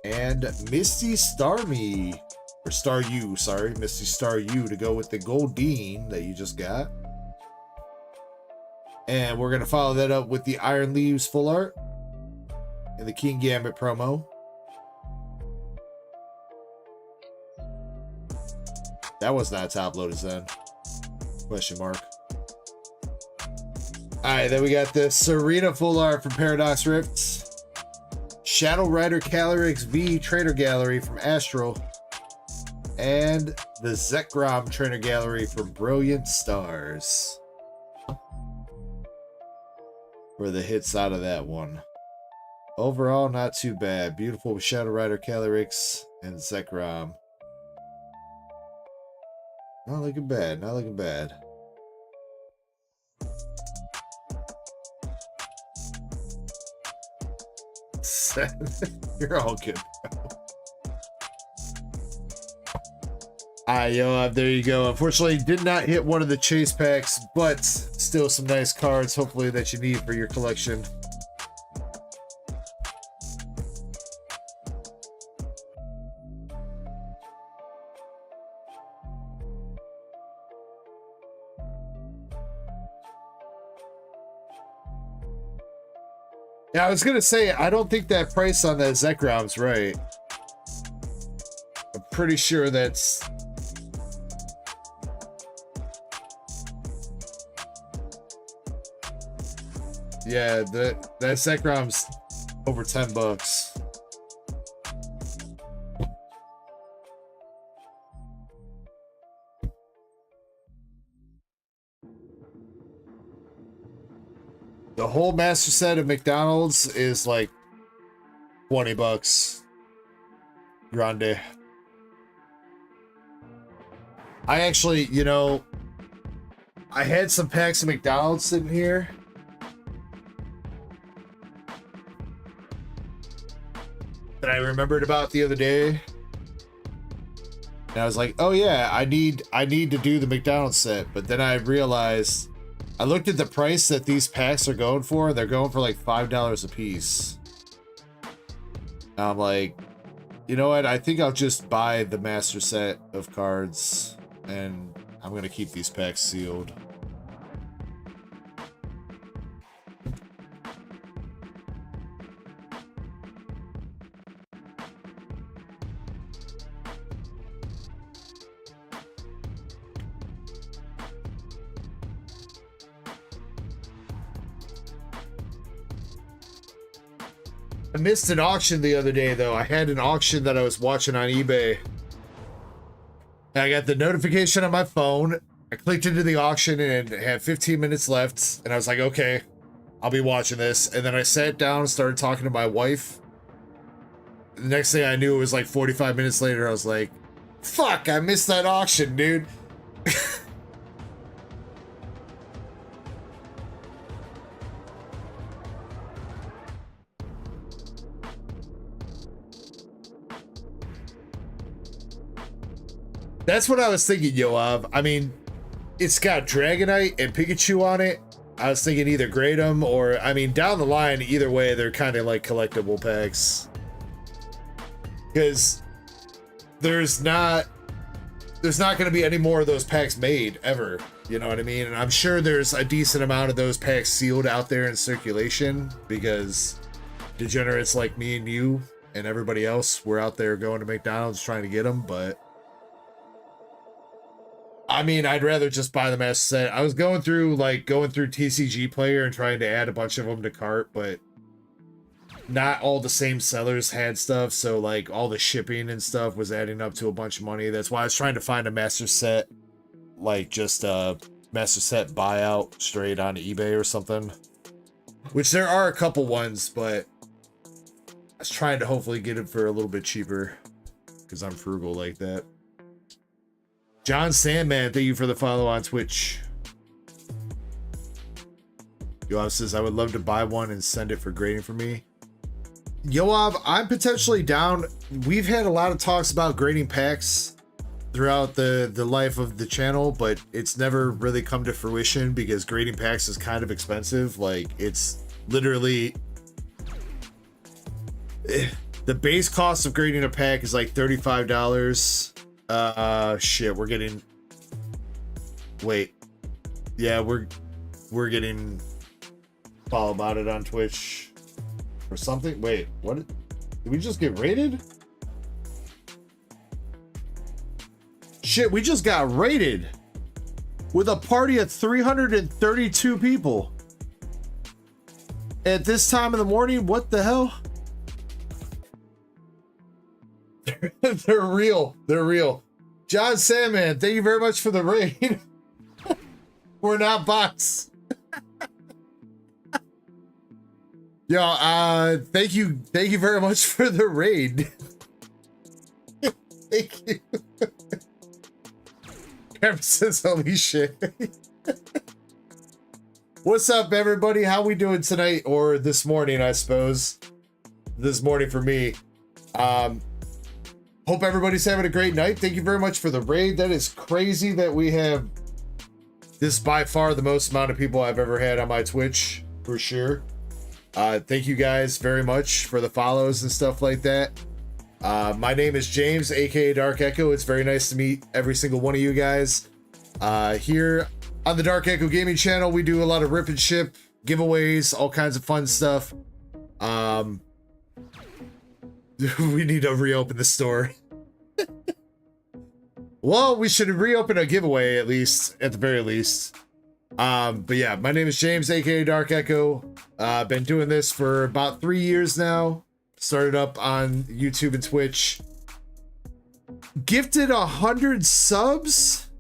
and Misty Starmie, or Staryu, sorry, Misty Staryu to go with the Goldeen that you just got. And we're going to follow that up with the Iron Leaves full art and the King Gambit promo. That was not top loaded then. Question mark. Alright, then we got the Serena Full Art from Paradox Rift. Shadow Rider Calyrex V Trainer Gallery from Astral. And the Zekrom Trainer Gallery from Brilliant Stars. For the hits out of that one. Overall, not too bad. Beautiful Shadow Rider Calyrex and Zekrom. Not looking bad, not looking bad. You're all good, bro. Alright, yo, there you go. Unfortunately, did not hit one of the chase packs, but still some nice cards, hopefully, that you need for your collection. Yeah, I was gonna say, I don't think that price on that Zekrom's right. I'm pretty sure that's... Yeah, that Zekrom's over $10. The whole master set of McDonald's is like $20. Grande. I actually, you know, I had some packs of McDonald's sitting here. That I remembered about the other day. And I was like, oh yeah, I need to do the McDonald's set. But then I realized, I looked at the price that these packs are going for. They're going for like $5 a piece. And I'm like, you know what? I think I'll just buy the master set of cards. And I'm going to keep these packs sealed. I missed an auction the other day, though. I had an auction that I was watching on eBay. And I got the notification on my phone. I clicked into the auction and it had 15 minutes left. And I was like, okay, I'll be watching this. And then I sat down and started talking to my wife. The next thing I knew, it was like 45 minutes later. I was like, fuck, I missed that auction, dude. That's what I was thinking, Yoav. I mean, it's got Dragonite and Pikachu on it. I was thinking either grade them or, I mean, down the line, either way, they're kind of like collectible packs. Because there's not going to be any more of those packs made ever. You know what I mean? And I'm sure there's a decent amount of those packs sealed out there in circulation because degenerates like me and you and everybody else were out there going to McDonald's trying to get them, but I mean, I'd rather just buy the master set. I was going through TCG Player and trying to add a bunch of them to cart, but not all the same sellers had stuff, so like all the shipping and stuff was adding up to a bunch of money. That's why I was trying to find a master set, like just a master set buyout straight on eBay or something. Which there are a couple ones, but I was trying to hopefully get it for a little bit cheaper because I'm frugal like that. John Sandman, thank you for the follow on Twitch. Yoav says, I would love to buy one and send it for grading for me. Yoav, I'm potentially down. We've had a lot of talks about grading packs throughout the life of the channel, but it's never really come to fruition because grading packs is kind of expensive. Like, it's literally... The base cost of grading a pack is like $35. Shit, we're getting... Wait. Yeah, we're getting... Follow about it on Twitch or something. Wait, what? Did we just get raided? Shit, we just got raided with a party of 332 people. at this time in the morning? What the hell? They're real. They're real. John Sandman, thank you very much for the raid. We're not bots. Yo, thank you very much for the raid. Thank you. Ever since holy shit. What's up, everybody? How we doing tonight, or this morning? I suppose this morning for me. Hope everybody's having a great night. Thank you very much for the raid. That is crazy that we have this, by far the most amount of people I've ever had on my Twitch, for sure. Thank you guys very much for the follows and stuff like that. My name is James, aka Dark Echo. It's very nice to meet every single one of you guys. Here on the Dark Echo Gaming channel, we do a lot of rip and ship, giveaways, all kinds of fun stuff. We need to reopen the store. Well, we should reopen a giveaway at the very least. But yeah, my name is James, aka Dark Echo. Been doing this for about 3 years now. Started up on YouTube and Twitch. Gifted 100 subs?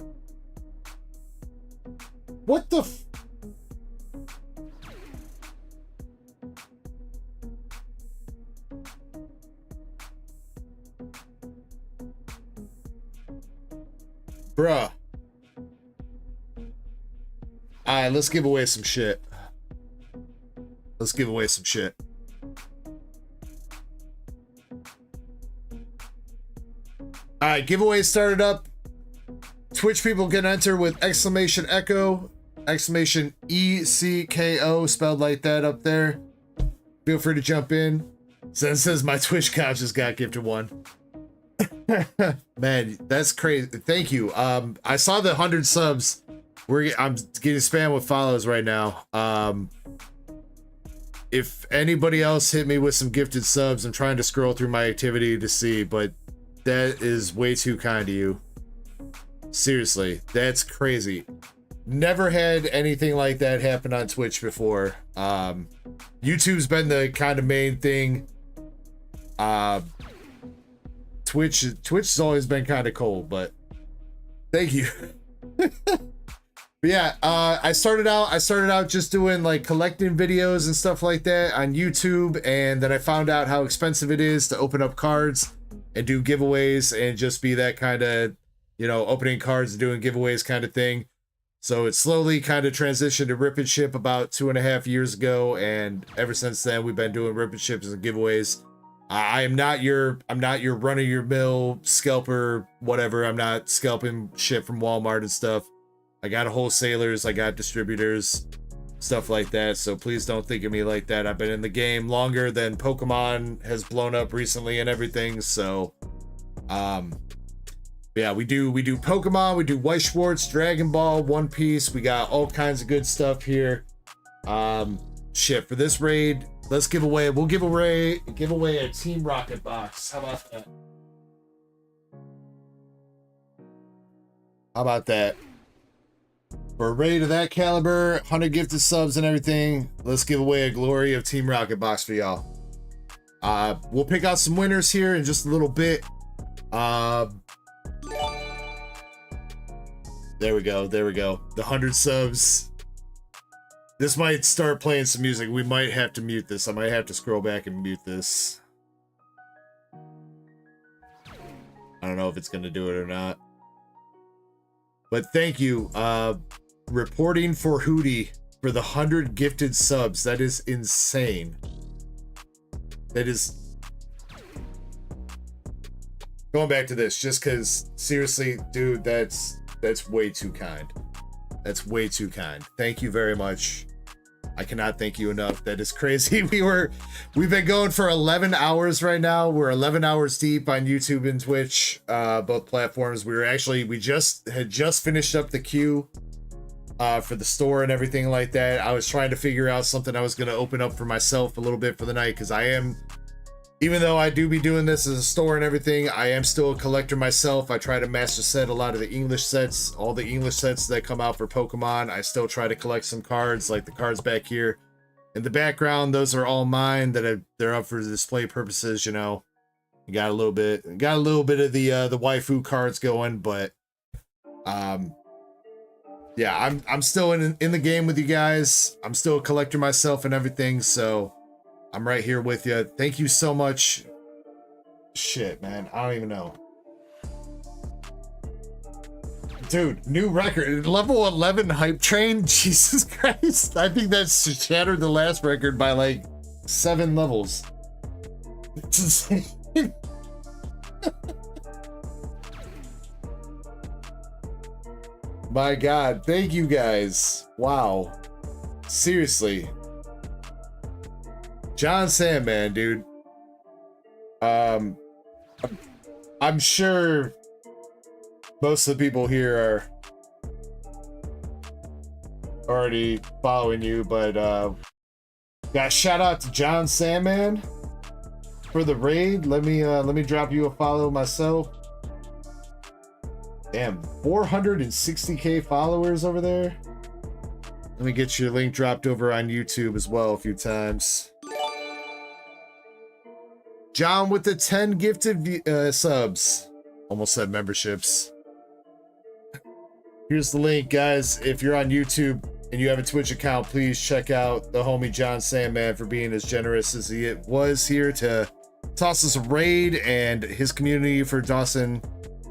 What the bruh. Alright, let's give away some shit. Let's give away some shit. Alright, giveaway started up. Twitch people can enter with exclamation Ecko, exclamation ECKO, spelled like that up there. Feel free to jump in. Zen says my Twitch account just got gifted one. Man, that's crazy. Thank you. I saw the 100 subs. I'm getting spammed with follows right now. If anybody else hit me with some gifted subs, I'm trying to scroll through my activity to see, but that is way too kind of you. Seriously, that's crazy. Never had anything like that happen on Twitch before. YouTube's been the kind of main thing. Twitch has always been kind of cold, but thank you. But yeah, I started out just doing like collecting videos and stuff like that on YouTube, and then I found out how expensive it is to open up cards and do giveaways and just be that kind of, you know, opening cards and doing giveaways kind of thing. So it slowly kind of transitioned to rip and ship about 2.5 years ago, and ever since then we've been doing rip and ships and giveaways. I'm not your run-of-your-mill scalper, whatever. I'm not scalping shit from Walmart and stuff. I got wholesalers, I got distributors, stuff like that. So please don't think of me like that. I've been in the game longer than Pokemon has blown up recently and everything. So, yeah, we do Pokemon, we do White Schwartz, Dragon Ball, One Piece. We got all kinds of good stuff here. Shit, for this raid, we'll give away a Team Rocket box. How about that? How about that? For a raid of that caliber, 100 gifted subs and everything, let's give away a Glory of Team Rocket box for y'all. We'll pick out some winners here in just a little bit. There we go. The 100 subs. This might start playing some music. We might have to mute this. I might have to scroll back and mute this. I don't know if it's going to do it or not. But thank you, reporting for Hootie for the 100 gifted subs. That is insane. That is... Going back to this, just because, seriously, dude, that's way too kind. That's way too kind. Thank you very much. I cannot thank you enough. That is crazy. We've been going for 11 hours right now. We're 11 hours deep on YouTube and Twitch, both platforms. We had just finished up the queue for the store and everything like that. I was trying to figure out something I was going to open up for myself a little bit for the night, because even though I do be doing this as a store and everything, I am still a collector myself. I try to master set a lot of the English sets, all the English sets that come out for Pokemon. I still try to collect some cards, like the cards back here. in the background, those are all mine they're up for display purposes, you know. You got a little bit of the waifu cards going, but yeah, I'm still in the game with you guys. I'm still a collector myself and everything, so I'm right here with you. Thank you so much. Shit, man, I don't even know. Dude, new record, level 11 hype train. Jesus Christ, I think that's shattered the last record by like 7 levels. It's insane. My God, thank you guys. Wow, seriously. John Sandman, dude. I'm sure most of the people here are already following you, but yeah, shout out to John Sandman for the raid. Let me drop you a follow myself. Damn, 460k followers over there. Let me get your link dropped over on YouTube as well a few times. John with the 10 gifted subs. Almost said memberships. Here's the link, guys. If you're on YouTube and you have a Twitch account, please check out the homie John Sandman for being as generous as he was here to toss us a raid, and his community for tossing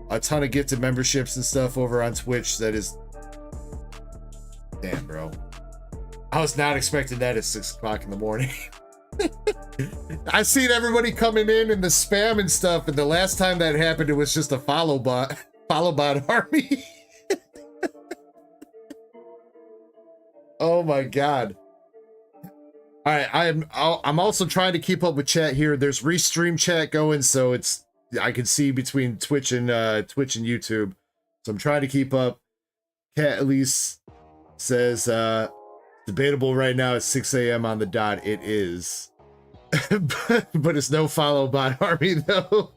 a ton of gifted memberships and stuff over on Twitch. That is... Damn, bro. I was not expecting that at 6 o'clock in the morning. I seen everybody coming in and the spam and stuff, and the last time that happened, it was just a follow bot army. Oh my God. All right, I'm also trying to keep up with chat here. There's restream chat going, so I can see between Twitch and YouTube. So I'm trying to keep up. Cat at least says debatable right now at 6 a.m. on the dot. It is. but it's no follow bot army though.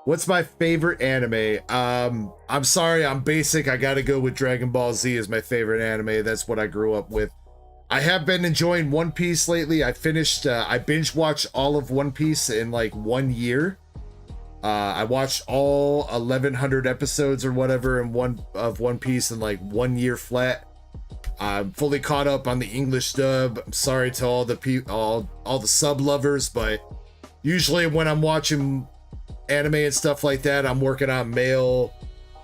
What's my favorite anime? I'm sorry, I'm basic. I gotta go with Dragon Ball Z as my favorite anime. That's what I grew up with. I have been enjoying One Piece lately. I binge watched all of One Piece in like 1 year. I watched all 1100 episodes or whatever in One Piece in like 1 year flat. I'm fully caught up on the English dub. I'm sorry to all the sub lovers, but usually when I'm watching anime and stuff like that, I'm working on mail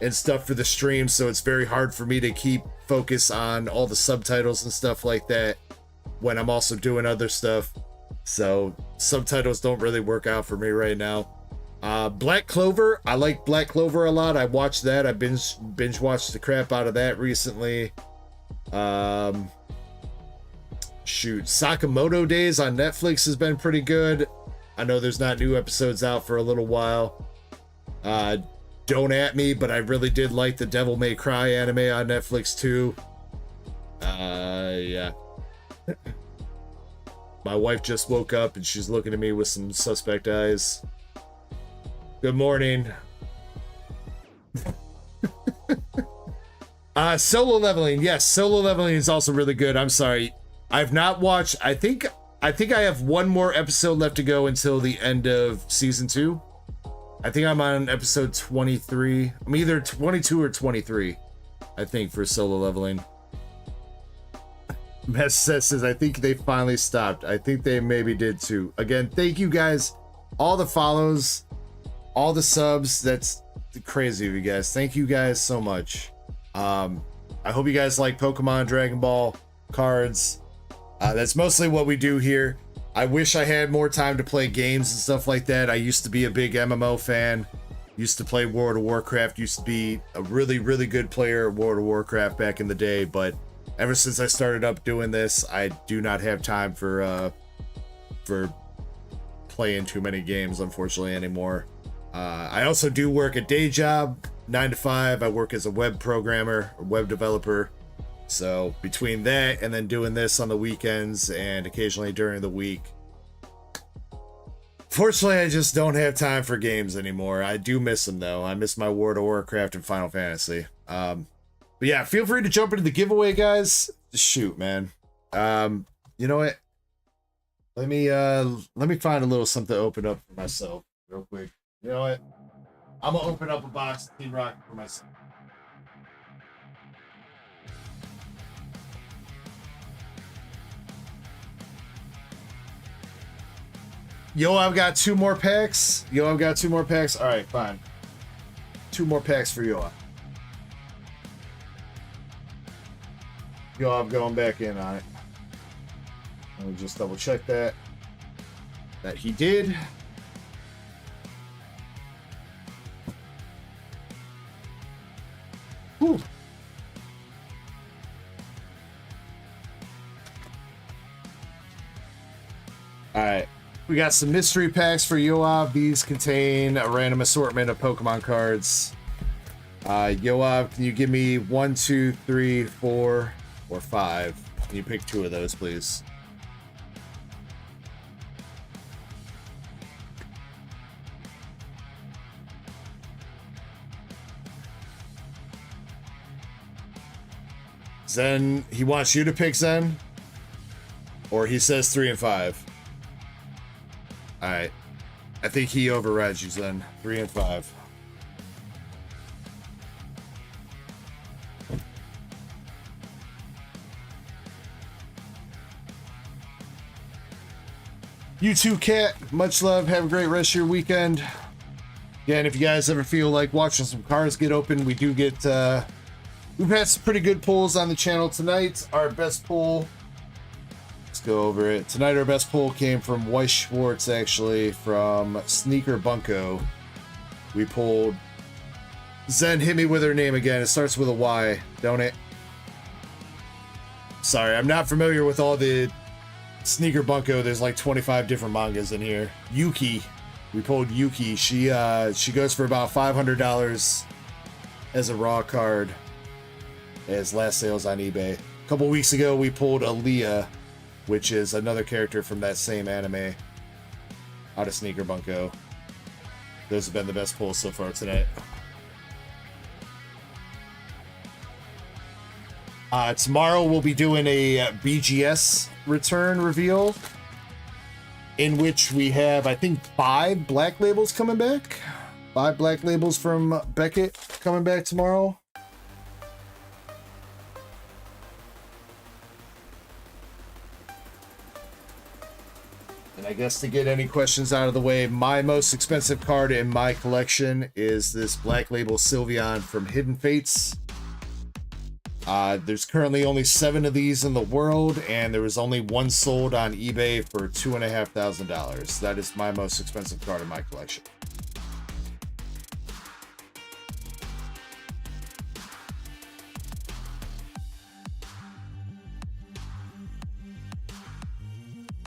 and stuff for the stream, so it's very hard for me to keep focus on all the subtitles and stuff like that when I'm also doing other stuff. So subtitles don't really work out for me right now. Black Clover, I like Black Clover a lot. I watched that. I binge watched the crap out of that recently. Shoot, Sakamoto Days on Netflix has been pretty good. I know there's not new episodes out for a little while. Don't at me, but I really did like the Devil May Cry anime on Netflix too. Yeah. My wife just woke up and she's looking at me with some suspect eyes. Good morning. Solo Leveling. Yes, Solo Leveling is also really good. I'm sorry. I've not watched... I think I have one more episode left to go until the end of season 2. I think I'm on episode 23. I'm either 22 or 23, I think, for Solo Leveling. Mess says, I think they finally stopped. I think they maybe did too. Again, thank you guys. All the follows, all the subs. That's crazy of you guys. Thank you guys so much. I hope you guys like Pokemon, Dragon Ball, cards. That's mostly what we do here. I wish I had more time to play games and stuff like that. I used to be a big MMO fan. Used to play World of Warcraft. Used to be a really, really good player at World of Warcraft back in the day. But ever since I started up doing this, I do not have time for playing too many games, unfortunately, anymore. I also do work a day job, 9 to 5. I work as a web programmer, or web developer. So between that and then doing this on the weekends and occasionally during the week, fortunately, I just don't have time for games anymore. I do miss them though. I miss my World of Warcraft and Final Fantasy. But yeah, feel free to jump into the giveaway, guys. Shoot, man. You know what? Let me find a little something to open up for myself real quick. You know what? I'm gonna open up a box of Team Rocket for myself. Yo, I've got 2 more packs. All right, fine. 2 more packs for Yo. I'm going back in on it. Let me just double check that he did. Whew. All right, we got some mystery packs for Yoav. These contain a random assortment of Pokemon cards. Yoav, can you give me 1, 2, 3, 4, or 5? Can you pick 2 of those, please? Zen, he wants you to pick Zen? Or he says 3 and 5? Alright. I think he overrides you, Zen. 3 and 5. You too, Cat. Much love. Have a great rest of your weekend. Again, if you guys ever feel like watching some cards get open, we do get... we've had some pretty good pulls on the channel tonight. Our best pull... Let's go over it. Tonight, our best pull came from Weiss Schwartz, actually, from Sneaker Bunko. We pulled... Zen, hit me with her name again. It starts with a Y, don't it? Sorry, I'm not familiar with all the... Sneaker Bunko, there's like 25 different mangas in here. Yuki. We pulled Yuki. She goes for about $500 as a raw card. As last sales on eBay. A couple weeks ago, we pulled Aaliyah, which is another character from that same anime. Out of Sneaker Bunko. Those have been the best pulls so far tonight. Tomorrow we'll be doing a BGS return reveal in which we have, I think, 5 black labels coming back. 5 black labels from Beckett coming back tomorrow. And I guess to get any questions out of the way, my most expensive card in my collection is this black label Sylveon from Hidden Fates. There's currently only 7 of these in the world, and there was only 1 sold on eBay for $2,500. That is my most expensive card in my collection.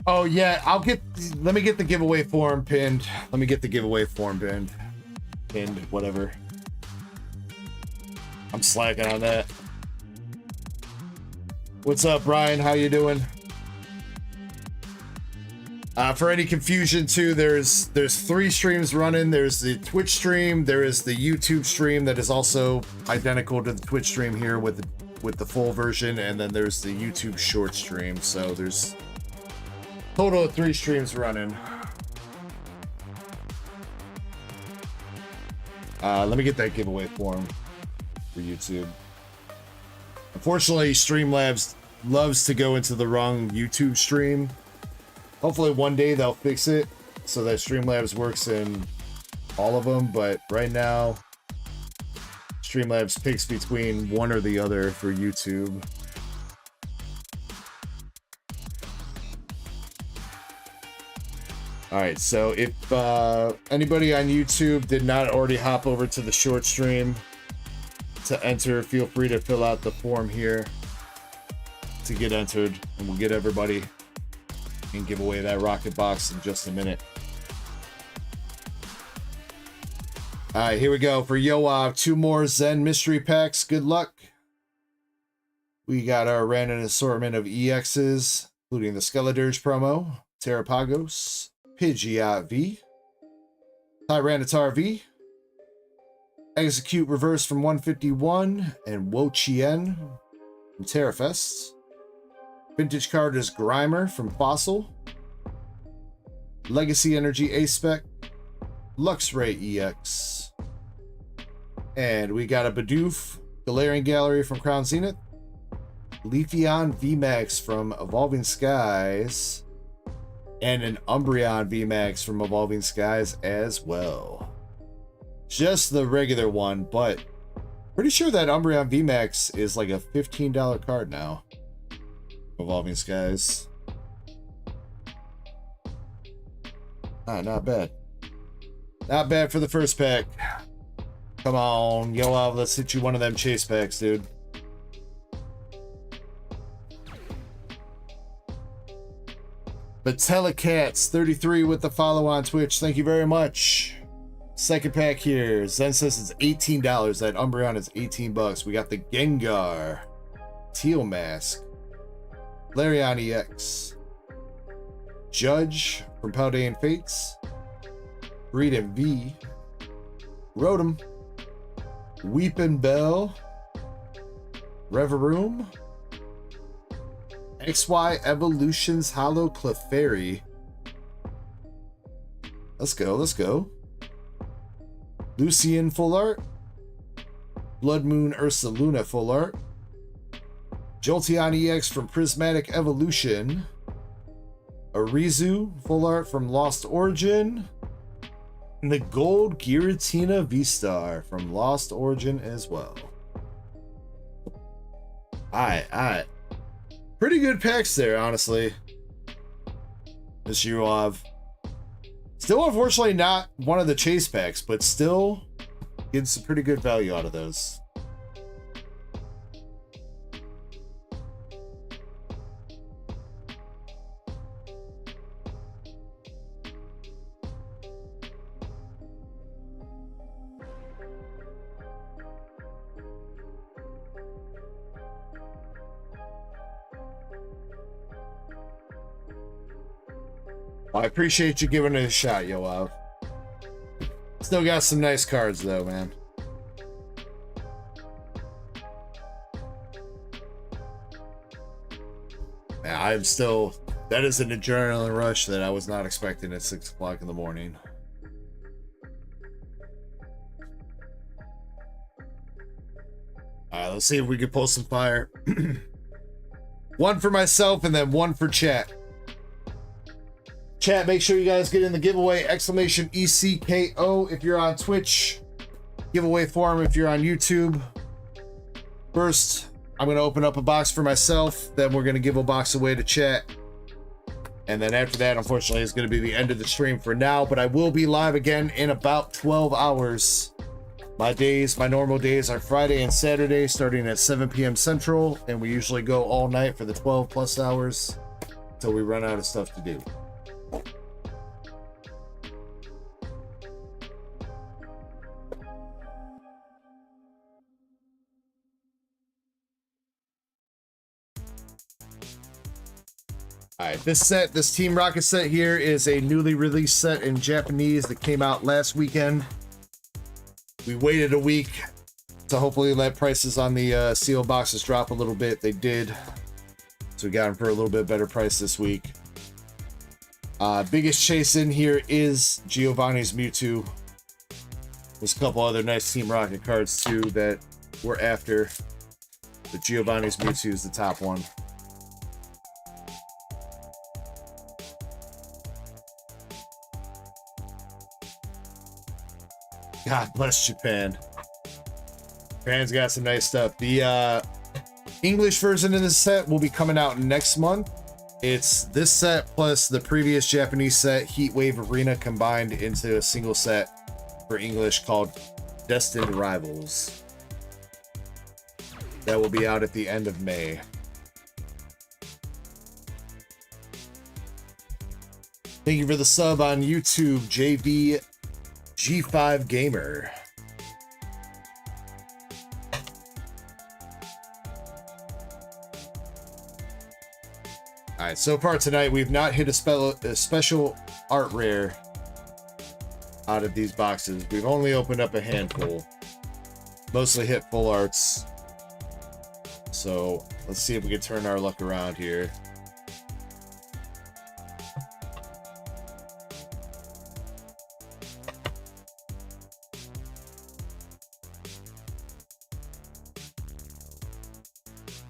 Oh yeah, let me get the giveaway form pinned. Pinned, whatever. I'm slacking on that. What's up, Brian? How you doing? For any confusion too, there's 3 streams running. There's the Twitch stream, there is the YouTube stream that is also identical to the Twitch stream here with the full version, and then there's the YouTube short stream. So there's a total of 3 streams running. Let me get that giveaway form for YouTube. Unfortunately, Streamlabs loves to go into the wrong YouTube stream. Hopefully one day they'll fix it so that Streamlabs works in all of them, but right now Streamlabs picks between one or the other for YouTube. Alright, so if anybody on YouTube did not already hop over to the short stream to enter, feel free to fill out the form here to get entered, and we'll get everybody and give away that rocket box in just a minute. Alright, here we go for Yoav. 2 more Zen mystery packs. Good luck. We got our random assortment of EXs, including the Skeledirge promo, Terrapagos, Pidgeot V, Tyranitar V, Execute Reverse from 151, and Wo Chien from Terrafest, Vintage card is Grimer from Fossil. Legacy Energy A-Spec. Luxray EX. And we got a Bidoof Galarian Gallery from Crown Zenith. Leafeon VMAX from Evolving Skies. And an Umbreon VMAX from Evolving Skies as well. Just the regular one, but pretty sure that Umbreon VMAX is like a $15 card now. Evolving Skies. Not bad. Not bad for the first pack. Come on, yo, let's hit you one of them chase packs, dude. But Telecats33 with the follow on Twitch. Thank you very much. Second pack here. Zen says it's $18. That Umbreon is 18 bucks. We got the Gengar. Teal Mask. Larion EX. Judge from Paldean Fates. Breed and V. Rotom. Weepin' Bell. Reverum. XY Evolutions Hollow Clefairy. Let's go, let's go. Lucian Full Art. Blood Moon Ursaluna Full Art. Jolteon EX from Prismatic Evolution. Arizu Full Art from Lost Origin. And the Gold Giratina V-Star from Lost Origin as well. Alright. Pretty good packs there, honestly. This Yuav. Still, unfortunately, not one of the chase packs, but still getting some pretty good value out of those. I appreciate you giving it a shot, Yoav. Still got some nice cards, though, man. Man, I'm still... That is an adrenaline rush that I was not expecting at 6 o'clock in the morning. Alright, let's see if we can pull some fire. One for myself and then one for chat. Chat, make sure you guys get in the giveaway, exclamation ECKO if you're on Twitch. Giveaway form if you're on YouTube. First, I'm going to open up a box for myself. Then we're going to give a box away to chat. And then after that, unfortunately, it's going to be the end of the stream for now. But I will be live again in about 12 hours. My normal days are Friday and Saturday, starting at 7 p.m. Central. And we usually go all night for the 12 plus hours until we run out of stuff to do. Alright, this Team Rocket set here is a newly released set in Japanese that came out last weekend. We waited a week to hopefully let prices on the seal boxes drop a little bit. They did. So we got them for a little bit better price this week. Biggest chase in here is Giovanni's Mewtwo. There's a couple other nice Team Rocket cards too that we're after. But Giovanni's Mewtwo is the top one. God bless Japan. Japan's got some nice stuff. The English version of this set will be coming out next month. It's this set plus the previous Japanese set, Heatwave Arena, combined into a single set for English called Destined Rivals. That will be out at the end of May. Thank you for the sub on YouTube, JV G5 Gamer. Alright, so far tonight we've not hit a special art rare out of these boxes. We've only opened up a handful. Mostly hit full arts. So let's see if we can turn our luck around here.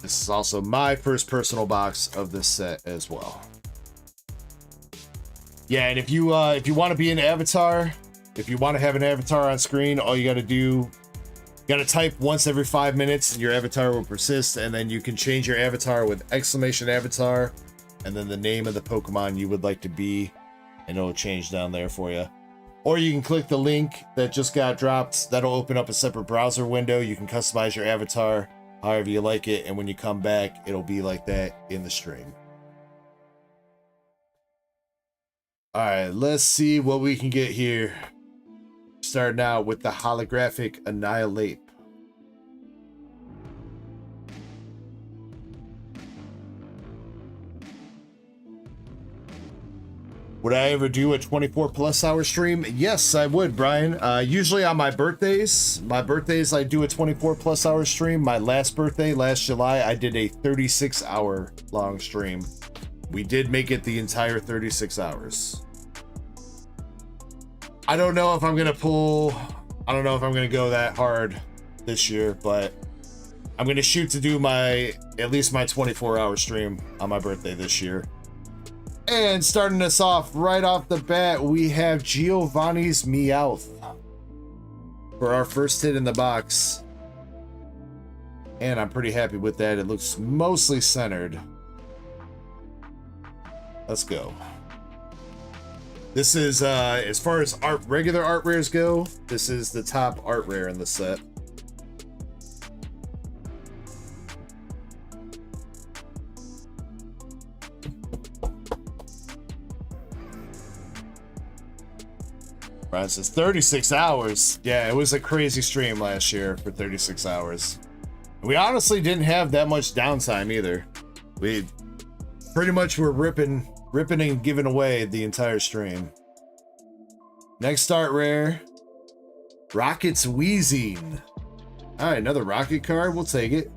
This is also my first personal box of this set as well. Yeah, and if you want to be an avatar, if you want to have an avatar on screen, all you got to do, you got to type once every 5 minutes and your avatar will persist, and then you can change your avatar with exclamation avatar and then the name of the Pokemon you would like to be, and it'll change down there for you. Or you can click the link that just got dropped. That'll open up a separate browser window. You can customize your avatar however you like it, and when you come back, it'll be like that in the stream. All right, let's see what we can get here. Starting out with the holographic Annihilate. Would I ever do a 24+ hour stream? Yes, I would, Brian. Usually on my birthdays, I do a 24+ hour stream. My last birthday, last July, I did a 36-hour long stream. We did make it the entire 36 hours. I don't know if I'm gonna go that hard this year, but I'm gonna shoot to do at least my 24-hour stream on my birthday this year. And starting us off right off the bat, we have Giovanni's Meowth for our first hit in the box. And I'm pretty happy with that. It looks mostly centered. Let's go. This is, as far as regular art rares go, this is the top art rare in the set. Brian says 36 hours. Yeah, it was a crazy stream last year for 36 hours. We honestly didn't have that much downtime either. We pretty much were ripping and giving away the entire stream. Next art rare, Rocket's Wheezing. All right, another Rocket card. We'll take it.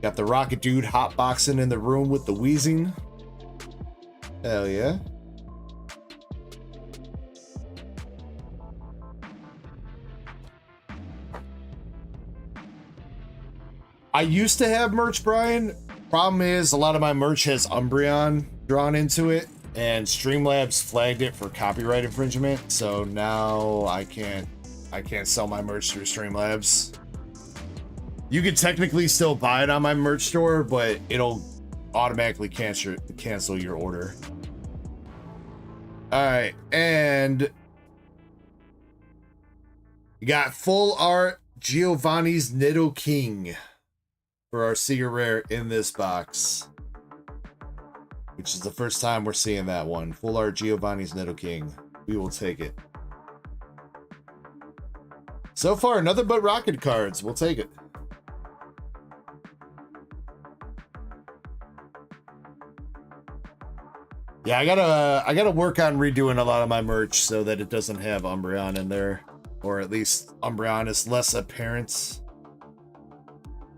Got the Rocket dude hotboxing in the room with the Wheezing. Hell yeah. I used to have merch, Brian. Problem is, a lot of my merch has Umbreon drawn into it, and Streamlabs flagged it for copyright infringement. So now I can't sell my merch through Streamlabs. You could technically still buy it on my merch store, but it'll automatically cancel your order. All right, and you got full art Giovanni's Nidoking for our Secret Rare in this box, which is the first time we're seeing that one. Full art Giovanni's Nidoking. We will take it. So far, nothing but Rocket cards. We'll take it. Yeah, I gotta work on redoing a lot of my merch so that it doesn't have Umbreon in there, or at least Umbreon is less apparent.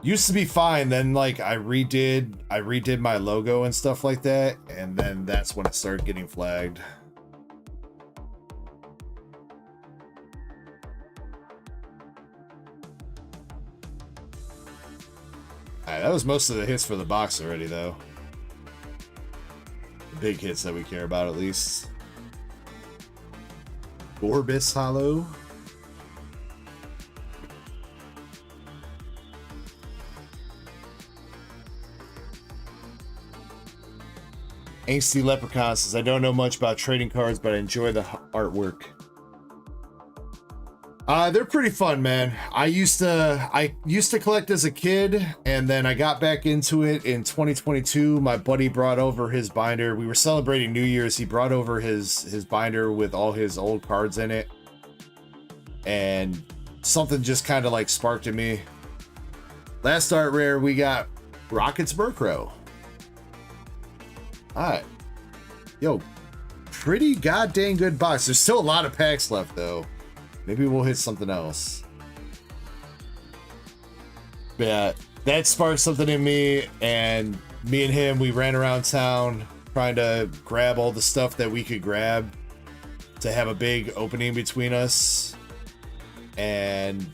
Used to be fine, then like I redid my logo and stuff like that, and then that's when it started getting flagged. Alright, that was most of the hits for the box already though. The big hits that we care about at least. Gorbis Hollow. Angsty Leprechaun says, I don't know much about trading cards, but I enjoy the artwork. They're pretty fun, man. I used to collect as a kid, and then I got back into it in 2022. My buddy brought over his binder. We were celebrating New Year's. He brought over his binder with all his old cards in it. And something just kind of like sparked in me. Last art rare, we got Rocket's Murkrow. Alright. Yo, pretty goddamn good box. There's still a lot of packs left, though. Maybe we'll hit something else. Yeah, that sparked something in me, and me and him, we ran around town trying to grab all the stuff that we could grab to have a big opening between us. And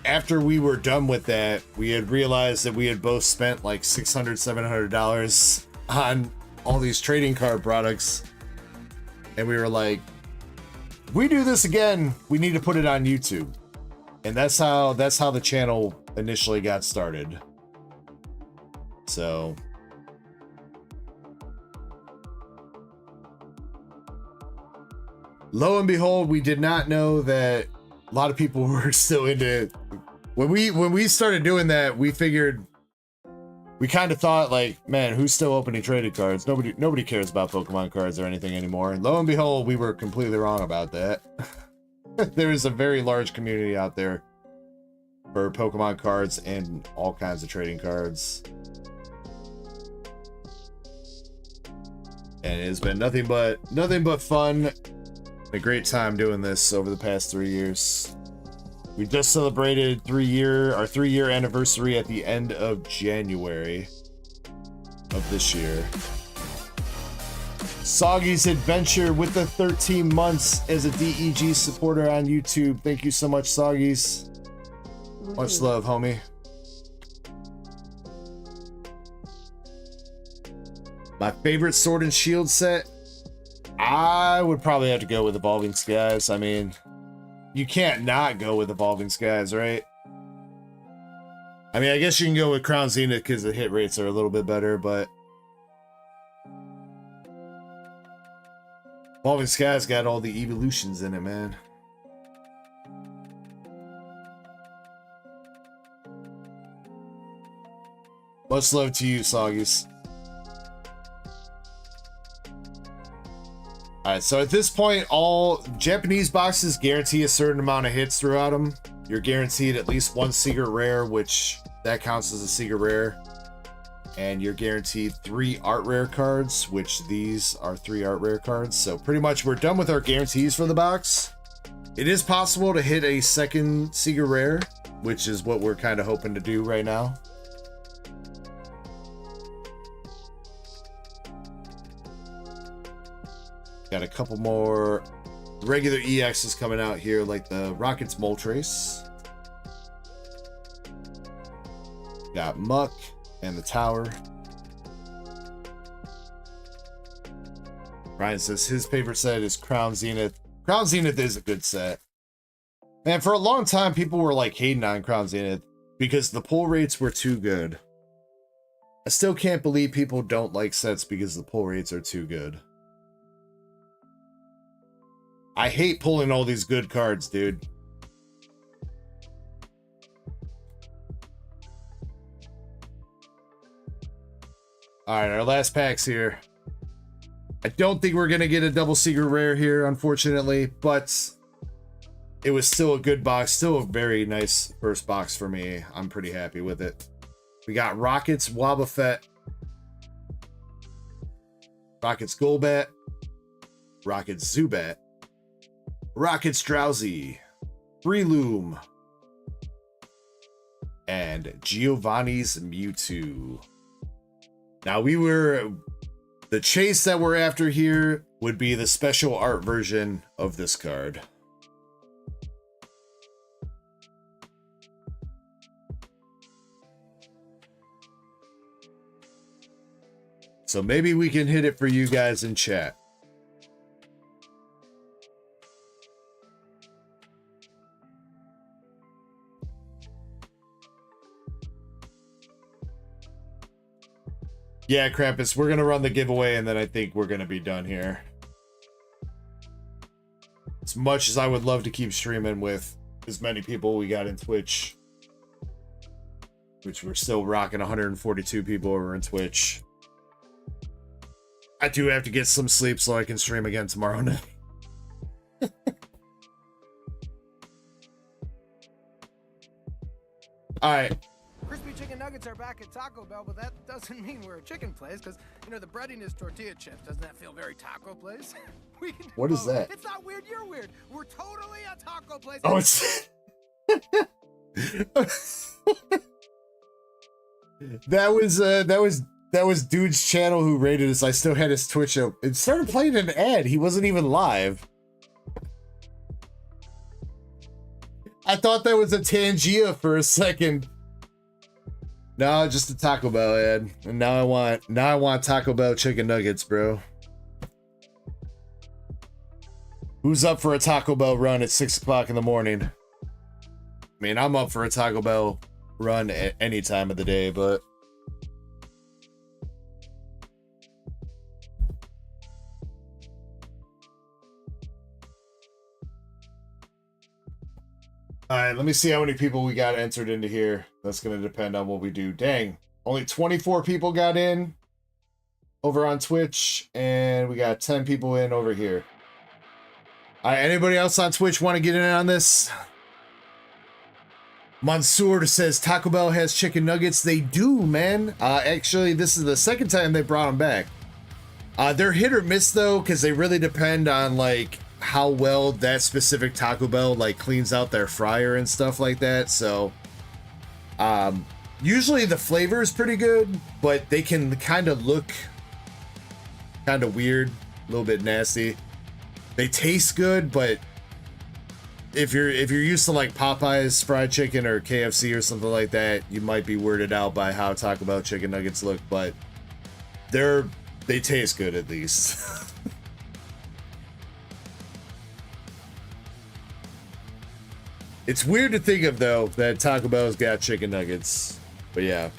after we were done with that, we had realized that we had both spent like $600, $700 on all these trading card products. And we were like, if we do this again, we need to put it on YouTube. And that's how the channel initially got started. So lo and behold, we did not know that a lot of people were still into it. When we started doing that, we figured, we kind of thought like, man, who's still opening traded cards? Nobody cares about Pokemon cards or anything anymore. And lo and behold, we were completely wrong about that. There is a very large community out there for Pokemon cards and all kinds of trading cards. And it has been nothing but fun. A great time doing this over the past 3 years. We just celebrated our 3-year anniversary at the end of January of this year. Soggy's adventure with the 13 months as a DEG supporter on YouTube. Thank you so much, Soggy's. Much love, homie. My favorite Sword and Shield set? I would probably have to go with Evolving Skies. I mean, you can't not go with Evolving Skies, right? I mean, I guess you can go with Crown Zenith because the hit rates are a little bit better, but Evolving Skies got all the evolutions in it, man. Much love to you, Soggies. Alright, so at this point, all Japanese boxes guarantee a certain amount of hits throughout them. You're guaranteed at least one secret rare, which that counts as a secret rare. And you're guaranteed 3 art rare cards, which these are 3 art rare cards. So pretty much we're done with our guarantees for the box. It is possible to hit a second secret rare, which is what we're kind of hoping to do right now. Got a couple more regular EXs coming out here, like the Rockets Moltres. Got Muck and the Tower. Ryan says his favorite set is Crown Zenith. Crown Zenith is a good set. Man, for a long time, people were like hating on Crown Zenith because the pull rates were too good. I still can't believe people don't like sets because the pull rates are too good. I hate pulling all these good cards, dude. Alright, our last pack's here. I don't think we're going to get a double secret rare here, unfortunately, but it was still a good box. Still a very nice first box for me. I'm pretty happy with it. We got Rockets Wobbuffet, Rockets Golbat, Rockets Zubat, Rockets Drowsy, Breloom, and Giovanni's Mewtwo. Now the chase that we're after here would be the special art version of this card. So maybe we can hit it for you guys in chat. Yeah, Krampus, we're going to run the giveaway, and then I think we're going to be done here. As much as I would love to keep streaming with as many people we got in Twitch, which we're still rocking 142 people over in Twitch, I do have to get some sleep so I can stream again tomorrow night. All right. Crispy chicken nuggets are back at Taco Bell, but that doesn't mean we're a chicken place, because, you know, the breading is tortilla chips. Doesn't that feel very taco place? What is that? It's not weird, you're weird. We're totally a taco place. Oh, it's... That was Dude's channel who rated us. I still had his Twitch up. It started playing an ad. He wasn't even live. I thought that was a Tangia for a second. No, just a Taco Bell ad. And now I want Taco Bell chicken nuggets, bro. Who's up for a Taco Bell run at 6 o'clock in the morning? I mean, I'm up for a Taco Bell run at any time of the day, but all right, let me see how many people we got entered into here. That's going to depend on what we do. Dang, only 24 people got in over on Twitch, and we got 10 people in over here. All right, anybody else on Twitch want to get in on this? Mansoor says Taco Bell has chicken nuggets. They do, man. Actually, this is the second time they brought them back. They're hit or miss, though, because they really depend on, like, how well that specific Taco Bell like cleans out their fryer and stuff like that. So usually the flavor is pretty good, but they can kind of look kind of weird, a little bit nasty. They taste good, but if you're used to like Popeye's fried chicken or KFC or something like that, you might be weirded out by how Taco Bell chicken nuggets look, but they taste good at least. It's weird to think of, though, that Taco Bell's got chicken nuggets. But yeah.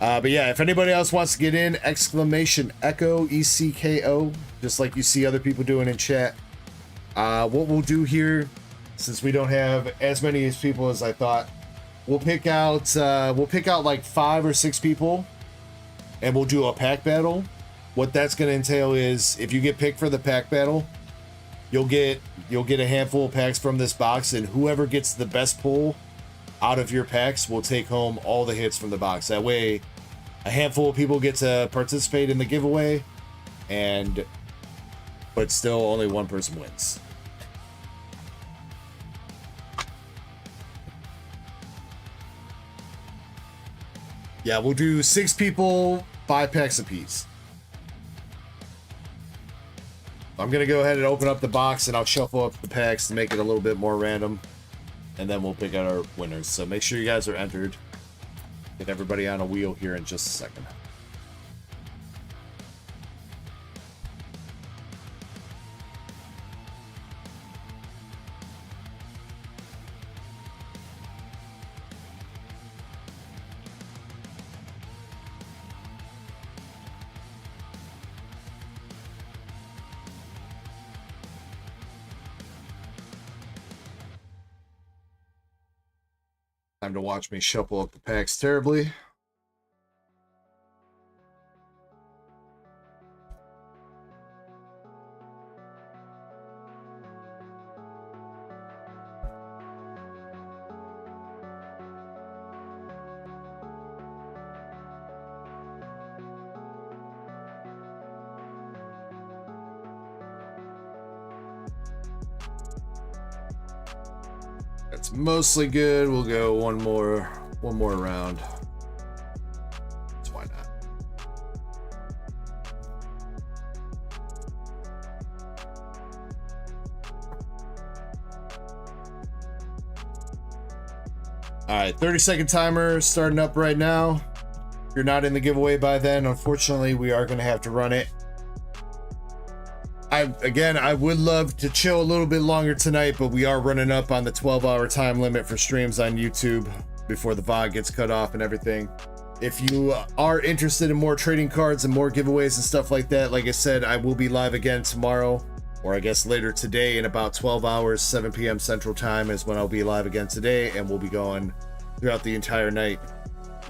If anybody else wants to get in, exclamation Ecko, ECKO, just like you see other people doing in chat. What we'll do here, since we don't have as many people as I thought, we'll pick out like 5 or 6 people, and we'll do a pack battle. What that's going to entail is, if you get picked for the pack battle, you'll get a handful of packs from this box, and whoever gets the best pull out of your packs will take home all the hits from the box. That way, a handful of people get to participate in the giveaway, but still only one person wins. Yeah, we'll do 6 people, 5 packs apiece. I'm going to go ahead and open up the box, and I'll shuffle up the packs to make it a little bit more random, and then we'll pick out our winners. So make sure you guys are entered. Get everybody on a wheel here in just a second. Time to watch me shuffle up the packs terribly. That's mostly good. We'll go one more round. So why not? All right, 30-second timer starting up right now. If you're not in the giveaway by then, unfortunately, we are going to have to run it. I would love to chill a little bit longer tonight, but we are running up on the 12-hour time limit for streams on YouTube before the VOD gets cut off and everything. If you are interested in more trading cards and more giveaways and stuff like that, like I said, I will be live again tomorrow, or I guess later today in about 12 hours, 7 p.m. Central Time is when I'll be live again today, and we'll be going throughout the entire night,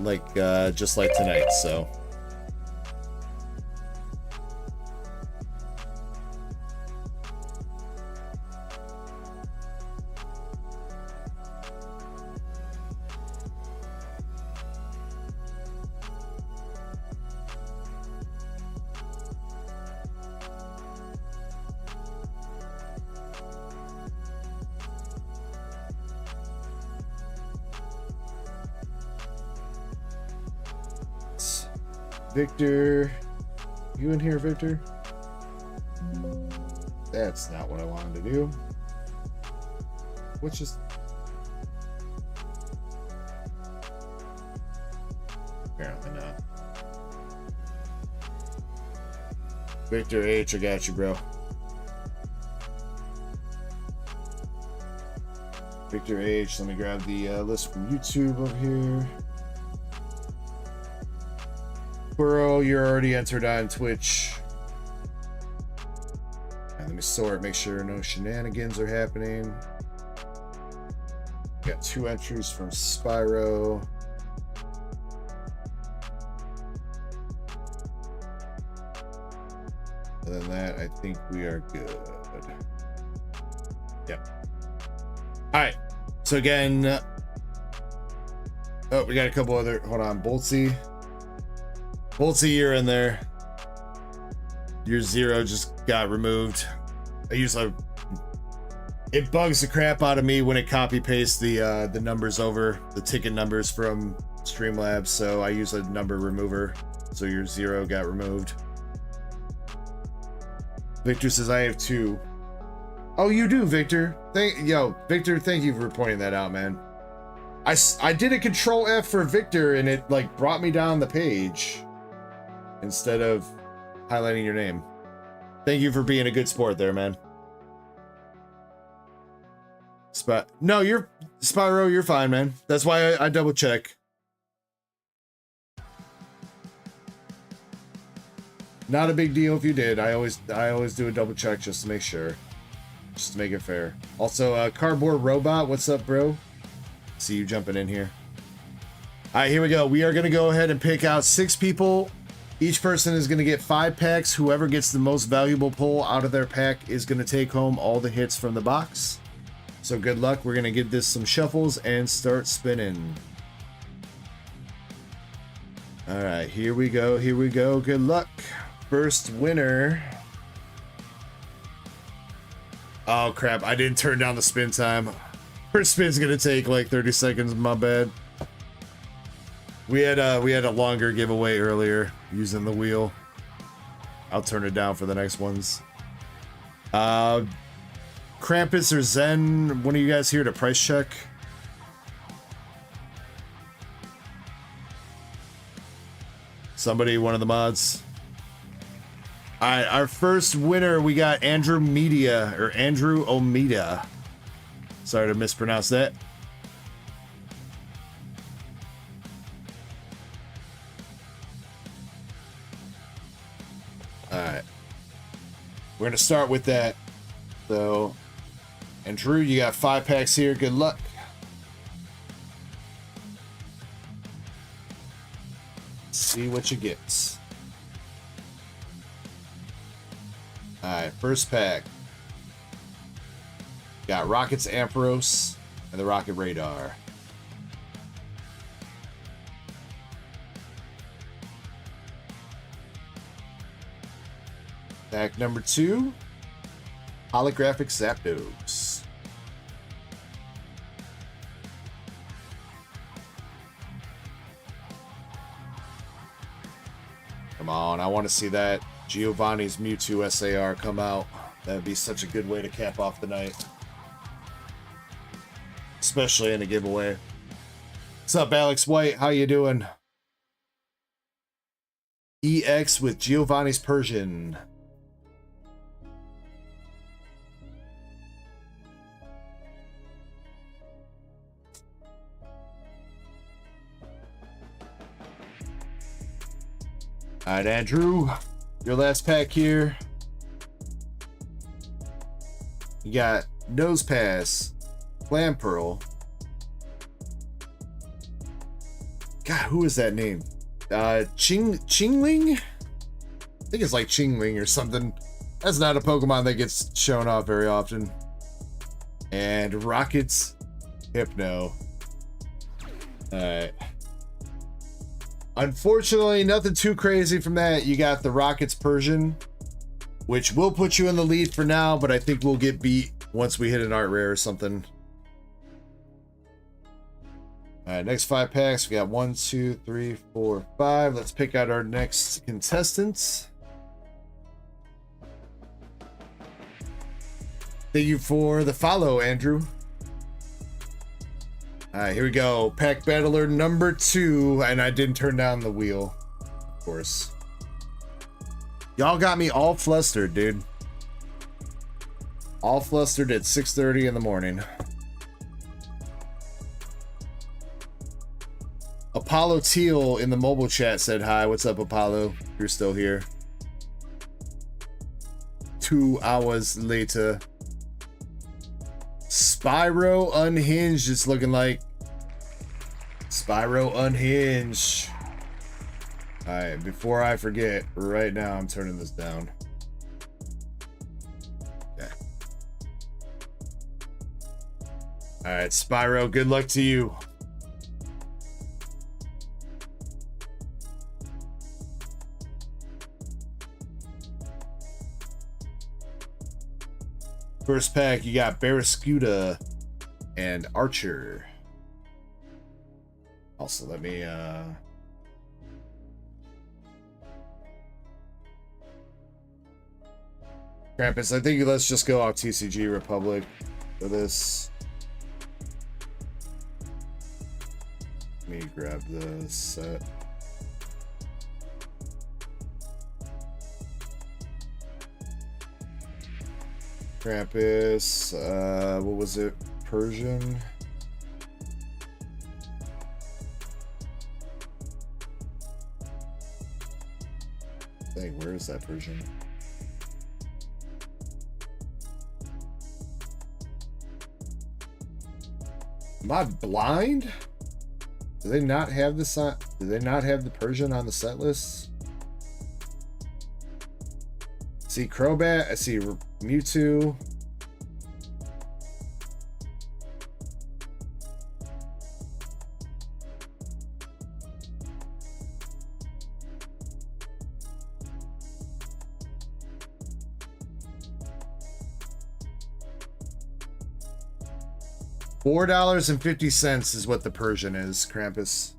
like just like tonight, so. Victor, you in here, Victor? That's not what I wanted to do. Which is apparently not. Victor H, I got you, bro. Victor H, let me grab the list from YouTube over here. Burrow, you're already entered on Twitch. And let me sort, make sure no shenanigans are happening. Got 2 entries from Spyro. Other than that, I think we are good. Yep. All right. So again, oh, we got a couple other. Hold on, Boltsy. Boltsy, you're in there. Your 0 just got removed. I usually it bugs the crap out of me when it copy pastes the numbers over the ticket numbers from Streamlabs. So I use a number remover. So your 0 got removed. Victor says I have 2. Oh, you do, Victor. Victor, thank you for pointing that out, man. I did a Control F for Victor and it like brought me down the page instead of highlighting your name. Thank you for being a good sport there, man. No, you're Spyro, you're fine, man. That's why I double check. Not a big deal if you did. I always do a double check just to make sure. Just to make it fair. Also, Cardboard Robot, what's up, bro? See you jumping in here. All right, here we go. We are going to go ahead and pick out 6 people. Each person is going to get 5 packs. Whoever gets the most valuable pull out of their pack is going to take home all the hits from the box. So good luck. We're going to give this some shuffles and start spinning. All right, here we go. Here we go. Good luck. First winner. Oh crap, I didn't turn down the spin time. First spin's gonna take like 30 seconds, my bad. We had a longer giveaway earlier using the wheel. I'll turn it down for the next ones. Krampus or Zen, one of you guys here to price check? Somebody, one of the mods. All right, our first winner, we got Andrew Omeda. Sorry to mispronounce that. All right. We're going to start with that. So, Andrew, you got 5 packs here. Good luck. See what you get. Alright, first pack. Got Rocket's Ampharos and the Rocket Radar. Pack number 2. Holographic Zapdos. Come on, I want to see that Giovanni's Mewtwo SAR come out. That'd be such a good way to cap off the night. Especially in a giveaway. What's up, Alex White? How you doing? EX with Giovanni's Persian. All right, Andrew, your last pack here. You got Nose Pass, Clamperl. God, who is that name? Chingling? I think it's like Chingling or something. That's not a Pokemon that gets shown off very often. And Rocket's Hypno. Alright. Unfortunately, nothing too crazy from that. You got the Rocket's Persian, which will put you in the lead for now, but I think we'll get beat once we hit an art rare or something. Alright, next 5 packs. We got 1, 2, 3, 4, 5. Let's pick out our next contestants. Thank you for the follow, Andrew. All right, here we go. Pack battler number 2, and I didn't turn down the wheel, of course. Y'all got me all flustered, dude. All flustered at 6:30 in the morning. Apollo Teal in the mobile chat said hi. What's up, Apollo? You're still here. 2 hours later. Spyro Unhinged. It's looking like Spyro Unhinged. Alright, before I forget, right now I'm turning this down. Okay. Alright, Spyro, good luck to you. First pack, you got Barracuda and Archer. Also, let me Krampus, I think let's just go off TCG Republic for this. Let me grab the set. Krampus, what was it? Persian? Dang, where is that Persian? Am I blind? Do they not have this on? Do they not have the Persian on the set list? See Crobat, I see Mewtwo. $4.50 is what the Persian is, Krampus.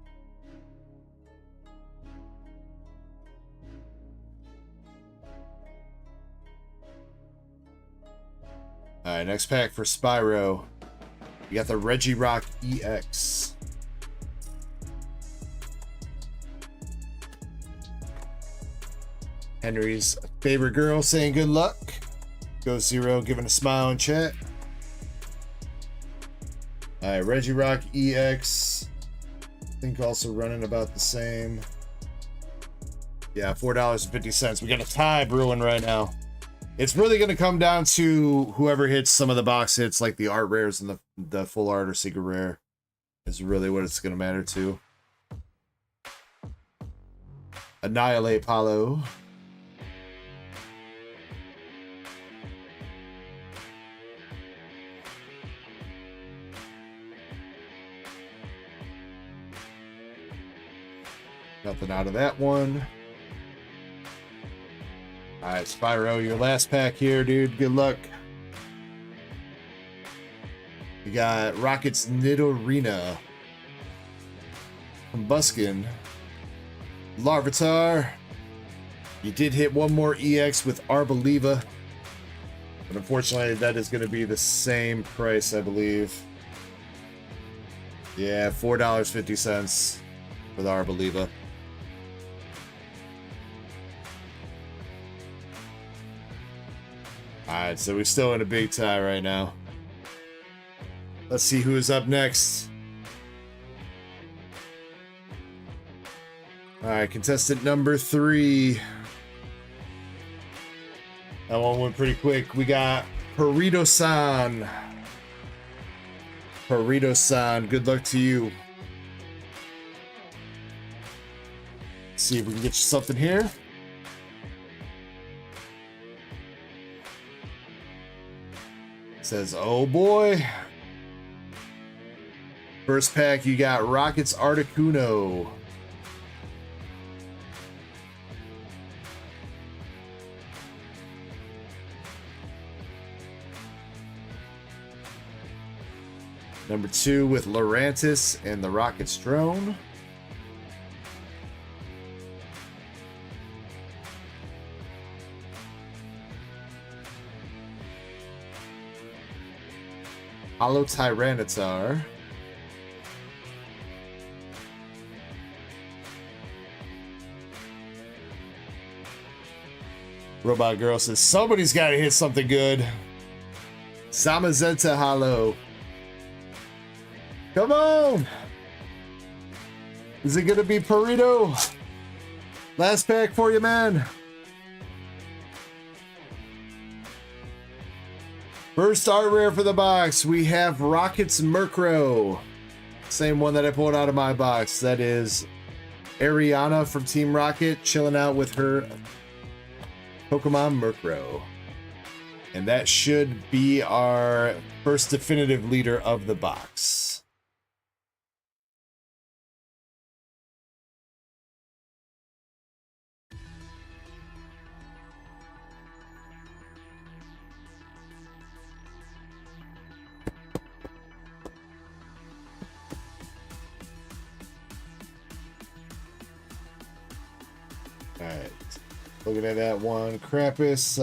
Alright, next pack for Spyro. You got the Regirock EX. Henry's favorite girl saying good luck. Go Zero giving a smile in chat. Alright, Regirock EX. I think also running about the same. Yeah, $4.50. We got a tie brewing right now. It's really going to come down to whoever hits some of the box hits, like the art rares and the full art or secret rare, is really what it's going to matter to. Annihilate Paulo. Nothing out of that one. Alright, Spyro, your last pack here, dude. Good luck. You got Rocket's Nidorina. Combuskin. Larvitar. You did hit one more EX with Arboliva. But unfortunately, that is going to be the same price, I believe. Yeah, $4.50 for the Arboliva. Alright, so we're still in a big tie right now. Let's see who is up next. Alright, contestant number 3. That one went pretty quick. We got Perito-san. Perito-san, good luck to you. Let's see if we can get you something here. Says, oh boy. First pack, you got Rocket's Articuno. Number 2 with Lurantis and the Rocket's Drone. Hollow Tyranitar. Robot Girl says, somebody's got to hit something good. Samazenta Hollow. Come on. Is it going to be Burrito? Last pack for you, man. First art rare for the box. We have Rocket's Murkrow. Same one that I pulled out of my box. That is Ariana from Team Rocket chilling out with her Pokemon Murkrow. And that should be our first definitive leader of the box. Alright, looking at that one. Krampus,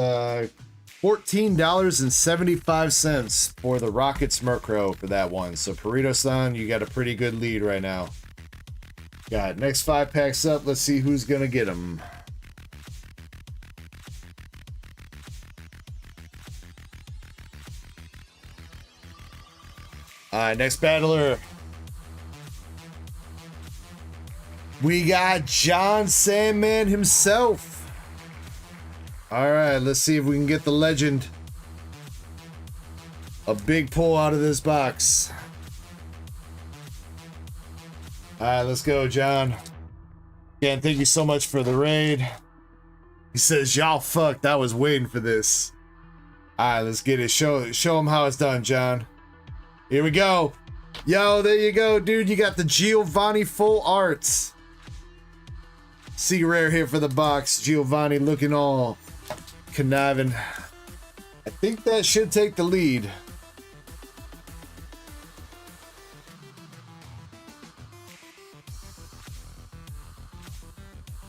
$14.75 for the Rockets Murkrow for that one. So, Burrito-san, you got a pretty good lead right now. Got next 5 packs up. Let's see who's going to get them. Alright, next battler. We got John Sandman himself. All right, let's see if we can get the legend. A big pull out of this box. All right, let's go, John. Again, thank you so much for the raid. He says, y'all fucked. I was waiting for this. All right, let's get it. Show him how it's done, John. Here we go. Yo, there you go, dude. You got the Giovanni full arts. See rare here for the box. Giovanni looking all conniving. I think that should take the lead.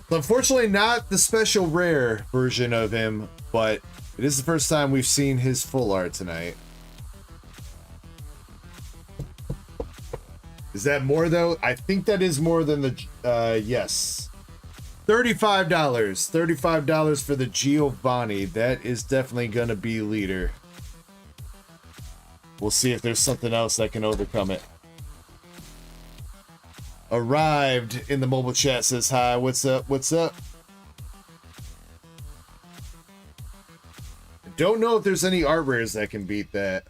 So unfortunately, not the special rare version of him, but it is the first time we've seen his full art tonight. Is that more though? I think that is more than the, yes. $35. $35 for the Giovanni. That is definitely going to be leader. We'll see if there's something else that can overcome it. Arrived in the mobile chat says hi. What's up? What's up? Don't know if there's any art rares that can beat that.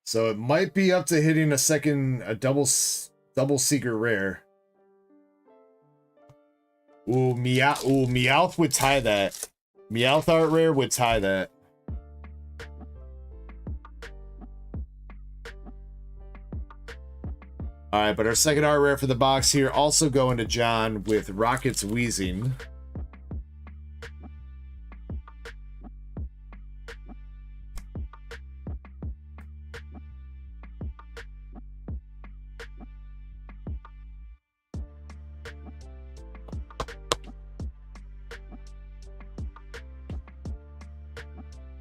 So it might be up to hitting a double secret rare. Ooh, Meowth would tie that. Meowth art rare would tie that. Alright, but our second art rare for the box here also going to John with Rocket's Wheezing.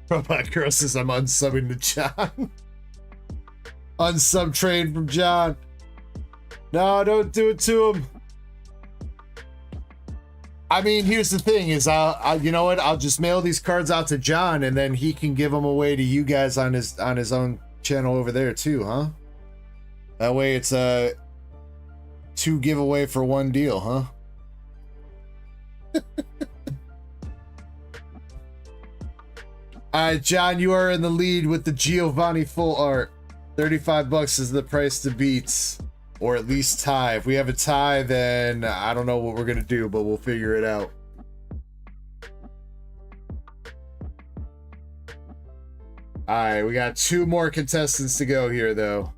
Robot Girl says I'm unsubbing to John. Unsub trade from John. No, don't do it to him. I mean, here's the thing: is you know what? I'll just mail these cards out to John, and then he can give them away to you guys on his own channel over there too, huh? That way, it's a 2 giveaway for 1 deal, huh? Alright, John, you are in the lead with the Giovanni full art. 35 bucks is the price to beat. Or at least tie. If we have a tie, then I don't know what we're going to do, but we'll figure it out. Alright, we got 2 more contestants to go here, though.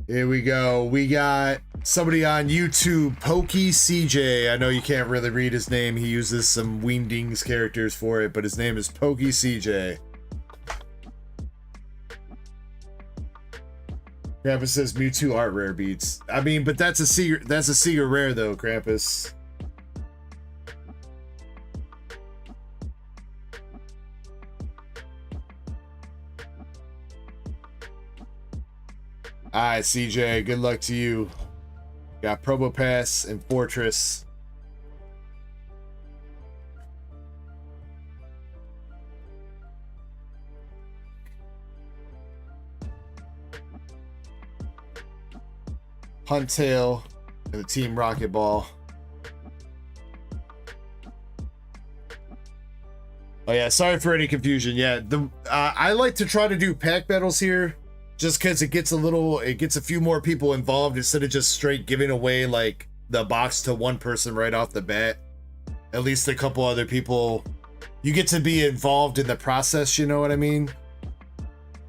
Here we go. We got somebody on YouTube, Pokey CJ. I know you can't really read his name. He uses some Weendings characters for it, but his name is Pokey CJ. Krampus says Mewtwo art rare beats. I mean, but that's a secret rare though, Krampus. Alright, CJ, good luck to you. Got Probopass and Fortress. Huntail and the Team Rocket Ball. Oh yeah, sorry for any confusion. Yeah, I like to try to do pack battles here, just because it gets a few more people involved instead of just straight giving away like the box to one person right off the bat. At least a couple other people, you get to be involved in the process. You know what I mean?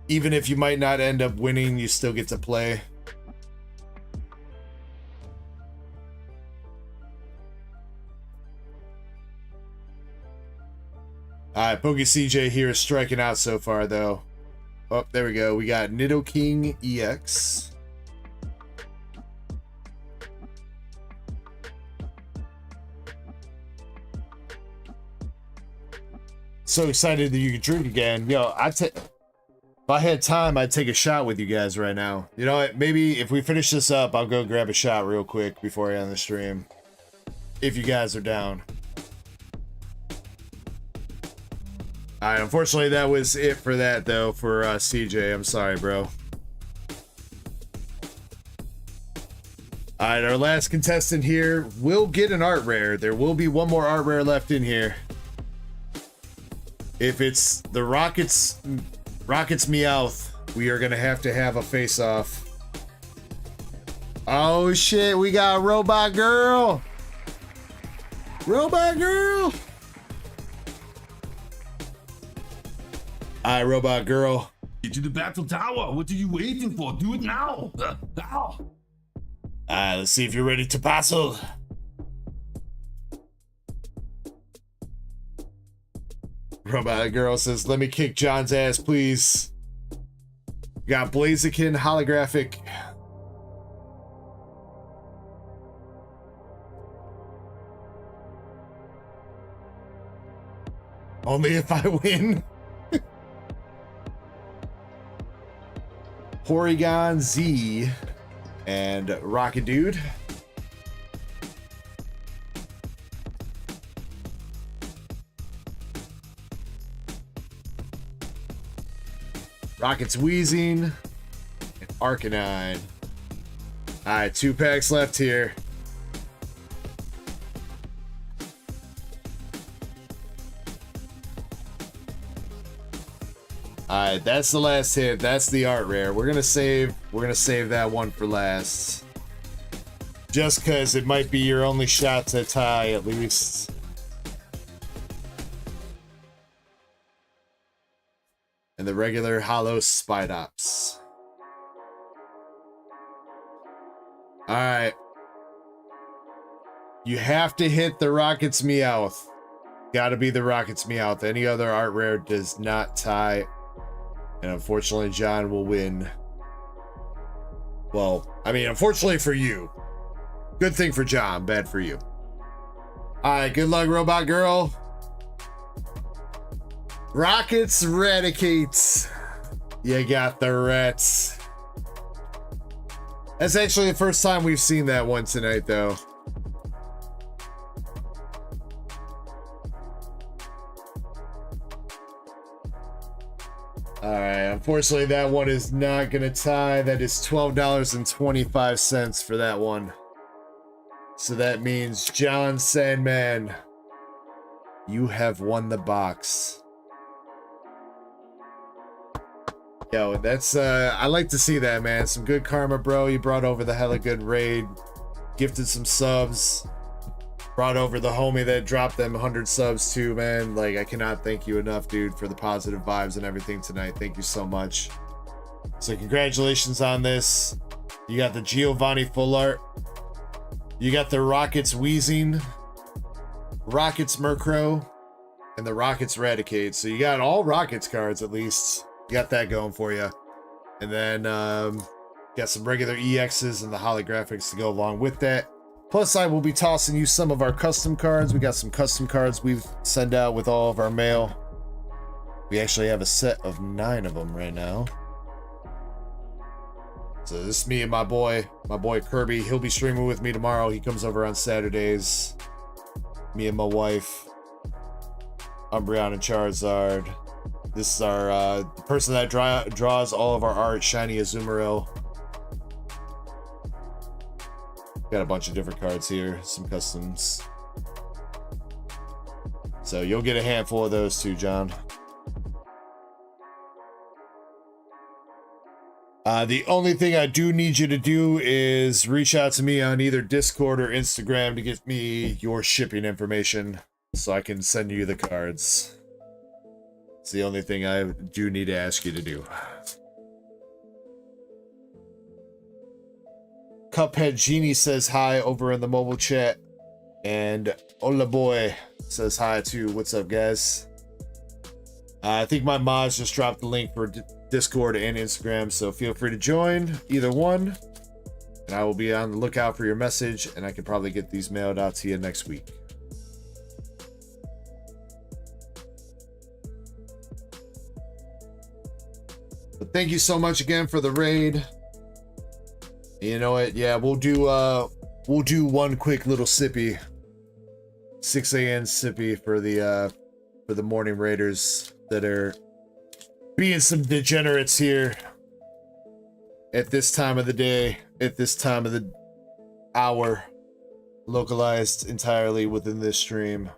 Even if you might not end up winning, you still get to play. Alright, Boogie CJ here is striking out so far, though. Oh, there we go. We got Nidoking EX. So excited that you can drink again. Yo, if I had time, I'd take a shot with you guys right now. You know what? Maybe if we finish this up, I'll go grab a shot real quick before I end the stream. If you guys are down. Alright, unfortunately that was it for that though, for CJ. I'm sorry, bro. Alright, our last contestant here will get an art rare. There will be one more art rare left in here. If it's the Rockets Meowth, we are gonna have a face-off. Oh shit, we got Robot Girl! Robot Girl! Alright, Robot Girl. Get to the battle tower. What are you waiting for? Do it now. Now. Alright, let's see if you're ready to battle. Robot Girl says, let me kick John's ass, please. Got Blaziken holographic. Only if I win. Porygon Z and Rocket Dude. Rocket's Wheezing and Arcanine. Alright, 2 packs left here. Alright, that's the last hit. That's the art rare. We're gonna save that one for last. Just cause it might be your only shot to tie at least. And the regular hollow Spidops. Alright. You have to hit the Rocket's Meowth. Gotta be the Rocket's Meowth. Any other art rare does not tie. And unfortunately, John will win. Well, I mean, unfortunately for you. Good thing for John, bad for you. Alright, good luck, Robot Girl. Rockets Radicates. You got the rats. That's actually the first time we've seen that one tonight, though. Alright, unfortunately that one is not gonna tie. That is $12.25 for that one. So that means John Sandman, you have won the box. Yo, that's I like to see that, man. Some good karma, bro. You brought over the hella good raid, gifted some subs, brought over the homie that dropped them 100 subs too, man. Like, I cannot thank you enough, dude, for the positive vibes and everything tonight. Thank you so much. So congratulations on this. You got the Giovanni full art. You got the Rockets Wheezing, Rockets Murkrow, and the Rockets Raticate. So you got all Rockets cards at least. You got that going for you. And then got some regular EXs and the holographics to go along with that. Plus, I will be tossing you some of our custom cards. We got some custom cards we send out with all of our mail. We actually have a set of 9 of them right now. So this is me and my boy Kirby. He'll be streaming with me tomorrow. He comes over on Saturdays. Me and my wife, Umbreon and Charizard. This is our the person that draws all of our art, Shiny Azumarill. Got a bunch of different cards here, some customs. So you'll get a handful of those too, John. The only thing I do need you to do is reach out to me on either Discord or Instagram to get me your shipping information so I can send you the cards. It's the only thing I do need to ask you to do. Cuphead Genie says hi over in the mobile chat. And Ola Boy says hi too. What's up, guys? I think my mods just dropped the link for Discord and Instagram, so feel free to join either one. And I will be on the lookout for your message, and I can probably get these mailed out to you next week. But thank you so much again for the raid. You know what? Yeah, we'll do one quick little sippy. 6 a.m. sippy for the morning raiders that are being some degenerates here at this time of the day, at this time of the hour, localized entirely within this stream.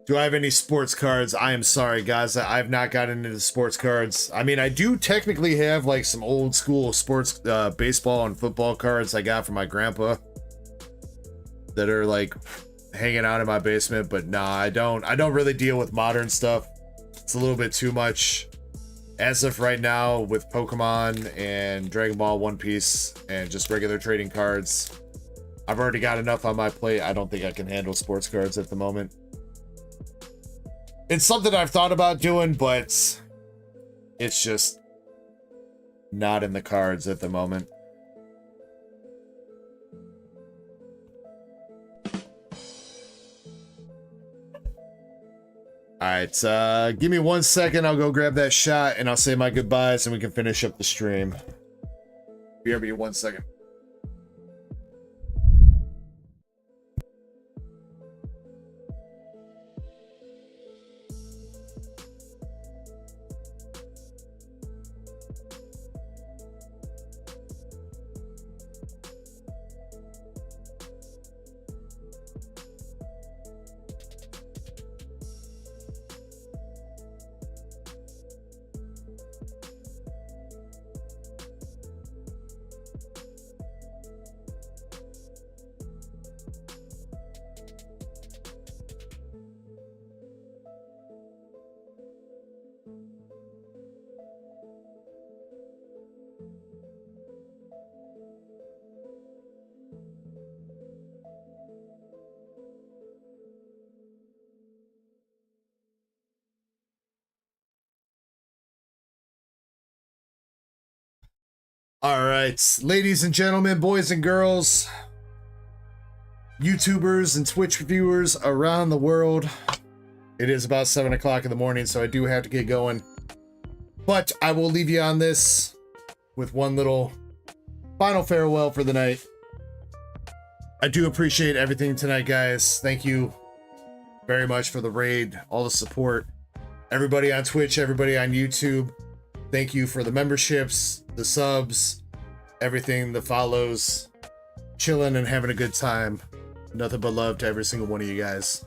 Do I have any sports cards? I am sorry, guys. I've not gotten into sports cards. I mean, I do technically have like some old school sports, baseball and football cards I got from my grandpa that are like hanging out in my basement. But nah, I don't really deal with modern stuff. It's a little bit too much. As of right now, with Pokemon and Dragon Ball, One Piece, and just regular trading cards, I've already got enough on my plate. I don't think I can handle sports cards at the moment. It's something I've thought about doing, but it's just not in the cards at the moment. Alright, give me 1 second. I'll go grab that shot and I'll say my goodbyes and we can finish up the stream. BRB 1 second. All right, ladies and gentlemen, boys and girls, YouTubers and Twitch viewers around the world, it is about 7 o'clock in the morning, so I do have to get going. But I will leave you on this with one little final farewell for the night. I do appreciate everything tonight, guys. Thank you very much for the raid, all the support. Everybody on Twitch, everybody on YouTube, thank you for the memberships, the subs, everything, the follows, chilling and having a good time. Nothing but love to every single one of you guys.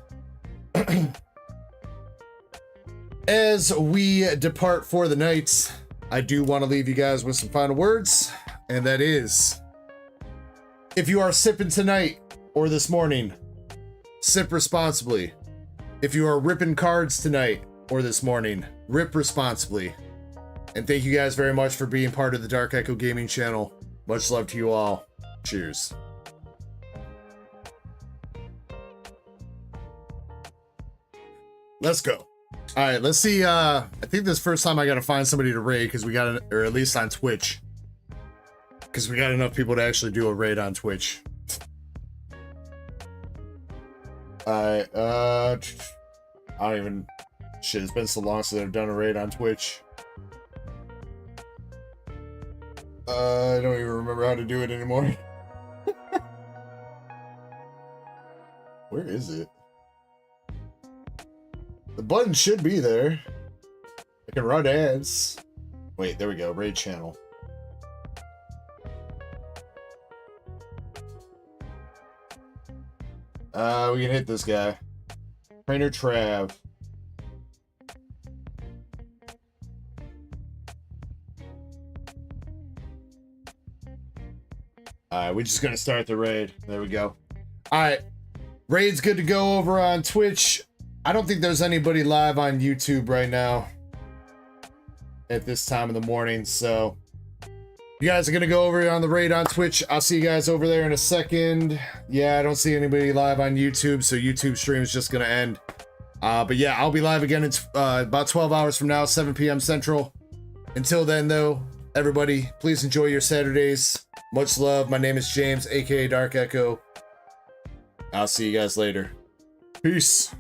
As we depart for the night, I do want to leave you guys with some final words, and that is, if you are sipping tonight or this morning, sip responsibly. If you are ripping cards tonight or this morning, rip responsibly. And thank you guys very much for being part of the Dark Echo Gaming channel. Much love to you all. Cheers. Let's go. All right, let's see. I think this first time I got to find somebody to raid because we got it, or at least on Twitch, because we got enough people to actually do a raid on Twitch. All right. I don't even. Shit, it's been so long since I've done a raid on Twitch. I don't even remember how to do it anymore. Where is it? The button should be there. I can run ads. Wait, there we go. Raid channel. We can hit this guy. Trainer Trav. Alright, we're just gonna start the raid. There we go. Alright. Raid's good to go over on Twitch. I don't think there's anybody live on YouTube right now at this time of the morning, so you guys are gonna go over on the raid on Twitch. I'll see you guys over there in a second. Yeah, I don't see anybody live on YouTube, so YouTube stream is just gonna end. But yeah, I'll be live again in about 12 hours from now, 7 p.m. Central. Until then, though, everybody, please enjoy your Saturdays. Much love. My name is James, aka Dark Echo. I'll see you guys later. Peace.